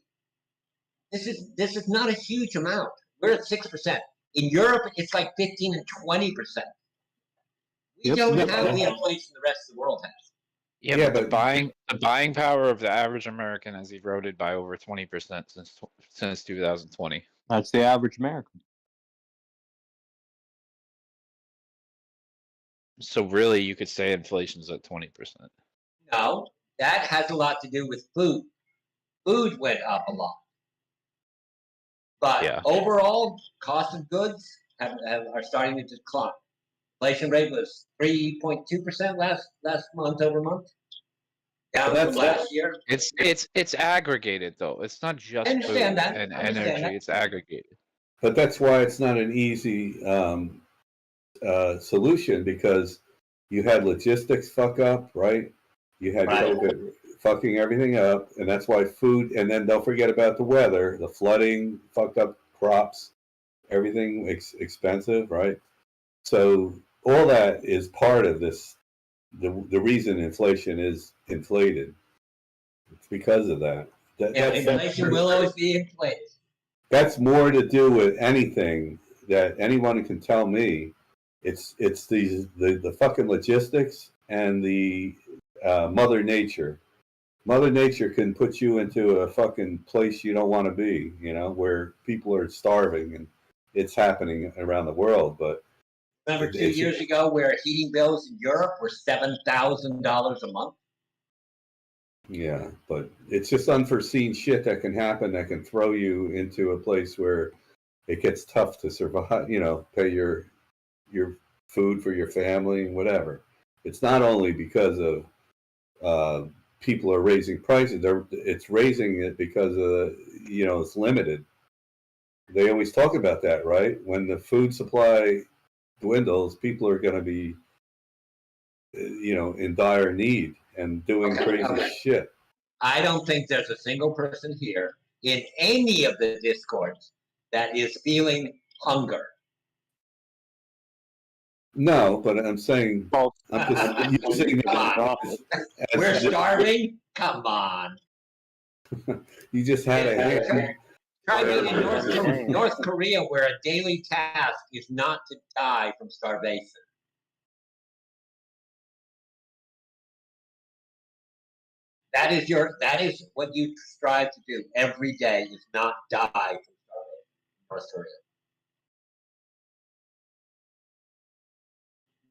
This is not a huge amount. We're at 6%. In Europe, it's like 15 and 20%. We don't have the inflation the rest of the world has. Yeah, but the buying power of the average American has eroded by over 20% since 2020. That's the average American. So really, you could say inflation's at 20%. No, that has a lot to do with food. Food went up a lot. But overall, cost of goods are starting to decline. Inflation rate was 3.2% last month over month. Down from last year. It's aggregated though. It's not just food and energy. It's aggregated. But that's why it's not an easy solution, because you had logistics fuck up, right? You had COVID fucking everything up, and that's why food. And then don't forget about the weather, the flooding, fucked up crops, everything expensive, right? So all that is part of this. The reason inflation is inflated, it's because of that. Inflation will always be inflated. That's more to do with anything that anyone can tell me. It's the fucking logistics and the Mother Nature. Mother Nature can put you into a fucking place you don't want to be, where people are starving, and it's happening around the world. But remember 2 years ago where heating bills in Europe were $7,000 a month? Yeah, but it's just unforeseen shit that can happen that can throw you into a place where it gets tough to survive, pay your food for your family and whatever. It's not only because of people are raising prices, it's raising it because of, it's limited. They always talk about that, right? When the food supply dwindles, people are going to be, in dire need and doing crazy shit. I don't think there's a single person here in any of the discords that is feeling hunger. No, but I'm saying, I'm just using we're starving? Come on. You just had a try being in North Korea, where a daily task is not to die from starvation. That is what you strive to do every day, is not die from starvation in North Korea.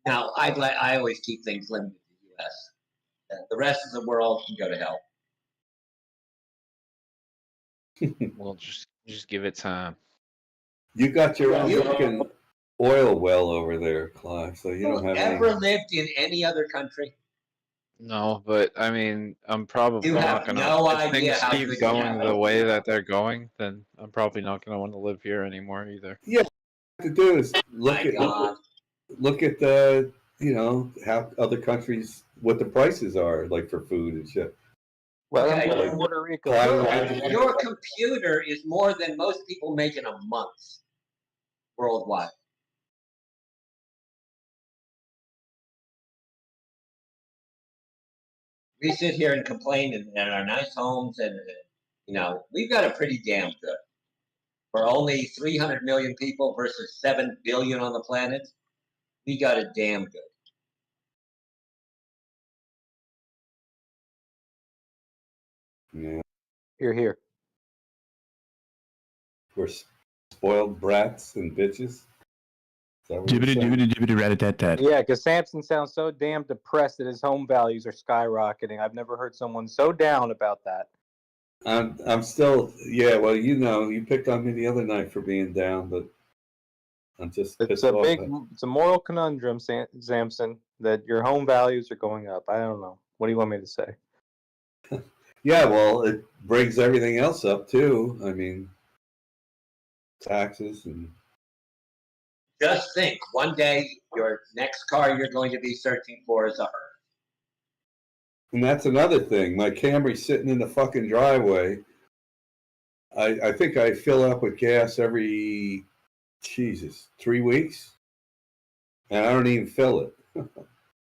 Now, I always keep things limited to the U.S. The rest of the world can go to hell. Well, just give it time. You got your own fucking oil well over there, Clive, so you don't have ever lived in any other country? No, but I mean, I'm probably You not have gonna. no if idea things how keep good you going have the it. way that they're going, then I'm probably not gonna want to live here anymore either. Yeah, what you have to do is look at the how other countries, what the prices are like for food and shit. Well, Okay. Puerto Rico. Your computer is more than most people make in a month worldwide. We sit here and complain in our nice homes, and we've got it pretty damn good. For only 300 million people versus 7 billion on the planet, we got it damn good. Yeah, Here. We're spoiled brats and bitches. Jibbity rat-a-tat-tat. Yeah, because Samson sounds so damn depressed that his home values are skyrocketing. I've never heard someone so down about that. I'm still, well, you picked on me the other night for being down, but I'm just pissed off. It's a moral conundrum, Samson, that your home values are going up. I don't know. What do you want me to say? Yeah, well, it brings everything else up too. I mean, taxes and. Just think, one day your next car you're going to be searching for is a Hearse. And that's another thing. My Camry's sitting in the fucking driveway. I think I fill up with gas every 3 weeks, and I don't even fill it.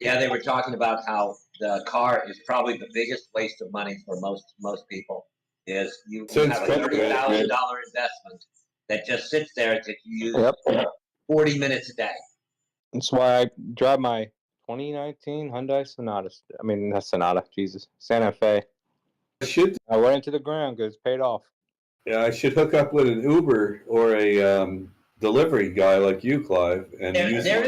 Yeah, they were talking about how the car is probably the biggest waste of money for most people. Is you Since have a $30,000 COVID, investment that just sits there that you use Yep. 40 minutes a day. That's why I drive my 2019 Hyundai Sonata. I mean, not Sonata, Jesus. Santa Fe. I went into the ground because it's paid off. Yeah, I should hook up with an Uber or a delivery guy like you, Clive, and use There my-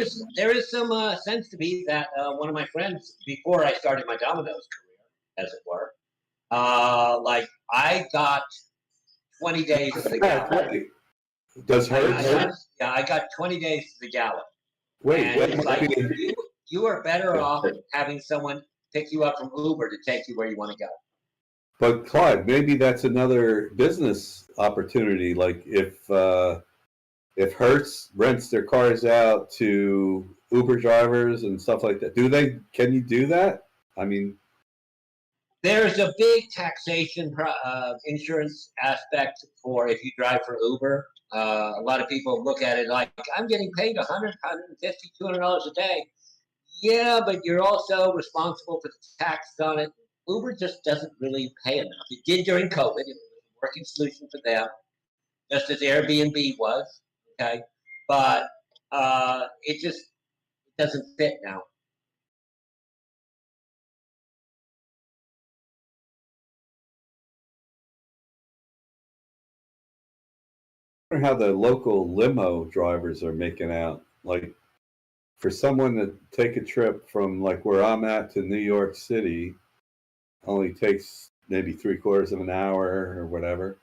is some sense to me that one of my friends, before I started my Domino's career, as it were, like I got 20 days to the gallon. Does hers? I got 20 days to the gallon. Wait, And what it's might like be- you are better off having someone pick you up from Uber to take you where you want to go. But Clive, maybe that's another business opportunity. Like if Hertz rents their cars out to Uber drivers and stuff like that, can you do that? I mean, There's a big taxation insurance aspect for if you drive for Uber. A lot of people look at it like, I'm getting paid $100, $150, $200 a day. Yeah, but you're also responsible for the tax on it. Uber just doesn't really pay enough. It did during COVID. It was a working solution for them, just as Airbnb was. Okay, but it just doesn't fit now. I wonder how the local limo drivers are making out. Like for someone to take a trip from like where I'm at to New York City only takes maybe 3/4 of an hour or whatever.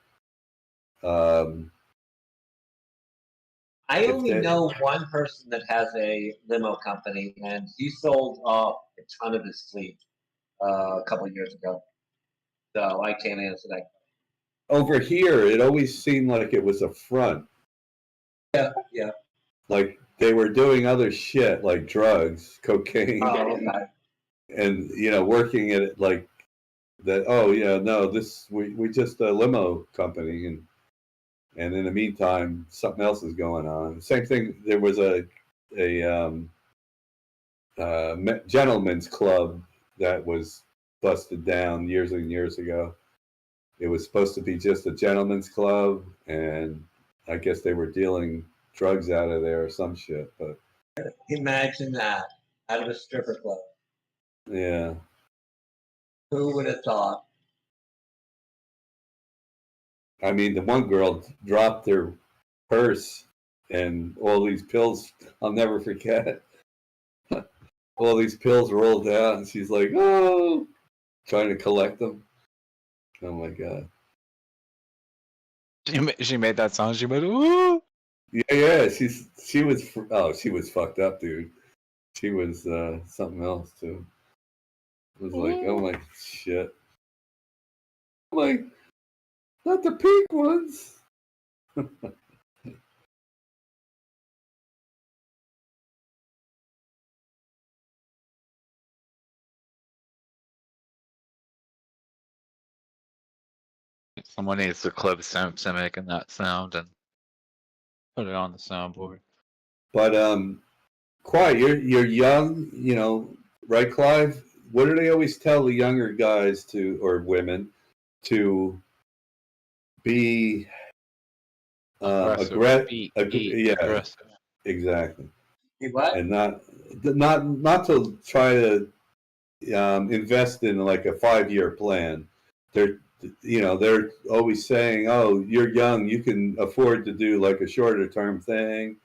I only know one person that has a limo company, and he sold off a ton of his fleet a couple of years ago. So I can't answer that. Over here, it always seemed like it was a front. Yeah. Like they were doing other shit like drugs, cocaine, Oh, okay. and working at it like that. Oh yeah, no, we just a limo company, and in the meantime, something else is going on. Same thing. There was a gentleman's club that was busted down years and years ago. It was supposed to be just a gentleman's club, and I guess they were dealing drugs out of there or some shit. But Imagine that out of a stripper club. yeah, Who would have thought? I mean, the one girl dropped her purse and all these pills. I'll never forget. All these pills rolled out, and she's like, "Oh," trying to collect them. Oh my god. She made that song. She went, "Ooh." Yeah. She was fucked up, dude. She was something else too. It was like, oh my shit. I'm like, not the pink ones. Someone needs to clip Simic in that sound and put it on the soundboard. But Quiet, you're young, right, Clive? What do they always tell the younger guys or women to be Aggressive. aggressive. Exactly. What? And not to try to invest in like a 5-year plan. They're always saying, "Oh, you're young, you can afford to do like a shorter term thing,"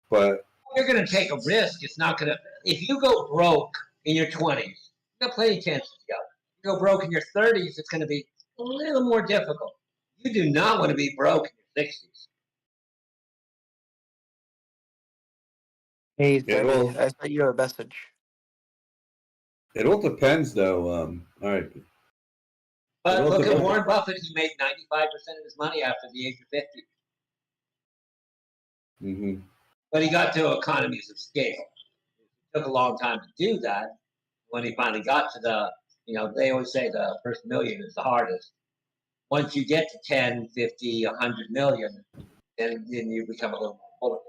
but You're going to take a risk. It's not going to. If you go broke in your 20s, you got plenty of chances to go. If you go broke in your 30s, it's going to be a little more difficult. You do not want to be broke in your 60s. Hey, Yeah, Sammy, well- I sent you a message. it all depends, though. All right. But It all look at depends. Warren Buffett. He made 95% of his money after the age of 50. Mm-hmm. But he got to economies of scale. It took a long time to do that. When he finally got to they always say the first million is the hardest. once you get to 10, 50, 100 million, then you become a little more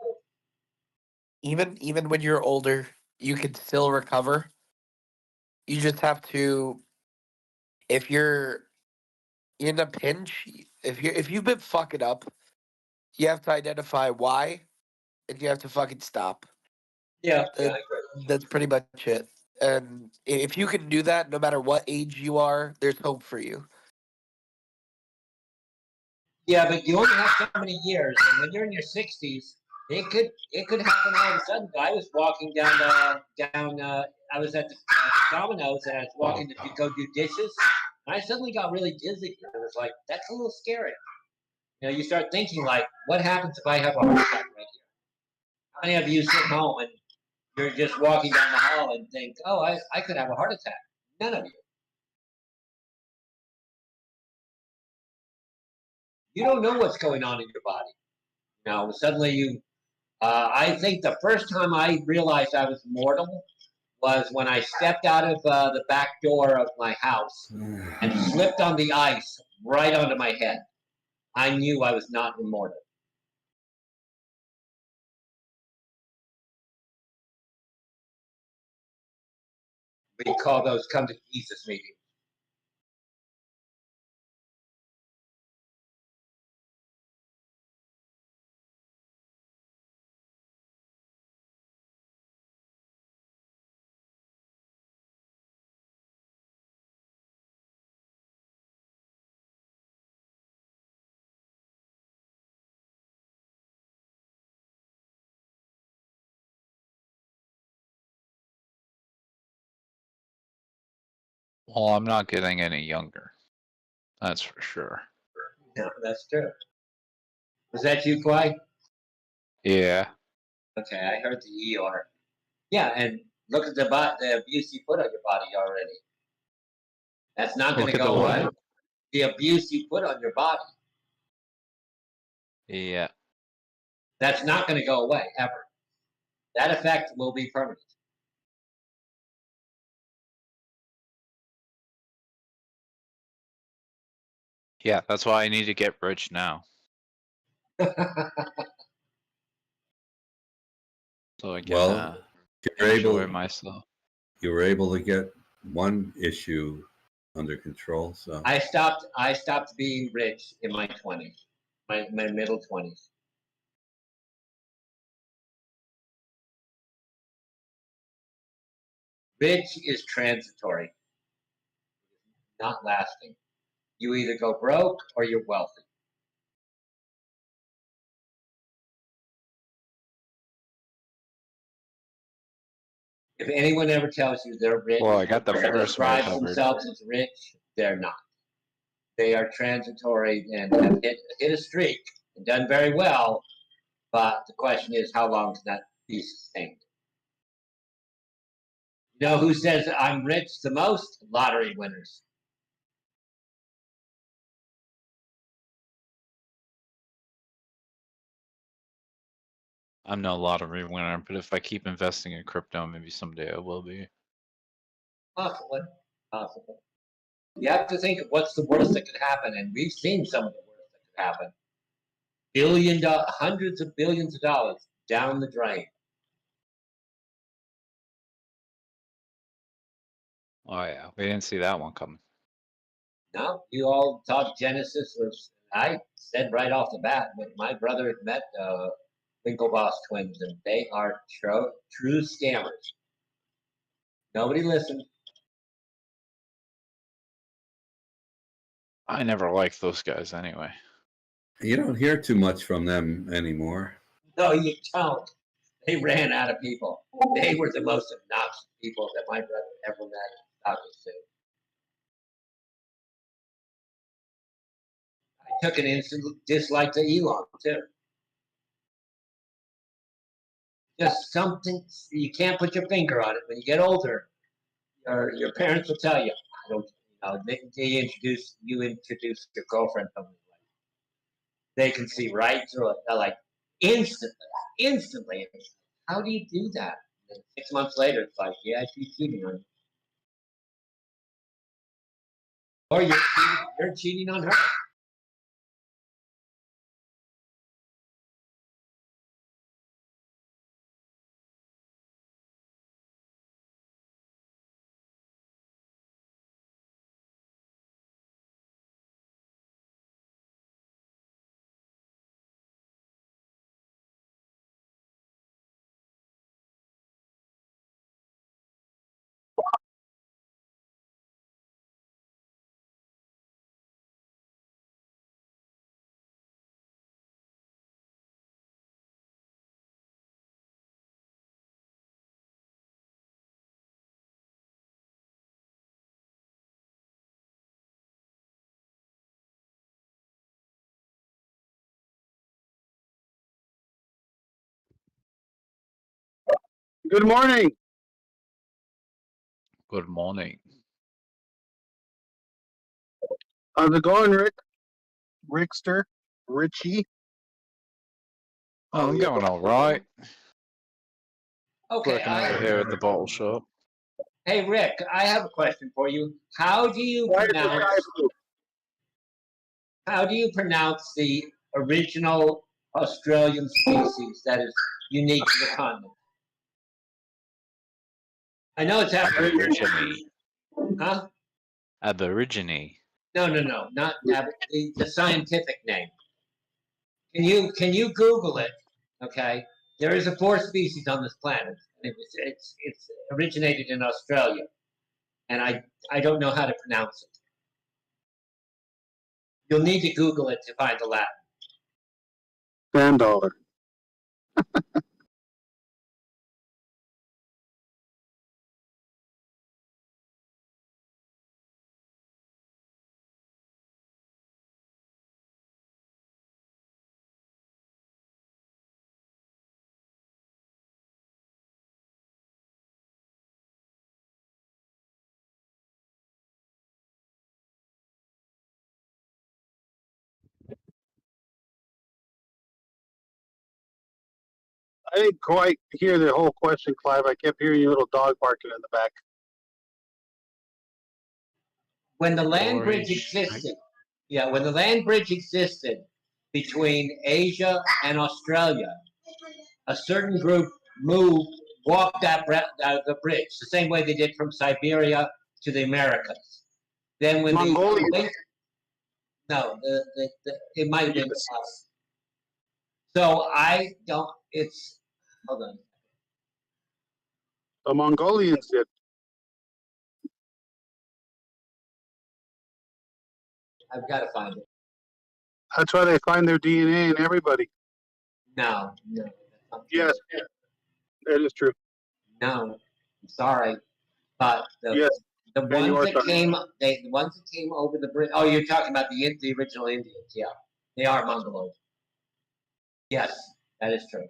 bulletproof. Even when you're older, you can still recover. You just have to, if you're in a pinch, if you've been fucking up, you have to identify why, and you have to fucking stop. Yeah, That's pretty much it. And if you can do that, no matter what age you are, there's hope for you. Yeah, but you only have so many years, and when you're in your 60s, it could happen all of a sudden. I was walking I was at the Domino's, and I was walking to go do dishes, and I suddenly got really dizzy. And I was like, that's a little scary. You know, you start thinking like, what happens if I have a heart attack right here? How many of you sit home and you're just walking down the hall and think, oh, I could have a heart attack? None of you. You don't know what's going on in your body. You know, suddenly I think the first time I realized I was mortal was when I stepped out of the back door of my house and slipped on the ice right onto my head. I knew I was not immortal. We call those come to Jesus meetings. Well, I'm not getting any younger. That's for sure. No, that's true. Was that you, Clay? Yeah. Okay, I heard the ER. Yeah, and look at the abuse you put on your body already. That's not going Look to at the go away. what? The abuse you put on your body. Yeah. That's not going to go away ever. That effect will be permanent. Yeah, that's why I need to get rich now. So I can Well, you're enjoy able, myself. you were able to get one issue under control. So I stopped being rich in my 20s, my middle 20s. Rich is transitory, not lasting. You either go broke or you're wealthy. If anyone ever tells you they're rich, Well, I got the or first one describes covered. themselves as rich, they're not. They are transitory and have hit a streak and done very well. But the question is, how long can that be sustained? You know who says I'm rich the most? Lottery winners. I'm no lottery winner, but if I keep investing in crypto, maybe someday I will be. Possibly. Possibly. You have to think of what's the worst that could happen, and we've seen some of the worst that could happen. Hundreds of billions of dollars down the drain. Oh yeah, we didn't see that one coming. No, you all thought Genesis was. I said right off the bat, but my brother had met Winklevoss twins, and they are true scammers. Nobody listened. I never liked those guys anyway. you don't hear too much from them anymore. No, you don't. They ran out of people. They were the most obnoxious people that my brother ever met and talked to. I took an instant dislike to Elon too. Just something you can't put your finger on it. When you get older, your parents will tell you. I don't. They introduce your girlfriend to them. They can see right through it. They're like instantly. How do you do that? And 6 months later, it's like, yeah, she's cheating on you, or you're cheating on her. Good morning. Good morning. How's it going, Rick? Rickster? Richie? Oh, I'm going all right. Okay, Working over here at the bottle shop. Hey, Rick, I have a question for you. How do you pronounce the original Australian species that is unique to the continent? I know it's Aborigine. Huh? Aborigine. No, not the scientific name. Can you Google it? Okay, there is a fourth species on this planet. It's originated in Australia, and I don't know how to pronounce it. You'll need to Google it to find the Latin. $10. I didn't quite hear the whole question, Clive. I kept hearing your little dog barking in the back. When the land bridge existed, when the land bridge existed between Asia and Australia, a certain group walked the bridge, the same way they did from Siberia to the Americas. Then when it might have been us. So I don't. Hold on. The Mongolians did. I've got to find it. That's why they find their DNA in everybody. No. Yes, that is true. No, I'm sorry, but the ones that came over the bridge. Oh, you're talking about the original Indians? Yeah, they are Mongoloid. Yes, that is true.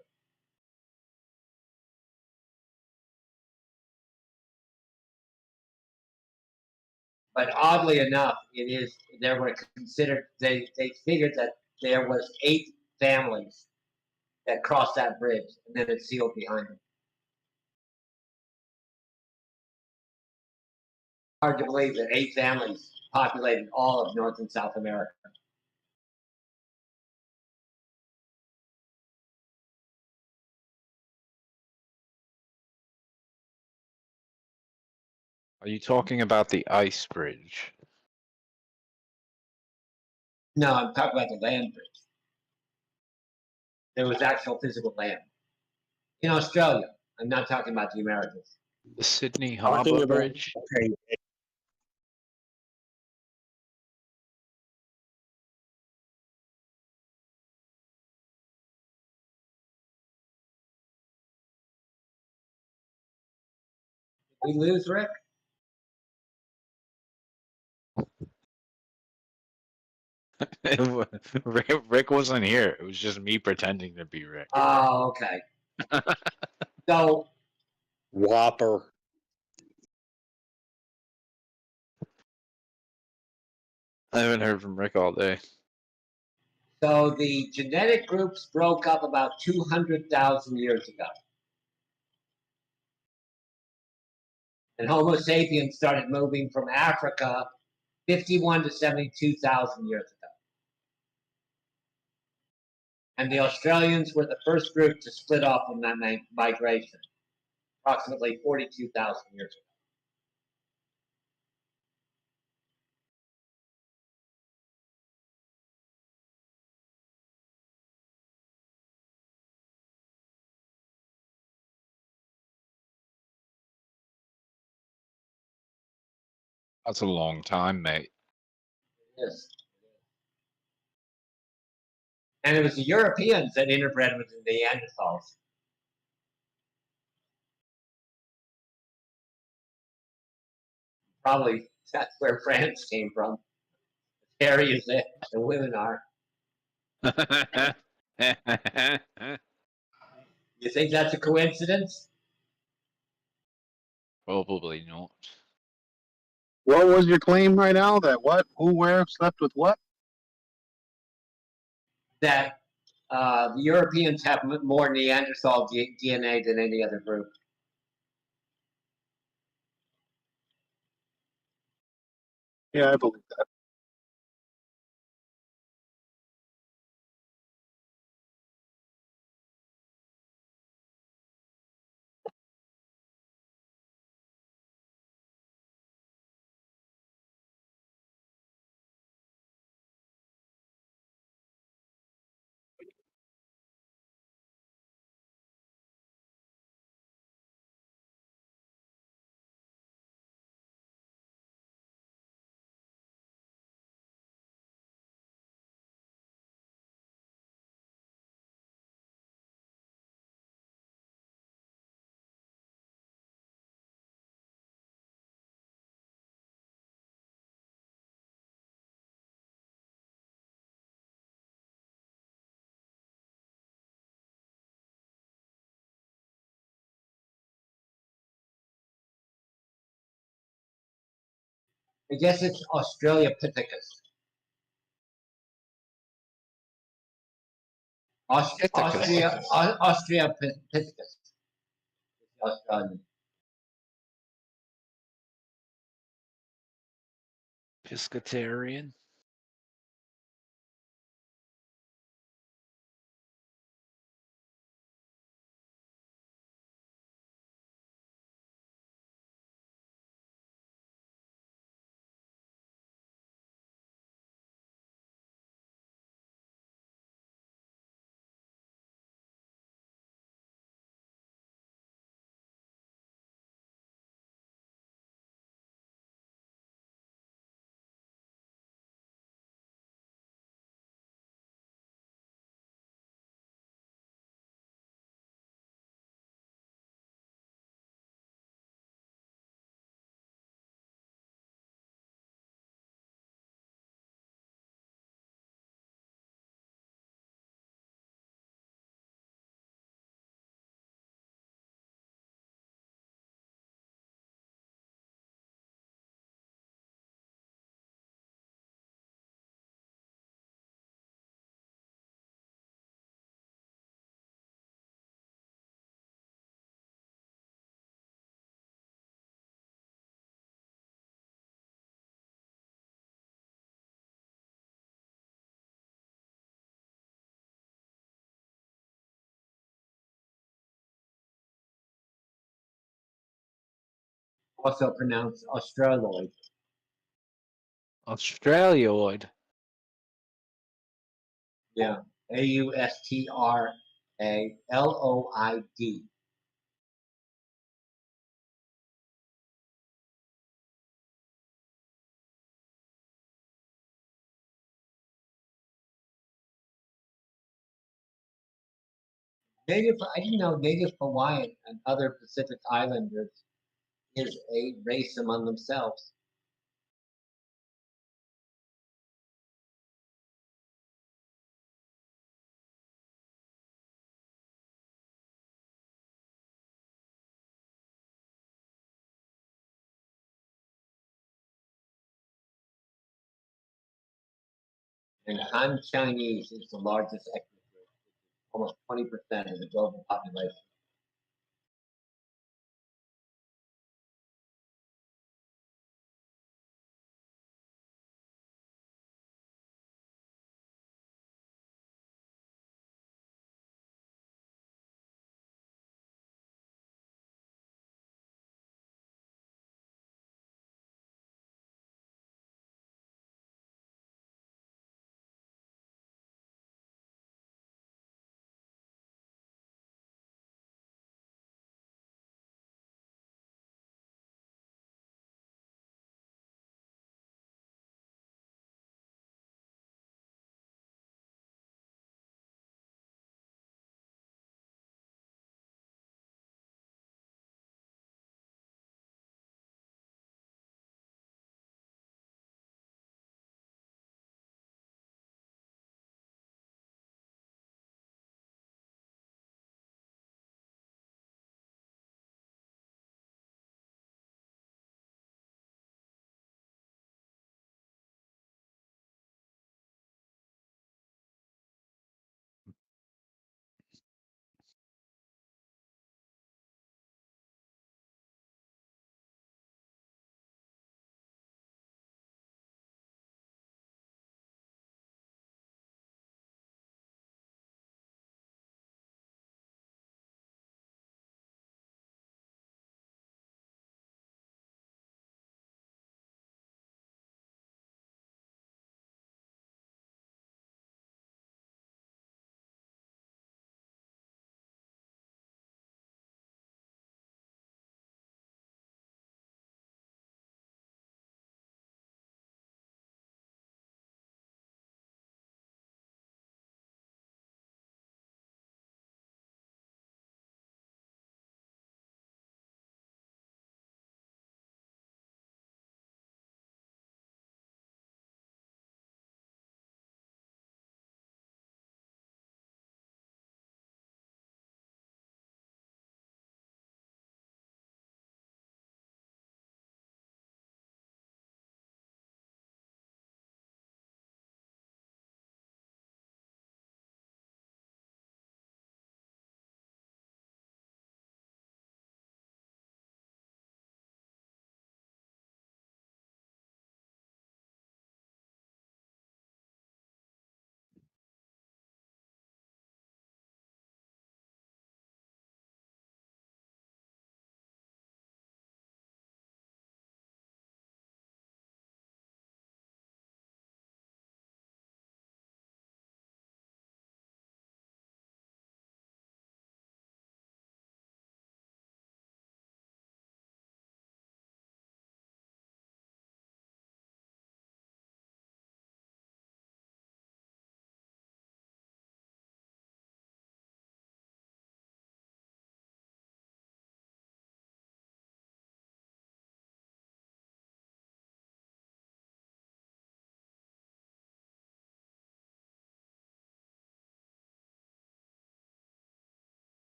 But oddly enough, they figured that there was 8 families that crossed that bridge, and then it's sealed behind them. Hard to believe that 8 families populated all of North and South America. Are you talking about the ice bridge? No, I'm talking about the land bridge. There was actual physical land in Australia. I'm not talking about the Americas. The Sydney Harbour Bridge? Did we lose Rick? Rick wasn't here. It was just me pretending to be Rick. Oh, okay. So Whopper. I haven't heard from Rick all day. So the genetic groups broke up about 200,000 years ago. And Homo sapiens started moving from Africa 51 to 72,000 years ago. And the Australians were the first group to split off from that migration, approximately 42,000 years ago. That's a long time, mate. Yes. And it was the Europeans that interbred with the Neanderthals. Probably that's where France came from. As hairy as the women are. You think that's a coincidence? Probably not. What was your claim right now? That what? Who, where, slept with what? That the Europeans have more Neanderthal DNA than any other group. Yeah, I believe that. I guess it's Australopithecus. Australopithecus. Australian. Pescatarian. Also pronounced Australoid. Australioid. Yeah. Australoid. Native, I didn't know Native Hawaiian and other Pacific Islanders is a race among themselves. And Han Chinese is the largest ethnic group, almost 20% of the global population.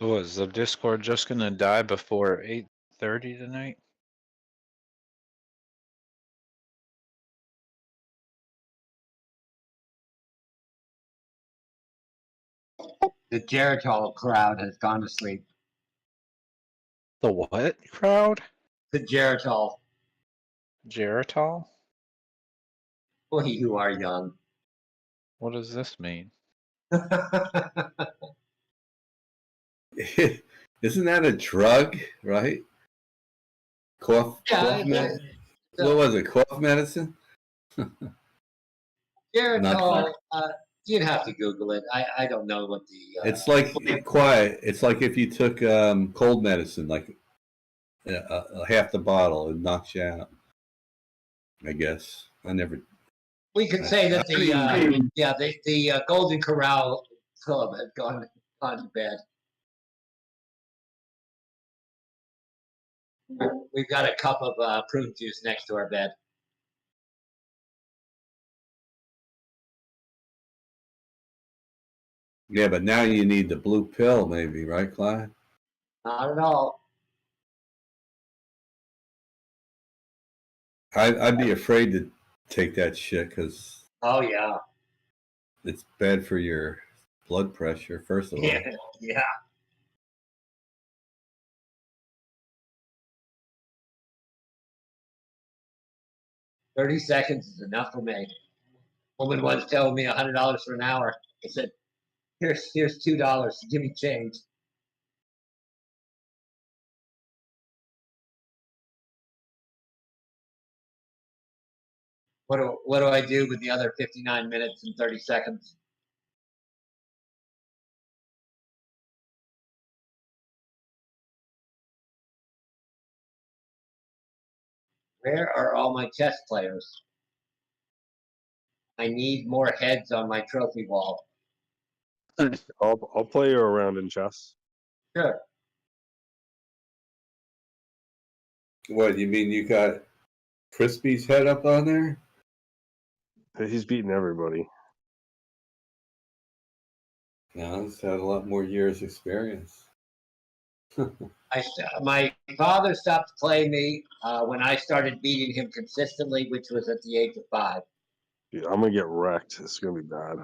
So is the Discord just gonna die before 8:30 tonight? The Geritol crowd has gone to sleep. The what crowd? The Geritol. Geritol? Boy, you are young. What does this mean? Isn't that a drug, right? Cough medicine? What was it? Cough medicine? Geritol, you'd have to Google it. I don't know what the. It's like quiet. It's like if you took cold medicine, like half the bottle, it knocks you out. I guess I never. We could say that the Golden Corral Club had gone to bed. We've got a cup of prune juice next to our bed. Yeah, but now you need the blue pill, maybe, right, Clyde? Not at all. I'd be afraid to take that shit because. Oh yeah. It's bad for your blood pressure, first of all. Yeah. 30 seconds is enough for me. Woman once told me $100 for an hour. I said, here's $2. Give me change. What do I do with the other 59 minutes and 30 seconds? Where are all my chess players? I need more heads on my trophy wall. I'll play you around in chess. Sure. What, you mean you got Crispy's head up on there? He's beating everybody. No, he's had a lot more years experience. My father stopped playing me when I started beating him consistently, which was at the age of 5. Dude, I'm gonna get wrecked. It's gonna be bad.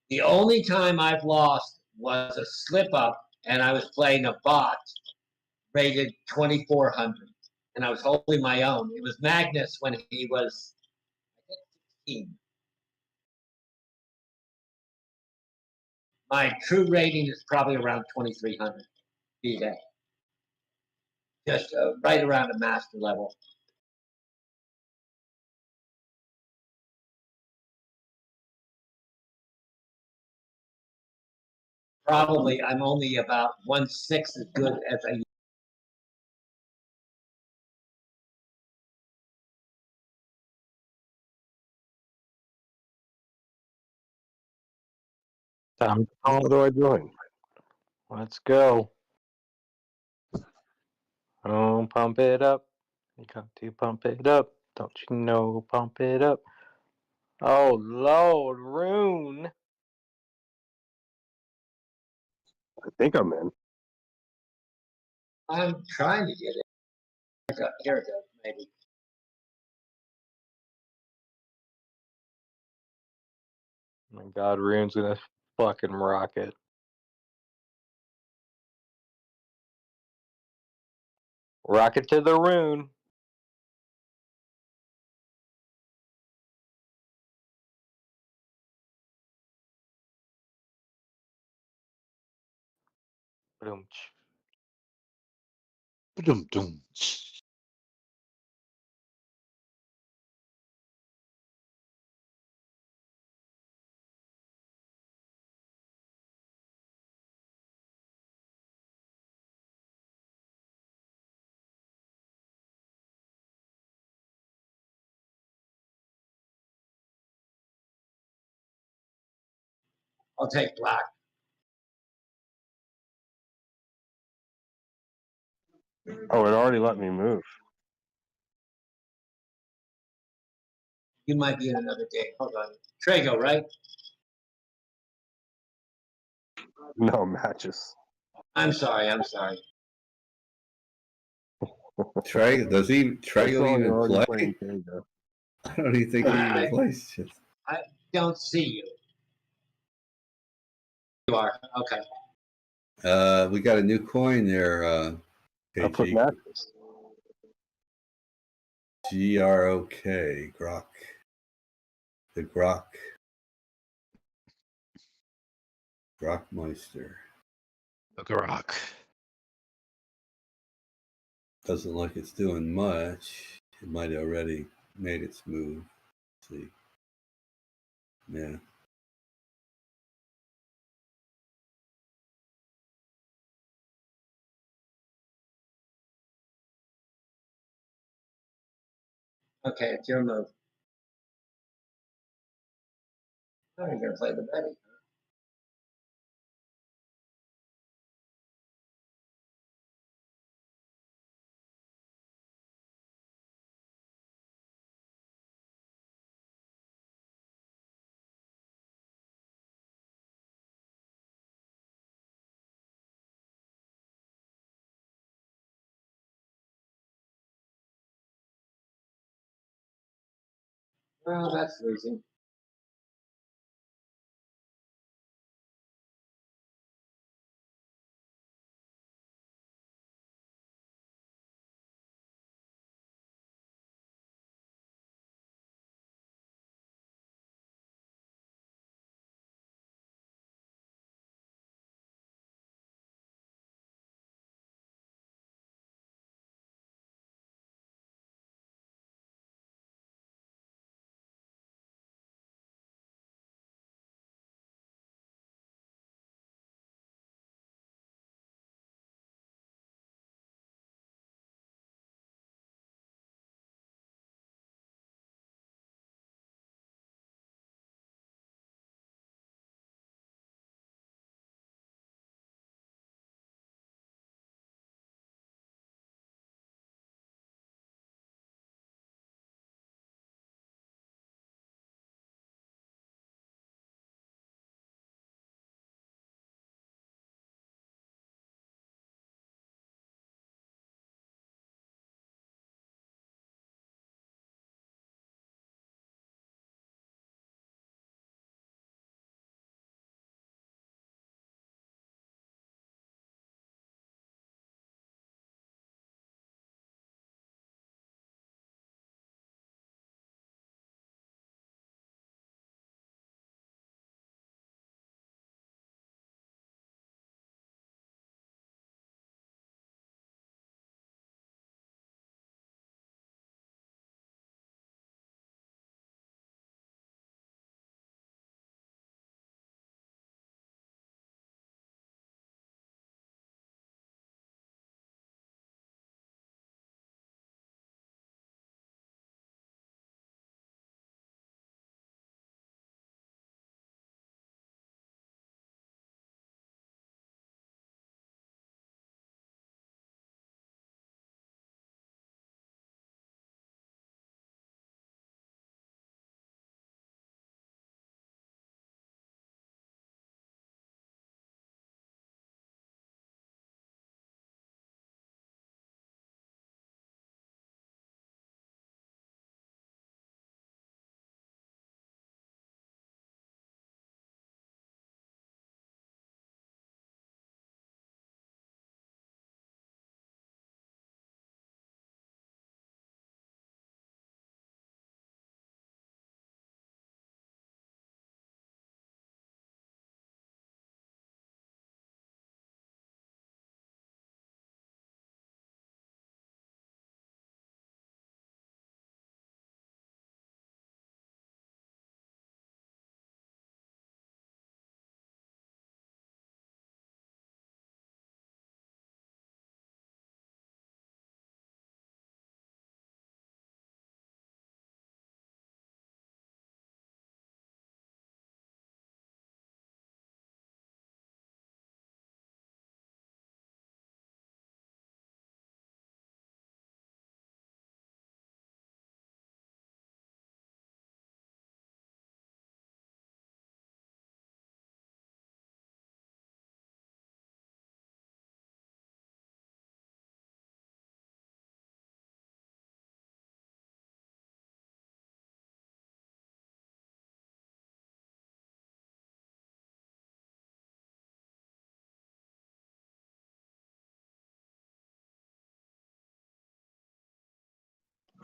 The only time I've lost was a slip up, and I was playing a bot rated 2400, and I was holding my own. It was Magnus when he was, I think, 16. My true rating is probably around 2300 BA. Just right around a master level. Probably I'm only about 1/6 as good as I. How do I join? Let's go. Oh, pump it up. You got to pump it up. Don't you know? Pump it up. Oh, Lord, Rune. I think I'm in. I'm trying to get it. Here it goes, maybe. Oh my God, Rune's gonna fucking rock it. Rocket to the Rune. Boom. Ba-dum-dum. I'll take black. Oh, it already let me move. You might be in another game. Hold on. Trago, right? No matches. I'm sorry. I'm sorry. Trey, does he? Trey That's will all even you're already play? playing Kega. I don't even think he even plays. Shit. I don't see you. You are okay. We got a new coin there. I put KG. matches. GROK. Grok. The Grok. Grokmeister. The Grok. Doesn't look it's doing much. It might have already made its move. Let's see. Yeah. Okay, it's your move. Oh, you're gonna play the Betty. Well, that's losing.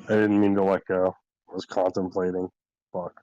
I didn't mean to let go. I was contemplating. Fuck.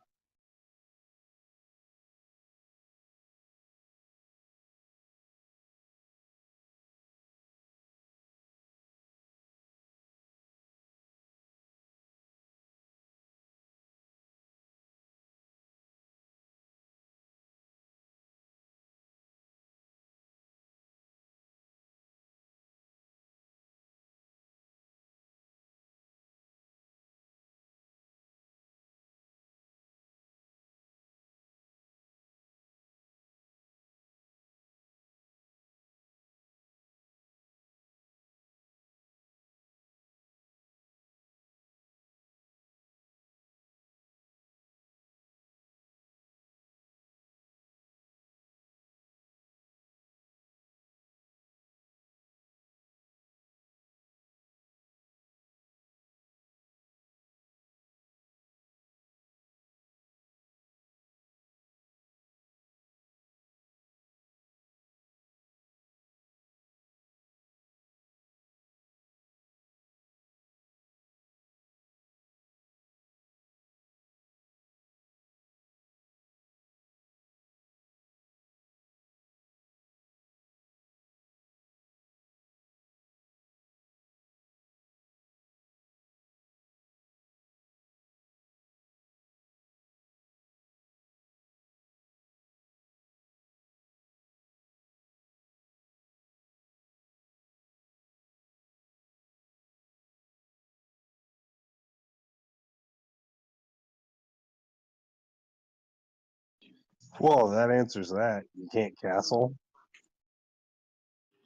Well, that answers that. You can't castle.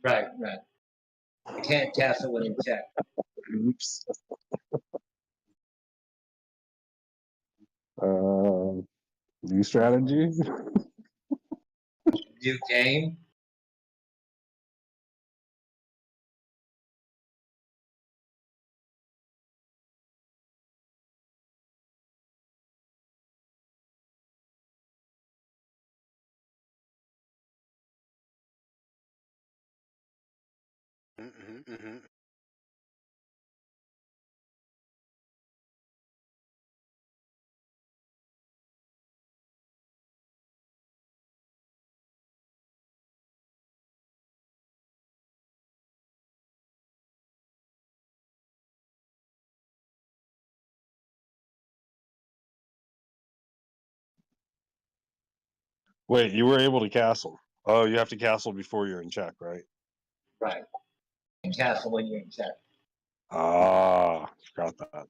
Right, right. I can't castle when in check. Oops. New strategy. New game. Wait, you were able to castle. Oh, you have to castle before you're in check, right? Right. And castle when you're in check. Ah, forgot that.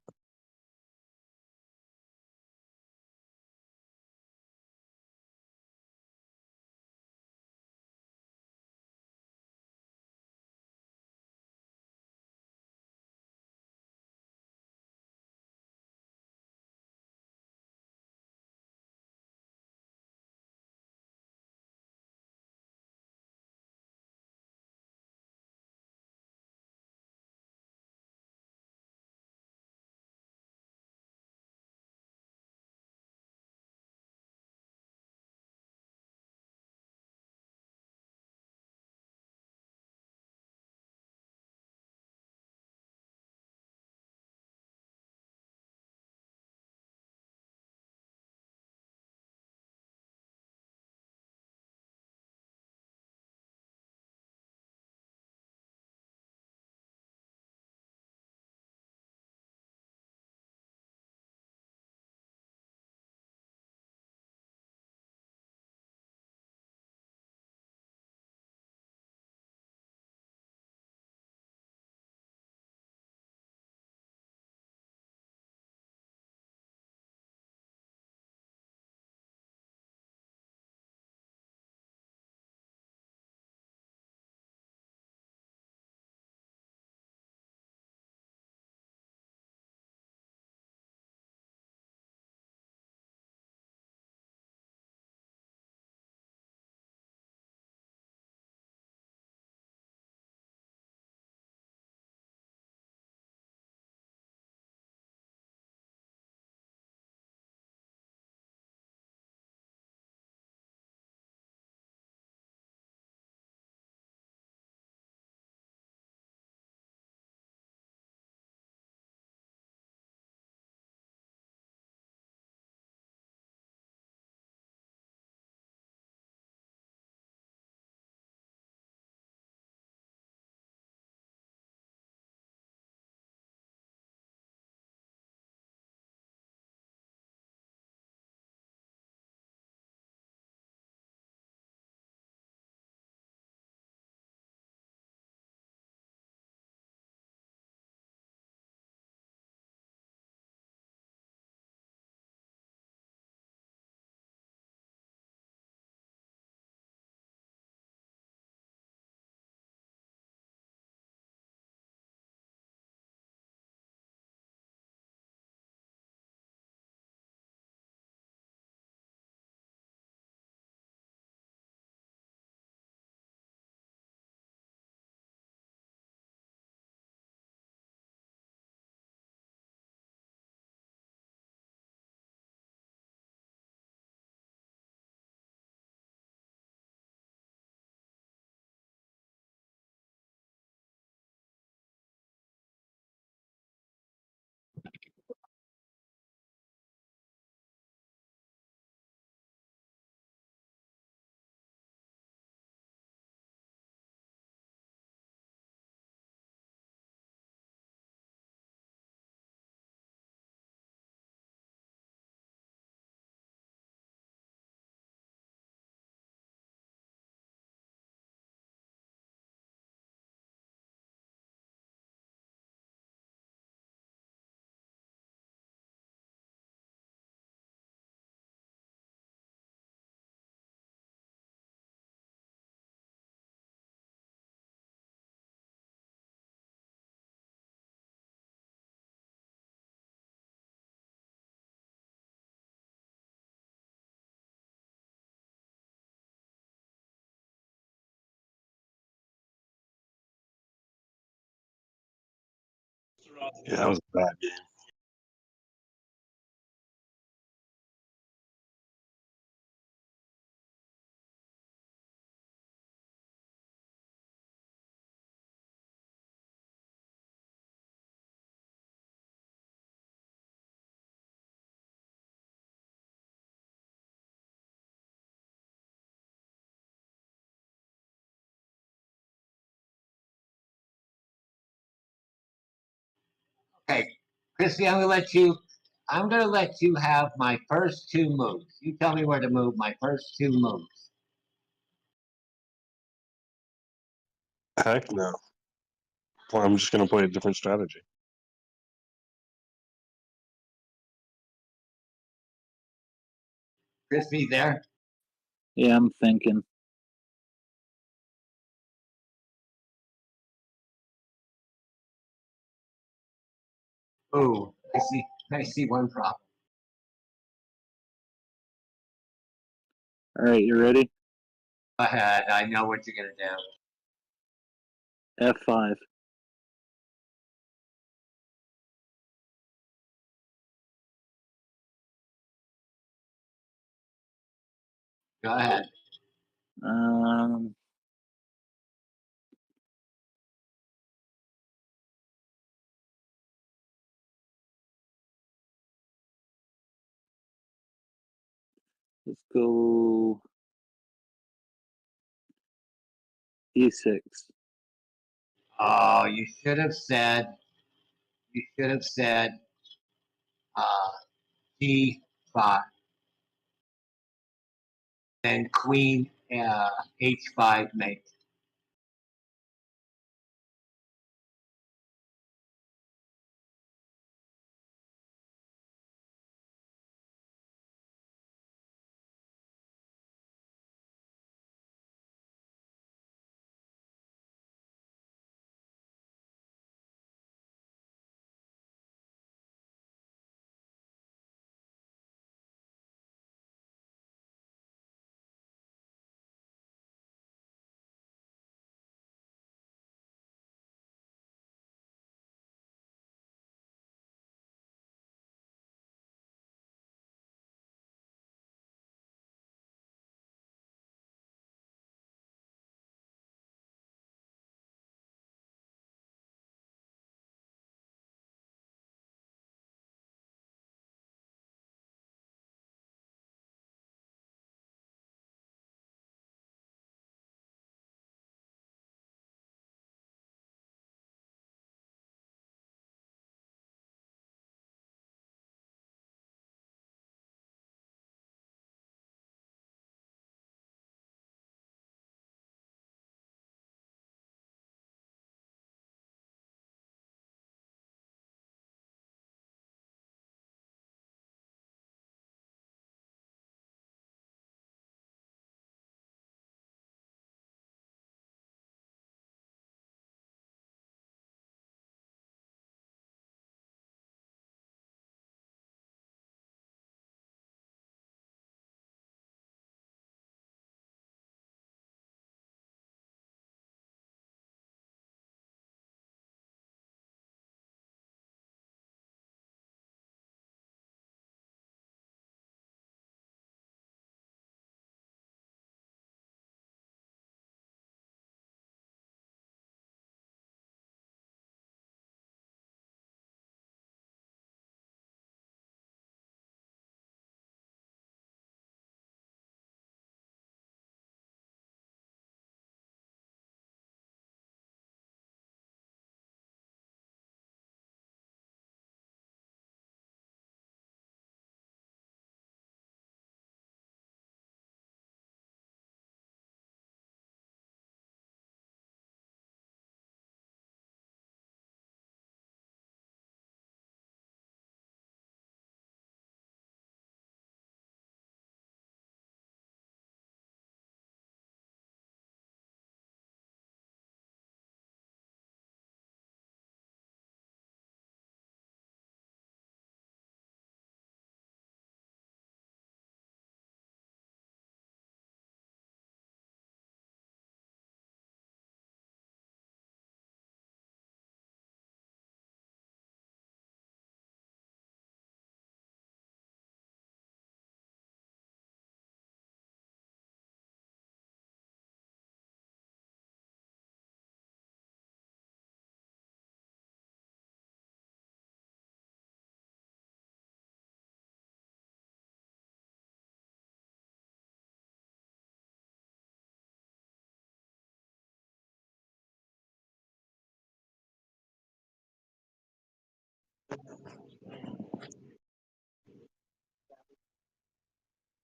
Yeah, that was a bad game. Okay, Chrissy, I'm gonna let you have my first two moves. You tell me where to move my first two moves. Heck no. Well, I'm just gonna play a different strategy. Chrissy, there? Yeah, I'm thinking. Ooh, I see one problem. All right, you ready? Go ahead, I know what you're gonna do. F5. Go ahead. Um, let's go E6. Oh, you should have said uh D5. Then Queen H5 mate.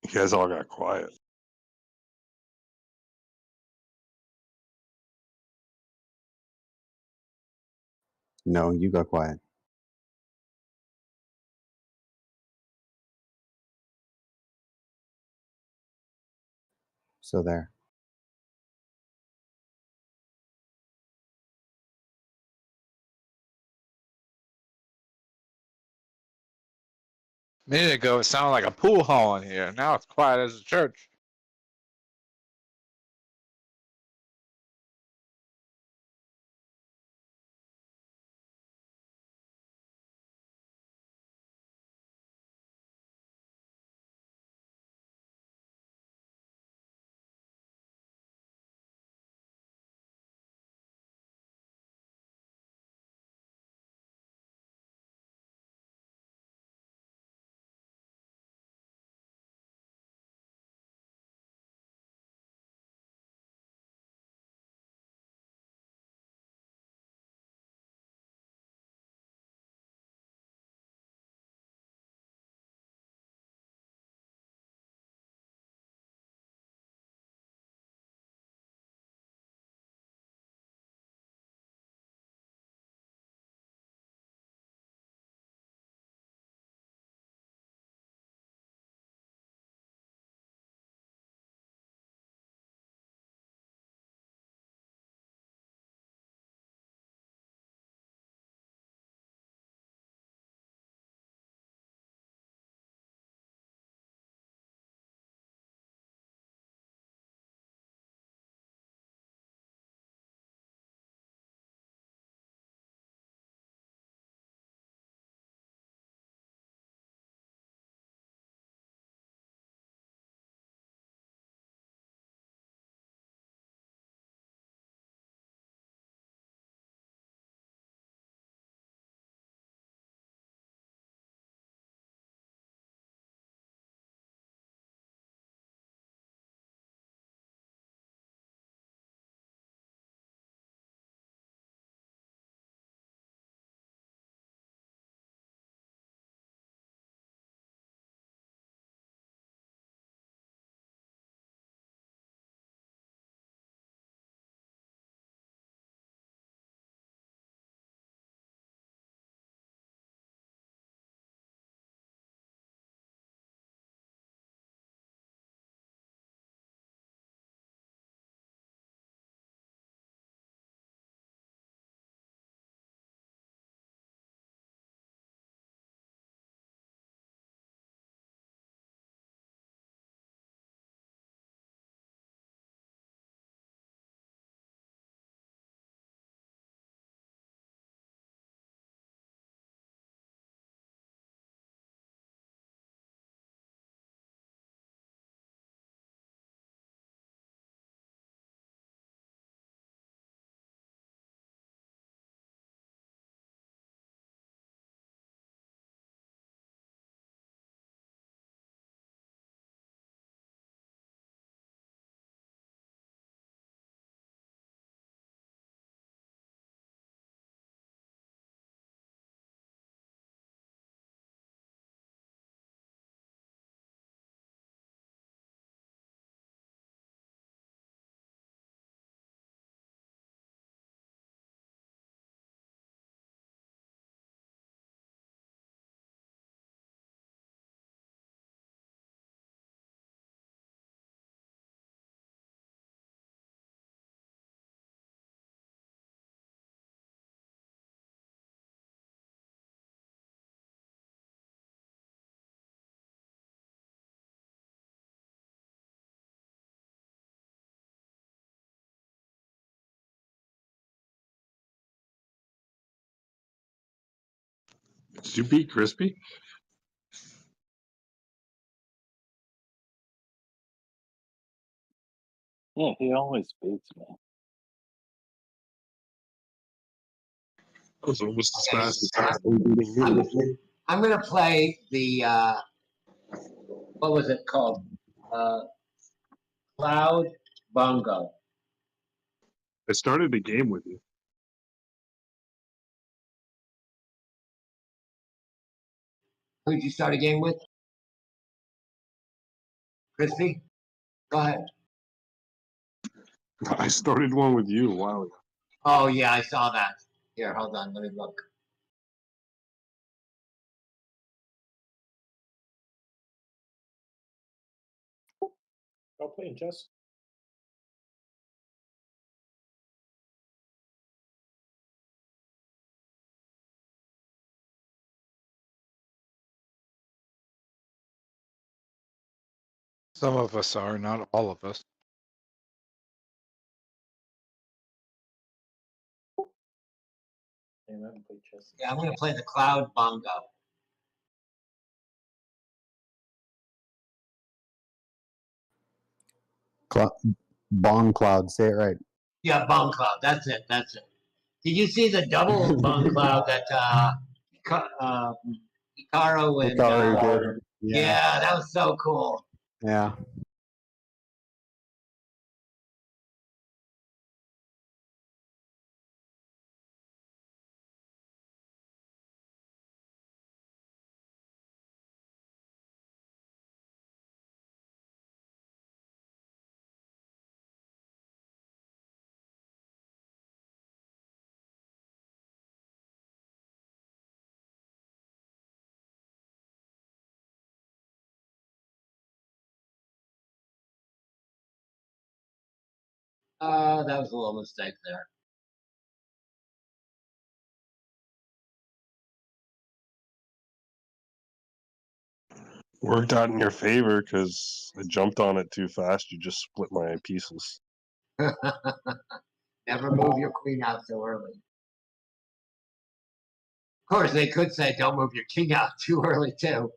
You guys all got quiet. No, you got quiet. So there. A minute ago, it sounded like a pool hall in here. Now it's quiet as a church. Did you beat Crispy? Yeah, he always beats me. That was almost as Okay, fast as beating me. I'm gonna play the what was it called? Cloud Bongo. I started a game with you. Who'd you start a game with? Crispy, go ahead. I started one with you a while ago. Oh yeah, I saw that. Here, hold on, let me look. I'll play chess. Some of us are, not all of us. And I haven't played chess. Yeah, I'm gonna play the Cloud Bongo. Bong cloud. Say it right. Yeah, Bong Cloud. That's it. That's it. Did you see the double Bong Cloud that Hikaru and Hikaru did. yeah, that was so cool. Yeah. That was a little mistake there. Worked out in your favor because I jumped on it too fast. You just split my pieces. Never move your queen out so early. Of course, they could say don't move your king out too early too.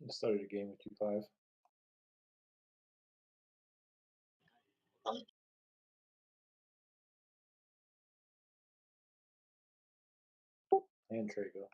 I started a game with 2-5. And Trago.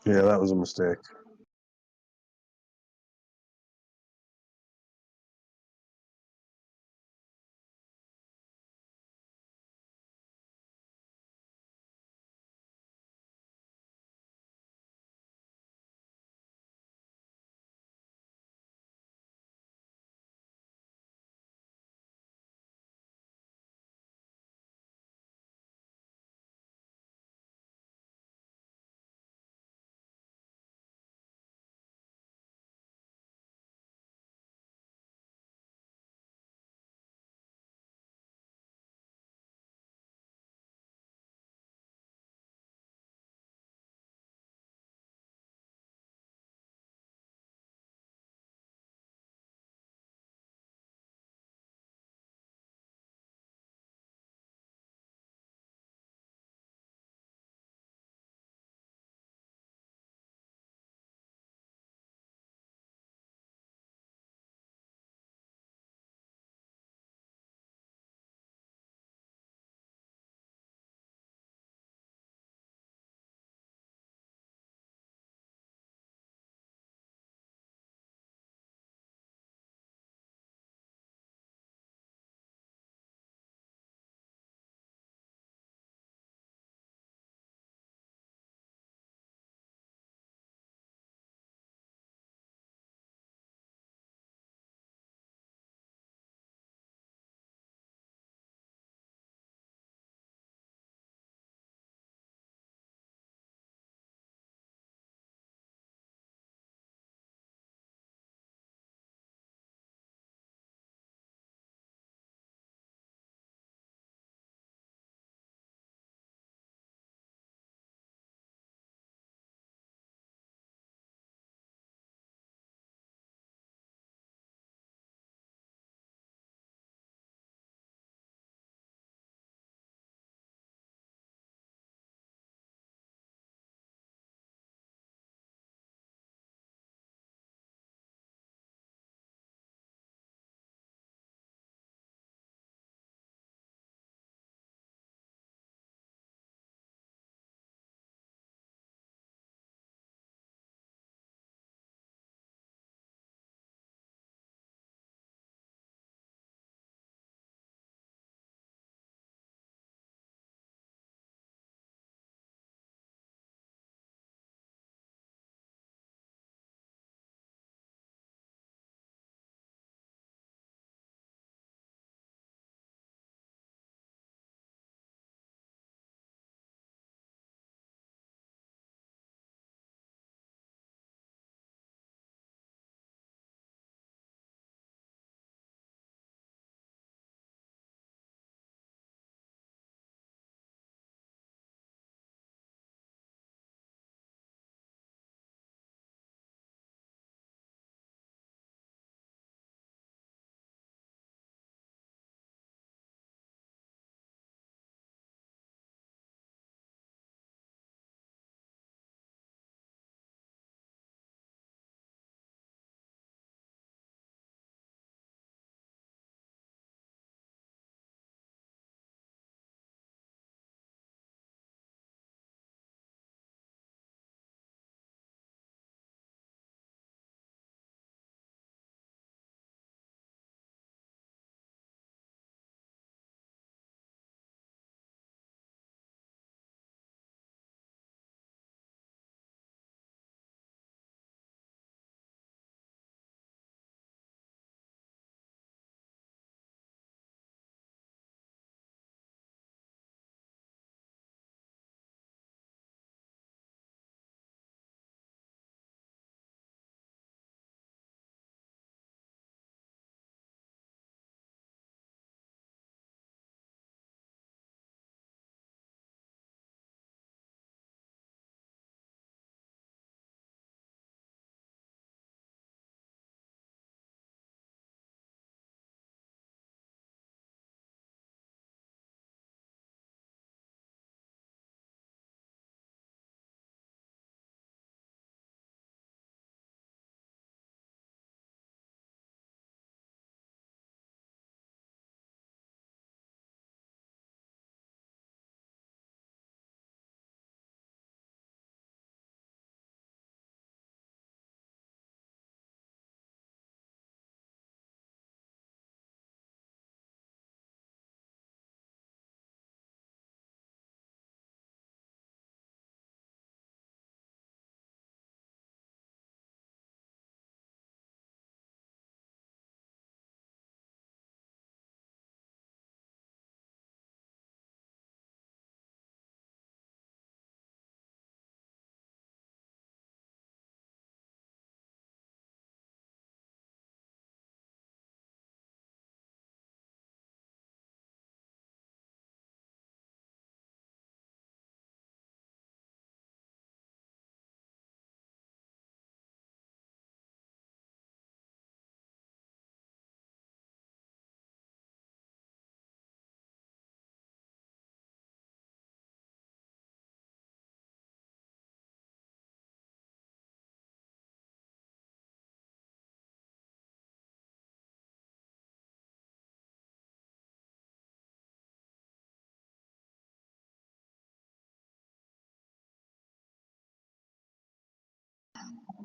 Yeah, that was a mistake.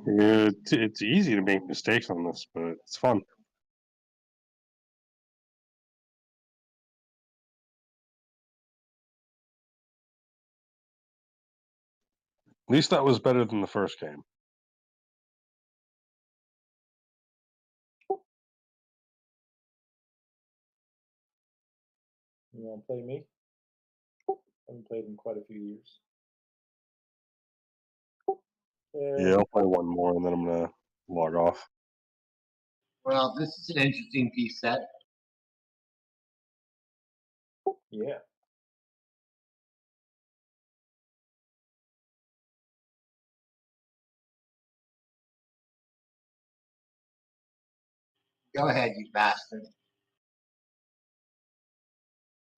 It's easy to make mistakes on this, but it's fun. At least that was better than the first game. You want to play me? Haven't played in quite a few years. Yeah, I'll play one more and then I'm gonna log off. Well, this is an interesting piece set. Yeah. Go ahead, you bastard.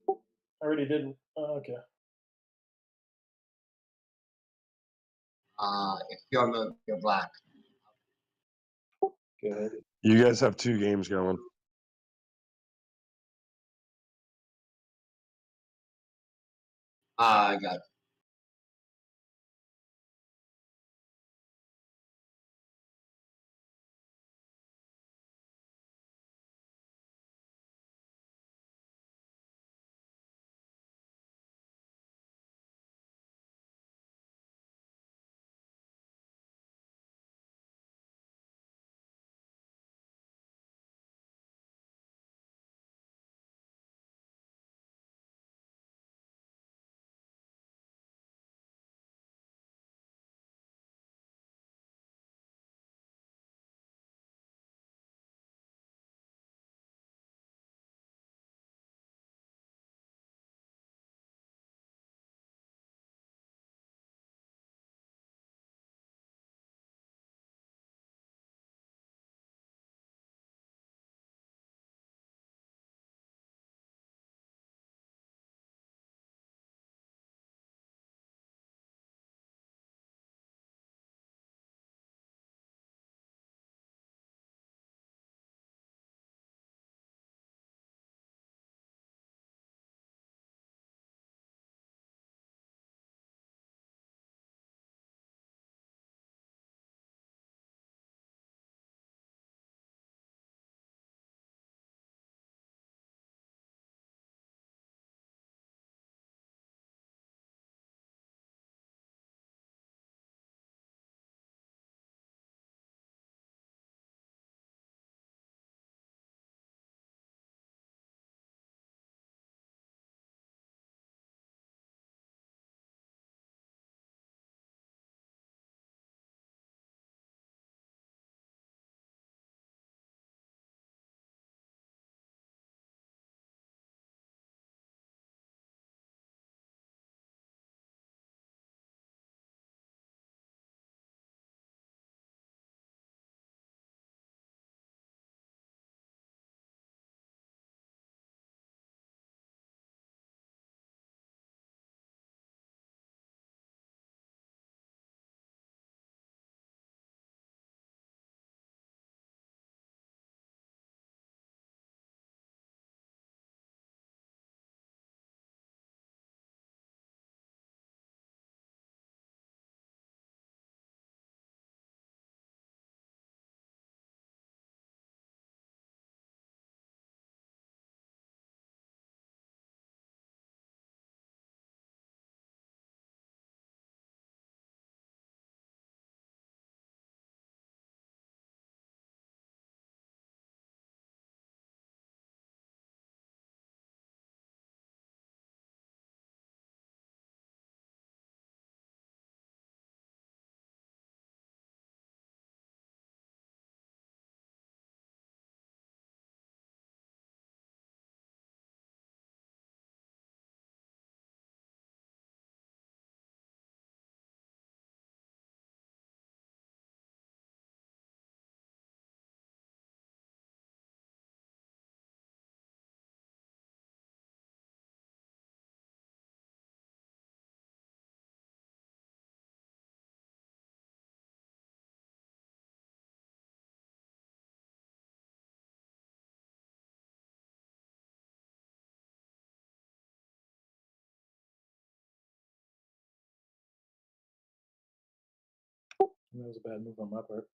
I already didn't. Oh, okay. It's your move. You're black. Go ahead. You guys have 2 games going. I got it. That was a bad move on my part.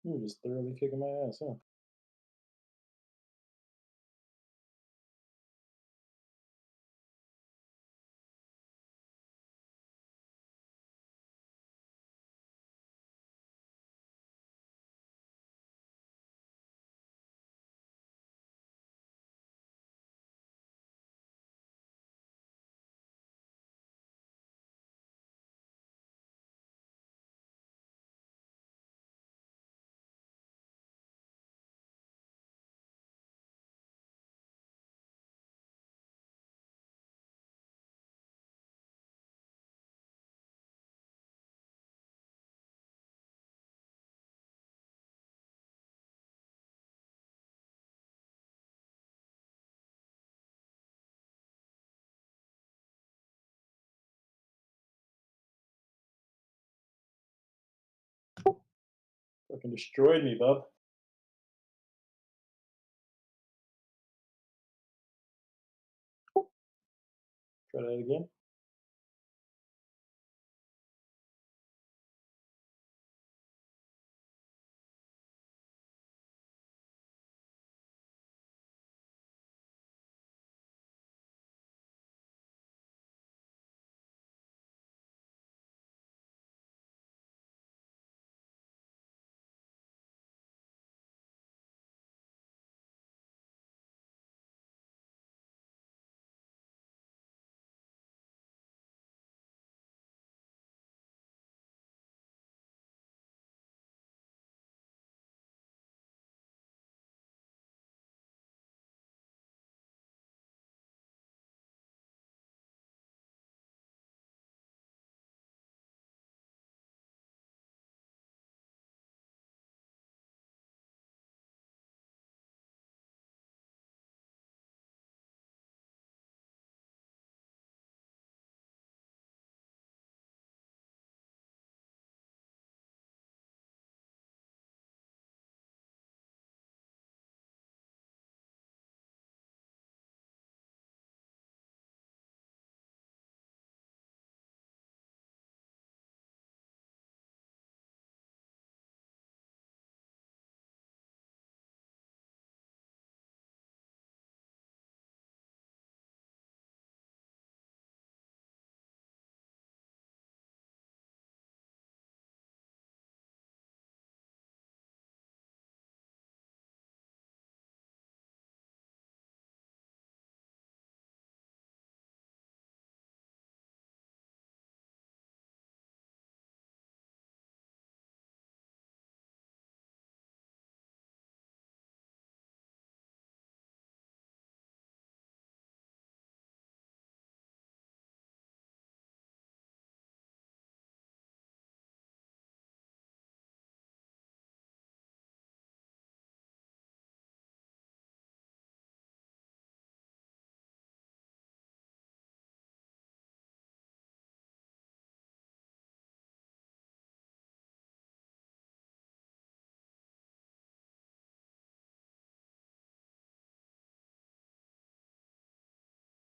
You were just thoroughly kicking my ass, huh? fucking destroyed me, bub. Try that again.